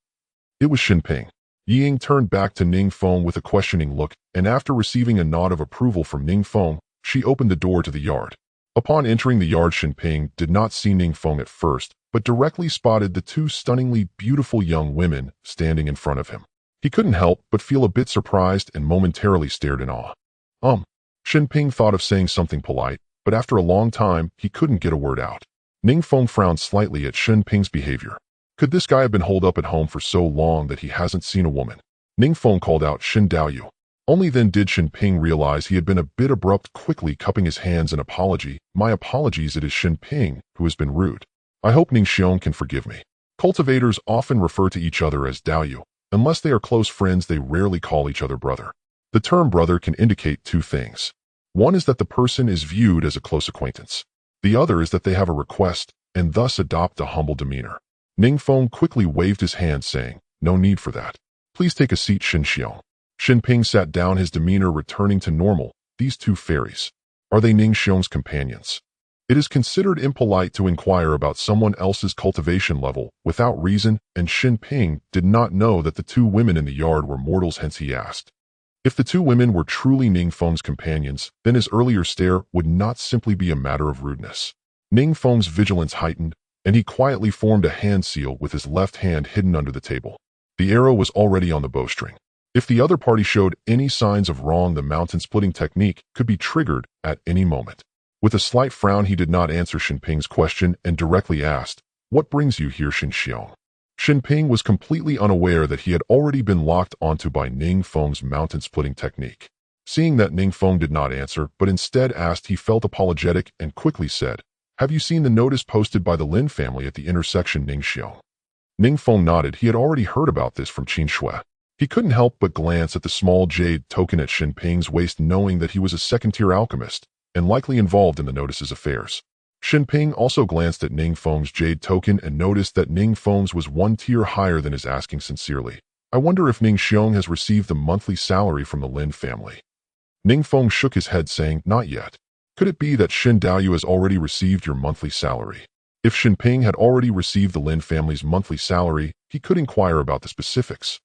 S1: It was Shinping. Yi Ying turned back to Ning Feng with a questioning look, and after receiving a nod of approval from Ning Feng, she opened the door to the yard. Upon entering the yard, Shinping did not see Ning Feng at first, but directly spotted the two stunningly beautiful young women standing in front of him. He couldn't help but feel a bit surprised and momentarily stared in awe. Shinping thought of saying something polite, but after a long time, he couldn't get a word out. Ning Feng frowned slightly at Shinping's behavior. Could this guy have been holed up at home for so long that he hasn't seen a woman? Ning Feng called out, "Shin Daoyu." Only then did Shinping realize he had been a bit abrupt, quickly cupping his hands in apology. "My apologies, it is Shinping who has been rude. I hope Ning Xiong can forgive me." Cultivators often refer to each other as Daoyu. Unless they are close friends, they rarely call each other brother. The term brother can indicate two things. One is that the person is viewed as a close acquaintance. The other is that they have a request and thus adopt a humble demeanor. Ning Feng quickly waved his hand, saying, "No need for that. Please take a seat, Shin Xiong." Shinping sat down, his demeanor returning to normal. These two fairies. Are they Ning Xiong's companions? It is considered impolite to inquire about someone else's cultivation level without reason, and Shinping did not know that the two women in the yard were mortals, hence he asked. If the two women were truly Ning Feng's companions, then his earlier stare would not simply be a matter of rudeness. Ning Feng's vigilance heightened, and he quietly formed a hand seal with his left hand hidden under the table. The arrow was already on the bowstring. If the other party showed any signs of wrong, the mountain-splitting technique could be triggered at any moment. With a slight frown, he did not answer Shinping's question and directly asked, "What brings you here, Shin Xiong?" Shinping was completely unaware that he had already been locked onto by Ning Feng's mountain-splitting technique. Seeing that Ning Feng did not answer, but instead asked, he felt apologetic and quickly said, "Have you seen the notice posted by the Lin family at the intersection, Ning Xiong?" Ning Feng nodded. He had already heard about this from Qin Shui. He couldn't help but glance at the small jade token at Shinping's waist, knowing that he was a second-tier alchemist and likely involved in the notice's affairs. Shinping also glanced at Ning Feng's jade token and noticed that Ning Feng's was one tier higher than his, asking sincerely, "I wonder if Ning Xiong has received the monthly salary from the Lin family." Ning Feng shook his head, saying, "Not yet. Could it be that Shin Daoyu has already received your monthly salary?" If Shinping had already received the Lin family's monthly salary, he could inquire about the specifics.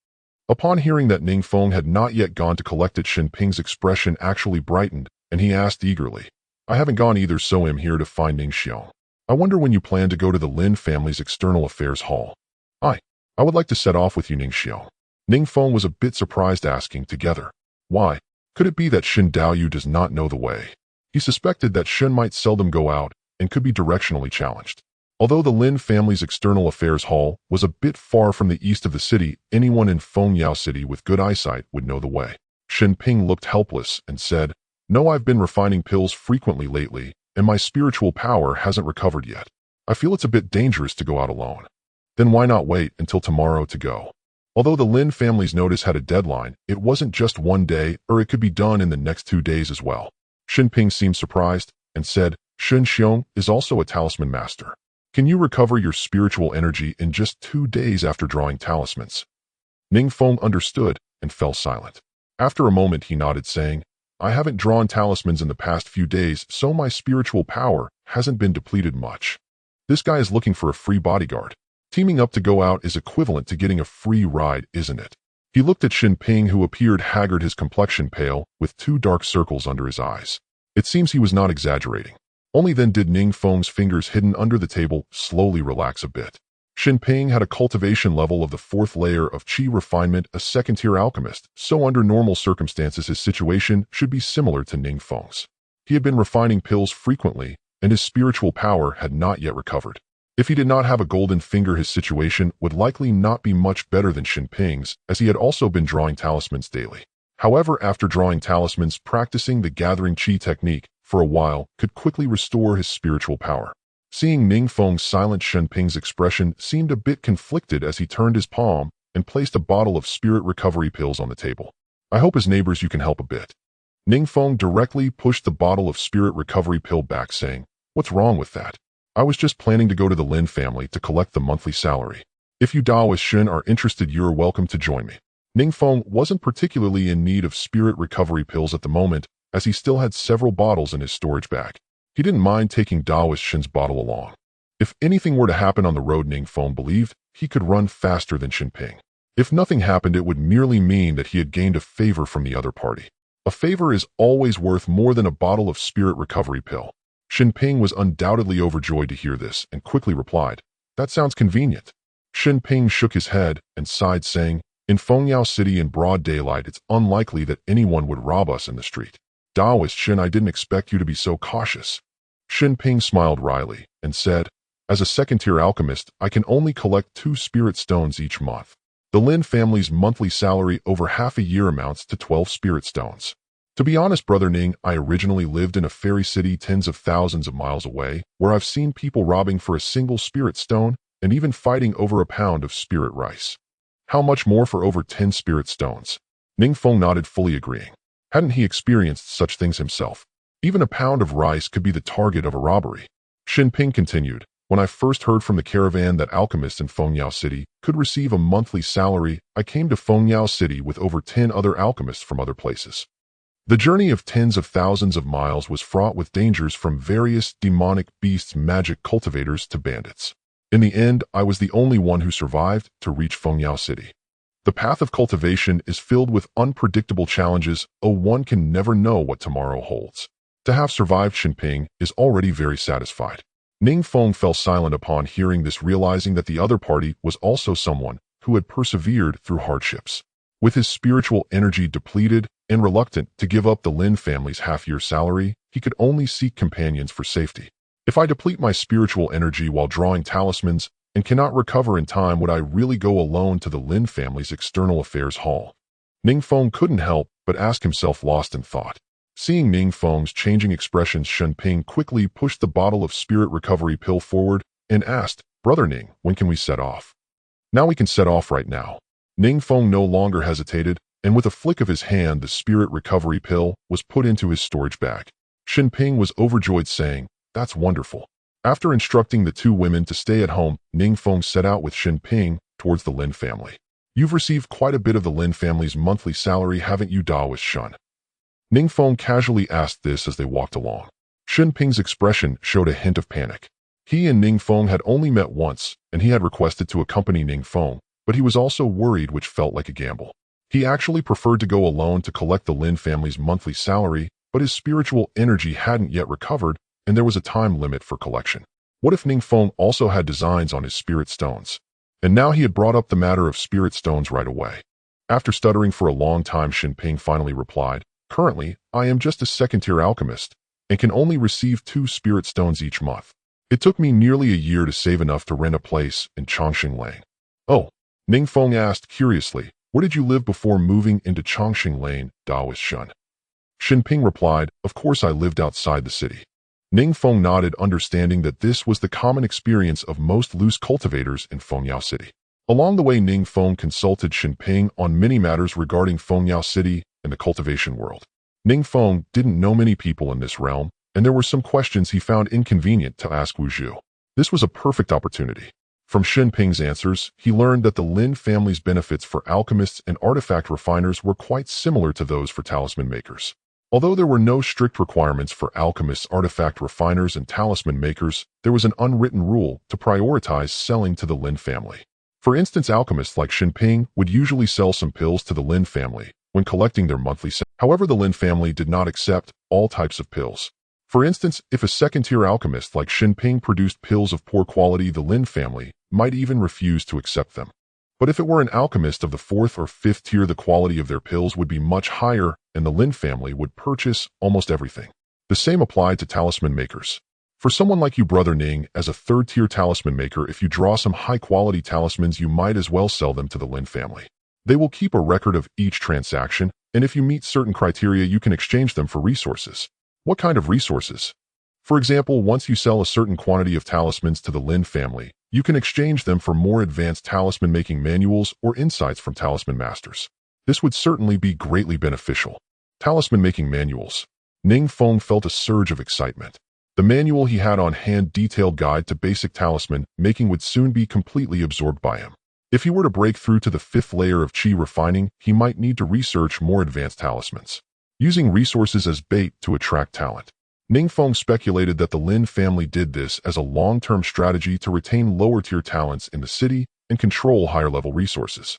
S1: Upon hearing that Ning Feng had not yet gone to collect it, Shinping's expression actually brightened, and he asked eagerly, "I haven't gone either, so I'm here to find Ning Xiong. I wonder when you plan to go to the Lin family's external affairs hall." I would like to set off with you, Ning Xiong." Ning Feng was a bit surprised, asking, "Together? Why? Could it be that Shin Daoyu does not know the way?" He suspected that Shin might seldom go out and could be directionally challenged. Although the Lin family's external affairs hall was a bit far from the east of the city, anyone in Fengyao City with good eyesight would know the way. Shinping looked helpless and said, "No, I've been refining pills frequently lately, and my spiritual power hasn't recovered yet. I feel it's a bit dangerous to go out alone." "Then why not wait until tomorrow to go?" Although the Lin family's notice had a deadline, it wasn't just one day, or it could be done in the next 2 days as well. Shinping seemed surprised and said, "Shin Xiong is also a talisman master. Can you recover your spiritual energy in just 2 days after drawing talismans?" Ning Feng understood and fell silent. After a moment he nodded, saying, I haven't drawn talismans in the past few days, so my spiritual power hasn't been depleted much. This guy is looking for a free bodyguard. Teaming up to go out is equivalent to getting a free ride, isn't it? He looked at Xin Ping, who appeared haggard, his complexion pale, with 2 dark circles under his eyes. It seems he was not exaggerating. Only then did Ning Feng's fingers hidden under the table slowly relax a bit. Xin Ping had a cultivation level of the 4th layer of qi refinement, a second-tier alchemist, so under normal circumstances his situation should be similar to Ning Feng's. He had been refining pills frequently, and his spiritual power had not yet recovered. If he did not have a golden finger, his situation would likely not be much better than Xin Ping's, as he had also been drawing talismans daily. However, after drawing talismans, practicing the gathering qi technique for a while could quickly restore his spiritual power. Seeing Ning Feng's silent, Xin Ping's expression seemed a bit conflicted as he turned his palm and placed a bottle of spirit recovery pills on the table. I hope as neighbors you can help a bit. Ning Feng directly pushed the bottle of spirit recovery pill back, saying, "What's wrong with that? I was just planning to go to the Lin family to collect the monthly salary. If you Daoist Shin are interested, you're welcome to join me." Ning Feng wasn't particularly in need of spirit recovery pills at the moment, as he still had several bottles in his storage bag. He didn't mind taking Daoist Shin's bottle along. If anything were to happen on the road, Ning Feng believed he could run faster than Xin Ping. If nothing happened, it would merely mean that he had gained a favor from the other party. A favor is always worth more than a bottle of spirit recovery pill. Xin Ping was undoubtedly overjoyed to hear this and quickly replied, "That sounds convenient." Xin Ping shook his head and sighed, saying, "In Fengyao City in broad daylight, it's unlikely that anyone would rob us in the street." "Daoist Xin, I didn't expect you to be so cautious." Xin Ping smiled wryly and said, "As a second-tier alchemist, I can only collect 2 spirit stones each month. The Lin family's monthly salary over half a year amounts to 12 spirit stones. To be honest, Brother Ning, I originally lived in a fairy city tens of thousands of miles away, where I've seen people robbing for a single spirit stone and even fighting over a pound of spirit rice. How much more for over 10 spirit stones?" Ning Feng nodded, fully agreeing. Hadn't he experienced such things himself? Even a pound of rice could be the target of a robbery. Xin Ping continued, "When I first heard from the caravan that alchemists in Fengyao City could receive a monthly salary, I came to Fengyao City with over 10 other alchemists from other places. The journey of tens of thousands of miles was fraught with dangers from various demonic beasts, magic cultivators to bandits. In the end, I was the only one who survived to reach Fengyao City. The path of cultivation is filled with unpredictable challenges. One can never know what tomorrow holds. To have survived, Xin Ping is already very satisfied." Ning Feng fell silent upon hearing this, realizing that the other party was also someone who had persevered through hardships. With his spiritual energy depleted and reluctant to give up the Lin family's half-year salary, he could only seek companions for safety. "If I deplete my spiritual energy while drawing talismans and cannot recover in time, would I really go alone to the Lin family's external affairs hall?" Ning Feng couldn't help but ask himself, lost in thought. Seeing Ning Feng's changing expressions, Xin Ping quickly pushed the bottle of spirit recovery pill forward and asked, "Brother Ning, when can we set off?" "Now we can set off right now." Ning Feng no longer hesitated, and with a flick of his hand, the spirit recovery pill was put into his storage bag. Xin Ping was overjoyed, saying, "That's wonderful." After instructing the 2 women to stay at home, Ning Feng set out with Xin Ping towards the Lin family. "You've received quite a bit of the Lin family's monthly salary, haven't you, Daoist Shun?" Ning Feng casually asked this as they walked along. Xin Ping's expression showed a hint of panic. He and Ning Feng had only met once, and he had requested to accompany Ning Feng, but he was also worried, which felt like a gamble. He actually preferred to go alone to collect the Lin family's monthly salary, but his spiritual energy hadn't yet recovered, and there was a time limit for collection. What if Ning Feng also had designs on his spirit stones? And now he had brought up the matter of spirit stones right away. After stuttering for a long time, Xin Ping finally replied, "Currently, I am just a second-tier alchemist and can only receive 2 spirit stones each month. It took me nearly a year to save enough to rent a place in Chongqing Lane." "Oh," Ning Feng asked curiously, "where did you live before moving into Chongqing Lane, Daoist Shun?" Xin Ping replied, "Of course I lived outside the city." Ning Feng nodded, understanding that this was the common experience of most loose cultivators in Fengyao City. Along the way, Ning Feng consulted Xin Ping on many matters regarding Fengyao City and the cultivation world. Ning Feng didn't know many people in this realm, and there were some questions he found inconvenient to ask Wu Zhu. This was a perfect opportunity. From Xin Ping's answers, he learned that the Lin family's benefits for alchemists and artifact refiners were quite similar to those for talisman makers. Although there were no strict requirements for alchemists, artifact refiners, and talisman makers, there was an unwritten rule to prioritize selling to the Lin family. For instance, alchemists like Xinping would usually sell some pills to the Lin family when collecting their monthly salary. However, the Lin family did not accept all types of pills. For instance, if a second-tier alchemist like Xinping produced pills of poor quality, the Lin family might even refuse to accept them. But if it were an alchemist of the 4th or 5th tier, the quality of their pills would be much higher and the Lin family would purchase almost everything. The same applied to talisman makers. For someone like you, Brother Ning, as a 3rd-tier talisman maker, if you draw some high-quality talismans, you might as well sell them to the Lin family. They will keep a record of each transaction, and if you meet certain criteria, you can exchange them for resources. What kind of resources? For example, once you sell a certain quantity of talismans to the Lin family, you can exchange them for more advanced talisman making manuals or insights from talisman masters. This would certainly be greatly beneficial. Talisman making manuals. Ning Feng felt a surge of excitement. The manual he had on hand, detailed guide to basic talisman making, would soon be completely absorbed by him. If he were to break through to the 5th layer of qi refining, he might need to research more advanced talismans, using resources as bait to attract talent. Ning Feng speculated that the Lin family did this as a long-term strategy to retain lower-tier talents in the city and control higher-level resources.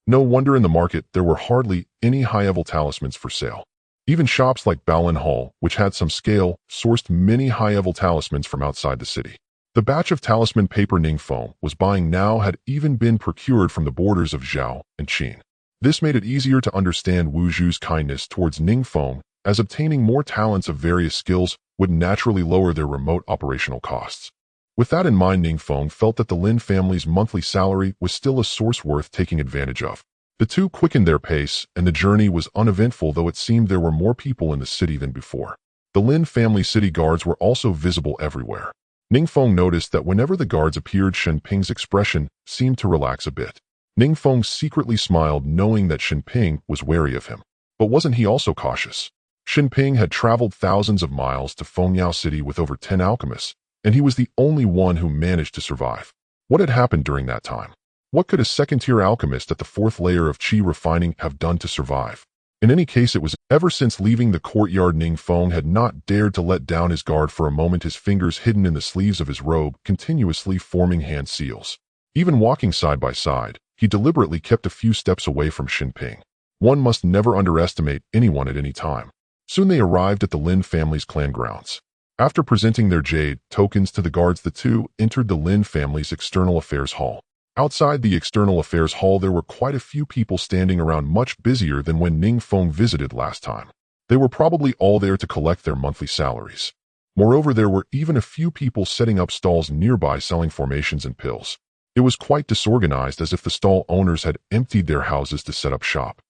S1: No wonder in the market there were hardly any high-level talismans for sale. Even shops like Baolin Hall, which had some scale, sourced many high-level talismans from outside the city. The batch of talisman paper Ning Feng was buying now had even been procured from the borders of Zhao and Qin. This made it easier to understand Wu Zhu's kindness towards Ning Feng, as obtaining more talents of various skills would naturally lower their remote operational costs. With that in mind, Ning Feng felt that the Lin family's monthly salary was still a source worth taking advantage of. The two quickened their pace, and the journey was uneventful, though it seemed there were more people in the city than before. The Lin family city guards were also visible everywhere. Ning Feng noticed that whenever the guards appeared, Xinping's expression seemed to relax a bit. Ning Feng secretly smiled, knowing that Xinping was wary of him. But wasn't he also cautious? Xinping had traveled thousands of miles to Fengyao City with over 10 alchemists, and he was the only one who managed to survive. What had happened during that time? What could a second-tier alchemist at the 4th layer of qi refining have done to survive? In any case, it was ever since leaving the courtyard, Ning Feng had not dared to let down his guard for a moment, his fingers hidden in the sleeves of his robe, continuously forming hand seals. Even walking side by side, he deliberately kept a few steps away from Xinping. One must never underestimate anyone at any time. Soon they arrived at the Lin family's clan grounds. After presenting their jade tokens to the guards, the two entered the Lin family's external affairs hall. Outside the external affairs hall, there were quite a few people standing around, much busier than when Ning Feng visited last time. They were probably all there to collect their monthly salaries. Moreover, there were even a few people setting up stalls nearby selling formations and pills. It was quite disorganized, as if the stall owners had emptied their houses to set up shop.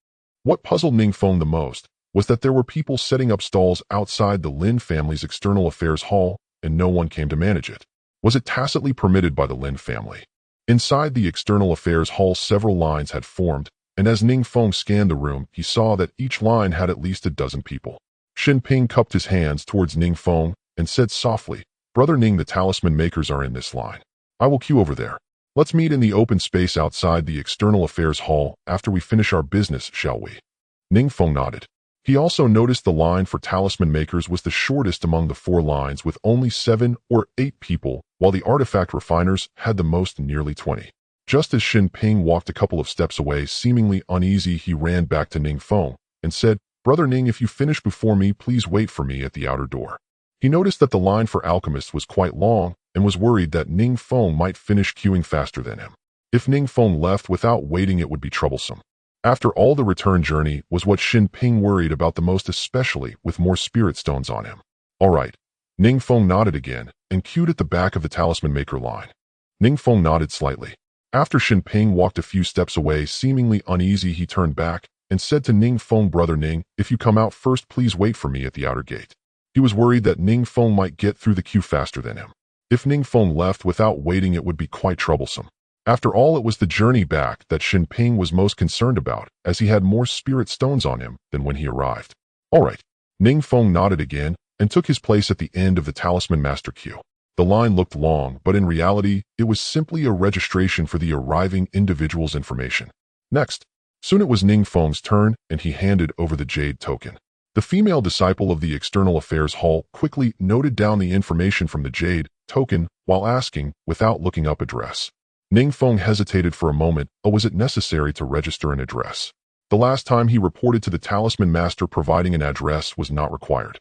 S1: What puzzled Ning Feng the most was that there were people setting up stalls outside the Lin family's external affairs hall, and no one came to manage it. Was it tacitly permitted by the Lin family? Inside the external affairs hall, several lines had formed, and as Ning Feng scanned the room, he saw that each line had at least a dozen people. Xinping cupped his hands towards Ning Feng and said softly, "Brother Ning, the talisman makers are in this line. I will queue over there. Let's meet in the open space outside the external affairs hall after we finish our business, shall we?" Ning Feng nodded. He also noticed the line for talisman makers was the shortest among the 4 lines, with only 7 or 8 people, while the artifact refiners had the most, nearly 20. Just as Xinping walked a couple of steps away, seemingly uneasy, he ran back to Ning Feng and said, "Brother Ning, if you finish before me, please wait for me at the outer door." He noticed that the line for alchemists was quite long and was worried that Ning Feng might finish queuing faster than him. If Ning Feng left without waiting, it would be troublesome. After all, the return journey was what Xinping worried about the most, especially with more spirit stones on him. All right. Ning Feng nodded again and queued at the back of the talisman maker line. Ning Feng nodded slightly. After Xinping walked a few steps away, seemingly uneasy, he turned back and said to Ning Feng, "Brother Ning, if you come out first, please wait for me at the outer gate." He was worried that Ning Feng might get through the queue faster than him. If Ning Feng left without waiting, it would be quite troublesome. After all, it was the journey back that Xinping was most concerned about, as he had more spirit stones on him than when he arrived. All right. Ning Feng nodded again and took his place at the end of the talisman master queue. The line looked long, but in reality, it was simply a registration for the arriving individual's information. Next, soon it was Ning Feng's turn, and he handed over the jade token. The female disciple of the External Affairs Hall quickly noted down the information from the Jade token while asking, without looking up address. Ning Feng hesitated for a moment, or was it necessary to register an address? The last time he reported to the Talisman Master providing an address was not required.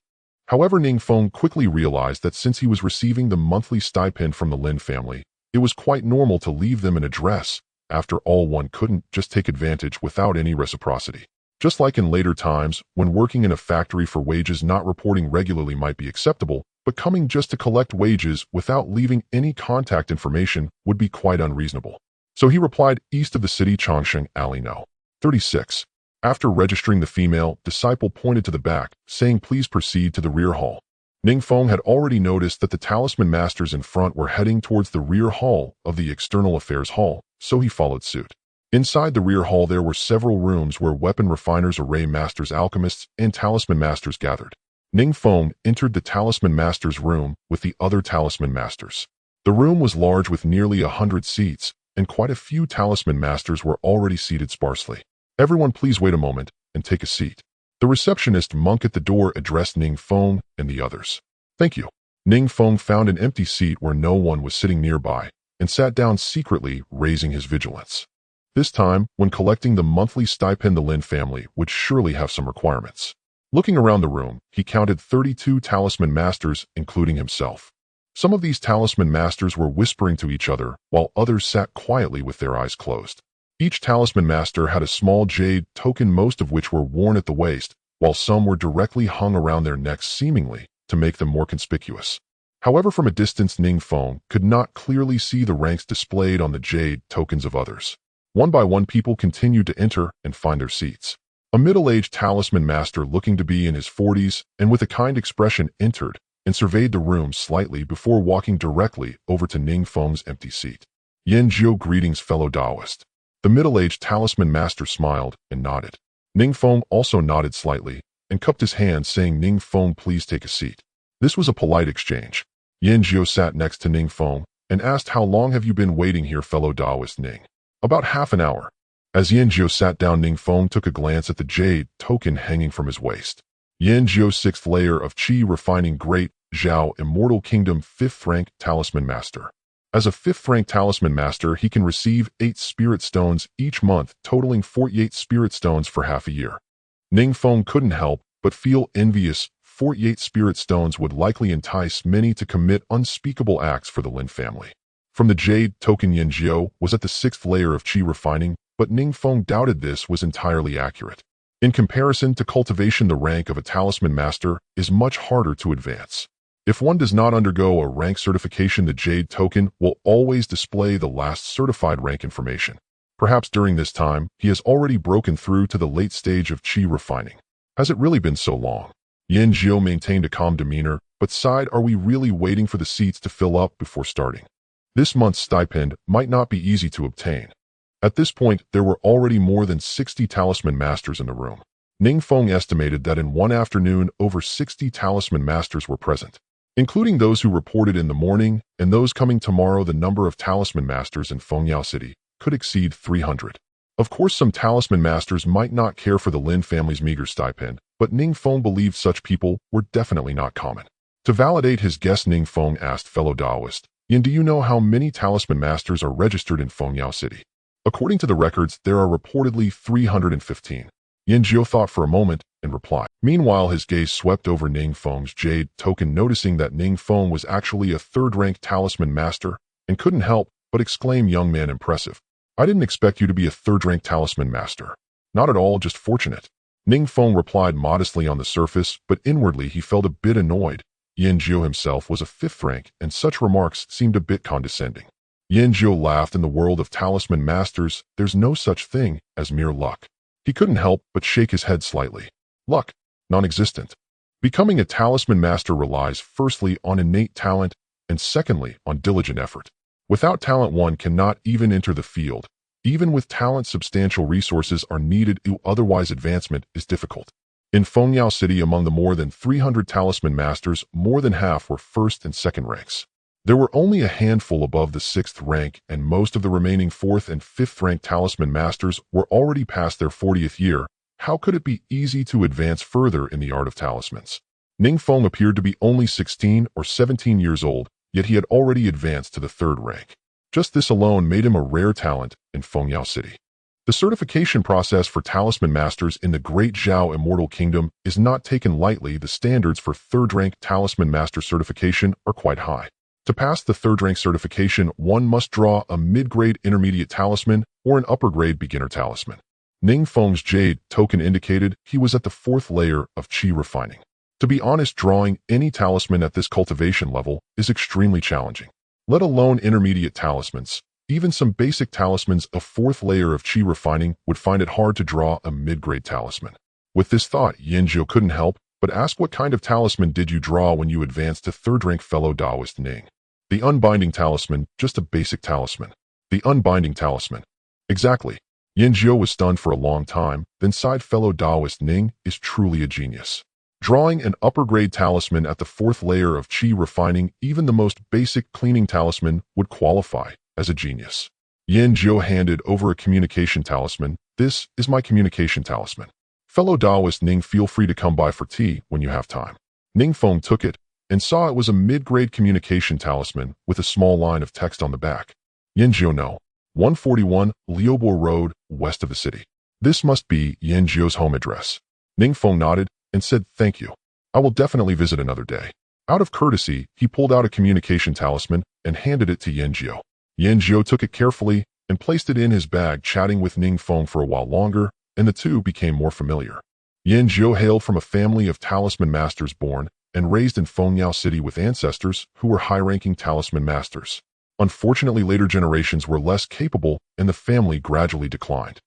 S1: However, Ning Feng quickly realized that since he was receiving the monthly stipend from the Lin family, it was quite normal to leave them an address. After all, one couldn't just take advantage without any reciprocity. Just like in later times, when working in a factory for wages, not reporting regularly might be acceptable, but coming just to collect wages without leaving any contact information would be quite unreasonable. So he replied, east of the city, Changsheng Alley No. 36. After registering, the female disciple pointed to the back, saying, please proceed to the rear hall. Ning Feng had already noticed that the Talisman Masters in front were heading towards the rear hall of the External Affairs Hall, so he followed suit. Inside the rear hall there were several rooms where weapon refiners, array masters, alchemists, and talisman masters gathered. Ning Feng entered the Talisman Master's room with the other Talisman Masters. The room was large with nearly 100 seats, and quite a few Talisman Masters were already seated sparsely. Everyone, please wait a moment and take a seat. The receptionist monk at the door addressed Ning Feng and the others. Thank you. Ning Feng found an empty seat where no one was sitting nearby and sat down secretly, raising his vigilance. This time, when collecting the monthly stipend, the Lin family would surely have some requirements. Looking around the room, he counted 32 Talisman Masters, including himself. Some of these Talisman Masters were whispering to each other, while others sat quietly with their eyes closed. Each Talisman Master had a small jade token, most of which were worn at the waist, while some were directly hung around their necks, seemingly to make them more conspicuous. However, from a distance, Ning Feng could not clearly see the ranks displayed on the jade tokens of others. One by one, people continued to enter and find their seats. A middle-aged Talisman Master, looking to be in his 40s and with a kind expression, entered and surveyed the room slightly before walking directly over to Ning Feng's empty seat. Yan Jiu, greetings, fellow Taoist. The middle-aged Talisman Master smiled and nodded. Ning Feng also nodded slightly and cupped his hand, saying, Ning Feng, please take a seat. This was a polite exchange. Yan Jiu sat next to Ning Feng and asked, how long have you been waiting here, fellow Taoist Ning? About half an hour. As Yan Jiu sat down, Ning Feng took a glance at the jade token hanging from his waist. Yan Jiu, 6th layer of Qi refining, Great Zhao, Immortal Kingdom, 5th rank Talisman Master. As a 5th rank Talisman Master, he can receive 8 Spirit Stones each month, totaling 48 Spirit Stones for half a year. Ning Feng couldn't help but feel envious. 48 Spirit Stones would likely entice many to commit unspeakable acts for the Lin family. From the jade token, Yan Jiu was at the 6th layer of Qi refining, but Ning Feng doubted this was entirely accurate. In comparison to cultivation, the rank of a Talisman Master is much harder to advance. If one does not undergo a rank certification, the jade token will always display the last certified rank information. Perhaps during this time, he has already broken through to the late stage of Qi refining. Has it really been so long? Yan Jiu maintained a calm demeanor, but sighed, are we really waiting for the seats to fill up before starting? This month's stipend might not be easy to obtain. At this point, there were already more than 60 Talisman Masters in the room. Ning Feng estimated that in one afternoon, over 60 Talisman Masters were present. Including those who reported in the morning and those coming tomorrow, the number of Talisman Masters in Fengyao City could exceed 300. Of course, some Talisman Masters might not care for the Lin family's meager stipend, but Ning Feng believed such people were definitely not common. To validate his guess, Ning Feng asked, fellow Taoist, Yin, do you know how many Talisman Masters are registered in Fengyao City? According to the records, there are reportedly 315. Yan Jiu thought for a moment and replied. Meanwhile, his gaze swept over Ning Feng's jade token, noticing that Ning Feng was actually a 3rd-rank Talisman Master and couldn't help but exclaim, young man, impressive. I didn't expect you to be a 3rd-rank Talisman Master. Not at all, just fortunate. Ning Feng replied modestly on the surface, but inwardly he felt a bit annoyed. Yan Jiu himself was a 5th rank, and such remarks seemed a bit condescending. Yan Jiu laughed. In the world of Talisman Masters, there's no such thing as mere luck. He couldn't help but shake his head slightly. Luck, non-existent. Becoming a Talisman Master relies firstly on innate talent and secondly on diligent effort. Without talent, one cannot even enter the field. Even with talent, substantial resources are needed, otherwise advancement is difficult. In Fengyao City, among the more than 300 Talisman Masters, more than half were 1st and 2nd ranks. There were only a handful above the 6th rank, and most of the remaining 4th and 5th rank Talisman Masters were already past their 40th year how could it be easy to advance further in the art of talismans? Ning Feng appeared to be only 16 or 17 years old, yet he had already advanced to the third rank. Just this alone made him a rare talent in Fengyao City. The certification process for talisman masters in the Great Zhao Immortal Kingdom is not taken lightly. The standards for third-rank talisman master certification are quite high. To pass the third-rank certification, one must draw a mid-grade intermediate talisman or an upper-grade beginner talisman. Ning Feng's jade token indicated he was at the fourth layer of qi refining. To be honest, drawing any talisman at this cultivation level is extremely challenging. Let alone intermediate talismans. Even some basic talismans of fourth layer of qi refining would find it hard to draw a mid-grade talisman. With this thought, Yanjiu couldn't help but ask, what kind of talisman did you draw when you advanced to third-rank fellow Taoist Ning? The unbinding talisman, just a basic talisman. The unbinding talisman. Exactly. Yanjiu was stunned for a long time, then sighed. Fellow Taoist Ning is truly a genius. Drawing an upper-grade talisman at the fourth layer of qi refining, even the most basic cleaning talisman would qualify as a genius. Yanjiu handed over a communication talisman. This is my communication talisman. Fellow Taoist Ning, feel free to come by for tea when you have time. Ning Feng took it and saw it was a mid-grade communication talisman with a small line of text on the back. Yanjiu No. 141 Liubo Road, west of the city. This must be Yanjiu's home address. Ning Feng nodded and said, thank you. I will definitely visit another day. Out of courtesy, he pulled out a communication talisman and handed it to Yanjiu. Yanjiu took it carefully and placed it in his bag, chatting with Ning Feng for a while longer, and the two became more familiar. Yanjiu hailed from a family of talisman masters born and raised in Fengyao City with ancestors who were high-ranking talisman masters. Unfortunately, later generations were less capable and the family gradually declined.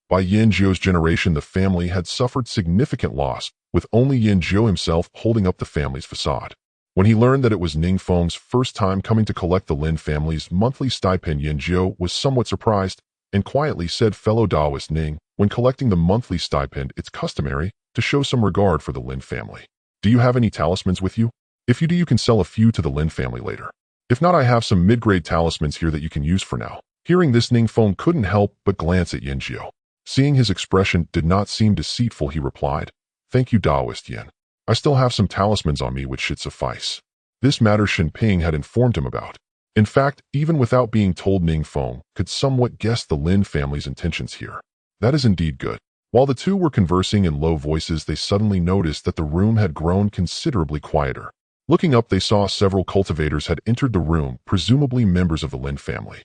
S1: By Yanjiu's generation, the family had suffered significant loss, with only Yanjiu himself holding up the family's facade. When he learned that it was Ning Feng's first time coming to collect the Lin family's monthly stipend, Yanjiu was somewhat surprised and quietly said, fellow Taoist Ning, when collecting the monthly stipend, it's customary to show some regard for the Lin family. Do you have any talismans with you? If you do, you can sell a few to the Lin family later. If not, I have some mid-grade talismans here that you can use for now. Hearing this, Ning Feng couldn't help but glance at Yanjiu. Seeing his expression did not seem deceitful, he replied, thank you, Taoist Yan. I still have some talismans on me which should suffice. This matter Shen Ping had informed him about. In fact, even without being told, Ning Feng could somewhat guess the Lin family's intentions here. That is indeed good. While the two were conversing in low voices, they suddenly noticed that the room had grown considerably quieter. Looking up, they saw several cultivators had entered the room, presumably members of the Lin family.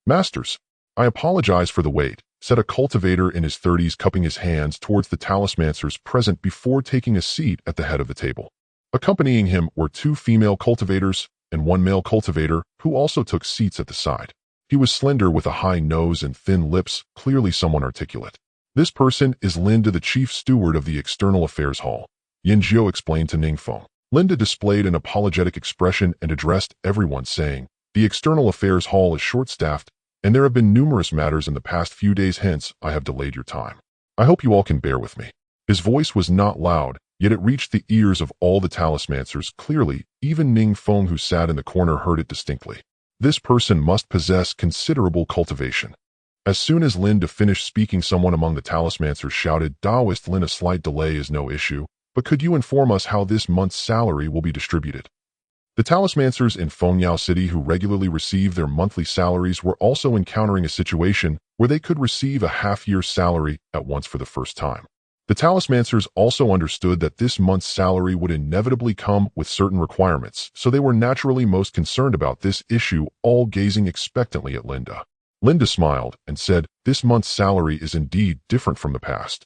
S1: Masters, I apologize for the wait, said a cultivator in his 30s, cupping his hands towards the talismancers present before taking a seat at the head of the table. Accompanying him were two female cultivators and one male cultivator who also took seats at the side. He was slender with a high nose and thin lips, clearly someone articulate. This person is Linda, the chief steward of the External Affairs Hall, Yanjiu explained to Ning Feng. Linda displayed an apologetic expression and addressed everyone, saying, the External Affairs Hall is short-staffed, and there have been numerous matters in the past few days, hence I have delayed your time. I hope you all can bear with me. His voice was not loud, yet it reached the ears of all the talismancers clearly. Even Ning Feng, who sat in the corner, heard it distinctly. This person must possess considerable cultivation. As soon as Linda finished speaking, someone among the talismancers shouted, Taoist Lin, a slight delay is no issue, but could you inform us how this month's salary will be distributed? The talismancers in Fengyao City who regularly receive their monthly salaries were also encountering a situation where they could receive a half-year's salary at once for the first time. The talismancers also understood that this month's salary would inevitably come with certain requirements, so they were naturally most concerned about this issue, all gazing expectantly at Linda. Linda smiled and said, this month's salary is indeed different from the past.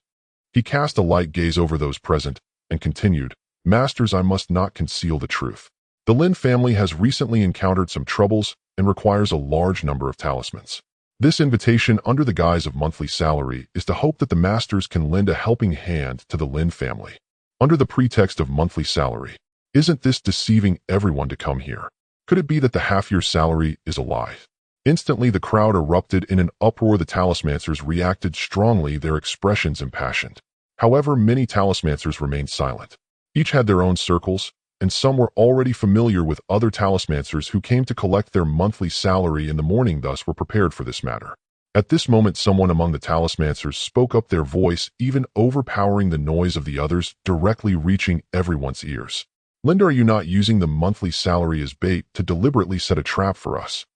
S1: He cast a light gaze over those present and continued, Masters, I must not conceal the truth. The Lin family has recently encountered some troubles and requires a large number of talismans. This invitation under the guise of monthly salary is to hope that the masters can lend a helping hand to the Lin family. Under the pretext of monthly salary. Isn't this deceiving everyone to come here? Could it be that the half-year salary is a lie? Instantly, the crowd erupted in an uproar. The talismancers reacted strongly, their expressions impassioned. However, many talismancers remained silent. Each had their own circles, and some were already familiar with other talismancers who came to collect their monthly salary in the morning, thus were prepared for this matter. At this moment, someone among the talismancers spoke up, their voice even overpowering the noise of the others, directly reaching everyone's ears. Linda, are you not using the monthly salary as bait to deliberately set a trap for us?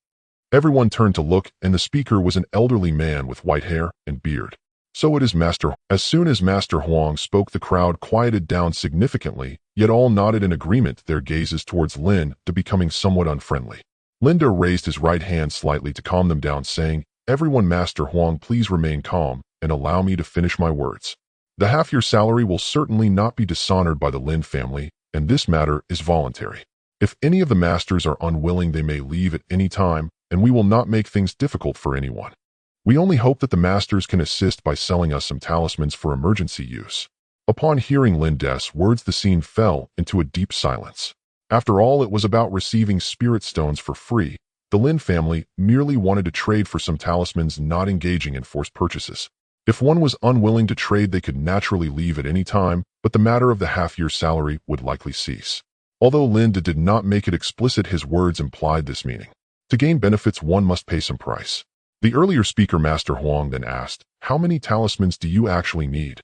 S1: Everyone turned to look, and the speaker was an elderly man with white hair and beard. So it is Master. As soon as Master Huang spoke, the crowd quieted down significantly, yet all nodded in agreement, their gazes towards Lin to becoming somewhat unfriendly. Linda raised his right hand slightly to calm them down, saying, "Everyone, Master Huang, please remain calm and allow me to finish my words. The half-year salary will certainly not be dishonored by the Lin family, and this matter is voluntary. If any of the masters are unwilling, they may leave at any time, and we will not make things difficult for anyone. We only hope that the masters can assist by selling us some talismans for emergency use." Upon hearing Linda's words, the scene fell into a deep silence. After all, it was about receiving spirit stones for free. The Lin family merely wanted to trade for some talismans, not engaging in forced purchases. If one was unwilling to trade, they could naturally leave at any time, but the matter of the half-year salary would likely cease. Although Linda did not make it explicit, his words implied this meaning. To gain benefits, one must pay some price. The earlier speaker, Master Huang, then asked, "How many talismans do you actually need?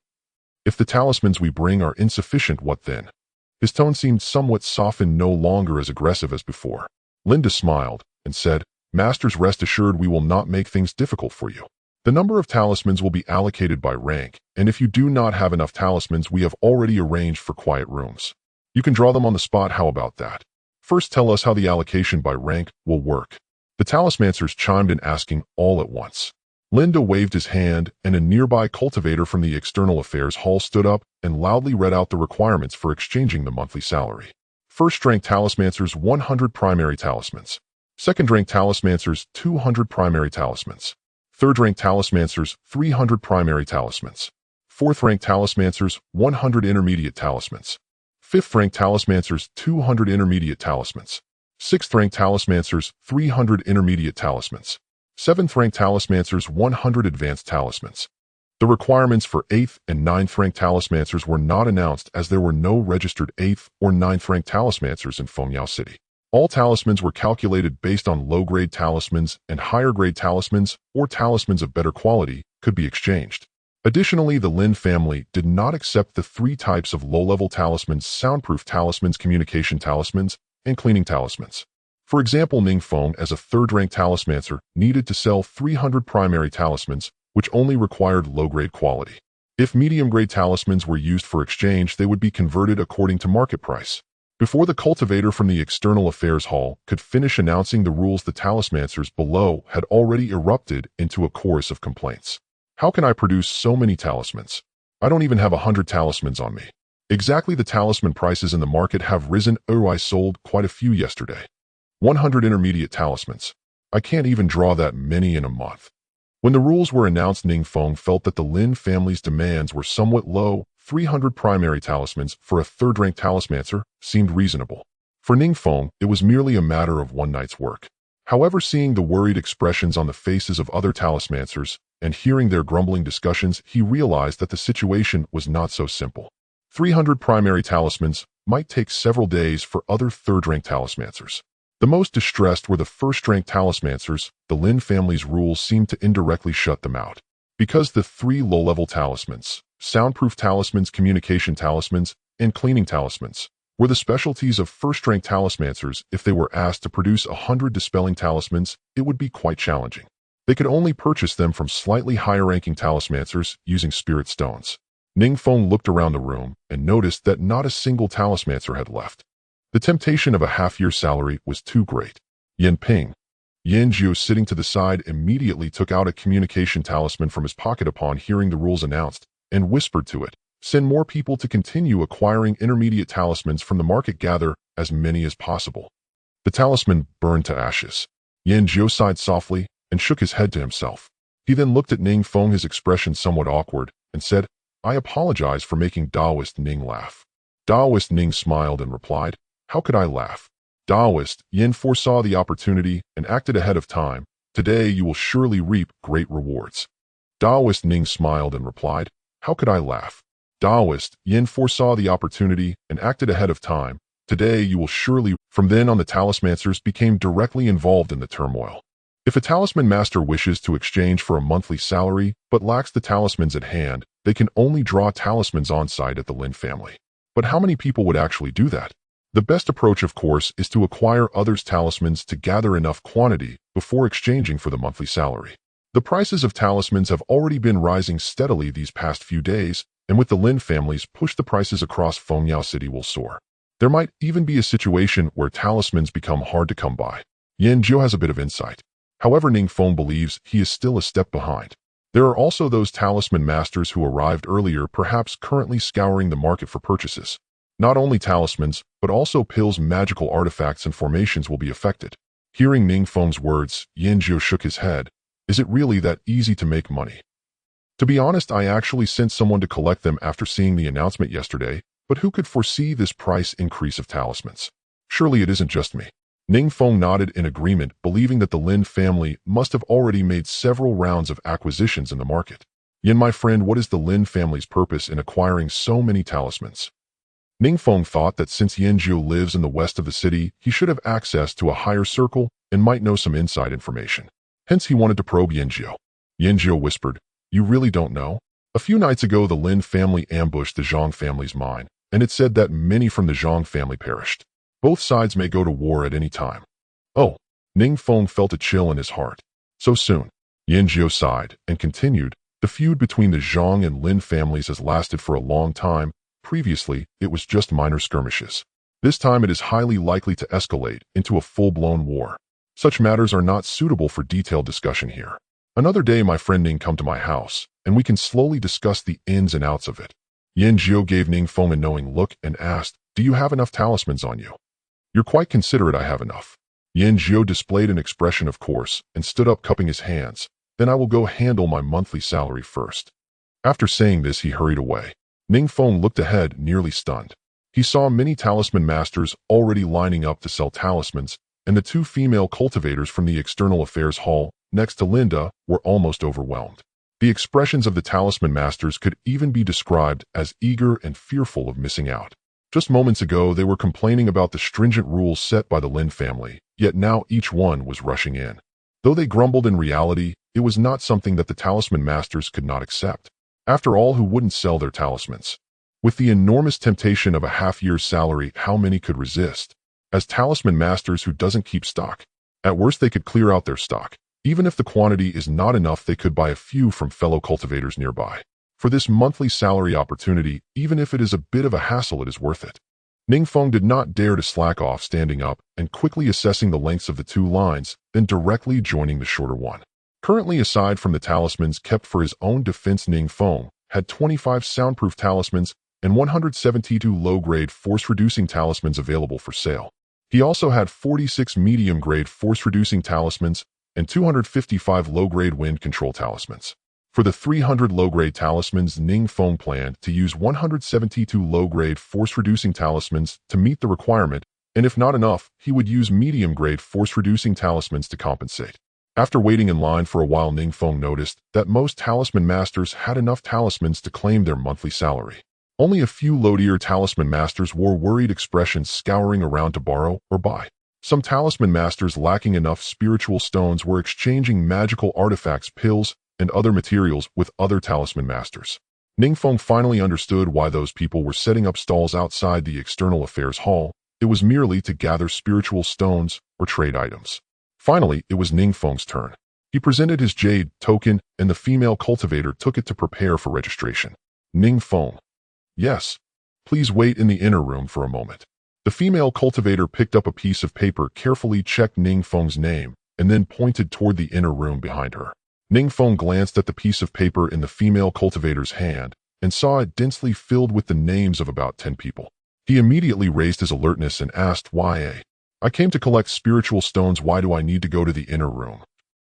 S1: If the talismans we bring are insufficient, what then?" His tone seemed somewhat softened, no longer as aggressive as before. Linda smiled and said, "Masters, rest assured we will not make things difficult for you. The number of talismans will be allocated by rank, and if you do not have enough talismans, we have already arranged for quiet rooms. You can draw them on the spot. How about that? First, tell us how the allocation by rank will work." The talismancers chimed in, asking all at once. Linda waved his hand, and a nearby cultivator from the External Affairs Hall stood up and loudly read out the requirements for exchanging the monthly salary. First-rank talismancers, 100 primary talismans. Second-rank talismancers, 200 primary talismans. Third-rank talismancers, 300 primary talismans. Fourth-rank talismancers, 100 intermediate talismans. Fifth-rank talismancers, 200 intermediate talismans. Sixth-rank talismancers, 300 intermediate talismans. Seventh-rank talismancers, 100 advanced talismans. The requirements for 8th and 9th-rank talismancers were not announced, as there were no registered 8th or 9th-rank talismancers in Fengyao City. All talismans were calculated based on low-grade talismans, and higher-grade talismans, or talismans of better quality, could be exchanged. Additionally, the Lin family did not accept the 3 types of low-level talismans: soundproof talismans, communication talismans, and cleaning talismans. For example, Ning Feng, as a third-rank talismancer, needed to sell 300 primary talismans, which only required low-grade quality. If medium-grade talismans were used for exchange, they would be converted according to market price. Before the cultivator from the External Affairs Hall could finish announcing the rules, the talismancers below had already erupted into a chorus of complaints. "How can I produce so many talismans? I don't even have 100 talismans on me. Exactly, the talisman prices in the market have risen. I sold quite a few yesterday. 100 intermediate talismans. I can't even draw that many in a month." When the rules were announced, Ning Feng felt that the Lin family's demands were somewhat low. 300 primary talismans for a third-rank talismancer seemed reasonable. For Ning Feng, it was merely a matter of one night's work. However, seeing the worried expressions on the faces of other talismancers and hearing their grumbling discussions, he realized that the situation was not so simple. 300 primary talismans might take several days for other third-rank talismancers. The most distressed were the first-rank talismancers. The Lin family's rules seemed to indirectly shut them out. Because the 3 low-level talismans, soundproof talismans, communication talismans, and cleaning talismans, were the specialties of first-rank talismancers, if they were asked to produce 100 dispelling talismans, it would be quite challenging. They could only purchase them from slightly higher-ranking talismancers using spirit stones. Ning Feng looked around the room and noticed that not a single talismancer had left. The temptation of a half-year salary was too great. Yan Ping, Yan Jiu, sitting to the side, immediately took out a communication talisman from his pocket upon hearing the rules announced, and whispered to it, "Send more people to continue acquiring intermediate talismans from the market. Gather as many as possible." The talisman burned to ashes. Yan Jiu sighed softly and shook his head to himself. He then looked at Ning Feng, his expression somewhat awkward, and said, "I apologize for making Taoist Ning laugh." Taoist Ning smiled and replied, "How could I laugh? Taoist Yin foresaw the opportunity and acted ahead of time. Today you will surely reap great rewards." Taoist Ning smiled and replied, "How could I laugh? Taoist Yin foresaw the opportunity and acted ahead of time. Today you will surely..." From then on, the talismancers became directly involved in the turmoil. If a talisman master wishes to exchange for a monthly salary but lacks the talismans at hand, they can only draw talismans on-site at the Lin family. But how many people would actually do that? The best approach, of course, is to acquire others' talismans to gather enough quantity before exchanging for the monthly salary. The prices of talismans have already been rising steadily these past few days, and with the Lin family's push, the prices across Fengyao City will soar. There might even be a situation where talismans become hard to come by. Yan Jiu has a bit of insight. However, Ning Feng believes he is still a step behind. There are also those talisman masters who arrived earlier, perhaps currently scouring the market for purchases. Not only talismans, but also pills, magical artifacts, and formations will be affected. Hearing Ning Feng's words, Yan Jiu shook his head. Is it really that easy to make money? To be honest, I actually sent someone to collect them after seeing the announcement yesterday, but who could foresee this price increase of talismans? Surely it isn't just me. Ning Feng nodded in agreement, believing that the Lin family must have already made several rounds of acquisitions in the market. Yin, my friend, what is the Lin family's purpose in acquiring so many talismans? Ning Feng thought that since Yan Jiu lives in the west of the city, he should have access to a higher circle and might know some inside information. Hence, he wanted to probe Yan Jiu. Yan Jiu whispered, "You really don't know? A few nights ago, the Lin family ambushed the Zhang family's mine, and it said that many from the Zhang family perished. Both sides may go to war at any time." Oh, Ning Feng felt a chill in his heart. So soon? Yan Jiu sighed and continued, "The feud between the Zhang and Lin families has lasted for a long time. Previously, it was just minor skirmishes. This time it is highly likely to escalate into a full-blown war. Such matters are not suitable for detailed discussion here. Another day, my friend Ning, come to my house, and we can slowly discuss the ins and outs of it." Yan Jiu gave Ning Feng a knowing look and asked, "Do you have enough talismans on you?" "You're quite considerate. I have enough." Yan Jiu displayed an expression of course and stood up, cupping his hands. "Then I will go handle my monthly salary first." After saying this, he hurried away. Ning Feng looked ahead, nearly stunned. He saw many talisman masters already lining up to sell talismans, and the two female cultivators from the External Affairs Hall, next to Linda, were almost overwhelmed. The expressions of the talisman masters could even be described as eager and fearful of missing out. Just moments ago, they were complaining about the stringent rules set by the Lin family, yet now each one was rushing in. Though they grumbled, in reality, it was not something that the talisman masters could not accept. After all, who wouldn't sell their talismans? With the enormous temptation of a half-year's salary, how many could resist? As talisman masters who doesn't keep stock. At worst, they could clear out their stock. Even if the quantity is not enough, they could buy a few from fellow cultivators nearby. For this monthly salary opportunity, even if it is a bit of a hassle, it is worth it. Ning Feng did not dare to slack off, standing up and quickly assessing the lengths of the two lines, then directly joining the shorter one. Currently, aside from the talismans kept for his own defense, Ning Feng had 25 soundproof talismans and 172 low-grade force-reducing talismans available for sale. He also had 46 medium-grade force-reducing talismans and 255 low-grade wind control talismans. For the 300 low-grade talismans, Ning Feng planned to use 172 low-grade force-reducing talismans to meet the requirement, and if not enough, he would use medium-grade force-reducing talismans to compensate. After waiting in line for a while, Ning Feng noticed that most talisman masters had enough talismans to claim their monthly salary. Only a few low-tier talisman masters wore worried expressions, scouring around to borrow or buy. Some talisman masters lacking enough spiritual stones were exchanging magical artifacts, pills, and other materials with other talisman masters. Ning Feng finally understood why those people were setting up stalls outside the External Affairs Hall. It was merely to gather spiritual stones or trade items. Finally, it was Ning Feng's turn. He presented his jade token, and the female cultivator took it to prepare for registration. Ning Feng. "Yes. Please wait in the inner room for a moment." The female cultivator picked up a piece of paper, carefully checked Ning Feng's name, and then pointed toward the inner room behind her. Ning Feng glanced at the piece of paper in the female cultivator's hand and saw it densely filled with the names of about 10 people. He immediately raised his alertness and asked, "Why? I came to collect spiritual stones. Why do I need to go to the inner room?"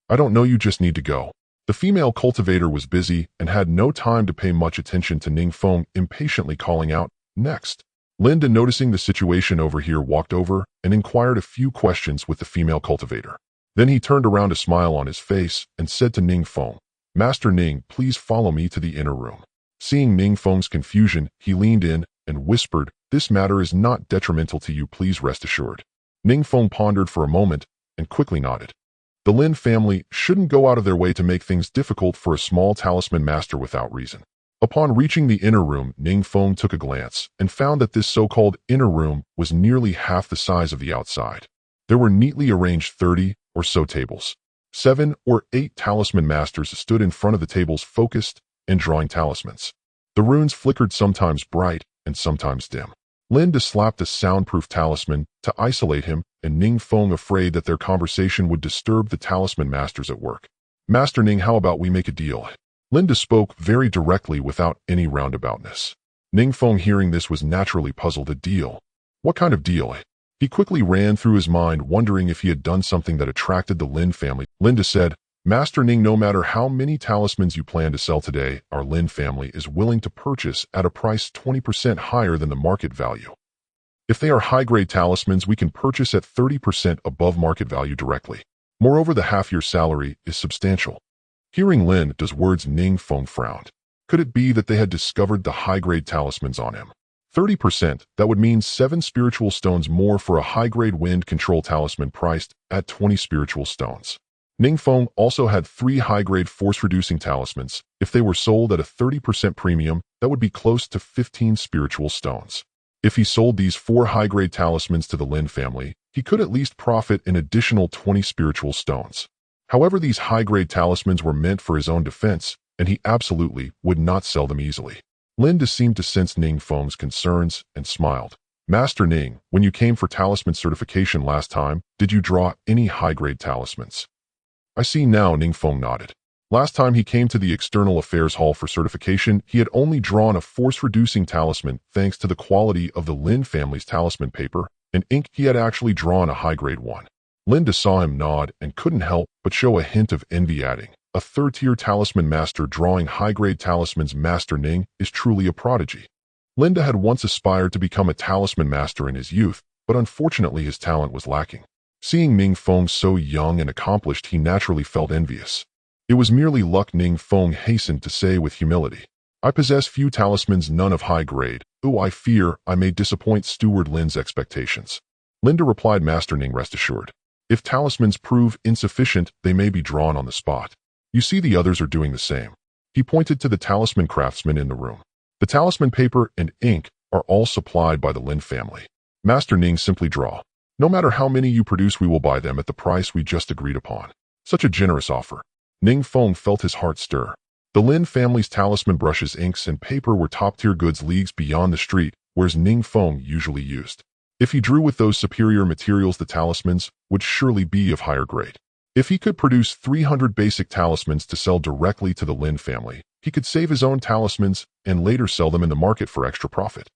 S1: "I don't know, you just need to go." The female cultivator was busy and had no time to pay much attention to Ning Feng, impatiently calling out, "Next." Linda, noticing the situation over here, walked over and inquired a few questions with the female cultivator. Then he turned around, a smile on his face, and said to Ning Feng, "Master Ning, please follow me to the inner room." Seeing Ning Feng's confusion, he leaned in and whispered, "This matter is not detrimental to you, please rest assured." Ning Feng pondered for a moment and quickly nodded. The Lin family shouldn't go out of their way to make things difficult for a small talisman master without reason. Upon reaching the inner room, Ning Feng took a glance and found that this so-called inner room was nearly half the size of the outside. There were neatly arranged 30 or so tables. 7 or 8 talisman masters stood in front of the tables focused and drawing talismans. The runes flickered sometimes bright and sometimes dim. Linda slapped a soundproof talisman to isolate him, and Ning Feng afraid that their conversation would disturb the talisman masters at work. "Master Ning, how about we make a deal?" Linda spoke very directly without any roundaboutness. Ning Feng, hearing this, was naturally puzzled. A deal? What kind of deal? He quickly ran through his mind, wondering if he had done something that attracted the Lin family. Linda said, "Master Ning, no matter how many talismans you plan to sell today, our Lin family is willing to purchase at a price 20% higher than the market value. If they are high-grade talismans, we can purchase at 30% above market value directly. Moreover, the half-year salary is substantial." Hearing Linda's words, Ning Feng frowned. Could it be that they had discovered the high-grade talismans on him? 30%, that would mean 7 spiritual stones more for a high-grade wind control talisman priced at 20 spiritual stones. Ning Feng also had 3 high-grade force-reducing talismans. If they were sold at a 30% premium, that would be close to 15 spiritual stones. If he sold these 4 high-grade talismans to the Lin family, he could at least profit an additional 20 spiritual stones. However, these high-grade talismans were meant for his own defense, and he absolutely would not sell them easily. Linda seemed to sense Ning Feng's concerns and smiled. "Master Ning, when you came for talisman certification last time, did you draw any high-grade talismans?" "I see now," Ning Feng nodded. Last time he came to the External Affairs Hall for certification, he had only drawn a force-reducing talisman. Thanks to the quality of the Lin family's talisman paper and ink, he had actually drawn a high-grade one. Linda saw him nod and couldn't help but show a hint of envy, adding, "A third-tier talisman master drawing high-grade talismans. Master Ning is truly a prodigy." Linda had once aspired to become a talisman master in his youth, but unfortunately his talent was lacking. Seeing Ning Feng so young and accomplished, he naturally felt envious. "It was merely luck," Ning Feng hastened to say with humility. "I possess few talismans, none of high grade. I fear I may disappoint Steward Lin's expectations." Linda replied, "Master Ning, rest assured. If talismans prove insufficient, they may be drawn on the spot. You see, the others are doing the same." He pointed to the talisman craftsmen in the room. "The talisman paper and ink are all supplied by the Lin family. Master Ning, simply draw. No matter how many you produce, we will buy them at the price we just agreed upon." Such a generous offer. Ning Feng felt his heart stir. The Lin family's talisman brushes, inks, and paper were top-tier goods leagues beyond the street, whereas Ning Feng usually used. If he drew with those superior materials, the talismans would surely be of higher grade. If he could produce 300 basic talismans to sell directly to the Lin family, he could save his own talismans and later sell them in the market for extra profit.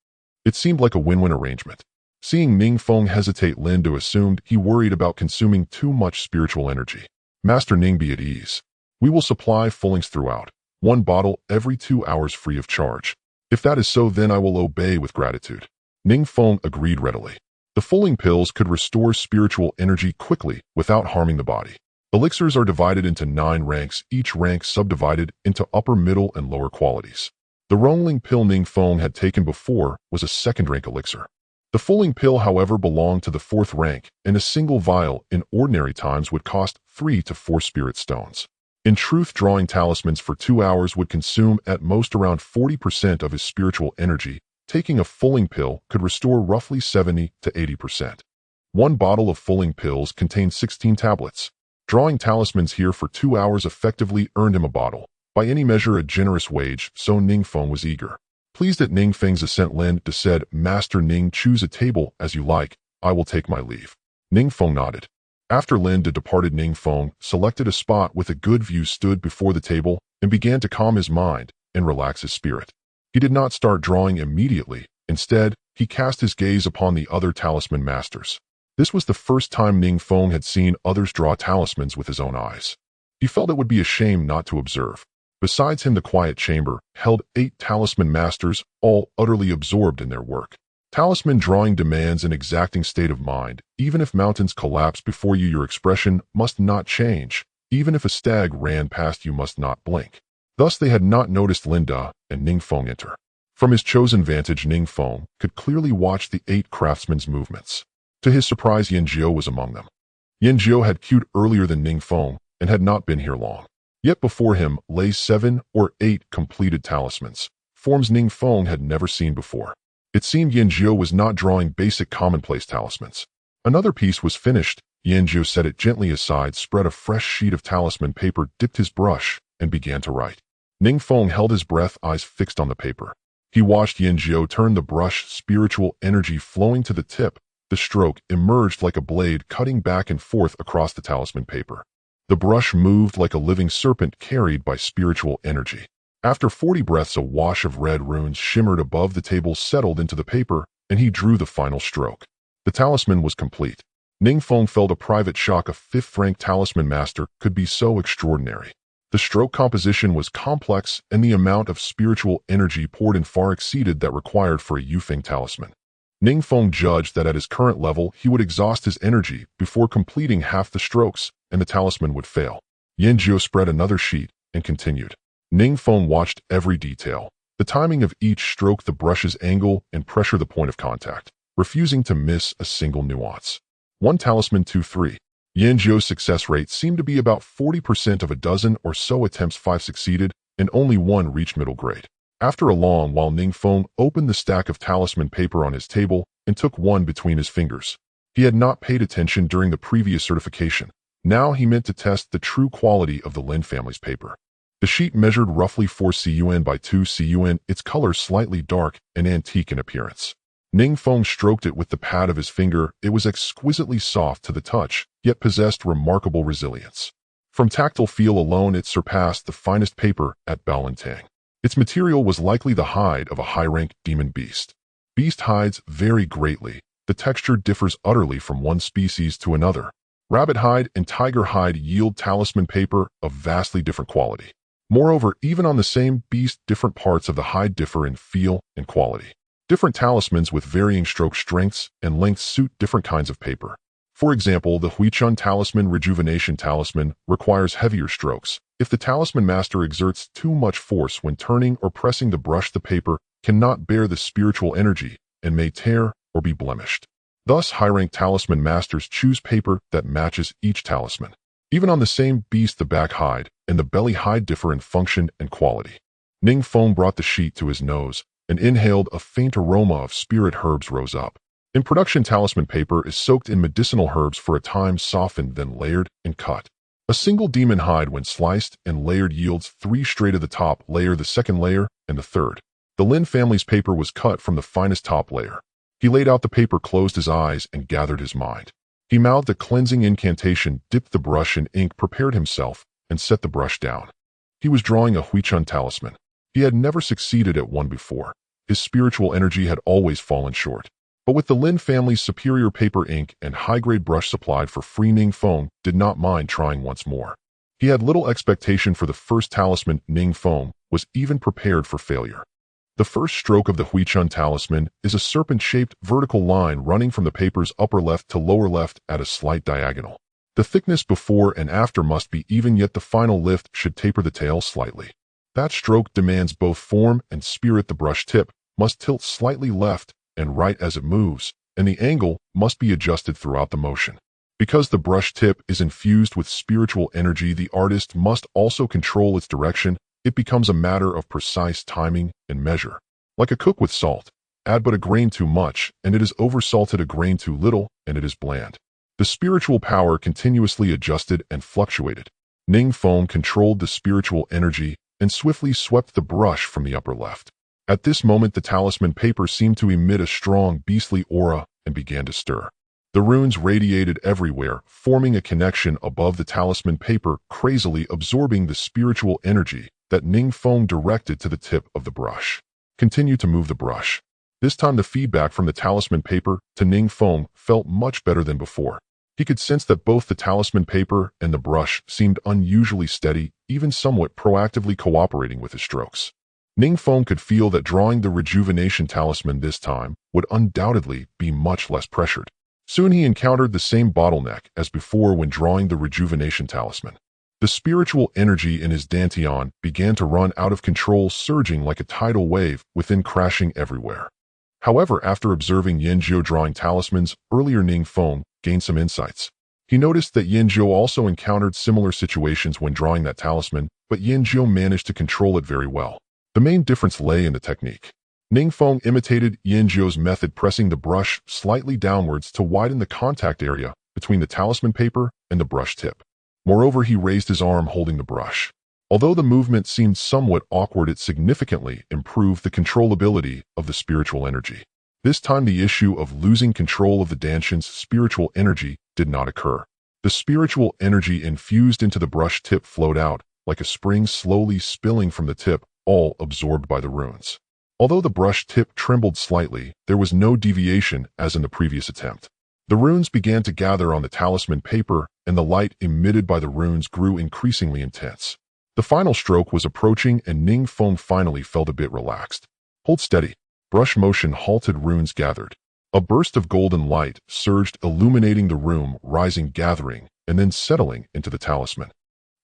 S1: It seemed like a win-win arrangement. Seeing Ning Feng hesitate, Linda assumed he worried about consuming too much spiritual energy. "Master Ning, be at ease. We will supply fullings throughout. 1 bottle every 2 hours free of charge. If that is so, then I will obey with gratitude." Ning Feng agreed readily. The fulling pills could restore spiritual energy quickly without harming the body. Elixirs are divided into 9 ranks, each rank subdivided into upper, middle, and lower qualities. The Rongling pill Ning Feng had taken before was a second-rank elixir. The fulling pill, however, belonged to the 4th rank, and a single vial in ordinary times would cost 3 to 4 spirit stones. In truth, drawing talismans for 2 hours would consume at most around 40% of his spiritual energy. Taking a fulling pill could restore roughly 70 to 80%. 1 bottle of fulling pills contained 16 tablets. Drawing talismans here for 2 hours effectively earned him a bottle. By any measure, a generous wage, so Ning Feng was eager. Pleased at Ning Feng's assent, Linda said, "Master Ning, choose a table as you like. I will take my leave." Ning Feng nodded. After Linda departed, Ning Feng selected a spot with a good view, stood before the table, and began to calm his mind and relax his spirit. He did not start drawing immediately. Instead, he cast his gaze upon the other talisman masters. This was the first time Ning Feng had seen others draw talismans with his own eyes. He felt it would be a shame not to observe. Besides him, the quiet chamber held 8 talisman masters, all utterly absorbed in their work. Talisman drawing demands an exacting state of mind. Even if mountains collapse before you, your expression must not change. Even if a stag ran past, you must not blink. Thus they had not noticed Linda and Ning Feng enter. From his chosen vantage, Ning Feng could clearly watch the 8 craftsmen's movements. To his surprise, Yin Jiao was among them. Yanjiu had queued earlier than Ning Feng and had not been here long. Yet before him lay 7 or 8 completed talismans, forms Ning Feng had never seen before. It seemed Yanjiu was not drawing basic commonplace talismans. Another piece was finished. Yanjiu set it gently aside, spread a fresh sheet of talisman paper, dipped his brush, and began to write. Ning Feng held his breath, eyes fixed on the paper. He watched Yanjiu turn the brush, spiritual energy flowing to the tip. The stroke emerged like a blade, cutting back and forth across the talisman paper. The brush moved like a living serpent carried by spiritual energy. After 40 breaths, a wash of red runes shimmered above the table, settled into the paper, and he drew the final stroke. The talisman was complete. Ning Feng felt a private shock. A 5th-rank talisman master could be so extraordinary. The stroke composition was complex, and the amount of spiritual energy poured in far exceeded that required for a Yufeng talisman. Ning Feng judged that at his current level he would exhaust his energy before completing half the strokes, and the talisman would fail. Yanjiu spread another sheet and continued. Ning Feng watched every detail, the timing of each stroke, the brush's angle, and pressure, the point of contact, refusing to miss a single nuance. 1 talisman, 2, 3. Yanjiu's success rate seemed to be about 40%. of a dozen or so attempts, 5 succeeded, and only 1 reached middle grade. After a long while, Ning Feng opened the stack of talisman paper on his table and took one between his fingers. He had not paid attention during the previous certification. Now he meant to test the true quality of the Lin family's paper. The sheet measured roughly 4 cun by 2 cun, its color slightly dark and antique in appearance. Ning Feng stroked it with the pad of his finger. It was exquisitely soft to the touch, yet possessed remarkable resilience. From tactile feel alone, it surpassed the finest paper at Balintang. Its material was likely the hide of a high-rank demon beast. Beast hides vary greatly. The texture differs utterly from one species to another. Rabbit hide and tiger hide yield talisman paper of vastly different quality. Moreover, even on the same beast, different parts of the hide differ in feel and quality. Different talismans with varying stroke strengths and lengths suit different kinds of paper. For example, the Huichun talisman rejuvenation talisman requires heavier strokes. If the talisman master exerts too much force when turning or pressing the brush, the paper cannot bear the spiritual energy and may tear or be blemished. Thus, high-rank talisman masters choose paper that matches each talisman. Even on the same beast, the back hide and the belly hide differ in function and quality. Ning Feng brought the sheet to his nose and inhaled. A faint aroma of spirit herbs rose up. In production, talisman paper is soaked in medicinal herbs for a time, softened, then layered and cut. A single demon hide, when sliced and layered, yields 3 straight of the top layer, the second layer, and the third. The Lin family's paper was cut from the finest top layer. He laid out the paper, closed his eyes, and gathered his mind. He mouthed a cleansing incantation, dipped the brush in ink, prepared himself, and set the brush down. He was drawing a Huichun talisman. He had never succeeded at one before. His spiritual energy had always fallen short. But with the Lin family's superior paper, ink, and high-grade brush supplied for free, Ning Feng did not mind trying once more. He had little expectation for the first talisman. Ning Feng was even prepared for failure. The first stroke of the Huichun talisman is a serpent-shaped vertical line running from the paper's upper left to lower left at a slight diagonal. The thickness before and after must be even, yet the final lift should taper the tail slightly. That stroke demands both form and spirit. The brush tip must tilt slightly left and right as it moves, and the angle must be adjusted throughout the motion. Because the brush tip is infused with spiritual energy, the artist must also control its direction. It becomes a matter of precise timing and measure. Like a cook with salt, add but a grain too much, and it is oversalted, a grain too little, and it is bland. The spiritual power continuously adjusted and fluctuated. Ning Feng controlled the spiritual energy and swiftly swept the brush from the upper left. At this moment, the talisman paper seemed to emit a strong beastly aura and began to stir. The runes radiated everywhere, forming a connection above the talisman paper, crazily absorbing the spiritual energy that Ning Feng directed to the tip of the brush. Continue to move the brush. This time the feedback from the talisman paper to Ning Feng felt much better than before. He could sense that both the talisman paper and the brush seemed unusually steady, even somewhat proactively cooperating with his strokes. Ning Feng could feel that drawing the rejuvenation talisman this time would undoubtedly be much less pressured. Soon he encountered the same bottleneck as before when drawing the rejuvenation talisman. The spiritual energy in his dantian began to run out of control, surging like a tidal wave within, crashing everywhere. However, after observing Yanjiu drawing talismans earlier, Ning Feng gained some insights. He noticed that Yanzhou also encountered similar situations when drawing that talisman, but Yanzhou managed to control it very well. The main difference lay in the technique. Ning Feng imitated Yanzhou's method, pressing the brush slightly downwards to widen the contact area between the talisman paper and the brush tip. Moreover, he raised his arm holding the brush. Although the movement seemed somewhat awkward, it significantly improved the controllability of the spiritual energy. This time, the issue of losing control of the Danshan's spiritual energy did not occur. The spiritual energy infused into the brush tip flowed out, like a spring slowly spilling from the tip, all absorbed by the runes. Although the brush tip trembled slightly, there was no deviation as in the previous attempt. The runes began to gather on the talisman paper, and the light emitted by the runes grew increasingly intense. The final stroke was approaching, and Ning Feng finally felt a bit relaxed. Hold steady. Brush motion halted, runes gathered. A burst of golden light surged, illuminating the room, rising, gathering, and then settling into the talisman.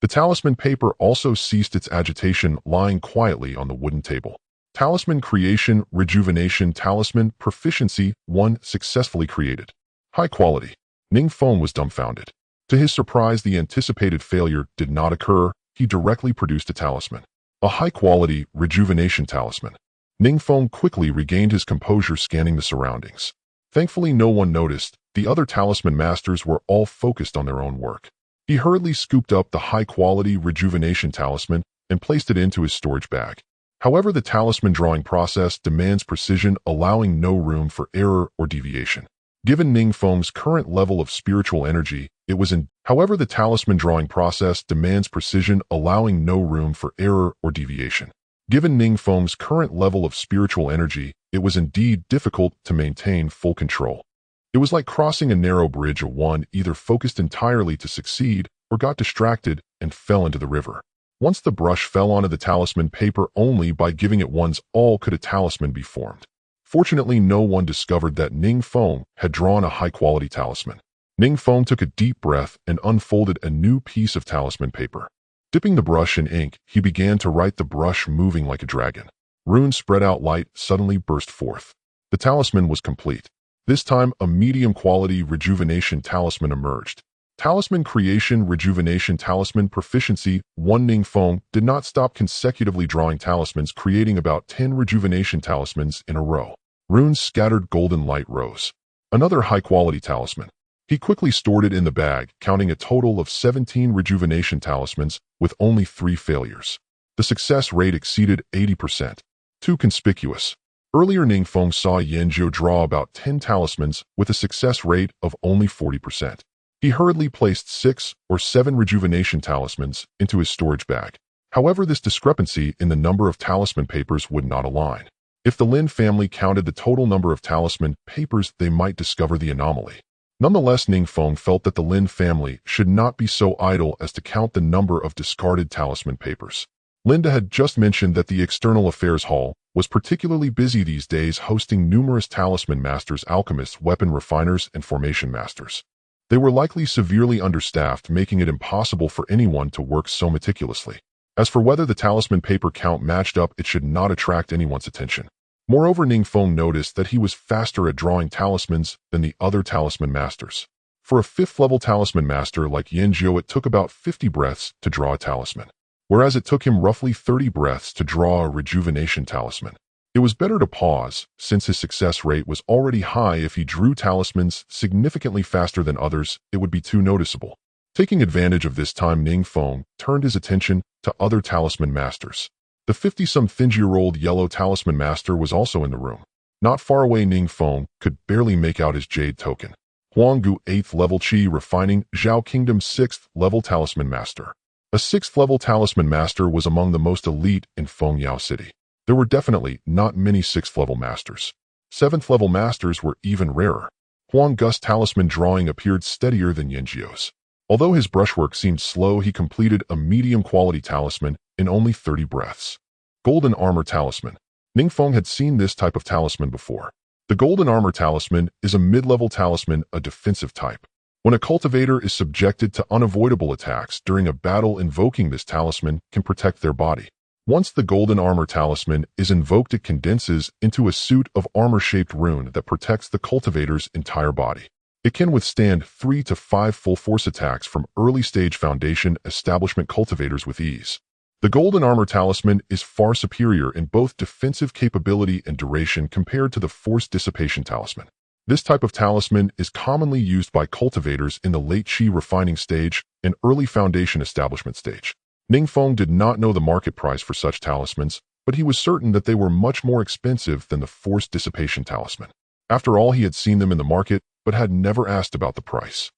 S1: The talisman paper also ceased its agitation, lying quietly on the wooden table. Talisman creation, rejuvenation, talisman, proficiency, 1 successfully created. High quality. Ning Feng was dumbfounded. To his surprise, the anticipated failure did not occur. He directly produced a talisman. A high-quality rejuvenation talisman. Ning Feng quickly regained his composure, scanning the surroundings. Thankfully, no one noticed. The other talisman masters were all focused on their own work. He hurriedly scooped up the high-quality rejuvenation talisman and placed it into his storage bag. However, the talisman drawing process demands precision, allowing no room for error or deviation. Given Ning Feng's current level of spiritual energy, However, the talisman drawing process demands precision, allowing no room for error or deviation. Given Ning Feng's current level of spiritual energy, it was indeed difficult to maintain full control. It was like crossing a narrow bridge. One either focused entirely to succeed or got distracted and fell into the river. Once the brush fell onto the talisman paper, only by giving it one's all could a talisman be formed. Fortunately, no one discovered that Ning Feng had drawn a high-quality talisman. Ning Feng took a deep breath and unfolded a new piece of talisman paper. Dipping the brush in ink, he began to write, the brush moving like a dragon. Runes spread out, light suddenly burst forth. The talisman was complete. This time, a medium-quality rejuvenation talisman emerged. Talisman creation, rejuvenation, talisman, proficiency, 1. Ning Feng did not stop consecutively drawing talismans, creating about 10 rejuvenation talismans in a row. Runes scattered, golden light rose. Another high-quality talisman. He quickly stored it in the bag, counting a total of 17 rejuvenation talismans with only 3 failures. The success rate exceeded 80%. Too conspicuous. Earlier, Ning Feng saw Yanzhou draw about 10 talismans with a success rate of only 40%. He hurriedly placed 6 or 7 rejuvenation talismans into his storage bag. However, this discrepancy in the number of talisman papers would not align. If the Lin family counted the total number of talisman papers, they might discover the anomaly. Nonetheless, Ning Feng felt that the Lin family should not be so idle as to count the number of discarded talisman papers. Linda had just mentioned that the External Affairs Hall was particularly busy these days, hosting numerous talisman masters, alchemists, weapon refiners, and formation masters. They were likely severely understaffed, making it impossible for anyone to work so meticulously. As for whether the talisman paper count matched up, it should not attract anyone's attention. Moreover, Ning Feng noticed that he was faster at drawing talismans than the other talisman masters. For a 5th-level talisman master like Yanzhou, it took about 50 breaths to draw a talisman, whereas it took him roughly 30 breaths to draw a rejuvenation talisman. It was better to pause, since his success rate was already high. If he drew talismans significantly faster than others, it would be too noticeable. Taking advantage of this time, Ning Feng turned his attention to other talisman masters. The 50-something-year-old yellow talisman master was also in the room. Not far away, Ning Feng could barely make out his jade token. Huanggu, 8th-level Qi refining, Zhao Kingdom, 6th-level talisman master. A 6th-level talisman master was among the most elite in Fengyao City. There were definitely not many 6th-level masters. 7th-level masters were even rarer. Huang Gus's talisman drawing appeared steadier than Yanzhou's. Although his brushwork seemed slow, he completed a medium-quality talisman in only 30 breaths. Golden Armor Talisman. Ning Feng had seen this type of talisman before. The Golden Armor Talisman is a mid-level talisman, a defensive type. When a cultivator is subjected to unavoidable attacks during a battle, invoking this talisman can protect their body. Once the Golden Armor Talisman is invoked, it condenses into a suit of armor-shaped rune that protects the cultivator's entire body. It can withstand 3 to 5 full-force attacks from early-stage foundation establishment cultivators with ease. The Golden Armor Talisman is far superior in both defensive capability and duration compared to the Force Dissipation Talisman. This type of talisman is commonly used by cultivators in the late Qi refining stage and early foundation establishment stage. Ning Feng did not know the market price for such talismans, but he was certain that they were much more expensive than the Force Dissipation Talisman. After all, he had seen them in the market, but had never asked about the price.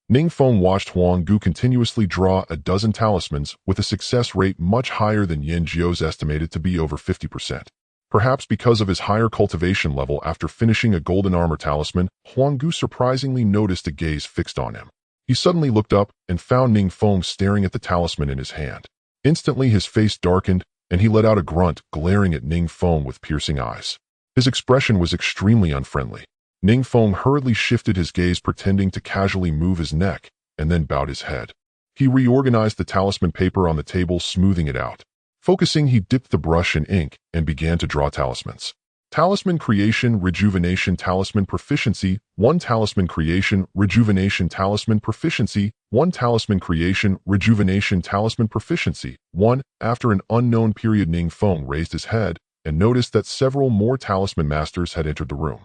S1: Ning Feng watched Huang Gu continuously draw a dozen talismans with a success rate much higher than Yin Jiu's estimated to be over 50%. Perhaps because of his higher cultivation level after finishing a Golden Armor Talisman, Huang Gu surprisingly noticed a gaze fixed on him. He suddenly looked up and found Ning Feng staring at the talisman in his hand. Instantly his face darkened, and he let out a grunt, glaring at Ning Feng with piercing eyes. His expression was extremely unfriendly. Ning Feng hurriedly shifted his gaze, pretending to casually move his neck, and then bowed his head. He reorganized the talisman paper on the table, smoothing it out. Focusing, he dipped the brush in ink and began to draw talismans. Talisman Creation, Rejuvenation, Talisman Proficiency, 1 Talisman Creation, Rejuvenation, Talisman Proficiency, 1 Talisman Creation, Rejuvenation, Talisman Proficiency, 1. After an unknown period, Ning Feng raised his head and noticed that several more talisman masters had entered the room.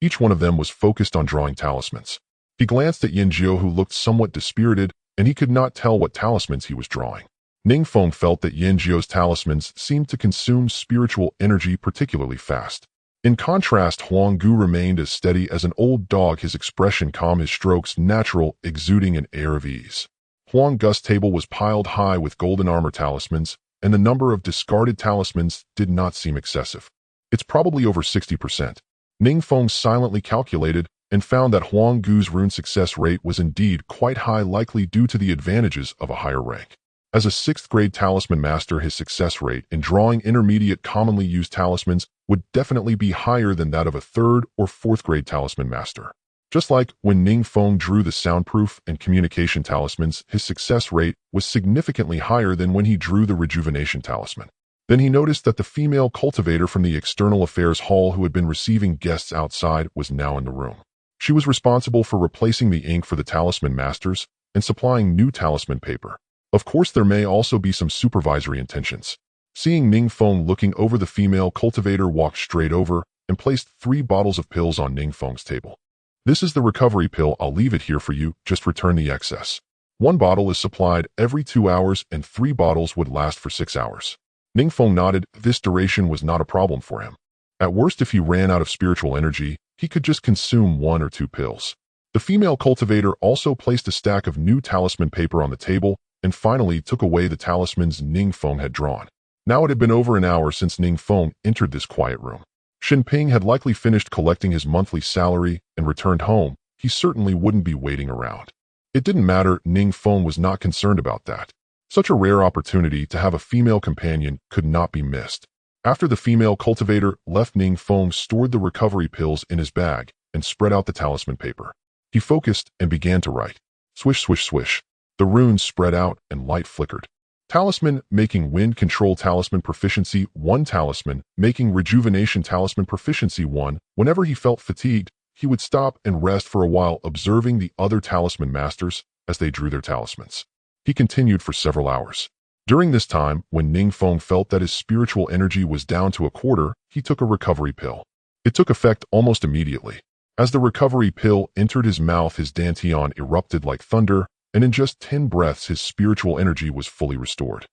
S1: Each one of them was focused on drawing talismans. He glanced at Yin Jiu, who looked somewhat dispirited, and he could not tell what talismans he was drawing. Ning Feng felt that Yin Jiu's talismans seemed to consume spiritual energy particularly fast. In contrast, Huang Gu remained as steady as an old dog, his expression calm, his strokes natural, exuding an air of ease. Huang Gu's table was piled high with Golden Armor talismans, and the number of discarded talismans did not seem excessive. It's probably over 60%. Ning Feng silently calculated and found that Huang Gu's rune success rate was indeed quite high, likely due to the advantages of a higher rank. As a 6th grade talisman master, his success rate in drawing intermediate commonly used talismans would definitely be higher than that of a 3rd or 4th grade talisman master. Just like when Ning Feng drew the soundproof and communication talismans, his success rate was significantly higher than when he drew the rejuvenation talisman. Then he noticed that the female cultivator from the External Affairs Hall, who had been receiving guests outside, was now in the room. She was responsible for replacing the ink for the talisman masters and supplying new talisman paper. Of course, there may also be some supervisory intentions. Seeing Ning Feng looking over, the female cultivator walked straight over and placed 3 bottles of pills on Ning Feng's table. This is the recovery pill. I'll leave it here for you. Just return the excess. 1 bottle is supplied every 2 hours and 3 bottles would last for 6 hours. Ning Feng nodded. This duration was not a problem for him. At worst, if he ran out of spiritual energy, he could just consume 1 or 2 pills. The female cultivator also placed a stack of new talisman paper on the table and finally took away the talismans Ning Feng had drawn. Now it had been over an hour since Ning Feng entered this quiet room. Shinping had likely finished collecting his monthly salary and returned home. He certainly wouldn't be waiting around. It didn't matter. Ning Feng was not concerned about that. Such a rare opportunity to have a female companion could not be missed. After the female cultivator left, Ning Feng stored the recovery pills in his bag and spread out the talisman paper. He focused and began to write. Swish, swish, swish. The runes spread out and light flickered. Talisman making wind control, Talisman Proficiency 1, Talisman making rejuvenation, Talisman Proficiency 1. Whenever he felt fatigued, he would stop and rest for a while, observing the other talisman masters as they drew their talismans. He continued for several hours. During this time, when Ning Feng felt that his spiritual energy was down to a quarter, he took a recovery pill. It took effect almost immediately. As the recovery pill entered his mouth, his dantian erupted like thunder, and in just 10 breaths his spiritual energy was fully restored.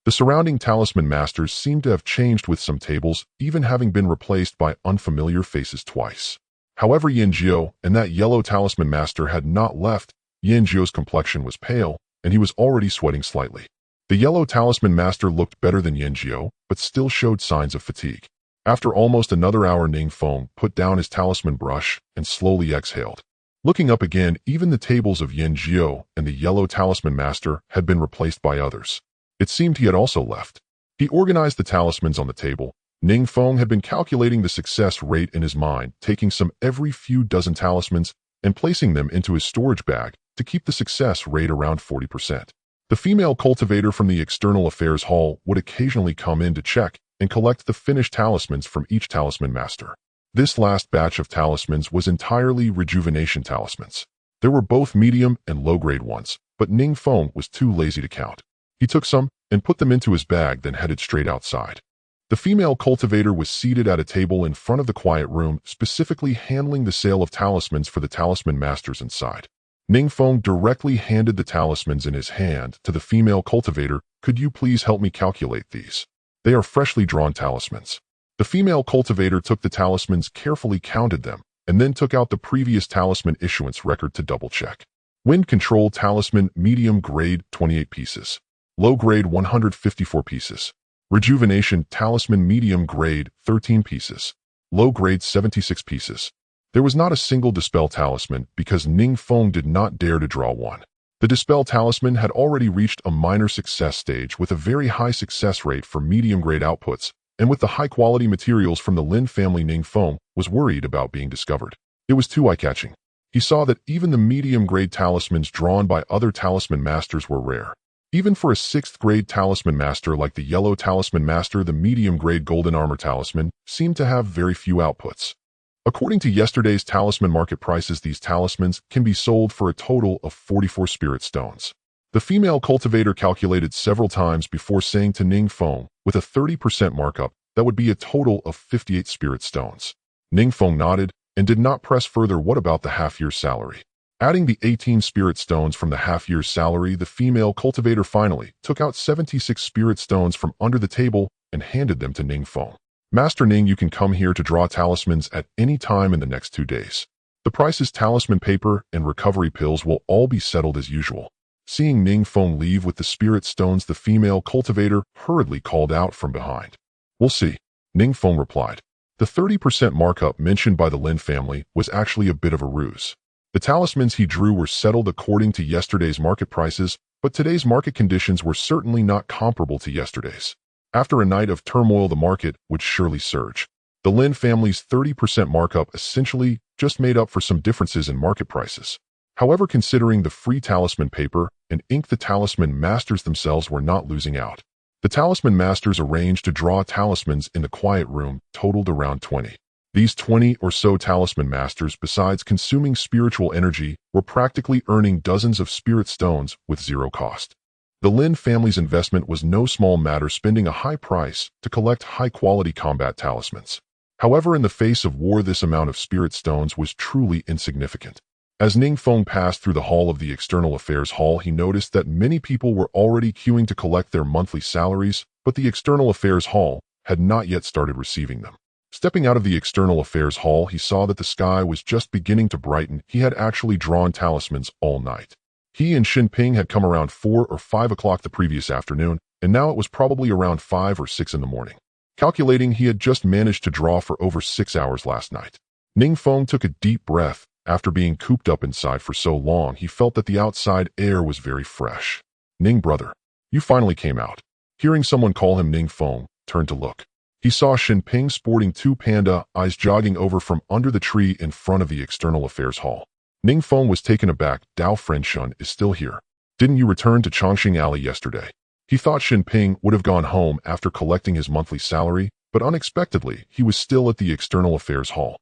S1: The surrounding talisman masters seemed to have changed, with some tables even having been replaced by unfamiliar faces twice. However, Yin Jiu and that yellow talisman master had not left. Yin Jiu's complexion was pale, and he was already sweating slightly. The yellow talisman master looked better than Yin Jiu, but still showed signs of fatigue. After almost another hour, Ning Feng put down his talisman brush and slowly exhaled. Looking up again, even the tables of Yin Jiu and the yellow talisman master had been replaced by others. It seemed he had also left. He organized the talismans on the table. Ning Feng had been calculating the success rate in his mind, taking some every few dozen talismans and placing them into his storage bag to keep the success rate around 40%. The female cultivator from the External Affairs Hall would occasionally come in to check and collect the finished talismans from each talisman master. This last batch of talismans was entirely rejuvenation talismans. There were both medium and low-grade ones, but Ning Feng was too lazy to count. He took some and put them into his bag, then headed straight outside. The female cultivator was seated at a table in front of the quiet room, specifically handling the sale of talismans for the talisman masters inside. Ning Feng directly handed the talismans in his hand to the female cultivator. "Could you please help me calculate these? They are freshly drawn talismans." The female cultivator took the talismans, carefully counted them, and then took out the previous talisman issuance record to double-check. Wind Control Talisman Medium Grade 28 pieces. Low Grade 154 pieces. Rejuvenation Talisman Medium Grade 13 pieces. Low Grade 76 pieces. There was not a single Dispel Talisman because Ning Feng did not dare to draw one. The Dispel Talisman had already reached a minor success stage with a very high success rate for medium-grade outputs, and with the high-quality materials from the Lin family, Ning Feng was worried about being discovered. It was too eye-catching. He saw that even the medium-grade talismans drawn by other talisman masters were rare. Even for a 6th-grade talisman master like the Yellow Talisman Master, the medium-grade Golden Armor Talisman seemed to have very few outputs. According to yesterday's talisman market prices, these talismans can be sold for a total of 44 spirit stones. The female cultivator calculated several times before saying to Ning Feng, with a 30% markup, that would be a total of 58 spirit stones. Ning Feng nodded and did not press further. What about the half-year's salary? Adding the 18 spirit stones from the half-year's salary, the female cultivator finally took out 76 spirit stones from under the table and handed them to Ning Feng. "Master Ning, you can come here to draw talismans at any time in the next 2 days. The prices, talisman paper, and recovery pills will all be settled as usual." Seeing Ning Feng leave with the spirit stones, the female cultivator hurriedly called out from behind. "We'll see," Ning Feng replied. The 30% markup mentioned by the Lin family was actually a bit of a ruse. The talismans he drew were settled according to yesterday's market prices, but today's market conditions were certainly not comparable to yesterday's. After a night of turmoil, the market would surely surge. The Lin family's 30% markup essentially just made up for some differences in market prices. However, considering the free talisman paper and ink, the talisman masters themselves were not losing out. The talisman masters arranged to draw talismans in the quiet room totaled around 20. These 20 or so talisman masters, besides consuming spiritual energy, were practically earning dozens of spirit stones with zero cost. The Lin family's investment was no small matter, spending a high price to collect high-quality combat talismans. However, in the face of war, this amount of spirit stones was truly insignificant. As Ning Feng passed through the hall of the External Affairs Hall, he noticed that many people were already queuing to collect their monthly salaries, but the External Affairs Hall had not yet started receiving them. Stepping out of the External Affairs Hall, he saw that the sky was just beginning to brighten. He had actually drawn talismans all night. He and Xinping had come around 4 or 5 o'clock the previous afternoon, and now it was probably around 5 or 6 in the morning. Calculating, he had just managed to draw for over 6 hours last night. Ning Feng took a deep breath. After being cooped up inside for so long, he felt that the outside air was very fresh. "Ning, brother, you finally came out." Hearing someone call him, Ning Feng turned to look. He saw Xinping sporting 2 panda eyes jogging over from under the tree in front of the External Affairs Hall. Ning Feng was taken aback. "Dao friend Shun is still here. Didn't you return to Chongqing Alley yesterday?" He thought Xinping would have gone home after collecting his monthly salary, but unexpectedly, he was still at the External Affairs Hall.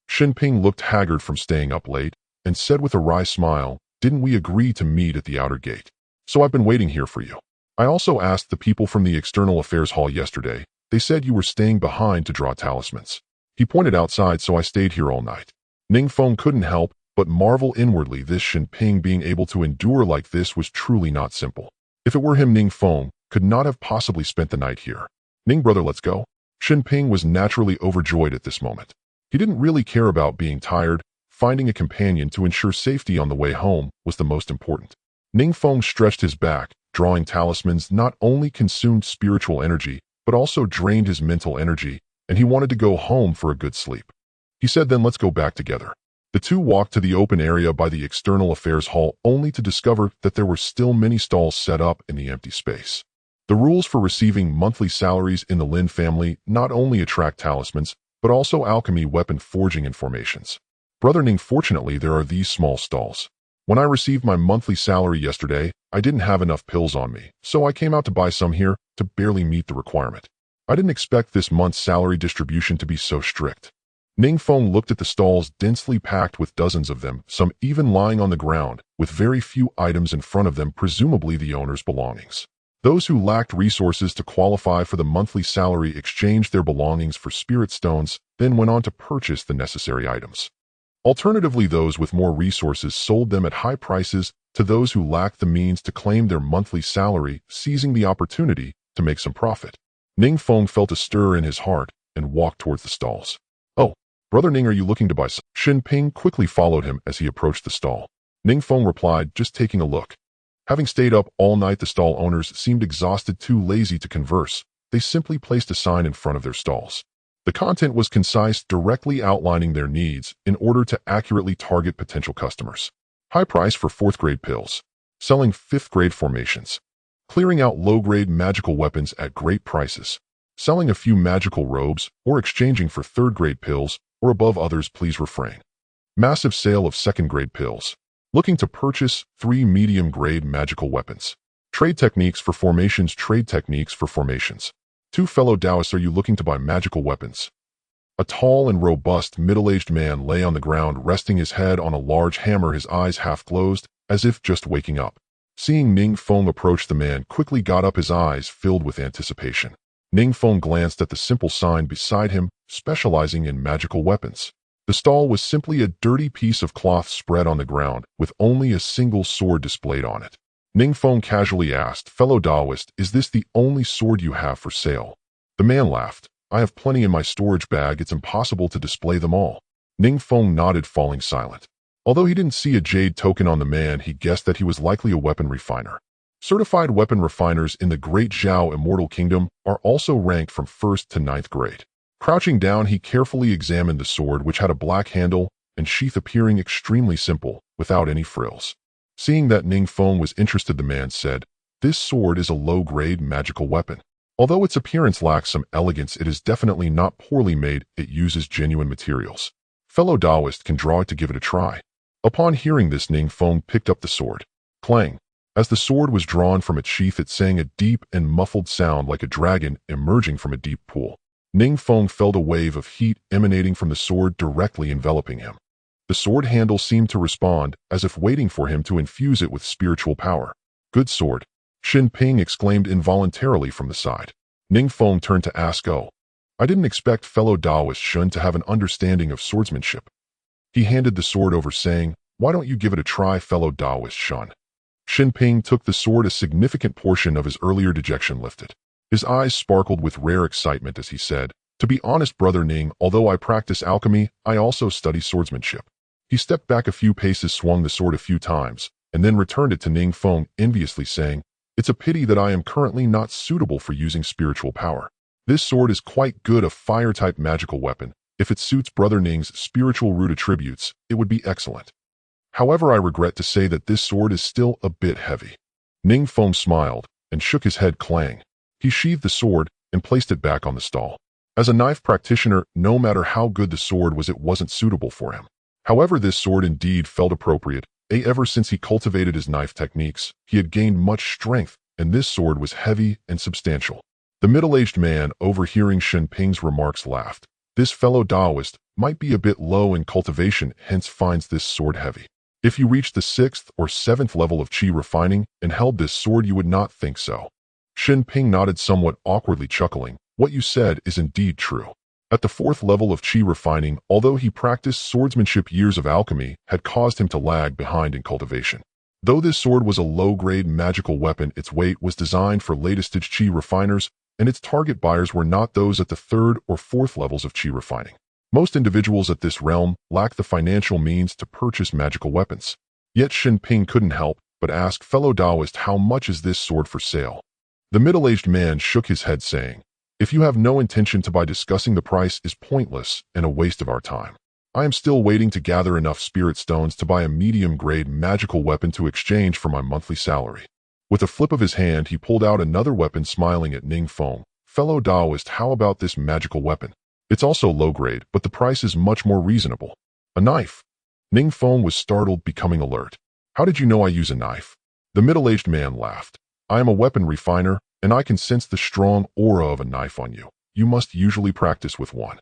S1: Xinping looked haggard from staying up late and said with a wry smile, "Didn't we agree to meet at the outer gate? So I've been waiting here for you. I also asked the people from the External Affairs Hall yesterday. They said you were staying behind to draw talismans. He pointed outside, so I stayed here all night." Ning Feng couldn't help but marvel inwardly. This Xinping being able to endure like this was truly not simple. If it were him, Ning Feng could not have possibly spent the night here. "Ning, brother, let's go." Xinping was naturally overjoyed at this moment. He didn't really care about being tired. Finding a companion to ensure safety on the way home was the most important. Ning Feng stretched his back. Drawing talismans not only consumed spiritual energy, but also drained his mental energy, and he wanted to go home for a good sleep. He said, "Then let's go back together." The two walked to the open area by the External Affairs Hall, only to discover that there were still many stalls set up in the empty space. The rules for receiving monthly salaries in the Lin family not only attract talismans, but also alchemy, weapon forging, and formations. "Brother Ning, fortunately there are these small stalls. When I received my monthly salary yesterday, I didn't have enough pills on me, so I came out to buy some here to barely meet the requirement. I didn't expect this month's salary distribution to be so strict." Ning Feng looked at the stalls densely packed with dozens of them, some even lying on the ground, with very few items in front of them, presumably the owner's belongings. Those who lacked resources to qualify for the monthly salary exchanged their belongings for spirit stones, then went on to purchase the necessary items. Alternatively, those with more resources sold them at high prices to those who lacked the means to claim their monthly salary, seizing the opportunity to make some profit. Ning Feng felt a stir in his heart and walked towards the stalls. "Oh, Brother Ning, are you looking to buy some?" Xin Ping quickly followed him as he approached the stall. Ning Feng replied, "Just taking a look." Having stayed up all night, the stall owners seemed exhausted, too lazy to converse. They simply placed a sign in front of their stalls. The content was concise, directly outlining their needs in order to accurately target potential customers. High price for 4th grade pills. Selling 5th grade formations. Clearing out low-grade magical weapons at great prices. Selling a few magical robes or exchanging for 3rd grade pills or above others, please refrain. Massive sale of 2nd grade pills. Looking to purchase 3 medium-grade magical weapons. Trade techniques for formations. Trade techniques for formations. 2 fellow Taoists, are you looking to buy magical weapons? A tall and robust middle-aged man lay on the ground, resting his head on a large hammer, his eyes half closed, as if just waking up. Seeing Ning Feng approach, the man quickly got up, his eyes filled with anticipation. Ning Feng glanced at the simple sign beside him, specializing in magical weapons. The stall was simply a dirty piece of cloth spread on the ground, with only a single sword displayed on it. Ning Feng casually asked, "Fellow Taoist, is this the only sword you have for sale?" The man laughed. "I have plenty in my storage bag, it's impossible to display them all." Ning Feng nodded, falling silent. Although he didn't see a jade token on the man, he guessed that he was likely a weapon refiner. Certified weapon refiners in the Great Zhao Immortal Kingdom are also ranked from 1st to 9th grade. Crouching down, he carefully examined the sword, which had a black handle and sheath appearing extremely simple, without any frills. Seeing that Ning Feng was interested, the man said, "This sword is a low-grade magical weapon. Although its appearance lacks some elegance, it is definitely not poorly made. It uses genuine materials. Fellow Taoist can draw it to give it a try." Upon hearing this, Ning Feng picked up the sword. Clang! As the sword was drawn from its sheath, it sang a deep and muffled sound like a dragon emerging from a deep pool. Ning Feng felt a wave of heat emanating from the sword, directly enveloping him. The sword handle seemed to respond, as if waiting for him to infuse it with spiritual power. "Good sword," Xin Ping exclaimed involuntarily from the side. Ning Feng turned to ask, "Oh, I didn't expect fellow Taoist Shun to have an understanding of swordsmanship." He handed the sword over, saying, "Why don't you give it a try, fellow Taoist Shun?" Xin Ping took the sword, a significant portion of his earlier dejection lifted. His eyes sparkled with rare excitement as he said, "To be honest, Brother Ning, although I practice alchemy, I also study swordsmanship." He stepped back a few paces, swung the sword a few times, and then returned it to Ning Feng, enviously saying, "It's a pity that I am currently not suitable for using spiritual power. This sword is quite good, a fire-type magical weapon. If it suits Brother Ning's spiritual root attributes, it would be excellent. However, I regret to say that this sword is still a bit heavy." Ning Feng smiled and shook his head. Clang! He sheathed the sword and placed it back on the stall. As a knife practitioner, no matter how good the sword was, it wasn't suitable for him. However, this sword indeed felt appropriate. Ever since he cultivated his knife techniques, he had gained much strength, and this sword was heavy and substantial. The middle-aged man, overhearing Xin Ping's remarks, laughed. This fellow Taoist might be a bit low in cultivation, hence finds this sword heavy. If you reached the 6th or 7th level of qi refining and held this sword, you would not think so. Xin Ping nodded, somewhat awkwardly chuckling. What you said is indeed true. At the 4th level of qi refining, although he practiced swordsmanship, years of alchemy had caused him to lag behind in cultivation. Though this sword was a low-grade magical weapon, its weight was designed for latest-stage qi refiners, and its target buyers were not those at the 3rd or 4th levels of qi refining. Most individuals at this realm lack the financial means to purchase magical weapons. Yet Xin Ping couldn't help but ask, "Fellow Taoist, how much is this sword for sale?" The middle-aged man shook his head, saying, "If you have no intention to buy, discussing the price is pointless and a waste of our time. I am still waiting to gather enough spirit stones to buy a medium-grade magical weapon to exchange for my monthly salary." With a flip of his hand, he pulled out another weapon, smiling at Ning Feng. "Fellow Taoist, how about this magical weapon? It's also low-grade, but the price is much more reasonable." "A knife?" Ning Feng was startled, becoming alert. "How did you know I use a knife?" The middle-aged man laughed. "I am a weapon refiner, and I can sense the strong aura of a knife on you. You must usually practice with one."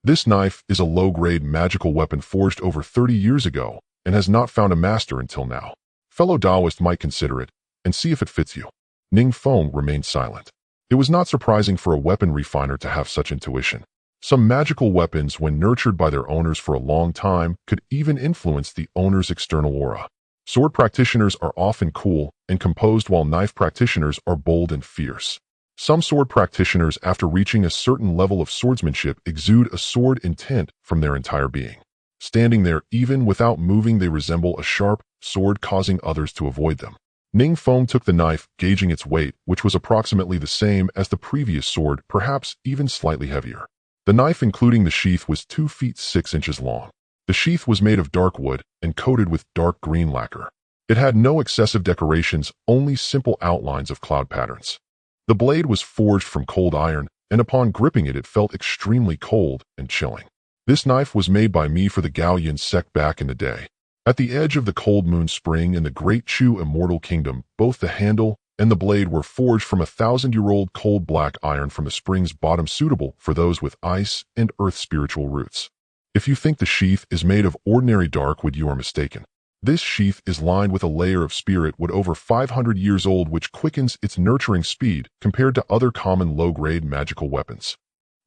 S1: This knife is a low-grade magical weapon forged over 30 years ago and has not found a master until now. Fellow Taoist might consider it and see if it fits you. Ning Feng remained silent. It was not surprising for a weapon refiner to have such intuition. Some magical weapons, when nurtured by their owners for a long time, could even influence the owner's external aura. Sword practitioners are often cool and composed, while knife practitioners are bold and fierce. Some sword practitioners, after reaching a certain level of swordsmanship, exude a sword intent from their entire being. Standing there, even without moving, they resemble a sharp sword, causing others to avoid them. Ning Feng took the knife, gauging its weight, which was approximately the same as the previous sword, perhaps even slightly heavier. The knife, including the sheath, was 2 feet 6 inches long. The sheath was made of dark wood and coated with dark green lacquer. It had no excessive decorations, only simple outlines of cloud patterns. The blade was forged from cold iron, and upon gripping it, it felt extremely cold and chilling. This knife was made by me for the Gaoyan sect back in the day. At the edge of the Cold Moon Spring in the Great Chu Immortal Kingdom, both the handle and the blade were forged from 1,000-year-old cold black iron from the spring's bottom, suitable for those with ice and earth spiritual roots. If you think the sheath is made of ordinary dark wood, you are mistaken. This sheath is lined with a layer of spirit wood over 500 years old, which quickens its nurturing speed compared to other common low-grade magical weapons.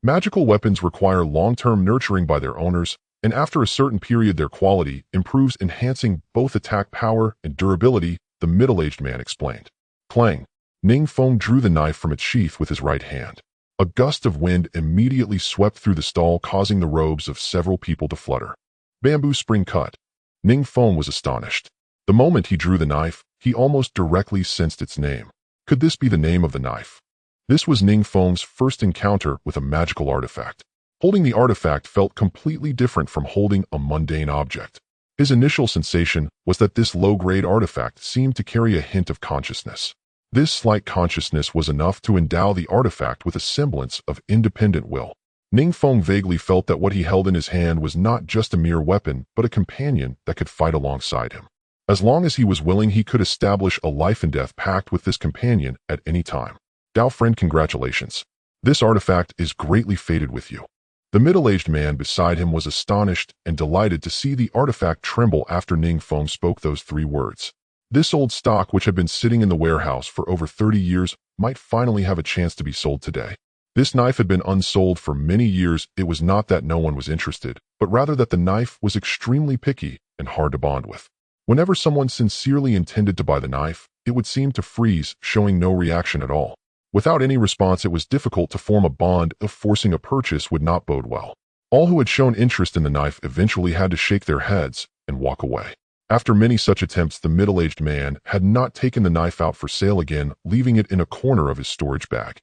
S1: Magical weapons require long-term nurturing by their owners, and after a certain period their quality improves, enhancing both attack power and durability, the middle-aged man explained. Clang! Ning Feng drew the knife from its sheath with his right hand. A gust of wind immediately swept through the stall, causing the robes of several people to flutter. Bamboo spring cut. Ning Feng was astonished. The moment he drew the knife, he almost directly sensed its name. Could this be the name of the knife? This was Ning Feng's first encounter with a magical artifact. Holding the artifact felt completely different from holding a mundane object. His initial sensation was that this low-grade artifact seemed to carry a hint of consciousness. This slight consciousness was enough to endow the artifact with a semblance of independent will. Ning Feng vaguely felt that what he held in his hand was not just a mere weapon, but a companion that could fight alongside him. As long as he was willing, he could establish a life-and-death pact with this companion at any time. Dao friend, congratulations. This artifact is greatly fated with you. The middle-aged man beside him was astonished and delighted to see the artifact tremble after Ning Feng spoke those 3 words. This old stock, which had been sitting in the warehouse for over 30 years, might finally have a chance to be sold today. This knife had been unsold for many years. It was not that no one was interested, but rather that the knife was extremely picky and hard to bond with. Whenever someone sincerely intended to buy the knife, it would seem to freeze, showing no reaction at all. Without any response, it was difficult to form a bond. If forcing a purchase would not bode well. All who had shown interest in the knife eventually had to shake their heads and walk away. After many such attempts, the middle-aged man had not taken the knife out for sale again, leaving it in a corner of his storage bag.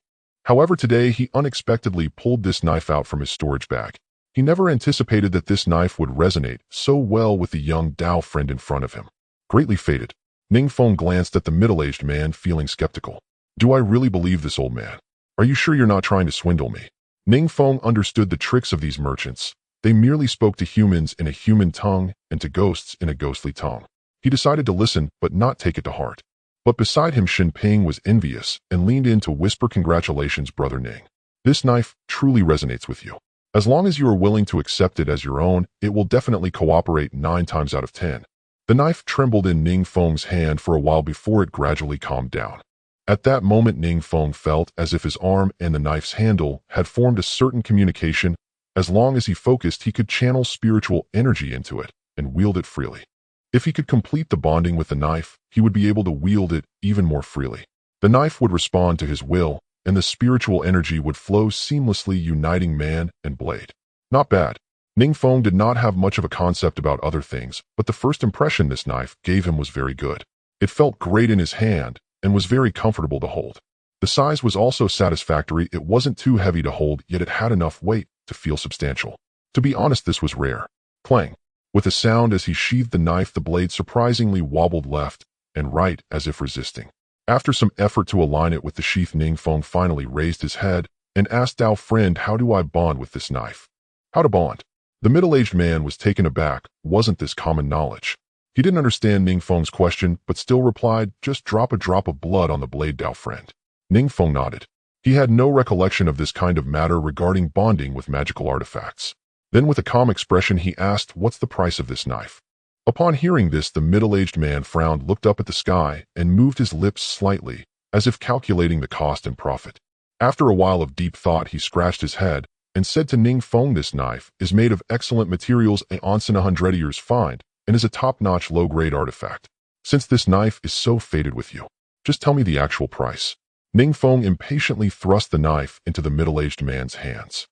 S1: However, today he unexpectedly pulled this knife out from his storage bag. He never anticipated that this knife would resonate so well with the young Dao friend in front of him. Greatly fated, Ning Feng glanced at the middle-aged man, feeling skeptical. Do I really believe this, old man? Are you sure you're not trying to swindle me? Ning Feng understood the tricks of these merchants. They merely spoke to humans in a human tongue and to ghosts in a ghostly tongue. He decided to listen, but not take it to heart. But beside him, Shin Ping was envious and leaned in to whisper, "Congratulations, Brother Ning. This knife truly resonates with you. As long as you are willing to accept it as your own, it will definitely cooperate 9 times out of 10. The knife trembled in Ning Feng's hand for a while before it gradually calmed down. At that moment, Ning Feng felt as if his arm and the knife's handle had formed a certain communication. As long as he focused, he could channel spiritual energy into it and wield it freely. If he could complete the bonding with the knife, he would be able to wield it even more freely. The knife would respond to his will, and the spiritual energy would flow seamlessly, uniting man and blade. Not bad. Ning Feng did not have much of a concept about other things, but the first impression this knife gave him was very good. It felt great in his hand and was very comfortable to hold. The size was also satisfactory. It wasn't too heavy to hold, yet it had enough weight to feel substantial. To be honest, this was rare. Clang. With a sound as he sheathed the knife, the blade surprisingly wobbled left and right as if resisting. After some effort to align it with the sheath, Ning Feng finally raised his head and asked, "Dao friend, how do I bond with this knife?" How to bond? The middle-aged man was taken aback. Wasn't this common knowledge? He didn't understand Ning Feng's question, but still replied, "Just drop a drop of blood on the blade, Dao friend." Ning Feng nodded. He had no recollection of this kind of matter regarding bonding with magical artifacts. Then with a calm expression he asked, "What's the price of this knife?" Upon hearing this, the middle-aged man frowned, looked up at the sky, and moved his lips slightly, as if calculating the cost and profit. After a while of deep thought, he scratched his head and said to Ning Feng, "This knife is made of excellent materials, a onsen 100 years find, and is a top-notch low-grade artifact. Since this knife is so fated with you, just tell me the actual price." Ning Feng impatiently thrust the knife into the middle-aged man's hands.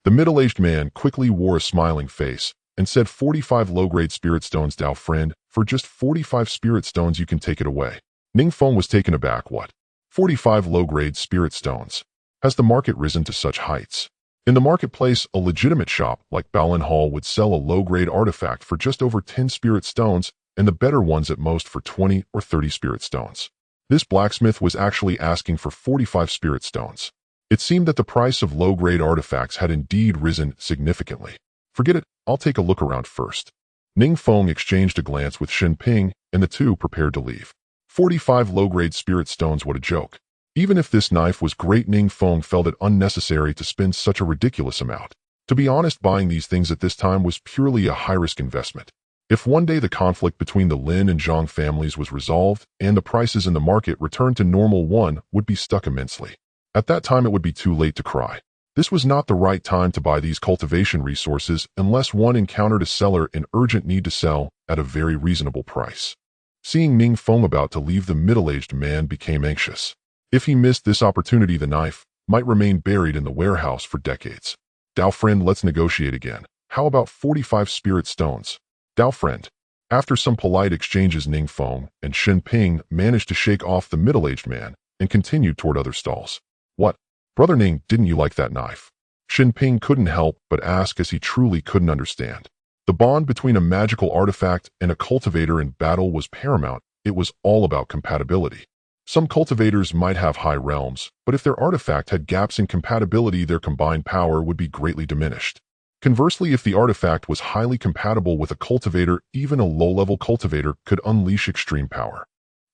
S1: The middle-aged man quickly wore a smiling face and said, 45 low-grade spirit stones, Dao friend. For just 45 spirit stones you can take it away." Ning Feng was taken aback. What? 45 low-grade spirit stones? Has the market risen to such heights? In the marketplace, a legitimate shop like Balan Hall would sell a low-grade artifact for just over 10 spirit stones, and the better ones at most for 20 or 30 spirit stones. This blacksmith was actually asking for 45 spirit stones. It seemed that the price of low-grade artifacts had indeed risen significantly. "Forget it, I'll take a look around first." Ning Feng exchanged a glance with Shen Ping, and the two prepared to leave. 45 low-grade spirit stones, what a joke. Even if this knife was great, Ning Feng felt it unnecessary to spend such a ridiculous amount. To be honest, buying these things at this time was purely a high-risk investment. If one day the conflict between the Lin and Zhang families was resolved and the prices in the market returned to normal, one would be stuck immensely. At that time it would be too late to cry. This was not the right time to buy these cultivation resources unless one encountered a seller in urgent need to sell at a very reasonable price. Seeing Ning Feng about to leave, the middle-aged man became anxious. If he missed this opportunity, the knife might remain buried in the warehouse for decades. "Dao friend, let's negotiate again. How about 45 spirit stones?" "Dao friend." After some polite exchanges, Ning Feng and Shen Ping managed to shake off the middle-aged man and continued toward other stalls. "What? Brother Ning, didn't you like that knife?" Shen Ping couldn't help but ask, as he truly couldn't understand. The bond between a magical artifact and a cultivator in battle was paramount. It was all about compatibility. Some cultivators might have high realms, but if their artifact had gaps in compatibility, their combined power would be greatly diminished. Conversely, if the artifact was highly compatible with a cultivator, even a low-level cultivator could unleash extreme power.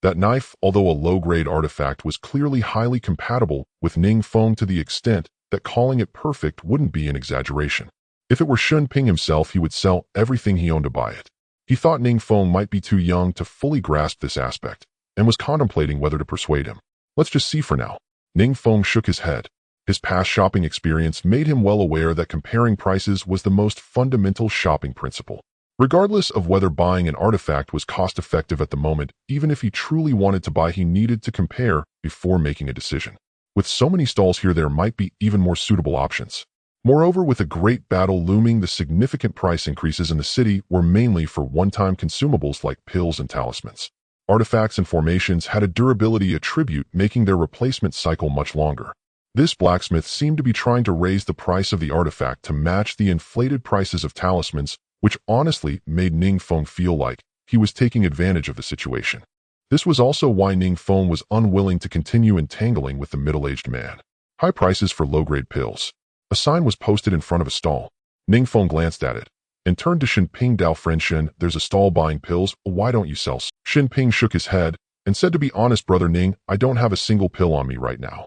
S1: That knife, although a low-grade artifact, was clearly highly compatible with Ning Feng to the extent that calling it perfect wouldn't be an exaggeration. If it were Shen Ping himself, he would sell everything he owned to buy it. He thought Ning Feng might be too young to fully grasp this aspect, and was contemplating whether to persuade him. "Let's just see for now." Ning Feng shook his head. His past shopping experience made him well aware that comparing prices was the most fundamental shopping principle. Regardless of whether buying an artifact was cost-effective at the moment, even if he truly wanted to buy, he needed to compare before making a decision. With so many stalls here, there might be even more suitable options. Moreover, with a great battle looming, the significant price increases in the city were mainly for one-time consumables like pills and talismans. Artifacts and formations had a durability attribute, making their replacement cycle much longer. This blacksmith seemed to be trying to raise the price of the artifact to match the inflated prices of talismans, which honestly made Ning Feng feel like he was taking advantage of the situation. This was also why Ning Feng was unwilling to continue entangling with the middle-aged man. "High prices for low-grade pills." A sign was posted in front of a stall. Ning Feng glanced at it and turned to Shen Ping. "Dao friend Shen, there's a stall buying pills. Why don't you sell?" Shen Ping shook his head and said, "To be honest, brother Ning, I don't have a single pill on me right now."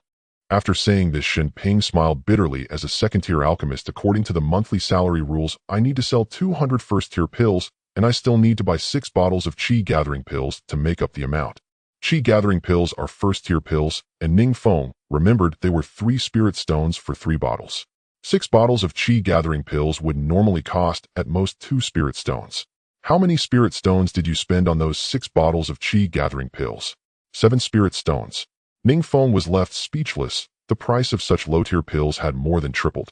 S1: After saying this, Shen Ping smiled bitterly. "As a second-tier alchemist, according to the monthly salary rules, I need to sell 200 first-tier pills, and I still need to buy 6 bottles of chi-gathering pills to make up the amount." Chi-gathering pills are first-tier pills, and Ning Feng remembered they were 3 spirit stones for 3 bottles. 6 bottles of chi-gathering pills would normally cost at most 2 spirit stones. How many spirit stones did you spend on those 6 bottles of chi-gathering pills? 7 spirit stones. Ning Feng was left speechless. The price of such low-tier pills had more than tripled.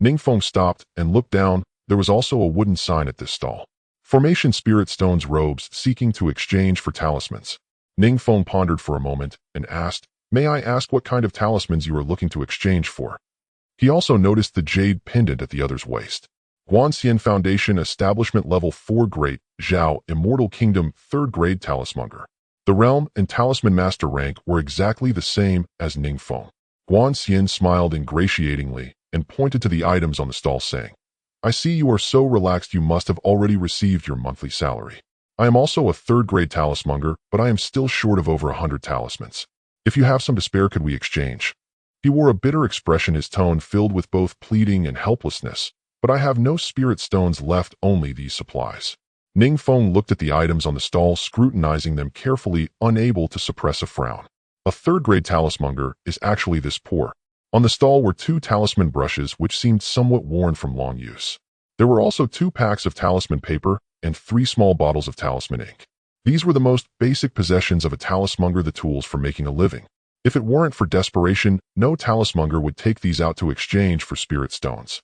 S1: Ning Feng stopped and looked down. There was also a wooden sign at this stall. "Formation Spirit Stones Robes, seeking to exchange for talismans." Ning Feng pondered for a moment and asked, "May I ask what kind of talismans you are looking to exchange for?" He also noticed the jade pendant at the other's waist. Guanxian Foundation Establishment Level 4 Great, Zhao, Immortal Kingdom, 3rd Grade Talismonger. The realm and talisman master rank were exactly the same as Ning Feng. Guanxian smiled ingratiatingly and pointed to the items on the stall, saying, "I see you are so relaxed you must have already received your monthly salary. I am also a 3rd grade talismonger, but I am still short of over 100 talismans. If you have some to spare, could we exchange?" He wore a bitter expression, his tone filled with both pleading and helplessness. but I have no spirit stones left, only these supplies. Ning Feng looked at the items on the stall, scrutinizing them carefully, unable to suppress a frown. A third-grade talismonger is actually this poor. On the stall were 2 talisman brushes which seemed somewhat worn from long use. There were also 2 packs of talisman paper and 3 small bottles of talisman ink. These were the most basic possessions of a talismonger, the tools for making a living. If it weren't for desperation, no talismonger would take these out to exchange for spirit stones.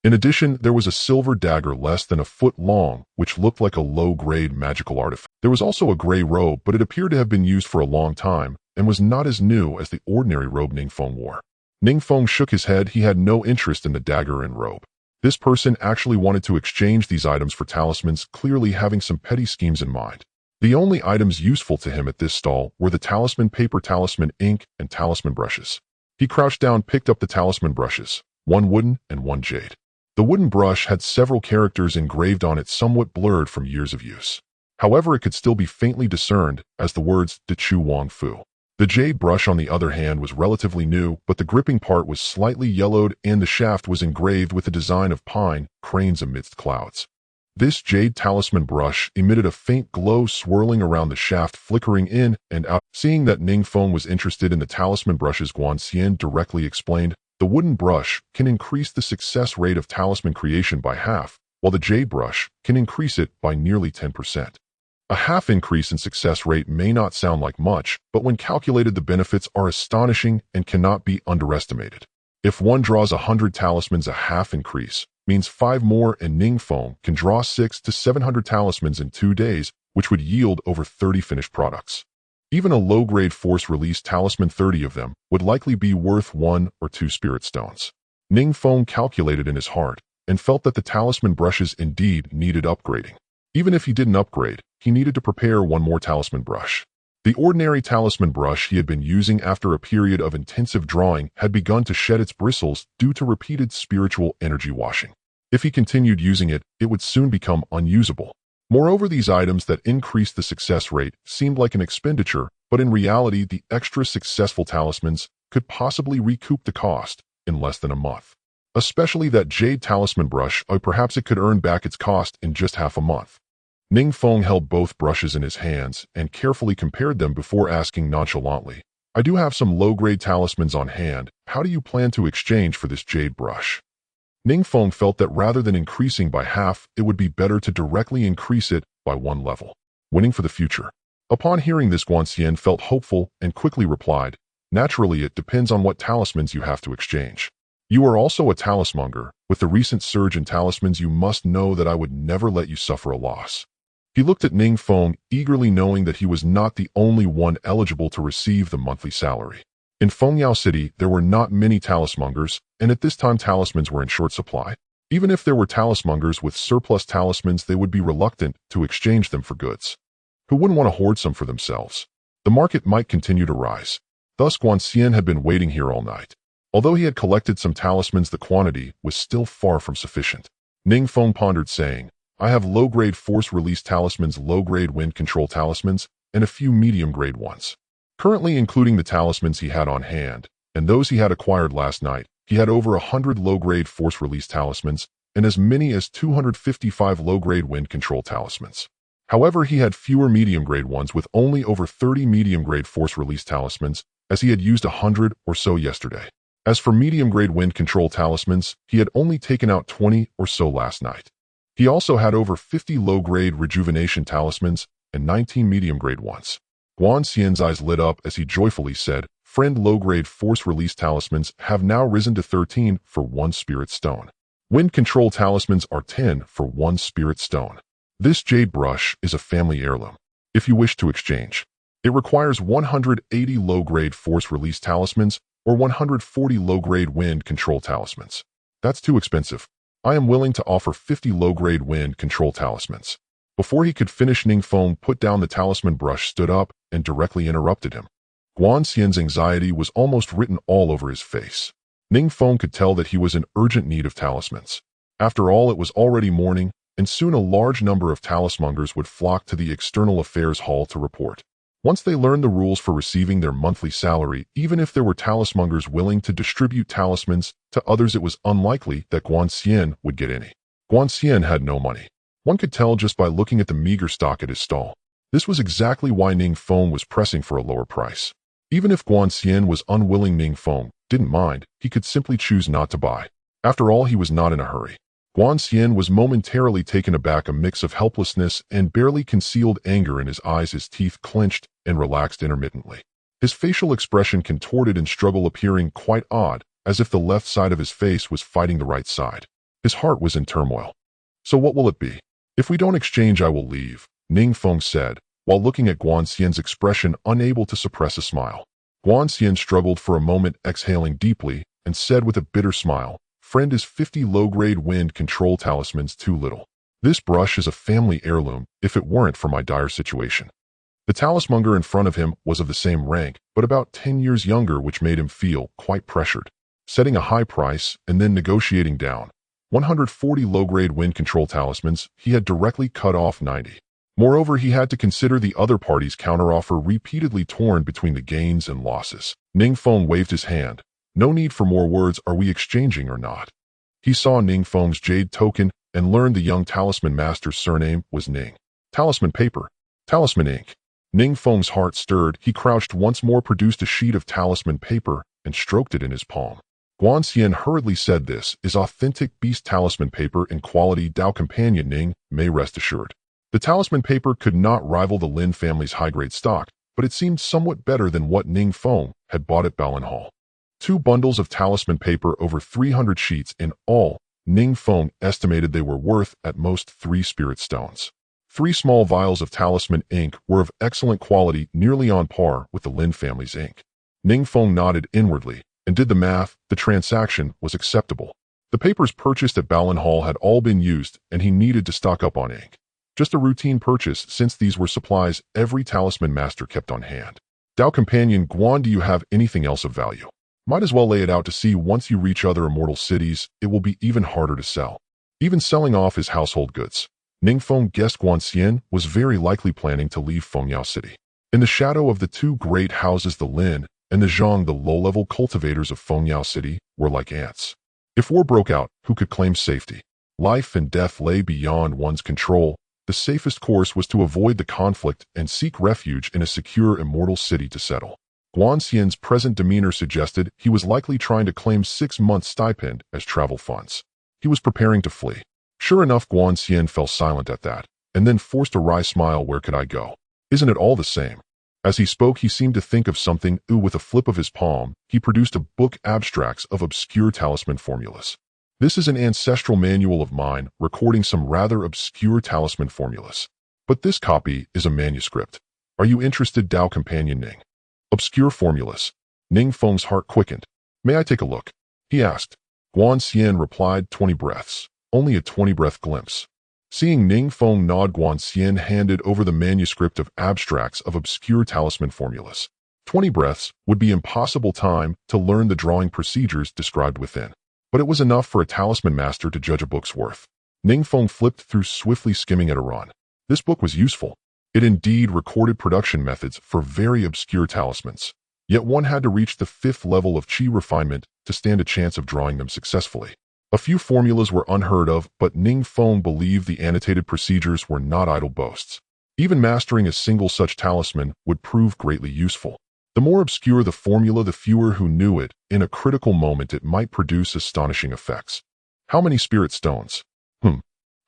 S1: In addition, there was a silver dagger less than a foot long, which looked like a low-grade magical artifact. There was also a gray robe, but it appeared to have been used for a long time and was not as new as the ordinary robe Ning Feng wore. Ning Feng shook his head. He had no interest in the dagger and robe. This person actually wanted to exchange these items for talismans, clearly having some petty schemes in mind. The only items useful to him at this stall were the talisman paper, talisman ink, and talisman brushes. He crouched down, picked up the talisman brushes, 1 wooden and 1 jade. The wooden brush had several characters engraved on it, somewhat blurred from years of use. However, it could still be faintly discerned as the words De Chu Wang Fu. The jade brush, on the other hand, was relatively new, but the gripping part was slightly yellowed and the shaft was engraved with a design of pine cranes amidst clouds. This jade talisman brush emitted a faint glow swirling around the shaft, flickering in and out. Seeing that Ning Feng was interested in the talisman brushes, Guan Xian directly explained, the wooden brush can increase the success rate of talisman creation by half, while the jade brush can increase it by nearly 10%. A half increase in success rate may not sound like much, but when calculated, the benefits are astonishing and cannot be underestimated. If one draws 100 talismans, a half increase means 5 more, and Ning Feng can draw 600 to 700 talismans in 2 days, which would yield over 30 finished products. Even a low-grade force-release talisman, 30 of them, would likely be worth 1 or 2 spirit stones. Ning Feng calculated in his heart and felt that the talisman brushes indeed needed upgrading. Even if he didn't upgrade, he needed to prepare 1 more talisman brush. The ordinary talisman brush he had been using after a period of intensive drawing had begun to shed its bristles due to repeated spiritual energy washing. If he continued using it, it would soon become unusable. Moreover, these items that increased the success rate seemed like an expenditure, but in reality, the extra successful talismans could possibly recoup the cost in less than a month. Especially that jade talisman brush, or perhaps it could earn back its cost in just half a month. Ning Feng held both brushes in his hands and carefully compared them before asking nonchalantly, I do have some low-grade talismans on hand. How do you plan to exchange for this jade brush? Ning Feng felt that rather than increasing by half, it would be better to directly increase it by 1 level, winning for the future. Upon hearing this, Guan Xian felt hopeful and quickly replied, naturally, it depends on what talismans you have to exchange. You are also a talismonger. With the recent surge in talismans, you must know that I would never let you suffer a loss. He looked at Ning Feng, eagerly, knowing that he was not the only one eligible to receive the monthly salary. In Fengyao City, there were not many talismongers, and at this time talismans were in short supply. Even if there were talismongers with surplus talismans, they would be reluctant to exchange them for goods. Who wouldn't want to hoard some for themselves? The market might continue to rise. Thus, Guan Xian had been waiting here all night. Although he had collected some talismans, the quantity was still far from sufficient. Ning Feng pondered, saying, I have low-grade force-release talismans, low-grade wind control talismans, and a few medium-grade ones. Currently, including the talismans he had on hand, and those he had acquired last night, he had over 100 low-grade force-release talismans, and as many as 255 low-grade wind control talismans. However, he had fewer medium-grade ones, with only over 30 medium-grade force-release talismans, as he had used 100 or so yesterday. As for medium-grade wind control talismans, he had only taken out 20 or so last night. He also had over 50 low-grade rejuvenation talismans and 19 medium-grade ones. Guan Xian's eyes lit up as he joyfully said, Friend, low-grade force-release talismans have now risen to 13 for 1 spirit stone. Wind control talismans are 10 for 1 spirit stone. This jade brush is a family heirloom. If you wish to exchange, it requires 180 low-grade force-release talismans or 140 low-grade wind control talismans. That's too expensive. I am willing to offer 50 low-grade wind control talismans. Before he could finish, Ning Feng put down the talisman brush, stood up, and directly interrupted him. Guan Xian's anxiety was almost written all over his face. Ning Feng could tell that he was in urgent need of talismans. After all, it was already morning, and soon a large number of talismongers would flock to the External Affairs Hall to report. Once they learned the rules for receiving their monthly salary, even if there were talismongers willing to distribute talismans to others, it was unlikely that Guanxian would get any. Guanxian had no money. One could tell just by looking at the meager stock at his stall. This was exactly why Ning Feng was pressing for a lower price. Even if Guanxian was unwilling, Ning Feng didn't mind. He could simply choose not to buy. After all, he was not in a hurry. Guanxian was momentarily taken aback, a mix of helplessness and barely concealed anger in his eyes. His teeth clenched and relaxed intermittently. His facial expression contorted in struggle, appearing quite odd, as if the left side of his face was fighting the right side. His heart was in turmoil. So what will it be? If we don't exchange, I will leave, Ning Feng said, while looking at Guanxian's expression, unable to suppress a smile. Guanxian struggled for a moment, exhaling deeply, and said with a bitter smile, "Friend, is 50 low-grade wind control talismans too little? This brush is a family heirloom, if it weren't for my dire situation." The talismonger in front of him was of the same rank, but about 10 years younger, which made him feel quite pressured. Setting a high price and then negotiating down 140 low-grade wind control talismans, he had directly cut off 90. Moreover, he had to consider the other party's counteroffer, repeatedly torn between the gains and losses. Ning Feng waved his hand. "No need for more words. Are we exchanging or not?" He saw Ning Feng's jade token and learned the young talisman master's surname was Ning. Talisman paper. Talisman ink. Ning Feng's heart stirred. He crouched once more, produced a sheet of talisman paper, and stroked it in his palm. Guanxian hurriedly said, "This is authentic beast talisman paper in quality. Dao companion Ning may rest assured." The talisman paper could not rival the Lin family's high-grade stock, but it seemed somewhat better than what Ning Feng had bought at Balan Hall. 2 bundles of talisman paper, over 300 sheets in all. Ning Feng estimated they were worth at most 3 spirit stones. 3 small vials of talisman ink were of excellent quality, nearly on par with the Lin family's ink. Ning Feng nodded inwardly and did the math. The transaction was acceptable. The papers purchased at Balan Hall had all been used, and he needed to stock up on ink. Just a routine purchase, since these were supplies every talisman master kept on hand. "Dao companion Guan, do you have anything else of value? Might as well lay it out to see. Once you reach other immortal cities, it will be even harder to sell. Even selling off his household goods." Ning Feng guessed Guanxian was very likely planning to leave Fengyao City. In the shadow of the 2 great houses, the Lin and the Zhang, the low-level cultivators of Fengyao City, were like ants. If war broke out, who could claim safety? Life and death lay beyond one's control. The safest course was to avoid the conflict and seek refuge in a secure immortal city to settle. Guanxian's present demeanor suggested he was likely trying to claim 6 months' stipend as travel funds. He was preparing to flee. Sure enough, Guanxian fell silent at that, and then forced a wry smile. "Where could I go? Isn't it all the same?" As he spoke, he seemed to think of something. With a flip of his palm, he produced a book, abstracts of obscure talisman formulas. "This is an ancestral manual of mine, recording some rather obscure talisman formulas. But this copy is a manuscript. Are you interested, Dao companion Ning?" "Obscure formulas." Ning Feng's heart quickened. "May I take a look?" he asked. Guanxian replied, 20 breaths. Only a 20-breath glimpse. Seeing Ning Feng nod, Guanxian handed over the manuscript of abstracts of obscure talisman formulas. 20 breaths would be impossible time to learn the drawing procedures described within. But it was enough for a talisman master to judge a book's worth. Ning Feng flipped through swiftly, skimming at a run. This book was useful. It indeed recorded production methods for very obscure talismans. Yet one had to reach the 5th level of qi refinement to stand a chance of drawing them successfully. A few formulas were unheard of, but Ning Feng believed the annotated procedures were not idle boasts. Even mastering a single such talisman would prove greatly useful. The more obscure the formula, the fewer who knew it. In a critical moment, it might produce astonishing effects. "How many spirit stones?"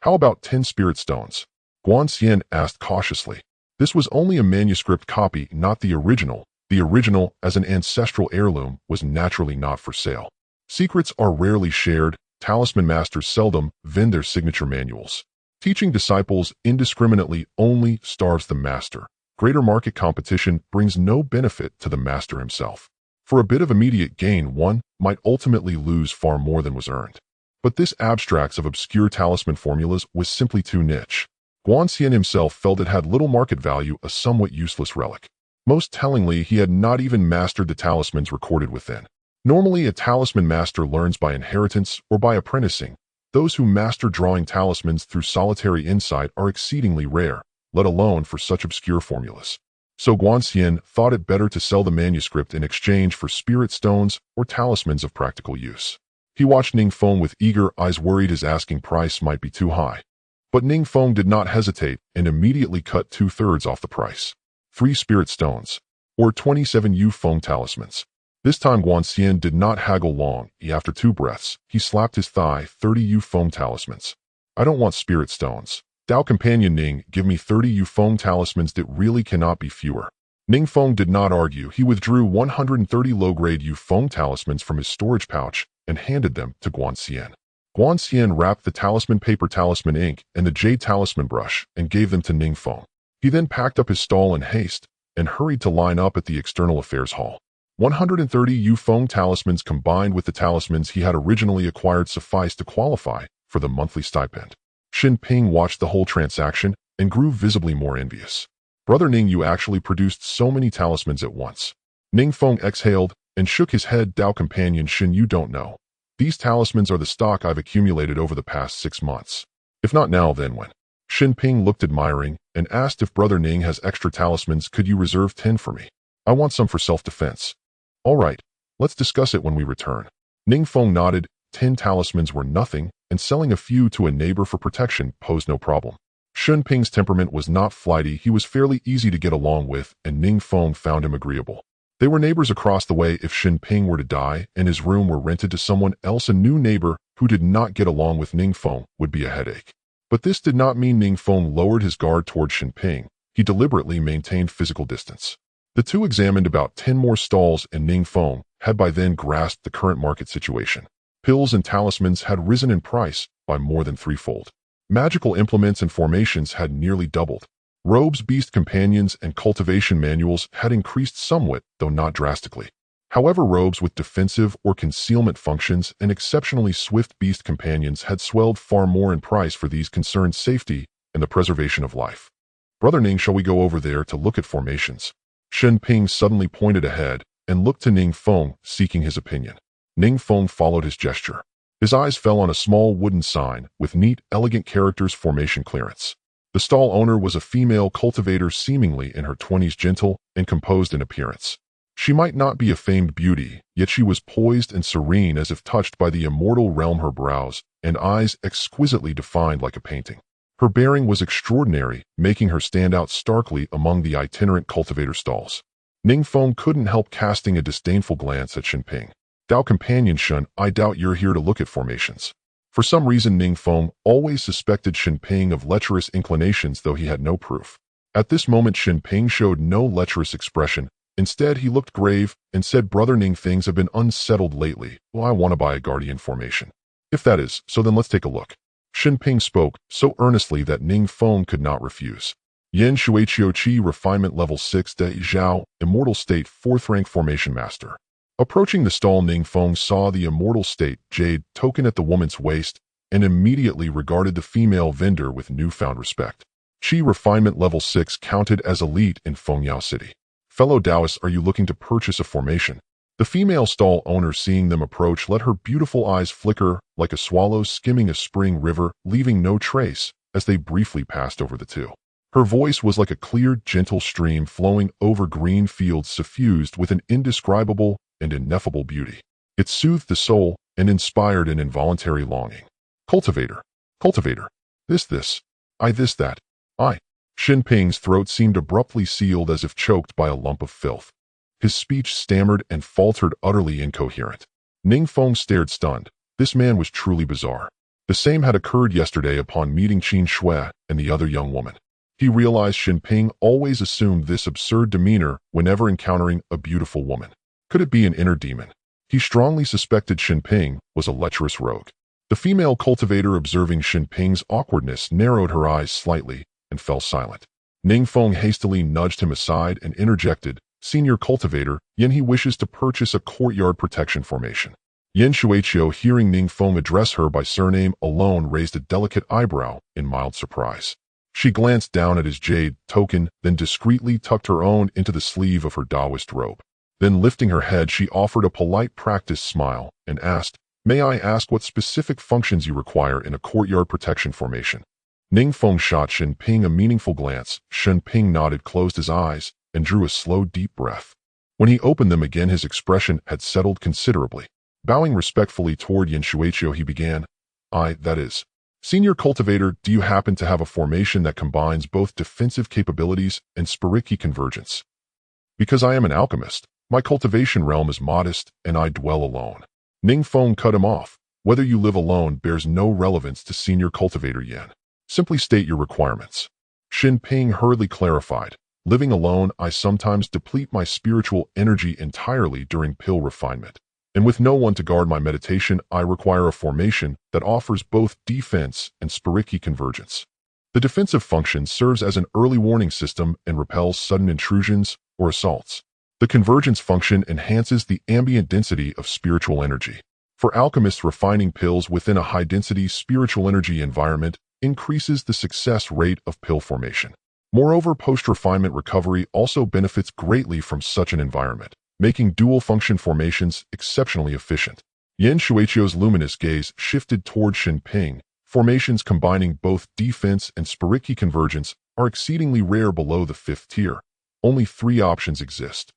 S1: How about 10 spirit stones?" Guanxian asked cautiously. This was only a manuscript copy, not the original. The original, as an ancestral heirloom, was naturally not for sale. Secrets are rarely shared. Talisman masters seldom vend their signature manuals. Teaching disciples indiscriminately only starves the master. Greater market competition brings no benefit to the master himself. For a bit of immediate gain, one might ultimately lose far more than was earned. But this abstracts of obscure talisman formulas was simply too niche. Guanxian himself felt it had little market value, a somewhat useless relic. Most tellingly, he had not even mastered the talismans recorded within. Normally, a talisman master learns by inheritance or by apprenticing. Those who master drawing talismans through solitary insight are exceedingly rare, let alone for such obscure formulas. So Guanxian thought it better to sell the manuscript in exchange for spirit stones or talismans of practical use. He watched Ning Feng with eager eyes, worried his asking price might be too high. But Ning Feng did not hesitate and immediately cut 2/3 off the price. 3 spirit stones, or 27 Yu Feng talismans. This time Guanxian did not haggle long. After 2 breaths, he slapped his thigh. 30 Yu Feng talismans. I don't want spirit stones. Dao companion Ning, give me 30 Yu Feng talismans. That really cannot be fewer. Ning Feng did not argue. He withdrew 130 low-grade Yu Feng talismans from his storage pouch and handed them to Guanxian. Guanxian wrapped the talisman paper, talisman ink, and the jade talisman brush and gave them to Ning Feng. He then packed up his stall in haste and hurried to line up at the External Affairs Hall. 130 Yu Feng talismans combined with the talismans he had originally acquired sufficed to qualify for the monthly stipend. Xin Ping watched the whole transaction and grew visibly more envious. Brother Ning, you actually produced so many talismans at once. Ning Feng exhaled and shook his head. Dao companion Xin, you don't know. These talismans are the stock I've accumulated over the past 6 months. If not now, then when? Xin Ping looked admiring and asked if Brother Ning has extra talismans. Could you reserve 10 for me? I want some for self-defense. All right, let's discuss it when we return. Ning Feng nodded. 10 talismans were nothing, and selling a few to a neighbor for protection posed no problem. Xin Ping's temperament was not flighty. He was fairly easy to get along with, and Ning Feng found him agreeable. They were neighbors across the way. If Xin Ping were to die and his room were rented to someone else, a new neighbor who did not get along with Ning Feng would be a headache. But this did not mean Ning Feng lowered his guard toward Xin Ping. He deliberately maintained physical distance. The two examined about 10 more stalls, and Ning Feng had by then grasped the current market situation. Pills and talismans had risen in price by more than 3-fold. Magical implements and formations had nearly doubled. Robes, beast companions, and cultivation manuals had increased somewhat, though not drastically. However, robes with defensive or concealment functions and exceptionally swift beast companions had swelled far more in price, for these concerned safety and the preservation of life. Brother Ning, shall we go over there to look at formations? Xin Ping suddenly pointed ahead and looked to Ning Feng, seeking his opinion. Ning Feng followed his gesture. His eyes fell on a small wooden sign with neat, elegant characters: formation clearance. The stall owner was a female cultivator, seemingly in her 20s, gentle and composed in appearance. She might not be a famed beauty, yet she was poised and serene as if touched by the immortal realm, her brows and eyes exquisitely defined like a painting. Her bearing was extraordinary, making her stand out starkly among the itinerant cultivator stalls. Ning Feng couldn't help casting a disdainful glance at Xin Ping. Dao companion Shun, I doubt you're here to look at formations. For some reason, Ning Feng always suspected Xin Ping of lecherous inclinations, though he had no proof. At this moment, Xin Ping showed no lecherous expression. Instead, he looked grave and said, Brother Ning, things have been unsettled lately. Well, I want to buy a guardian formation. If that is, so then let's take a look. Xin Ping spoke so earnestly that Ning Feng could not refuse. Yan Shuiqiu Qi, refinement level 6, De Zhao, immortal state, 4th rank formation master. Approaching the stall, Ning Feng saw the immortal state jade token at the woman's waist and immediately regarded the female vendor with newfound respect. Qi, refinement level 6, counted as elite in Fengyao City. Fellow Taoists, are you looking to purchase a formation? The female stall owner, seeing them approach, let her beautiful eyes flicker like a swallow skimming a spring river, leaving no trace as they briefly passed over the two. Her voice was like a clear, gentle stream flowing over green fields, suffused with an indescribable and ineffable beauty. It soothed the soul and inspired an involuntary longing. Cultivator, cultivator, this, that, I. Xin Ping's throat seemed abruptly sealed as if choked by a lump of filth. His speech stammered and faltered, utterly incoherent. Ning Feng stared stunned. This man was truly bizarre. The same had occurred yesterday upon meeting Qin Shui and the other young woman. He realized Xin Ping always assumed this absurd demeanor whenever encountering a beautiful woman. Could it be an inner demon? He strongly suspected Xin Ping was a lecherous rogue. The female cultivator, observing Xin Ping's awkwardness, narrowed her eyes slightly and fell silent. Ning Feng hastily nudged him aside and interjected, Senior cultivator, Yen, he wishes to purchase a courtyard protection formation. Yan Shuiqiu, hearing Ning Feng address her by surname alone, raised a delicate eyebrow in mild surprise. She glanced down at his jade token, then discreetly tucked her own into the sleeve of her Taoist robe. Then, lifting her head, she offered a polite practice smile and asked, May I ask what specific functions you require in a courtyard protection formation? Ning Feng shot Xin Ping a meaningful glance. Xin Ping nodded, closed his eyes, and drew a slow, deep breath. When he opened them again, his expression had settled considerably. Bowing respectfully toward Yin Shuichio, he began, that is, Senior Cultivator, do you happen to have a formation that combines both defensive capabilities and spiriki convergence? Because I am an alchemist, my cultivation realm is modest, and I dwell alone. Ning Feng cut him off. Whether you live alone bears no relevance to Senior Cultivator Yin. Simply state your requirements. Xin Ping hurriedly clarified. Living alone, I sometimes deplete my spiritual energy entirely during pill refinement. And with no one to guard my meditation, I require a formation that offers both defense and spiriki convergence. The defensive function serves as an early warning system and repels sudden intrusions or assaults. The convergence function enhances the ambient density of spiritual energy. For alchemists, refining pills within a high-density spiritual energy environment increases the success rate of pill formation. Moreover, post-refinement recovery also benefits greatly from such an environment, making dual-function formations exceptionally efficient. Yin Shuichio's luminous gaze shifted toward Xin Ping. Formations combining both defense and spiriki convergence are exceedingly rare below the 5th tier. Only 3 options exist.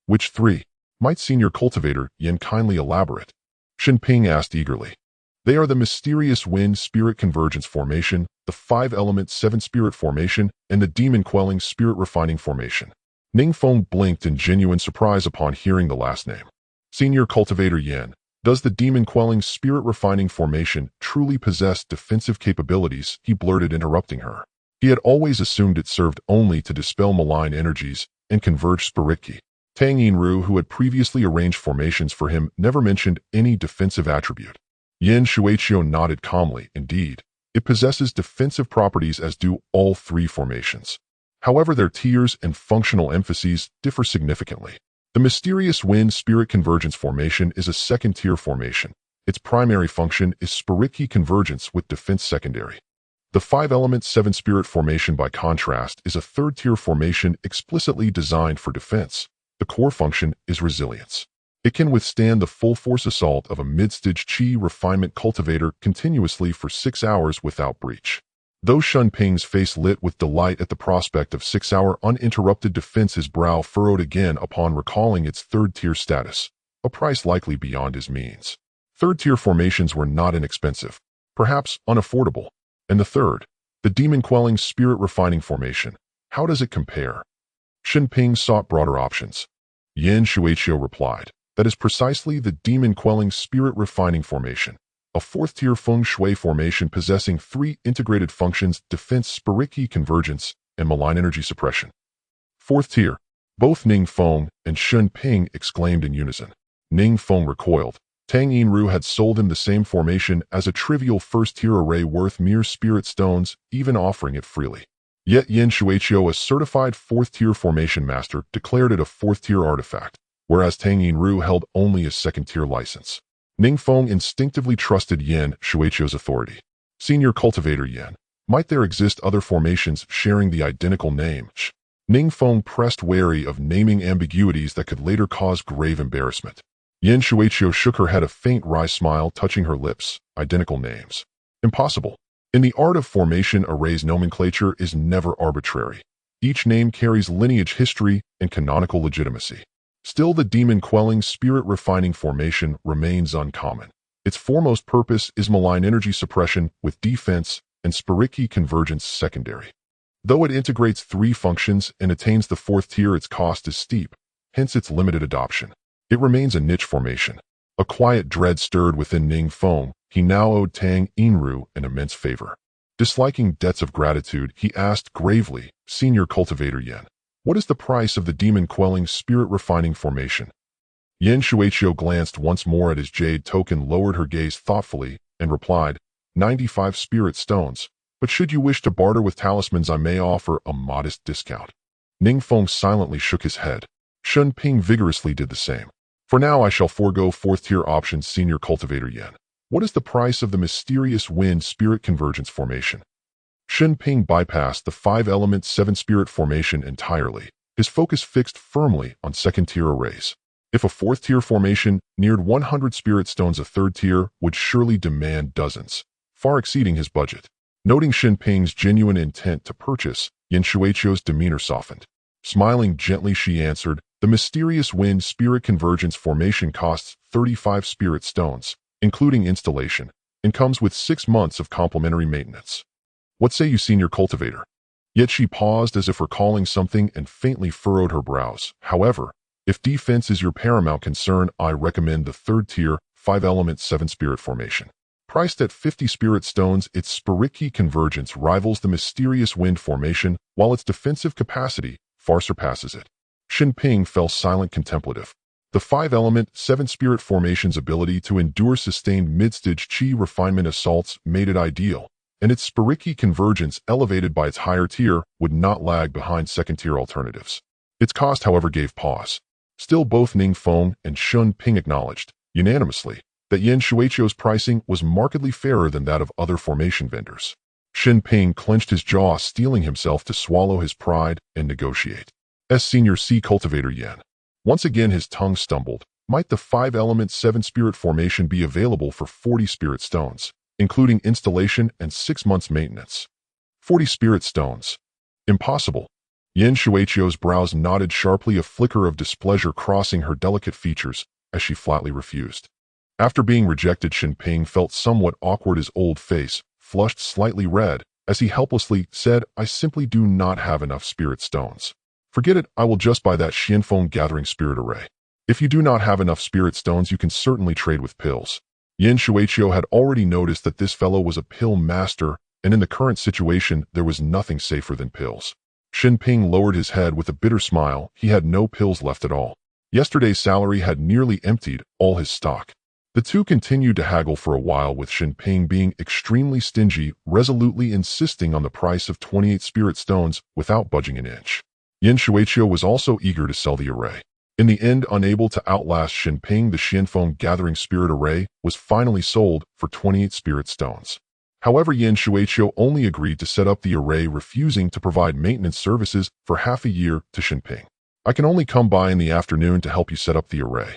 S1: Which 3? Might Senior Cultivator Yin kindly elaborate? Xin Ping asked eagerly. They are the mysterious Wind Spirit Convergence Formation, the 5-element 7-spirit formation, and the demon-quelling spirit refining formation. Ning Feng blinked in genuine surprise upon hearing the last name. Senior Cultivator Yin, does the demon-quelling spirit refining formation truly possess defensive capabilities? He blurted, interrupting her. He had always assumed it served only to dispel malign energies and converge spiriki. Tang Yinru, who had previously arranged formations for him, never mentioned any defensive attribute. Yin Shuichio nodded calmly. Indeed, it possesses defensive properties, as do all 3 formations. However, their tiers and functional emphases differ significantly. The mysterious Wind Spirit Convergence Formation is a 2nd-tier formation. Its primary function is spiriki convergence with defense secondary. The 5-element 7-spirit formation, by contrast, is a 3rd-tier formation explicitly designed for defense. The core function is resilience. It can withstand the full-force assault of a mid-stage Qi refinement cultivator continuously for 6 hours without breach. Though Xin Ping's face lit with delight at the prospect of 6-hour uninterrupted defense, his brow furrowed again upon recalling its 3rd-tier status, a price likely beyond his means. 3rd-tier formations were not inexpensive, perhaps unaffordable. And the 3rd, the demon-quelling spirit refining formation, how does it compare? Xin Ping sought broader options. Yin Shuichio replied, that is precisely the demon-quelling spirit refining formation, a 4th-tier feng shui formation possessing 3 integrated functions: defense, spiriki convergence, and malign energy suppression. 4th tier. Both Ning Feng and Xin Ping exclaimed in unison. Ning Feng recoiled. Tang Yinru had sold him the same formation as a trivial 1st-tier array worth mere spirit stones, even offering it freely. Yet Yin Shuichio, a certified 4th-tier formation master, declared it a 4th-tier artifact, whereas Tang Yinru held only a 2nd-tier license. Ning Feng instinctively trusted Yin Shuichio's authority. Senior Cultivator Yin, might there exist other formations sharing the identical name? Ning Feng pressed, wary of naming ambiguities that could later cause grave embarrassment. Yin Shuichio shook her head, a faint wry smile touching her lips. Identical names. Impossible. In the art of formation, arrays nomenclature is never arbitrary. Each name carries lineage history and canonical legitimacy. Still, the demon-quelling spirit refining formation remains uncommon. Its foremost purpose is malign energy suppression with defense and spiriki convergence secondary. Though it integrates 3 functions and attains the 4th tier, its cost is steep, hence its limited adoption. It remains a niche formation. A quiet dread stirred within Ning Feng. He now owed Tang Yinru an immense favor. Disliking debts of gratitude, he asked gravely, Senior Cultivator Yin, what is the price of the demon-quelling spirit refining formation? Yin Shuichio glanced once more at his jade token, lowered her gaze thoughtfully, and replied, 95 spirit stones, but should you wish to barter with talismans, I may offer a modest discount. Ning Feng silently shook his head. Xin Ping vigorously did the same. For now, I shall forego 4th-tier options. Senior Cultivator Yin, what is the price of the mysterious Wind Spirit Convergence Formation? Xin Ping bypassed the 5-element 7-spirit formation entirely, his focus fixed firmly on 2nd-tier arrays. If a 4th-tier formation neared 100 spirit stones, a 3rd tier would surely demand dozens, far exceeding his budget. Noting Xin Ping's genuine intent to purchase, Yin Shuichio's demeanor softened. Smiling gently, she answered, "The mysterious wind spirit convergence formation costs 35 spirit stones, including installation, and comes with 6 months of complimentary maintenance. What say you, senior cultivator?" Yet she paused as if recalling something and faintly furrowed her brows. "However, if defense is your paramount concern, I recommend the third tier, 5-element 7-spirit formation. Priced at 50 spirit stones, its spirit key convergence rivals the mysterious wind formation, while its defensive capacity far surpasses it." Xin Ping fell silent, contemplative. The 5-element 7-spirit formation's ability to endure sustained mid-stage chi refinement assaults made it ideal, and its spirit key convergence, elevated by its higher tier, would not lag behind second-tier alternatives. Its cost, however, gave pause. Still, both Ning Feng and Xin Ping acknowledged, unanimously, that Yan Shuichou's pricing was markedly fairer than that of other formation vendors. Xin Ping clenched his jaw, steeling himself to swallow his pride and negotiate. Senior C cultivator Yan. Once again his tongue stumbled. Might the 5-element 7-spirit formation be available for 40 spirit stones, including installation and 6 months maintenance? 40 spirit stones. Impossible. Yan Shuichou's brows knotted sharply, a flicker of displeasure crossing her delicate features as she flatly refused. After being rejected, Xin Ping felt somewhat awkward, his old face flushed slightly red as he helplessly said, "I simply do not have enough spirit stones." "Forget it, I will just buy that Xianfeng gathering spirit array. If you do not have enough spirit stones, you can certainly trade with pills." Yan Shuichou had already noticed that this fellow was a pill master, and in the current situation, there was nothing safer than pills. Xin Ping lowered his head with a bitter smile. He had no pills left at all. Yesterday's salary had nearly emptied all his stock. The two continued to haggle for a while, with Xin Ping being extremely stingy, resolutely insisting on the price of 28 spirit stones without budging an inch. Yan Shuichou was also eager to sell the array. In the end, unable to outlast Xin Ping, the Xianfeng gathering spirit array was finally sold for 28 spirit stones. However, Yan Shuichou only agreed to set up the array, refusing to provide maintenance services for half a year to Xin Ping. "I can only come by in the afternoon to help you set up the array."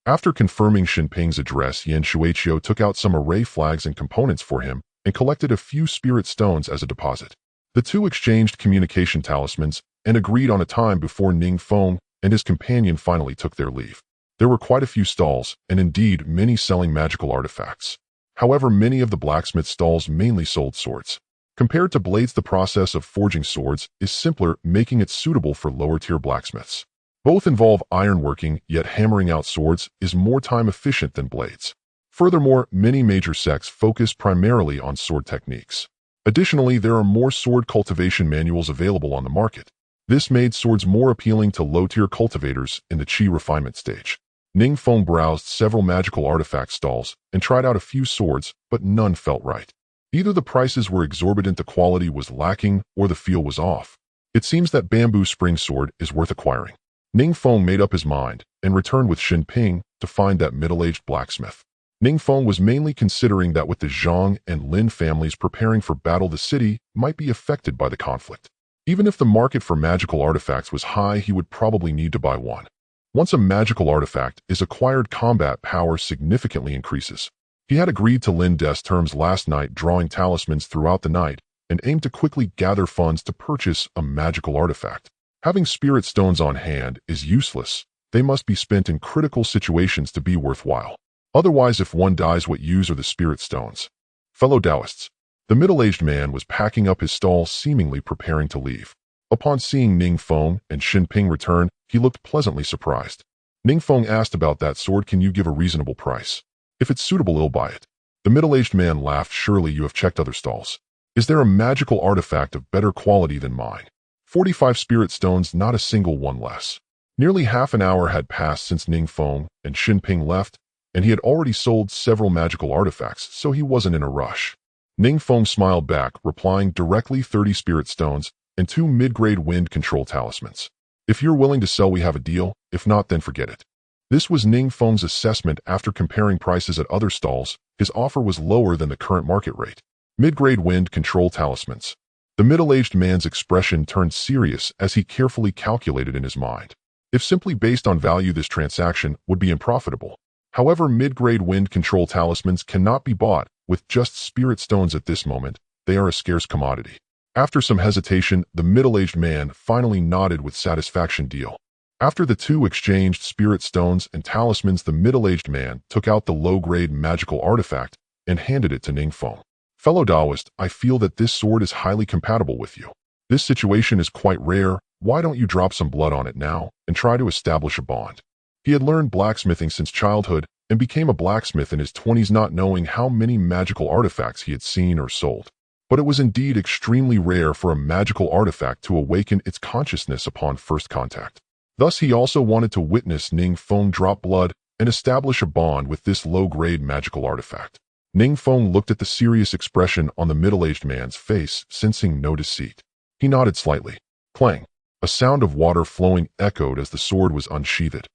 S1: After confirming Xin Ping's address, Yan Shuichou took out some array flags and components for him and collected a few spirit stones as a deposit. The two exchanged communication talismans and agreed on a time before Ning Feng and his companion finally took their leave. There were quite a few stalls, and indeed many selling magical artifacts. However, many of the blacksmith stalls mainly sold swords. Compared to blades, the process of forging swords is simpler, making it suitable for lower-tier blacksmiths. Both involve ironworking, yet hammering out swords is more time-efficient than blades. Furthermore, many major sects focus primarily on sword techniques. Additionally, there are more sword cultivation manuals available on the market. This made swords more appealing to low-tier cultivators in the chi refinement stage. Ning Feng browsed several magical artifact stalls and tried out a few swords, but none felt right. Either the prices were exorbitant, the quality was lacking, or the feel was off. It seems that bamboo spring sword is worth acquiring. Ning Feng made up his mind and returned with Xin Ping to find that middle-aged blacksmith. Ning Feng was mainly considering that with the Zhang and Lin families preparing for battle, the city might be affected by the conflict. Even if the market for magical artifacts was high, he would probably need to buy one. Once a magical artifact is acquired, combat power significantly increases. He had agreed to Lin Des terms last night, drawing talismans throughout the night, and aimed to quickly gather funds to purchase a magical artifact. Having spirit stones on hand is useless. They must be spent in critical situations to be worthwhile. Otherwise, if one dies, what use are the spirit stones? Fellow Taoists. The middle-aged man was packing up his stall, seemingly preparing to leave. Upon seeing Ning Feng and Xin Ping return, he looked pleasantly surprised. Ning Feng asked about that sword. "Can you give a reasonable price? If it's suitable, I'll buy it." The middle-aged man laughed. "Surely you have checked other stalls. Is there a magical artifact of better quality than mine? 45 spirit stones, not a single one less." Nearly half an hour had passed since Ning Feng and Xin Ping left, and he had already sold several magical artifacts, so he wasn't in a rush. Ning Feng smiled back, replying directly, 30 spirit stones and 2 mid-grade wind control talismans. "If you're willing to sell, we have a deal. If not, then forget it." This was Ning Feng's assessment after comparing prices at other stalls. His offer was lower than the current market rate. Mid-grade wind control talismans. The middle-aged man's expression turned serious as he carefully calculated in his mind. If simply based on value, this transaction would be unprofitable. However, mid-grade wind control talismans cannot be bought with just spirit stones at this moment. They are a scarce commodity. After some hesitation, the middle-aged man finally nodded with satisfaction. Deal. After the two exchanged spirit stones and talismans, the middle-aged man took out the low-grade magical artifact and handed it to Ning Feng. Fellow Taoist, I feel that this sword is highly compatible with you. This situation is quite rare. Why don't you drop some blood on it now and try to establish a bond? He had learned blacksmithing since childhood and became a blacksmith in his 20s, not knowing how many magical artifacts he had seen or sold. But it was indeed extremely rare for a magical artifact to awaken its consciousness upon first contact. Thus, he also wanted to witness Ning Feng drop blood and establish a bond with this low-grade magical artifact. Ning Feng looked at the serious expression on the middle-aged man's face, sensing no deceit. He nodded slightly. Clang! A sound of water flowing echoed as the sword was unsheathed.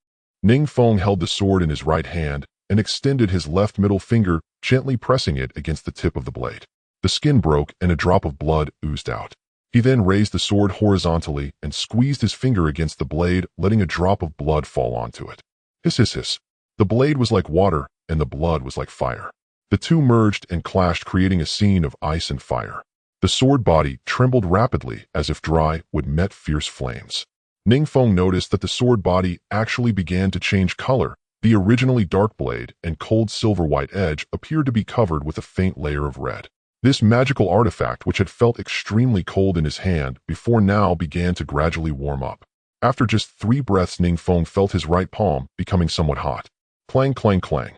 S1: Ning Feng held the sword in his right hand and extended his left middle finger, gently pressing it against the tip of the blade. The skin broke and a drop of blood oozed out. He then raised the sword horizontally and squeezed his finger against the blade, letting a drop of blood fall onto it. Hiss, hiss, hiss. The blade was like water and the blood was like fire. The two merged and clashed, creating a scene of ice and fire. The sword body trembled rapidly as if dry wood met fierce flames. Ning Feng noticed that the sword body actually began to change color. The originally dark blade and cold silver-white edge appeared to be covered with a faint layer of red. This magical artifact, which had felt extremely cold in his hand before, now began to gradually warm up. After just 3 breaths, Ning Feng felt his right palm becoming somewhat hot. Clang, clang, clang.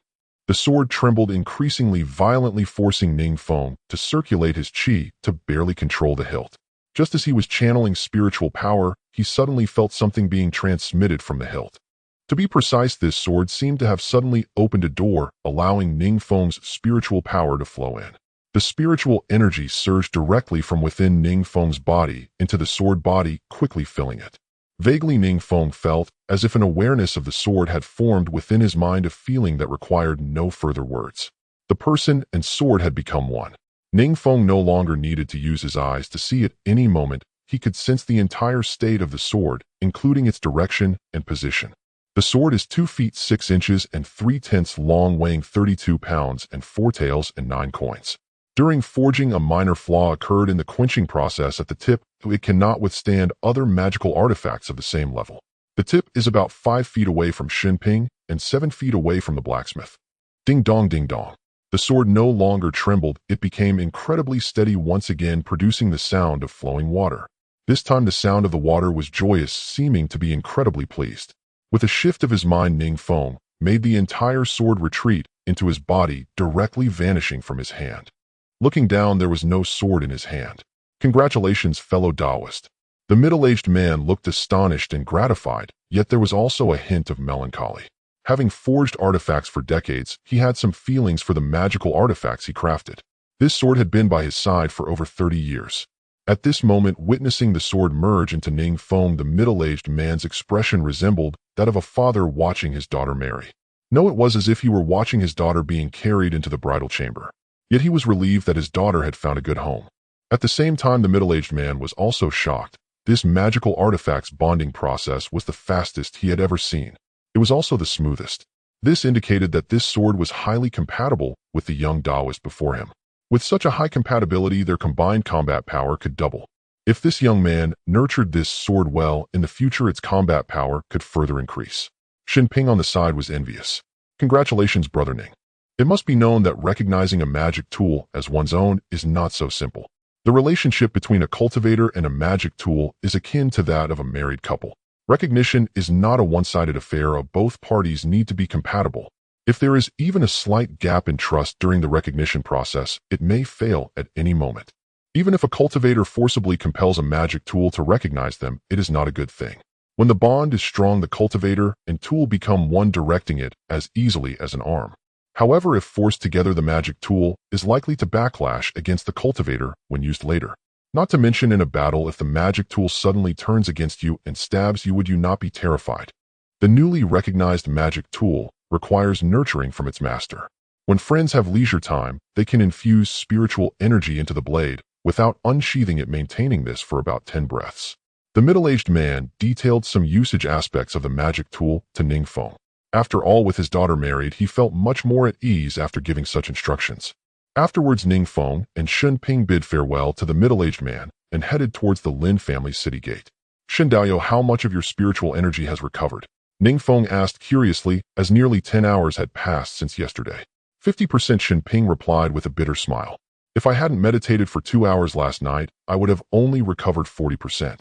S1: The sword trembled increasingly violently, forcing Ning Feng to circulate his qi to barely control the hilt. Just as he was channeling spiritual power, he suddenly felt something being transmitted from the hilt. To be precise, this sword seemed to have suddenly opened a door, allowing Ning Feng's spiritual power to flow in. The spiritual energy surged directly from within Ning Feng's body into the sword body, quickly filling it. Vaguely, Ning Feng felt as if an awareness of the sword had formed within his mind, a feeling that required no further words. The person and sword had become one. Ning Feng no longer needed to use his eyes to see at any moment. He could sense the entire state of the sword, including its direction and position. The sword is 2 feet 6 inches and 3/10 long, weighing 32 pounds and 4 taels and 9 coins. During forging, a minor flaw occurred in the quenching process at the tip, so it cannot withstand other magical artifacts of the same level. The tip is about 5 feet away from Xinping and 7 feet away from the blacksmith. Ding dong, ding dong. The sword no longer trembled. It became incredibly steady once again, producing the sound of flowing water. This time the sound of the water was joyous, seeming to be incredibly pleased. With a shift of his mind, Ning Feng made the entire sword retreat into his body, directly vanishing from his hand. Looking down, there was no sword in his hand. Congratulations, fellow Taoist. The middle-aged man looked astonished and gratified, yet there was also a hint of melancholy. Having forged artifacts for decades, he had some feelings for the magical artifacts he crafted. This sword had been by his side for over 30 years. At this moment, witnessing the sword merge into Ning Feng, the middle-aged man's expression resembled that of a father watching his daughter marry. No, it was as if he were watching his daughter being carried into the bridal chamber. Yet he was relieved that his daughter had found a good home. At the same time, the middle-aged man was also shocked. This magical artifact's bonding process was the fastest he had ever seen. It was also the smoothest. This indicated that this sword was highly compatible with the young Taoist before him. With such a high compatibility, their combined combat power could double. If this young man nurtured this sword well, in the future its combat power could further increase. Xinping on the side was envious. Congratulations, Brother Ning. It must be known that recognizing a magic tool as one's own is not so simple. The relationship between a cultivator and a magic tool is akin to that of a married couple. Recognition is not a one-sided affair. Both parties need to be compatible. If there is even a slight gap in trust during the recognition process, it may fail at any moment. Even if a cultivator forcibly compels a magic tool to recognize them, it is not a good thing. When the bond is strong, the cultivator and tool become one, directing it as easily as an arm. However, if forced together, the magic tool is likely to backlash against the cultivator when used later. Not to mention, in a battle, if the magic tool suddenly turns against you and stabs you, would you not be terrified? The newly recognized magic tool requires nurturing from its master. When friends have leisure time, they can infuse spiritual energy into the blade without unsheathing it, maintaining this for about 10 breaths. The middle-aged man detailed some usage aspects of the magic tool to Ning Feng. After all, with his daughter married, he felt much more at ease after giving such instructions. Afterwards, Ning Feng and Xinping bid farewell to the middle-aged man and headed towards the Lin family city gate. Shindayo, how much of your spiritual energy has recovered? Ning Feng asked curiously, as nearly 10 hours had passed since yesterday. 50%, Shinping replied with a bitter smile. If I hadn't meditated for 2 hours last night, I would have only recovered 40%.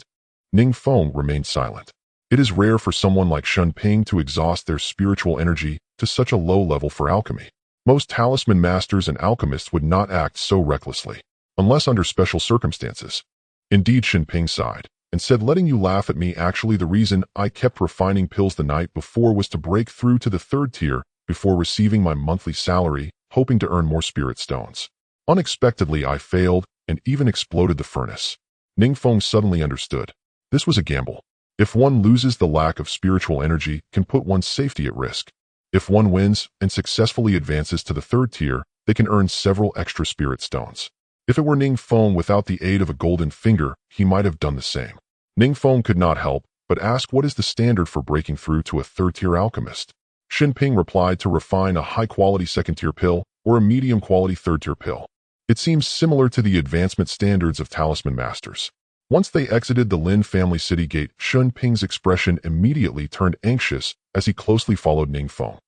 S1: Ning Feng remained silent. It is rare for someone like Shinping to exhaust their spiritual energy to such a low level for alchemy. Most talisman masters and alchemists would not act so recklessly, unless under special circumstances. Indeed, Shinping sighed and said, letting you laugh at me, actually the reason I kept refining pills the night before was to break through to the 3rd tier before receiving my monthly salary, hoping to earn more spirit stones. Unexpectedly, I failed and even exploded the furnace. Ning Feng suddenly understood. This was a gamble. If one loses, the lack of spiritual energy can put one's safety at risk. If one wins and successfully advances to the 3rd tier, they can earn several extra spirit stones. If it were Ning Feng without the aid of a golden finger, he might have done the same. Ning Feng could not help but ask, what is the standard for breaking through to a 3rd-tier alchemist? Shinping replied, to refine a high-quality 2nd-tier pill or a medium-quality 3rd-tier pill. It seems similar to the advancement standards of talisman masters. Once they exited the Lin family city gate, Shinping's expression immediately turned anxious as he closely followed Ning Feng.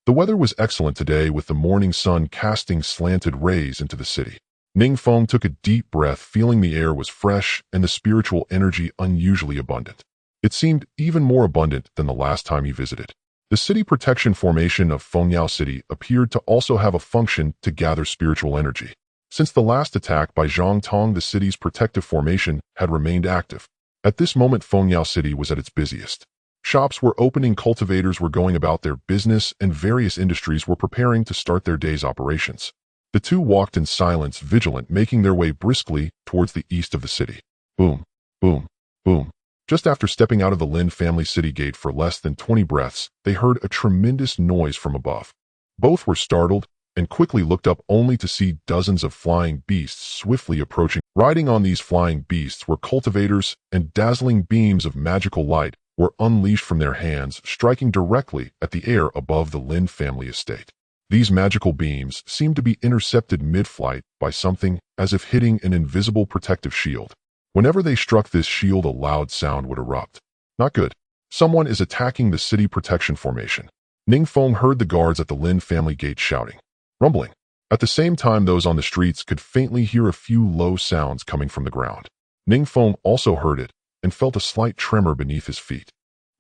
S1: The weather was excellent today, with the morning sun casting slanted rays into the city. Ning Feng took a deep breath, feeling the air was fresh and the spiritual energy unusually abundant. It seemed even more abundant than the last time he visited. The city protection formation of Fengyao City appeared to also have a function to gather spiritual energy. Since the last attack by Zhang Tong, the city's protective formation had remained active. At this moment, Fengyao City was at its busiest. Shops were opening, cultivators were going about their business, and various industries were preparing to start their day's operations. The two walked in silence, vigilant, making their way briskly towards the east of the city. Boom, boom, boom. Just after stepping out of the Lin family city gate for less than 20 breaths, they heard a tremendous noise from above. Both were startled and quickly looked up, only to see dozens of flying beasts swiftly approaching. Riding on these flying beasts were cultivators, and dazzling beams of magical light were unleashed from their hands, striking directly at the air above the Lin family estate. These magical beams seemed to be intercepted mid-flight by something, as if hitting an invisible protective shield. Whenever they struck this shield, a loud sound would erupt. Not good. Someone is attacking the city protection formation. Ning Feng heard the guards at the Lin family gate shouting, rumbling. At the same time, those on the streets could faintly hear a few low sounds coming from the ground. Ning Feng also heard it and felt a slight tremor beneath his feet.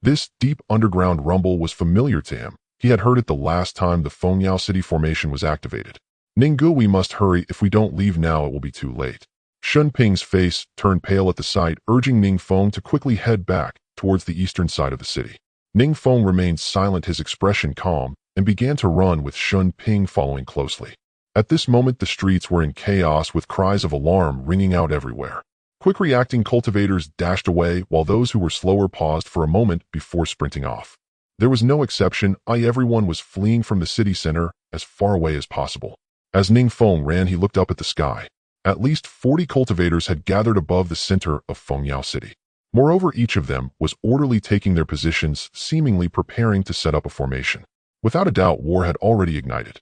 S1: This deep underground rumble was familiar to him. He had heard it the last time the Fengyao City formation was activated. Ninggu, we must hurry. If we don't leave now, it will be too late. Shinping's face turned pale at the sight, urging Ning Feng to quickly head back towards the eastern side of the city. Ning Feng remained silent, his expression calm, and began to run, with Shinping following closely. At this moment, the streets were in chaos, with cries of alarm ringing out everywhere. Quick reacting cultivators dashed away, while those who were slower paused for a moment before sprinting off. There was no exception. Everyone was fleeing from the city center as far away as possible. As Ning Feng ran, he looked up at the sky. At least 40 cultivators had gathered above the center of Fengyao City. Moreover, each of them was orderly taking their positions, seemingly preparing to set up a formation. Without a doubt, war had already ignited.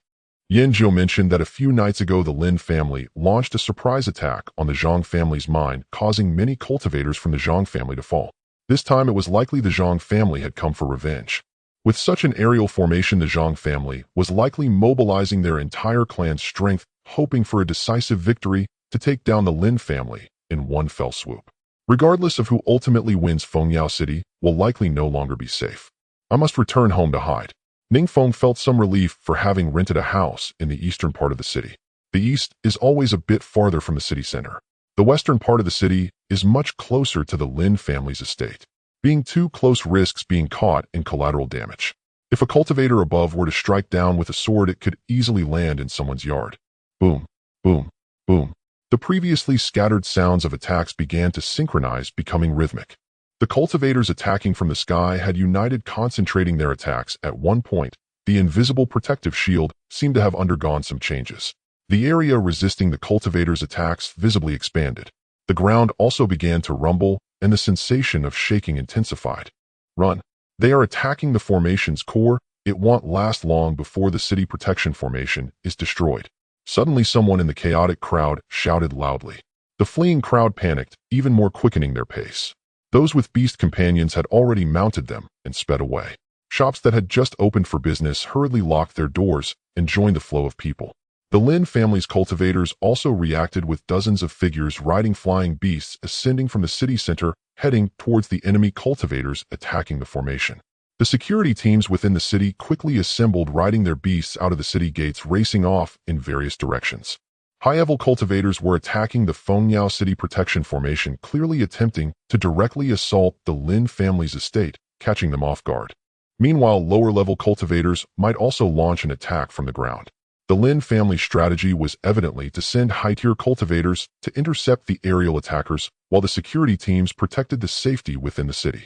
S1: Yan Zhou mentioned that a few nights ago the Lin family launched a surprise attack on the Zhang family's mine, causing many cultivators from the Zhang family to fall. This time it was likely the Zhang family had come for revenge. With such an aerial formation, the Zhang family was likely mobilizing their entire clan's strength, hoping for a decisive victory to take down the Lin family in one fell swoop. Regardless of who ultimately wins, Fengyao City will likely no longer be safe. I must return home to hide. Ning Feng felt some relief for having rented a house in the eastern part of the city. The east is always a bit farther from the city center. The western part of the city is much closer to the Lin family's estate. Being too close risks being caught in collateral damage. If a cultivator above were to strike down with a sword, it could easily land in someone's yard. Boom, boom, boom. The previously scattered sounds of attacks began to synchronize, becoming rhythmic. The cultivators attacking from the sky had united, concentrating their attacks. At one point, the invisible protective shield seemed to have undergone some changes. The area resisting the cultivators' attacks visibly expanded. The ground also began to rumble, and the sensation of shaking intensified. Run. They are attacking the formation's core. It won't last long before the city protection formation is destroyed. Suddenly, someone in the chaotic crowd shouted loudly. The fleeing crowd panicked, even more quickening their pace. Those with beast companions had already mounted them and sped away. Shops that had just opened for business hurriedly locked their doors and joined the flow of people. The Lin family's cultivators also reacted with dozens of figures riding flying beasts ascending from the city center, heading towards the enemy cultivators attacking the formation. The security teams within the city quickly assembled, riding their beasts out of the city gates, racing off in various directions. High-level cultivators were attacking the Fengyao City Protection Formation, clearly attempting to directly assault the Lin family's estate, catching them off guard. Meanwhile, lower-level cultivators might also launch an attack from the ground. The Lin family's strategy was evidently to send high-tier cultivators to intercept the aerial attackers, while the security teams protected the safety within the city.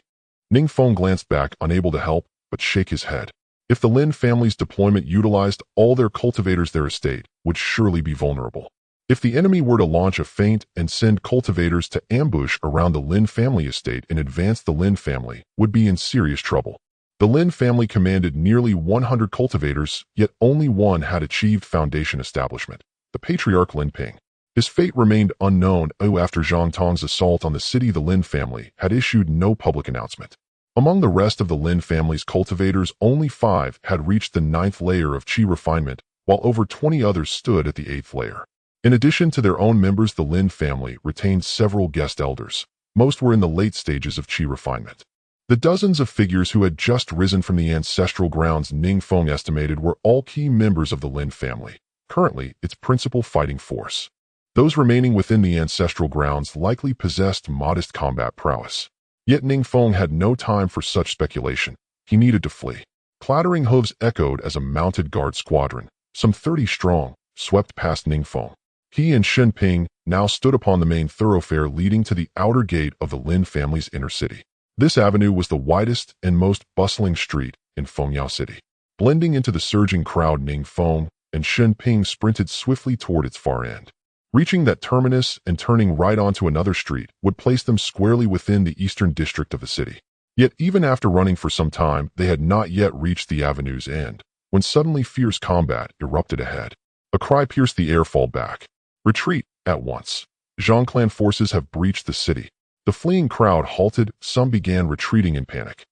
S1: Ning Feng glanced back, unable to help but shake his head. If the Lin family's deployment utilized all their cultivators, their estate would surely be vulnerable. If the enemy were to launch a feint and send cultivators to ambush around the Lin family estate in advance, the Lin family would be in serious trouble. The Lin family commanded nearly 100 cultivators, yet only one had achieved foundation establishment, the patriarch Lin Ping. His fate remained unknown. After Zhang Tong's assault on the city, the Lin family had issued no public announcement. Among the rest of the Lin family's cultivators, only 5 had reached the 9th layer of qi refinement, while over 20 others stood at the 8th layer. In addition to their own members, the Lin family retained several guest elders. Most were in the late stages of qi refinement. The dozens of figures who had just risen from the ancestral grounds Ning Feng estimated were all key members of the Lin family, currently its principal fighting force. Those remaining within the ancestral grounds likely possessed modest combat prowess. Yet Ning Feng had no time for such speculation. He needed to flee. Clattering hooves echoed as a mounted guard squadron, some 30 strong, swept past Ning Feng. He and Shen Ping now stood upon the main thoroughfare leading to the outer gate of the Lin family's inner city. This avenue was the widest and most bustling street in Fengyao City. Blending into the surging crowd, Ning Feng and Shen Ping sprinted swiftly toward its far end. Reaching that terminus and turning right onto another street would place them squarely within the eastern district of the city. Yet even after running for some time, they had not yet reached the avenue's end, when suddenly fierce combat erupted ahead. A cry pierced the air. Fall back. Retreat, at once. Zhang clan forces have breached the city. The fleeing crowd halted, some began retreating in panic.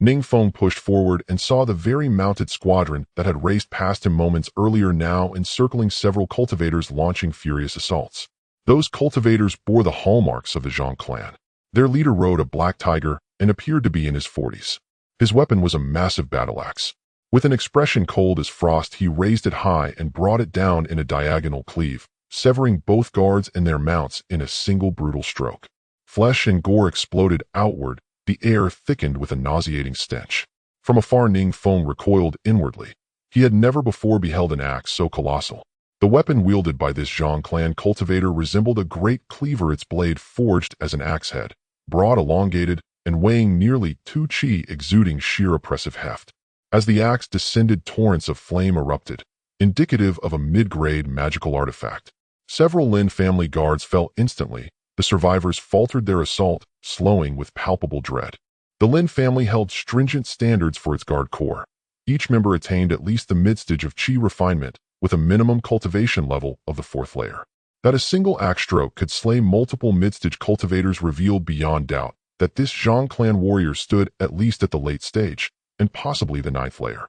S1: Ning Feng pushed forward and saw the very mounted squadron that had raced past him moments earlier now encircling several cultivators, launching furious assaults. Those cultivators bore the hallmarks of the Zhang clan. Their leader rode a black tiger and appeared to be in his 40s. His weapon was a massive battle axe. With an expression cold as frost, he raised it high and brought it down in a diagonal cleave, severing both guards and their mounts in a single brutal stroke. Flesh and gore exploded outward. The air thickened with a nauseating stench. From afar, Ning Feng recoiled inwardly. He had never before beheld an axe so colossal. The weapon wielded by this Zhang clan cultivator resembled a great cleaver, its blade forged as an axe head, broad, elongated, and weighing nearly 2 qi, exuding sheer oppressive heft. As the axe descended, torrents of flame erupted, indicative of a mid-grade magical artifact. Several Lin family guards fell instantly. The survivors faltered their assault, slowing with palpable dread. The Lin family held stringent standards for its guard corps. Each member attained at least the mid-stage of qi refinement, with a minimum cultivation level of the 4th layer. That a single axe stroke could slay multiple mid-stage cultivators revealed beyond doubt that this Zhang clan warrior stood at least at the late stage, and possibly the 9th layer.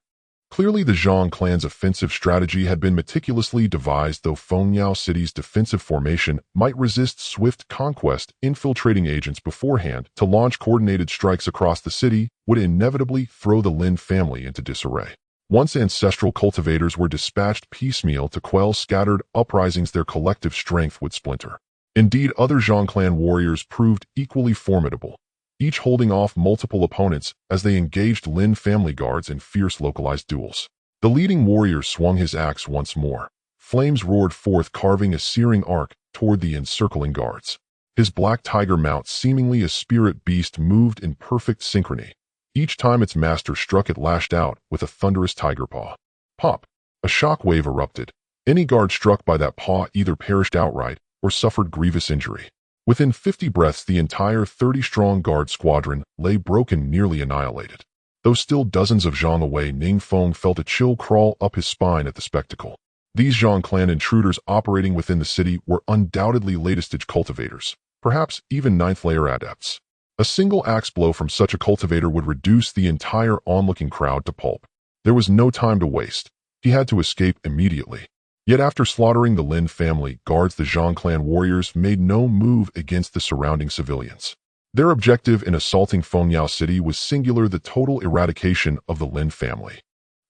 S1: Clearly, the Zhang clan's offensive strategy had been meticulously devised. Though Fengyao City's defensive formation might resist swift conquest, infiltrating agents beforehand to launch coordinated strikes across the city would inevitably throw the Lin family into disarray. Once ancestral cultivators were dispatched piecemeal to quell scattered uprisings, their collective strength would splinter. Indeed, other Zhang clan warriors proved equally formidable, each holding off multiple opponents as they engaged Lin family guards in fierce localized duels. The leading warrior swung his axe once more. Flames roared forth, carving a searing arc toward the encircling guards. His black tiger mount, seemingly a spirit beast, moved in perfect synchrony. Each time its master struck, it lashed out with a thunderous tiger paw. Pop! A shock wave erupted. Any guard struck by that paw either perished outright or suffered grievous injury. Within 50 breaths, the entire 30-strong guard squadron lay broken, nearly annihilated. Though still dozens of zhang away, Ning Feng felt a chill crawl up his spine at the spectacle. These Zhang clan intruders operating within the city were undoubtedly latest-stage cultivators, perhaps even ninth-layer adepts. A single axe blow from such a cultivator would reduce the entire onlooking crowd to pulp. There was no time to waste. He had to escape immediately. Yet after slaughtering the Lin family guards, the Zhang clan warriors made no move against the surrounding civilians. Their objective in assaulting Fengyao City was singular: the total eradication of the Lin family.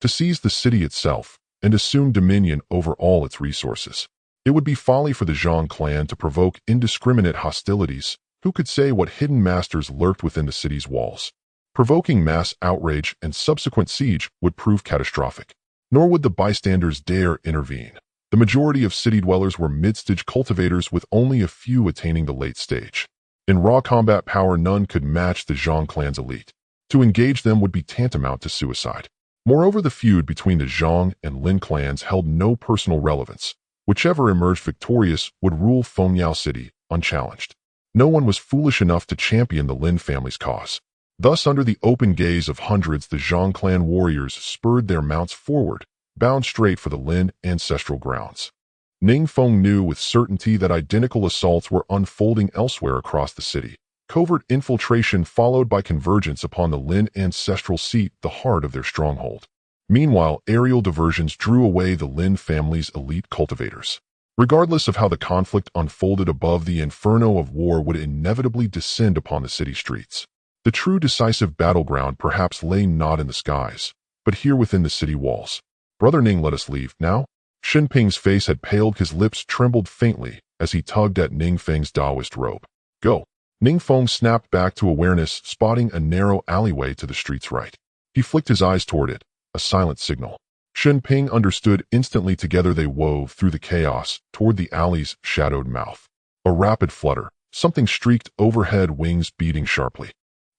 S1: To seize the city itself and assume dominion over all its resources. It would be folly for the Zhang clan to provoke indiscriminate hostilities. Who could say what hidden masters lurked within the city's walls? Provoking mass outrage and subsequent siege would prove catastrophic. Nor would the bystanders dare intervene. The majority of city dwellers were mid-stage cultivators, with only a few attaining the late stage. In raw combat power, none could match the Zhang clan's elite. To engage them would be tantamount to suicide. Moreover, the feud between the Zhang and Lin clans held no personal relevance. Whichever emerged victorious would rule Fengyao City unchallenged. No one was foolish enough to champion the Lin family's cause. Thus, under the open gaze of hundreds, the Zhang clan warriors spurred their mounts forward, bound straight for the Lin ancestral grounds. Ning Feng knew with certainty that identical assaults were unfolding elsewhere across the city. Covert infiltration followed by convergence upon the Lin ancestral seat, the heart of their stronghold. Meanwhile, aerial diversions drew away the Lin family's elite cultivators. Regardless of how the conflict unfolded above, the inferno of war would inevitably descend upon the city streets. The true decisive battleground perhaps lay not in the skies, but here within the city walls. "Brother Ning, let us leave now." Shinping's face had paled, his lips trembled faintly as he tugged at Ning Feng's Taoist robe. "Go." Ning Feng snapped back to awareness, spotting a narrow alleyway to the street's right. He flicked his eyes toward it, a silent signal. Shinping understood instantly. Together they wove through the chaos toward the alley's shadowed mouth. A rapid flutter, something streaked overhead, wings beating sharply.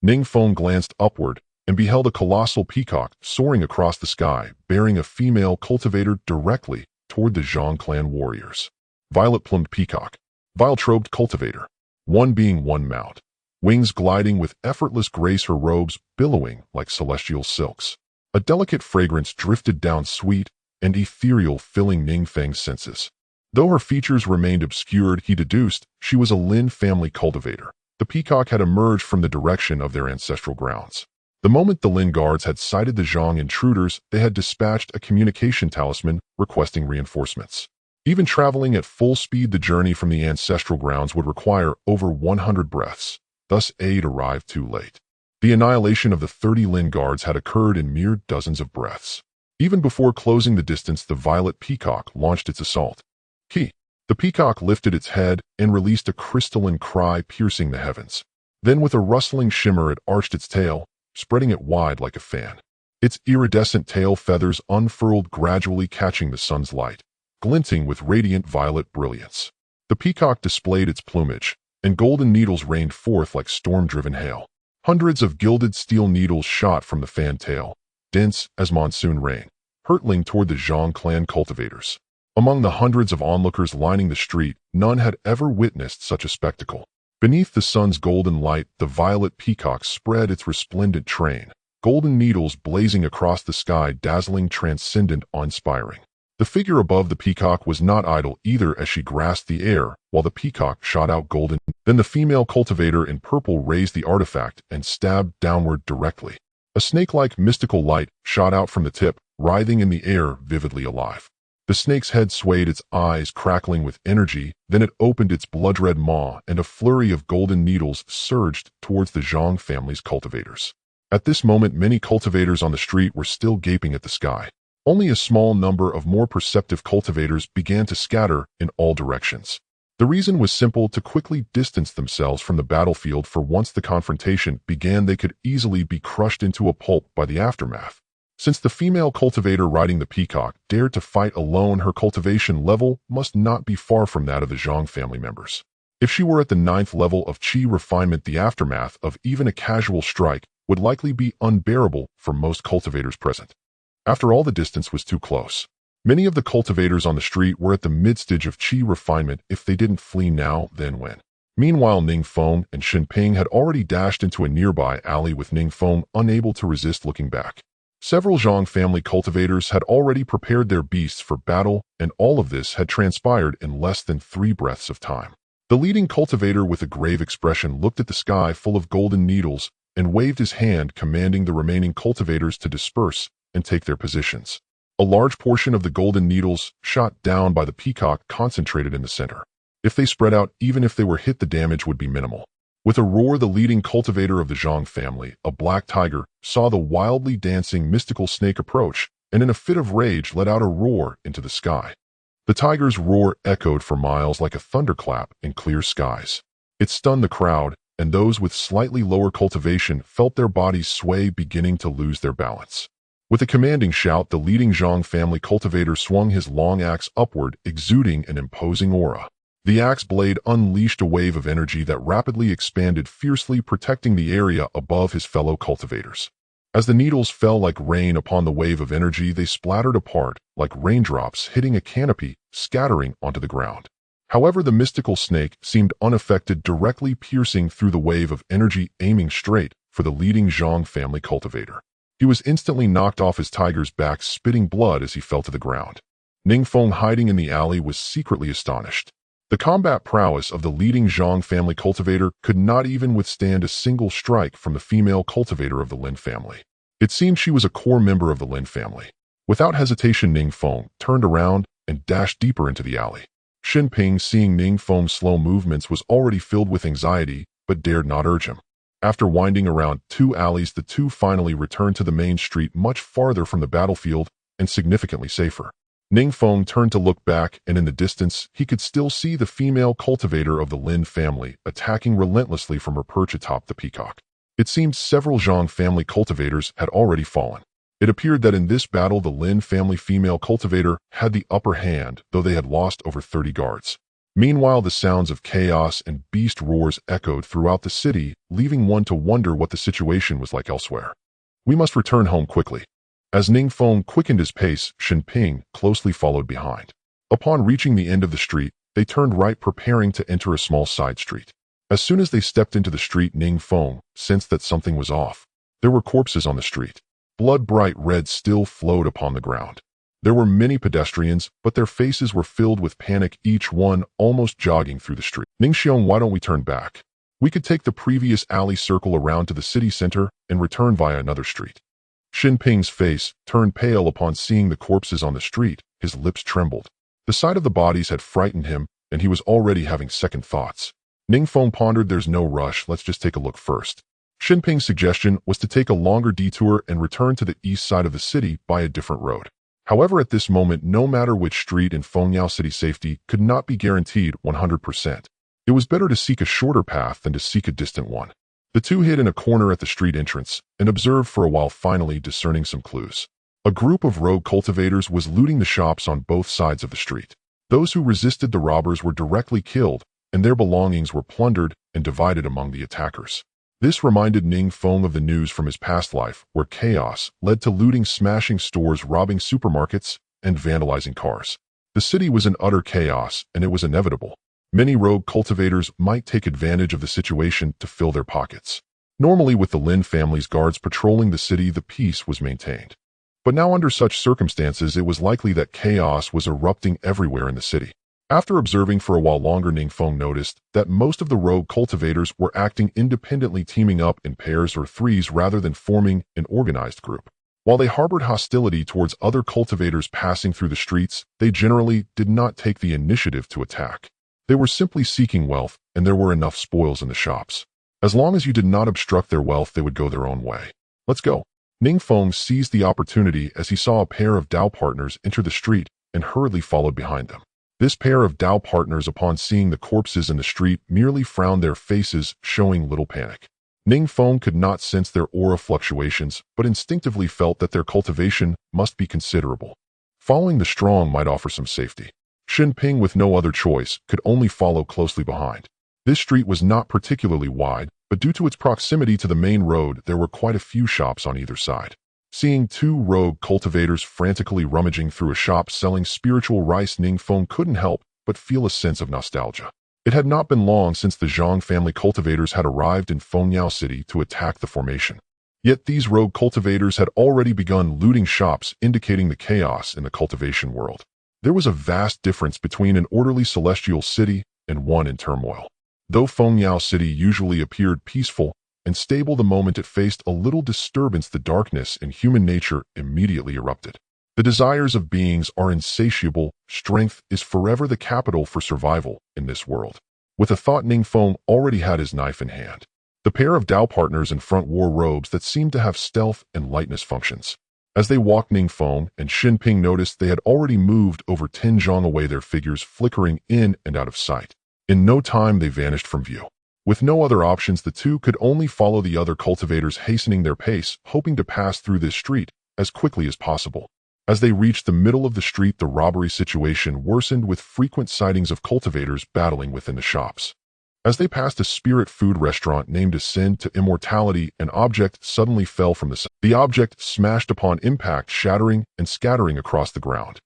S1: Ning Feng glanced upward and beheld a colossal peacock soaring across the sky, bearing a female cultivator directly toward the Zhang clan warriors. Violet-plumed peacock, violet-robed cultivator, one being one mount, wings gliding with effortless grace, her robes billowing like celestial silks. A delicate fragrance drifted down, sweet and ethereal, filling Ning Feng's senses. Though her features remained obscured, he deduced she was a Lin family cultivator. The peacock had emerged from the direction of their ancestral grounds. The moment the Lin guards had sighted the Zhang intruders, they had dispatched a communication talisman requesting reinforcements. Even traveling at full speed, the journey from the ancestral grounds would require over 100 breaths. Thus, aid arrived too late. The annihilation of the 30 Lin guards had occurred in mere dozens of breaths. Even before closing the distance, the violet peacock launched its assault. Ki! The peacock lifted its head and released a crystalline cry, piercing the heavens. Then, with a rustling shimmer, it arched its tail, spreading it wide like a fan. Its iridescent tail feathers unfurled gradually, catching the sun's light, glinting with radiant violet brilliance. The peacock displayed its plumage, and golden needles rained forth like storm-driven hail. Hundreds of gilded steel needles shot from the fan tail, dense as monsoon rain, hurtling toward the Zhang clan cultivators. Among the hundreds of onlookers lining the street, none had ever witnessed such a spectacle. Beneath the sun's golden light, the violet peacock spread its resplendent train, golden needles blazing across the sky, dazzling, transcendent, awe-inspiring. The figure above the peacock was not idle either, as she grasped the air, while the peacock shot out golden. Then the female cultivator in purple raised the artifact and stabbed downward directly. A snake-like mystical light shot out from the tip, writhing in the air, vividly alive. The snake's head swayed, its eyes crackling with energy. Then it opened its blood-red maw, and a flurry of golden needles surged towards the Zhang family's cultivators. At this moment, many cultivators on the street were still gaping at the sky. Only a small number of more perceptive cultivators began to scatter in all directions. The reason was simple: to quickly distance themselves from the battlefield, for once the confrontation began, they could easily be crushed into a pulp by the aftermath. Since the female cultivator riding the peacock dared to fight alone, her cultivation level must not be far from that of the Zhang family members. If she were at the 9th level of qi refinement, the aftermath of even a casual strike would likely be unbearable for most cultivators present. After all, the distance was too close. Many of the cultivators on the street were at the mid-stage of qi refinement. If they didn't flee now, then when? Meanwhile, Ning Feng and Shinping had already dashed into a nearby alley, with Ning Feng unable to resist looking back. Several Zhang family cultivators had already prepared their beasts for battle, and all of this had transpired in less than 3 breaths of time. The leading cultivator with a grave expression looked at the sky full of golden needles and waved his hand commanding the remaining cultivators to disperse and take their positions. A large portion of the golden needles shot down by the peacock concentrated in the center. If they spread out, even if they were hit, the damage would be minimal. With a roar, the leading cultivator of the Zhang family, a black tiger, saw the wildly dancing mystical snake approach, and in a fit of rage let out a roar into the sky. The tiger's roar echoed for miles like a thunderclap in clear skies. It stunned the crowd, and those with slightly lower cultivation felt their bodies sway, beginning to lose their balance. With a commanding shout, the leading Zhang family cultivator swung his long axe upward, exuding an imposing aura. The axe blade unleashed a wave of energy that rapidly expanded, fiercely protecting the area above his fellow cultivators. As the needles fell like rain upon the wave of energy, they splattered apart, like raindrops hitting a canopy, scattering onto the ground. However, the mystical snake seemed unaffected, directly piercing through the wave of energy, aiming straight for the leading Zhang family cultivator. He was instantly knocked off his tiger's back, spitting blood as he fell to the ground. Ning Feng, hiding in the alley, was secretly astonished. The combat prowess of the leading Zhang family cultivator could not even withstand a single strike from the female cultivator of the Lin family. It seemed she was a core member of the Lin family. Without hesitation, Ning Feng turned around and dashed deeper into the alley. Xinping, seeing Ning Feng's slow movements, was already filled with anxiety, but dared not urge him. After winding around 2 alleys, the two finally returned to the main street, much farther from the battlefield and significantly safer. Ning Feng turned to look back, and in the distance, he could still see the female cultivator of the Lin family attacking relentlessly from her perch atop the peacock. It seemed several Zhang family cultivators had already fallen. It appeared that in this battle, the Lin family female cultivator had the upper hand, though they had lost over 30 guards. Meanwhile, the sounds of chaos and beast roars echoed throughout the city, leaving one to wonder what the situation was like elsewhere. We must return home quickly. As Ning Feng quickened his pace, Xinping closely followed behind. Upon reaching the end of the street, they turned right, preparing to enter a small side street. As soon as they stepped into the street, Ning Feng sensed that something was off. There were corpses on the street. Blood-bright red still flowed upon the ground. There were many pedestrians, but their faces were filled with panic, each one almost jogging through the street. Ning Xiong, why don't we turn back? We could take the previous alley, circle around to the city center, and return via another street. Xinping's face turned pale upon seeing the corpses on the street. His lips trembled. The sight of the bodies had frightened him, and he was already having second thoughts. Ning Feng pondered, there's no rush, let's just take a look first. Xinping's suggestion was to take a longer detour and return to the east side of the city by a different road. However, at this moment, no matter which street in Fengyao City, safety could not be guaranteed 100%. It was better to seek a shorter path than to seek a distant one. The two hid in a corner at the street entrance and observed for a while, finally discerning some clues. A group of rogue cultivators was looting the shops on both sides of the street. Those who resisted the robbers were directly killed, and their belongings were plundered and divided among the attackers. This reminded Ning Feng of the news from his past life, where chaos led to looting, smashing stores, robbing supermarkets, and vandalizing cars. The city was in utter chaos, and it was inevitable. Many rogue cultivators might take advantage of the situation to fill their pockets. Normally, with the Lin family's guards patrolling the city, the peace was maintained. But now, under such circumstances, it was likely that chaos was erupting everywhere in the city. After observing for a while longer, Ning Feng noticed that most of the rogue cultivators were acting independently, teaming up in pairs or threes rather than forming an organized group. While they harbored hostility towards other cultivators passing through the streets, they generally did not take the initiative to attack. They were simply seeking wealth, and there were enough spoils in the shops. As long as you did not obstruct their wealth, they would go their own way. Let's go. Ning Feng seized the opportunity as he saw a pair of Dao partners enter the street and hurriedly followed behind them. This pair of Dao partners, upon seeing the corpses in the street, merely frowned, their faces showing little panic. Ning Feng could not sense their aura fluctuations, but instinctively felt that their cultivation must be considerable. Following the strong might offer some safety. Xinping, with no other choice, could only follow closely behind. This street was not particularly wide, but due to its proximity to the main road, there were quite a few shops on either side. Seeing two rogue cultivators frantically rummaging through a shop selling spiritual rice, Ning Feng couldn't help but feel a sense of nostalgia. It had not been long since the Zhang family cultivators had arrived in Fengyao City to attack the formation. Yet these rogue cultivators had already begun looting shops, indicating the chaos in the cultivation world. There was a vast difference between an orderly celestial city and one in turmoil. Though Fengyao City usually appeared peaceful and stable the moment it faced a little disturbance, the darkness in human nature immediately erupted. The desires of beings are insatiable. Strength is forever the capital for survival in this world. With a thought, Ning Feng already had his knife in hand. The pair of Dao partners in front wore robes that seemed to have stealth and lightness functions. As they walked, Ning Feng and Xin Ping noticed they had already moved over 10 zhang away, their figures flickering in and out of sight. In no time, they vanished from view. With no other options, the two could only follow the other cultivators, hastening their pace, hoping to pass through this street as quickly as possible. As they reached the middle of the street, the robbery situation worsened, with frequent sightings of cultivators battling within the shops. As they passed a spirit food restaurant named Ascend to Immortality, an object suddenly fell from the sky. The object smashed upon impact, shattering and scattering across the ground.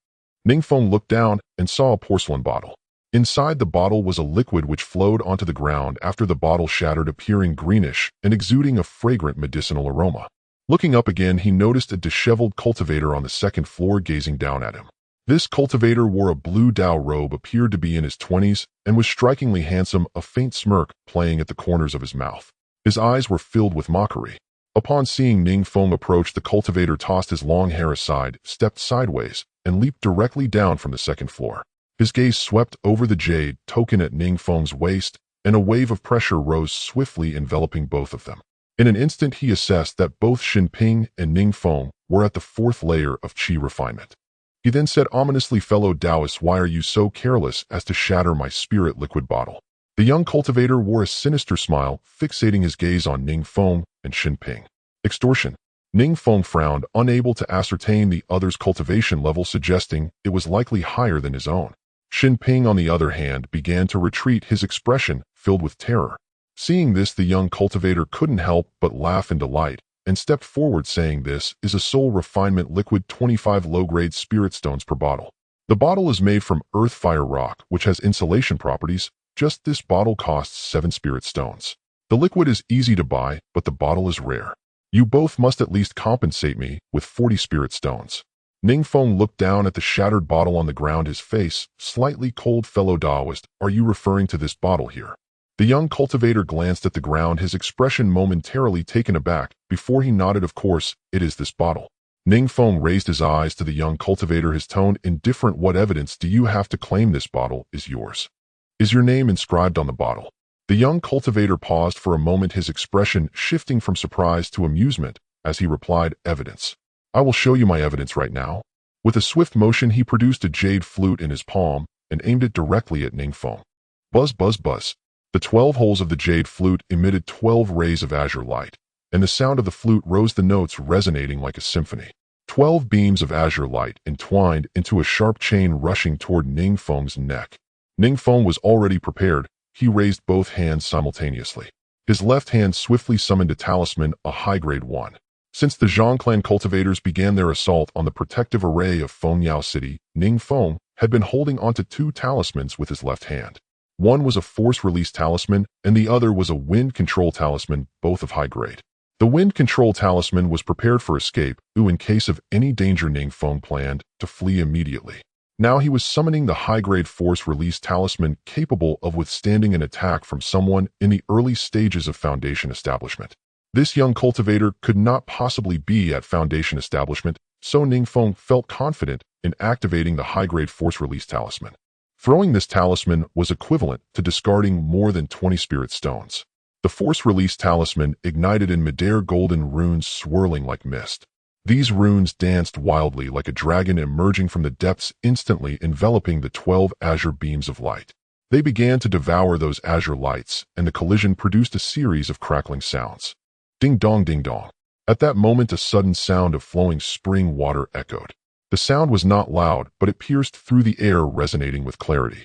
S1: Ning Feng looked down and saw a porcelain bottle. Inside the bottle was a liquid which flowed onto the ground after the bottle shattered, appearing greenish and exuding a fragrant medicinal aroma. Looking up again, he noticed a disheveled cultivator on the second floor gazing down at him. This cultivator wore a blue Dao robe, appeared to be in his 20s, and was strikingly handsome, a faint smirk playing at the corners of his mouth. His eyes were filled with mockery. Upon seeing Ning Feng approach, the cultivator tossed his long hair aside, stepped sideways, and leaped directly down from the second floor. His gaze swept over the jade token at Ning Feng's waist, and a wave of pressure rose swiftly, enveloping both of them. In an instant, he assessed that both Xin Ping and Ning Feng were at the fourth layer of qi refinement. He then said ominously, "Fellow Taoists, why are you so careless as to shatter my spirit liquid bottle?" The young cultivator wore a sinister smile, fixating his gaze on Ning Feng and Xin Ping. Extortion. Ning Feng frowned, unable to ascertain the other's cultivation level, suggesting it was likely higher than his own. Xin Ping, on the other hand, began to retreat, his expression filled with terror. Seeing this, the young cultivator couldn't help but laugh in delight, and stepped forward, saying, "This is a soul refinement liquid, 25 low-grade spirit stones per bottle. The bottle is made from earth fire rock, which has insulation properties. Just this bottle costs 7 spirit stones. The liquid is easy to buy, but the bottle is rare. You both must at least compensate me with 40 spirit stones." Ning Feng looked down at the shattered bottle on the ground, his face slightly cold. "Fellow Taoist, are you referring to this bottle here?" The young cultivator glanced at the ground, his expression momentarily taken aback, before he nodded. "Of course, it is this bottle." Ning Feng raised his eyes to the young cultivator, his tone indifferent. "What evidence do you have to claim this bottle is yours? Is your name inscribed on the bottle?" The young cultivator paused for a moment, his expression shifting from surprise to amusement, as he replied, "Evidence. I will show you my evidence right now." With a swift motion, he produced a jade flute in his palm and aimed it directly at Ning Feng. Buzz, buzz, buzz. The 12 holes of the jade flute emitted 12 rays of azure light, and the sound of the flute rose, the notes resonating like a symphony. 12 beams of azure light entwined into a sharp chain, rushing toward Ning Feng's neck. Ning Feng was already prepared. He raised both hands simultaneously. His left hand swiftly summoned a talisman, a high-grade one. Since the Zhang clan cultivators began their assault on the protective array of Fengyao City, Ning Feng had been holding onto 2 talismans with his left hand. One was a force-release talisman, and the other was a wind control talisman, both of high grade. The wind control talisman was prepared for escape, in case of any danger. Ning Feng planned to flee immediately. Now he was summoning the high-grade force-release talisman, capable of withstanding an attack from someone in the early stages of Foundation establishment. This young cultivator could not possibly be at Foundation establishment, so Ning Feng felt confident in activating the high-grade force-release talisman. Throwing this talisman was equivalent to discarding more than 20 spirit stones. The force-release talisman ignited in midair, golden runes swirling like mist. These runes danced wildly like a dragon emerging from the depths, instantly enveloping the 12 azure beams of light. They began to devour those azure lights, and the collision produced a series of crackling sounds. Ding dong, ding dong. At that moment, a sudden sound of flowing spring water echoed. The sound was not loud, but it pierced through the air, resonating with clarity.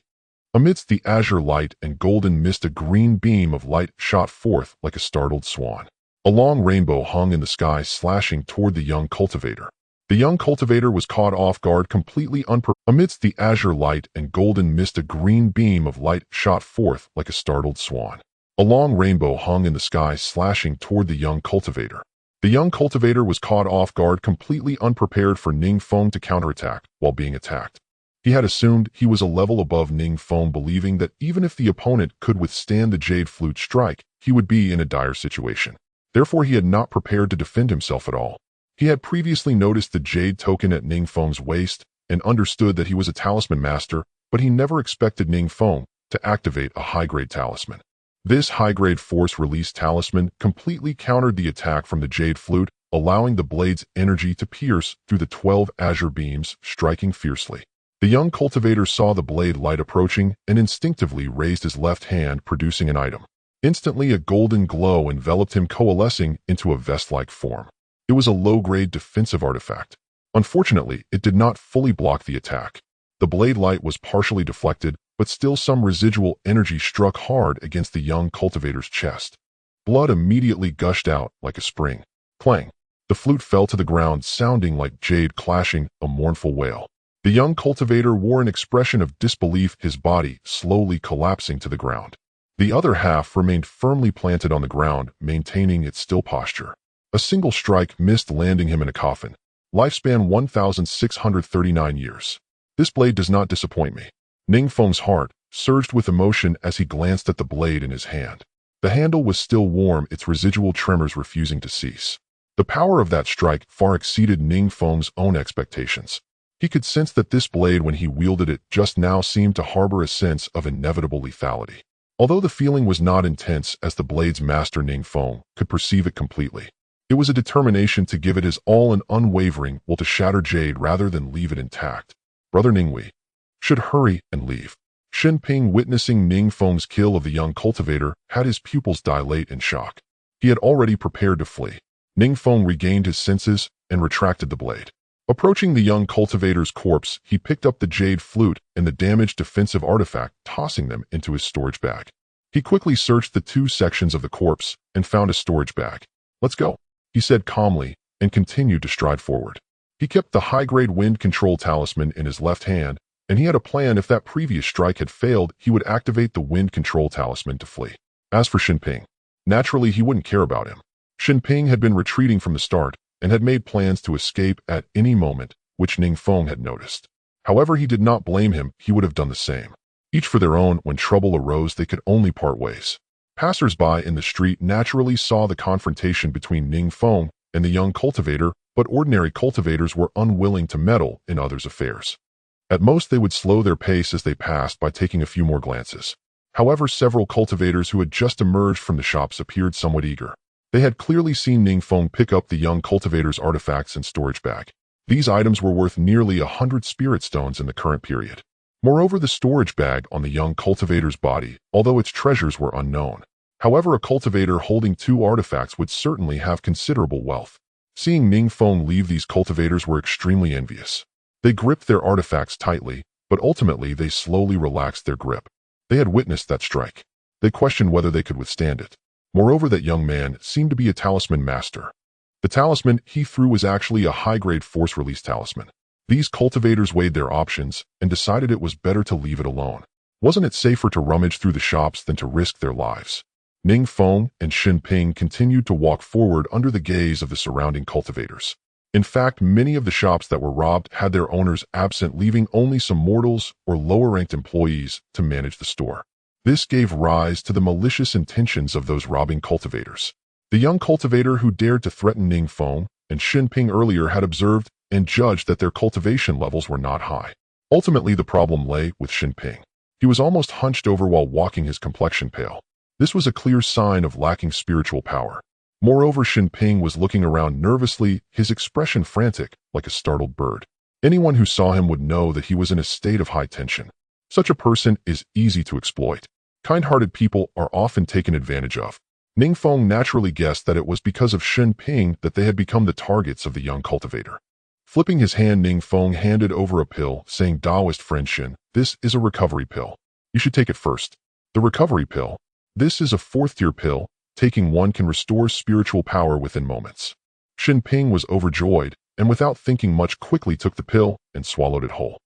S1: Amidst the azure light and golden mist, a green beam of light shot forth like a startled swan. A long rainbow hung in the sky, slashing toward the young cultivator. The young cultivator was caught off guard, completely unprepared. Amidst the azure light and golden mist, a green beam of light shot forth like a startled swan. A long rainbow hung in the sky, slashing toward the young cultivator. The young cultivator was caught off guard, completely unprepared for Ning Feng to counterattack while being attacked. He had assumed he was a level above Ning Feng, believing that even if the opponent could withstand the jade flute strike, he would be in a dire situation. Therefore, he had not prepared to defend himself at all. He had previously noticed the jade token at Ning Feng's waist and understood that he was a talisman master, but he never expected Ning Feng to activate a high-grade talisman. This high-grade force-release talisman completely countered the attack from the jade flute, allowing the blade's energy to pierce through the 12 azure beams, striking fiercely. The young cultivator saw the blade light approaching and instinctively raised his left hand, producing an item. Instantly, a golden glow enveloped him, coalescing into a vest-like form. It was a low-grade defensive artifact. Unfortunately, it did not fully block the attack. The blade light was partially deflected, but still some residual energy struck hard against the young cultivator's chest. Blood immediately gushed out like a spring. Clang! The flute fell to the ground, sounding like jade clashing, a mournful wail. The young cultivator wore an expression of disbelief, his body slowly collapsing to the ground. The other half remained firmly planted on the ground, maintaining its still posture. A single strike missed, landing him in a coffin. Lifespan 1,639 years. This blade does not disappoint me. Ning Feng's heart surged with emotion as he glanced at the blade in his hand. The handle was still warm, its residual tremors refusing to cease. The power of that strike far exceeded Ning Feng's own expectations. He could sense that this blade, when he wielded it just now, seemed to harbor a sense of inevitable lethality. Although the feeling was not intense, as the blade's master Ning Feng could perceive it completely. It was a determination to give it his all, an unwavering will to shatter jade rather than leave it intact. Brother Ninghui should hurry and leave. Shen Ping, witnessing Ning Feng's kill of the young cultivator, had his pupils dilate in shock. He had already prepared to flee. Ning Feng regained his senses and retracted the blade. Approaching the young cultivator's corpse, he picked up the jade flute and the damaged defensive artifact, tossing them into his storage bag. He quickly searched the two sections of the corpse and found a storage bag. "Let's go," he said calmly, and continued to stride forward. He kept the high-grade wind control talisman in his left hand, and he had a plan. If that previous strike had failed, he would activate the wind control talisman to flee. As for Shen Ping, naturally he wouldn't care about him. Shen Ping had been retreating from the start and had made plans to escape at any moment, which Ning Feng had noticed. However, he did not blame him. He would have done the same. Each for their own. When trouble arose, they could only part ways. Passers-by in the street naturally saw the confrontation between Ning Feng and the young cultivator, but ordinary cultivators were unwilling to meddle in others' affairs. At most, they would slow their pace as they passed by taking a few more glances. However, several cultivators who had just emerged from the shops appeared somewhat eager. They had clearly seen Ning Feng pick up the young cultivator's artifacts and storage bag. These items were worth nearly 100 spirit stones in the current period. Moreover, the storage bag on the young cultivator's body, although its treasures were unknown. However, a cultivator holding two artifacts would certainly have considerable wealth. Seeing Ning Feng leave, these cultivators were extremely envious. They gripped their artifacts tightly, but ultimately they slowly relaxed their grip. They had witnessed that strike. They questioned whether they could withstand it. Moreover, that young man seemed to be a talisman master. The talisman he threw was actually a high-grade force-release talisman. These cultivators weighed their options and decided it was better to leave it alone. Wasn't it safer to rummage through the shops than to risk their lives? Ning Feng and Shen Ping continued to walk forward under the gaze of the surrounding cultivators. In fact, many of the shops that were robbed had their owners absent, leaving only some mortals or lower-ranked employees to manage the store. This gave rise to the malicious intentions of those robbing cultivators. The young cultivator who dared to threaten Ning Feng and Shen Ping earlier had observed and judged that their cultivation levels were not high. Ultimately, the problem lay with Shen Ping. He was almost hunched over while walking, his complexion pale. This was a clear sign of lacking spiritual power. Moreover, Shen Ping was looking around nervously, his expression frantic, like a startled bird. Anyone who saw him would know that he was in a state of high tension. Such a person is easy to exploit. Kind-hearted people are often taken advantage of. Ning Feng naturally guessed that it was because of Shen Ping that they had become the targets of the young cultivator. Flipping his hand, Ning Feng handed over a pill, saying, "Taoist friend Shen, this is a recovery pill. You should take it first." The recovery pill? This is a fourth-tier pill. Taking one can restore spiritual power within moments. Shen Ping was overjoyed, and without thinking much quickly took the pill and swallowed it whole.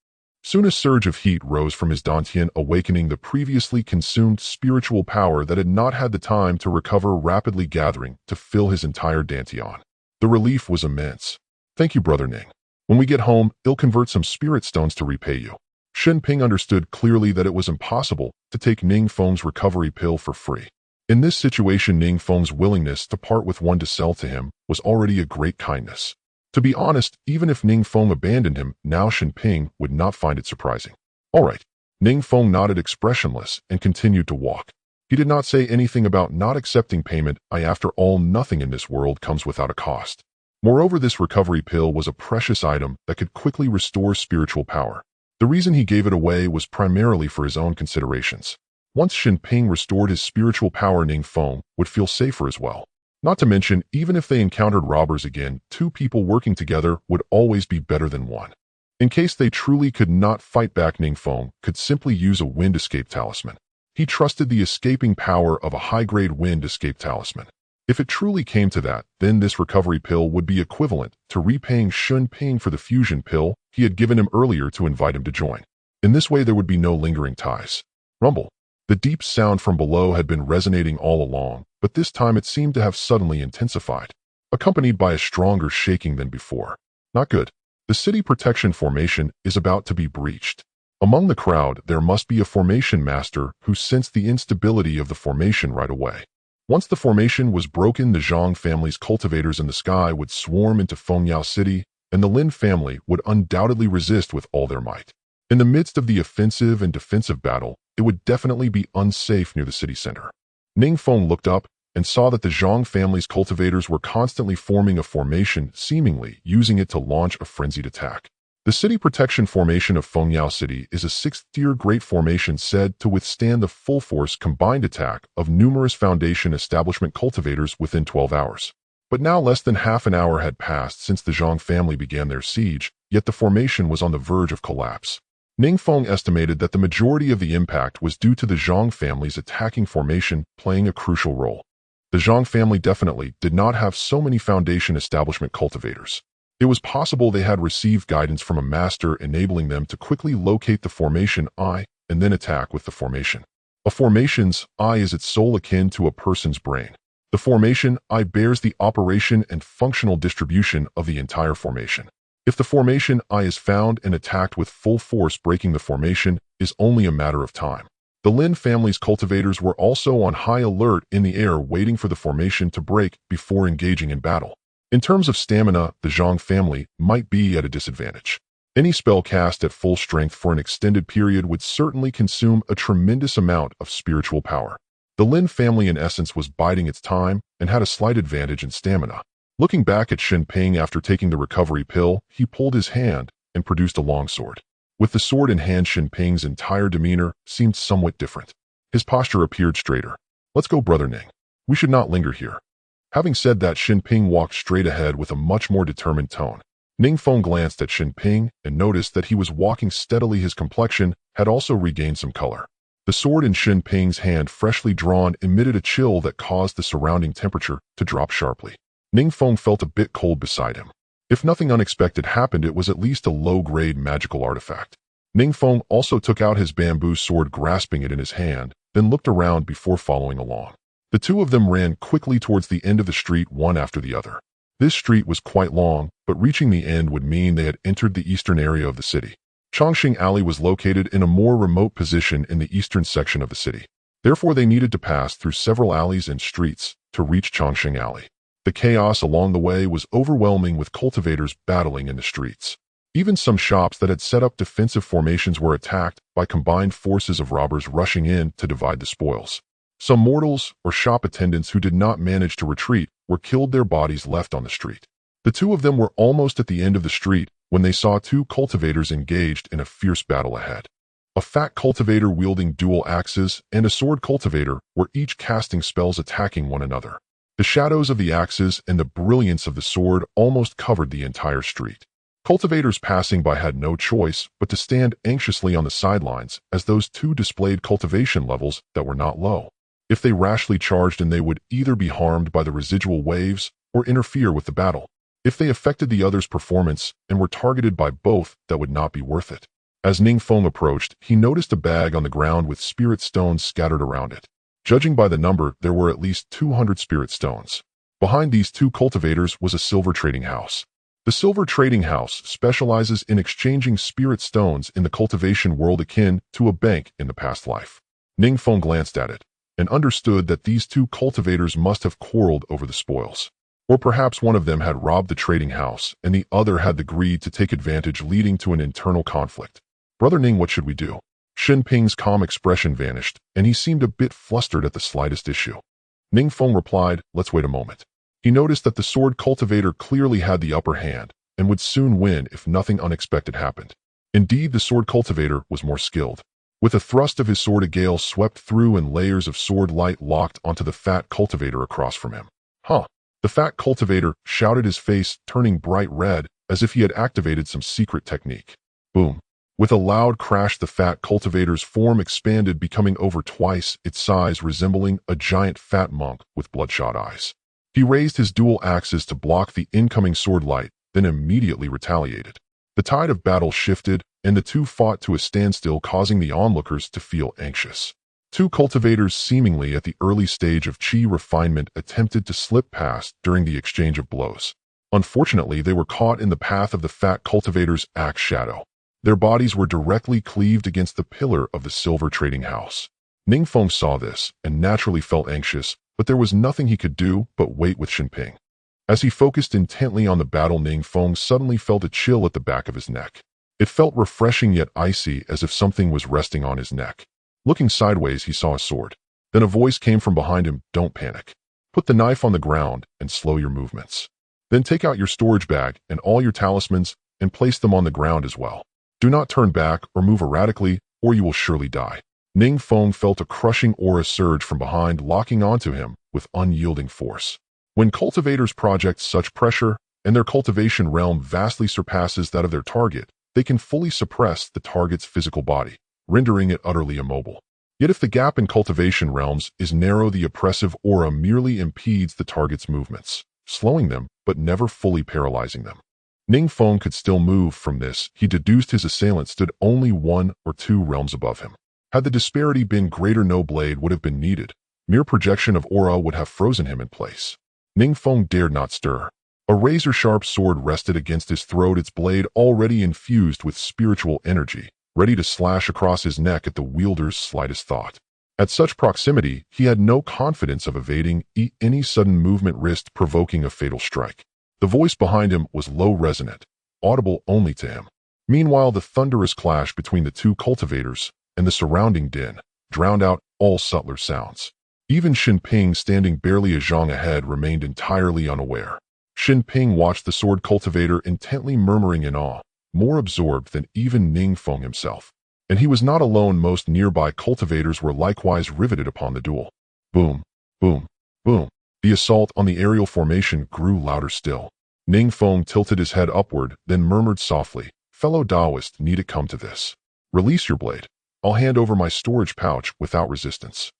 S1: Soon a surge of heat rose from his dantian, awakening the previously consumed spiritual power that had not had the time to recover, rapidly gathering to fill his entire dantian. The relief was immense. Thank you, Brother Ning. When we get home, I'll convert some spirit stones to repay you. Shen Ping understood clearly that it was impossible to take Ning Feng's recovery pill for free. In this situation, Ning Feng's willingness to part with one to sell to him was already a great kindness. To be honest, even if Ning Feng abandoned him, now Shen Ping would not find it surprising. All right. Ning Feng nodded expressionless and continued to walk. He did not say anything about not accepting payment. After all, nothing in this world comes without a cost. Moreover, this recovery pill was a precious item that could quickly restore spiritual power. The reason he gave it away was primarily for his own considerations. Once Shen Ping restored his spiritual power, Ning Feng would feel safer as well. Not to mention, even if they encountered robbers again, two people working together would always be better than one. In case they truly could not fight back, Ning Feng could simply use a wind escape talisman. He trusted the escaping power of a high-grade wind escape talisman. If it truly came to that, then this recovery pill would be equivalent to repaying Shen Ping for the fusion pill he had given him earlier to invite him to join. In this way, there would be no lingering ties. Rumble. The deep sound from below had been resonating all along, but this time it seemed to have suddenly intensified, accompanied by a stronger shaking than before. Not good. The city protection formation is about to be breached. Among the crowd, there must be a formation master who sensed the instability of the formation right away. Once the formation was broken, the Zhang family's cultivators in the sky would swarm into Fengyao City, and the Lin family would undoubtedly resist with all their might. In the midst of the offensive and defensive battle, it would definitely be unsafe near the city center. Ning Feng looked up and saw that the Zhang family's cultivators were constantly forming a formation, seemingly using it to launch a frenzied attack. The city protection formation of Fengyao City is a 6th-tier great formation said to withstand the full-force combined attack of numerous Foundation establishment cultivators within 12 hours. But now less than half an hour had passed since the Zhang family began their siege, yet the formation was on the verge of collapse. Ning Feng estimated that the majority of the impact was due to the Zhang family's attacking formation playing a crucial role. The Zhang family definitely did not have so many Foundation establishment cultivators. It was possible they had received guidance from a master enabling them to quickly locate the formation eye and then attack with the formation. A formation's eye is its soul, akin to a person's brain. The formation eye bears the operation and functional distribution of the entire formation. If the formation eye is found and attacked with full force, breaking the formation is only a matter of time. The Lin family's cultivators were also on high alert in the air, waiting for the formation to break before engaging in battle. In terms of stamina, the Zhang family might be at a disadvantage. Any spell cast at full strength for an extended period would certainly consume a tremendous amount of spiritual power. The Lin family in essence was biding its time and had a slight advantage in stamina. Looking back at Shen Ping after taking the recovery pill, he pulled his hand and produced a longsword. With the sword in hand, Shen Ping's entire demeanor seemed somewhat different. His posture appeared straighter. Let's go, Brother Ning. We should not linger here. Having said that, Shen Ping walked straight ahead with a much more determined tone. Ning Feng glanced at Shen Ping and noticed that he was walking steadily. His complexion had also regained some color. The sword in Shen Ping's hand, freshly drawn, emitted a chill that caused the surrounding temperature to drop sharply. Ning Feng felt a bit cold beside him. If nothing unexpected happened, it was at least a low-grade magical artifact. Ning Feng also took out his bamboo sword, grasping it in his hand, then looked around before following along. The two of them ran quickly towards the end of the street, one after the other. This street was quite long, but reaching the end would mean they had entered the eastern area of the city. Chongqing Alley was located in a more remote position in the eastern section of the city. Therefore, they needed to pass through several alleys and streets to reach Chongqing Alley. The chaos along the way was overwhelming, with cultivators battling in the streets. Even some shops that had set up defensive formations were attacked by combined forces of robbers rushing in to divide the spoils. Some mortals or shop attendants who did not manage to retreat were killed, their bodies left on the street. The two of them were almost at the end of the street when they saw two cultivators engaged in a fierce battle ahead. A fat cultivator wielding dual axes and a sword cultivator were each casting spells attacking one another. The shadows of the axes and the brilliance of the sword almost covered the entire street. Cultivators passing by had no choice but to stand anxiously on the sidelines as those two displayed cultivation levels that were not low. If they rashly charged in, they would either be harmed by the residual waves or interfere with the battle. If they affected the other's performance and were targeted by both, that would not be worth it. As Ning Feng approached, he noticed a bag on the ground with spirit stones scattered around it. Judging by the number, there were at least 200 spirit stones. Behind these two cultivators was a silver trading house. The silver trading house specializes in exchanging spirit stones in the cultivation world akin to a bank in the past life. Ning Feng glanced at it and understood that these two cultivators must have quarreled over the spoils. Or perhaps one of them had robbed the trading house and the other had the greed to take advantage, leading to an internal conflict. Brother Ning, what should we do? Xin Ping's calm expression vanished, and he seemed a bit flustered at the slightest issue. Ning Feng replied, let's wait a moment. He noticed that the sword cultivator clearly had the upper hand and would soon win if nothing unexpected happened. Indeed, the sword cultivator was more skilled. With a thrust of his sword, a gale swept through and layers of sword light locked onto the fat cultivator across from him. Huh! The fat cultivator shouted, his face turning bright red as if he had activated some secret technique. Boom! With a loud crash, the fat cultivator's form expanded, becoming over twice its size, resembling a giant fat monk with bloodshot eyes. He raised his dual axes to block the incoming sword light, then immediately retaliated. The tide of battle shifted, and the two fought to a standstill, causing the onlookers to feel anxious. Two cultivators, seemingly at the early stage of chi refinement, attempted to slip past during the exchange of blows. Unfortunately, they were caught in the path of the fat cultivator's axe shadow. Their bodies were directly cleaved against the pillar of the silver trading house. Ning Feng saw this and naturally felt anxious, but there was nothing he could do but wait with Xin Ping. As he focused intently on the battle, Ning Feng suddenly felt a chill at the back of his neck. It felt refreshing yet icy, as if something was resting on his neck. Looking sideways, he saw a sword. Then a voice came from behind him, don't panic. Put the knife on the ground and slow your movements. Then take out your storage bag and all your talismans and place them on the ground as well. Do not turn back or move erratically, or you will surely die. Ning Feng felt a crushing aura surge from behind, locking onto him with unyielding force. When cultivators project such pressure, and their cultivation realm vastly surpasses that of their target, they can fully suppress the target's physical body, rendering it utterly immobile. Yet if the gap in cultivation realms is narrow, the oppressive aura merely impedes the target's movements, slowing them but never fully paralyzing them. Ning Feng could still move. From this, he deduced his assailant stood only 1 or 2 realms above him. Had the disparity been greater, no blade would have been needed. Mere projection of aura would have frozen him in place. Ning Feng dared not stir. A razor-sharp sword rested against his throat, its blade already infused with spiritual energy, ready to slash across his neck at the wielder's slightest thought. At such proximity, he had no confidence of evading any sudden movement, risked provoking a fatal strike. The voice behind him was low, resonant, audible only to him. Meanwhile, the thunderous clash between the two cultivators and the surrounding din drowned out all subtler sounds. Even Xin Ping, standing barely a zhang ahead, remained entirely unaware. Xin Ping watched the sword cultivator intently, murmuring in awe, more absorbed than even Ning Feng himself. And he was not alone. Most nearby cultivators were likewise riveted upon the duel. Boom, boom, boom. The assault on the aerial formation grew louder still. Ning Feng tilted his head upward, then murmured softly, fellow Taoist, need it come to this? Release your blade. I'll hand over my storage pouch without resistance.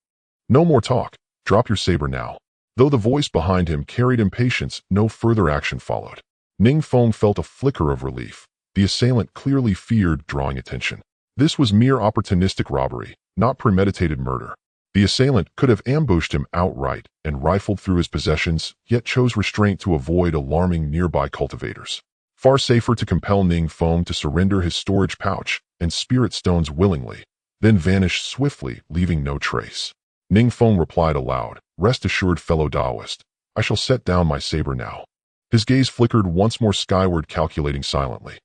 S1: No more talk. Drop your saber now. Though the voice behind him carried impatience, no further action followed. Ning Feng felt a flicker of relief. The assailant clearly feared drawing attention. This was mere opportunistic robbery, not premeditated murder. The assailant could have ambushed him outright and rifled through his possessions, yet chose restraint to avoid alarming nearby cultivators. Far safer to compel Ning Feng to surrender his storage pouch and spirit stones willingly, then vanish swiftly, leaving no trace. Ning Feng replied aloud, rest assured, fellow Taoist, I shall set down my saber now. His gaze flickered once more skyward, calculating silently.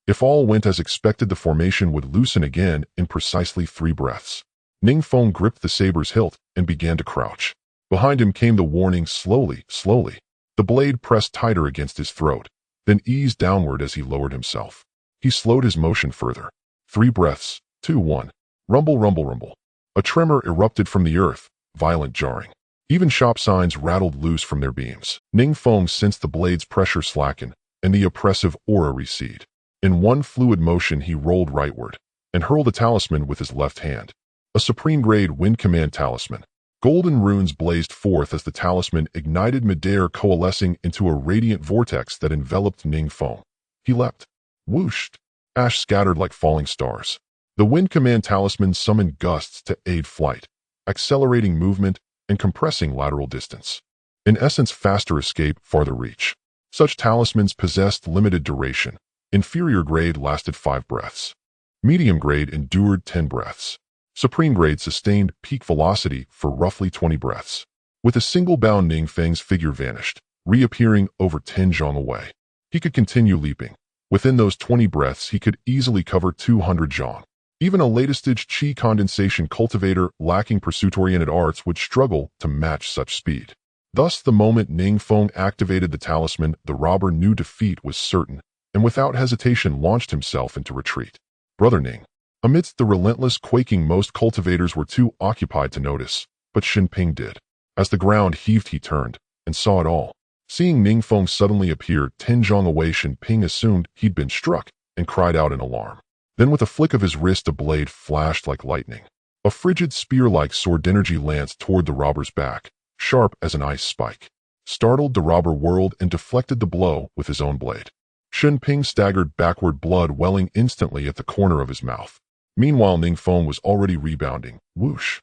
S1: If all went as expected, the formation would loosen again in precisely 3 breaths. Ning Feng gripped the saber's hilt and began to crouch. Behind him came the warning, slowly, slowly. The blade pressed tighter against his throat, then eased downward as he lowered himself. He slowed his motion further. 3 breaths, 2, 1. Rumble, rumble, rumble. A tremor erupted from the earth, violent jarring. Even shop signs rattled loose from their beams. Ning Feng sensed the blade's pressure slacken and the oppressive aura recede. In one fluid motion, he rolled rightward and hurled a talisman with his left hand. A supreme-grade wind command talisman. Golden runes blazed forth as the talisman ignited midair, coalescing into a radiant vortex that enveloped Ning Feng. He leapt. Whooshed. Ash scattered like falling stars. The wind command talisman summoned gusts to aid flight, accelerating movement and compressing lateral distance. In essence, faster escape, farther reach. Such talismans possessed limited duration. Inferior grade lasted 5 breaths. Medium grade endured 10 breaths. Supreme grade sustained peak velocity for roughly 20 breaths. With a single bound, Ning Feng's figure vanished, reappearing over 10 zhong away. He could continue leaping. Within those 20 breaths, he could easily cover 200 zhong. Even a latest-stage qi condensation cultivator lacking pursuit-oriented arts would struggle to match such speed. Thus, the moment Ning Feng activated the talisman, the robber knew defeat was certain, and without hesitation launched himself into retreat. Brother Ning. Amidst the relentless quaking, most cultivators were too occupied to notice, but Xinping did. As the ground heaved, he turned and saw it all. Seeing Ning Feng suddenly appear 10 zhong away, Xinping assumed he'd been struck and cried out in alarm. Then with a flick of his wrist, a blade flashed like lightning. A frigid spear-like sword energy lanced toward the robber's back, sharp as an ice spike. Startled, the robber whirled and deflected the blow with his own blade. Xinping staggered backward, blood welling instantly at the corner of his mouth. Meanwhile, Ning Feng was already rebounding. Whoosh!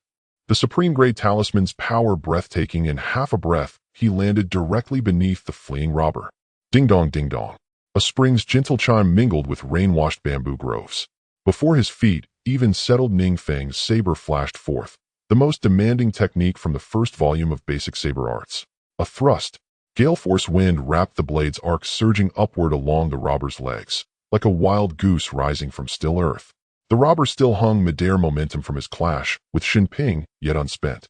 S1: The supreme grade talisman's power breathtaking. In half a breath, he landed directly beneath the fleeing robber. Ding dong, ding dong. A spring's gentle chime mingled with rain-washed bamboo groves. Before his feet, even settled, Ning Feng's saber flashed forth, the most demanding technique from the first volume of basic saber arts. A thrust. Gale force wind wrapped the blade's arc, surging upward along the robber's legs, like a wild goose rising from still earth. The robber still hung midair, momentum from his clash with Xinping yet unspent.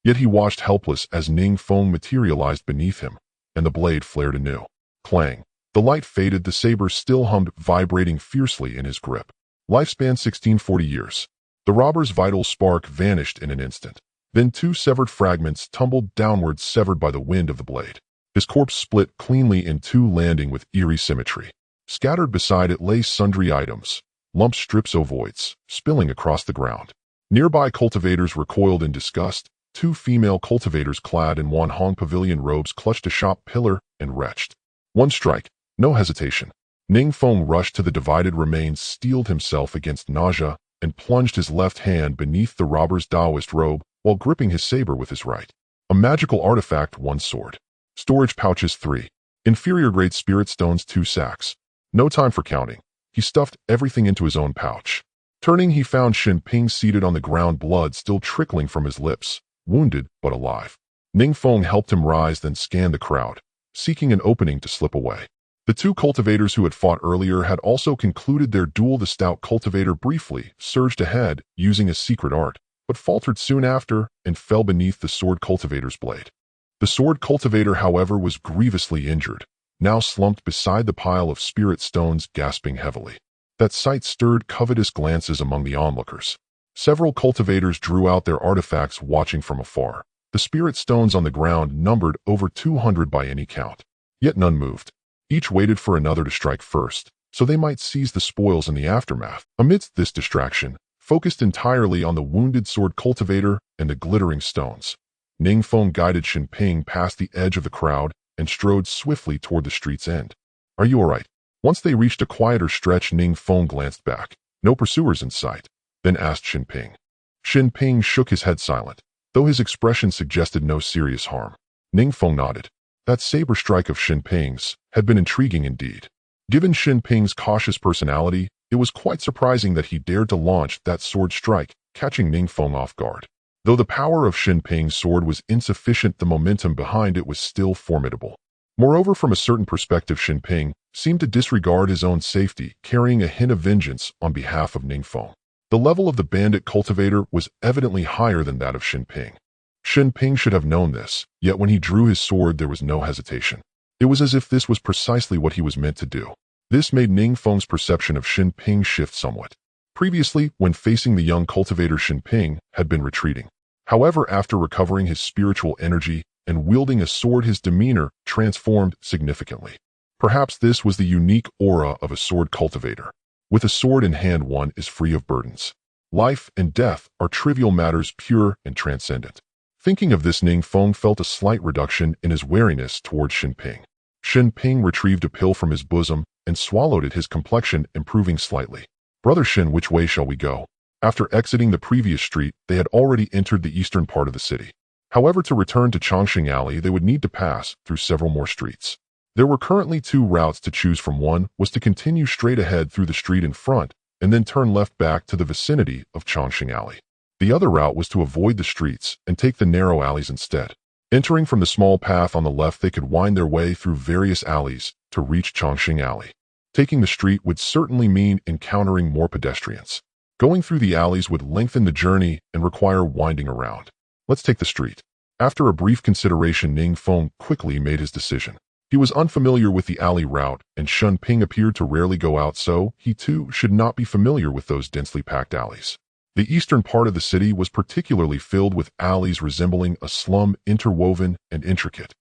S1: Yet he watched helpless as Ning Feng materialized beneath him, and the blade flared anew. Clang. The light faded, the saber still hummed, vibrating fiercely in his grip. Lifespan 1640 years. The robber's vital spark vanished in an instant. Then 2 severed fragments tumbled downward, severed by the wind of the blade. His corpse split cleanly in 2, landing with eerie symmetry. Scattered beside it lay sundry items, lumps, strips, ovoids, spilling across the ground. Nearby cultivators recoiled in disgust. 2 female cultivators clad in Wanhong pavilion robes clutched a shop pillar and retched. One strike. No hesitation. Ning Feng rushed to the divided remains, steeled himself against nausea, and plunged his left hand beneath the robber's Taoist robe while gripping his saber with his right. A magical artifact, 1 sword. Storage pouches, 3. Inferior grade spirit stones, 2 sacks. No time for counting. He stuffed everything into his own pouch. Turning, he found Xinping seated on the ground, blood still trickling from his lips, wounded but alive. Ning Feng helped him rise, then scanned the crowd, seeking an opening to slip away. The 2 cultivators who had fought earlier had also concluded their duel. The stout cultivator briefly surged ahead, using a secret art, but faltered soon after and fell beneath the sword cultivator's blade. The sword cultivator, however, was grievously injured, now slumped beside the pile of spirit stones, gasping heavily. That sight stirred covetous glances among the onlookers. Several cultivators drew out their artifacts, watching from afar. The spirit stones on the ground numbered over 200 by any count. Yet none moved. Each waited for another to strike first, so they might seize the spoils in the aftermath. Amidst this distraction, focused entirely on the wounded sword cultivator and the glittering stones, Ning Feng guided Xinping past the edge of the crowd and strode swiftly toward the street's end. Are you all right? Once they reached a quieter stretch, Ning Feng glanced back. No pursuers in sight. Then asked Xinping. Xinping shook his head, silent, though his expression suggested no serious harm. Ning Feng nodded. That saber strike of Xinping's had been intriguing indeed. Given Xinping's cautious personality, it was quite surprising that he dared to launch that sword strike, catching Ning Feng off guard. Though the power of Xinping's sword was insufficient, the momentum behind it was still formidable. Moreover, from a certain perspective, Xinping seemed to disregard his own safety, carrying a hint of vengeance on behalf of Ning Feng. The level of the bandit cultivator was evidently higher than that of Xinping. Xinping should have known this, yet when he drew his sword there was no hesitation. It was as if this was precisely what he was meant to do. This made Ning Feng's perception of Xinping shift somewhat. Previously, when facing the young cultivator, Xinping had been retreating. However, after recovering his spiritual energy and wielding a sword, his demeanor transformed significantly. Perhaps this was the unique aura of a sword cultivator. With a sword in hand, one is free of burdens. Life and death are trivial matters, pure and transcendent. Thinking of this, Ning Feng felt a slight reduction in his wariness toward Xinping. Xinping retrieved a pill from his bosom and swallowed it, his complexion improving slightly. Brother Xin, which way shall we go? After exiting the previous street, they had already entered the eastern part of the city. However, to return to Chongqing Alley, they would need to pass through several more streets. There were currently two routes to choose from. One was to continue straight ahead through the street in front and then turn left back to the vicinity of Chongqing Alley. The other route was to avoid the streets and take the narrow alleys instead. Entering from the small path on the left, they could wind their way through various alleys to reach Chongqing Alley. Taking the street would certainly mean encountering more pedestrians. Going through the alleys would lengthen the journey and require winding around. Let's take the street. After a brief consideration, Ning Feng quickly made his decision. He was unfamiliar with the alley route, and Shen Ping appeared to rarely go out, so he too should not be familiar with those densely packed alleys. The eastern part of the city was particularly filled with alleys resembling a slum, interwoven and intricate.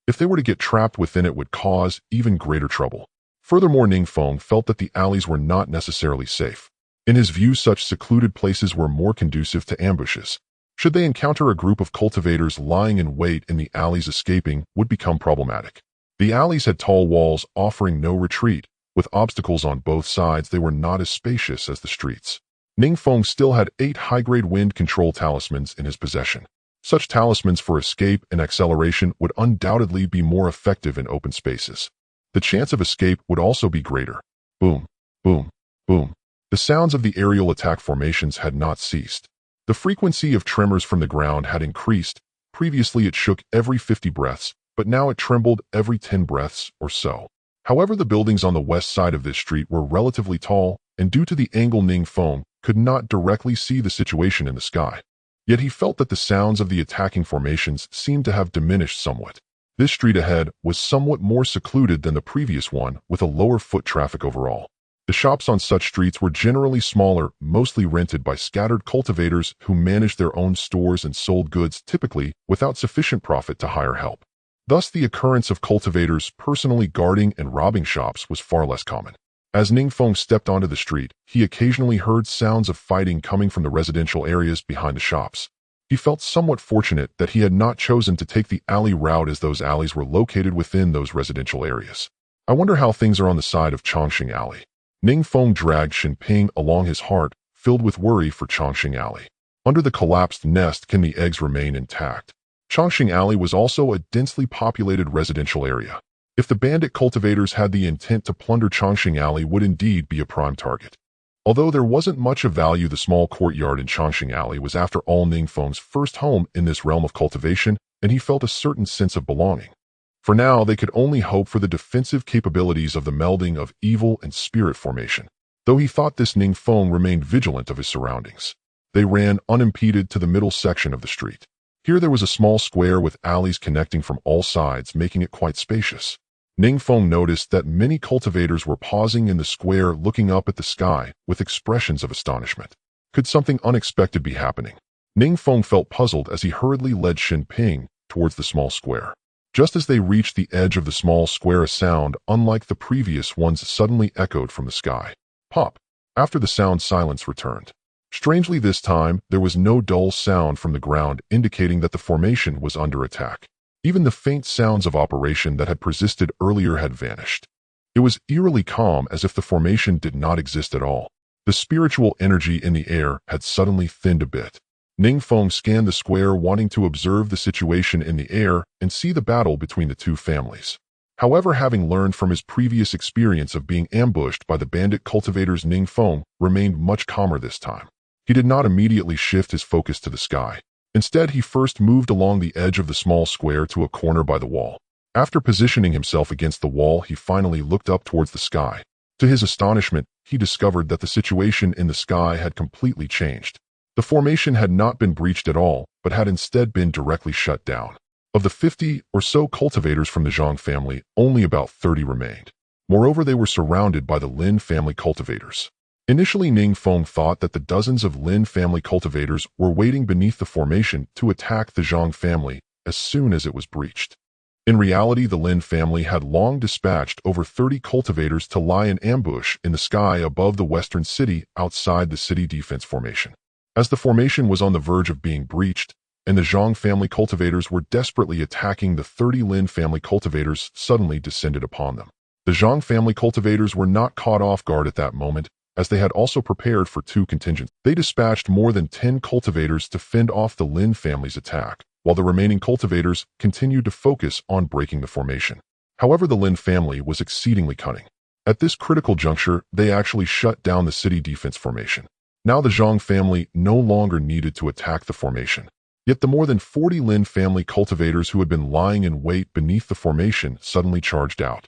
S1: If they were to get trapped within it, would cause even greater trouble. Furthermore, Ning Feng felt that the alleys were not necessarily safe. In his view, such secluded places were more conducive to ambushes. Should they encounter a group of cultivators lying in wait in the alleys, escaping would become problematic. The alleys had tall walls offering no retreat. With obstacles on both sides, they were not as spacious as the streets. Ning Feng still had 8 high-grade wind control talismans in his possession. Such talismans for escape and acceleration would undoubtedly be more effective in open spaces. The chance of escape would also be greater. Boom, boom, boom. The sounds of the aerial attack formations had not ceased. The frequency of tremors from the ground had increased. Previously it shook every 50 breaths, but now it trembled every 10 breaths or so. However, the buildings on the west side of this street were relatively tall, and due to the angle, Ning Feng could not directly see the situation in the sky. Yet he felt that the sounds of the attacking formations seemed to have diminished somewhat. This street ahead was somewhat more secluded than the previous one, with a lower foot traffic overall. The shops on such streets were generally smaller, mostly rented by scattered cultivators who managed their own stores and sold goods, typically without sufficient profit to hire help. Thus, the occurrence of cultivators personally guarding and robbing shops was far less common. As Ning Feng stepped onto the street, he occasionally heard sounds of fighting coming from the residential areas behind the shops. He felt somewhat fortunate that he had not chosen to take the alley route, as those alleys were located within those residential areas. I wonder how things are on the side of Chongqing Alley. Ning Feng dragged Shen Ping along, his heart filled with worry for Chongqing Alley. Under the collapsed nest, can the eggs remain intact? Chongqing Alley was also a densely populated residential area. If the bandit cultivators had the intent to plunder, Chongqing Alley would indeed be a prime target. Although there wasn't much of value, the small courtyard in Chongqing Alley was after all Ning Feng's first home in this realm of cultivation, and he felt a certain sense of belonging. For now, they could only hope for the defensive capabilities of the melding of evil and spirit formation. Though he thought this, Ning Feng remained vigilant of his surroundings. They ran unimpeded to the middle section of the street. Here there was a small square with alleys connecting from all sides, making it quite spacious. Ning Feng noticed that many cultivators were pausing in the square, looking up at the sky with expressions of astonishment. Could something unexpected be happening? Ning Feng felt puzzled as he hurriedly led Shen Ping towards the small square. Just as they reached the edge of the small square, a sound, unlike the previous ones, suddenly echoed from the sky. Pop! After the sound, silence returned. Strangely, this time, there was no dull sound from the ground, indicating that the formation was under attack. Even the faint sounds of operation that had persisted earlier had vanished. It was eerily calm, as if the formation did not exist at all. The spiritual energy in the air had suddenly thinned a bit. Ning Feng scanned the square, wanting to observe the situation in the air and see the battle between the two families. However, having learned from his previous experience of being ambushed by the bandit cultivators, Ning Feng remained much calmer this time. He did not immediately shift his focus to the sky. Instead, he first moved along the edge of the small square to a corner by the wall. After positioning himself against the wall, he finally looked up towards the sky. To his astonishment, he discovered that the situation in the sky had completely changed. The formation had not been breached at all, but had instead been directly shut down. Of the 50 or so cultivators from the Zhang family, only about 30 remained. Moreover, they were surrounded by the Lin family cultivators. Initially, Ning Feng thought that the dozens of Lin family cultivators were waiting beneath the formation to attack the Zhang family as soon as it was breached. In reality, the Lin family had long dispatched over 30 cultivators to lie in ambush in the sky above the western city, outside the city defense formation. As the formation was on the verge of being breached, and the Zhang family cultivators were desperately attacking, the 30 Lin family cultivators suddenly descended upon them. The Zhang family cultivators were not caught off guard at that moment, as they had also prepared for two contingents. They dispatched more than 10 cultivators to fend off the Lin family's attack. while the remaining cultivators continued to focus on breaking the formation. However, the Lin family was exceedingly cunning. At this critical juncture, they actually shut down the city defense formation. Now the Zhang family no longer needed to attack the formation. Yet the more than 40 Lin family cultivators who had been lying in wait beneath the formation suddenly charged out.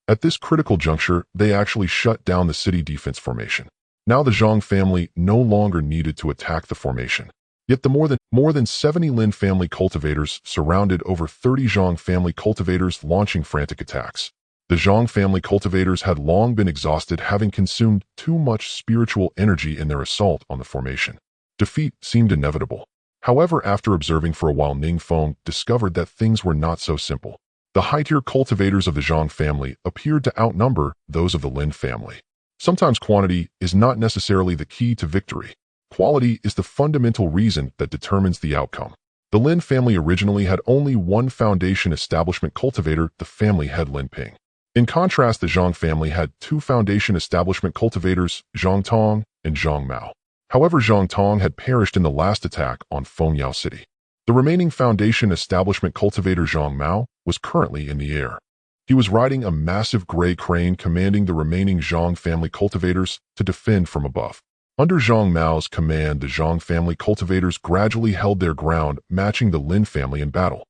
S1: At this critical juncture, they actually shut down the city defense formation. Now the Zhang family no longer needed to attack the formation. Yet the more than 70 Lin family cultivators surrounded over 30 Zhang family cultivators, launching frantic attacks. The Zhang family cultivators had long been exhausted, having consumed too much spiritual energy in their assault on the formation. Defeat seemed inevitable. However, after observing for a while, Ning Feng discovered that things were not so simple. The high-tier cultivators of the Zhang family appeared to outnumber those of the Lin family. Sometimes quantity is not necessarily the key to victory. Quality is the fundamental reason that determines the outcome. The Lin family originally had only one foundation establishment cultivator, the family head Lin Ping. In contrast, the Zhang family had two foundation establishment cultivators, Zhang Tong and Zhang Mao. However, Zhang Tong had perished in the last attack on Fengyao City. The remaining foundation establishment cultivator Zhang Mao was currently in the air. He was riding a massive gray crane, commanding the remaining Zhang family cultivators to defend from above. Under Zhang Mao's command, the Zhang family cultivators gradually held their ground, matching the Lin family in battle.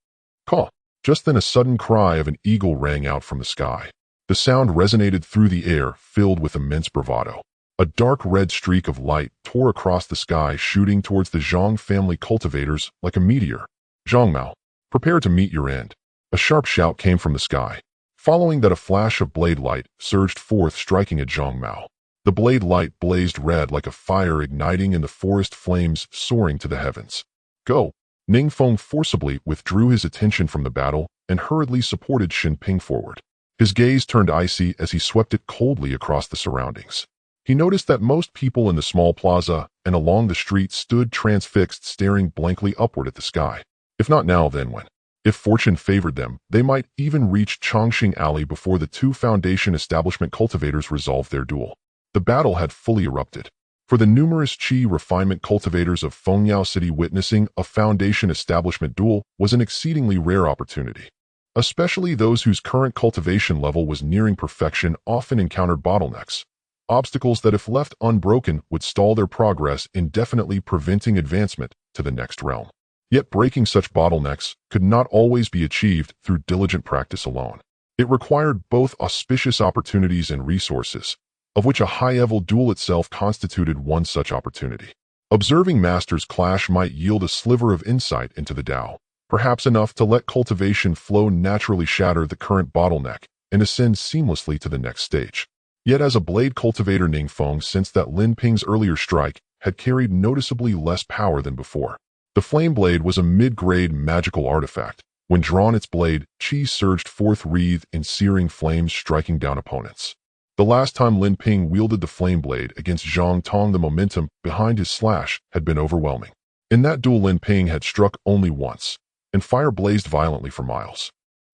S1: Caw! Just then a sudden cry of an eagle rang out from the sky. The sound resonated through the air, filled with immense bravado. A dark red streak of light tore across the sky, shooting towards the Zhang family cultivators like a meteor. Zhang Mao, prepare to meet your end. A sharp shout came from the sky. Following that, a flash of blade light surged forth, striking at Zhang Mao. The blade light blazed red like a fire, igniting in the forest, flames soaring to the heavens. Go! Ning Feng forcibly withdrew his attention from the battle and hurriedly supported Xin Ping forward. His gaze turned icy as he swept it coldly across the surroundings. He noticed that most people in the small plaza and along the street stood transfixed, staring blankly upward at the sky. If not now, then when? If fortune favored them, they might even reach Chongqing Alley before the two foundation establishment cultivators resolved their duel. The battle had fully erupted. For the numerous Qi refinement cultivators of Fengyao City, witnessing a foundation establishment duel was an exceedingly rare opportunity. Especially those whose current cultivation level was nearing perfection often encountered bottlenecks. Obstacles that, if left unbroken, would stall their progress, indefinitely preventing advancement to the next realm. Yet breaking such bottlenecks could not always be achieved through diligent practice alone. It required both auspicious opportunities and resources, of which a high-level duel itself constituted one such opportunity. Observing masters clash might yield a sliver of insight into the Tao, perhaps enough to let cultivation flow naturally, shatter the current bottleneck, and ascend seamlessly to the next stage. Yet as a blade cultivator, Ning Feng sensed that Lin Ping's earlier strike had carried noticeably less power than before. The flame blade was a mid-grade magical artifact. When drawn, its blade, Qi surged forth, wreathed in searing flames, striking down opponents. The last time Lin Ping wielded the flame blade against Zhang Tong, the momentum behind his slash had been overwhelming. In that duel, Lin Ping had struck only once, and fire blazed violently for miles.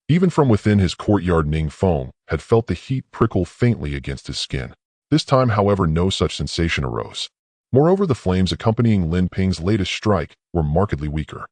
S1: Even from within his courtyard, Ning Feng had felt the heat prickle faintly against his skin. This time, however, no such sensation arose. Moreover, the flames accompanying Lin Ping's latest strike were markedly weaker.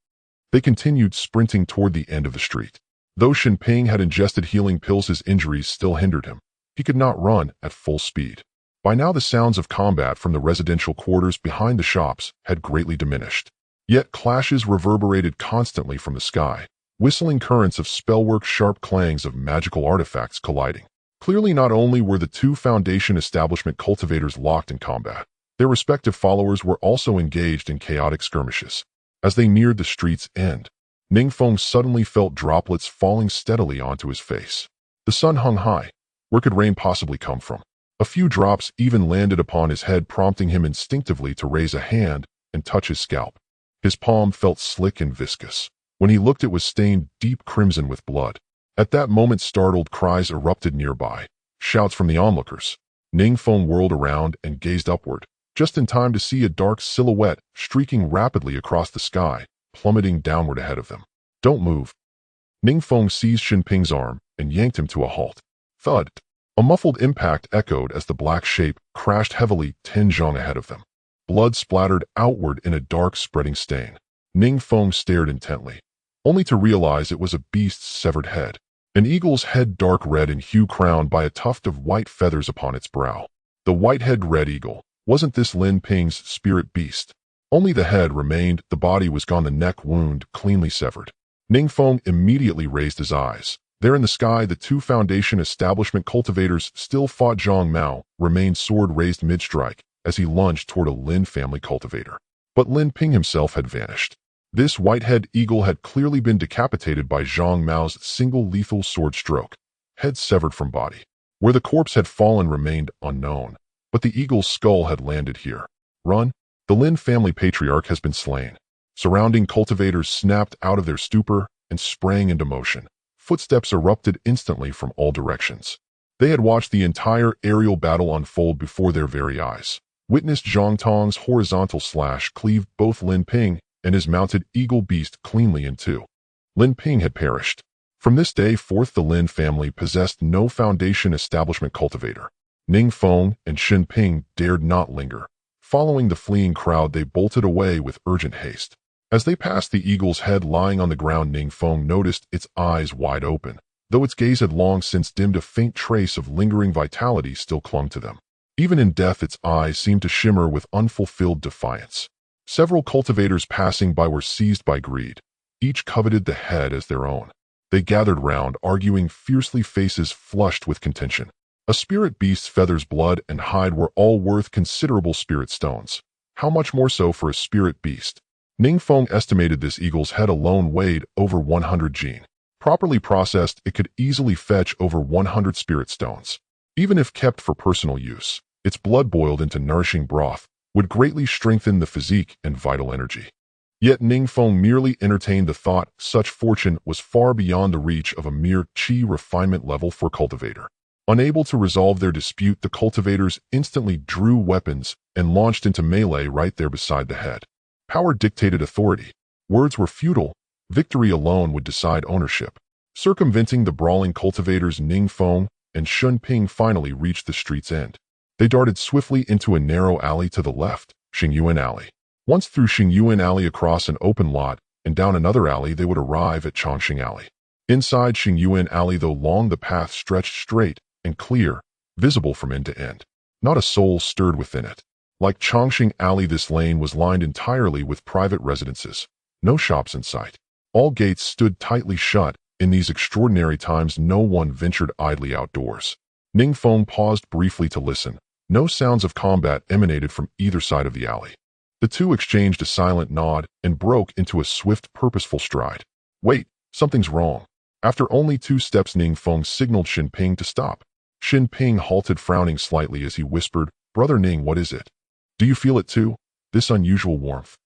S1: They continued sprinting toward the end of the street. Though Xin Ping had ingested healing pills, his injuries still hindered him. He could not run at full speed. By now, the sounds of combat from the residential quarters behind the shops had greatly diminished. Yet clashes reverberated constantly from the sky, whistling currents of spellwork, sharp clangs of magical artifacts colliding. Clearly, not only were the two foundation establishment cultivators locked in combat, their respective followers were also engaged in chaotic skirmishes. As they neared the street's end, Ning Feng suddenly felt droplets falling steadily onto his face. The sun hung high. Where could rain possibly come from? A few drops even landed upon his head, prompting him instinctively to raise a hand and touch his scalp. His palm felt slick and viscous. When he looked, it was stained deep crimson with blood. At that moment, startled cries erupted nearby, shouts from the onlookers. Ning Feng whirled around and gazed upward, just in time to see a dark silhouette streaking rapidly across the sky, plummeting downward ahead of them. Don't move. Ning Feng seized Xin Ping's arm and yanked him to a halt. Thud! A muffled impact echoed as the black shape crashed heavily 10 zhang ahead of them. Blood splattered outward in a dark, spreading stain. Ning Feng stared intently. only to realize it was a beast's severed head. An eagle's head, dark red in hue, crowned by a tuft of white feathers upon its brow. The white-headed red eagle. Wasn't this Lin Ping's spirit beast? Only the head remained, the body was gone, the neck wound cleanly severed. Ning Feng immediately raised his eyes. There in the sky, the two Foundation establishment cultivators still fought. Zhang Mao remained sword raised mid-strike as he lunged toward a Lin family cultivator. But Lin Ping himself had vanished. This white-headed eagle had clearly been decapitated by Zhang Mao's single lethal sword stroke, head severed from body. Where the corpse had fallen remained unknown, but the eagle's skull had landed here. Run! The Lin family patriarch has been slain. Surrounding cultivators snapped out of their stupor and sprang into motion. Footsteps erupted instantly from all directions. They had watched the entire aerial battle unfold before their very eyes. Witnessed Zhang Tong's horizontal slash cleave both Lin Ping and his mounted eagle beast cleanly in two. Lin Ping had perished. From this day forth the Lin family possessed no Foundation establishment cultivator. Ning Feng and Xin Ping dared not linger. Following the fleeing crowd, they bolted away with urgent haste. As they passed the eagle's head lying on the ground, Ning Feng noticed its eyes wide open. Though its gaze had long since dimmed, a faint trace of lingering vitality still clung to them. Even in death, its eyes seemed to shimmer with unfulfilled defiance. Several cultivators passing by were seized by greed. Each coveted the head as their own. They gathered round, arguing fiercely, faces flushed with contention. A spirit beast's feathers, blood, and hide were all worth considerable spirit stones. How much more so for a spirit beast? Ning Feng estimated this eagle's head alone weighed over 100 gene. Properly processed, it could easily fetch over 100 spirit stones. Even if kept for personal use, its blood boiled into nourishing broth would greatly strengthen the physique and vital energy. Yet Ning Feng merely entertained the thought. Such fortune was far beyond the reach of a mere chi refinement level for cultivator. Unable to resolve their dispute, the cultivators instantly drew weapons and launched into melee right there beside the head. Power dictated authority. Words were futile. Victory alone would decide ownership. Circumventing the brawling cultivators, Ning Feng and Xin Ping finally reached the street's end. They darted swiftly into a narrow alley to the left, Xingyuan Alley. Once through Xingyuan Alley, across an open lot, and down another alley, they would arrive at Chongqing Alley. Inside Xingyuan Alley, though long, the path stretched straight and clear, visible from end to end. Not a soul stirred within it. Like Chongqing Alley, this lane was lined entirely with private residences. No shops in sight. All gates stood tightly shut. In these extraordinary times, no one ventured idly outdoors. Ning Feng paused briefly to listen. No sounds of combat emanated from either side of the alley. The two exchanged a silent nod and broke into a swift, purposeful stride. Wait, something's wrong. After only 2 steps, Ning Feng signaled Xin Ping to stop. Xin Ping halted, frowning slightly as he whispered, "Brother Ning, what is it? Do you feel it too? This unusual warmth?"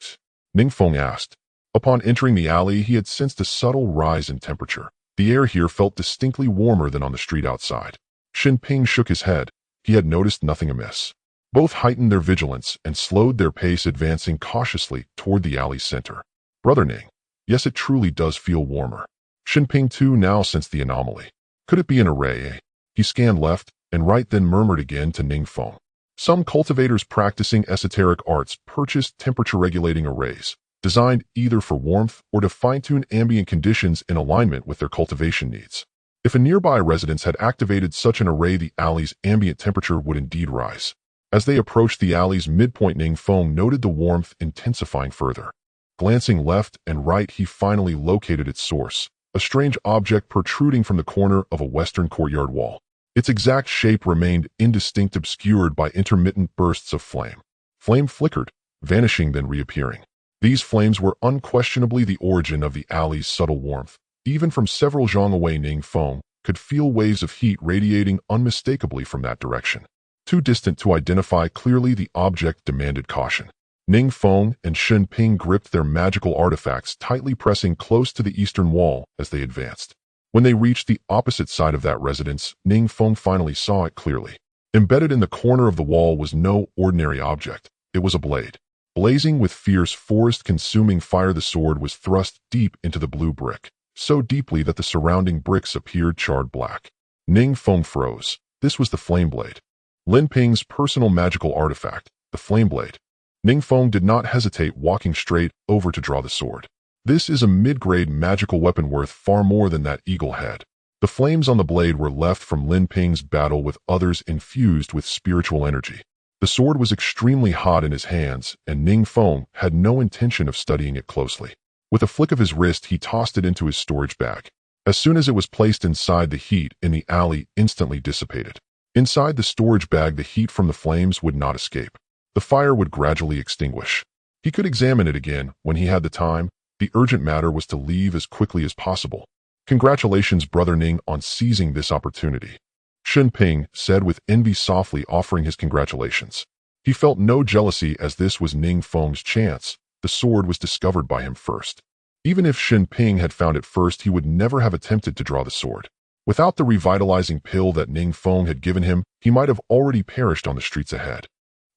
S1: Ning Feng asked. Upon entering the alley, he had sensed a subtle rise in temperature. The air here felt distinctly warmer than on the street outside. Xin Ping shook his head. He had noticed nothing amiss. Both heightened their vigilance and slowed their pace, advancing cautiously toward the alley's center. Brother Ning, yes, it truly does feel warmer. Xin Ping too now sensed the anomaly. Could it be an array? He scanned left and right, then murmured again to Ning Feng. Some cultivators practicing esoteric arts purchased temperature-regulating arrays, designed either for warmth or to fine-tune ambient conditions in alignment with their cultivation needs. If a nearby residence had activated such an array, the alley's ambient temperature would indeed rise. As they approached the alley's midpoint, Ning Feng noted the warmth intensifying further. Glancing left and right, he finally located its source, a strange object protruding from the corner of a western courtyard wall. Its exact shape remained indistinct, obscured by intermittent bursts of flame. Flame flickered, vanishing then reappearing. These flames were unquestionably the origin of the alley's subtle warmth. Even from several zhang away, Ning Feng could feel waves of heat radiating unmistakably from that direction. Too distant to identify clearly, the object demanded caution. Ning Feng and Xin Ping gripped their magical artifacts, tightly pressing close to the eastern wall as they advanced. When they reached the opposite side of that residence, Ning Feng finally saw it clearly. Embedded in the corner of the wall was no ordinary object. It was a blade. Blazing with fierce, forest-consuming fire, the sword was thrust deep into the blue brick, so deeply that the surrounding bricks appeared charred black. Ning Feng froze. This was the flame blade. Lin Ping's personal magical artifact, the flame blade. Ning Feng did not hesitate, walking straight over to draw the sword. This is a mid-grade magical weapon worth far more than that eagle head. The flames on the blade were left from Lin Ping's battle with others infused with spiritual energy. The sword was extremely hot in his hands, and Ning Feng had no intention of studying it closely. With a flick of his wrist, he tossed it into his storage bag. As soon as it was placed inside, the heat in the alley instantly dissipated. Inside the storage bag, the heat from the flames would not escape. The fire would gradually extinguish. He could examine it again when he had the time. The urgent matter was to leave as quickly as possible. Congratulations, Brother Ning, on seizing this opportunity, Shen Ping said with envy, softly offering his congratulations. He felt no jealousy as this was Ning Feng's chance. The sword was discovered by him first. Even if Shen Ping had found it first, he would never have attempted to draw the sword. Without the revitalizing pill that Ning Feng had given him, he might have already perished on the streets ahead.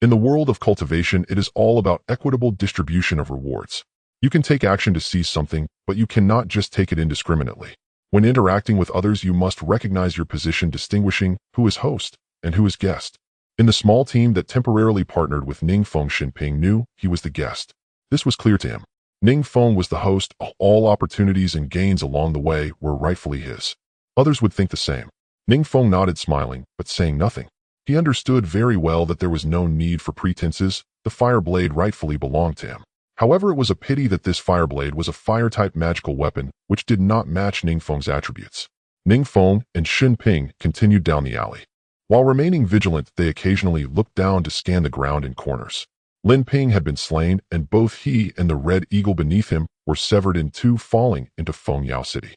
S1: In the world of cultivation, it is all about equitable distribution of rewards. You can take action to seize something, but you cannot just take it indiscriminately. When interacting with others, you must recognize your position, distinguishing who is host and who is guest. In the small team that temporarily partnered with Ning Feng, Shen Ping knew he was the guest. This was clear to him. Ning Feng was the host. All opportunities and gains along the way were rightfully his. Others would think the same. Ning Feng nodded, smiling, but saying nothing. He understood very well that there was no need for pretenses. The fire blade rightfully belonged to him. However, it was a pity that this fire blade was a fire-type magical weapon, which did not match Ning Feng's attributes. Ning Feng and Shen Ping continued down the alley. While remaining vigilant, they occasionally looked down to scan the ground in corners. Lin Ping had been slain, and both he and the red eagle beneath him were severed in two, falling into Feng Yao City.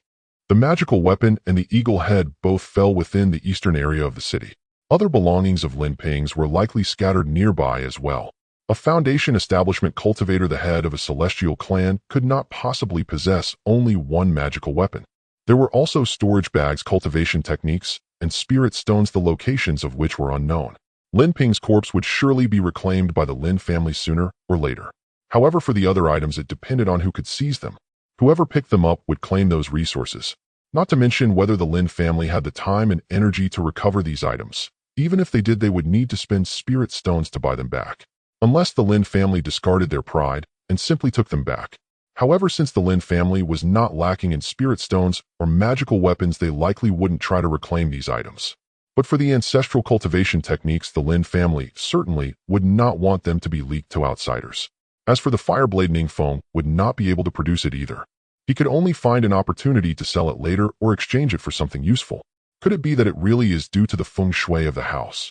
S1: The magical weapon and the eagle head both fell within the eastern area of the city. Other belongings of Lin Ping's were likely scattered nearby as well. A foundation establishment cultivator, the head of a celestial clan, could not possibly possess only one magical weapon. There were also storage bags, cultivation techniques, and spirit stones, the locations of which were unknown. Lin Ping's corpse would surely be reclaimed by the Lin family sooner or later. However, for the other items, it depended on who could seize them. Whoever picked them up would claim those resources. Not to mention whether the Lin family had the time and energy to recover these items. Even if they did, they would need to spend spirit stones to buy them back. Unless the Lin family discarded their pride and simply took them back. However, since the Lin family was not lacking in spirit stones or magical weapons, they likely wouldn't try to reclaim these items. But for the ancestral cultivation techniques, the Lin family certainly would not want them to be leaked to outsiders. As for the fireblade, Ning Feng would not be able to produce it either. He could only find an opportunity to sell it later or exchange it for something useful. Could it be that it really is due to the feng shui of the house?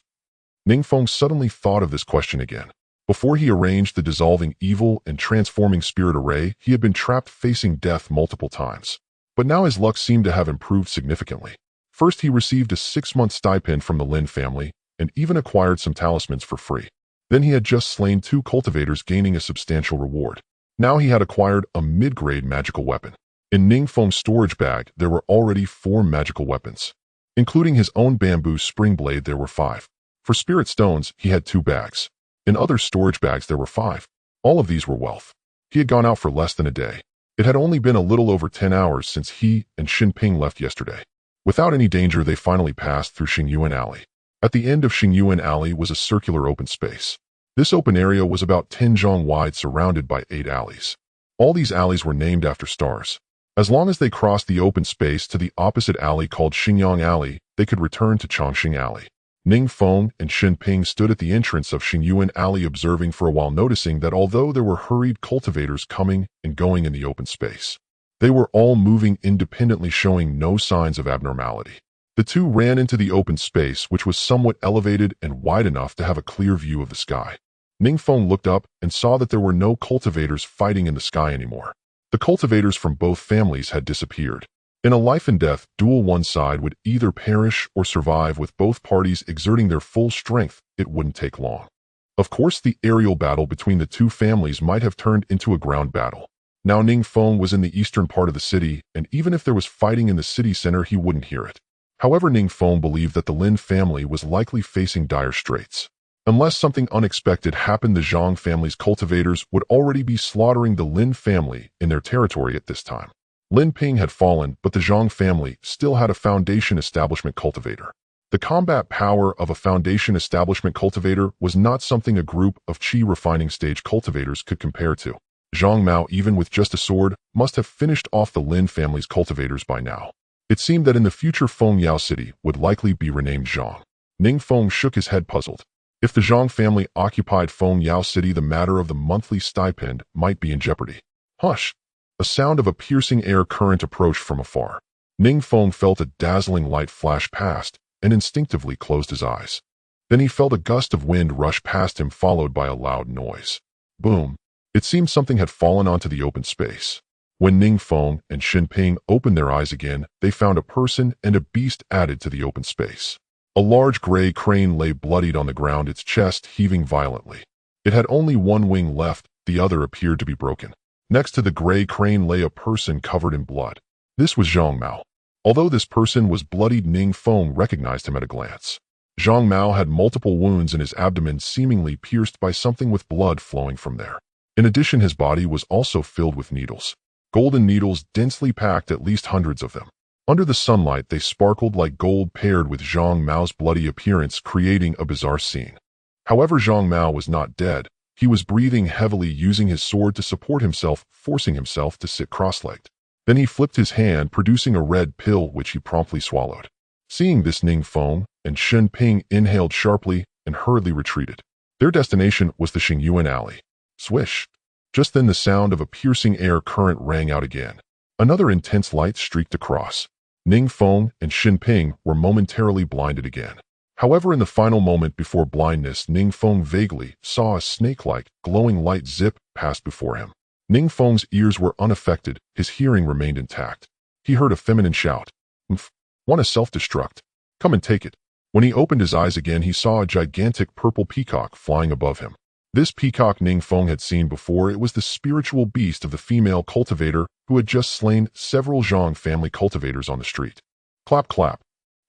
S1: Ning Feng suddenly thought of this question again. Before he arranged the dissolving evil and transforming spirit array, he had been trapped facing death multiple times. But now his luck seemed to have improved significantly. First, he received a 6-month stipend from the Lin family and even acquired some talismans for free. Then he had just slain 2 cultivators, gaining a substantial reward. Now he had acquired a mid-grade magical weapon. In Ning Feng's storage bag, there were already 4 magical weapons. Including his own bamboo spring blade, there were 5. For spirit stones, he had 2 bags. In other storage bags, there were 5. All of these were wealth. He had gone out for less than a day. It had only been a little over 10 hours since he and Shen Ping left yesterday. Without any danger, they finally passed through Xingyuan Alley. At the end of Xingyuan Alley was a circular open space. This open area was about 10 zhong wide, surrounded by 8 alleys. All these alleys were named after stars. As long as they crossed the open space to the opposite alley called Xingyang Alley, they could return to Chongqing Alley. Ning Feng and Shen Ping stood at the entrance of Xingyuan Alley, observing for a while, noticing that although there were hurried cultivators coming and going in the open space, they were all moving independently, showing no signs of abnormality. The two ran into the open space, which was somewhat elevated and wide enough to have a clear view of the sky. Ning Feng looked up and saw that there were no cultivators fighting in the sky anymore. The cultivators from both families had disappeared. In a life and death duel, one side would either perish or survive. With both parties exerting their full strength, it wouldn't take long. Of course, the aerial battle between the two families might have turned into a ground battle. Now Ning Feng was in the eastern part of the city, and even if there was fighting in the city center, he wouldn't hear it. However, Ning Feng believed that the Lin family was likely facing dire straits. Unless something unexpected happened, the Zhang family's cultivators would already be slaughtering the Lin family in their territory at this time. Lin Ping had fallen, but the Zhang family still had a foundation establishment cultivator. The combat power of a foundation establishment cultivator was not something a group of qi refining stage cultivators could compare to. Zhang Mao, even with just a sword, must have finished off the Lin family's cultivators by now. It seemed that in the future Feng Yao city would likely be renamed Zhang. Ning Feng shook his head puzzled. If the Zhang family occupied Feng Yao city, the matter of the monthly stipend might be in jeopardy. Hush! A sound of a piercing air current approached from afar. Ning Feng felt a dazzling light flash past and instinctively closed his eyes. Then he felt a gust of wind rush past him, followed by a loud noise. Boom! It seemed something had fallen onto the open space. When Ning Feng and Xinping opened their eyes again, they found a person and a beast added to the open space. A large gray crane lay bloodied on the ground, its chest heaving violently. It had only one wing left, the other appeared to be broken. Next to the gray crane lay a person covered in blood. This was Zhang Mao. Although this person was bloodied, Ning Feng recognized him at a glance. Zhang Mao had multiple wounds in his abdomen, seemingly pierced by something with blood flowing from there. In addition, his body was also filled with needles. Golden needles densely packed, at least hundreds of them. Under the sunlight, they sparkled like gold, paired with Zhang Mao's bloody appearance, creating a bizarre scene. However, Zhang Mao was not dead. He was breathing heavily, using his sword to support himself, forcing himself to sit cross-legged. Then he flipped his hand, producing a red pill, which he promptly swallowed. Seeing this, Ning Feng and Xinping inhaled sharply and hurriedly retreated. Their destination was the Xingyuan alley. Swish! Just then the sound of a piercing air current rang out again. Another intense light streaked across. Ning Feng and Xinping were momentarily blinded again. However, in the final moment before blindness, Ning Feng vaguely saw a snake-like, glowing light zip past before him. Ning Feng's ears were unaffected, his hearing remained intact. He heard a feminine shout. Want to self-destruct? Come and take it. When he opened his eyes again, he saw a gigantic purple peacock flying above him. This peacock Ning Feng had seen before. It was the spiritual beast of the female cultivator who had just slain several Zhang family cultivators on the street. Clap, clap.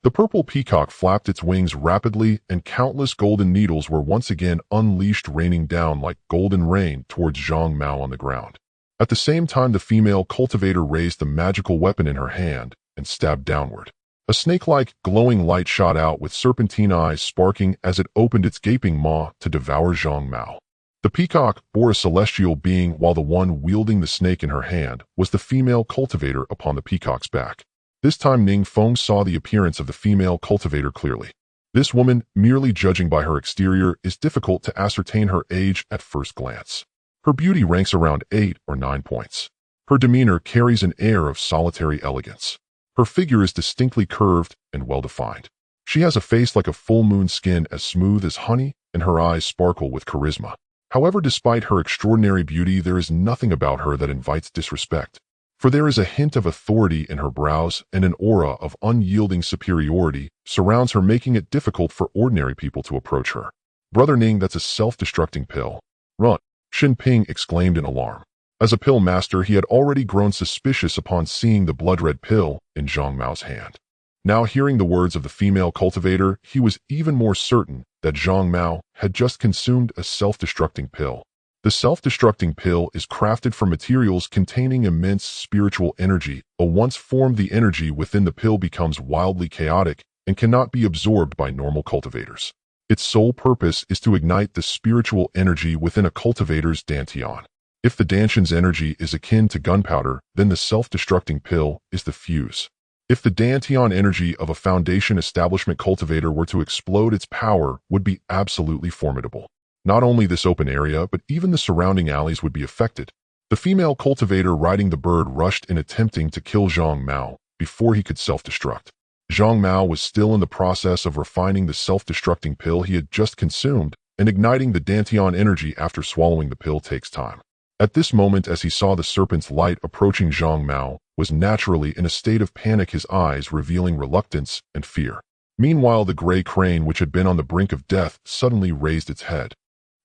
S1: The purple peacock flapped its wings rapidly, and countless golden needles were once again unleashed, raining down like golden rain towards Zhang Mao on the ground. At the same time, the female cultivator raised the magical weapon in her hand and stabbed downward. A snake-like, glowing light shot out, with serpentine eyes sparking as it opened its gaping maw to devour Zhang Mao. The peacock bore a celestial being, while the one wielding the snake in her hand was the female cultivator upon the peacock's back. This time Ning Feng saw the appearance of the female cultivator clearly. This woman, merely judging by her exterior, is difficult to ascertain her age at first glance. Her beauty ranks around 8 or 9 points. Her demeanor carries an air of solitary elegance. Her figure is distinctly curved and well-defined. She has a face like a full moon, skin as smooth as honey, and her eyes sparkle with charisma. However, despite her extraordinary beauty, there is nothing about her that invites disrespect. For there is a hint of authority in her brows, and an aura of unyielding superiority surrounds her, making it difficult for ordinary people to approach her. Brother Ning, that's a self-destructing pill. Run! Xinping exclaimed in alarm. As a pill master, he had already grown suspicious upon seeing the blood-red pill in Zhang Mao's hand. Now, hearing the words of the female cultivator, he was even more certain that Zhang Mao had just consumed a self-destructing pill. The self-destructing pill is crafted from materials containing immense spiritual energy. Once formed, the energy within the pill becomes wildly chaotic and cannot be absorbed by normal cultivators. Its sole purpose is to ignite the spiritual energy within a cultivator's dantian. If the dantian's energy is akin to gunpowder, then the self-destructing pill is the fuse. If the dantian energy of a foundation establishment cultivator were to explode, its power would be absolutely formidable. Not only this open area, but even the surrounding alleys would be affected. The female cultivator riding the bird rushed in, attempting to kill Zhang Mao before he could self-destruct. Zhang Mao was still in the process of refining the self-destructing pill he had just consumed, and igniting the dantian energy after swallowing the pill takes time. At this moment, as he saw the serpent's light approaching, Zhang Mao was naturally in a state of panic, his eyes revealing reluctance and fear. Meanwhile, the gray crane, which had been on the brink of death, suddenly raised its head.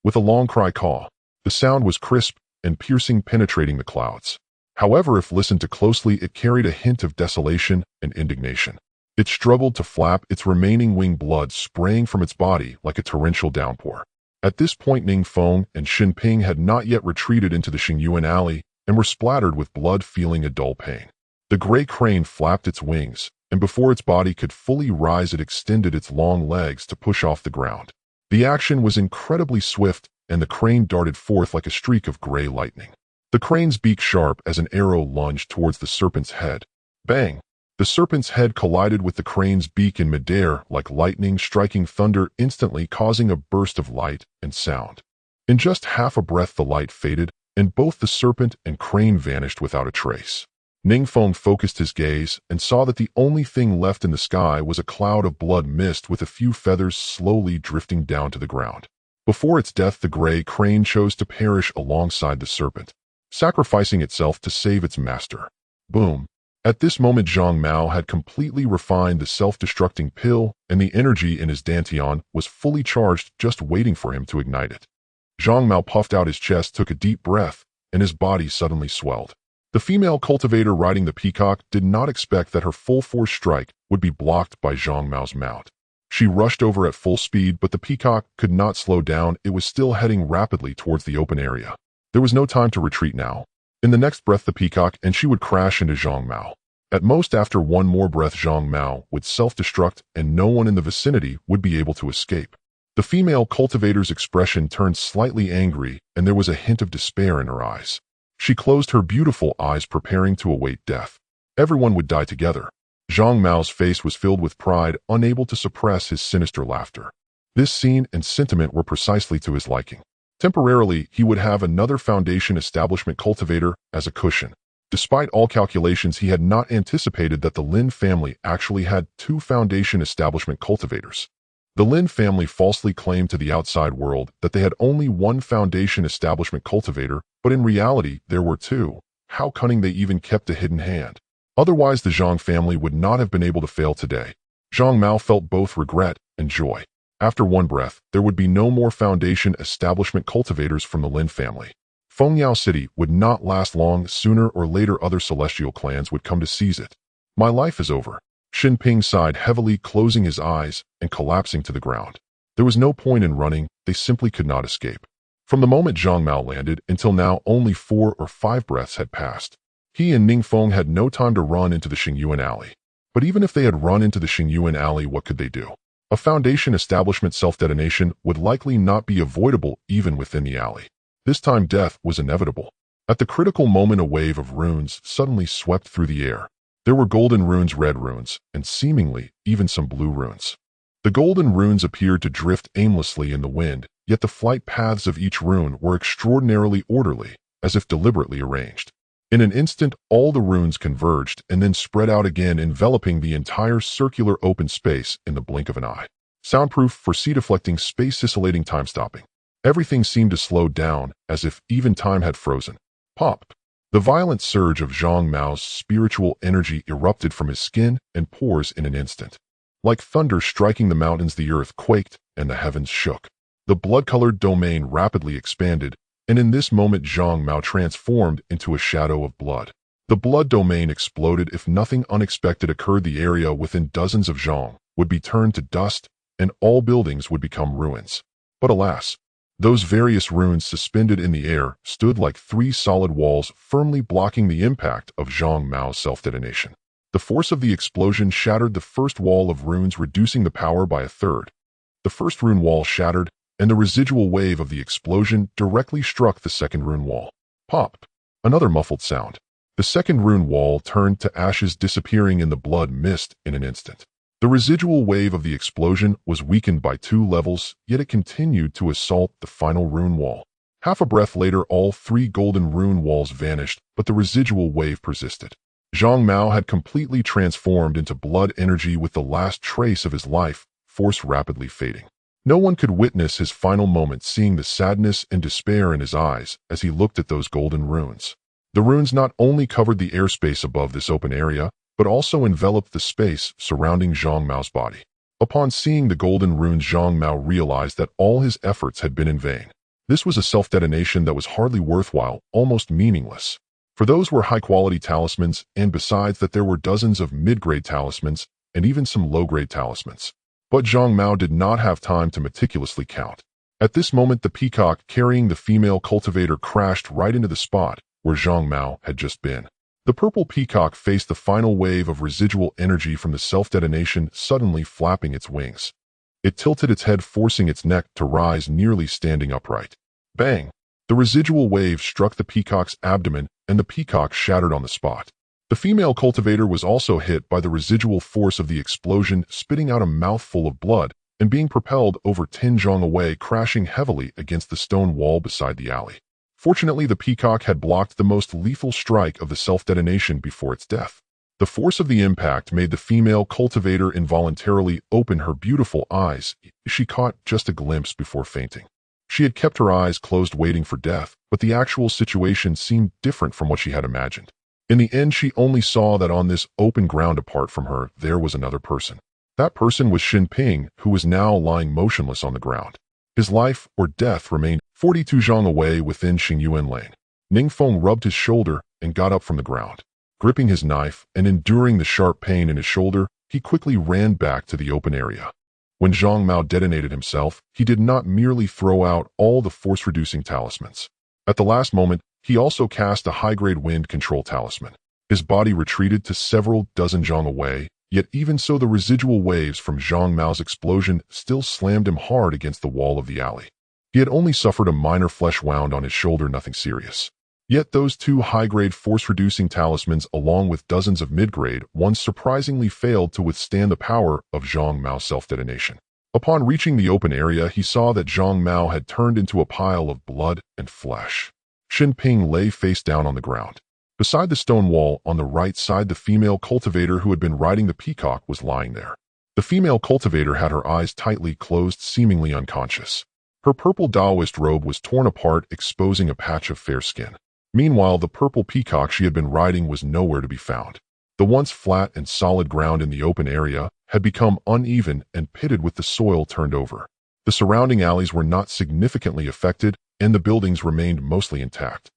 S1: With a long cry caw, the sound was crisp and piercing, penetrating the clouds. However, if listened to closely, it carried a hint of desolation and indignation. It struggled to flap, its remaining wing blood spraying from its body like a torrential downpour. At this point, Ning Feng and Xinping had not yet retreated into the Xingyuan alley and were splattered with blood, feeling a dull pain. The gray crane flapped its wings, and before its body could fully rise, it extended its long legs to push off the ground. The action was incredibly swift, and the crane darted forth like a streak of gray lightning. The crane's beak sharp as an arrow lunged towards the serpent's head. Bang! The serpent's head collided with the crane's beak in midair like lightning striking thunder, instantly causing a burst of light and sound. In just half a breath the light faded, and both the serpent and crane vanished without a trace. Ning Feng focused his gaze and saw that the only thing left in the sky was a cloud of blood mist with a few feathers slowly drifting down to the ground. Before its death, the gray crane chose to perish alongside the serpent, sacrificing itself to save its master. Boom! At this moment, Zhang Mao had completely refined the self-destructing pill, and the energy in his dantian was fully charged, just waiting for him to ignite it. Zhang Mao puffed out his chest, took a deep breath, and his body suddenly swelled. The female cultivator riding the peacock did not expect that her full-force strike would be blocked by Zhang Mao's mount. She rushed over at full speed, but the peacock could not slow down. It was still heading rapidly towards the open area. There was no time to retreat now. In the next breath, the peacock and she would crash into Zhang Mao. At most, after one more breath, Zhang Mao would self-destruct and no one in the vicinity would be able to escape. The female cultivator's expression turned slightly angry, and there was a hint of despair in her eyes. She closed her beautiful eyes, preparing to await death. Everyone would die together. Zhang Mao's face was filled with pride, unable to suppress his sinister laughter. This scene and sentiment were precisely to his liking. Temporarily, he would have another foundation establishment cultivator as a cushion. Despite all calculations, he had not anticipated that the Lin family actually had 2 foundation establishment cultivators. The Lin family falsely claimed to the outside world that they had only 1 foundation establishment cultivator, but in reality, there were 2. How cunning they even kept a hidden hand. Otherwise, the Zhang family would not have been able to fail today. Zhang Mao felt both regret and joy. After one breath, there would be no more foundation establishment cultivators from the Lin family. Fengyao City would not last long. Sooner or later, other celestial clans would come to seize it. My life is over. Xin Ping sighed heavily, closing his eyes and collapsing to the ground. There was no point in running. They simply could not escape. From the moment Zhang Mao landed until now, only 4 or 5 breaths had passed. He and Ning Feng had no time to run into the Xingyuan alley. But even if they had run into the Xingyuan alley, what could they do? A foundation establishment self-detonation would likely not be avoidable even within the alley. This time death was inevitable. At the critical moment, a wave of runes suddenly swept through the air. There were golden runes, red runes, and seemingly even some blue runes. The golden runes appeared to drift aimlessly in the wind, yet the flight paths of each rune were extraordinarily orderly, as if deliberately arranged. In an instant, all the runes converged and then spread out again, enveloping the entire circular open space in the blink of an eye. Soundproof, foresee-deflecting, space-scintillating, time-stopping. Everything seemed to slow down, as if even time had frozen. Pop! The violent surge of Zhang Mao's spiritual energy erupted from his skin and pores in an instant. Like thunder striking the mountains, the earth quaked and the heavens shook. The blood-colored domain rapidly expanded, and in this moment Zhang Mao transformed into a shadow of blood. The blood domain exploded. If nothing unexpected occurred, the area within dozens of zhang would be turned to dust, and all buildings would become ruins. But alas, those various runes suspended in the air stood like 3 solid walls, firmly blocking the impact of Zhang Mao's self-detonation. The force of the explosion shattered the first wall of runes, reducing the power by 1/3. The first rune wall shattered, and the residual wave of the explosion directly struck the second rune wall. Pop! Another muffled sound. The second rune wall turned to ashes, disappearing in the blood mist in an instant. The residual wave of the explosion was weakened by 2 levels, yet it continued to assault the final rune wall. Half a breath later, all 3 golden rune walls vanished, but the residual wave persisted. Zhang Mao had completely transformed into blood energy, with the last trace of his life force rapidly fading. No one could witness his final moment, seeing the sadness and despair in his eyes as he looked at those golden runes. The runes not only covered the airspace above this open area, but also enveloped the space surrounding Zhang Mao's body. Upon seeing the golden runes, Zhang Mao realized that all his efforts had been in vain. This was a self-detonation that was hardly worthwhile, almost meaningless. For those were high-quality talismans, and besides that there were dozens of mid-grade talismans and even some low-grade talismans. But Zhang Mao did not have time to meticulously count. At this moment, the peacock carrying the female cultivator crashed right into the spot where Zhang Mao had just been. The purple peacock faced the final wave of residual energy from the self-detonation, suddenly flapping its wings. It tilted its head, forcing its neck to rise, nearly standing upright. Bang! The residual wave struck the peacock's abdomen, and the peacock shattered on the spot. The female cultivator was also hit by the residual force of the explosion, spitting out a mouthful of blood and being propelled over 10 zhang away, crashing heavily against the stone wall beside the alley. Fortunately, the peacock had blocked the most lethal strike of the self-detonation before its death. The force of the impact made the female cultivator involuntarily open her beautiful eyes. She caught just a glimpse before fainting. She had kept her eyes closed waiting for death, but the actual situation seemed different from what she had imagined. In the end, she only saw that on this open ground apart from her, there was another person. That person was Xin Ping, who was now lying motionless on the ground. His life or death remained 42 zhang away within Xingyuan Lane. Ning Feng rubbed his shoulder and got up from the ground. Gripping his knife and enduring the sharp pain in his shoulder, he quickly ran back to the open area. When Zhang Mao detonated himself, he did not merely throw out all the force-reducing talismans. At the last moment, he also cast a high-grade wind control talisman. His body retreated to several dozen zhang away, yet even so the residual waves from Zhang Mao's explosion still slammed him hard against the wall of the alley. He had only suffered a minor flesh wound on his shoulder, nothing serious. Yet those two high-grade force-reducing talismans along with dozens of mid-grade ones surprisingly failed to withstand the power of Zhang Mao's self-detonation. Upon reaching the open area, he saw that Zhang Mao had turned into a pile of blood and flesh. Xin Ping lay face down on the ground. Beside the stone wall on the right side, the female cultivator who had been riding the peacock was lying there. The female cultivator had her eyes tightly closed, seemingly unconscious. Her purple Taoist robe was torn apart, exposing a patch of fair skin. Meanwhile, the purple peacock she had been riding was nowhere to be found. The once flat and solid ground in the open area had become uneven and pitted with the soil turned over. The surrounding alleys were not significantly affected, and the buildings remained mostly intact.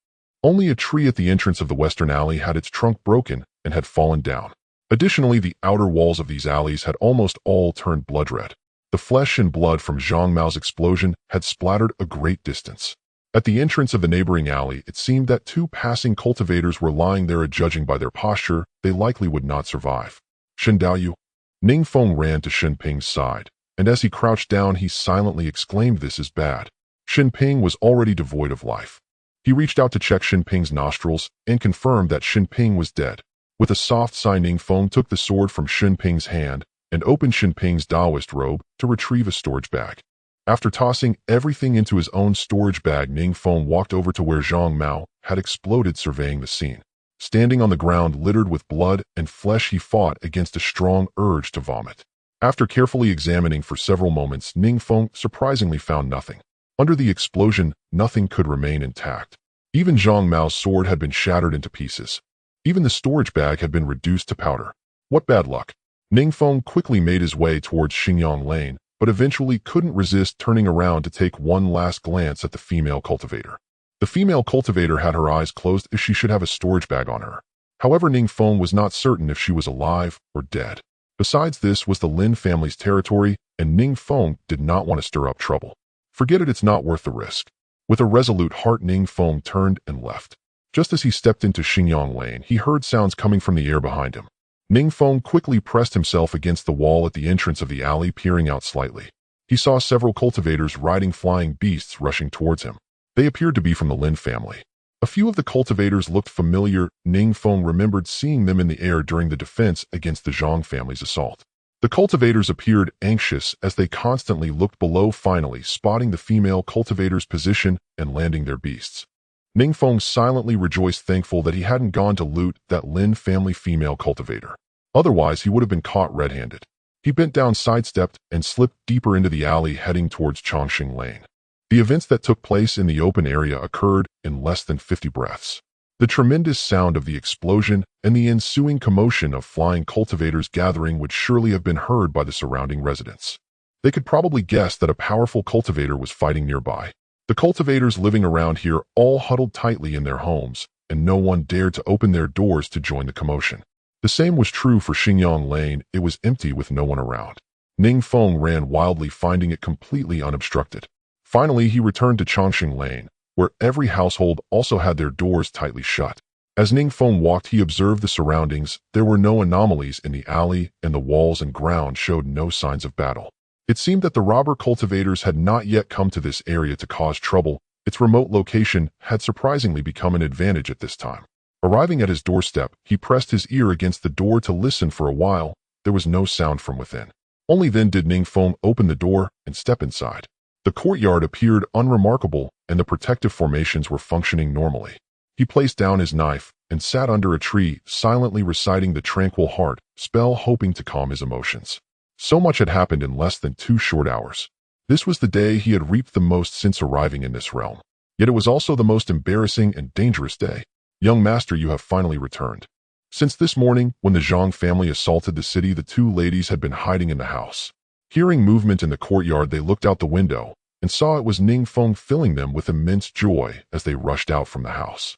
S1: Only a tree at the entrance of the western alley had its trunk broken and had fallen down. Additionally, the outer walls of these alleys had almost all turned blood red. The flesh and blood from Zhang Mao's explosion had splattered a great distance. At the entrance of the neighboring alley, it seemed that two passing cultivators were lying there, judging by their posture, they likely would not survive. Shen Daoyu. Ning Feng ran to Xin Ping's side, and as he crouched down, he silently exclaimed, "This is bad." Xin Ping was already devoid of life. He reached out to check Xin Ping's nostrils and confirmed that Xin Ping was dead. With a soft sigh, Ning Feng took the sword from Xin Ping's hand and opened Xin Ping's Taoist robe to retrieve a storage bag. After tossing everything into his own storage bag, Ning Feng walked over to where Zhang Mao had exploded, surveying the scene. Standing on the ground littered with blood and flesh, he fought against a strong urge to vomit. After carefully examining for several moments, Ning Feng surprisingly found nothing. Under the explosion, nothing could remain intact. Even Zhang Mao's sword had been shattered into pieces. Even the storage bag had been reduced to powder. What bad luck! Ning Feng quickly made his way towards Xingyang Lane, but eventually couldn't resist turning around to take one last glance at the female cultivator. The female cultivator had her eyes closed as she should have a storage bag on her. However, Ning Feng was not certain if she was alive or dead. Besides, this was the Lin family's territory, and Ning Feng did not want to stir up trouble. Forget it, it's not worth the risk. With a resolute heart, Ning Feng turned and left. Just as he stepped into Xingyang Lane, he heard sounds coming from the air behind him. Ning Feng quickly pressed himself against the wall at the entrance of the alley, peering out slightly. He saw several cultivators riding flying beasts rushing towards him. They appeared to be from the Lin family. A few of the cultivators looked familiar. Ning Feng remembered seeing them in the air during the defense against the Zhang family's assault. The cultivators appeared anxious as they constantly looked below, finally spotting the female cultivator's position and landing their beasts. Ning Feng silently rejoiced, thankful that he hadn't gone to loot that Lin family female cultivator. Otherwise, he would have been caught red-handed. He bent down, sidestepped, and slipped deeper into the alley, heading towards Chongqing Lane. The events that took place in the open area occurred in less than 50 breaths. The tremendous sound of the explosion and the ensuing commotion of flying cultivators gathering would surely have been heard by the surrounding residents. They could probably guess that a powerful cultivator was fighting nearby. The cultivators living around here all huddled tightly in their homes, and no one dared to open their doors to join the commotion. The same was true for Xingyang Lane. It was empty with no one around. Ning Feng ran wildly, finding it completely unobstructed. Finally, he returned to Chongqing Lane, where every household also had their doors tightly shut. As Ning Feng walked, he observed the surroundings. There were no anomalies in the alley, and the walls and ground showed no signs of battle. It seemed that the robber cultivators had not yet come to this area to cause trouble, Its remote location had surprisingly become an advantage at this time. Arriving at his doorstep, he pressed his ear against the door to listen for a while. There was no sound from within. Only then did Ning Feng open the door and step inside. The courtyard appeared unremarkable, and the protective formations were functioning normally. He placed down his knife and sat under a tree, silently reciting the Tranquil Heart spell, hoping to calm his emotions. So much had happened in less than 2 short hours. This was the day he had reaped the most since arriving in this realm. Yet it was also the most embarrassing and dangerous day. Young master, you have finally returned. Since this morning, when the Zhang family assaulted the city, the 2 ladies had been hiding in the house. Hearing movement in the courtyard, they looked out the window and saw it was Ning Feng, filling them with immense joy as they rushed out from the house.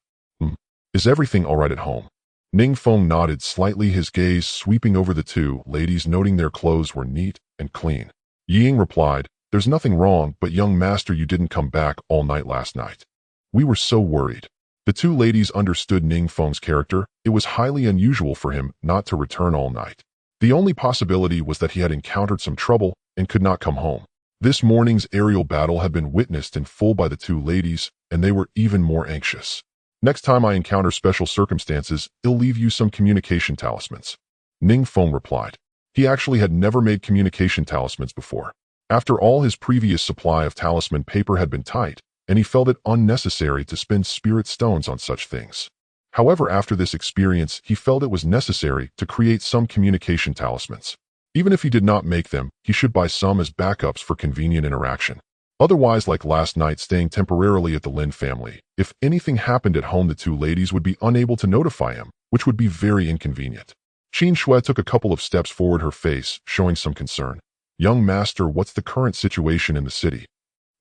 S1: Is everything all right at home? Ning Feng nodded slightly, his gaze sweeping over the 2 ladies, noting their clothes were neat and clean. Ying replied, There's nothing wrong, but young master, you didn't come back all night last night. We were so worried. The 2 ladies understood Ning Feng's character. It was highly unusual for him not to return all night. The only possibility was that he had encountered some trouble and could not come home. This morning's aerial battle had been witnessed in full by the 2 ladies, and they were even more anxious. Next time I encounter special circumstances, I'll leave you some communication talismans. Ning Feng replied. He actually had never made communication talismans before. After all, his previous supply of talisman paper had been tight, and he felt it unnecessary to spend spirit stones on such things. However, after this experience, he felt it was necessary to create some communication talismans. Even if he did not make them, he should buy some as backups for convenient interaction. Otherwise, like last night, staying temporarily at the Lin family, if anything happened at home, the 2 ladies would be unable to notify him, which would be very inconvenient. Qin Shui took a couple of steps forward, her face showing some concern. Young master, what's the current situation in the city?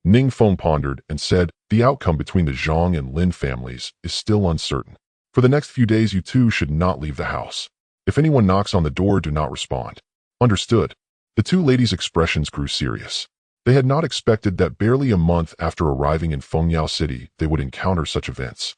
S1: Ning Feng pondered and said, The outcome between the Zhang and Lin families is still uncertain. For the next few days, you 2 should not leave the house. If anyone knocks on the door, do not respond. Understood. The 2 ladies' expressions grew serious. They had not expected that barely a month after arriving in Fengyao City, they would encounter such events.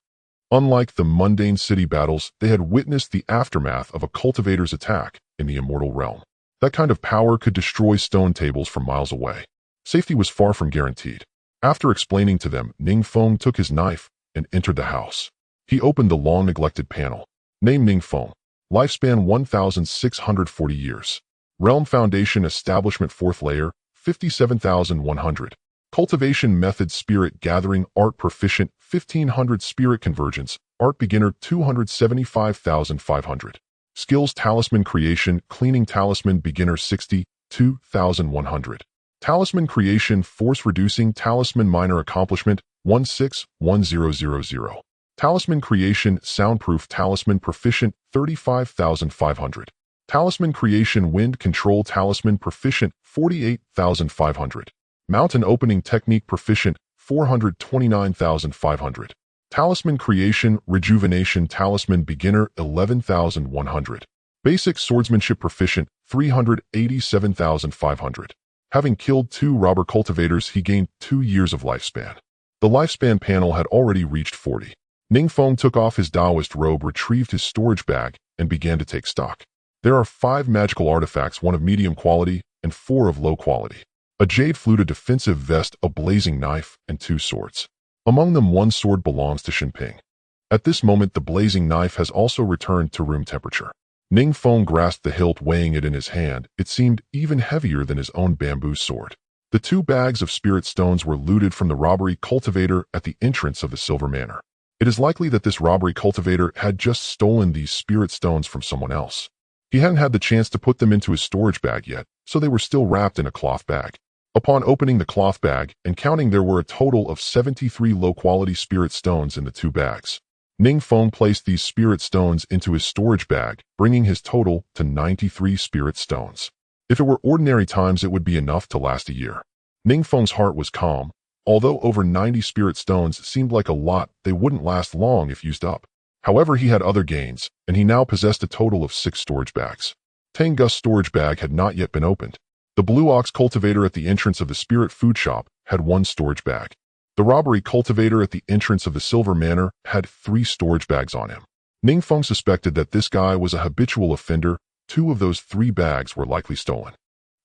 S1: Unlike the mundane city battles, they had witnessed the aftermath of a cultivator's attack in the Immortal realm. That kind of power could destroy stone tables from miles away. Safety was far from guaranteed. After explaining to them, Ning Feng took his knife and entered the house. He opened the long-neglected panel. Name Ning Feng. Lifespan 1,640 years. Realm Foundation Establishment 4th Layer, 57,100. Cultivation Method Spirit Gathering Art Proficient 1,500 Spirit Convergence Art Beginner 275,500. Skills Talisman Creation Cleaning Talisman Beginner 62,100. Talisman Creation Force Reducing Talisman Minor Accomplishment 161000. Talisman Creation Soundproof Talisman Proficient 35,500. Talisman Creation Wind Control Talisman Proficient 48,500. Mountain Opening Technique Proficient 429,500. Talisman Creation Rejuvenation Talisman Beginner 11,100. Basic Swordsmanship Proficient 387,500. Having killed 2 robber cultivators, he gained 2 years of lifespan. The lifespan panel had already reached 40. Ning Feng took off his Taoist robe, retrieved his storage bag, and began to take stock. There are 5 magical artifacts, 1 of medium quality and 4 of low quality. A jade flute, a defensive vest, a blazing knife, and 2 swords. Among them, 1 sword belongs to Xinping. At this moment, the blazing knife has also returned to room temperature. Ning Feng grasped the hilt, weighing it in his hand. It seemed even heavier than his own bamboo sword. The 2 bags of spirit stones were looted from the robbery cultivator at the entrance of the Silver Manor. It is likely that this robbery cultivator had just stolen these spirit stones from someone else. He hadn't had the chance to put them into his storage bag yet, so they were still wrapped in a cloth bag. Upon opening the cloth bag and counting, there were a total of 73 low-quality spirit stones in the 2 bags. Ning Feng placed these spirit stones into his storage bag, bringing his total to 93 spirit stones. If it were ordinary times, it would be enough to last a year. Ning Feng's heart was calm. Although over 90 spirit stones seemed like a lot, they wouldn't last long if used up. However, he had other gains, and he now possessed a total of 6 storage bags. Tangus's storage bag had not yet been opened. The Blue Ox cultivator at the entrance of the spirit food shop had 1 storage bag. The robbery cultivator at the entrance of the Silver Manor had 3 storage bags on him. Ning Feng suspected that this guy was a habitual offender. 2 of those 3 bags were likely stolen.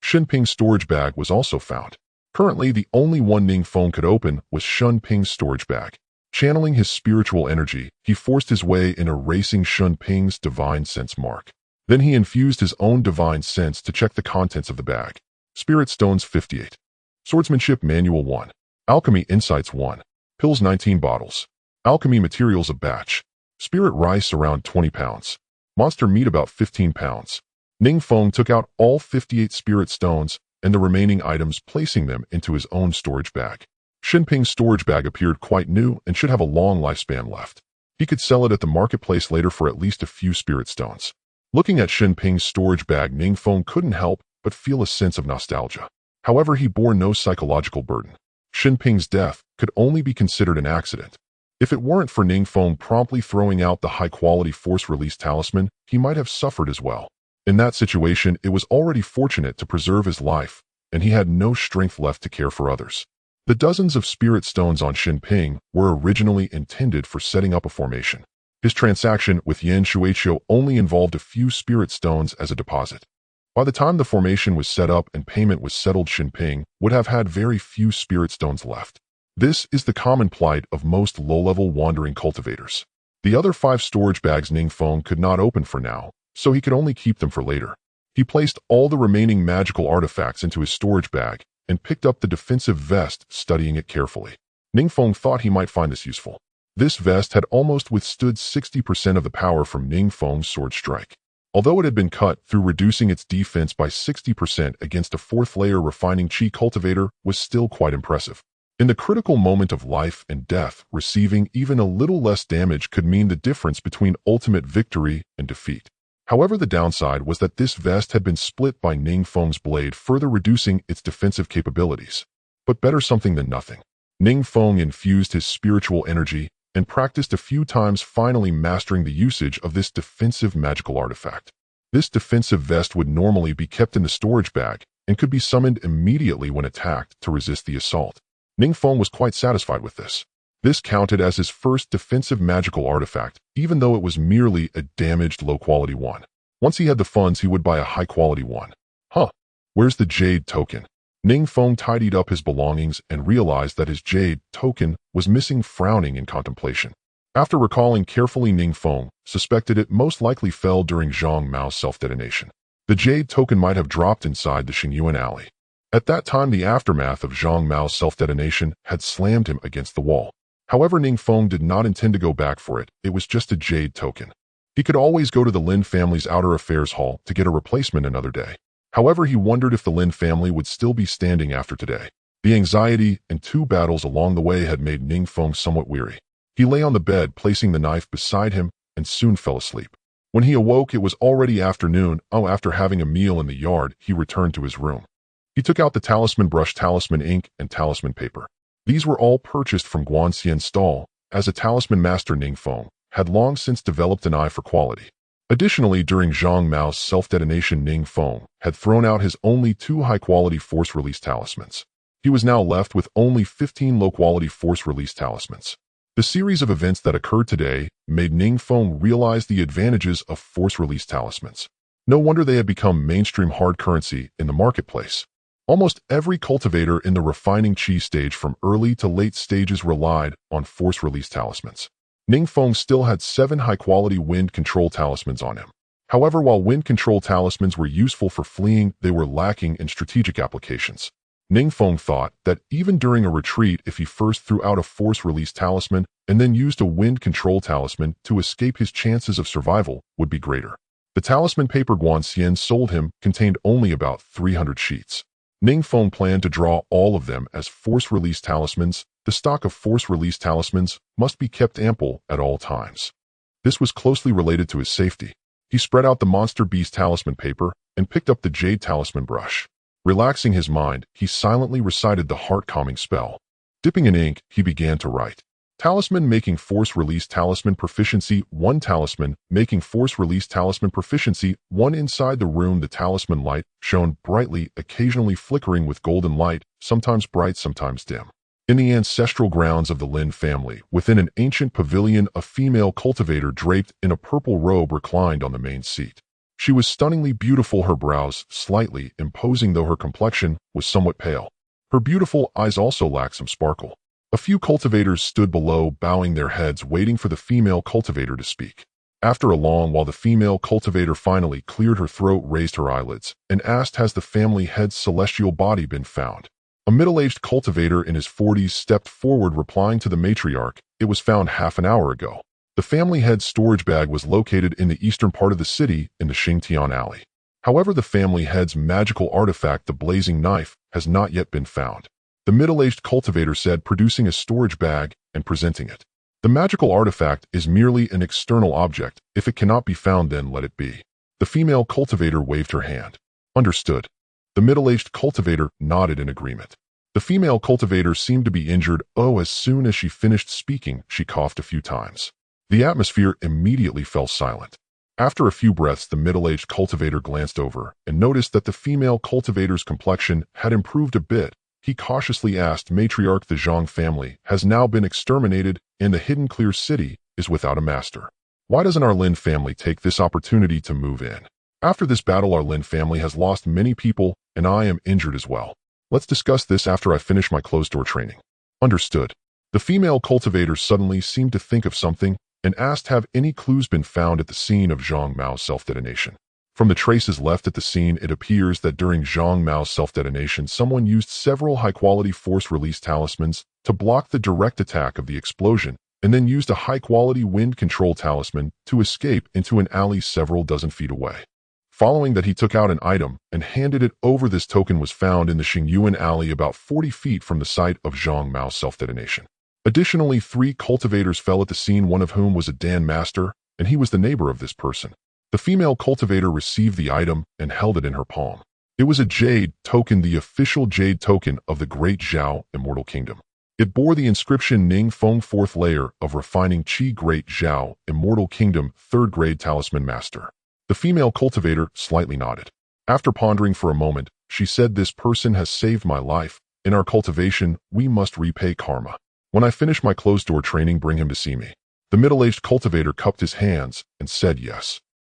S1: Xinping's storage bag was also found. Currently, the only one Ning Feng could open was Shun Ping's storage bag. Channeling his spiritual energy, he forced his way in erasing Shun Ping's divine sense mark. Then he infused his own divine sense to check the contents of the bag. Spirit Stones 58. Swordsmanship Manual 1. Alchemy Insights 1. Pills 19 bottles. Alchemy Materials a batch. Spirit Rice around 20 pounds. Monster Meat about 15 pounds. Ning Feng took out all 58 Spirit Stones and the remaining items, placing them into his own storage bag. Xinping's storage bag appeared quite new and should have a long lifespan left. He could sell it at the marketplace later for at least a few Spirit Stones. Looking at Xinping's storage bag, Ning Feng couldn't help but feel a sense of nostalgia. However, he bore no psychological burden. Xinping's death could only be considered an accident. If it weren't for Ning Feng promptly throwing out the high-quality force-release talisman, he might have suffered as well. In that situation, it was already fortunate to preserve his life, and he had no strength left to care for others. The dozens of Spirit Stones on Xinping were originally intended for setting up a formation. His transaction with Yan Shuiqiu only involved a few Spirit Stones as a deposit. By the time the formation was set up and payment was settled, Xinping would have had very few Spirit Stones left. This is the common plight of most low-level wandering cultivators. The other 5 storage bags Ning Feng could not open for now, so he could only keep them for later. He placed all the remaining magical artifacts into his storage bag and picked up the defensive vest, studying it carefully. Ning Feng thought he might find this useful. This vest had almost withstood 60% of the power from Ning Feng's sword strike. Although it had been cut through reducing its defense by 60% against a 4th-layer refining chi cultivator was still quite impressive. In the critical moment of life and death, receiving even a little less damage could mean the difference between ultimate victory and defeat. However, the downside was that this vest had been split by Ning Feng's blade, further reducing its defensive capabilities. But better something than nothing. Ning Feng infused his spiritual energy and practiced a few times, finally mastering the usage of this defensive magical artifact. This defensive vest would normally be kept in the storage bag and could be summoned immediately when attacked to resist the assault. Ning Feng was quite satisfied with this. This counted as his first defensive magical artifact, even though it was merely a damaged low-quality one. Once he had the funds, he would buy a high-quality one. Where's the jade token? Ning Feng tidied up his belongings and realized that his jade token was missing, frowning in contemplation. After recalling carefully, Ning Feng suspected it most likely fell during Zhang Mao's self-detonation. The jade token might have dropped inside the Xingyuan alley. At that time, the aftermath of Zhang Mao's self-detonation had slammed him against the wall. However, Ning Feng did not intend to go back for it. It was just a jade token. He could always go to the Lin family's outer affairs hall to get a replacement another day. However, he wondered if the Lin family would still be standing after today. The anxiety and 2 battles along the way had made Ning Feng somewhat weary. He lay on the bed, placing the knife beside him, and soon fell asleep. When he awoke, it was already afternoon. After having a meal in the yard, he returned to his room. He took out the talisman brush, talisman ink, and talisman paper. These were all purchased from Guanxian's stall, as a talisman master, Ning Feng had long since developed an eye for quality. Additionally, during Zhang Mao's self-detonation, Ning Feng had thrown out his only 2 high-quality force-release talismans. He was now left with only 15 low-quality force-release talismans. The series of events that occurred today made Ning Feng realize the advantages of force-release talismans. No wonder they had become mainstream hard currency in the marketplace. Almost every cultivator in the refining chi stage from early to late stages relied on force-release talismans. Ning Feng still had 7 high-quality wind control talismans on him. However, while wind control talismans were useful for fleeing, they were lacking in strategic applications. Ning Feng thought that even during a retreat, if he first threw out a force-release talisman and then used a wind control talisman to escape, his chances of survival would be greater. The talisman paper Guanxian sold him contained only about 300 sheets. Ning Feng planned to draw all of them as force-release talismans. The stock of force-release talismans must be kept ample at all times. This was closely related to his safety. He spread out the monster beast talisman paper and picked up the jade talisman brush. Relaxing his mind, he silently recited the heart-calming spell. Dipping in ink, he began to write. Talisman making force-release talisman proficiency 1. Talisman making force-release talisman proficiency 1. Inside the room, the talisman light shone brightly, occasionally flickering with golden light, sometimes bright, sometimes dim. In the ancestral grounds of the Lin family, within an ancient pavilion, a female cultivator draped in a purple robe reclined on the main seat. She was stunningly beautiful, her brows slightly imposing, though her complexion was somewhat pale. Her beautiful eyes also lacked some sparkle. A few cultivators stood below, bowing their heads, waiting for the female cultivator to speak. After a long while, the female cultivator finally cleared her throat, raised her eyelids, and asked, "Has the family head's celestial body been found?" A middle-aged cultivator in his 40s stepped forward, replying to the matriarch, "It was found half an hour ago. The family head's storage bag was located in the eastern part of the city in the Xingtian Alley. However, the family head's magical artifact, the blazing knife, has not yet been found." The middle-aged cultivator said, producing a storage bag and presenting it. "The magical artifact is merely an external object. If it cannot be found, then let it be." The female cultivator waved her hand. "Understood." The middle-aged cultivator nodded in agreement. The female cultivator seemed to be injured. As soon as she finished speaking, she coughed a few times. The atmosphere immediately fell silent. After a few breaths, the middle-aged cultivator glanced over and noticed that the female cultivator's complexion had improved a bit. He cautiously asked, "Matriarch, the Zhang family has now been exterminated, and the hidden clear city is without a master. Why doesn't our Lin family take this opportunity to move in? After this battle, our Lin family has lost many people, and I am injured as well. Let's discuss this after I finish my closed-door training." "Understood." The female cultivator suddenly seemed to think of something and asked, "Have any clues been found at the scene of Zhang Mao's self-detonation?" From the traces left at the scene, it appears that during Zhang Mao's self-detonation, someone used several high-quality force-release talismans to block the direct attack of the explosion, and then used a high-quality wind control talisman to escape into an alley several dozen feet away. Following that, he took out an item and handed it over. This token was found in the Xingyuan Alley about 40 feet from the site of Zhang Mao's self-detonation. Additionally, 3 cultivators fell at the scene, one of whom was a Dan master, and he was the neighbor of this person. The female cultivator received the item and held it in her palm. It was a jade token, the official jade token of the Great Zhao Immortal Kingdom. It bore the inscription Ning Feng, 4th layer of refining Qi, Great Zhao Immortal Kingdom, 3rd grade talisman master. The female cultivator slightly nodded. After pondering for a moment, she said, "This person has saved my life. In our cultivation, we must repay karma. When I finish my closed-door training, bring him to see me." The middle-aged cultivator cupped his hands and said yes.